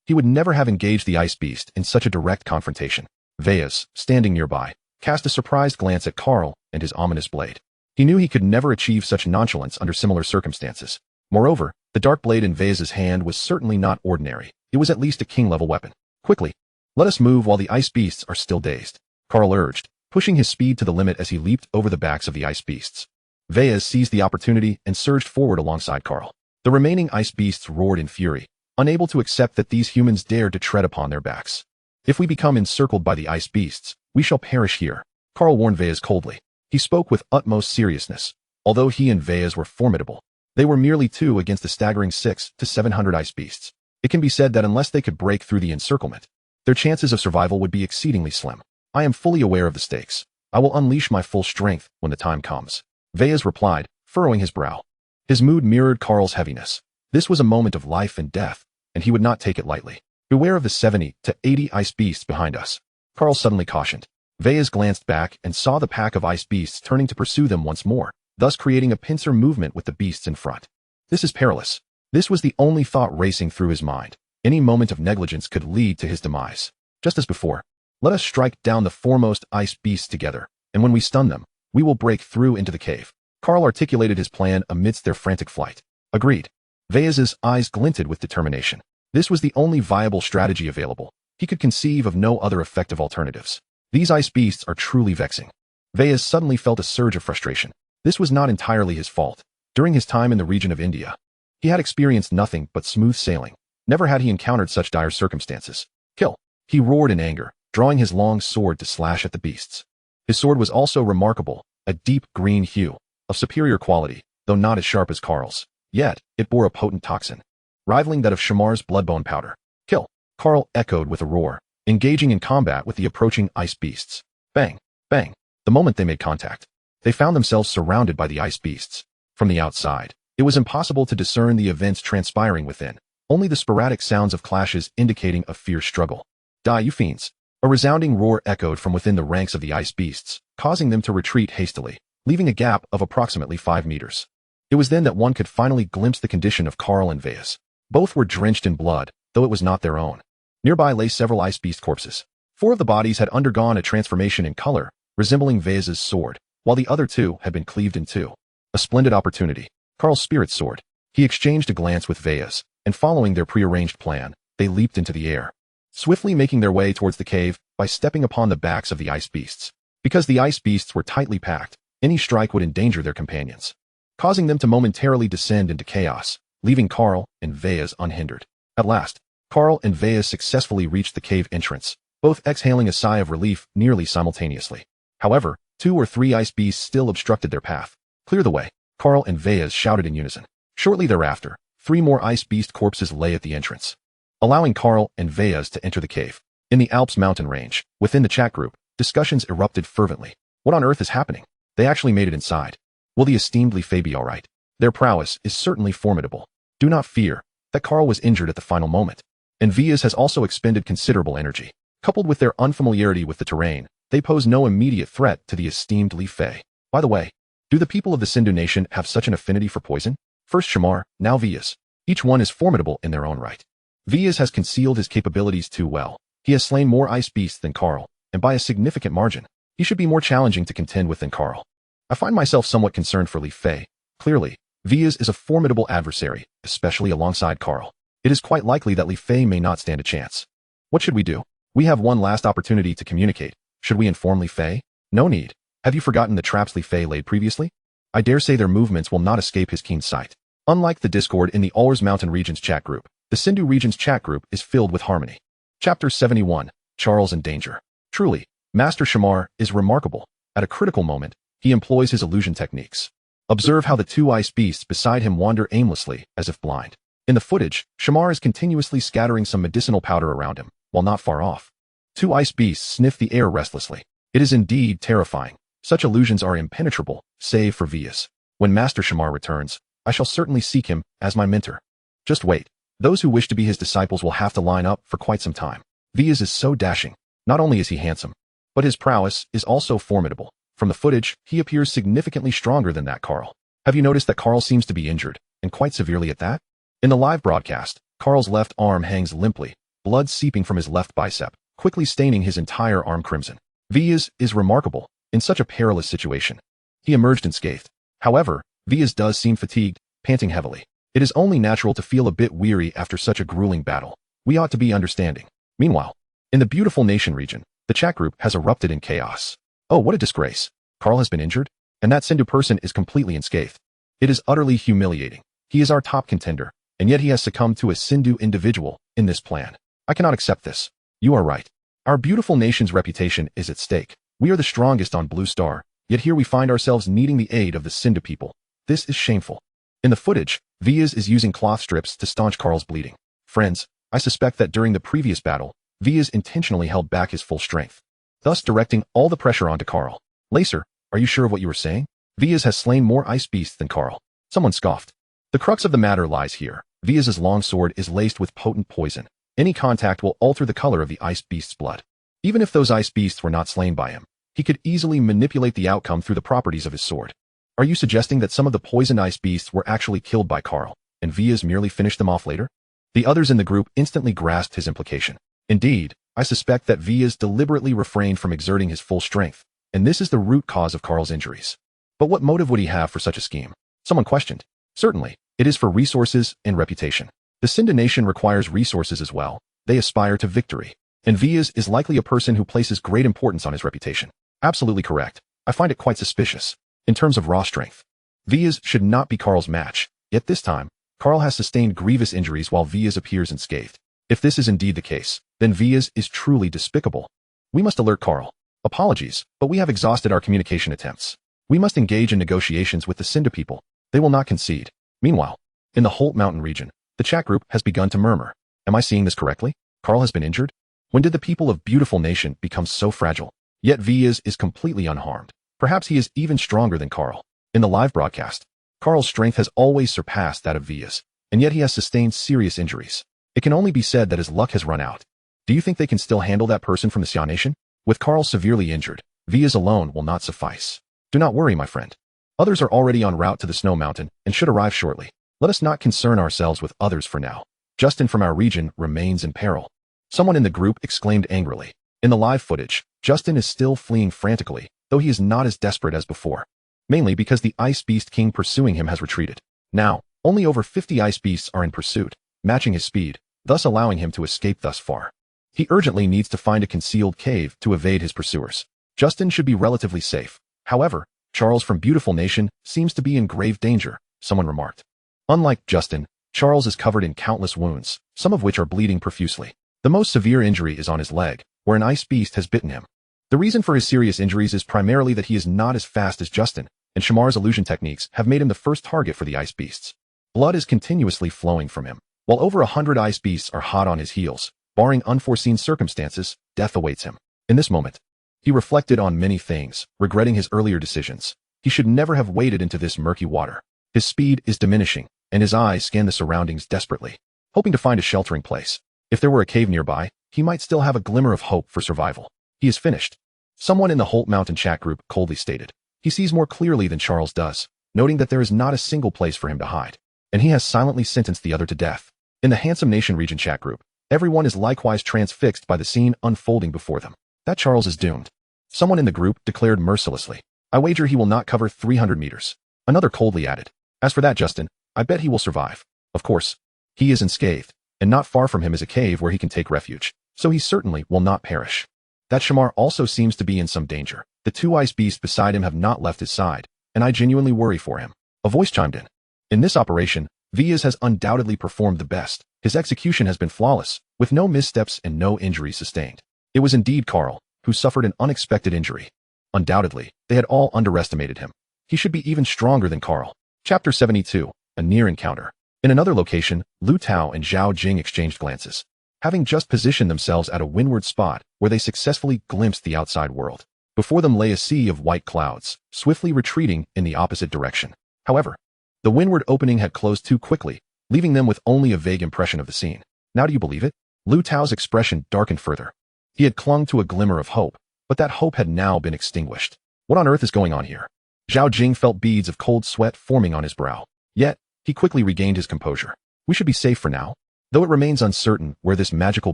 he would never have engaged the ice beast in such a direct confrontation. Veyes, standing nearby, cast a surprised glance at Karl and his ominous blade. He knew he could never achieve such nonchalance under similar circumstances. Moreover, the dark blade in Veyes' hand was certainly not ordinary. It was at least a king-level weapon. Quickly, let us move while the ice beasts are still dazed, Karl urged, pushing his speed to the limit as he leaped over the backs of the ice beasts. Veyes seized the opportunity and surged forward alongside Karl. The remaining ice beasts roared in fury, unable to accept that these humans dared to tread upon their backs. If we become encircled by the ice beasts, we shall perish here, Karl warned Veyes coldly. He spoke with utmost seriousness. Although he and Veyes were formidable, they were merely two against the staggering 600 to 700 ice beasts. It can be said that unless they could break through the encirclement, their chances of survival would be exceedingly slim. I am fully aware of the stakes. I will unleash my full strength when the time comes, Veyes replied, furrowing his brow. His mood mirrored Karl's heaviness. This was a moment of life and death, and he would not take it lightly. Beware of the 70 to 80 ice beasts behind us, Karl suddenly cautioned. Veyes glanced back and saw the pack of ice beasts turning to pursue them once more, thus creating a pincer movement with the beasts in front. This is perilous. This was the only thought racing through his mind. Any moment of negligence could lead to his demise. Just as before, let us strike down the foremost ice beasts together, and when we stun them, we will break through into the cave. Karl articulated his plan amidst their frantic flight. Agreed. Veyes' eyes glinted with determination. This was the only viable strategy available. He could conceive of no other effective alternatives. These ice beasts are truly vexing. Veyes suddenly felt a surge of frustration. This was not entirely his fault. During his time in the region of India, he had experienced nothing but smooth sailing. Never had he encountered such dire circumstances. Kill! He roared in anger, drawing his long sword to slash at the beasts. His sword was also remarkable, a deep green hue, of superior quality, though not as sharp as Karl's. Yet, it bore a potent toxin, rivaling that of Shamar's bloodbone powder. Kill! Karl echoed with a roar, engaging in combat with the approaching ice beasts. Bang! Bang! The moment they made contact, they found themselves surrounded by the ice beasts. From the outside, it was impossible to discern the events transpiring within, only the sporadic sounds of clashes indicating a fierce struggle. Die, you fiends! A resounding roar echoed from within the ranks of the ice beasts, causing them to retreat hastily, leaving a gap of approximately 5 meters. It was then that one could finally glimpse the condition of Karl and Veyes. Both were drenched in blood, though it was not their own. Nearby lay several ice beast corpses. 4 of the bodies had undergone a transformation in color, resembling Veyes' sword, while the other 2 had been cleaved in two. A splendid opportunity. Karl's spirit soared. He exchanged a glance with Veyes, and following their prearranged plan, they leaped into the air, swiftly making their way towards the cave by stepping upon the backs of the ice beasts. Because the ice beasts were tightly packed, any strike would endanger their companions, causing them to momentarily descend into chaos, leaving Karl and Veyes unhindered. At last, Karl and Veyes successfully reached the cave entrance, both exhaling a sigh of relief nearly simultaneously. However, 2 or 3 ice beasts still obstructed their path. Clear the way, Karl and Veyes shouted in unison. Shortly thereafter, 3 more ice beast corpses lay at the entrance, allowing Karl and Veyes to enter the cave. In the Alps mountain range, within the chat group, Discussions erupted fervently. What on earth is happening? They actually made it inside. Will the esteemed Li Fei be alright? Their prowess is certainly formidable. Do not fear that Carl was injured at the final moment. And Vias has also expended considerable energy. Coupled with their unfamiliarity with the terrain, they pose no immediate threat to the esteemed Li Fei. By the way, do the people of the Sindu nation have such an affinity for poison? First Shamar, now Vias. Each one is formidable in their own right. Vias has concealed his capabilities too well. He has slain more ice beasts than Carl, and by a significant margin. He should be more challenging to contend with than Carl. I find myself somewhat concerned for Li Fei. Clearly, Vias is a formidable adversary, especially alongside Carl. It is quite likely that Li Fei may not stand a chance. What should we do? We have one last opportunity to communicate. Should we inform Li Fei? No need. Have you forgotten the traps Li Fei laid previously? I dare say their movements will not escape his keen sight. Unlike the discord in the Ulr's Mountain region's chat group, the Sindu region's chat group is filled with harmony. Chapter 71, Charles in Danger. Truly, Master Shamar is remarkable. At a critical moment, he employs his illusion techniques. Observe how the two ice beasts beside him wander aimlessly, as if blind. In the footage, Shamar is continuously scattering some medicinal powder around him, while not far off. Two ice beasts sniff the air restlessly. It is indeed terrifying. Such illusions are impenetrable, save for Vias. When Master Shamar returns, I shall certainly seek him as my mentor. Just wait. Those who wish to be his disciples will have to line up for quite some time. Vias is so dashing. Not only is he handsome, but his prowess is also formidable. From the footage, he appears significantly stronger than that Carl. Have you noticed that Carl seems to be injured, and quite severely at that? In the live broadcast, Carl's left arm hangs limply, blood seeping from his left bicep, quickly staining his entire arm crimson. Vias is remarkable in such a perilous situation. He emerged unscathed. However, Vias does seem fatigued, panting heavily. It is only natural to feel a bit weary after such a grueling battle. We ought to be understanding. Meanwhile, in the beautiful nation region, the chat group has erupted in chaos. Oh, what a disgrace. Carl has been injured, and that Sindu person is completely unscathed. It is utterly humiliating. He is our top contender, and yet he has succumbed to a Sindu individual in this plan. I cannot accept this. You are right. Our beautiful nation's reputation is at stake. We are the strongest on Blue Star, yet here we find ourselves needing the aid of the Sindu people. This is shameful. In the footage, Vias is using cloth strips to staunch Carl's bleeding. Friends, I suspect that during the previous battle, Vias intentionally held back his full strength, thus directing all the pressure onto Carl. Lacer, are you sure of what you were saying? Vias has slain more ice beasts than Carl. Someone scoffed. The crux of the matter lies here. Vias's long sword is laced with potent poison. Any contact will alter the color of the ice beast's blood. Even if those ice beasts were not slain by him, he could easily manipulate the outcome through the properties of his sword. Are you suggesting that some of the poisoned ice beasts were actually killed by Carl, and Vias merely finished them off later? The others in the group instantly grasped his implication. Indeed, I suspect that Vias deliberately refrained from exerting his full strength, and this is the root cause of Carl's injuries. But what motive would he have for such a scheme? Someone questioned. Certainly, it is for resources and reputation. The Sindu nation requires resources as well. They aspire to victory. And Vias is likely a person who places great importance on his reputation. Absolutely correct. I find it quite suspicious. In terms of raw strength, Vias should not be Carl's match. Yet this time, Carl has sustained grievous injuries while Vias appears unscathed. If this is indeed the case, then Vias is truly despicable. We must alert Carl. Apologies, but we have exhausted our communication attempts. We must engage in negotiations with the Sindu people. They will not concede. Meanwhile, in the Holt Mountain region, the chat group has begun to murmur. Am I seeing this correctly? Carl has been injured? When did the people of beautiful nation become so fragile? Yet Vias is completely unharmed. Perhaps he is even stronger than Carl. In the live broadcast, Carl's strength has always surpassed that of Vias, and yet he has sustained serious injuries. It can only be said that his luck has run out. Do you think they can still handle that person from the Xia nation? With Carl severely injured, Vias alone will not suffice. Do not worry, my friend. Others are already en route to the Snow Mountain and should arrive shortly. Let us not concern ourselves with others for now. Justin from our region remains in peril. Someone in the group exclaimed angrily. In the live footage, Justin is still fleeing frantically, though he is not as desperate as before. Mainly because the Ice Beast King pursuing him has retreated. Now, only over 50 Ice Beasts are in pursuit, matching his speed, thus allowing him to escape thus far. He urgently needs to find a concealed cave to evade his pursuers. Justin should be relatively safe. However, Charles from Beautiful Nation seems to be in grave danger, someone remarked. Unlike Justin, Charles is covered in countless wounds, some of which are bleeding profusely. The most severe injury is on his leg, where an ice beast has bitten him. The reason for his serious injuries is primarily that he is not as fast as Justin, and Shamar's illusion techniques have made him the first target for the ice beasts. Blood is continuously flowing from him. While over 100 ice beasts are hot on his heels, barring unforeseen circumstances, death awaits him. In this moment, He reflected on many things, regretting his earlier decisions. He should never have waded into this murky water. His speed is diminishing, and his eyes scan the surroundings desperately, hoping to find a sheltering place. If there were a cave nearby, he might still have a glimmer of hope for survival. He is finished. Someone in the Holt Mountain chat group coldly stated. He sees more clearly than Charles does, noting that there is not a single place for him to hide, and he has silently sentenced the other to death. In the Handsome Nation region chat group, everyone is likewise transfixed by the scene unfolding before them. That Charles is doomed. Someone in the group declared mercilessly, I wager he will not cover 300 meters. Another coldly added, as for that Justin, I bet he will survive. Of course, he is unscathed, and not far from him is a cave where he can take refuge, so he certainly will not perish. That Shamar also seems to be in some danger. The two ice beasts beside him have not left his side, and I genuinely worry for him. A voice chimed in. In this operation, Vias has undoubtedly performed the best. His execution has been flawless, with no missteps and no injuries sustained. It was indeed Carl, who suffered an unexpected injury. Undoubtedly, they had all underestimated him. He should be even stronger than Carl. Chapter 72, A Near Encounter. In another location, Lu Tao and Zhao Jing exchanged glances, having just positioned themselves at a windward spot where they successfully glimpsed the outside world. Before them lay a sea of white clouds, swiftly retreating in the opposite direction. However, the windward opening had closed too quickly, leaving them with only a vague impression of the scene. Now do you believe it? Lu Tao's expression darkened further. He had clung to a glimmer of hope, but that hope had now been extinguished. What on earth is going on here? Zhao Jing felt beads of cold sweat forming on his brow. Yet, he quickly regained his composure. We should be safe for now, though it remains uncertain where this magical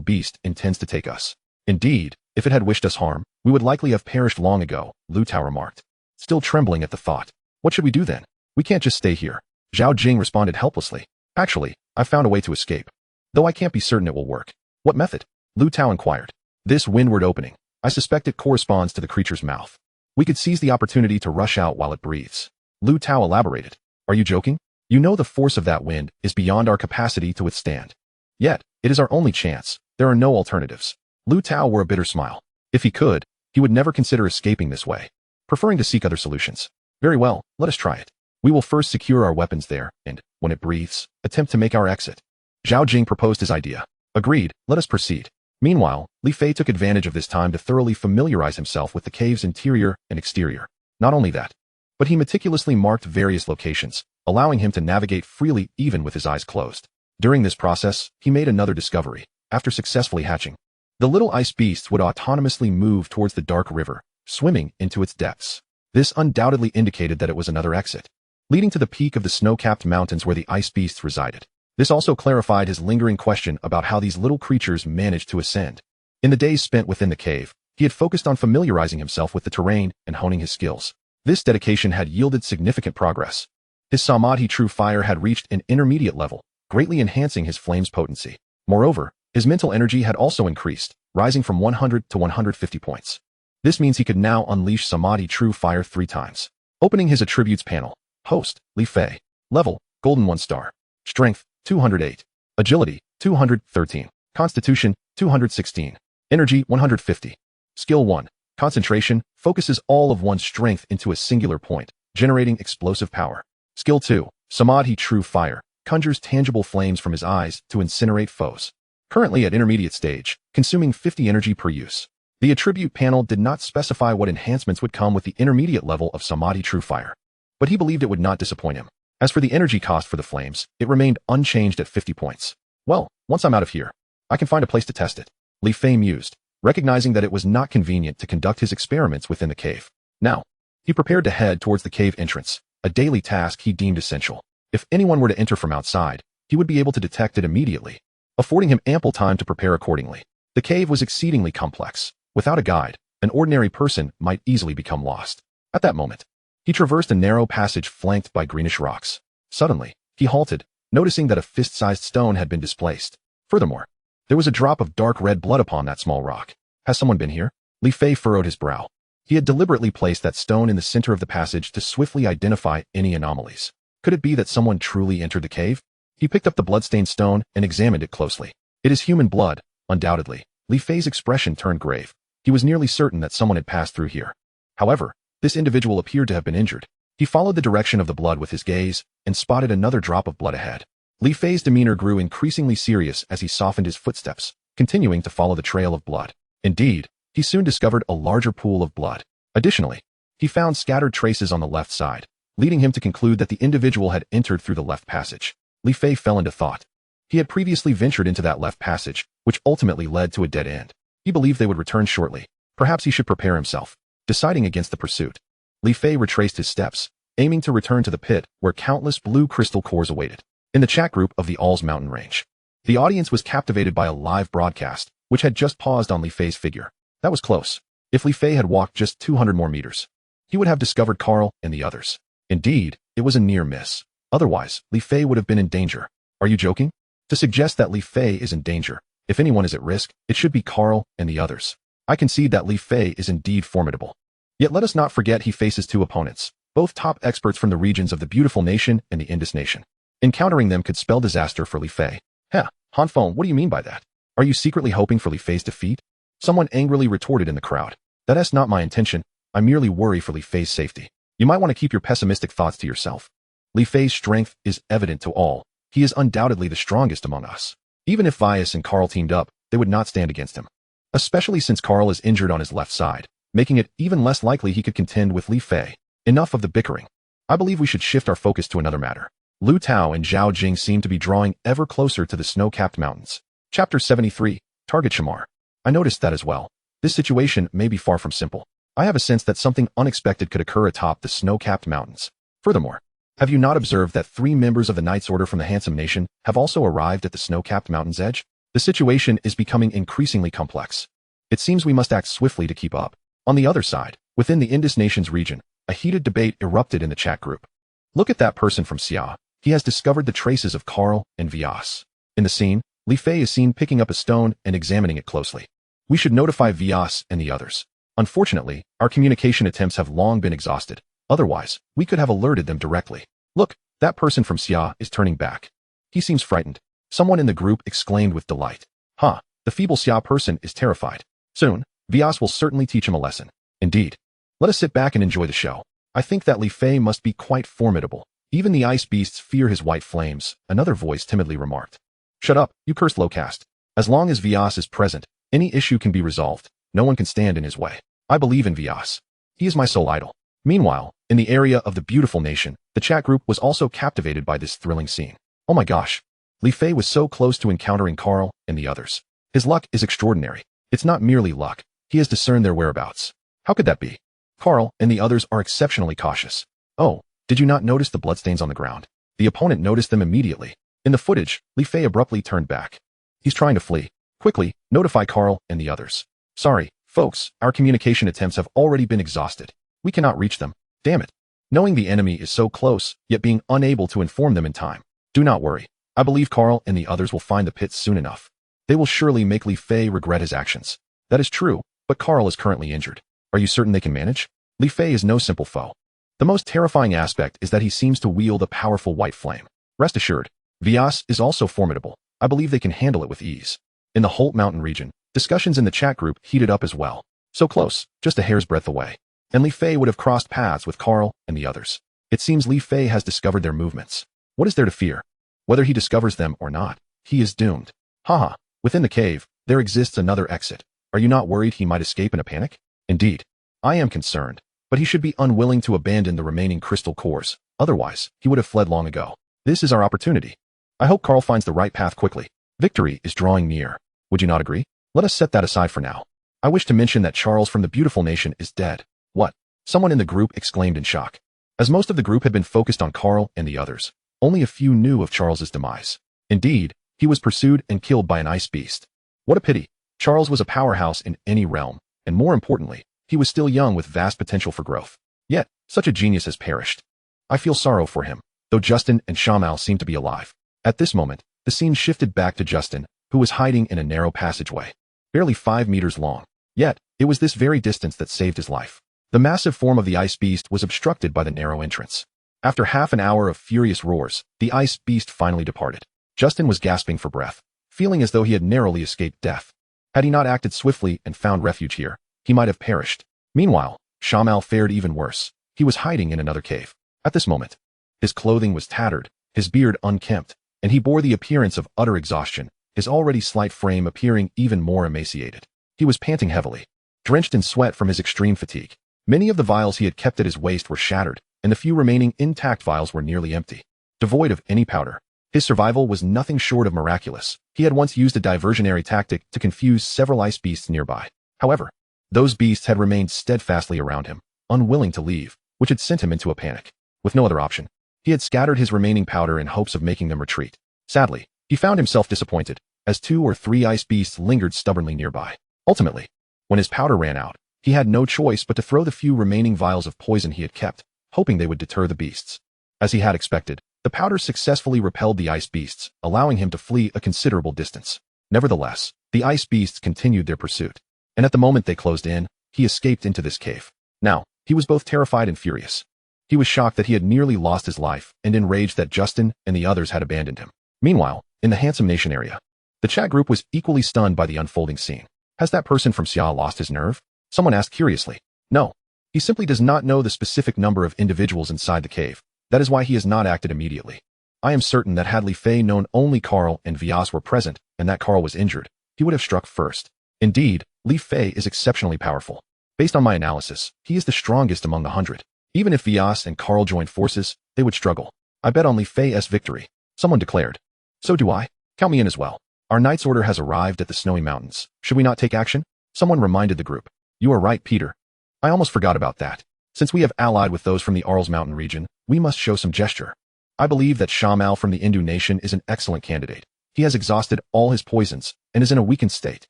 beast intends to take us. Indeed, if it had wished us harm, we would likely have perished long ago, Lu Tao remarked, still trembling at the thought. What should we do then? We can't just stay here. Zhao Jing responded helplessly. Actually, I've found a way to escape, though I can't be certain it will work. What method? Lu Tao inquired. This windward opening. I suspect it corresponds to the creature's mouth. We could seize the opportunity to rush out while it breathes. Lu Tao elaborated. Are you joking? You know the force of that wind is beyond our capacity to withstand. Yet, it is our only chance. There are no alternatives. Lu Tao wore a bitter smile. If he could, he would never consider escaping this way, preferring to seek other solutions. Very well, let us try it. We will first secure our weapons there, and, when it breathes, attempt to make our exit. Zhao Jing proposed his idea. Agreed, let us proceed. Meanwhile, Li Fei took advantage of this time to thoroughly familiarize himself with the cave's interior and exterior. Not only that, but he meticulously marked various locations, allowing him to navigate freely even with his eyes closed. During this process, he made another discovery. After successfully hatching, the little ice beasts would autonomously move towards the dark river, swimming into its depths. This undoubtedly indicated that it was another exit, leading to the peak of the snow-capped mountains where the ice beasts resided. This also clarified his lingering question about how these little creatures managed to ascend. In the days spent within the cave, he had focused on familiarizing himself with the terrain and honing his skills. This dedication had yielded significant progress. His Samadhi True Fire had reached an intermediate level, greatly enhancing his flame's potency. Moreover, his mental energy had also increased, rising from 100 to 150 points. This means he could now unleash Samadhi True Fire 3 times. Opening his attributes panel. Host, Li Fei. Level, Golden 1 star. Strength, 208. Agility, 213. Constitution, 216. Energy, 150. Skill 1. Concentration, focuses all of one's strength into a singular point, generating explosive power. Skill 2. Samadhi True Fire, conjures tangible flames from his eyes to incinerate foes. Currently at intermediate stage, consuming 50 energy per use. The attribute panel did not specify what enhancements would come with the intermediate level of Samadhi True Fire, but he believed it would not disappoint him. As for the energy cost for the flames, it remained unchanged at 50 points. Well, once I'm out of here, I can find a place to test it. Li Fei mused, recognizing that it was not convenient to conduct his experiments within the cave. Now, he prepared to head towards the cave entrance, a daily task he deemed essential. If anyone were to enter from outside, he would be able to detect it immediately, affording him ample time to prepare accordingly. The cave was exceedingly complex. Without a guide, an ordinary person might easily become lost. At that moment, he traversed a narrow passage flanked by greenish rocks. Suddenly, he halted, noticing that a fist-sized stone had been displaced. Furthermore, there was a drop of dark red blood upon that small rock. Has someone been here? Li Fei furrowed his brow. He had deliberately placed that stone in the center of the passage to swiftly identify any anomalies. Could it be that someone truly entered the cave? He picked up the bloodstained stone and examined it closely. It is human blood, undoubtedly. Li Fei's expression turned grave. He was nearly certain that someone had passed through here. However, this individual appeared to have been injured. He followed the direction of the blood with his gaze and spotted another drop of blood ahead. Li Fei's demeanor grew increasingly serious as he softened his footsteps, continuing to follow the trail of blood. Indeed, He soon discovered a larger pool of blood. Additionally, he found scattered traces on the left side, leading him to conclude that the individual had entered through the left passage. Li Fei fell into thought. He had previously ventured into that left passage, which ultimately led to a dead end. He believed they would return shortly. Perhaps he should prepare himself. Deciding against the pursuit, Li Fei retraced his steps, aiming to return to the pit where countless blue crystal cores awaited. In the chat group of the All's Mountain Range, the audience was captivated by a live broadcast, which had just paused on Li Fei's figure. That was close. If Li Fei had walked just 200 more meters, he would have discovered Carl and the others. Indeed, it was a near miss. Otherwise, Li Fei would have been in danger. Are you joking? To suggest that Li Fei is in danger, if anyone is at risk, it should be Carl and the others. I concede that Li Fei is indeed formidable. Yet let us not forget he faces two opponents, both top experts from the regions of the Beautiful Nation and the Indus Nation. Encountering them could spell disaster for Li Fei. Heh, Hanfeng, what do you mean by that? Are you secretly hoping for Li Fei's defeat? Someone angrily retorted in the crowd. That's not my intention. I merely worry for Li Fei's safety. You might want to keep your pessimistic thoughts to yourself. Li Fei's strength is evident to all. He is undoubtedly the strongest among us. Even if Vias and Carl teamed up, they would not stand against him. Especially since Carl is injured on his left side, making it even less likely he could contend with Li Fei. Enough of the bickering. I believe we should shift our focus to another matter. Lu Tao and Zhao Jing seem to be drawing ever closer to the snow-capped mountains. Chapter 73, Target Shamar. I noticed that as well. This situation may be far from simple. I have a sense that something unexpected could occur atop the snow-capped mountains. Furthermore, have you not observed that 3 members of the Knights Order from the Handsome Nation have also arrived at the snow-capped mountain's edge? The situation is becoming increasingly complex. It seems we must act swiftly to keep up. On the other side, within the Indus Nation's region, a heated debate erupted in the chat group. Look at that person from Xia. He has discovered the traces of Carl and Vias. In the scene, Li Fei is seen picking up a stone and examining it closely. We should notify Vias and the others. Unfortunately, our communication attempts have long been exhausted. Otherwise, we could have alerted them directly. Look, that person from Xia is turning back. He seems frightened. Someone in the group exclaimed with delight. The feeble Xia person is terrified. Soon, Vias will certainly teach him a lesson. Indeed. Let us sit back and enjoy the show. I think that Li Fei must be quite formidable. Even the ice beasts fear his white flames, another voice timidly remarked. Shut up, you cursed low caste. As long as Vias is present, any issue can be resolved. No one can stand in his way. I believe in Vias. He is my sole idol. Meanwhile, in the area of the Beautiful Nation, the chat group was also captivated by this thrilling scene. Oh my gosh. Li Fei was so close to encountering Carl and the others. His luck is extraordinary. It's not merely luck. He has discerned their whereabouts. How could that be? Carl and the others are exceptionally cautious. Oh, did you not notice the bloodstains on the ground? The opponent noticed them immediately. In the footage, Li Fei abruptly turned back. He's trying to flee. Quickly, notify Carl and the others. Sorry, folks, our communication attempts have already been exhausted. We cannot reach them. Damn it. Knowing the enemy is so close, yet being unable to inform them in time. Do not worry. I believe Carl and the others will find the pit soon enough. They will surely make Li Fei regret his actions. That is true, but Carl is currently injured. Are you certain they can manage? Li Fei is no simple foe. The most terrifying aspect is that he seems to wield a powerful white flame. Rest assured, Vias is also formidable. I believe they can handle it with ease. In the Holt Mountain region, discussions in the chat group heated up as well. So close, just a hair's breadth away. And Li Fei would have crossed paths with Carl and the others. It seems Li Fei has discovered their movements. What is there to fear? Whether he discovers them or not, he is doomed. Haha, within the cave, there exists another exit. Are you not worried he might escape in a panic? Indeed. I am concerned, but he should be unwilling to abandon the remaining crystal cores. Otherwise, he would have fled long ago. This is our opportunity. I hope Carl finds the right path quickly. Victory is drawing near. Would you not agree? Let us set that aside for now. I wish to mention that Charles from the Beautiful Nation is dead. What? Someone in the group exclaimed in shock. As most of the group had been focused on Carl and the others, only a few knew of Charles's demise. Indeed, he was pursued and killed by an ice beast. What a pity. Charles was a powerhouse in any realm, and more importantly, he was still young with vast potential for growth. Yet, such a genius has perished. I feel sorrow for him, though Justin and Shamal seem to be alive. At this moment, the scene shifted back to Justin, who was hiding in a narrow passageway, barely 5 meters long. Yet, it was this very distance that saved his life. The massive form of the ice beast was obstructed by the narrow entrance. After half an hour of furious roars, the ice beast finally departed. Justin was gasping for breath, feeling as though he had narrowly escaped death. Had he not acted swiftly and found refuge here, he might have perished. Meanwhile, Shamal fared even worse. He was hiding in another cave. At this moment, his clothing was tattered, his beard unkempt, and he bore the appearance of utter exhaustion, his already slight frame appearing even more emaciated. He was panting heavily. drenched in sweat from his extreme fatigue. Many of the vials he had kept at his waist were shattered, and the few remaining intact vials were nearly empty, devoid of any powder. His survival was nothing short of miraculous. He had once used a diversionary tactic to confuse several ice beasts nearby. However, those beasts had remained steadfastly around him, unwilling to leave, which had sent him into a panic. With no other option, he had scattered his remaining powder in hopes of making them retreat. Sadly, he found himself disappointed, as 2 or 3 ice beasts lingered stubbornly nearby. Ultimately, when his powder ran out, he had no choice but to throw the few remaining vials of poison he had kept, hoping they would deter the beasts. As he had expected, the powder successfully repelled the ice beasts, allowing him to flee a considerable distance. Nevertheless, the ice beasts continued their pursuit, and at the moment they closed in, he escaped into this cave. Now, he was both terrified and furious. He was shocked that he had nearly lost his life, and enraged that Justin and the others had abandoned him. Meanwhile, in the Handsome Nation area, the chat group was equally stunned by the unfolding scene. Has that person from Xia lost his nerve? Someone asked curiously. No. He simply does not know the specific number of individuals inside the cave. That is why he has not acted immediately. I am certain that had Li Fei known only Carl and Vyas were present, and that Carl was injured, he would have struck first. Indeed, Li Fei is exceptionally powerful. Based on my analysis, he is the strongest among the 100. Even if Vyas and Carl joined forces, they would struggle. I bet on Li Fei's victory, someone declared. So do I. Count me in as well. Our knight's order has arrived at the snowy mountains. Should we not take action? Someone reminded the group. You are right, Peter. I almost forgot about that. Since we have allied with those from the Arles Mountain region, we must show some gesture. I believe that Shamal from the Indu nation is an excellent candidate. He has exhausted all his poisons and is in a weakened state.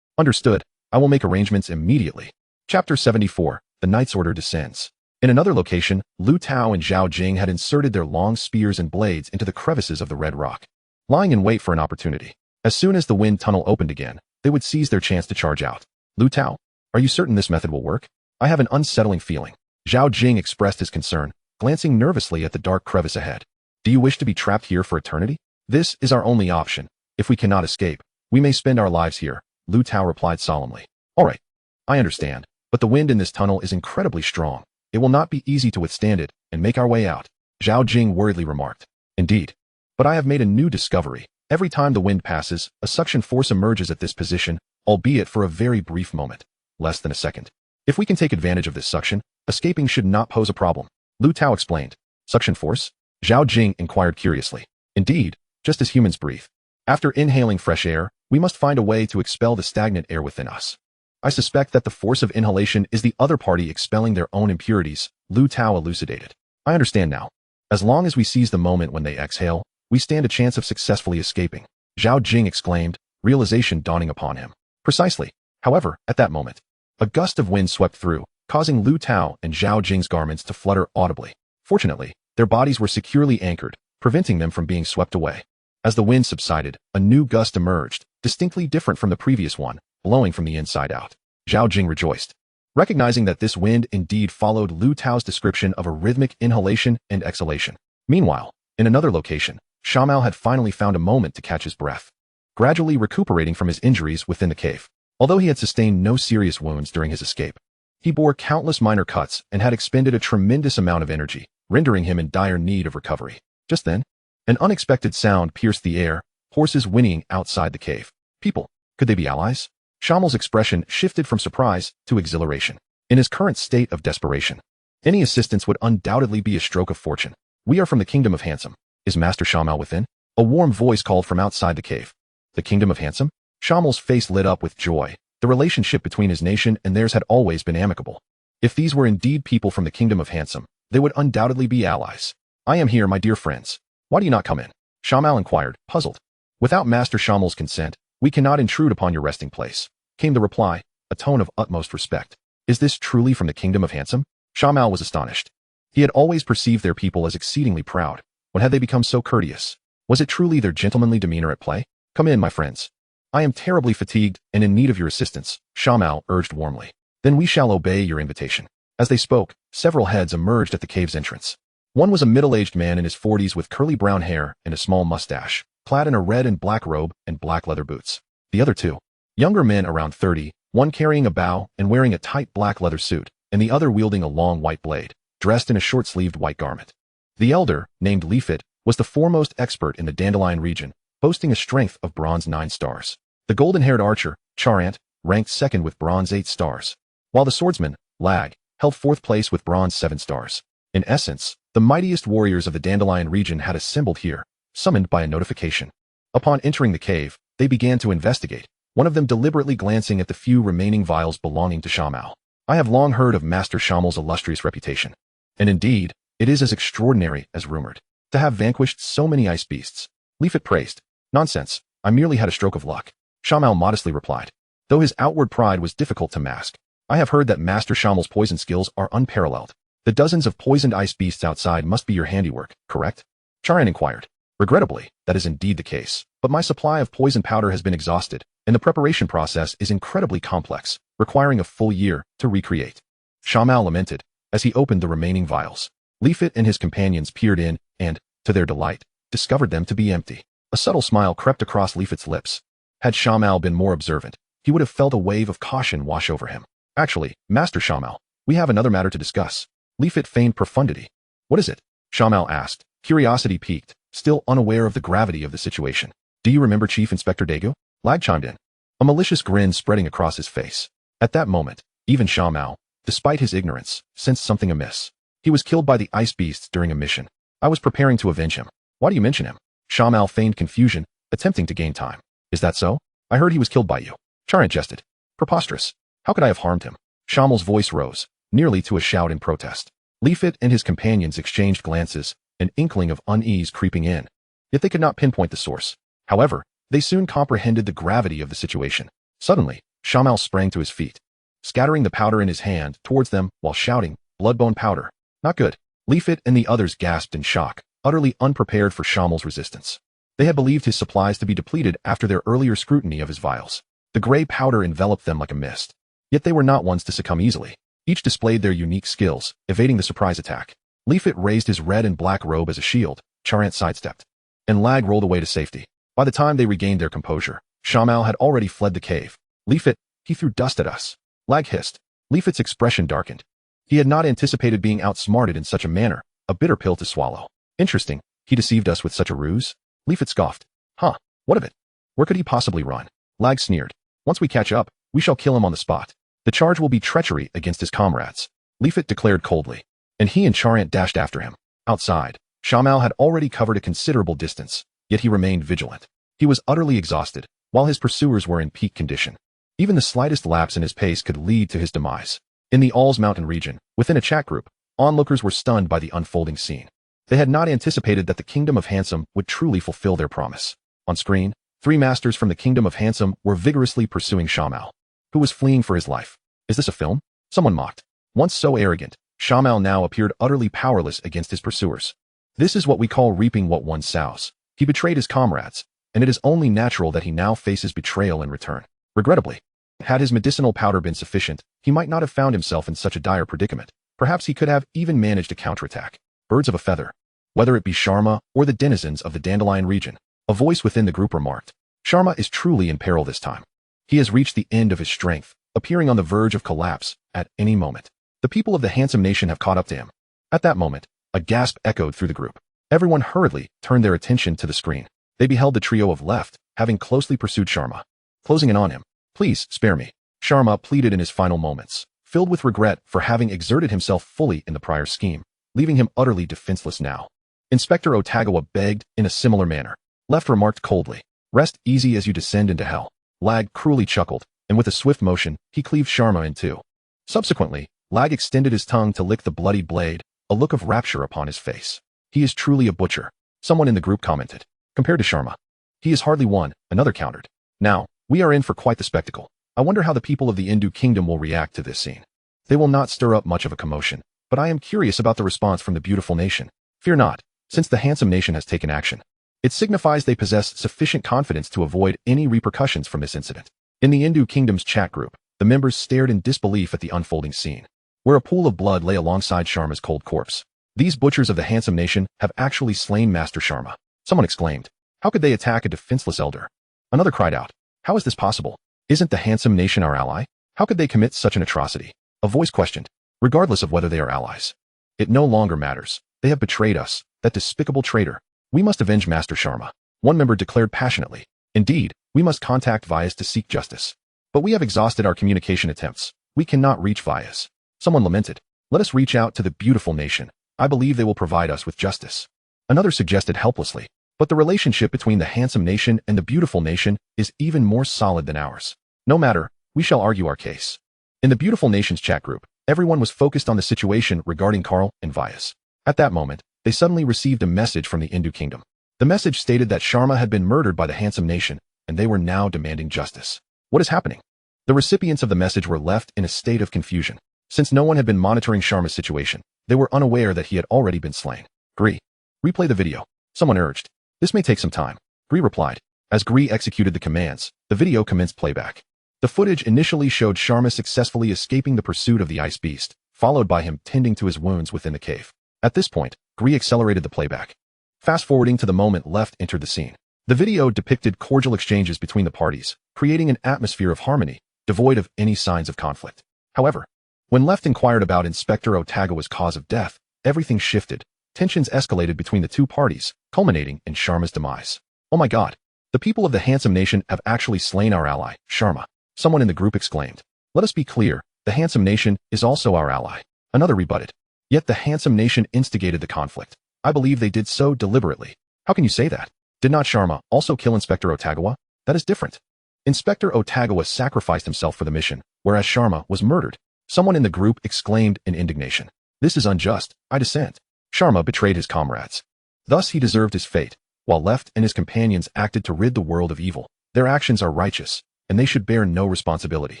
Understood. I will make arrangements immediately. Chapter 74. The Knight's Order descends. In another location, Lu Tao and Zhao Jing had inserted their long spears and blades into the crevices of the red rock, lying in wait for an opportunity. As soon as the wind tunnel opened again, they would seize their chance to charge out. Lu Tao, are you certain this method will work? I have an unsettling feeling. Zhao Jing expressed his concern, glancing nervously at the dark crevice ahead. Do you wish to be trapped here for eternity? This is our only option. If we cannot escape, we may spend our lives here, Lu Tao replied solemnly. All right. I understand, but the wind in this tunnel is incredibly strong. It will not be easy to withstand it and make our way out, Zhao Jing worriedly remarked. Indeed. But I have made a new discovery. Every time the wind passes, a suction force emerges at this position, albeit for a very brief moment, less than a second. If we can take advantage of this suction, escaping should not pose a problem, Lu Tao explained. Suction force? Zhao Jing inquired curiously. Indeed, just as humans breathe. After inhaling fresh air, we must find a way to expel the stagnant air within us. I suspect that the force of inhalation is the other party expelling their own impurities, Lu Tao elucidated. I understand now. As long as we seize the moment when they exhale, we stand a chance of successfully escaping, Zhao Jing exclaimed, realization dawning upon him. Precisely. However, at that moment, a gust of wind swept through, causing Lu Tao and Zhao Jing's garments to flutter audibly. Fortunately, their bodies were securely anchored, preventing them from being swept away. As the wind subsided, a new gust emerged, distinctly different from the previous one, blowing from the inside out. Zhao Jing rejoiced, recognizing that this wind indeed followed Lu Tao's description of a rhythmic inhalation and exhalation. Meanwhile, in another location, Shamal had finally found a moment to catch his breath, gradually recuperating from his injuries within the cave. Although he had sustained no serious wounds during his escape, he bore countless minor cuts and had expended a tremendous amount of energy, rendering him in dire need of recovery. Just then, an unexpected sound pierced the air, horses whinnying outside the cave. People, could they be allies? Shamal's expression shifted from surprise to exhilaration. In his current state of desperation, any assistance would undoubtedly be a stroke of fortune. We are from the Kingdom of Handsome. Is Master Shamal within? A warm voice called from outside the cave. The Kingdom of Handsome? Shamal's face lit up with joy. The relationship between his nation and theirs had always been amicable. If these were indeed people from the Kingdom of Handsome, they would undoubtedly be allies. I am here, my dear friends. Why do you not come in? Shamal inquired, puzzled. Without Master Shamal's consent, we cannot intrude upon your resting place, came the reply, a tone of utmost respect. Is this truly from the Kingdom of Handsome? Shamal was astonished. He had always perceived their people as exceedingly proud. When had they become so courteous? Was it truly their gentlemanly demeanor at play? Come in, my friends. I am terribly fatigued and in need of your assistance, Shamal urged warmly. Then we shall obey your invitation. As they spoke, several heads emerged at the cave's entrance. One was a middle-aged man in his 40s with curly brown hair and a small mustache, clad in a red and black robe and black leather boots. The other two, younger men around 30, one carrying a bow and wearing a tight black leather suit, and the other wielding a long white blade, dressed in a short-sleeved white garment. The elder, named Li Fei, was the foremost expert in the Dandelion region, boasting a strength of bronze 9 stars. The golden-haired archer, Charant, ranked second with bronze 8 stars. while the swordsman, Lag, held fourth place with bronze 7 stars. In essence, the mightiest warriors of the Dandelion region had assembled here, summoned by a notification. Upon entering the cave, they began to investigate, one of them deliberately glancing at the few remaining vials belonging to Shamal. I have long heard of Master Shamal's illustrious reputation. And indeed, it is as extraordinary as rumored. To have vanquished so many ice beasts. Li Fei praised. Nonsense, I merely had a stroke of luck. Shamal modestly replied. Though his outward pride was difficult to mask. I have heard that Master Shamal's poison skills are unparalleled. The dozens of poisoned ice beasts outside must be your handiwork, correct? Charan inquired. Regrettably, that is indeed the case, but my supply of poison powder has been exhausted, and the preparation process is incredibly complex, requiring a full year to recreate. Shamal lamented, as he opened the remaining vials. Li Fei and his companions peered in, and, to their delight, discovered them to be empty. A subtle smile crept across Li Fei's lips. Had Shamal been more observant, he would have felt a wave of caution wash over him. Actually, Master Shamal, we have another matter to discuss. Li Fei feigned profundity. What is it? Shamal asked, curiosity piqued, still unaware of the gravity of the situation. Do you remember Chief Inspector Dago? Lag chimed in, a malicious grin spreading across his face. At that moment, even Shamal, despite his ignorance, sensed something amiss. He was killed by the ice beasts during a mission. I was preparing to avenge him. Why do you mention him? Shamal feigned confusion, attempting to gain time. Is that so? I heard he was killed by you. Charan jested. Preposterous. How could I have harmed him? Shamal's voice rose, nearly to a shout in protest. Li Fei and his companions exchanged glances, an inkling of unease creeping in. Yet they could not pinpoint the source. However, they soon comprehended the gravity of the situation. Suddenly, Shamal sprang to his feet, scattering the powder in his hand towards them while shouting, bloodbone powder. Not good. Li Fei and the others gasped in shock, utterly unprepared for Shamal's resistance. They had believed his supplies to be depleted after their earlier scrutiny of his vials. The gray powder enveloped them like a mist. Yet they were not ones to succumb easily. Each displayed their unique skills, evading the surprise attack. Li Fei raised his red and black robe as a shield, Charan sidestepped, and Lag rolled away to safety. By the time they regained their composure, Shamal had already fled the cave. Li Fei, he threw dust at us. Lag hissed. Li Fei's expression darkened. He had not anticipated being outsmarted in such a manner, a bitter pill to swallow. Interesting, he deceived us with such a ruse? Li Fei scoffed. Huh, what of it? Where could he possibly run? Lag sneered. Once we catch up, we shall kill him on the spot. The charge will be treachery against his comrades, Li Fei declared coldly, and he and Charan dashed after him. Outside, Shamal had already covered a considerable distance, yet he remained vigilant. He was utterly exhausted, while his pursuers were in peak condition. Even the slightest lapse in his pace could lead to his demise. In the Alls Mountain region, within a chat group, onlookers were stunned by the unfolding scene. They had not anticipated that the Kingdom of Handsome would truly fulfill their promise. On screen, 3 masters from the Kingdom of Handsome were vigorously pursuing Shamal, who was fleeing for his life. Is this a film? Someone mocked. Once so arrogant, Shamal now appeared utterly powerless against his pursuers. This is what we call reaping what one sows. He betrayed his comrades, and it is only natural that he now faces betrayal in return. Regrettably, had his medicinal powder been sufficient, he might not have found himself in such a dire predicament. Perhaps he could have even managed a counterattack. Birds of a feather. Whether it be Sharma or the denizens of the Dandelion region, a voice within the group remarked. Sharma is truly in peril this time. He has reached the end of his strength, appearing on the verge of collapse at any moment. The people of the Handsome Nation have caught up to him. At that moment, a gasp echoed through the group. Everyone hurriedly turned their attention to the screen. They beheld the trio of left, having closely pursued Sharma, closing in on him. Please, spare me, Sharma pleaded in his final moments, filled with regret for having exerted himself fully in the prior scheme, leaving him utterly defenseless now. Inspector Otagawa begged in a similar manner. Left remarked coldly, rest easy as you descend into hell. Lag cruelly chuckled, and with a swift motion, he cleaved Sharma in two. Subsequently, Lag extended his tongue to lick the bloodied blade, a look of rapture upon his face. He is truly a butcher, someone in the group commented. Compared to Sharma, he is hardly one, another countered. Now, we are in for quite the spectacle. I wonder how the people of the Hindu kingdom will react to this scene. They will not stir up much of a commotion, but I am curious about the response from the beautiful nation. Fear not, since the Handsome Nation has taken action. It signifies they possess sufficient confidence to avoid any repercussions from this incident. In the Hindu kingdom's chat group, the members stared in disbelief at the unfolding scene, where a pool of blood lay alongside Sharma's cold corpse. These butchers of the Handsome Nation have actually slain Master Sharma. Someone exclaimed. How could they attack a defenseless elder? Another cried out. How is this possible? Isn't the Handsome Nation our ally? How could they commit such an atrocity? A voice questioned. Regardless of whether they are allies, it no longer matters. They have betrayed us, that despicable traitor. We must avenge Master Sharma. One member declared passionately. Indeed, we must contact Vyas to seek justice. But we have exhausted our communication attempts. We cannot reach Vias. Someone lamented. Let us reach out to the beautiful nation. I believe they will provide us with justice. Another suggested helplessly. But the relationship between the handsome nation and the beautiful nation is even more solid than ours. No matter, we shall argue our case. In the beautiful nation's chat group, everyone was focused on the situation regarding Karl and Vias. At that moment, they suddenly received a message from the Hindu kingdom. The message stated that Sharma had been murdered by the handsome nation, and they were now demanding justice. What is happening? The recipients of the message were left in a state of confusion. Since no one had been monitoring Sharma's situation, they were unaware that he had already been slain. Gree. Replay the video. Someone urged. This may take some time. Gree replied. As Gree executed the commands, the video commenced playback. The footage initially showed Sharma successfully escaping the pursuit of the ice beast, followed by him tending to his wounds within the cave. At this point, Gree accelerated the playback. Fast-forwarding to the moment left entered the scene. The video depicted cordial exchanges between the parties, creating an atmosphere of harmony, devoid of any signs of conflict. However, when Left inquired about Inspector Otagawa's cause of death, everything shifted. Tensions escalated between the two parties, culminating in Sharma's demise. Oh my god. The people of the handsome nation have actually slain our ally, Sharma. Someone in the group exclaimed. Let us be clear, the handsome nation is also our ally. Another rebutted. Yet the handsome nation instigated the conflict. I believe they did so deliberately. How can you say that? Did not Sharma also kill Inspector Otagawa? That is different. Inspector Otagawa sacrificed himself for the mission, whereas Sharma was murdered. Someone in the group exclaimed in indignation. This is unjust. I dissent. Sharma betrayed his comrades. Thus he deserved his fate, while Left and his companions acted to rid the world of evil. Their actions are righteous, and they should bear no responsibility.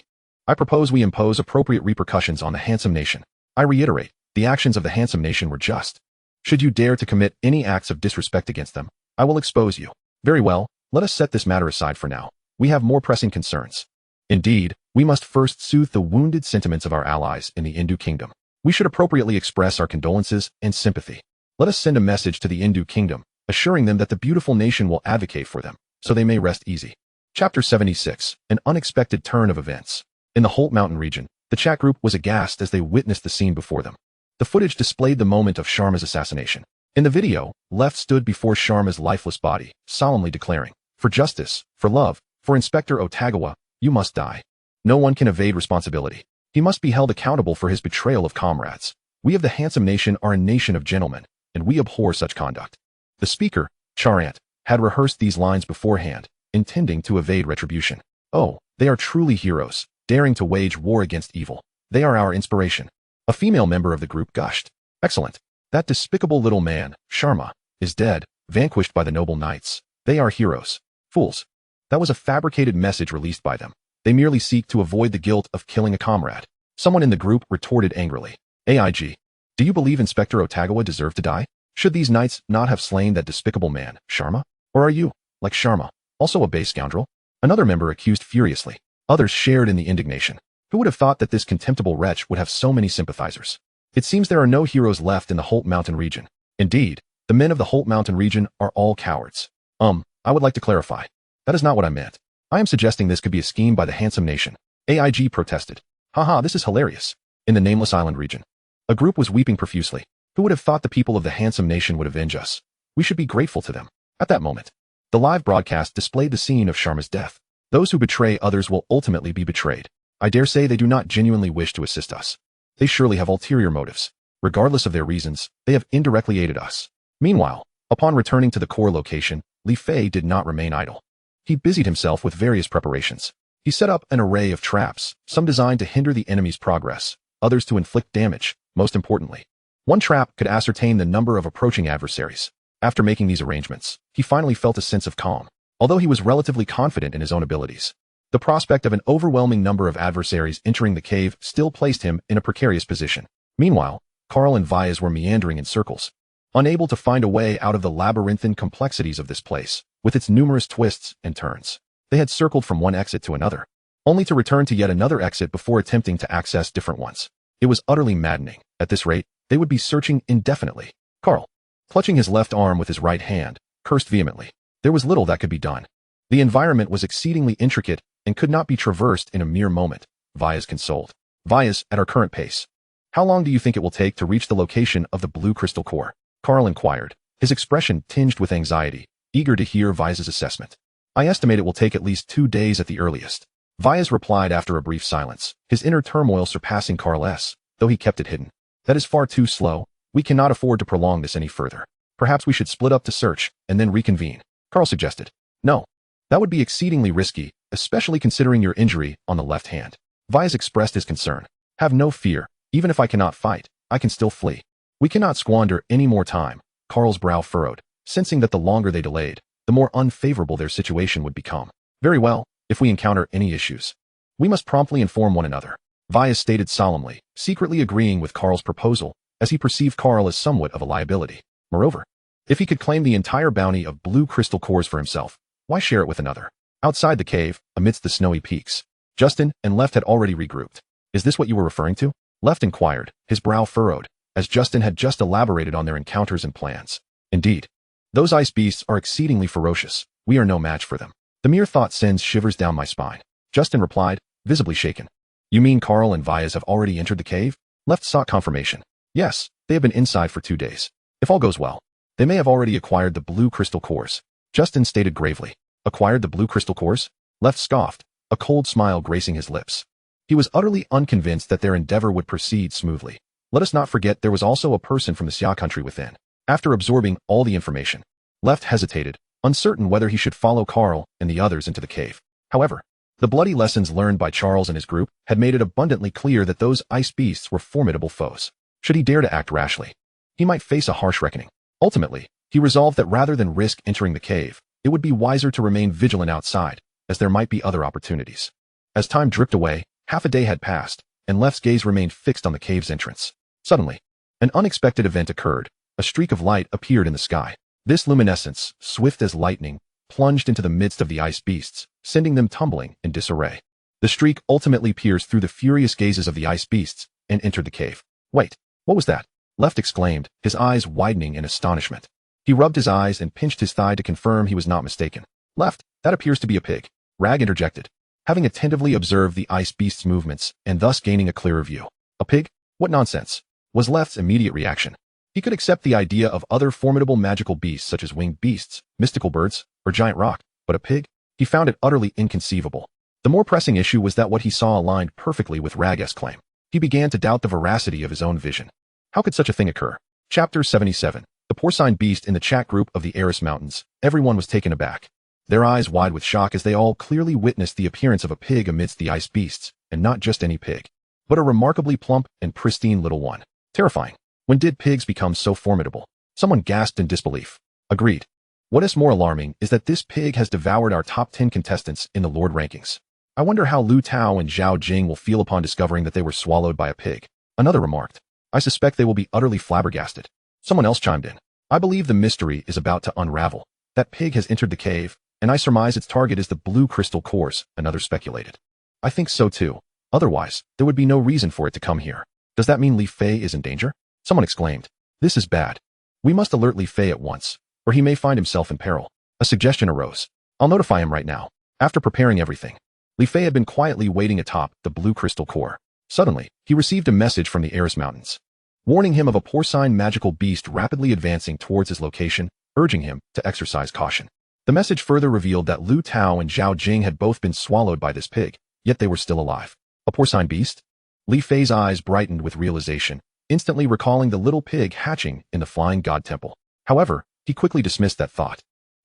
I propose we impose appropriate repercussions on the handsome nation. I reiterate, the actions of the handsome nation were just. Should you dare to commit any acts of disrespect against them, I will expose you. Very well, let us set this matter aside for now. We have more pressing concerns. Indeed, we must first soothe the wounded sentiments of our allies in the Hindu kingdom. We should appropriately express our condolences and sympathy. Let us send a message to the Hindu kingdom, assuring them that the beautiful nation will advocate for them, so they may rest easy. Chapter 76, An Unexpected Turn of Events. In the Holt Mountain region, the chat group was aghast as they witnessed the scene before them. The footage displayed the moment of Sharma's assassination. In the video, Left stood before Sharma's lifeless body, solemnly declaring, for justice, for love, for Inspector Otagawa, you must die. No one can evade responsibility. He must be held accountable for his betrayal of comrades. We of the handsome nation are a nation of gentlemen, and we abhor such conduct. The speaker, Charant, had rehearsed these lines beforehand, intending to evade retribution. Oh, they are truly heroes, daring to wage war against evil. They are our inspiration. A female member of the group gushed. Excellent. That despicable little man, Sharma, is dead, vanquished by the noble knights. They are heroes. Fools. That was a fabricated message released by them. They merely seek to avoid the guilt of killing a comrade. Someone in the group retorted angrily. AIG. Do you believe Inspector Otagawa deserved to die? Should these knights not have slain that despicable man, Sharma? Or are you, like Sharma, also a base scoundrel? Another member accused furiously. Others shared in the indignation. Who would have thought that this contemptible wretch would have so many sympathizers? It seems there are no heroes left in the Holt Mountain region. Indeed, the men of the Holt Mountain region are all cowards. I would like to clarify. That is not what I meant. I am suggesting this could be a scheme by the handsome nation. AIG protested. Haha, this is hilarious. In the Nameless Island region, a group was weeping profusely. Who would have thought the people of the handsome nation would avenge us? We should be grateful to them. At that moment, the live broadcast displayed the scene of Sharma's death. Those who betray others will ultimately be betrayed. I dare say they do not genuinely wish to assist us. They surely have ulterior motives. Regardless of their reasons, they have indirectly aided us. Meanwhile, upon returning to the core location, Li Fei did not remain idle. He busied himself with various preparations. He set up an array of traps, some designed to hinder the enemy's progress, others to inflict damage. Most importantly, one trap could ascertain the number of approaching adversaries. After making these arrangements, he finally felt a sense of calm. Although he was relatively confident in his own abilities, the prospect of an overwhelming number of adversaries entering the cave still placed him in a precarious position. Meanwhile, Karl and Vias were meandering in circles, unable to find a way out of the labyrinthine complexities of this place, with its numerous twists and turns. They had circled from one exit to another, only to return to yet another exit before attempting to access different ones. It was utterly maddening. At this rate, they would be searching indefinitely. Karl, clutching his left arm with his right hand, cursed vehemently. There was little that could be done. The environment was exceedingly intricate and could not be traversed in a mere moment. Vias consoled. Vias, at our current pace, how long do you think it will take to reach the location of the blue crystal core? Karl inquired, his expression tinged with anxiety, eager to hear Vias's assessment. I estimate it will take at least 2 days at the earliest. Vyas replied after a brief silence, his inner turmoil surpassing Karl's, though he kept it hidden. That is far too slow. We cannot afford to prolong this any further. Perhaps we should split up to search and then reconvene, Karl suggested. No. That would be exceedingly risky, especially considering your injury on the left hand. Vyas expressed his concern. Have no fear. Even if I cannot fight, I can still flee. We cannot squander any more time. Karl's brow furrowed, sensing that the longer they delayed, the more unfavorable their situation would become. Very well, if we encounter any issues, we must promptly inform one another, Vyas stated solemnly, secretly agreeing with Karl's proposal, as he perceived Karl as somewhat of a liability. Moreover, if he could claim the entire bounty of blue crystal cores for himself, why share it with another? Outside the cave, amidst the snowy peaks, Justin and Left had already regrouped. Is this what you were referring to? Left inquired, his brow furrowed, as Justin had just elaborated on their encounters and plans. Indeed. Those ice beasts are exceedingly ferocious. We are no match for them. The mere thought sends shivers down my spine. Justin replied, visibly shaken. You mean Karl and Vyas have already entered the cave? Left sought confirmation. Yes, they have been inside for 2 days. If all goes well, they may have already acquired the blue crystal cores. Justin stated gravely. Acquired the blue crystal cores? Left scoffed, a cold smile gracing his lips. He was utterly unconvinced that their endeavor would proceed smoothly. Let us not forget there was also a person from the Xia country within. After absorbing all the information, Left hesitated, uncertain whether he should follow Karl and the others into the cave. However, the bloody lessons learned by Charles and his group had made it abundantly clear that those ice beasts were formidable foes. Should he dare to act rashly, he might face a harsh reckoning. Ultimately, he resolved that rather than risk entering the cave, it would be wiser to remain vigilant outside, as there might be other opportunities. As time dripped away, half a day had passed, and Left's gaze remained fixed on the cave's entrance. Suddenly, an unexpected event occurred. A streak of light appeared in the sky. This luminescence, swift as lightning, plunged into the midst of the ice beasts, sending them tumbling in disarray. The streak ultimately pierced through the furious gazes of the ice beasts and entered the cave. Wait, what was that? Left exclaimed, his eyes widening in astonishment. He rubbed his eyes and pinched his thigh to confirm he was not mistaken. Left, that appears to be a pig. Rag interjected, having attentively observed the ice beast's movements and thus gaining a clearer view. A pig? What nonsense, was Left's immediate reaction. He could accept the idea of other formidable magical beasts such as winged beasts, mystical birds, or giant rock, but a pig? He found it utterly inconceivable. The more pressing issue was that what he saw aligned perfectly with Rag's claim. He began to doubt the veracity of his own vision. How could such a thing occur? Chapter 77. The porcine beast in the chat group of the Aris Mountains. Everyone was taken aback, their eyes wide with shock as they all clearly witnessed the appearance of a pig amidst the ice beasts, and not just any pig, but a remarkably plump and pristine little one. Terrifying. When did pigs become so formidable? Someone gasped in disbelief. Agreed. What is more alarming is that this pig has devoured our top 10 contestants in the Lord rankings. I wonder how Lu Tao and Zhao Jing will feel upon discovering that they were swallowed by a pig. Another remarked. I suspect they will be utterly flabbergasted. Someone else chimed in. I believe the mystery is about to unravel. That pig has entered the cave, and I surmise its target is the blue crystal cores, another speculated. I think so too. Otherwise, there would be no reason for it to come here. Does that mean Li Fei is in danger? Someone exclaimed. This is bad. We must alert Li Fei at once, or he may find himself in peril. A suggestion arose. I'll notify him right now. After preparing everything, Li Fei had been quietly waiting atop the blue crystal core. Suddenly, he received a message from the Aris Mountains, warning him of a porcine magical beast rapidly advancing towards his location, urging him to exercise caution. The message further revealed that Lu Tao and Zhao Jing had both been swallowed by this pig, yet they were still alive. A porcine beast? Li Fei's eyes brightened with realization, instantly recalling the little pig hatching in the Flying God Temple. However, he quickly dismissed that thought.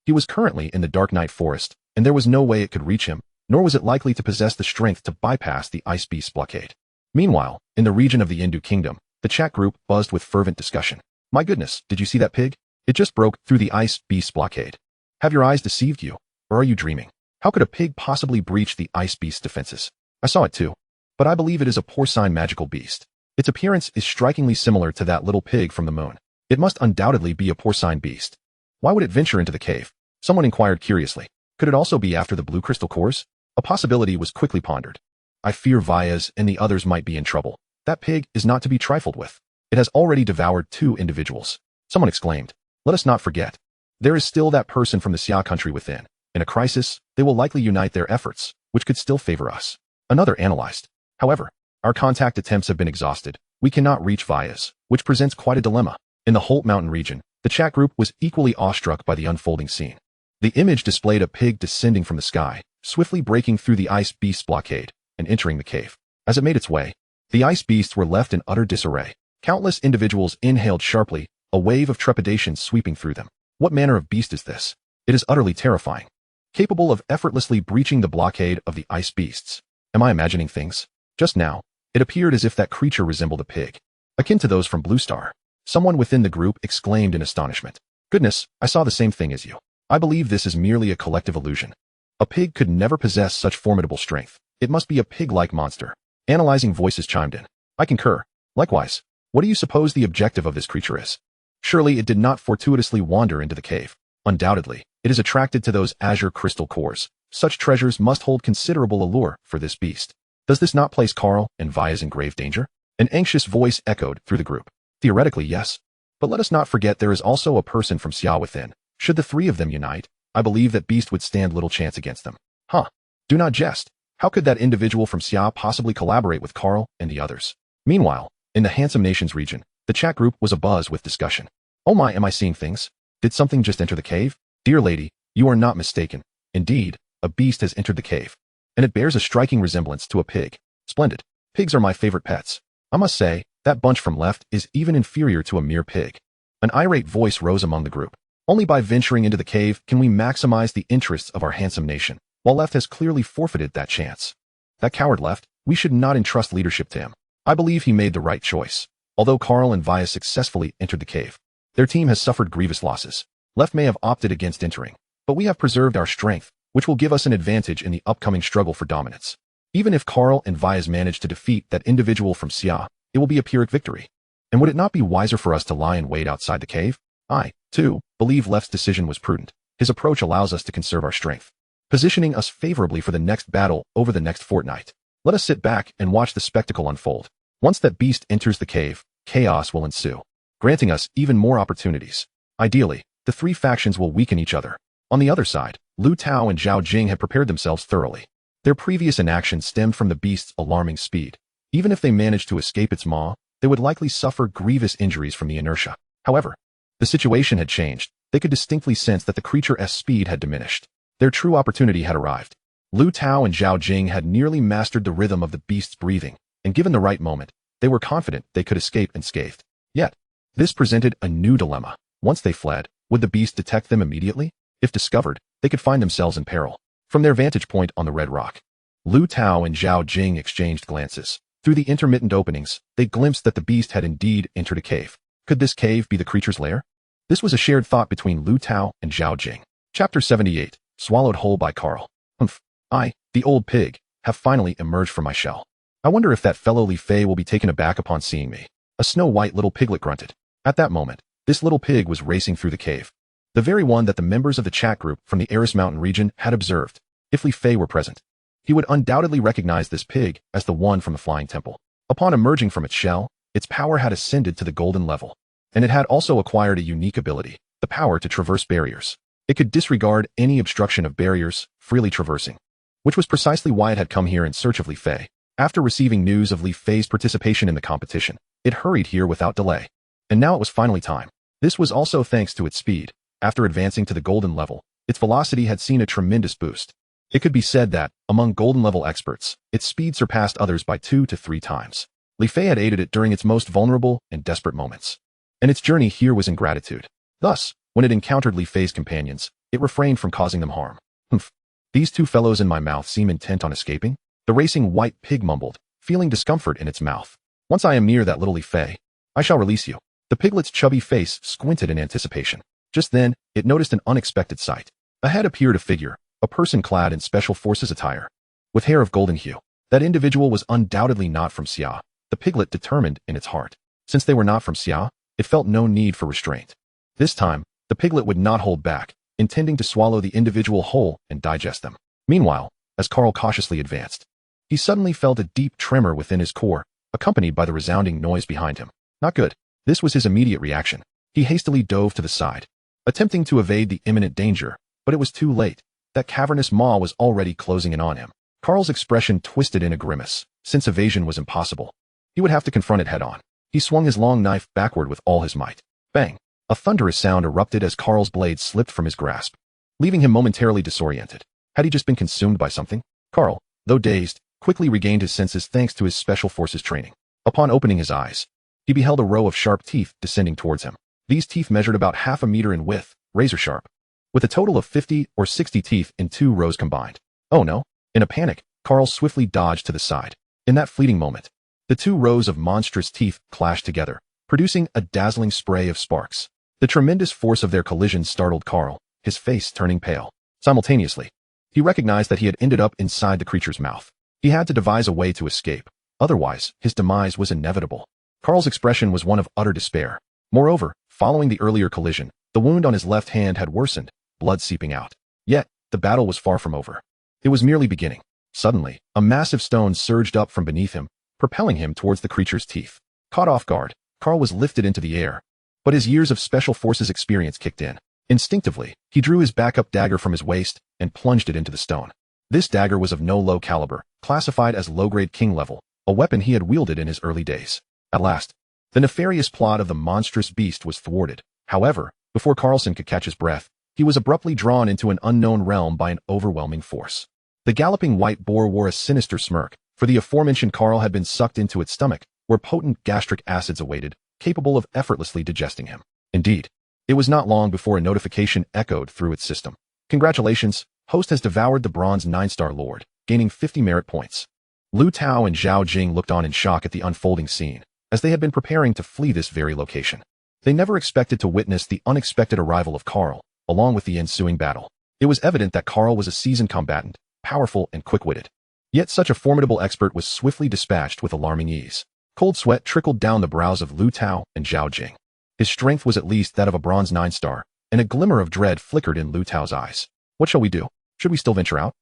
He was currently in the Dark Night Forest, and there was no way it could reach him, nor was it likely to possess the strength to bypass the ice beast's blockade. Meanwhile, in the region of the Indu Kingdom, the chat group buzzed with fervent discussion. My goodness, did you see that pig? It just broke through the ice beast's blockade. Have your eyes deceived you, or are you dreaming? How could a pig possibly breach the ice beast's defenses? I saw it too, but I believe it is a porcine magical beast. Its appearance is strikingly similar to that little pig from the moon. It must undoubtedly be a porcine beast. Why would it venture into the cave? Someone inquired curiously. Could it also be after the blue crystal cores? A possibility was quickly pondered. I fear Vyas and the others might be in trouble. That pig is not to be trifled with. It has already devoured 2 individuals. Someone exclaimed. Let us not forget. There is still that person from the Xia country within. In a crisis, they will likely unite their efforts, which could still favor us. Another analyzed. However, our contact attempts have been exhausted. We cannot reach Vyas, which presents quite a dilemma. In the Holt Mountain region, the chat group was equally awestruck by the unfolding scene. The image displayed a pig descending from the sky, swiftly breaking through the ice beast's blockade and entering the cave. As it made its way, the ice beasts were left in utter disarray. Countless individuals inhaled sharply, a wave of trepidation sweeping through them. What manner of beast is this? It is utterly terrifying, capable of effortlessly breaching the blockade of the ice beasts. Am I imagining things? Just now, it appeared as if that creature resembled a pig, akin to those from Blue Star. Someone within the group exclaimed in astonishment. Goodness, I saw the same thing as you. I believe this is merely a collective illusion. A pig could never possess such formidable strength. It must be a pig-like monster. Analyzing voices chimed in. I concur. Likewise, what do you suppose the objective of this creature is? Surely it did not fortuitously wander into the cave. Undoubtedly, it is attracted to those azure crystal cores. Such treasures must hold considerable allure for this beast. Does this not place Carl and Vias in grave danger? An anxious voice echoed through the group. Theoretically, yes. But let us not forget there is also a person from Xia within. Should the three of them unite, I believe that beast would stand little chance against them. Huh. Do not jest. How could that individual from Xia possibly collaborate with Carl and the others? Meanwhile, in the Handsome Nations region, the chat group was abuzz with discussion. Oh my, am I seeing things? Did something just enter the cave? Dear lady, you are not mistaken. Indeed, a beast has entered the cave. And it bears a striking resemblance to a pig. Splendid. Pigs are my favorite pets. I must say, that bunch from left is even inferior to a mere pig. An irate voice rose among the group. Only by venturing into the cave can we maximize the interests of our handsome nation, while left has clearly forfeited that chance. That coward left, we should not entrust leadership to him. I believe he made the right choice. Although Carl and Vias successfully entered the cave, their team has suffered grievous losses. Left may have opted against entering, but we have preserved our strength, which will give us an advantage in the upcoming struggle for dominance. Even if Carl and Vias manage to defeat that individual from Xia, it will be a Pyrrhic victory. And would it not be wiser for us to lie and wait outside the cave? I, too, believe Left's decision was prudent. His approach allows us to conserve our strength, positioning us favorably for the next battle over the next fortnight. Let us sit back and watch the spectacle unfold. Once that beast enters the cave, chaos will ensue, granting us even more opportunities. Ideally, the three factions will weaken each other. On the other side, Lu Tao and Zhao Jing had prepared themselves thoroughly. Their previous inaction stemmed from the beast's alarming speed. Even if they managed to escape its maw, they would likely suffer grievous injuries from the inertia. However, the situation had changed. They could distinctly sense that the creature's speed had diminished. Their true opportunity had arrived. Lu Tao and Zhao Jing had nearly mastered the rhythm of the beast's breathing, and given the right moment, they were confident they could escape unscathed. Yet, this presented a new dilemma. Once they fled, would the beast detect them immediately? If discovered, they could find themselves in peril. From their vantage point on the Red Rock, Lu Tao and Zhao Jing exchanged glances. Through the intermittent openings, they glimpsed that the beast had indeed entered a cave. Could this cave be the creature's lair? This was a shared thought between Lu Tao and Zhao Jing. Chapter 78, Swallowed Whole by Carl. I, the old pig, have finally emerged from my shell. I wonder if that fellow Li Fei will be taken aback upon seeing me. A snow-white little piglet grunted. At that moment, this little pig was racing through the cave. The very one that the members of the chat group from the Eris Mountain region had observed. If Li Fei were present, he would undoubtedly recognize this pig as the one from the Flying Temple. Upon emerging from its shell, its power had ascended to the golden level, and it had also acquired a unique ability, the power to traverse barriers. It could disregard any obstruction of barriers, freely traversing, which was precisely why it had come here in search of Li Fei. After receiving news of Li Fei's participation in the competition, it hurried here without delay. And now it was finally time. This was also thanks to its speed. After advancing to the golden level, its velocity had seen a tremendous boost. It could be said that, among golden level experts, its speed surpassed others by 2 to 3 times. Li Fei had aided it during its most vulnerable and desperate moments, and its journey here was in gratitude. Thus, when it encountered Li Fei's companions, it refrained from causing them harm. These two fellows in my mouth seem intent on escaping? The racing white pig mumbled, feeling discomfort in its mouth. Once I am near that little Li Fei, I shall release you. The piglet's chubby face squinted in anticipation. Just then, it noticed an unexpected sight. Ahead appeared a figure, a person clad in special forces attire, with hair of golden hue. That individual was undoubtedly not from Xia. The piglet determined in its heart. Since they were not from Xia, it felt no need for restraint. This time, the piglet would not hold back, intending to swallow the individual whole and digest them. Meanwhile, as Carl cautiously advanced, he suddenly felt a deep tremor within his core, accompanied by the resounding noise behind him. Not good. This was his immediate reaction. He hastily dove to the side, attempting to evade the imminent danger, but it was too late. That cavernous maw was already closing in on him. Carl's expression twisted in a grimace. Since evasion was impossible, he would have to confront it head-on. He swung his long knife backward with all his might. Bang! A thunderous sound erupted as Carl's blade slipped from his grasp, leaving him momentarily disoriented. Had he just been consumed by something? Carl, though dazed, quickly regained his senses thanks to his special forces training. Upon opening his eyes, he beheld a row of sharp teeth descending towards him. These teeth measured about half a meter in width, razor sharp, with a total of 50 or 60 teeth in 2 rows combined. Oh no! In a panic, Carl swiftly dodged to the side. In that fleeting moment, the 2 rows of monstrous teeth clashed together, producing a dazzling spray of sparks. The tremendous force of their collision startled Carl, his face turning pale. Simultaneously, he recognized that he had ended up inside the creature's mouth. He had to devise a way to escape. Otherwise, his demise was inevitable. Carl's expression was one of utter despair. Moreover, following the earlier collision, the wound on his left hand had worsened, blood seeping out. Yet, the battle was far from over. It was merely beginning. Suddenly, a massive stone surged up from beneath him, propelling him towards the creature's teeth. Caught off guard, Carl was lifted into the air. But his years of special forces experience kicked in. Instinctively, he drew his backup dagger from his waist and plunged it into the stone. This dagger was of no low caliber, classified as low-grade king level, a weapon he had wielded in his early days. At last, the nefarious plot of the monstrous beast was thwarted. However, before Carlson could catch his breath, he was abruptly drawn into an unknown realm by an overwhelming force. The galloping white boar wore a sinister smirk, for the aforementioned Carl had been sucked into its stomach, where potent gastric acids awaited, capable of effortlessly digesting him. Indeed, it was not long before a notification echoed through its system. Congratulations, host has devoured the bronze 9-star lord, gaining 50 merit points. Lu Tao and Zhao Jing looked on in shock at the unfolding scene, as they had been preparing to flee this very location. They never expected to witness the unexpected arrival of Carl, along with the ensuing battle. It was evident that Carl was a seasoned combatant, powerful and quick-witted. Yet such a formidable expert was swiftly dispatched with alarming ease. Cold sweat trickled down the brows of Lu Tao and Zhao Jing. His strength was at least that of a bronze 9-star, and a glimmer of dread flickered in Lu Tao's eyes. What shall we do? Should we still venture out?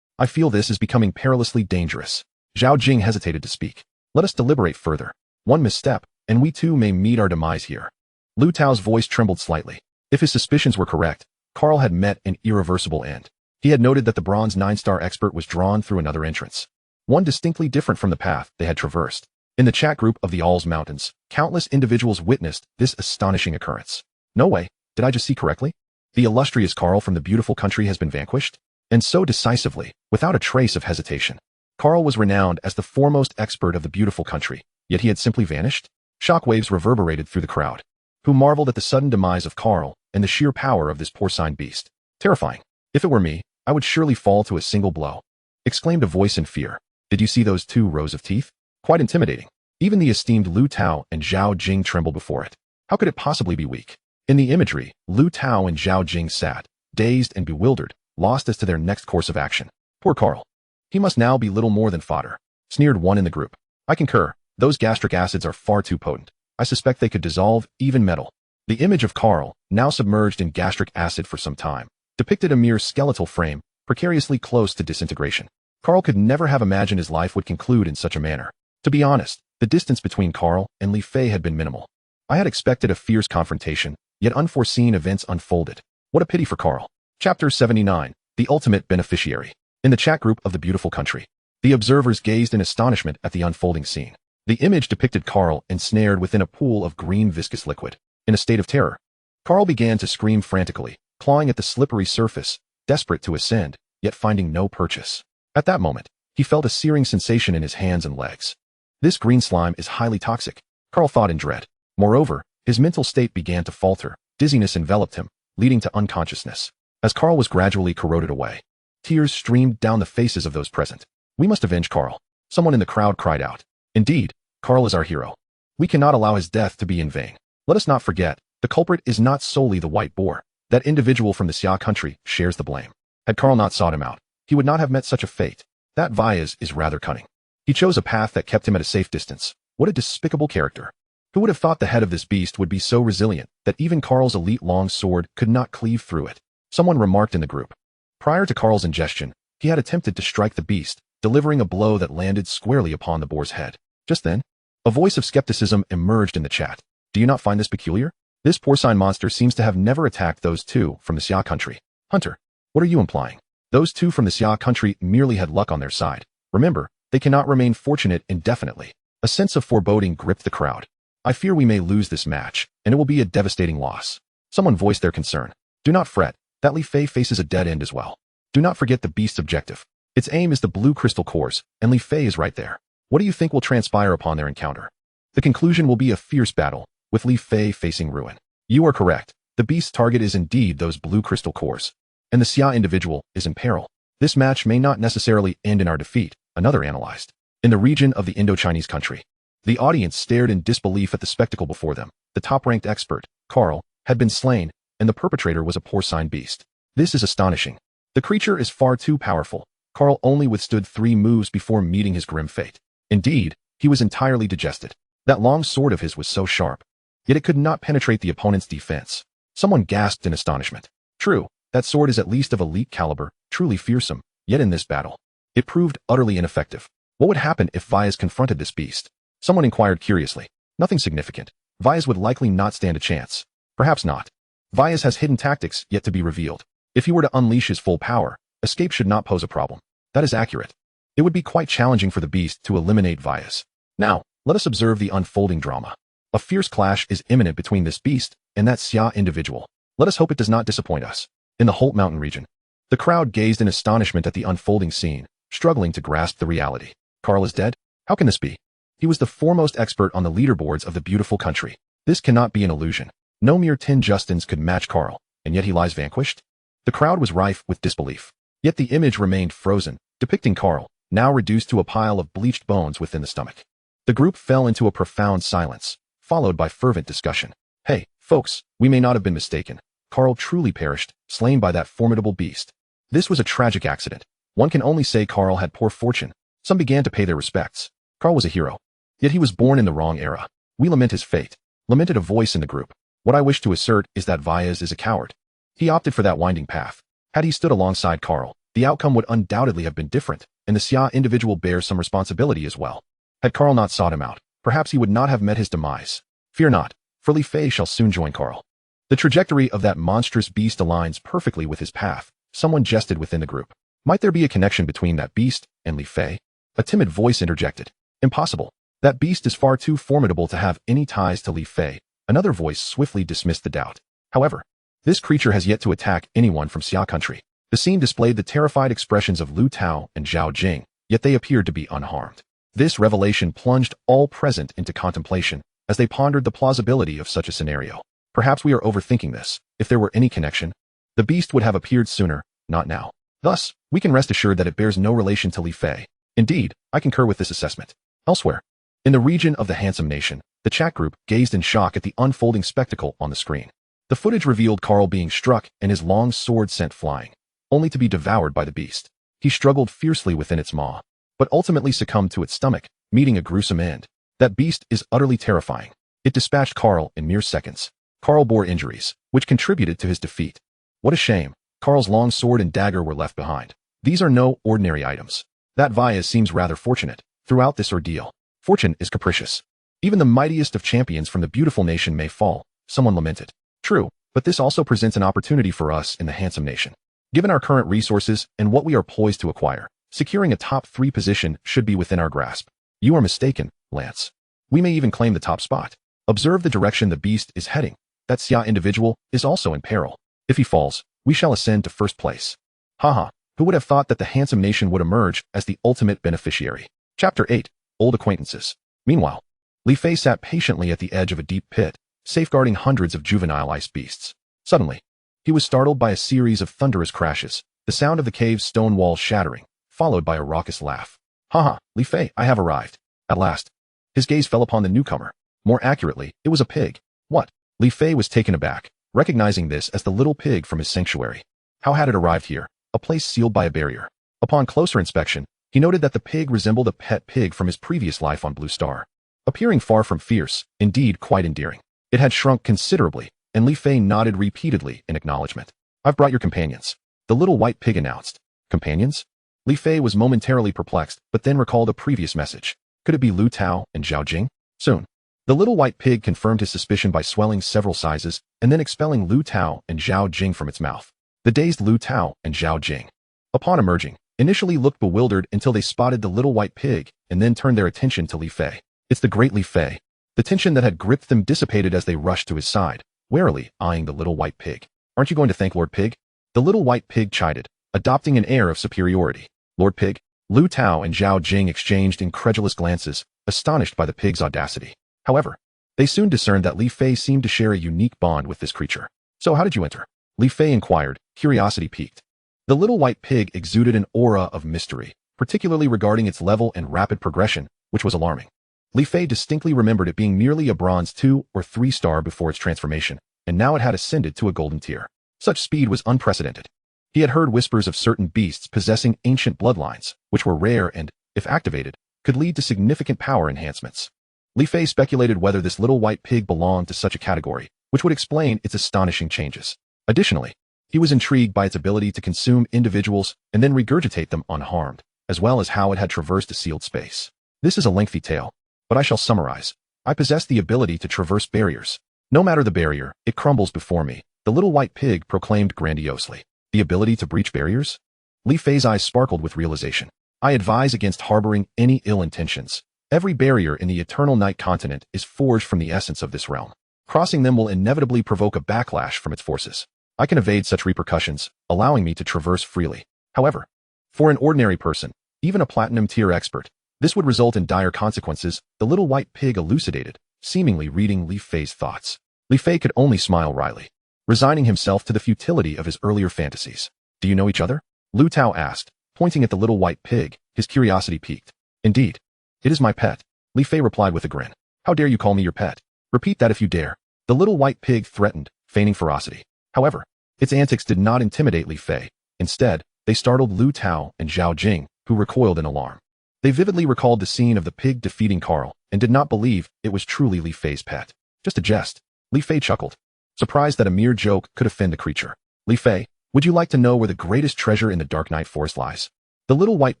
I feel this is becoming perilously dangerous. Zhao Jing hesitated to speak. Let us deliberate further. One misstep, and we too may meet our demise here. Lu Tao's voice trembled slightly. If his suspicions were correct, Carl had met an irreversible end. He had noted that the bronze 9-star expert was drawn through another entrance, one distinctly different from the path they had traversed. In the chat group of the Alls Mountains, countless individuals witnessed this astonishing occurrence. No way, did I just see correctly? The illustrious Carl from the beautiful country has been vanquished? And so decisively, without a trace of hesitation. Carl was renowned as the foremost expert of the beautiful country, yet he had simply vanished? Shockwaves reverberated through the crowd, who marveled at the sudden demise of Carl and the sheer power of this porcine beast. Terrifying. If it were me, I would surely fall to a single blow. Exclaimed a voice in fear. Did you see those 2 rows of teeth? Quite intimidating. Even the esteemed Lu Tao and Zhao Jing trembled before it. How could it possibly be weak? In the imagery, Lu Tao and Zhao Jing sat, dazed and bewildered, lost as to their next course of action. Poor Carl. He must now be little more than fodder. Sneered one in the group. I concur. Those gastric acids are far too potent. I suspect they could dissolve even metal. The image of Carl, now submerged in gastric acid for some time, depicted a mere skeletal frame, precariously close to disintegration. Carl could never have imagined his life would conclude in such a manner. To be honest, the distance between Carl and Li Fei had been minimal. I had expected a fierce confrontation, yet unforeseen events unfolded. What a pity for Carl. Chapter 79, The Ultimate Beneficiary. In the chat group of the beautiful country, the observers gazed in astonishment at the unfolding scene. The image depicted Carl ensnared within a pool of green viscous liquid. In a state of terror, Carl began to scream frantically, clawing at the slippery surface, desperate to ascend, yet finding no purchase. At that moment, he felt a searing sensation in his hands and legs. This green slime is highly toxic, Carl thought in dread. Moreover, his mental state began to falter, dizziness enveloped him, leading to unconsciousness. As Carl was gradually corroded away, tears streamed down the faces of those present. We must avenge Carl. Someone in the crowd cried out. Indeed, Carl is our hero. We cannot allow his death to be in vain. Let us not forget, the culprit is not solely the white boar. That individual from the Xia country shares the blame. Had Carl not sought him out, he would not have met such a fate. That Vyas is rather cunning. He chose a path that kept him at a safe distance. What a despicable character. Who would have thought the head of this beast would be so resilient that even Carl's elite long sword could not cleave through it? Someone remarked in the group. Prior to Carl's ingestion, he had attempted to strike the beast, delivering a blow that landed squarely upon the boar's head. Just then, a voice of skepticism emerged in the chat. Do you not find this peculiar? This porcine monster seems to have never attacked those 2 from the Xia country. Hunter, what are you implying? Those 2 from the Xia country merely had luck on their side. Remember, they cannot remain fortunate indefinitely. A sense of foreboding gripped the crowd. I fear we may lose this match, and it will be a devastating loss. Someone voiced their concern. Do not fret, that Li Fei faces a dead end as well. Do not forget the beast's objective. Its aim is the blue crystal cores, and Li Fei is right there. What do you think will transpire upon their encounter? The conclusion will be a fierce battle, with Li Fei facing ruin. You are correct. The beast's target is indeed those blue crystal cores, and the Xia individual is in peril. This match may not necessarily end in our defeat, another analyzed. In the region of the Indo-Chinese country, the audience stared in disbelief at the spectacle before them. The top-ranked expert, Carl, had been slain, and the perpetrator was a porcine beast. This is astonishing. The creature is far too powerful. Carl only withstood 3 moves before meeting his grim fate. Indeed, he was entirely digested. That long sword of his was so sharp, yet it could not penetrate the opponent's defense. Someone gasped in astonishment. True, that sword is at least of elite caliber, truly fearsome, yet in this battle, it proved utterly ineffective. What would happen if Vyas confronted this beast? Someone inquired curiously. Nothing significant. Vyas would likely not stand a chance. Perhaps not. Vyas has hidden tactics yet to be revealed. If he were to unleash his full power, escape should not pose a problem. That is accurate. It would be quite challenging for the beast to eliminate Vyas. Now, let us observe the unfolding drama. A fierce clash is imminent between this beast and that Xia individual. Let us hope it does not disappoint us. In the Holt Mountain region, the crowd gazed in astonishment at the unfolding scene, struggling to grasp the reality. Carl is dead? How can this be? He was the foremost expert on the leaderboards of the beautiful country. This cannot be an illusion. No mere 10 Justins could match Carl, and yet he lies vanquished? The crowd was rife with disbelief. Yet the image remained frozen, depicting Carl, now reduced to a pile of bleached bones within the stomach. The group fell into a profound silence, followed by fervent discussion. Hey, folks, we may not have been mistaken. Carl truly perished, slain by that formidable beast. This was a tragic accident. One can only say Carl had poor fortune. Some began to pay their respects. Carl was a hero. Yet he was born in the wrong era. We lament his fate. Lamented a voice in the group. What I wish to assert is that Vyas is a coward. He opted for that winding path. Had he stood alongside Carl, the outcome would undoubtedly have been different, and the Xia individual bears some responsibility as well. Had Carl not sought him out, perhaps he would not have met his demise. Fear not, for Li Fei shall soon join Carl. The trajectory of that monstrous beast aligns perfectly with his path. Someone jested within the group. Might there be a connection between that beast and Li Fei? A timid voice interjected. Impossible. That beast is far too formidable to have any ties to Li Fei. Another voice swiftly dismissed the doubt. However, this creature has yet to attack anyone from Xia country. The scene displayed the terrified expressions of Lu Tao and Zhao Jing, yet they appeared to be unharmed. This revelation plunged all present into contemplation as they pondered the plausibility of such a scenario. Perhaps we are overthinking this. If there were any connection, the beast would have appeared sooner, not now. Thus, we can rest assured that it bears no relation to Li Fei. Indeed, I concur with this assessment. Elsewhere, in the region of the Handsome Nation, the chat group gazed in shock at the unfolding spectacle on the screen. The footage revealed Carl being struck and his long sword sent flying, only to be devoured by the beast. He struggled fiercely within its maw, but ultimately succumbed to its stomach, meeting a gruesome end. That beast is utterly terrifying. It dispatched Carl in mere seconds. Carl bore injuries, which contributed to his defeat. What a shame. Carl's long sword and dagger were left behind. These are no ordinary items. That Vyas seems rather fortunate. Throughout this ordeal, fortune is capricious. Even the mightiest of champions from the beautiful nation may fall, someone lamented. True, but this also presents an opportunity for us in the Handsome Nation. Given our current resources and what we are poised to acquire, securing a top 3 position should be within our grasp. You are mistaken, Lance. We may even claim the top spot. Observe the direction the beast is heading. That Xia individual is also in peril. If he falls, we shall ascend to first place. Haha, who would have thought that the Handsome Nation would emerge as the ultimate beneficiary? Chapter 8. Old Acquaintances. Meanwhile, Li Fei sat patiently at the edge of a deep pit, safeguarding hundreds of juvenile ice beasts. Suddenly, he was startled by a series of thunderous crashes, the sound of the cave's stone walls shattering, followed by a raucous laugh. Haha, Li Fei, I have arrived. At last. His gaze fell upon the newcomer. More accurately, it was a pig. What? Li Fei was taken aback, recognizing this as the little pig from his sanctuary. How had it arrived here? A place sealed by a barrier. Upon closer inspection, he noted that the pig resembled a pet pig from his previous life on Blue Star. Appearing far from fierce, indeed quite endearing. It had shrunk considerably, and Li Fei nodded repeatedly in acknowledgement. I've brought your companions. The little white pig announced. Companions? Li Fei was momentarily perplexed, but then recalled a previous message. Could it be Lu Tao and Zhao Jing? Soon. The little white pig confirmed his suspicion by swelling several sizes and then expelling Lu Tao and Zhao Jing from its mouth. The dazed Lu Tao and Zhao Jing, upon emerging, initially looked bewildered until they spotted the little white pig and then turned their attention to Li Fei. It's the great Li Fei. The tension that had gripped them dissipated as they rushed to his side, warily eyeing the little white pig. Aren't you going to thank Lord Pig? The little white pig chided, adopting an air of superiority. Lord Pig, Lu Tao and Zhao Jing exchanged incredulous glances, astonished by the pig's audacity. However, they soon discerned that Li Fei seemed to share a unique bond with this creature. So how did you enter? Li Fei inquired, curiosity piqued. The little white pig exuded an aura of mystery, particularly regarding its level and rapid progression, which was alarming. Li Fei distinctly remembered it being merely a bronze 2 or 3 star before its transformation, and now it had ascended to a golden tier. Such speed was unprecedented. He had heard whispers of certain beasts possessing ancient bloodlines, which were rare and, if activated, could lead to significant power enhancements. Li Fei speculated whether this little white pig belonged to such a category, which would explain its astonishing changes. Additionally, he was intrigued by its ability to consume individuals and then regurgitate them unharmed, as well as how it had traversed a sealed space. This is a lengthy tale, but I shall summarize. I possess the ability to traverse barriers. No matter the barrier, it crumbles before me, the little white pig proclaimed grandiosely. The ability to breach barriers? Li Fei's eyes sparkled with realization. I advise against harboring any ill intentions. Every barrier in the Eternal Night continent is forged from the essence of this realm. Crossing them will inevitably provoke a backlash from its forces. I can evade such repercussions, allowing me to traverse freely. However, for an ordinary person, even a platinum tier expert, this would result in dire consequences, the little white pig elucidated, seemingly reading Li Fei's thoughts. Li Fei could only smile wryly, resigning himself to the futility of his earlier fantasies. Do you know each other? Lu Tao asked, pointing at the little white pig, his curiosity piqued. Indeed. It is my pet, Li Fei replied with a grin. How dare you call me your pet? Repeat that if you dare. The little white pig threatened, feigning ferocity. However, its antics did not intimidate Li Fei. Instead, they startled Lu Tao and Zhao Jing, who recoiled in alarm. They vividly recalled the scene of the pig defeating Carl and did not believe it was truly Li Fei's pet. Just a jest. Li Fei chuckled, surprised that a mere joke could offend a creature. Li Fei, would you like to know where the greatest treasure in the Dark Night Forest lies? The little white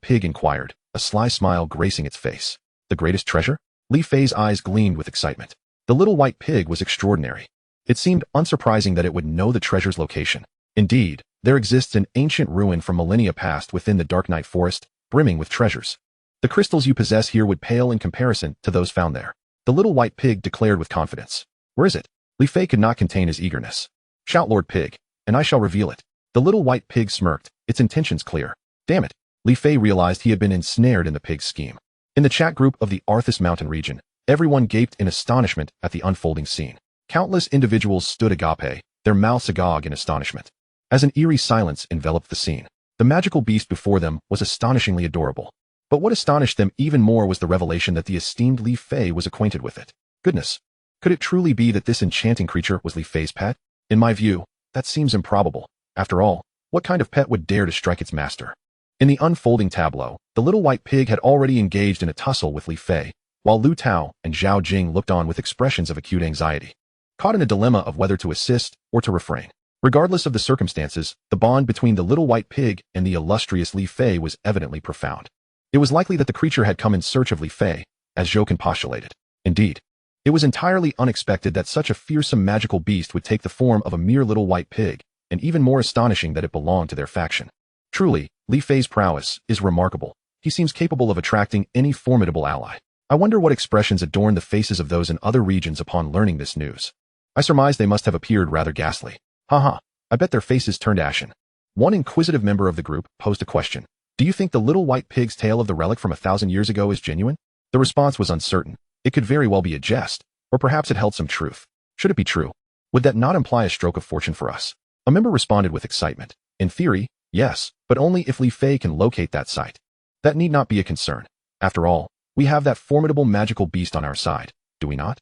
pig inquired, a sly smile gracing its face. The greatest treasure? Li Fei's eyes gleamed with excitement. The little white pig was extraordinary. It seemed unsurprising that it would know the treasure's location. Indeed, there exists an ancient ruin from millennia past within the Dark Night Forest, brimming with treasures. The crystals you possess here would pale in comparison to those found there. The little white pig declared with confidence. Where is it? Li Fei could not contain his eagerness. Shout, Lord Pig, and I shall reveal it. The little white pig smirked, its intentions clear. Damn it. Li Fei realized he had been ensnared in the pig's scheme. In the chat group of the Arthas Mountain region, everyone gaped in astonishment at the unfolding scene. Countless individuals stood agape, their mouths agog in astonishment. As an eerie silence enveloped the scene, the magical beast before them was astonishingly adorable. But what astonished them even more was the revelation that the esteemed Li Fei was acquainted with it. Goodness! Could it truly be that this enchanting creature was Li Fei's pet? In my view, that seems improbable. After all, what kind of pet would dare to strike its master? In the unfolding tableau, the little white pig had already engaged in a tussle with Li Fei, while Lu Tao and Zhao Jing looked on with expressions of acute anxiety, caught in a dilemma of whether to assist or to refrain. Regardless of the circumstances, the bond between the little white pig and the illustrious Li Fei was evidently profound. It was likely that the creature had come in search of Li Fei, as Zhouken postulated. Indeed, it was entirely unexpected that such a fearsome magical beast would take the form of a mere little white pig, and even more astonishing that it belonged to their faction. Truly, Li Fei's prowess is remarkable. He seems capable of attracting any formidable ally. I wonder what expressions adorned the faces of those in other regions upon learning this news. I surmise they must have appeared rather ghastly. Haha, I bet their faces turned ashen. One inquisitive member of the group posed a question. Do you think the little white pig's tale of the relic from 1,000 years ago is genuine? The response was uncertain. It could very well be a jest, or perhaps it held some truth. Should it be true, would that not imply a stroke of fortune for us? A member responded with excitement. In theory, yes, but only if Li Fei can locate that site. That need not be a concern. After all, we have that formidable magical beast on our side, do we not?